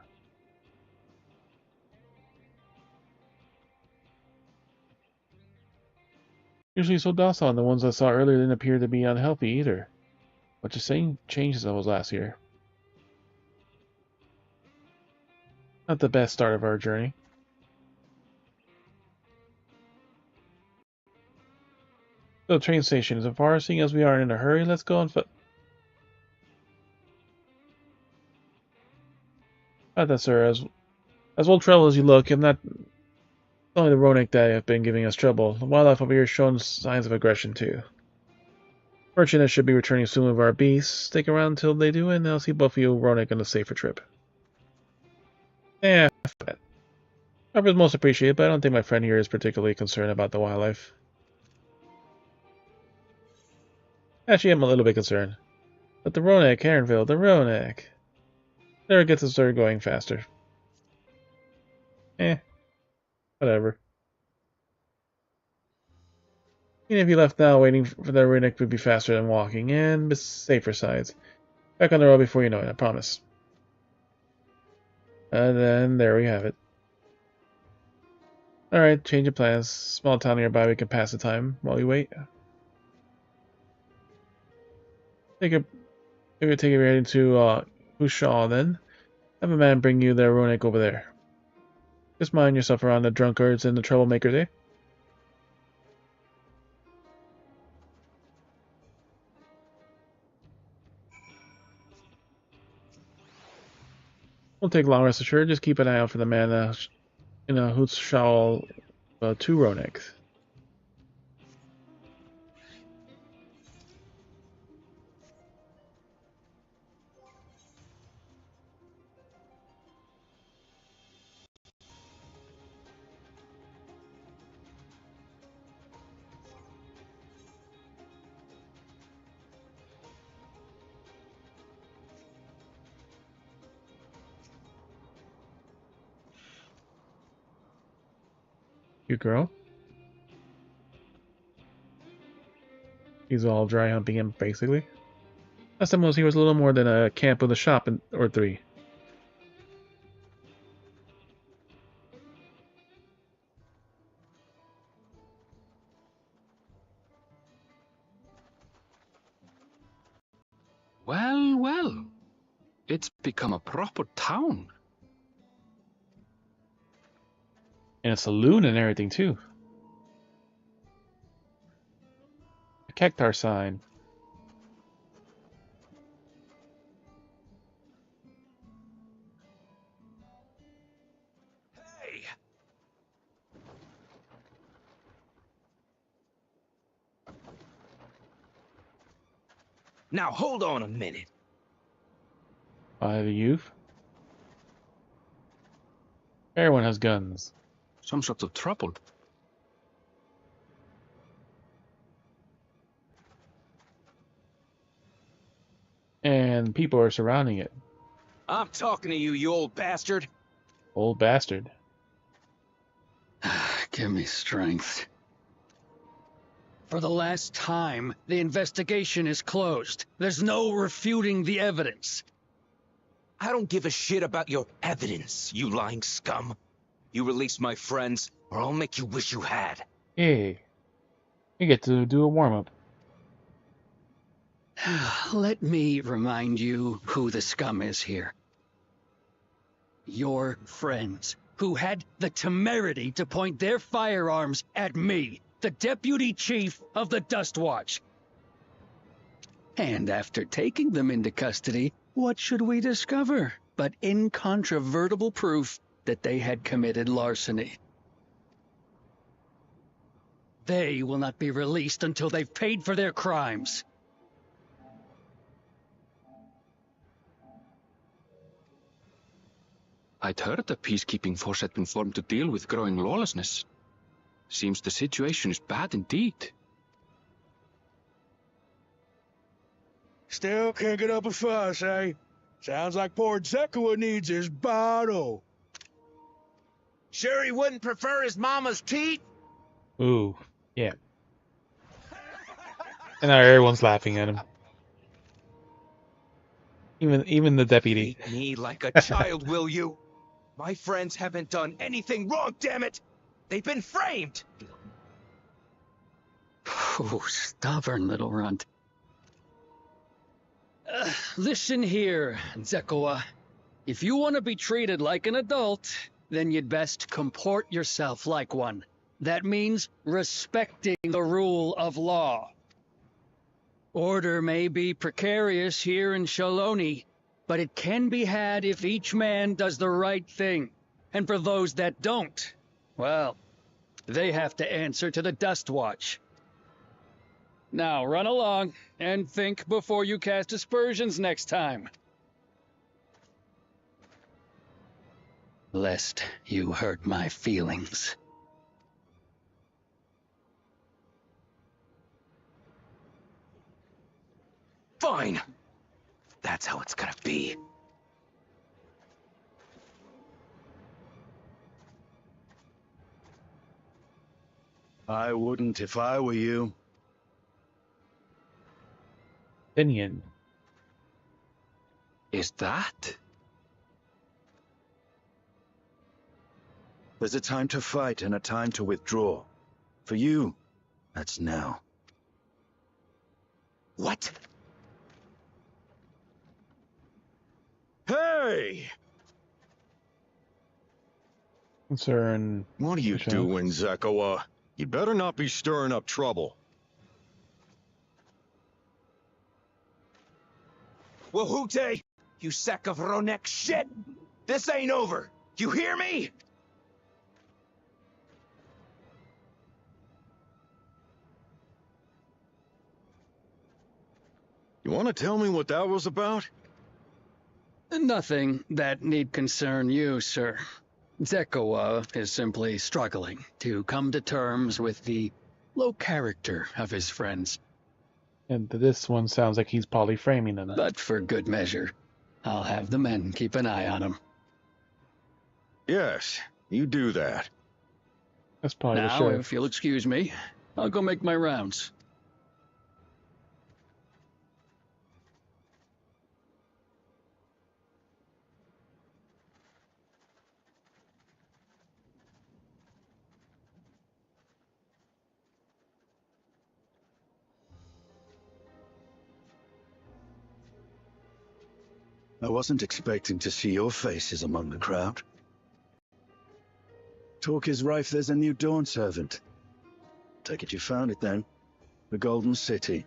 [SPEAKER 1] Usually so docile, and the ones I saw earlier didn't appear to be unhealthy either. But just saying, changed since I was last year. Not the best start of our journey. So, train station is far. Seeing as we aren't in a hurry, let's go on foot. Not that, sir. As well traveled as you look, I'm not only the Ronik that have been giving us trouble. The wildlife over here has shown signs of aggression too. Fortunate should be returning soon with our beasts. Stick around until they do, and I'll see both of you Ronik on a safer trip. Yeah, I was most appreciated, but I don't think my friend here is particularly concerned about the wildlife. Actually, I'm a little bit concerned. But the Ronek, Heronville, the Ronek. Never gets to start going faster. Whatever. Even if you left now, waiting for the Ronek would be faster than walking, and safer sides. Back on the road before you know it, I promise. And then there we have it. Alright, change of plans. Small town nearby, we can pass the time while we wait. Maybe take it right into Hushaw then. Have a man bring you the Ronek over there. Just mind yourself around the drunkards and the troublemakers, eh? Won't take long, rest assured. Just keep an eye out for the man in a Hushaw 2 Ronek. You girl? He's all dry humping him, basically. Last time he was a little more than a camp with a shop or three.
[SPEAKER 3] Well, well. It's become a proper town.
[SPEAKER 1] And a saloon and everything, too. A Cactar sign.
[SPEAKER 8] Hey! Now hold on a minute.
[SPEAKER 1] By the youth. Everyone has guns.
[SPEAKER 3] Some sort of trouble.
[SPEAKER 1] And people are surrounding it.
[SPEAKER 8] I'm talking to you, you old bastard.
[SPEAKER 1] Old bastard.
[SPEAKER 19] Give me strength. For the last time, the investigation is closed. There's no refuting the evidence.
[SPEAKER 8] I don't give a shit about your evidence, you lying scum. You release my friends, or I'll make you wish you had.
[SPEAKER 1] Hey. You get to do a warm-up.
[SPEAKER 19] Let me remind you who the scum is here. Your friends, who had the temerity to point their firearms at me, the deputy chief of the Dust Watch. And after taking them into custody, what should we discover but incontrovertible proof that they had committed larceny? They will not be released until they've paid for their crimes.
[SPEAKER 3] I'd heard the peacekeeping force had been formed to deal with growing lawlessness. Seems the situation is bad indeed.
[SPEAKER 15] Still can't get up a fuss, eh? Sounds like poor Zekua needs his bottle.
[SPEAKER 8] Sure he wouldn't prefer his mama's teeth?
[SPEAKER 1] Ooh, yeah. And now everyone's laughing at him. Even the deputy.
[SPEAKER 8] Treat me like a child, will you? My friends haven't done anything wrong, damn it! They've been framed!
[SPEAKER 19] Oh, stubborn little runt. Listen here, Zekua. If you want to be treated like an adult, then you'd best comport yourself like one. That means respecting the rule of law. Order may be precarious here in Shaloni, but it can be had if each man does the right thing. And for those that don't, well, they have to answer to the Dust Watch. Now run along, and think before you cast aspersions next time. Lest you hurt my feelings.
[SPEAKER 8] Fine! That's how it's gonna be.
[SPEAKER 20] I wouldn't if I were you.
[SPEAKER 1] Opinion.
[SPEAKER 3] Is that?
[SPEAKER 20] There's a time to fight and a time to withdraw. For you, that's now.
[SPEAKER 8] What?
[SPEAKER 20] Hey!
[SPEAKER 1] Concern.
[SPEAKER 20] What are you doing, Zekua? You better not be stirring up trouble.
[SPEAKER 8] Wahute! You sack of Ronek shit! This ain't over! You hear me?
[SPEAKER 20] You want to tell me what that was about?
[SPEAKER 19] Nothing that need concern you, sir. Zekua is simply struggling to come to terms with the low character of his friends.
[SPEAKER 1] And this one sounds like he's polyframing them.
[SPEAKER 19] But for good measure, I'll have the men keep an eye on him.
[SPEAKER 20] Yes, you do that.
[SPEAKER 1] That's probably the
[SPEAKER 19] Now,
[SPEAKER 1] sheriff.
[SPEAKER 19] if you'll excuse me, I'll go make my rounds.
[SPEAKER 20] I wasn't expecting to see your faces among the crowd. Talk is rife there's a new Dawn servant. Take it you found it then. The Golden City.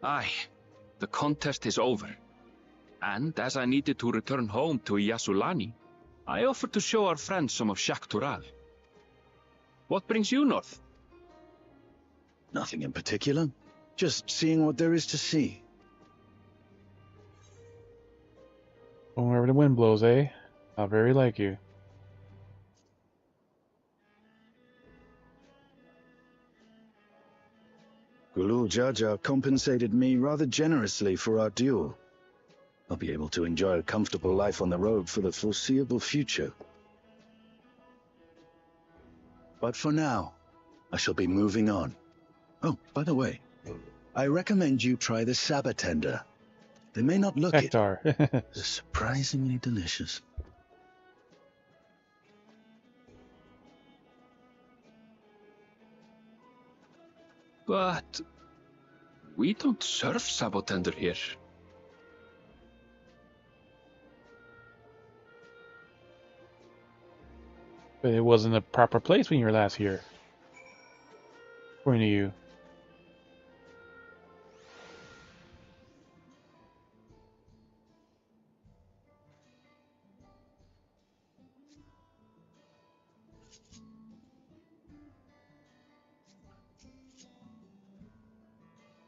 [SPEAKER 3] Aye, the contest is over. And as I needed to return home to Yasulani, I offered to show our friends some of Shak Tural. What brings you north?
[SPEAKER 20] Nothing in particular. Just seeing what there is to see.
[SPEAKER 1] Going wherever the wind blows, eh? How very like you.
[SPEAKER 20] Gulul Jaja compensated me rather generously for our duel. I'll be able to enjoy a comfortable life on the road for the foreseeable future. But for now, I shall be moving on. Oh, by the way, I recommend you try the Sabatender. They may not look it. They're surprisingly delicious.
[SPEAKER 3] But we don't serve Sabotender here.
[SPEAKER 1] But it wasn't a proper place when you were last here. According to you.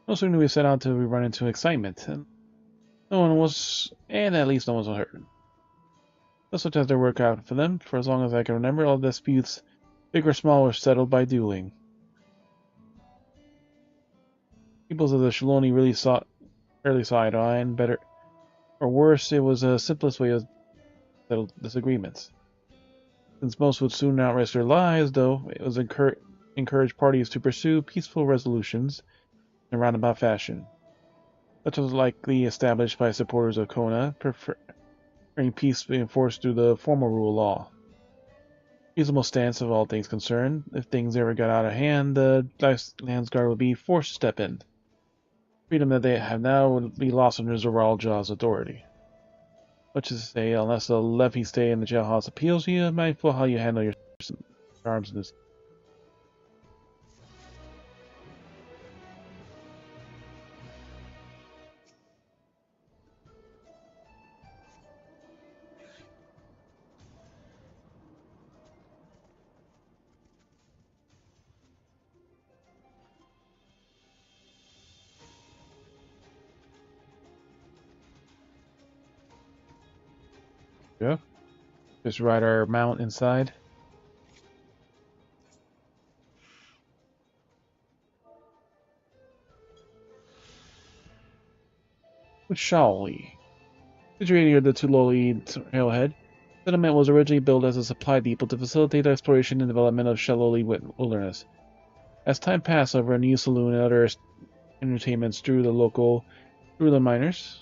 [SPEAKER 1] No sooner do we set out till we run into excitement. No one was, and at least no one was hurt. Thus such as their work out for them, for as long as I can remember, all disputes, big or small, were settled by dueling. Peoples of the Shaloni rarely saw eye to eye, and better or worse, it was the simplest way of settle disagreements. Since most would soon outrisk their lives, though, it was encouraged parties to pursue peaceful resolutions in a roundabout fashion. Such was likely established by supporters of Kona, preferring peace being enforced through the formal rule of law. Reasonable stance of all things concerned. If things ever got out of hand, the Landsguard would be forced to step in. Freedom that they have now would be lost under Zoralja's authority. Which is to say, unless the levy stay in the jailhouse appeals to you, mindful how you handle your arms in this. Yeah. Just ride our mount inside. With Shaoli. Situated near the Tuloli trailhead, the settlement was originally built as a supply depot to facilitate the exploration and development of Shaloli wilderness. As time passed, however, a new saloon and other entertainments drew the miners,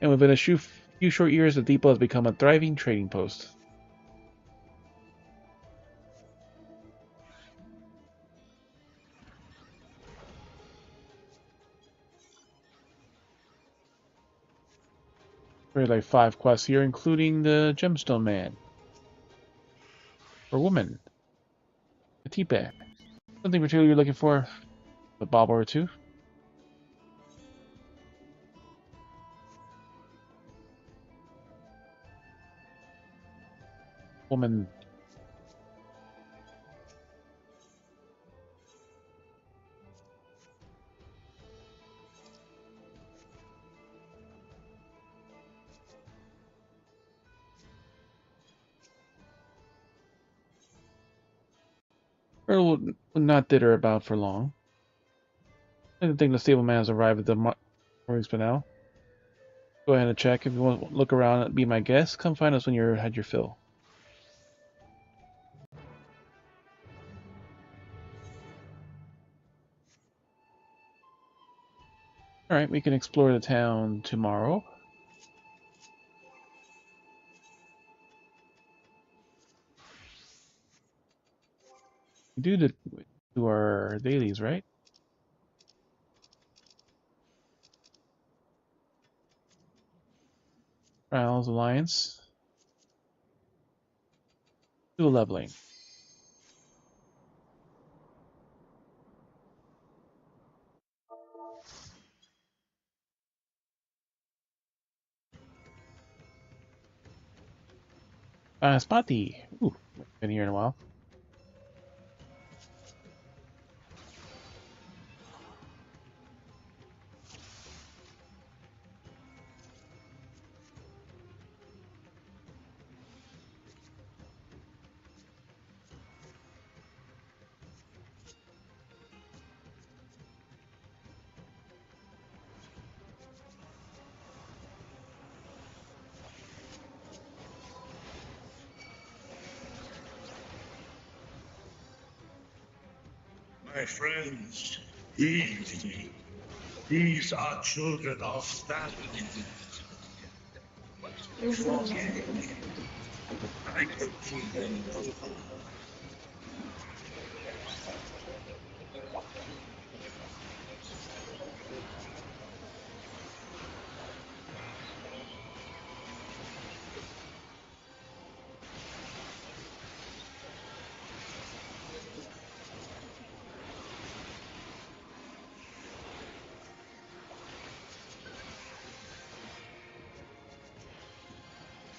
[SPEAKER 1] and within a few short years, the depot has become a thriving trading post. We had like 5 quests here, including the Gemstone Man. Or Woman. A tea bag. Something particular you're looking for? A bauble or two? Woman. Earl would not ditter about for long. I didn't think the stableman has arrived at the morning now. Go ahead and check. If you want to look around and be my guest, come find us when you've had your fill. Alright, we can explore the town tomorrow. We do our dailies, right? Trials, Alliance. Do a leveling. Spotty. Ooh, been here in a while.
[SPEAKER 8] My friends, heed me. These are children of Stanley. Forgive me. I could kill them both.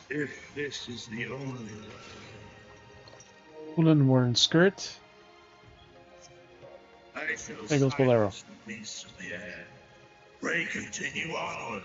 [SPEAKER 8] If this is the only way.
[SPEAKER 1] Woolen worn skirt.
[SPEAKER 8] I shall
[SPEAKER 1] There goes Bolero.
[SPEAKER 8] silence the beasts of the air. Pray continue onward.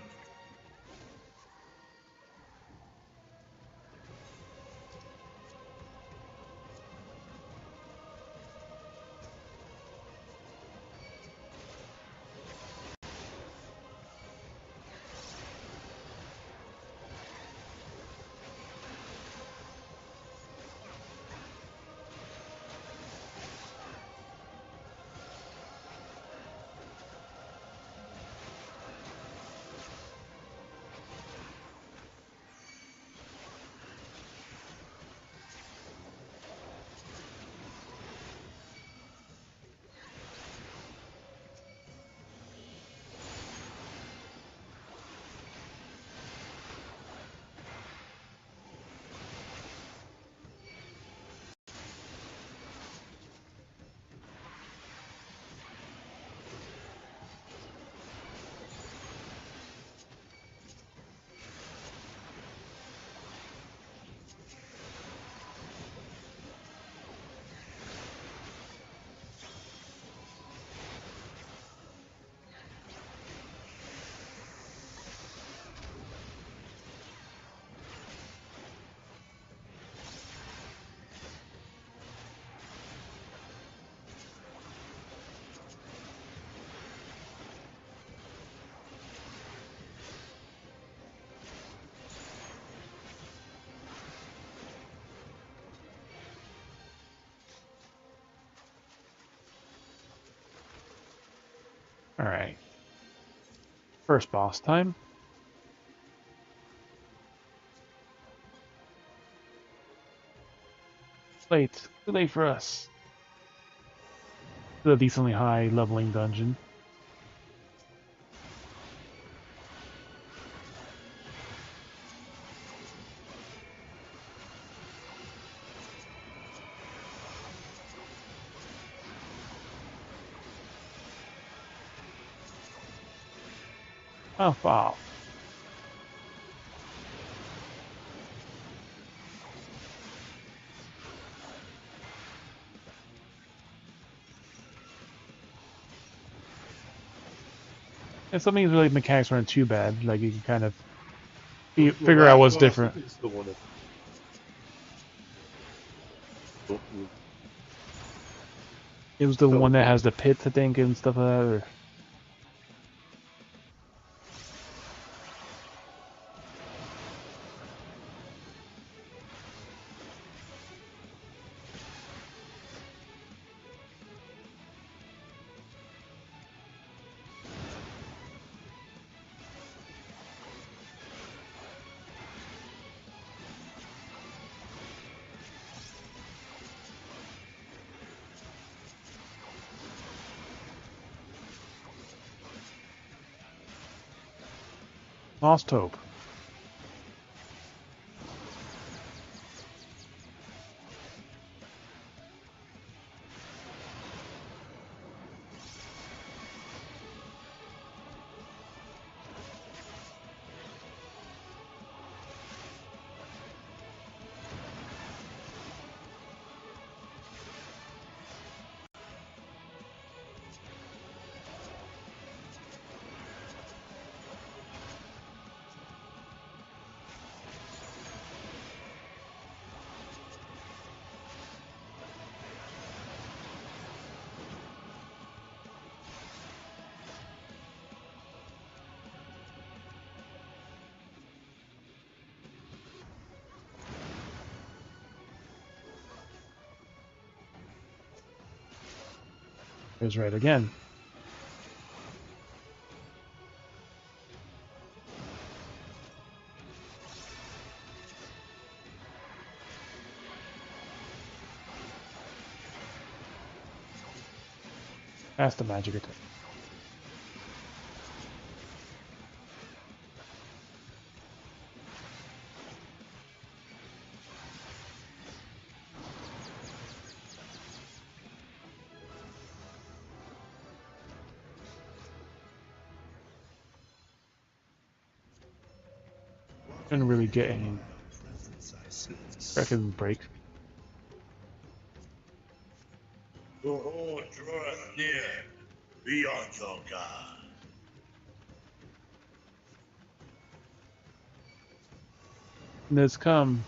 [SPEAKER 1] Alright. First boss time. Late. Too late for us. It's a decently high leveling dungeon. Oh, wow. And some of these really mechanics weren't too bad. Like you can kind of figure out what's different.
[SPEAKER 6] Is the one that...
[SPEAKER 1] It was the one that has the pit, I think, and stuff like that. Or... Lost Hope. It was right again. That's the magic attack. Didn't really get any freaking break.
[SPEAKER 8] The horde draweth near. Be on your guard.
[SPEAKER 1] And it's come.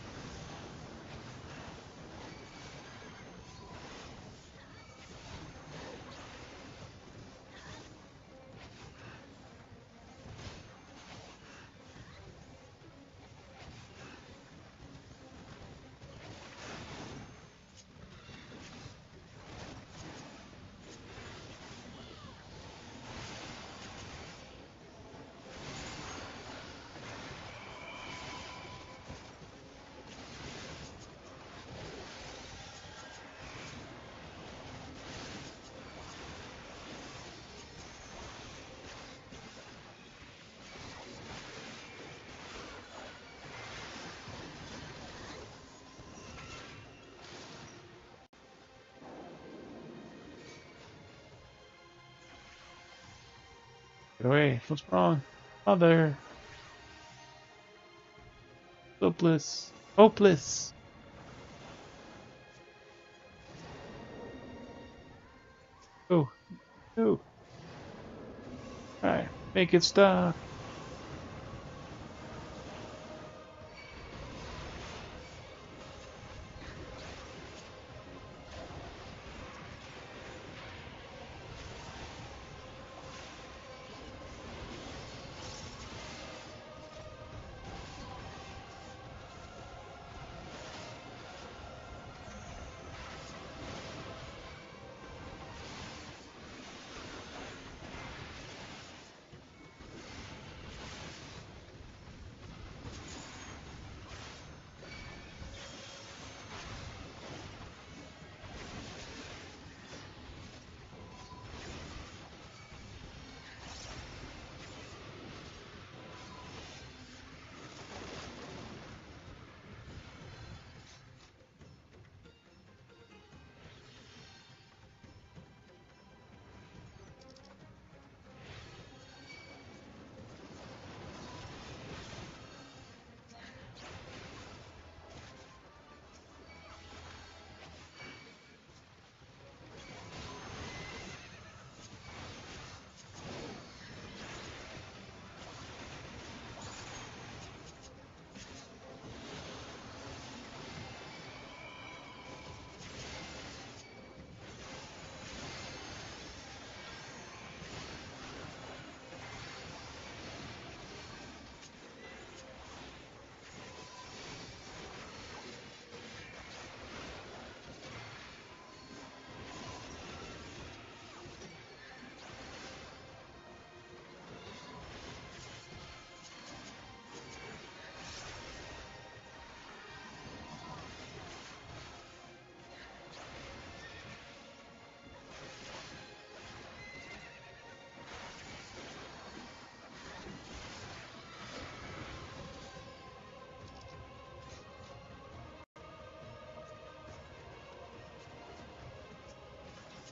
[SPEAKER 1] Get away. What's wrong? Mother. Hopeless. Hopeless. Oh. Oh. Alright. Make it stop.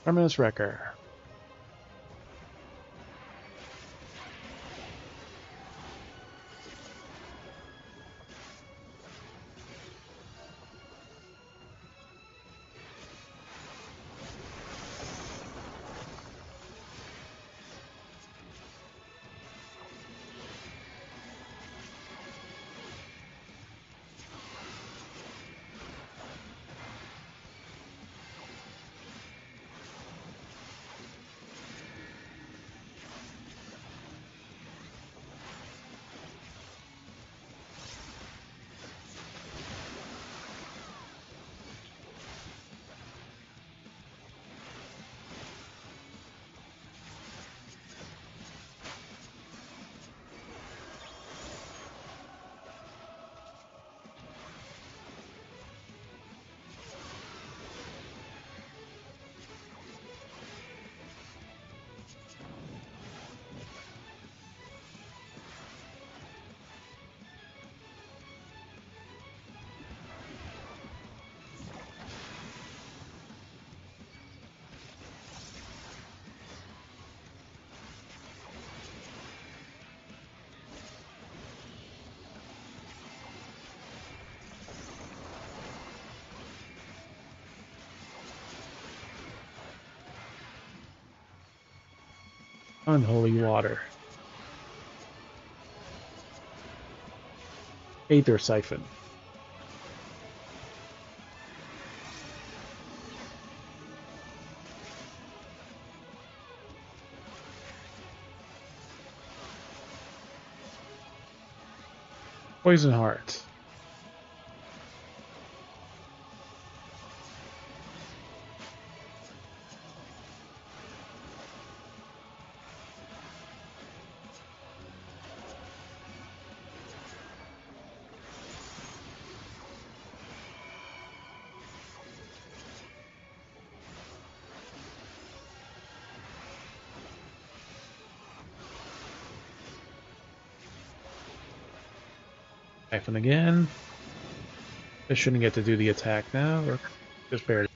[SPEAKER 1] Terminus Wrecker. Unholy water. Aether siphon. Poison heart. Siphon again. I shouldn't get to do the attack now, or just barely.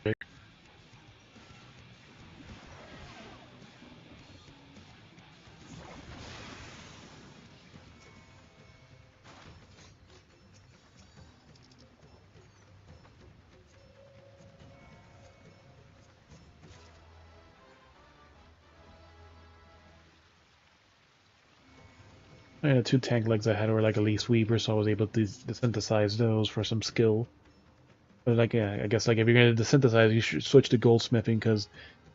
[SPEAKER 1] I had 2 tank legs I had were like Elise Weaver, so I was able to synthesize those for some skill. But like, yeah, I guess like if you're gonna desynthesize, you should switch to goldsmithing because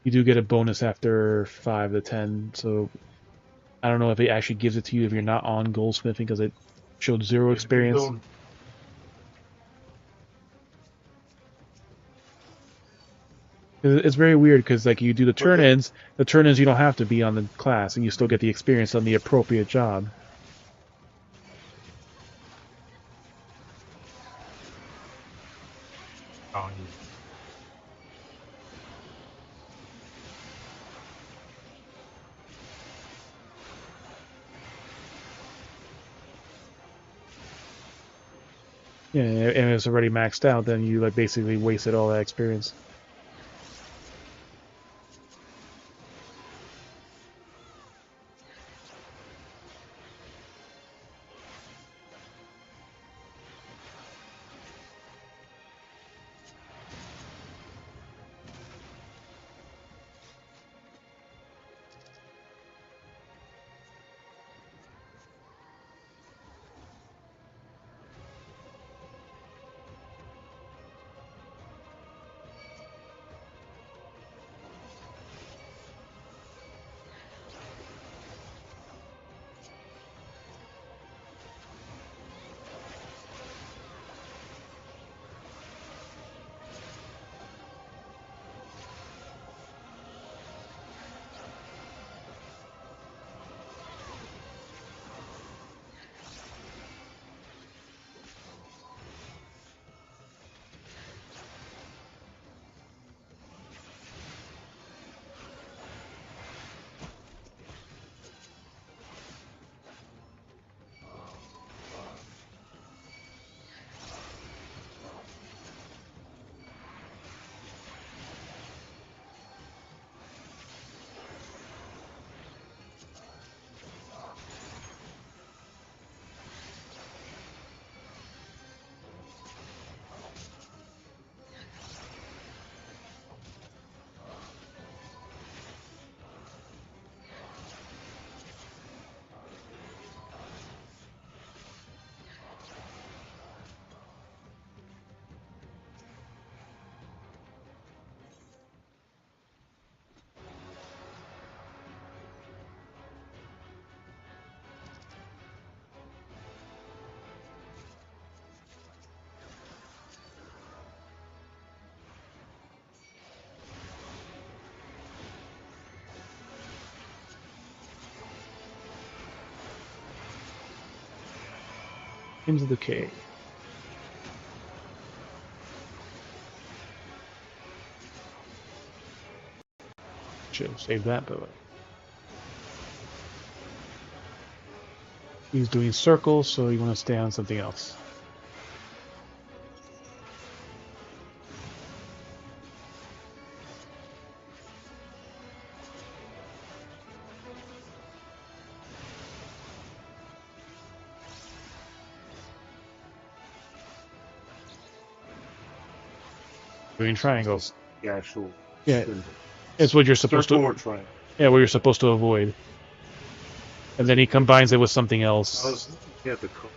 [SPEAKER 1] you do get a bonus after 5 to 10. So I don't know if it actually gives it to you if you're not on goldsmithing because it showed 0 experience. It's very weird because like you do the turn-ins you don't have to be on the class and you still get the experience on the appropriate job.
[SPEAKER 6] Oh,
[SPEAKER 1] Yeah, and it's already maxed out, then you like basically wasted all that experience. Into the cave. Should have saved that bullet. He's doing circles, so you want to stay on something else. Doing triangles.
[SPEAKER 6] The actual.
[SPEAKER 1] Yeah, it's what you're supposed
[SPEAKER 6] Circle or
[SPEAKER 1] to.
[SPEAKER 6] triangle.
[SPEAKER 1] Yeah, what you're supposed to avoid. And then he combines it with something else.
[SPEAKER 6] I was looking at the code.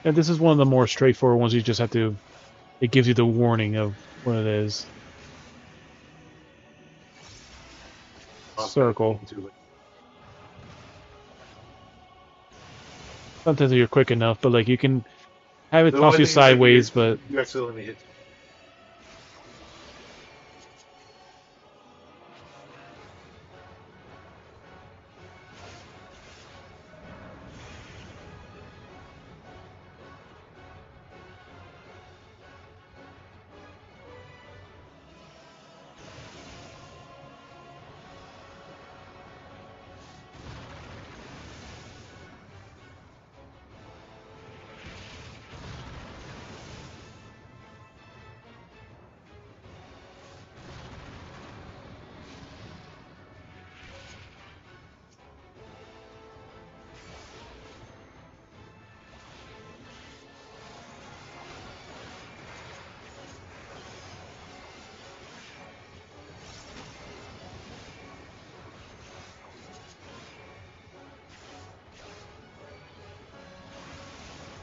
[SPEAKER 1] And this is one of the more straightforward ones. You just have to. It gives you the warning of what it is. Circle. Sometimes you're quick enough, but like you can have it toss you sideways, but
[SPEAKER 6] You accidentally hit.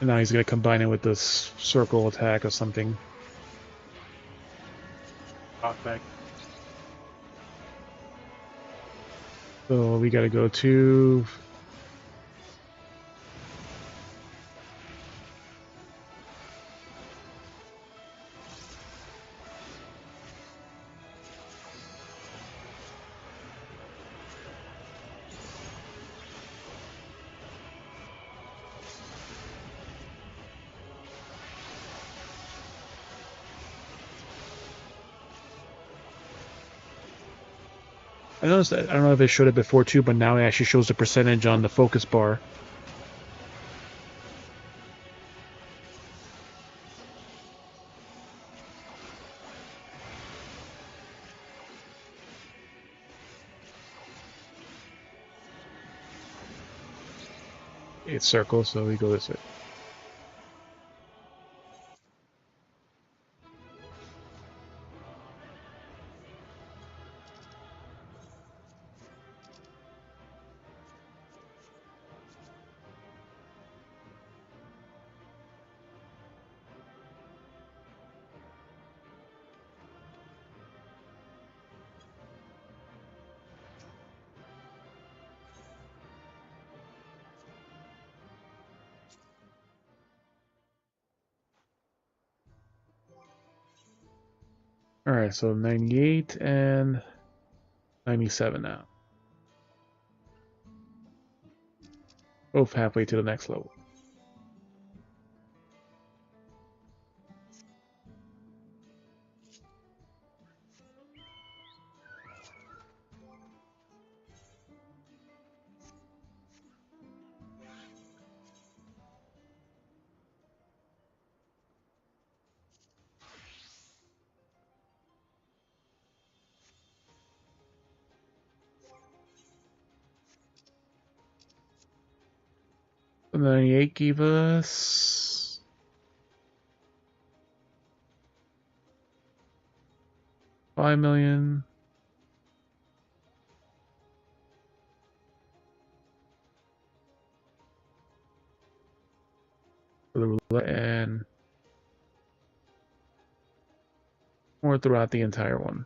[SPEAKER 1] and now he's gonna combine it with this circle attack or something.
[SPEAKER 6] Knockback.
[SPEAKER 1] So we gotta go to. I noticed that, I don't know if it showed it before too, but now it actually shows the percentage on the focus bar. It's circle, so we go this way. Alright, so 98 and 97 now. Both halfway to the next level. So 98 gave us 5 million. For the roulette and more throughout the entire one.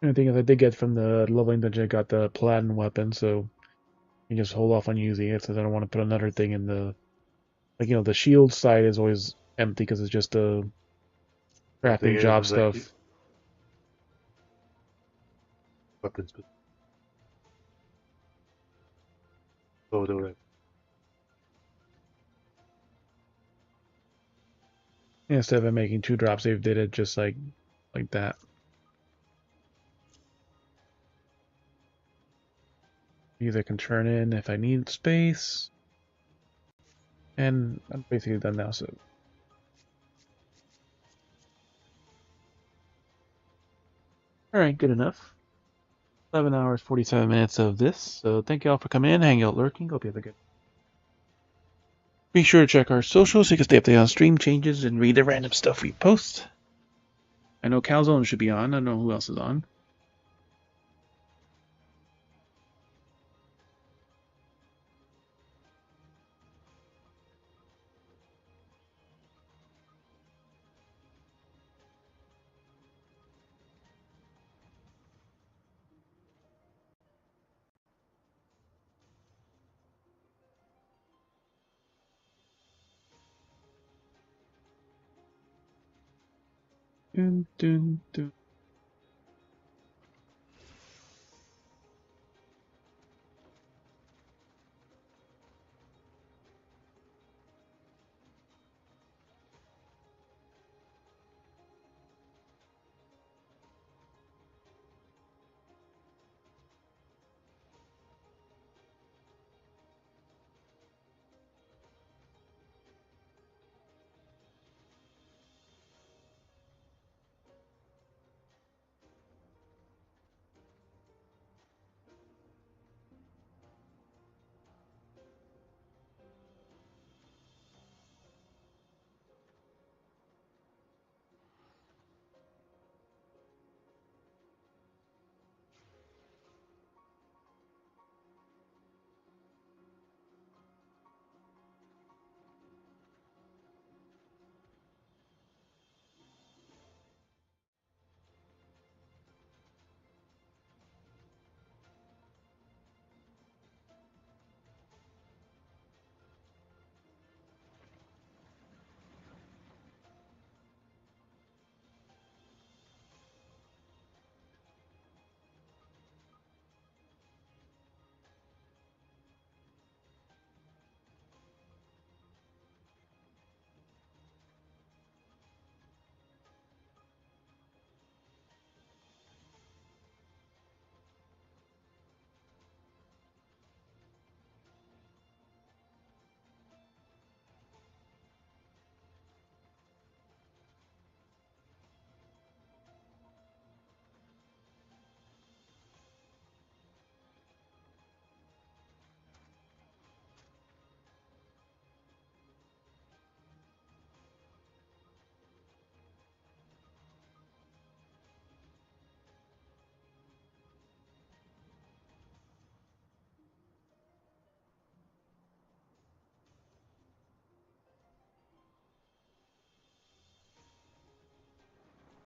[SPEAKER 1] The thing is, I did get from the leveling dungeon, I got the platinum weapon, so you can just hold off on using it, since I don't want to put another thing in the... Like, you know, the shield side is always empty because it's just the crafting job stuff.
[SPEAKER 6] Weapons. Oh, no.
[SPEAKER 1] Instead of making 2 drops, they did it just like that. Either can turn in if I need space. And I'm basically done now, so. Alright, good enough. 11 hours, 47 minutes of this. So thank you all for coming in, hanging out, lurking. Hope you have a good. Be sure to check our socials so you can stay updated on stream changes and read the random stuff we post. I know Calzone should be on. I don't know who else is on. Dun, dun, dun.